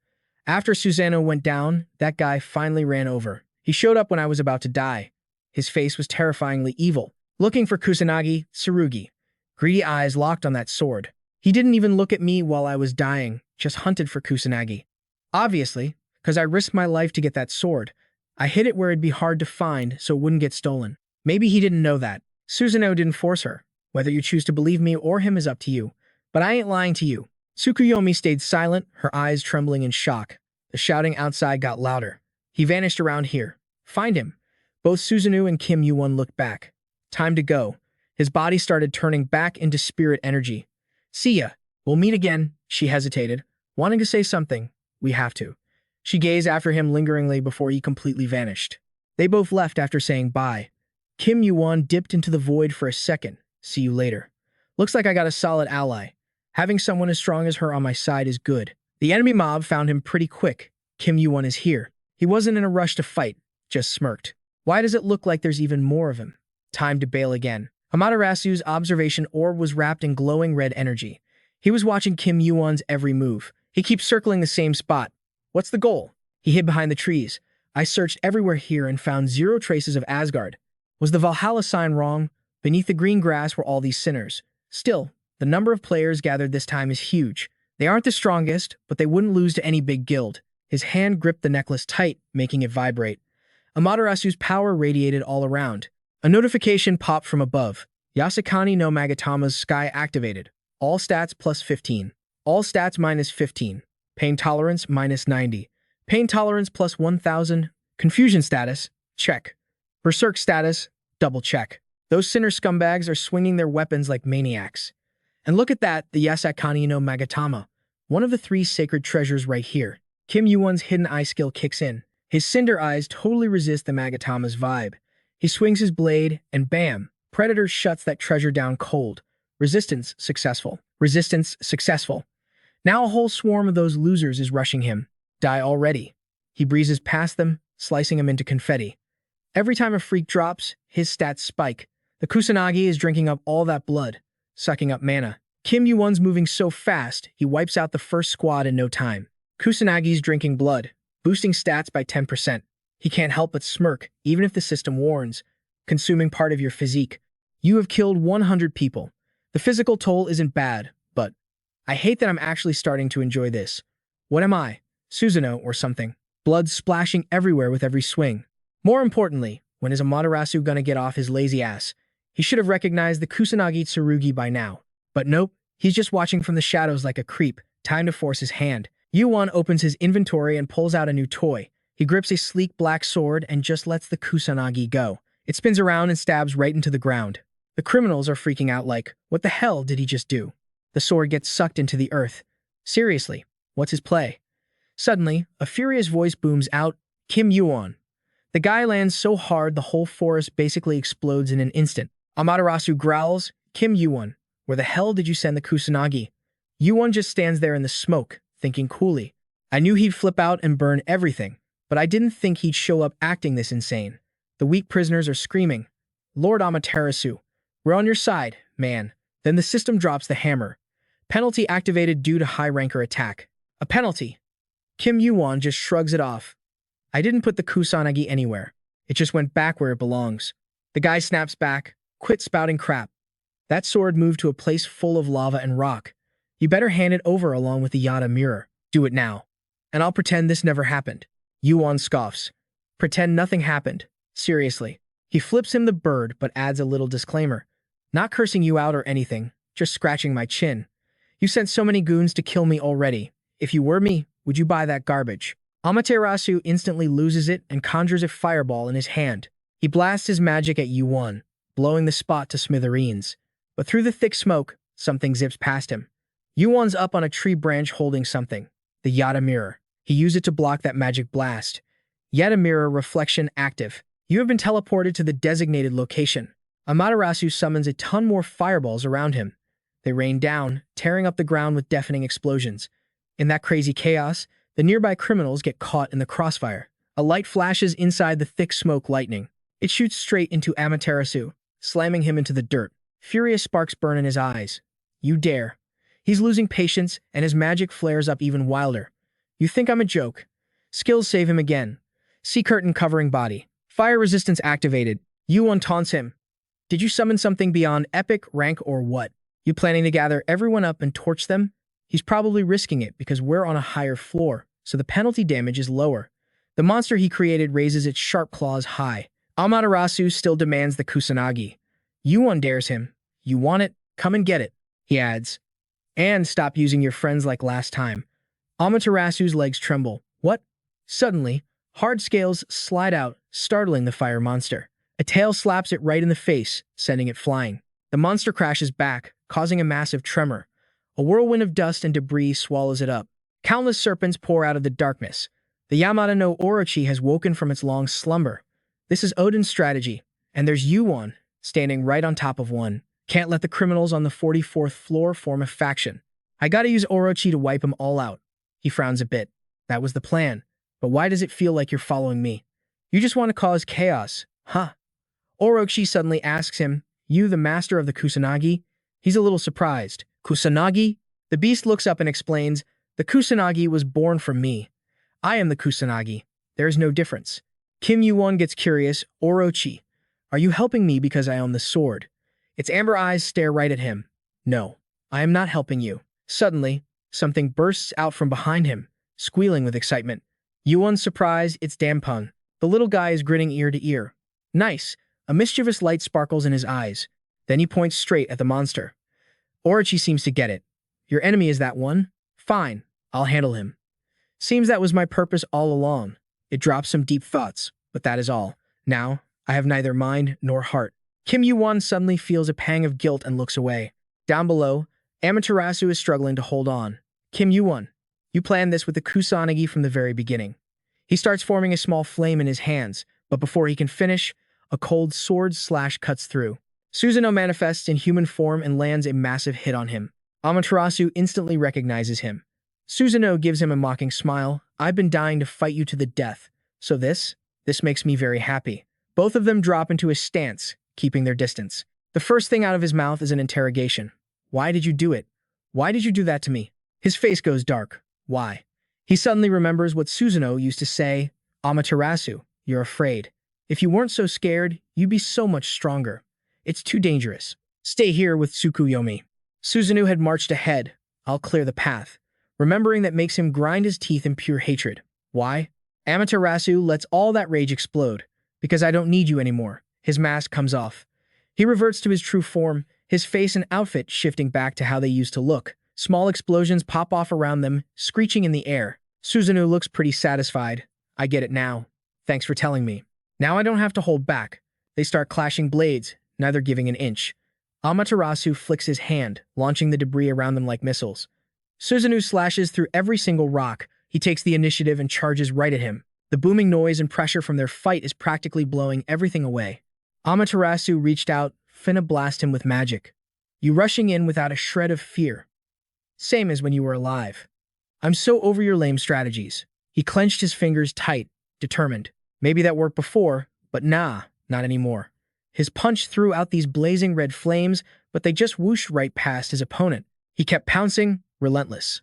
After Susanoo went down, that guy finally ran over. He showed up when I was about to die. His face was terrifyingly evil, looking for Kusanagi, Tsurugi. Greedy eyes locked on that sword. He didn't even look at me while I was dying, just hunted for Kusanagi. Obviously, because I risked my life to get that sword. I hid it where it'd be hard to find so it wouldn't get stolen. Maybe he didn't know that. Susanoo didn't force her. Whether you choose to believe me or him is up to you. But I ain't lying to you. Tsukuyomi stayed silent, her eyes trembling in shock. The shouting outside got louder. He vanished around here. Find him. Both Susanoo and Kim Yuwon looked back. Time to go. His body started turning back into spirit energy. See ya. We'll meet again. She hesitated, wanting to say something. We have to. She gazed after him lingeringly before he completely vanished. They both left after saying bye. Kim Yuwon dipped into the void for a second. See you later. Looks like I got a solid ally. Having someone as strong as her on my side is good. The enemy mob found him pretty quick. Kim Yuwon is here. He wasn't in a rush to fight, just smirked. Why does it look like there's even more of him? Time to bail again. Amaterasu's observation orb was wrapped in glowing red energy. He was watching Kim Yuwon's every move. He keeps circling the same spot. What's the goal? He hid behind the trees. I searched everywhere here and found zero traces of Asgard. Was the Valhalla sign wrong? Beneath the green grass were all these sinners. Still, the number of players gathered this time is huge. They aren't the strongest, but they wouldn't lose to any big guild. His hand gripped the necklace tight, making it vibrate. Amaterasu's power radiated all around. A notification popped from above. Yasakani no Magatama's sky activated. All stats plus 15. All stats minus 15. Pain tolerance minus 90. Pain tolerance plus 1000. Confusion status, check. Berserk status, double check. Those sinner scumbags are swinging their weapons like maniacs. And look at that, the Yasakani no Magatama. One of the 3 sacred treasures right here. Kim Yuwon's hidden eye skill kicks in. His cinder eyes totally resist the Magatama's vibe. He swings his blade, and bam, Predator shuts that treasure down cold. Resistance successful. Resistance successful. Now a whole swarm of those losers is rushing him. Die already. He breezes past them, slicing them into confetti. Every time a freak drops, his stats spike. The Kusanagi is drinking up all that blood, sucking up mana. Kim Yuwon's moving so fast, he wipes out the first squad in no time. Kusanagi's drinking blood, boosting stats by 10%. He can't help but smirk, even if the system warns. Consuming part of your physique. You have killed 100 people. The physical toll isn't bad, but I hate that I'm actually starting to enjoy this. What am I? Susanoo or something? Blood splashing everywhere with every swing. More importantly, when is Amaterasu gonna get off his lazy ass? He should have recognized the Kusanagi Tsurugi by now. But nope, he's just watching from the shadows like a creep. Time to force his hand. Yuwon opens his inventory and pulls out a new toy. He grips a sleek black sword and just lets the kusanagi go. It spins around and stabs right into the ground. The criminals are freaking out like, what the hell did he just do? The sword gets sucked into the earth. Seriously, what's his play? Suddenly, a furious voice booms out, Kim Yuwon. The guy lands so hard the whole forest basically explodes in an instant. Amaterasu growls, Kim Yuwon, where the hell did you send the kusanagi? Yuwon just stands there in the smoke, thinking coolly. I knew he'd flip out and burn everything, but I didn't think he'd show up acting this insane. The weak prisoners are screaming, Lord Amaterasu, we're on your side, man. Then the system drops the hammer. Penalty activated due to high-ranker attack. A penalty. Kim Yuwon just shrugs it off. I didn't put the kusanagi anywhere. It just went back where it belongs. The guy snaps back, quit spouting crap. That sword moved to a place full of lava and rock. You better hand it over along with the Yada mirror. Do it now. And I'll pretend this never happened. Yuwon scoffs. Pretend nothing happened. Seriously. He flips him the bird but adds a little disclaimer. Not cursing you out or anything, just scratching my chin. You sent so many goons to kill me already. If you were me, would you buy that garbage? Amaterasu instantly loses it and conjures a fireball in his hand. He blasts his magic at Yuwon, blowing the spot to smithereens. But through the thick smoke, something zips past him. Yuwon's up on a tree branch holding something. The Yada mirror. He used it to block that magic blast. Yada mirror reflection active. You have been teleported to the designated location. Amaterasu summons a ton more fireballs around him. They rain down, tearing up the ground with deafening explosions. In that crazy chaos, the nearby criminals get caught in the crossfire. A light flashes inside the thick smoke lightning. It shoots straight into Amaterasu, slamming him into the dirt. Furious sparks burn in his eyes. You dare. He's losing patience, and his magic flares up even wilder. You think I'm a joke. Skills save him again. Sea curtain covering body. Fire resistance activated. Yuwon taunts him. Did you summon something beyond epic, rank, or what? You planning to gather everyone up and torch them? He's probably risking it because we're on a higher floor, so the penalty damage is lower. The monster he created raises its sharp claws high. Amaterasu still demands the kusanagi. Yuwon dares him. You want it? Come and get it, he adds. And stop using your friends like last time. Amaterasu's legs tremble. What? Suddenly, hard scales slide out, startling the fire monster. A tail slaps it right in the face, sending it flying. The monster crashes back, causing a massive tremor. A whirlwind of dust and debris swallows it up. Countless serpents pour out of the darkness. The Yamada no Orochi has woken from its long slumber. This is Odin's strategy, and there's Yuwon, standing right on top of one. Can't let the criminals on the 44th floor form a faction. I gotta use Orochi to wipe them all out. He frowns a bit. That was the plan. But why does it feel like you're following me? You just want to cause chaos, huh? Orochi suddenly asks him, You the master of the kusanagi? He's a little surprised. Kusanagi? The beast looks up and explains, The kusanagi was born from me. I am the kusanagi. There is no difference. Kim Yuwon gets curious. Orochi, are you helping me because I own the sword? Its amber eyes stare right at him. No, I am not helping you. Suddenly, something bursts out from behind him, squealing with excitement. Yuwon's surprised, it's Dampung. The little guy is grinning ear to ear. Nice. A mischievous light sparkles in his eyes. Then he points straight at the monster. Orochi seems to get it. Your enemy is that one? Fine, I'll handle him. Seems that was my purpose all along. It drops some deep thoughts, but that is all. Now, I have neither mind nor heart. Kim Yuwon suddenly feels a pang of guilt and looks away. Down below, Amaterasu is struggling to hold on. Kim Yuwon, you planned this with the kusanagi from the very beginning. He starts forming a small flame in his hands, but before he can finish, a cold sword slash cuts through. Susanoo manifests in human form and lands a massive hit on him. Amaterasu instantly recognizes him. Susanoo gives him a mocking smile. I've been dying to fight you to the death, so this makes me very happy. Both of them drop into a stance, keeping their distance. The first thing out of his mouth is an interrogation. Why did you do it? Why did you do that to me? His face goes dark. Why? He suddenly remembers what Susanoo used to say, Amaterasu, you're afraid. If you weren't so scared, you'd be so much stronger. It's too dangerous. Stay here with Tsukuyomi. Susanoo had marched ahead. I'll clear the path. Remembering that makes him grind his teeth in pure hatred. Why? Amaterasu lets all that rage explode. Because I don't need you anymore. His mask comes off. He reverts to his true form, his face and outfit shifting back to how they used to look. Small explosions pop off around them, screeching in the air. Susanoo looks pretty satisfied. I get it now. Thanks for telling me. Now I don't have to hold back. They start clashing blades, neither giving an inch. Amaterasu flicks his hand, launching the debris around them like missiles. Susanoo slashes through every single rock. He takes the initiative and charges right at him. The booming noise and pressure from their fight is practically blowing everything away. Amaterasu reached out, finna blast him with magic. You rushing in without a shred of fear. Same as when you were alive. I'm so over your lame strategies. He clenched his fingers tight, determined. Maybe that worked before, but nah, not anymore. His punch threw out these blazing red flames, but they just whooshed right past his opponent. He kept pouncing, relentless.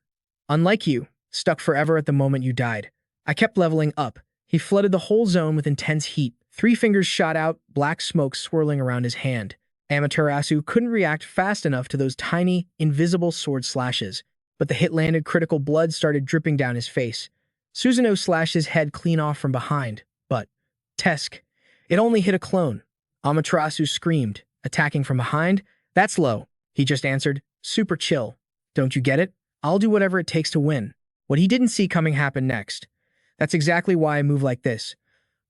Unlike you, stuck forever at the moment you died. I kept leveling up. He flooded the whole zone with intense heat. 3 fingers shot out, black smoke swirling around his hand. Amaterasu couldn't react fast enough to those tiny, invisible sword slashes, but the hit landed. Critical blood started dripping down his face. Susanoo slashed his head clean off from behind, but Tesk. It only hit a clone. Amaterasu screamed, attacking from behind. That's low, he just answered, super chill. Don't you get it? I'll do whatever it takes to win. What he didn't see coming happened next. That's exactly why I move like this.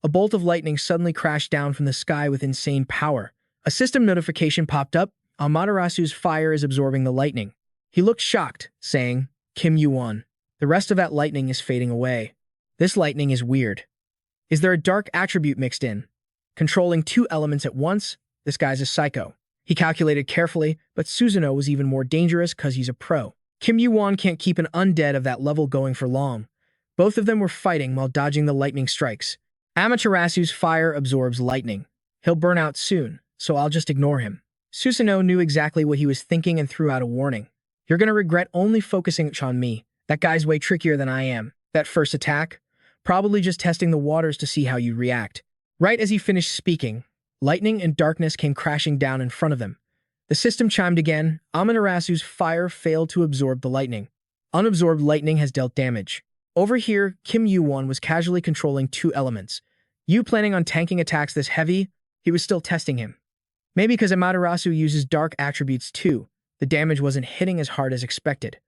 A bolt of lightning suddenly crashed down from the sky with insane power. A system notification popped up. Amaterasu's fire is absorbing the lightning. He looked shocked, saying, Kim Yuwon. The rest of that lightning is fading away. This lightning is weird. Is there a dark attribute mixed in? Controlling 2 elements at once? This guy's a psycho. He calculated carefully, but Susanoo was even more dangerous because he's a pro. Kim Yuwon can't keep an undead of that level going for long. Both of them were fighting while dodging the lightning strikes. Amaterasu's fire absorbs lightning. He'll burn out soon, so I'll just ignore him. Susanoo knew exactly what he was thinking and threw out a warning. You're gonna regret only focusing on me. That guy's way trickier than I am. That first attack? Probably just testing the waters to see how you react. Right as he finished speaking, lightning and darkness came crashing down in front of them. The system chimed again. Amaterasu's fire failed to absorb the lightning. Unabsorbed lightning has dealt damage. Over here, Kim Yuwon was casually controlling 2 elements. You planning on tanking attacks this heavy? He was still testing him. Maybe because Amaterasu uses dark attributes too, the damage wasn't hitting as hard as expected.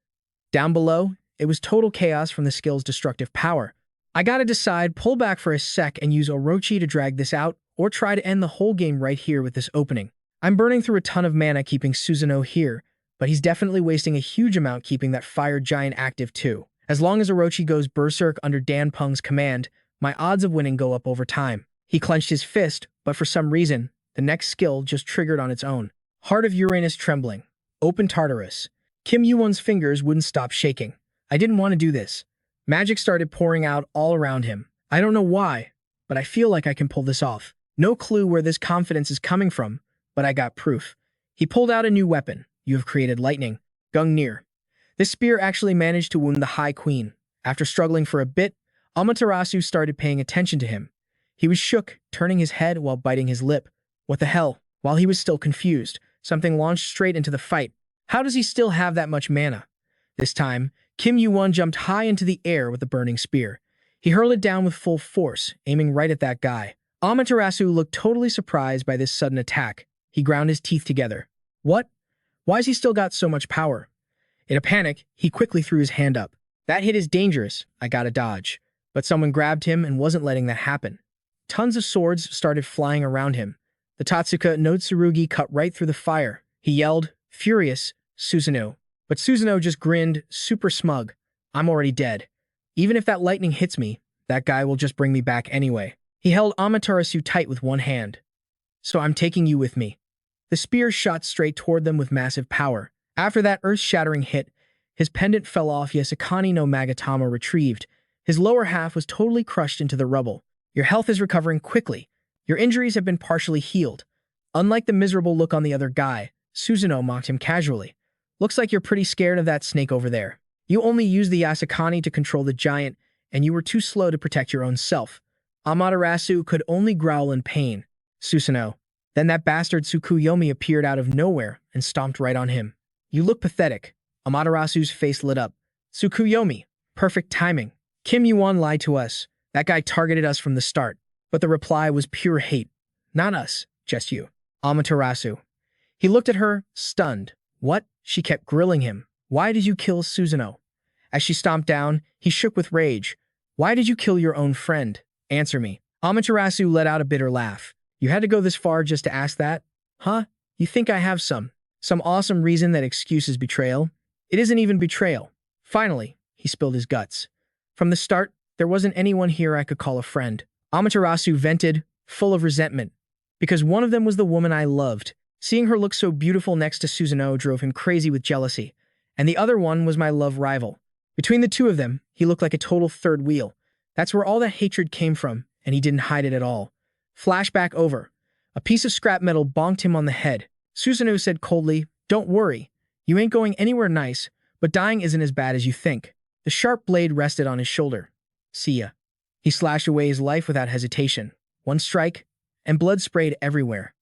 Down below, it was total chaos from the skill's destructive power. I gotta decide, pull back for a sec and use Orochi to drag this out, or try to end the whole game right here with this opening. I'm burning through a ton of mana keeping Susanoo here, but he's definitely wasting a huge amount keeping that fire giant active too. As long as Orochi goes berserk under Dan Peng's command, my odds of winning go up over time. He clenched his fist, but for some reason, the next skill just triggered on its own. Heart of Uranus trembling. Open Tartarus. Kim Yuwon's fingers wouldn't stop shaking. I didn't want to do this. Magic started pouring out all around him. I don't know why, but I feel like I can pull this off. No clue where this confidence is coming from, but I got proof. He pulled out a new weapon. You have created lightning. Gungnir. This spear actually managed to wound the High Queen. After struggling for a bit, Amaterasu started paying attention to him. He was shook, turning his head while biting his lip. What the hell? While he was still confused, something launched straight into the fight. How does he still have that much mana? This time, Kim Yuwon jumped high into the air with the burning spear. He hurled it down with full force, aiming right at that guy. Amaterasu looked totally surprised by this sudden attack. He ground his teeth together. What? Why's he still got so much power? In a panic, he quickly threw his hand up. That hit is dangerous. I gotta dodge. But someone grabbed him and wasn't letting that happen. Tons of swords started flying around him. The Tatsuka no Tsurugi cut right through the fire. He yelled, furious, Susanoo. But Susanoo just grinned, super smug. I'm already dead. Even if that lightning hits me, that guy will just bring me back anyway. He held Amaterasu tight with one hand. So I'm taking you with me. The spear shot straight toward them with massive power. After that earth-shattering hit, his pendant fell off. Yasukani no Magatama retrieved. His lower half was totally crushed into the rubble. Your health is recovering quickly. Your injuries have been partially healed. Unlike the miserable look on the other guy, Susanoo mocked him casually. Looks like you're pretty scared of that snake over there. You only used the Yasukani to control the giant, and you were too slow to protect your own self. Amaterasu could only growl in pain. Susanoo. Then that bastard Tsukuyomi appeared out of nowhere and stomped right on him. You look pathetic. Amaterasu's face lit up. Tsukuyomi. Perfect timing. Kim Yuwon lied to us. That guy targeted us from the start. But the reply was pure hate. Not us, just you. Amaterasu. He looked at her, stunned. What? She kept grilling him. Why did you kill Susanoo? As she stomped down, he shook with rage. Why did you kill your own friend? Answer me. Amaterasu let out a bitter laugh. You had to go this far just to ask that? Huh? You think I have some awesome reason that excuses betrayal? It isn't even betrayal. Finally, he spilled his guts. From the start, there wasn't anyone here I could call a friend. Amaterasu vented, full of resentment. Because one of them was the woman I loved. Seeing her look so beautiful next to Susanoo drove him crazy with jealousy. And the other one was my love rival. Between the two of them, he looked like a total third wheel. That's where all that hatred came from, and he didn't hide it at all. Flashback over. A piece of scrap metal bonked him on the head. Susanoo said coldly, "Don't worry. You ain't going anywhere nice, but dying isn't as bad as you think." The sharp blade rested on his shoulder. See ya. He slashed away his life without hesitation. One strike, and blood sprayed everywhere.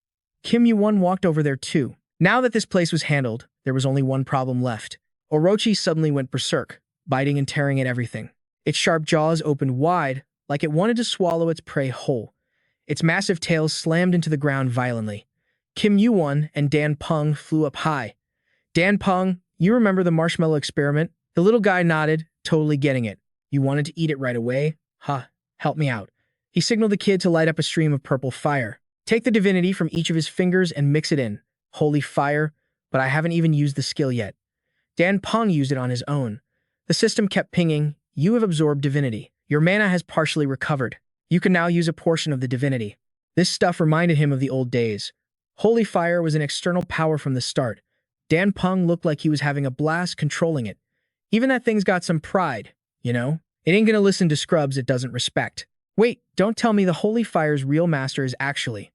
Kim Yuwon walked over there too. Now that this place was handled, there was only one problem left. Orochi suddenly went berserk, biting and tearing at everything. Its sharp jaws opened wide, like it wanted to swallow its prey whole. Its massive tail slammed into the ground violently. Kim Yuwon and Dan Peng flew up high. Dan Peng, you remember the marshmallow experiment? The little guy nodded, totally getting it. You wanted to eat it right away? Huh, help me out. He signaled the kid to light up a stream of purple fire. Take the divinity from each of his fingers and mix it in. Holy fire, but I haven't even used the skill yet. Dan Peng used it on his own. The system kept pinging, you have absorbed divinity. Your mana has partially recovered. You can now use a portion of the divinity. This stuff reminded him of the old days. Holy fire was an external power from the start. Dan Peng looked like he was having a blast controlling it. Even that thing's got some pride, you know? It ain't gonna listen to scrubs it doesn't respect. Wait, don't tell me the holy fire's real master is actually...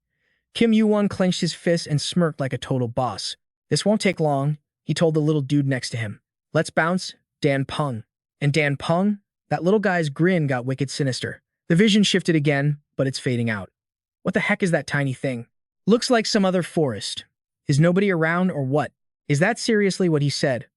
Kim Yuwon clenched his fist and smirked like a total boss. This won't take long, he told the little dude next to him. Let's bounce, Dan Peng. And Dan Peng? That little guy's grin got wicked sinister. The vision shifted again, but it's fading out. What the heck is that tiny thing? Looks like some other forest. Is nobody around or what? Is that seriously what he said?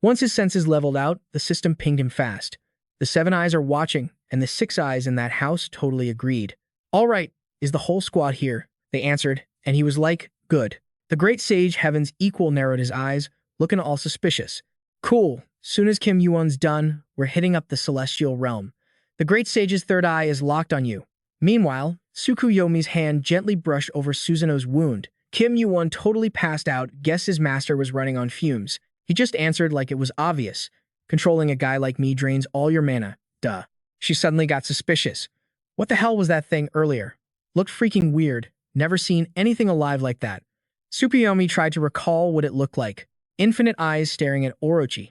Once his senses leveled out, the system pinged him fast. The 7 eyes are watching, and the 6 eyes in that house totally agreed. All right, is the whole squad here? They answered, and he was like, good. The great sage Heaven's equal narrowed his eyes, looking all suspicious. Cool. Soon as Kim Yuwon's done, we're hitting up the celestial realm. The great sage's third eye is locked on you. Meanwhile, Tsukuyomi's hand gently brushed over Susanoo's wound. Kim Yuwon totally passed out, guessed his master was running on fumes. He just answered like it was obvious. Controlling a guy like me drains all your mana. Duh. She suddenly got suspicious. What the hell was that thing earlier? Looked freaking weird. Never seen anything alive like that. Tsukuyomi tried to recall what it looked like. Infinite eyes staring at Orochi.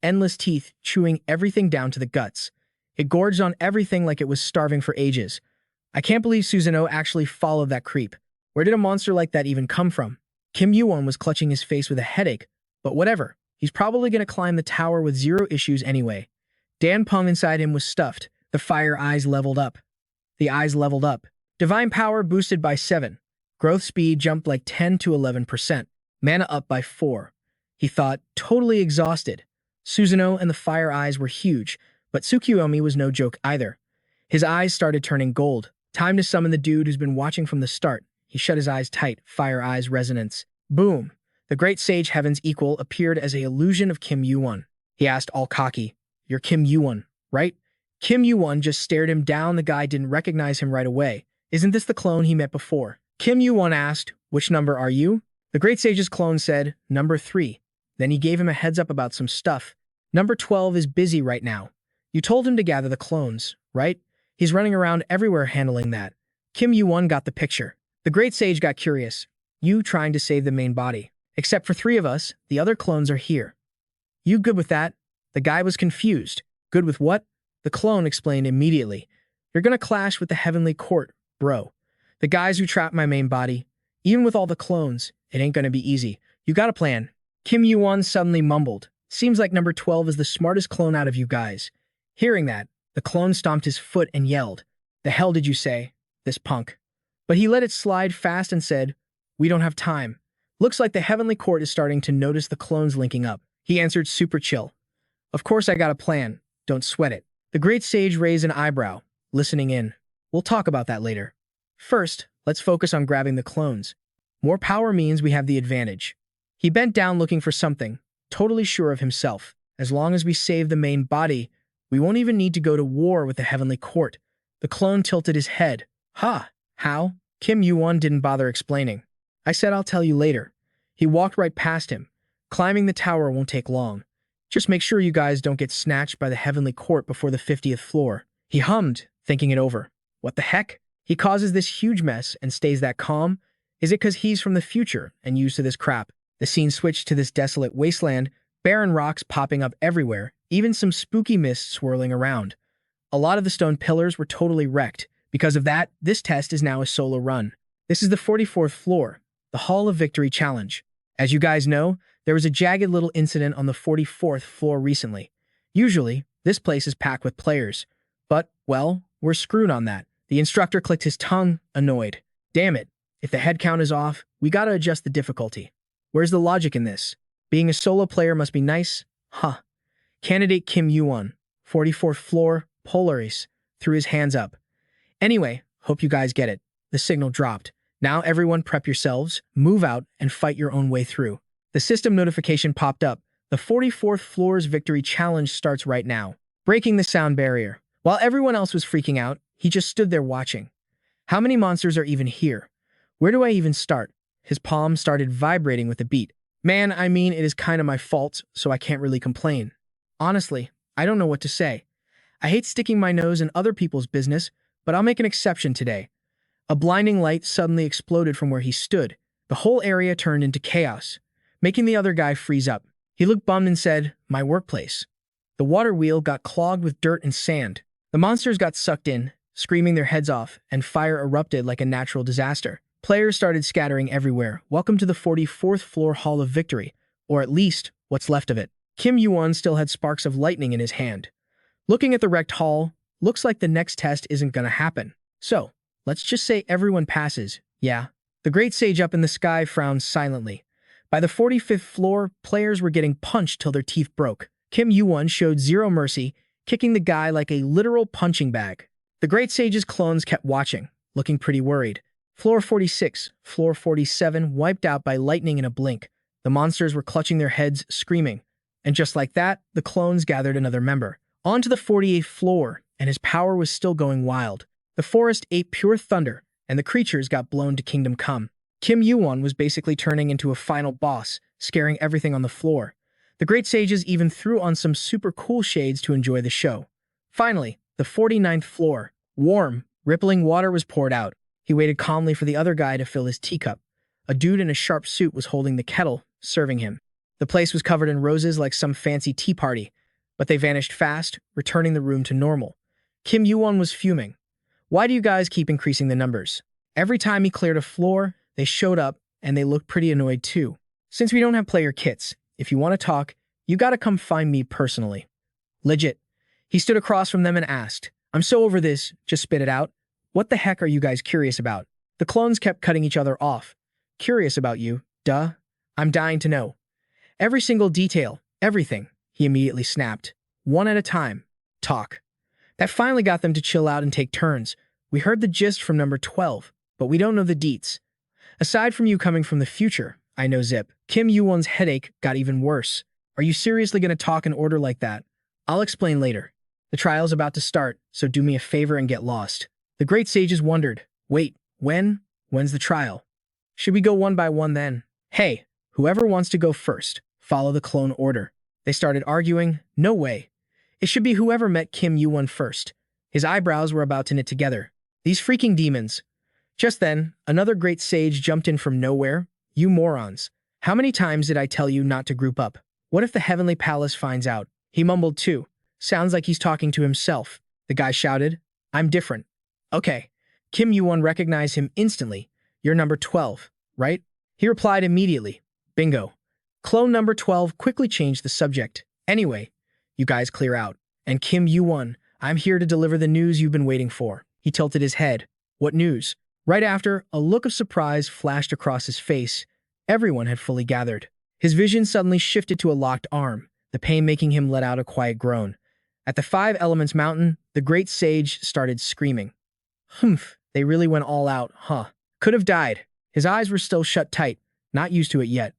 Endless teeth chewing everything down to the guts. It gorged on everything like it was starving for ages. I can't believe Susanoo actually followed that creep. Where did a monster like that even come from? Kim Yuwon was clutching his face with a headache. But whatever. He's probably going to climb the tower with 0 issues anyway. Dan Peng inside him was stuffed. The fire eyes leveled up. The eyes leveled up. Divine power boosted by 7. Growth speed jumped like 10 to 11%. Mana up by 4. He thought, totally exhausted. Susanoo and the fire eyes were huge, but Tsukuyomi was no joke either. His eyes started turning gold. Time to summon the dude who's been watching from the start. He shut his eyes tight, fire eyes resonance. Boom! The great sage Heaven's equal appeared as an illusion of Kim Yuwon. He asked all cocky, "You're Kim Yuwon, right?" Kim Yuwon just stared him down. The guy didn't recognize him right away. Isn't this the clone he met before? Kim Yuwon asked, "Which number are you?" The great sage's clone said, "Number 3. Then he gave him a heads up about some stuff. Number 12 is busy right now. You told him to gather the clones, right? He's running around everywhere handling that." Kim Yuwon got the picture. The great sage got curious. You trying to save the main body. Except for 3 of us, the other clones are here. You good with that? The guy was confused. Good with what? The clone explained immediately. You're gonna clash with the heavenly court, bro. The guys who trapped my main body. Even with all the clones, it ain't gonna be easy. You got a plan. Kim Yuwon suddenly mumbled. Seems like number 12 is the smartest clone out of you guys. Hearing that, the clone stomped his foot and yelled. The hell did you say? This punk. But he let it slide fast and said, we don't have time. Looks like the heavenly court is starting to notice the clones linking up. He answered super chill. Of course I got a plan. Don't sweat it. The great sage raised an eyebrow, listening in. We'll talk about that later. First, let's focus on grabbing the clones. More power means we have the advantage. He bent down looking for something, totally sure of himself. As long as we save the main body, We won't even need to go to war with the Heavenly Court. The clone tilted his head. Ha! How? Kim Yuwon didn't bother explaining. I said I'll tell you later. He walked right past him. Climbing the tower won't take long. Just make sure you guys don't get snatched by the Heavenly Court before the 50th floor. He hummed, thinking it over. What the heck? He causes this huge mess and stays that calm? Is it because he's from the future and used to this crap? The scene switched to this desolate wasteland, barren rocks popping up everywhere, even some spooky mist swirling around. A lot of the stone pillars were totally wrecked. Because of that, this test is now a solo run. This is the 44th floor, the Hall of Victory Challenge. As you guys know, there was a jagged little incident on the 44th floor recently. Usually, this place is packed with players. But, well, we're screwed on that. The instructor clicked his tongue, annoyed. Damn it. If the head count is off, we gotta adjust the difficulty. Where's the logic in this? Being a solo player must be nice? Huh. Candidate Kim Yuwon, 44th floor, Polaris, threw his hands up. Anyway, hope you guys get it. The signal dropped. Now everyone prep yourselves, move out, and fight your own way through. The system notification popped up. The 44th floor's victory challenge starts right now. Breaking the sound barrier. While everyone else was freaking out, he just stood there watching. How many monsters are even here? Where do I even start? His palm started vibrating with the beat. Man, I mean, it is kind of my fault, so I can't really complain. Honestly, I don't know what to say. I hate sticking my nose in other people's business, but I'll make an exception today. A blinding light suddenly exploded from where he stood. The whole area turned into chaos, making the other guy freeze up. He looked bummed and said, "My workplace." The water wheel got clogged with dirt and sand. The monsters got sucked in, screaming their heads off, and fire erupted like a natural disaster. Players started scattering everywhere. Welcome to the 44th floor Hall of Victory, or at least, what's left of it. Kim Yuwon still had sparks of lightning in his hand. Looking at the wrecked hall, looks like the next test isn't gonna happen. So, let's just say everyone passes, yeah. The great sage up in the sky frowned silently. By the 45th floor, players were getting punched till their teeth broke. Kim Yuwon showed zero mercy, kicking the guy like a literal punching bag. The great sage's clones kept watching, looking pretty worried. Floor 46, floor 47 wiped out by lightning in a blink. The monsters were clutching their heads, screaming. And just like that, the clones gathered another member. On to the 48th floor, and his power was still going wild. The forest ate pure thunder, and the creatures got blown to kingdom come. Kim Yuwon was basically turning into a final boss, scaring everything on the floor. The great sages even threw on some super cool shades to enjoy the show. Finally, the 49th floor. Warm, rippling water was poured out. He waited calmly for the other guy to fill his teacup. A dude in a sharp suit was holding the kettle, serving him. The place was covered in roses like some fancy tea party, but they vanished fast, returning the room to normal. Kim Yuwon was fuming. Why do you guys keep increasing the numbers? Every time he cleared a floor, they showed up, and they looked pretty annoyed too. Since we don't have player kits, if you want to talk, you gotta come find me personally. Legit. He stood across from them and asked, "I'm so over this, just spit it out. What the heck are you guys curious about?" The clones kept cutting each other off. "Curious about you? Duh. I'm dying to know. Every single detail, everything," he immediately snapped. "One at a time. Talk." That finally got them to chill out and take turns. "We heard the gist from number 12, but we don't know the deets. Aside from you coming from the future, I know Zip." Kim Yuwon's headache got even worse. "Are you seriously going to talk in order like that? I'll explain later. The trial's about to start, so do me a favor and get lost." The great sages wondered, "Wait, when's the trial? Should we go one by one then?" "Hey, whoever wants to go first, follow the clone order." They started arguing. No way. It should be whoever met Kim Yuwon first. His eyebrows were about to knit together. These freaking demons. Just then, another great sage jumped in from nowhere. "You morons. How many times did I tell you not to group up? What if the Heavenly Palace finds out?" He mumbled too. "Sounds like he's talking to himself." The guy shouted, "I'm different." "Okay." Kim Yuwon recognized him instantly. "You're number 12, right?" He replied immediately. "Bingo." Clone number 12 quickly changed the subject. "Anyway, you guys clear out. And Kim Yuwon, I'm here to deliver the news you've been waiting for." He tilted his head. "What news?" Right after, a look of surprise flashed across his face. Everyone had fully gathered. His vision suddenly shifted to a locked arm, the pain making him let out a quiet groan. At the Five Elements Mountain, the great sage started screaming. "Humph, they really went all out, huh? Could have died." His eyes were still shut tight, not used to it yet.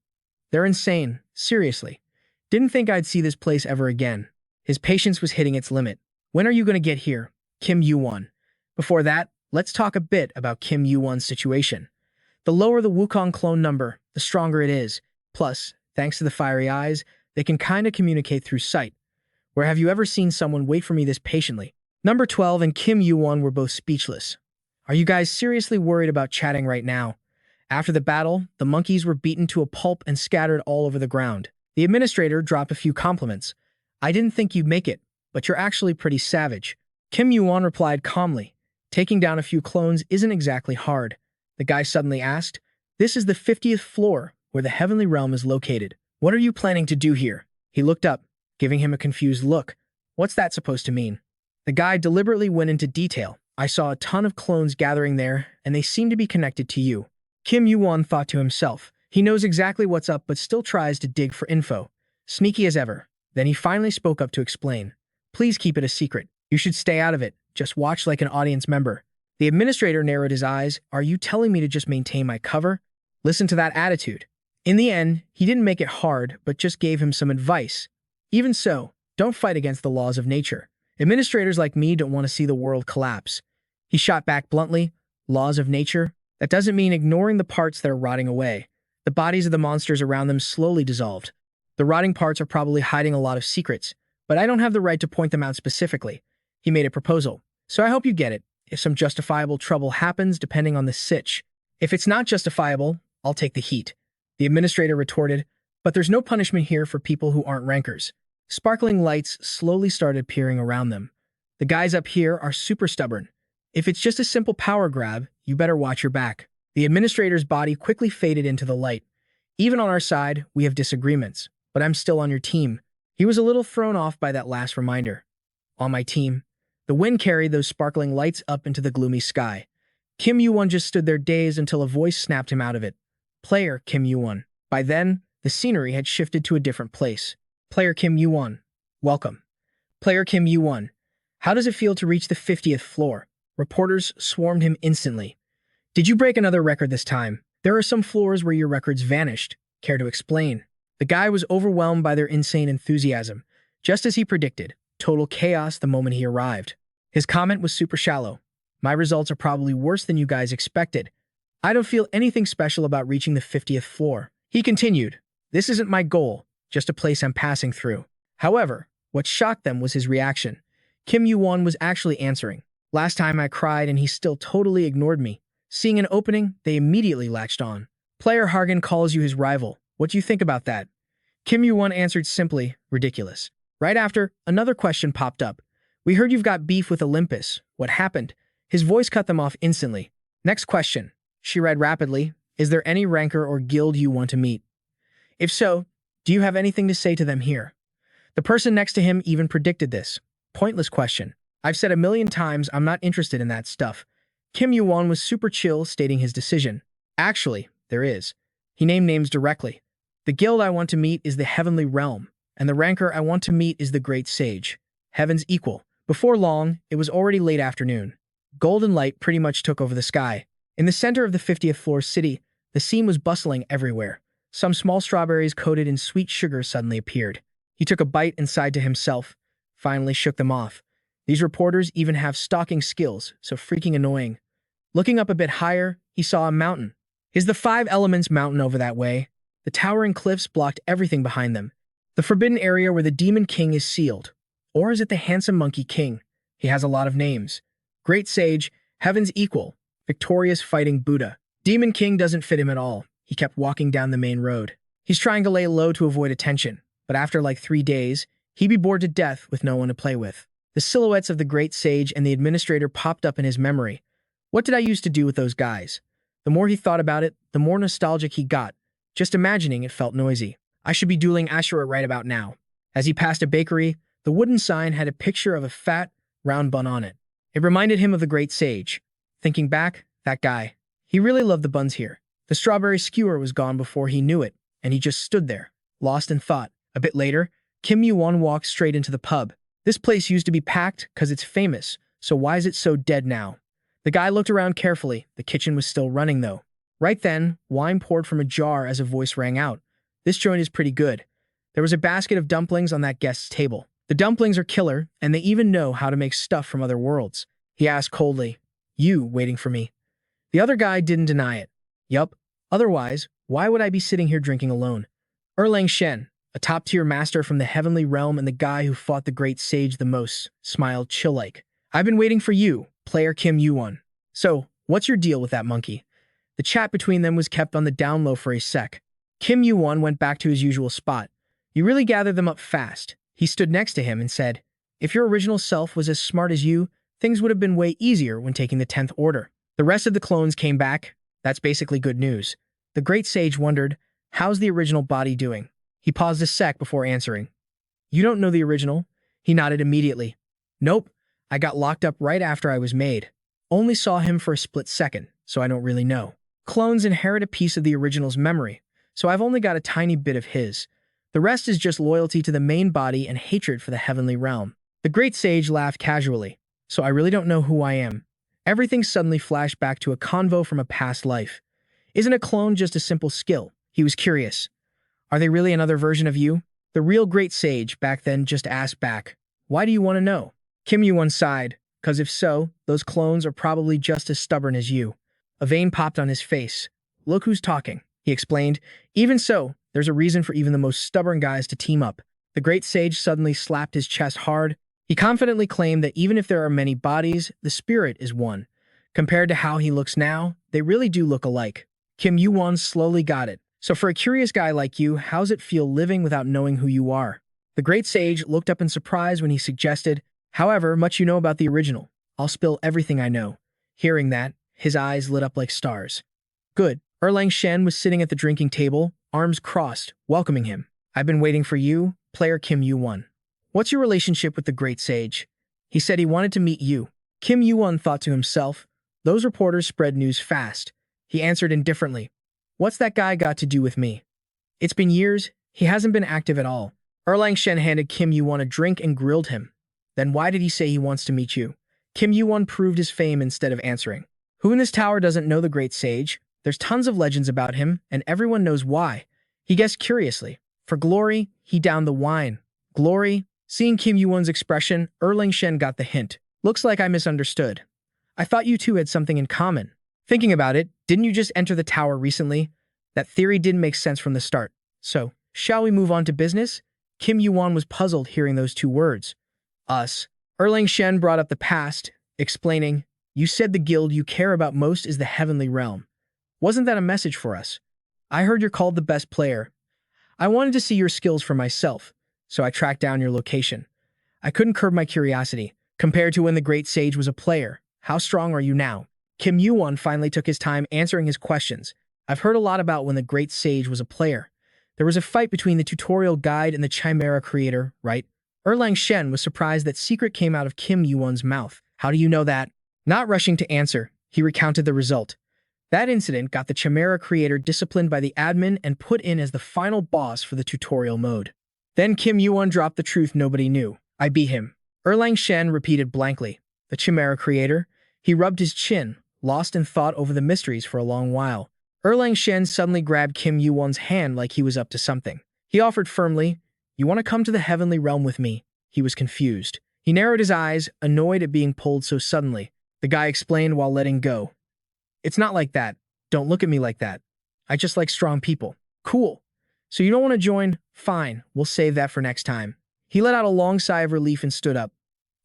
"They're insane, seriously. Didn't think I'd see this place ever again." His patience was hitting its limit. When are you going to get here, Kim Yuwon? Before that, let's talk a bit about Kim Yuwon's situation. The lower the Wukong clone number, the stronger it is. Plus, thanks to the fiery eyes, they can kinda communicate through sight. Where have you ever seen someone wait for me this patiently? Number 12 and Kim Yuwon were both speechless. Are you guys seriously worried about chatting right now? After the battle, the monkeys were beaten to a pulp and scattered all over the ground. The administrator dropped a few compliments. I didn't think you'd make it, but you're actually pretty savage. Kim Yuwon replied calmly. Taking down a few clones isn't exactly hard. The guy suddenly asked, This is the 50th floor, where the heavenly realm is located. What are you planning to do here? He looked up, giving him a confused look. What's that supposed to mean? The guy deliberately went into detail. I saw a ton of clones gathering there, and they seem to be connected to you. Kim Yuwon thought to himself. He knows exactly what's up but still tries to dig for info. Sneaky as ever. Then he finally spoke up to explain. Please keep it a secret. You should stay out of it. Just watch like an audience member. The administrator narrowed his eyes. Are you telling me to just maintain my cover? Listen to that attitude. In the end, he didn't make it hard, but just gave him some advice. Even so, don't fight against the laws of nature. Administrators like me don't want to see the world collapse. He shot back bluntly. Laws of nature? That doesn't mean ignoring the parts that are rotting away. The bodies of the monsters around them slowly dissolved. The rotting parts are probably hiding a lot of secrets, but I don't have the right to point them out specifically. He made a proposal. So I hope you get it. If some justifiable trouble happens, depending on the sitch. If it's not justifiable, I'll take the heat. The administrator retorted, but there's no punishment here for people who aren't rankers. Sparkling lights slowly started appearing around them. The guys up here are super stubborn. If it's just a simple power grab, you better watch your back. The administrator's body quickly faded into the light. Even on our side, we have disagreements, but I'm still on your team. He was a little thrown off by that last reminder. On my team. The wind carried those sparkling lights up into the gloomy sky. Kim Yuwon just stood there dazed until a voice snapped him out of it. Player Kim Yuwon. By then, the scenery had shifted to a different place. Player Kim Yuwon. Welcome. Player Kim Yuwon. How does it feel to reach the 50th floor? Reporters swarmed him instantly. Did you break another record this time? There are some floors where your records vanished. Care to explain? The guy was overwhelmed by their insane enthusiasm. Just as he predicted. Total chaos the moment he arrived. His comment was super shallow. My results are probably worse than you guys expected. I don't feel anything special about reaching the 50th floor. He continued. This isn't my goal, just a place I'm passing through. However, what shocked them was his reaction. Kim Yuwon was actually answering. Last time I cried and he still totally ignored me. Seeing an opening, they immediately latched on. Player Hargan calls you his rival. What do you think about that? Kim Yuwon answered simply, ridiculous. Right after, another question popped up. We heard you've got beef with Olympus. What happened? His voice cut them off instantly. Next question. She read rapidly. Is there any ranker or guild you want to meet? If so, do you have anything to say to them here? The person next to him even predicted this. Pointless question. I've said a million times I'm not interested in that stuff. Kim Yuwon was super chill, stating his decision. Actually, there is. He named names directly. The guild I want to meet is the Heavenly Realm, and the ranker I want to meet is the Great Sage. Heaven's equal. Before long, it was already late afternoon. Golden light pretty much took over the sky. In the center of the 50th floor city, the scene was bustling everywhere. Some small strawberries coated in sweet sugar suddenly appeared. He took a bite and sighed to himself, finally shook them off. These reporters even have stalking skills, so freaking annoying. Looking up a bit higher, he saw a mountain. Is the Five Elements mountain over that way? The towering cliffs blocked everything behind them. The forbidden area where the Demon King is sealed. Or is it the Handsome Monkey King? He has a lot of names. Great Sage, Heaven's Equal, Victorious Fighting Buddha. Demon King doesn't fit him at all. He kept walking down the main road. He's trying to lay low to avoid attention, but after like 3 days, he'd be bored to death with no one to play with. The silhouettes of the Great Sage and the administrator popped up in his memory. What did I used to do with those guys? The more he thought about it, the more nostalgic he got. Just imagining it felt noisy. I should be dueling Ashura right about now. As he passed a bakery, the wooden sign had a picture of a fat, round bun on it. It reminded him of the Great Sage. Thinking back, that guy. He really loved the buns here. The strawberry skewer was gone before he knew it, and he just stood there, lost in thought. A bit later, Kim Yuwon walked straight into the pub. This place used to be packed because it's famous, so why is it so dead now? The guy looked around carefully. The kitchen was still running, though. Right then, wine poured from a jar as a voice rang out. This joint is pretty good. There was a basket of dumplings on that guest's table. The dumplings are killer, and they even know how to make stuff from other worlds. He asked coldly, "You waiting for me?" The other guy didn't deny it. Yup. Otherwise, why would I be sitting here drinking alone? Erlang Shen, a top-tier master from the heavenly realm and the guy who fought the great sage the most, smiled chill-like. "I've been waiting for you, player Kim Yuwon. So, what's your deal with that monkey?" The chat between them was kept on the down low for a sec. Kim Yuwon went back to his usual spot. "You really gathered them up fast." He stood next to him and said, "If your original self was as smart as you, things would have been way easier when taking the 10th order." The rest of the clones came back. That's basically good news. The great sage wondered, "How's the original body doing?" He paused a sec before answering. "You don't know the original?" He nodded immediately. "Nope, I got locked up right after I was made. Only saw him for a split second, so I don't really know. Clones inherit a piece of the original's memory, so I've only got a tiny bit of his. The rest is just loyalty to the main body and hatred for the heavenly realm." The great sage laughed casually. "So I really don't know who I am." Everything suddenly flashed back to a convo from a past life. Isn't a clone just a simple skill? He was curious. Are they really another version of you? The real great sage back then just asked back, "Why do you want to know?" Kim Yuwon sighed, "Because if so, those clones are probably just as stubborn as you." A vein popped on his face. "Look who's talking," he explained. "Even so, there's a reason for even the most stubborn guys to team up." The great sage suddenly slapped his chest hard. He confidently claimed that even if there are many bodies, the spirit is one. Compared to how he looks now, they really do look alike. Kim Yuwon slowly got it. "So for a curious guy like you, how's it feel living without knowing who you are?" The great sage looked up in surprise when he suggested, "However much you know about the original, I'll spill everything I know." Hearing that, his eyes lit up like stars. "Good." Erlang Shen was sitting at the drinking table, arms crossed, welcoming him. "I've been waiting for you, player Kim Yuwon. What's your relationship with the great sage?" He said he wanted to meet you. Kim Yuwon thought to himself, those reporters spread news fast. He answered indifferently, "What's that guy got to do with me?" "It's been years. He hasn't been active at all." Erlang Shen handed Kim Yuwon a drink and grilled him. "Then why did he say he wants to meet you?" Kim Yuwon proved his fame instead of answering. "Who in this tower doesn't know the great sage? There's tons of legends about him, and everyone knows why." He guessed curiously. "For glory, he downed the wine." "Glory?" Seeing Kim Yuwon's expression, Erlang Shen got the hint. "Looks like I misunderstood. I thought you two had something in common." Thinking about it, didn't you just enter the tower recently? That theory didn't make sense from the start. So, shall we move on to business? Kim Yuwon was puzzled hearing those two words. Us. Erlang Shen brought up the past, explaining, "You said the guild you care about most is the heavenly realm. Wasn't that a message for us? I heard you're called the best player. I wanted to see your skills for myself, so I tracked down your location. I couldn't curb my curiosity. Compared to when the great sage was a player, how strong are you now?" Kim Yuwon finally took his time answering his questions. "I've heard a lot about when the great sage was a player. There was a fight between the tutorial guide and the Chimera creator, right?" Erlang Shen was surprised that secret came out of Kim Yuwon's mouth. "How do you know that?" Not rushing to answer, he recounted the result. That incident got the Chimera creator disciplined by the admin and put in as the final boss for the tutorial mode. Then Kim Yuwon dropped the truth nobody knew. "I beat him." Erlang Shen repeated blankly. "The Chimera creator?" He rubbed his chin, lost in thought over the mysteries for a long while. Erlang Shen suddenly grabbed Kim Yuwon's hand like he was up to something. He offered firmly, "You want to come to the heavenly realm with me?" He was confused. He narrowed his eyes, annoyed at being pulled so suddenly. The guy explained while letting go. "It's not like that. Don't look at me like that. I just like strong people." "Cool. So you don't want to join? Fine, we'll save that for next time." He let out a long sigh of relief and stood up.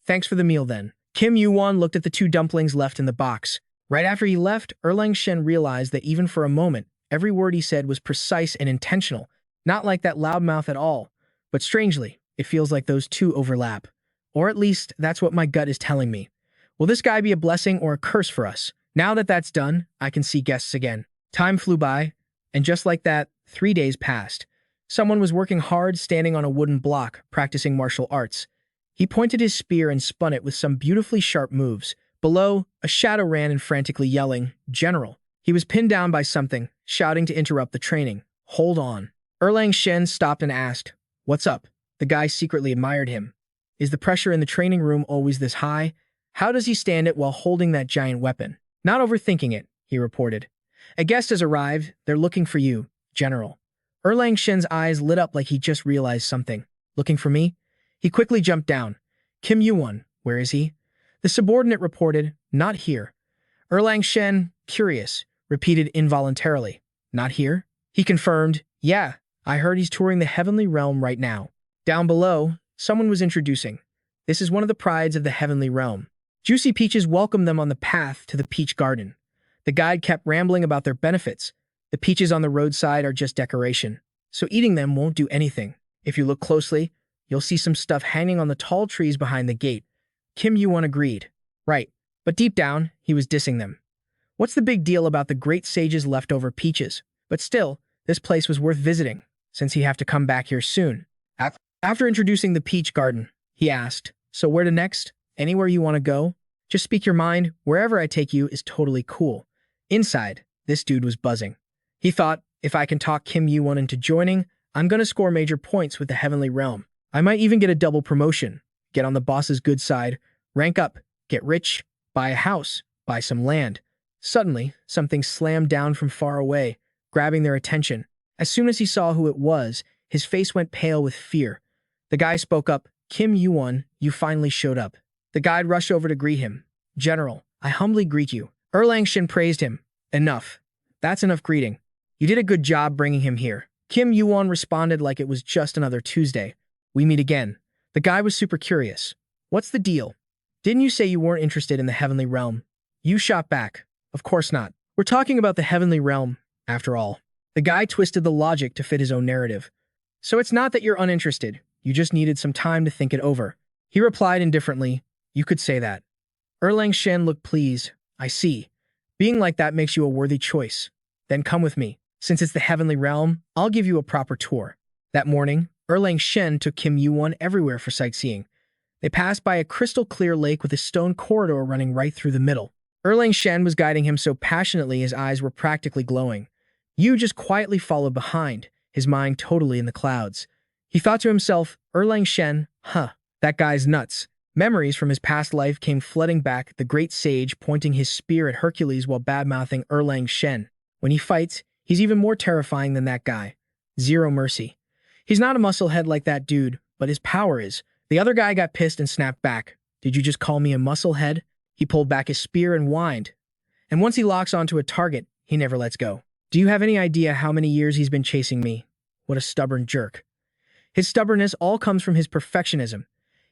"Thanks for the meal then." Kim Yuwon looked at the two dumplings left in the box. Right after he left, Erlang Shen realized that even for a moment, every word he said was precise and intentional, not like that loudmouth at all. But strangely, it feels like those two overlap. Or at least, that's what my gut is telling me. Will this guy be a blessing or a curse for us? Now that that's done, I can see guests again. Time flew by, and just like that, 3 days passed. Someone was working hard, standing on a wooden block, practicing martial arts. He pointed his spear and spun it with some beautifully sharp moves. Below, a shadow ran and frantically yelling, "General." He was pinned down by something, shouting to interrupt the training. "Hold on." Erlang Shen stopped and asked, "What's up?" The guy secretly admired him. Is the pressure in the training room always this high? How does he stand it while holding that giant weapon? "Not overthinking it," he reported. "A guest has arrived. They're looking for you, General." Erlang Shen's eyes lit up like he just realized something. "Looking for me?" He quickly jumped down. Kim Yuwon, where is he? The subordinate reported, not here. Erlang Shen, curious, repeated involuntarily, not here? He confirmed, yeah, I heard he's touring the heavenly realm right now. Down below, someone was introducing. This is one of the prides of the heavenly realm. Juicy Peaches welcomed them on the path to the peach garden. The guide kept rambling about their benefits. The peaches on the roadside are just decoration, so eating them won't do anything. If you look closely, you'll see some stuff hanging on the tall trees behind the gate. Kim Yuwon agreed. Right, but deep down, he was dissing them. What's the big deal about the great sage's leftover peaches? But still, this place was worth visiting, since he'd have to come back here soon. After introducing the peach garden, he asked, so where to next? Anywhere you want to go? Just speak your mind, wherever I take you is totally cool. Inside, this dude was buzzing. He thought, if I can talk Kim Yuwon into joining, I'm gonna score major points with the heavenly realm. I might even get a double promotion, get on the boss's good side, rank up, get rich, buy a house, buy some land. Suddenly, something slammed down from far away, grabbing their attention. As soon as he saw who it was, his face went pale with fear. The guy spoke up, Kim Yuwon, you finally showed up. The guide rushed over to greet him. General, I humbly greet you. Erlang Shen praised him. Enough. That's enough greeting. You did a good job bringing him here. Kim Yuwon responded like it was just another Tuesday. We meet again. The guy was super curious. What's the deal? Didn't you say you weren't interested in the heavenly realm? You shot back. Of course not. We're talking about the heavenly realm, after all. The guy twisted the logic to fit his own narrative. So it's not that you're uninterested. You just needed some time to think it over. He replied indifferently, you could say that. Erlang Shen looked pleased. I see. Being like that makes you a worthy choice. Then come with me. Since it's the heavenly realm, I'll give you a proper tour. That morning, Erlang Shen took Kim Yuwon everywhere for sightseeing. They passed by a crystal-clear lake with a stone corridor running right through the middle. Erlang Shen was guiding him so passionately his eyes were practically glowing. Yu just quietly followed behind, his mind totally in the clouds. He thought to himself, Erlang Shen, that guy's nuts. Memories from his past life came flooding back, the great sage pointing his spear at Hercules while bad-mouthing Erlang Shen. When he fights, he's even more terrifying than that guy. Zero mercy. He's not a musclehead like that dude, but his power is. The other guy got pissed and snapped back. Did you just call me a musclehead? He pulled back his spear and whined. And once he locks onto a target, he never lets go. Do you have any idea how many years he's been chasing me? What a stubborn jerk. His stubbornness all comes from his perfectionism.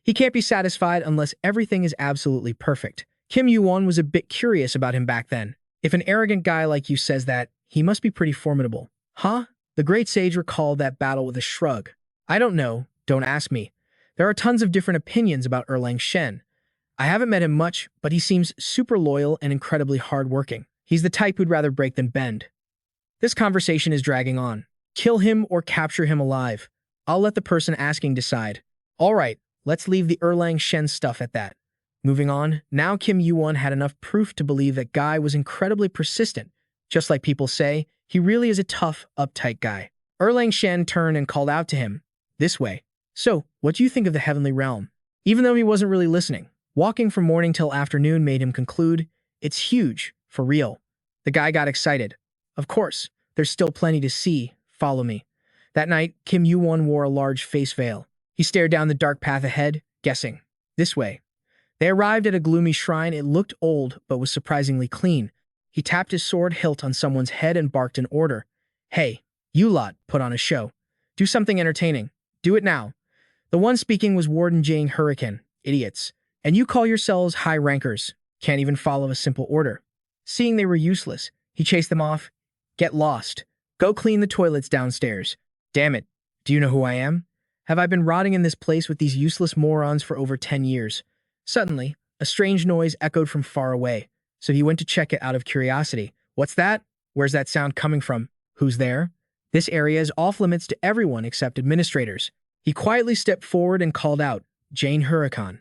He can't be satisfied unless everything is absolutely perfect. Kim Yuwon was a bit curious about him back then. If an arrogant guy like you says that, he must be pretty formidable. Huh? The great sage recalled that battle with a shrug. I don't know. Don't ask me. There are tons of different opinions about Erlang Shen. I haven't met him much, but he seems super loyal and incredibly hardworking. He's the type who'd rather break than bend. This conversation is dragging on. Kill him or capture him alive. I'll let the person asking decide. All right, let's leave the Erlang Shen stuff at that. Moving on, now Kim Yuwon had enough proof to believe that guy was incredibly persistent. Just like people say, he really is a tough, uptight guy. Erlang Shen turned and called out to him. This way. So, what do you think of the heavenly realm? Even though he wasn't really listening, walking from morning till afternoon made him conclude, it's huge, for real. The guy got excited. Of course, there's still plenty to see. Follow me. That night, Kim Yuwon wore a large face veil. He stared down the dark path ahead, guessing. This way. They arrived at a gloomy shrine. It looked old, but was surprisingly clean. He tapped his sword hilt on someone's head and barked an order. Hey, you lot, put on a show. Do something entertaining. Do it now. The one speaking was Warden Jane Hurricane. Idiots. And you call yourselves high rankers. Can't even follow a simple order. Seeing they were useless, he chased them off. Get lost. Go clean the toilets downstairs. Damn it. Do you know who I am? Have I been rotting in this place with these useless morons for over 10 years? Suddenly, a strange noise echoed from far away, so he went to check it out of curiosity. What's that? Where's that sound coming from? Who's there? This area is off limits to everyone except administrators. He quietly stepped forward and called out, Jane Hurricane.